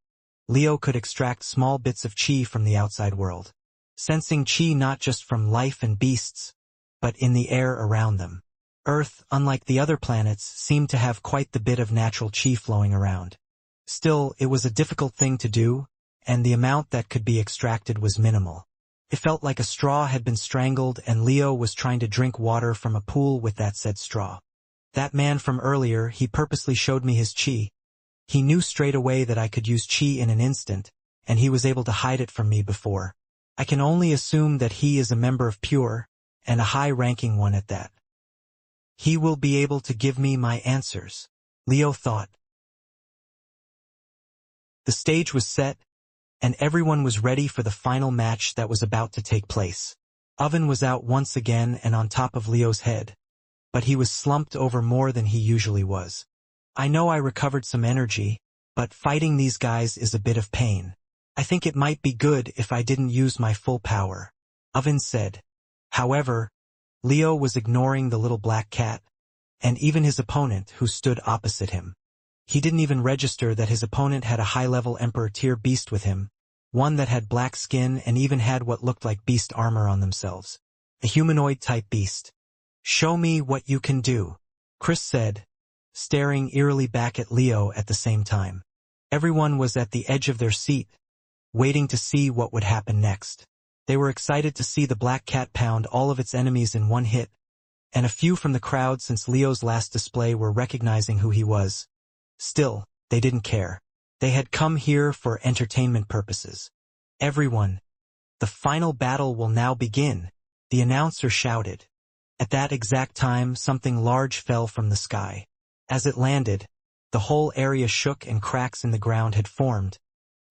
Leo could extract small bits of Qi from the outside world, sensing Qi not just from life and beasts, but in the air around them. Earth, unlike the other planets, seemed to have quite the bit of natural Qi flowing around. Still, it was a difficult thing to do, and the amount that could be extracted was minimal. It felt like a straw had been strangled, and Leo was trying to drink water from a pool with that said straw. That man from earlier, he purposely showed me his Qi. He knew straight away that I could use Qi in an instant, and he was able to hide it from me before. I can only assume that he is a member of Pure, and a high-ranking one at that. He will be able to give me my answers, Leo thought. The stage was set, and everyone was ready for the final match that was about to take place. Oven was out once again and on top of Leo's head, but he was slumped over more than he usually was. I know I recovered some energy, but fighting these guys is a bit of pain. I think it might be good if I didn't use my full power, Oven said. However, Leo was ignoring the little black cat, and even his opponent who stood opposite him. He didn't even register that his opponent had a high-level Emperor tier beast with him, one that had black skin and even had what looked like beast armor on themselves. A humanoid-type beast. "Show me what you can do," Chris said, staring eerily back at Leo at the same time. Everyone was at the edge of their seat, waiting to see what would happen next. They were excited to see the black cat pound all of its enemies in one hit, and a few from the crowd since Leo's last display were recognizing who he was. Still, they didn't care. They had come here for entertainment purposes. "Everyone, the final battle will now begin," the announcer shouted. At that exact time, something large fell from the sky. As it landed, the whole area shook and cracks in the ground had formed,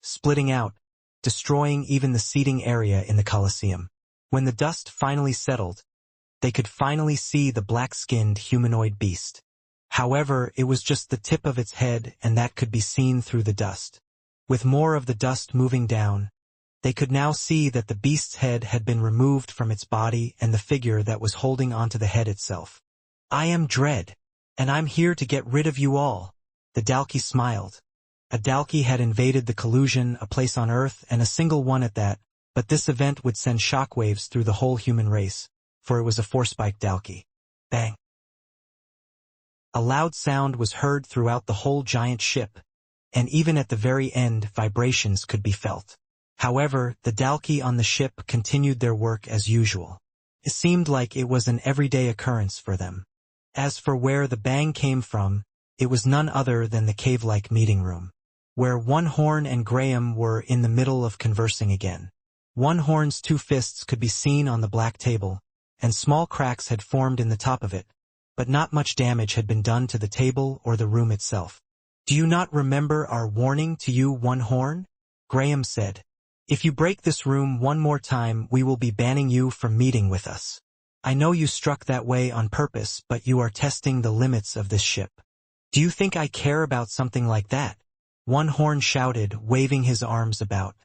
splitting out, destroying even the seating area in the Colosseum. When the dust finally settled, they could finally see the black-skinned humanoid beast. However, it was just the tip of its head, and that could be seen through the dust. With more of the dust moving down, they could now see that the beast's head had been removed from its body and the figure that was holding onto the head itself. "I am Dread, and I'm here to get rid of you all," the Dalki smiled. A Dalki had invaded the Collusion, a place on Earth, and a single one at that, but this event would send shockwaves through the whole human race, for it was a four-spiked Dalki. Bang! A loud sound was heard throughout the whole giant ship, and even at the very end vibrations could be felt. However, the Dalki on the ship continued their work as usual. It seemed like it was an everyday occurrence for them. As for where the bang came from, it was none other than the cave-like meeting room, where One Horn and Graham were in the middle of conversing again. One Horn's two fists could be seen on the black table, and small cracks had formed in the top of it, but not much damage had been done to the table or the room itself. "Do you not remember our warning to you, One Horn?" Graham said. "If you break this room one more time, we will be banning you from meeting with us. I know you struck that way on purpose, but you are testing the limits of this ship." "Do you think I care about something like that?" One Horn shouted, waving his arms about.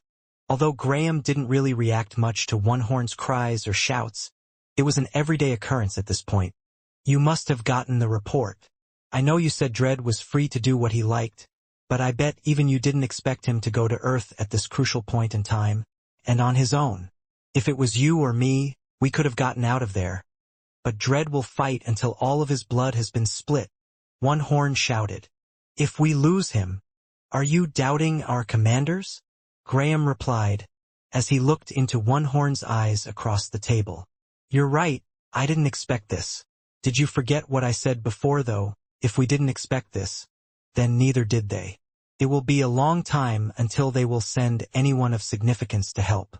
Although Graham didn't really react much to One Horn's cries or shouts, it was an everyday occurrence at this point. "You must have gotten the report. I know you said Dread was free to do what he liked, but I bet even you didn't expect him to go to Earth at this crucial point in time, and on his own. If it was you or me, we could have gotten out of there. But Dread will fight until all of his blood has been split," One Horn shouted. "If we lose him, are you doubting our commanders?" Graham replied, as he looked into One Horn's eyes across the table. "You're right, I didn't expect this. Did you forget what I said before, though? If we didn't expect this, then neither did they. It will be a long time until they will send anyone of significance to help.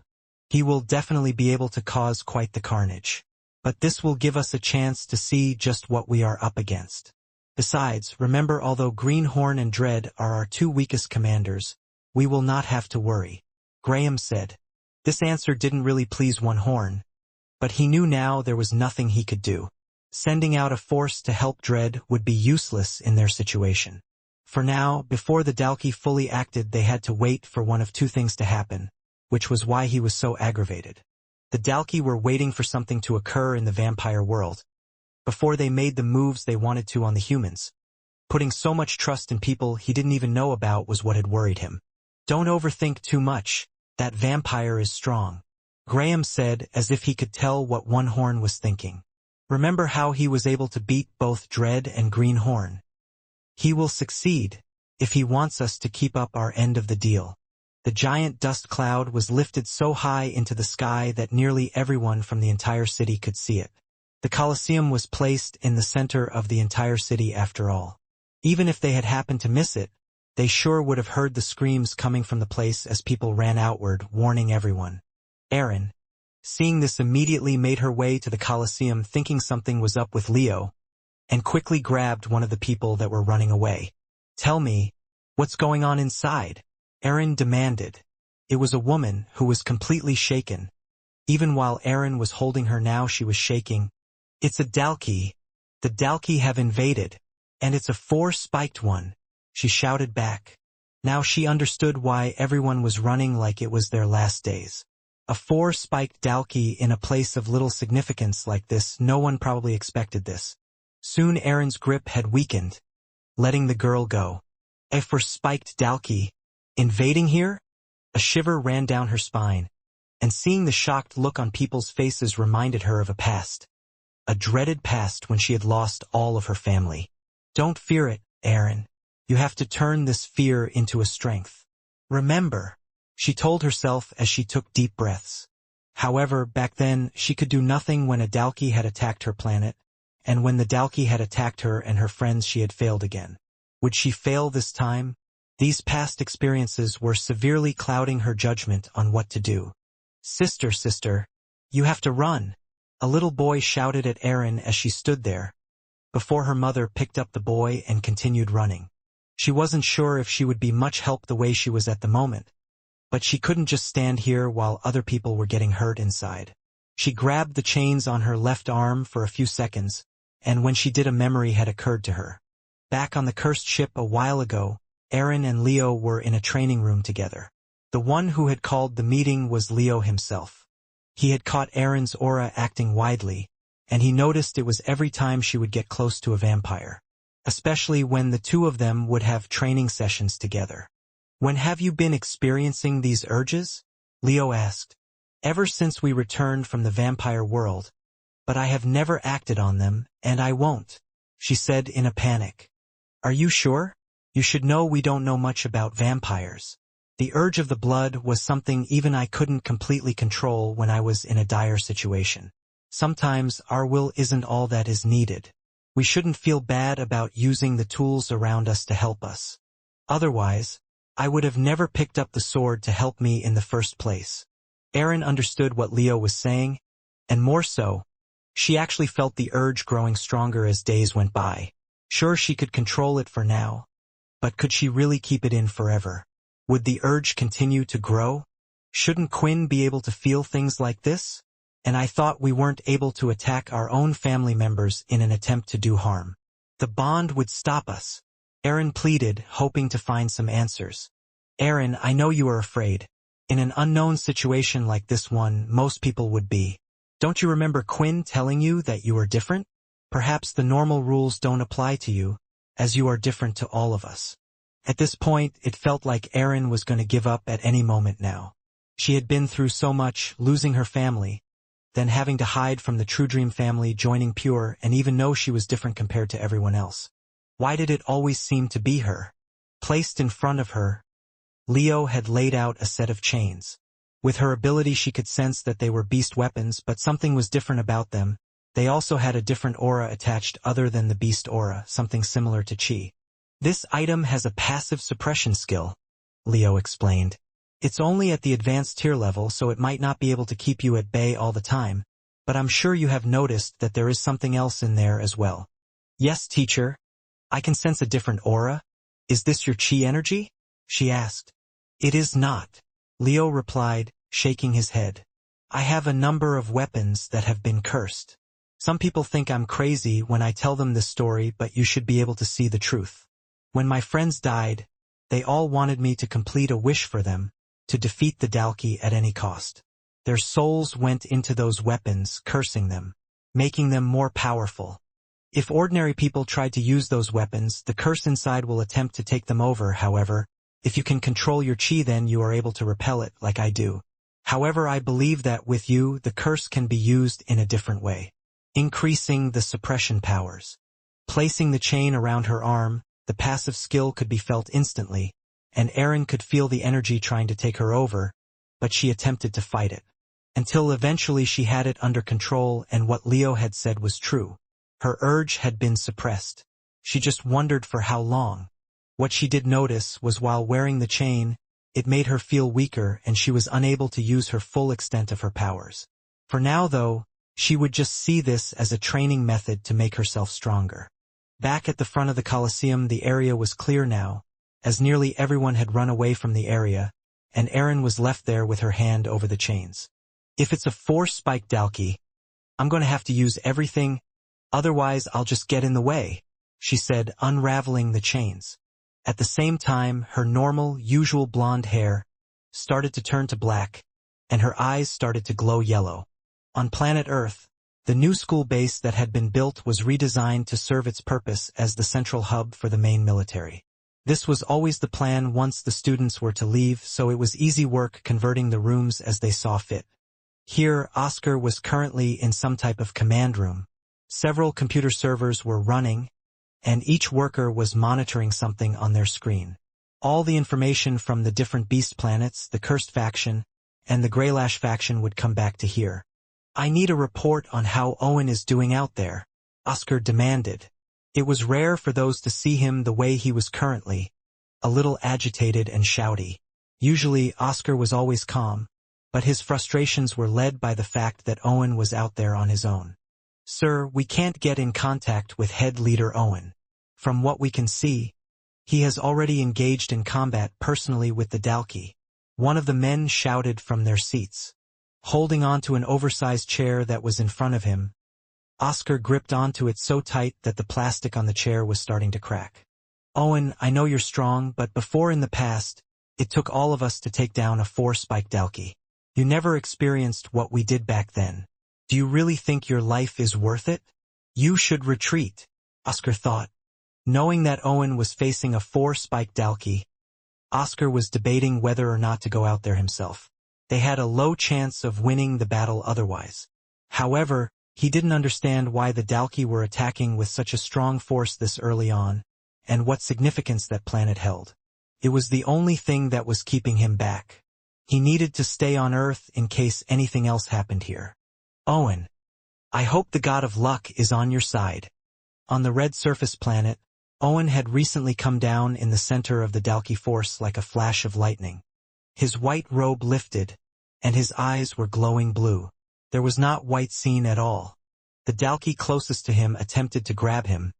He will definitely be able to cause quite the carnage. But this will give us a chance to see just what we are up against. Besides, remember, although Greenhorn and Dread are our two weakest commanders, we will not have to worry," Graham said. This answer didn't really please One Horn, but he knew now there was nothing he could do. Sending out a force to help Dread would be useless in their situation. For now, before the Dalki fully acted, they had to wait for one of two things to happen, which was why he was so aggravated. The Dalki were waiting for something to occur in the vampire world, before they made the moves they wanted to on the humans. Putting so much trust in people he didn't even know about was what had worried him. "Don't overthink too much. That vampire is strong," Graham said, as if he could tell what One Horn was thinking. "Remember how he was able to beat both Dread and Green Horn? He will succeed, if he wants us to keep up our end of the deal." The giant dust cloud was lifted so high into the sky that nearly everyone from the entire city could see it. The Colosseum was placed in the center of the entire city after all. Even if they had happened to miss it, they sure would have heard the screams coming from the place as people ran outward, warning everyone. Erin, seeing this, immediately made her way to the Colosseum, thinking something was up with Leo, and quickly grabbed one of the people that were running away. "Tell me, what's going on inside?" Erin demanded. It was a woman who was completely shaken. Even while Erin was holding her now, she was shaking. "It's a Dalki. The Dalki have invaded, and it's a 4-spiked one," she shouted back. Now she understood why everyone was running like it was their last days. A 4-spiked Dalki in a place of little significance like this, no one probably expected this. Soon Erin's grip had weakened, letting the girl go. "A 4-spiked Dalki invading here?" A shiver ran down her spine, and seeing the shocked look on people's faces reminded her of a past. A dreaded past when she had lost all of her family. "Don't fear it, Erin. You have to turn this fear into a strength. Remember," she told herself as she took deep breaths. However, back then, she could do nothing when a Dalki had attacked her planet, and when the Dalki had attacked her and her friends, she had failed again. Would she fail this time? These past experiences were severely clouding her judgment on what to do. Sister, you have to run," a little boy shouted at Erin as she stood there, before her mother picked up the boy and continued running. She wasn't sure if she would be much help the way she was at the moment, but she couldn't just stand here while other people were getting hurt inside. She grabbed the chains on her left arm for a few seconds, and when she did, a memory had occurred to her. Back on the cursed ship a while ago, Erin and Leo were in a training room together. The one who had called the meeting was Leo himself. He had caught Erin's aura acting widely, and he noticed it was every time she would get close to a vampire, especially when the two of them would have training sessions together. "When have you been experiencing these urges?" Leo asked. "Ever since we returned from the vampire world, but I have never acted on them, and I won't," she said in a panic. "Are you sure? You should know we don't know much about vampires. The urge of the blood was something even I couldn't completely control when I was in a dire situation. Sometimes our will isn't all that is needed. We shouldn't feel bad about using the tools around us to help us. Otherwise, I would have never picked up the sword to help me in the first place." Erin understood what Leo was saying, and more so, she actually felt the urge growing stronger as days went by. Sure, she could control it for now, but could she really keep it in forever? Would the urge continue to grow? Shouldn't Quinn be able to feel things like this? And I thought we weren't able to attack our own family members in an attempt to do harm. The bond would stop us. Erin pleaded, hoping to find some answers. "Erin, I know you are afraid. In an unknown situation like this one, most people would be. Don't you remember Quinn telling you that you are different? Perhaps the normal rules don't apply to you, as you are different to all of us." At this point, it felt like Erin was going to give up at any moment now. She had been through so much, losing her family, then having to hide from the True Dream family, joining Pure, and even know she was different compared to everyone else. Why did it always seem to be her? Placed in front of her, Leo had laid out a set of chains. With her ability, she could sense that they were beast weapons, but something was different about them. They also had a different aura attached other than the beast aura, something similar to chi. "This item has a passive suppression skill," Leo explained. "It's only at the advanced tier level, so it might not be able to keep you at bay all the time, but I'm sure you have noticed that there is something else in there as well." "Yes, teacher. I can sense a different aura. Is this your chi energy?" she asked. "It is not," Leo replied, shaking his head. "I have a number of weapons that have been cursed. Some people think I'm crazy when I tell them this story, but you should be able to see the truth. When my friends died, they all wanted me to complete a wish for them, to defeat the Dalki at any cost. Their souls went into those weapons, cursing them, making them more powerful. If ordinary people tried to use those weapons, the curse inside will attempt to take them over. However, if you can control your chi, then you are able to repel it, like I do. However, I believe that with you, the curse can be used in a different way. Increasing the suppression powers. Placing the chain around her arm, the passive skill could be felt instantly, and Erin could feel the energy trying to take her over, but she attempted to fight it. Until eventually she had it under control, and what Leo had said was true. Her urge had been suppressed. She just wondered for how long. What she did notice was while wearing the chain, it made her feel weaker and she was unable to use her full extent of her powers. For now, though, she would just see this as a training method to make herself stronger. Back at the front of the Colosseum, the area was clear now, as nearly everyone had run away from the area, and Erin was left there with her hand over the chains. If it's a 4-spike Dalki, I'm going to have to use everything, otherwise I'll just get in the way, she said, unraveling the chains. At the same time, her normal, usual blonde hair started to turn to black, and her eyes started to glow yellow. On planet Earth, the new school base that had been built was redesigned to serve its purpose as the central hub for the main military. This was always the plan once the students were to leave, so it was easy work converting the rooms as they saw fit. Here, Oscar was currently in some type of command room. Several computer servers were running, and each worker was monitoring something on their screen. All the information from the different beast planets, the Cursed faction, and the Greylash faction would come back to here. I need a report on how Owen is doing out there, Oscar demanded. It was rare for those to see him the way he was currently, a little agitated and shouty. Usually, Oscar was always calm, but his frustrations were led by the fact that Owen was out there on his own. Sir, we can't get in contact with head leader Owen. From what we can see, he has already engaged in combat personally with the Dalki. One of the men shouted from their seats. Holding onto an oversized chair that was in front of him, Oscar gripped onto it so tight that the plastic on the chair was starting to crack. Owen, I know you're strong, but before in the past, it took all of us to take down a 4-spike Dalki. You never experienced what we did back then. Do you really think your life is worth it? You should retreat, Oscar thought. Knowing that Owen was facing a 4-spike Dalki, Oscar was debating whether or not to go out there himself. They had a low chance of winning the battle otherwise. However, he didn't understand why the Dalki were attacking with such a strong force this early on, and what significance that planet held. It was the only thing that was keeping him back. He needed to stay on Earth in case anything else happened here. Owen, I hope the god of luck is on your side. On the red surface planet, Owen had recently come down in the center of the Dalki force like a flash of lightning. His white robe lifted, and his eyes were glowing blue. There was not white seen at all. The Dalki closest to him attempted to grab him,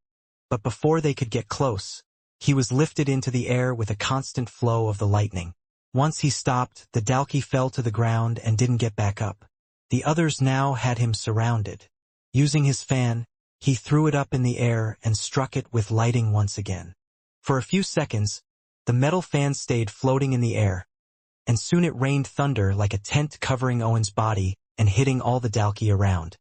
but before they could get close, he was lifted into the air with a constant flow of the lightning. Once he stopped, the Dalki fell to the ground and didn't get back up. The others now had him surrounded. Using his fan, he threw it up in the air and struck it with lighting once again. For a few seconds, the metal fan stayed floating in the air, and soon it rained thunder like a tent covering Owen's body and hitting all the Dalki around.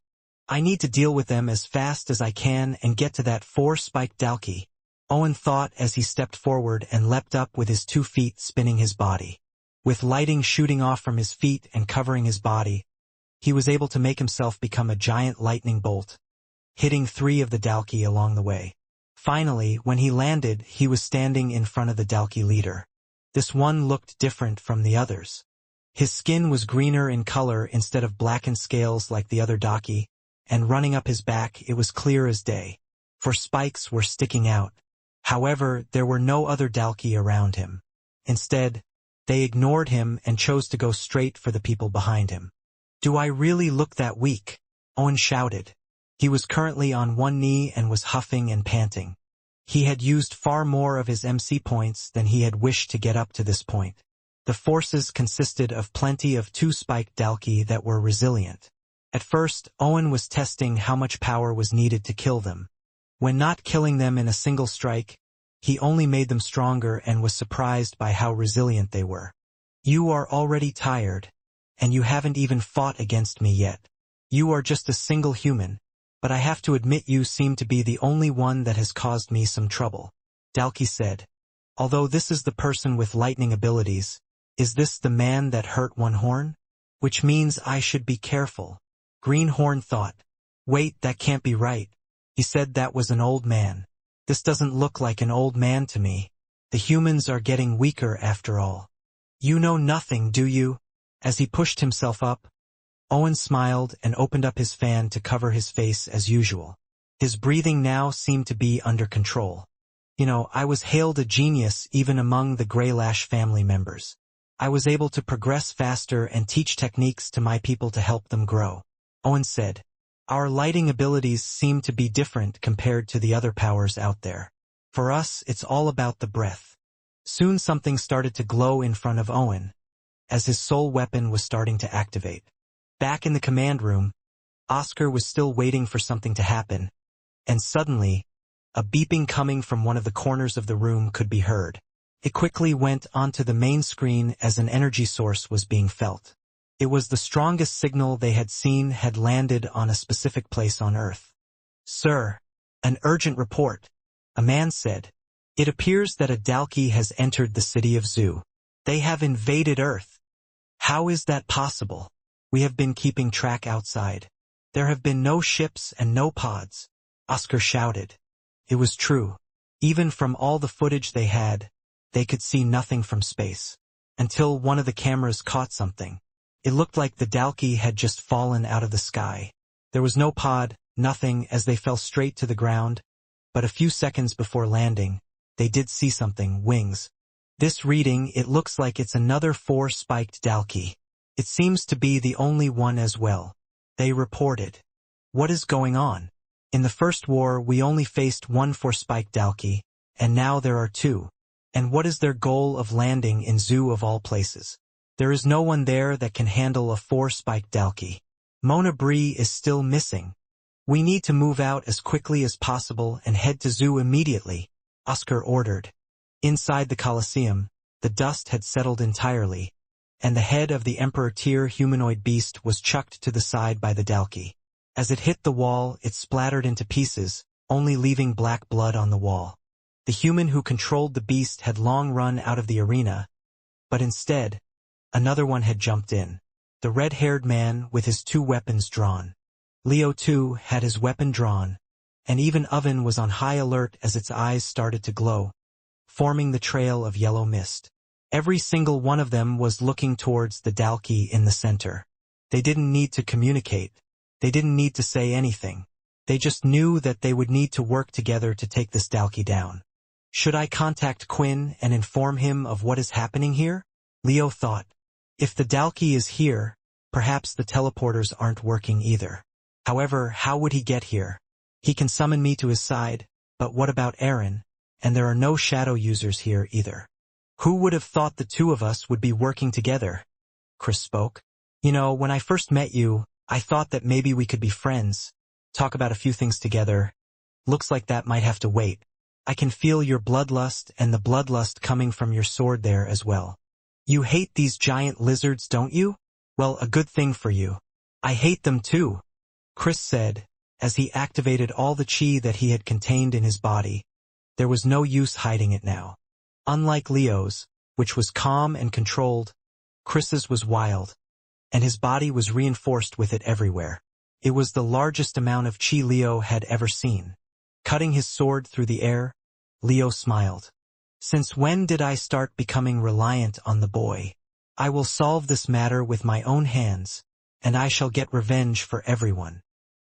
I need to deal with them as fast as I can and get to that 4-spike Dalki, Owen thought as he stepped forward and leapt up with his 2 feet spinning his body. With lighting shooting off from his feet and covering his body, he was able to make himself become a giant lightning bolt, hitting 3 of the Dalki along the way. Finally, when he landed, he was standing in front of the Dalki leader. This one looked different from the others. His skin was greener in color instead of blackened scales like the other Dalki, and running up his back it was clear as day, for spikes were sticking out. However, there were no other Dalki around him. Instead, they ignored him and chose to go straight for the people behind him. Do I really look that weak? Owen shouted. He was currently on one knee and was huffing and panting. He had used far more of his MC points than he had wished to get up to this point. The forces consisted of plenty of 2-spike Dalki that were resilient. At first, Owen was testing how much power was needed to kill them. When not killing them in a single strike, he only made them stronger and was surprised by how resilient they were. You are already tired, and you haven't even fought against me yet. You are just a single human, but I have to admit you seem to be the only one that has caused me some trouble. Dalki said, although this is the person with lightning abilities, is this the man that hurt one horn? Which means I should be careful. Greenhorn thought. Wait, that can't be right. He said that was an old man. This doesn't look like an old man to me. The humans are getting weaker after all. You know nothing, do you? As he pushed himself up, Owen smiled and opened up his fan to cover his face as usual. His breathing now seemed to be under control. I was hailed a genius even among the Greylash family members. I was able to progress faster and teach techniques to my people to help them grow. Owen said, our lighting abilities seem to be different compared to the other powers out there. For us, it's all about the breath. Soon something started to glow in front of Owen, as his soul weapon was starting to activate. Back in the command room, Oscar was still waiting for something to happen, and suddenly, a beeping coming from one of the corners of the room could be heard. It quickly went onto the main screen as an energy source was being felt. It was the strongest signal they had seen had landed on a specific place on Earth. Sir, an urgent report, a man said. It appears that a Dalki has entered the city of Zoo. They have invaded Earth. How is that possible? We have been keeping track outside. There have been no ships and no pods. Oscar shouted. It was true. Even from all the footage they had, they could see nothing from space. Until one of the cameras caught something. It looked like the Dalki had just fallen out of the sky. There was no pod, nothing, as they fell straight to the ground. But a few seconds before landing, they did see something, wings. This reading, it looks like it's another 4-spiked Dalki. It seems to be the only one as well. They reported. What is going on? In the first war, we only faced one 4-spiked Dalki, and now there are 2. And what is their goal of landing in Zoo of all places? There is no one there that can handle a 4-spiked Dalki. Mona Bree is still missing. We need to move out as quickly as possible and head to Zoo immediately, Oscar ordered. Inside the Colosseum, the dust had settled entirely, and the head of the Emperor-tier humanoid beast was chucked to the side by the Dalki. As it hit the wall, it splattered into pieces, only leaving black blood on the wall. The human who controlled the beast had long run out of the arena, but instead, another one had jumped in. The red-haired man with his 2 weapons drawn. Leo too had his weapon drawn, and even Oven was on high alert as its eyes started to glow, forming the trail of yellow mist. Every single one of them was looking towards the Dalki in the center. They didn't need to communicate. They didn't need to say anything. They just knew that they would need to work together to take this Dalki down. Should I contact Quinn and inform him of what is happening here? Leo thought. If the Dalki is here, perhaps the teleporters aren't working either. However, how would he get here? He can summon me to his side, but what about Aaron? And there are no shadow users here either. Who would have thought the 2 of us would be working together? Chris spoke. When I first met you, I thought that maybe we could be friends, talk about a few things together. Looks like that might have to wait. I can feel your bloodlust and the bloodlust coming from your sword there as well. You hate these giant lizards, don't you? Well, a good thing for you. I hate them too, Chris said, as he activated all the chi that he had contained in his body. There was no use hiding it now. Unlike Leo's, which was calm and controlled, Chris's was wild, and his body was reinforced with it everywhere. It was the largest amount of chi Leo had ever seen. Cutting his sword through the air, Leo smiled. Since when did I start becoming reliant on the boy? I will solve this matter with my own hands, and I shall get revenge for everyone.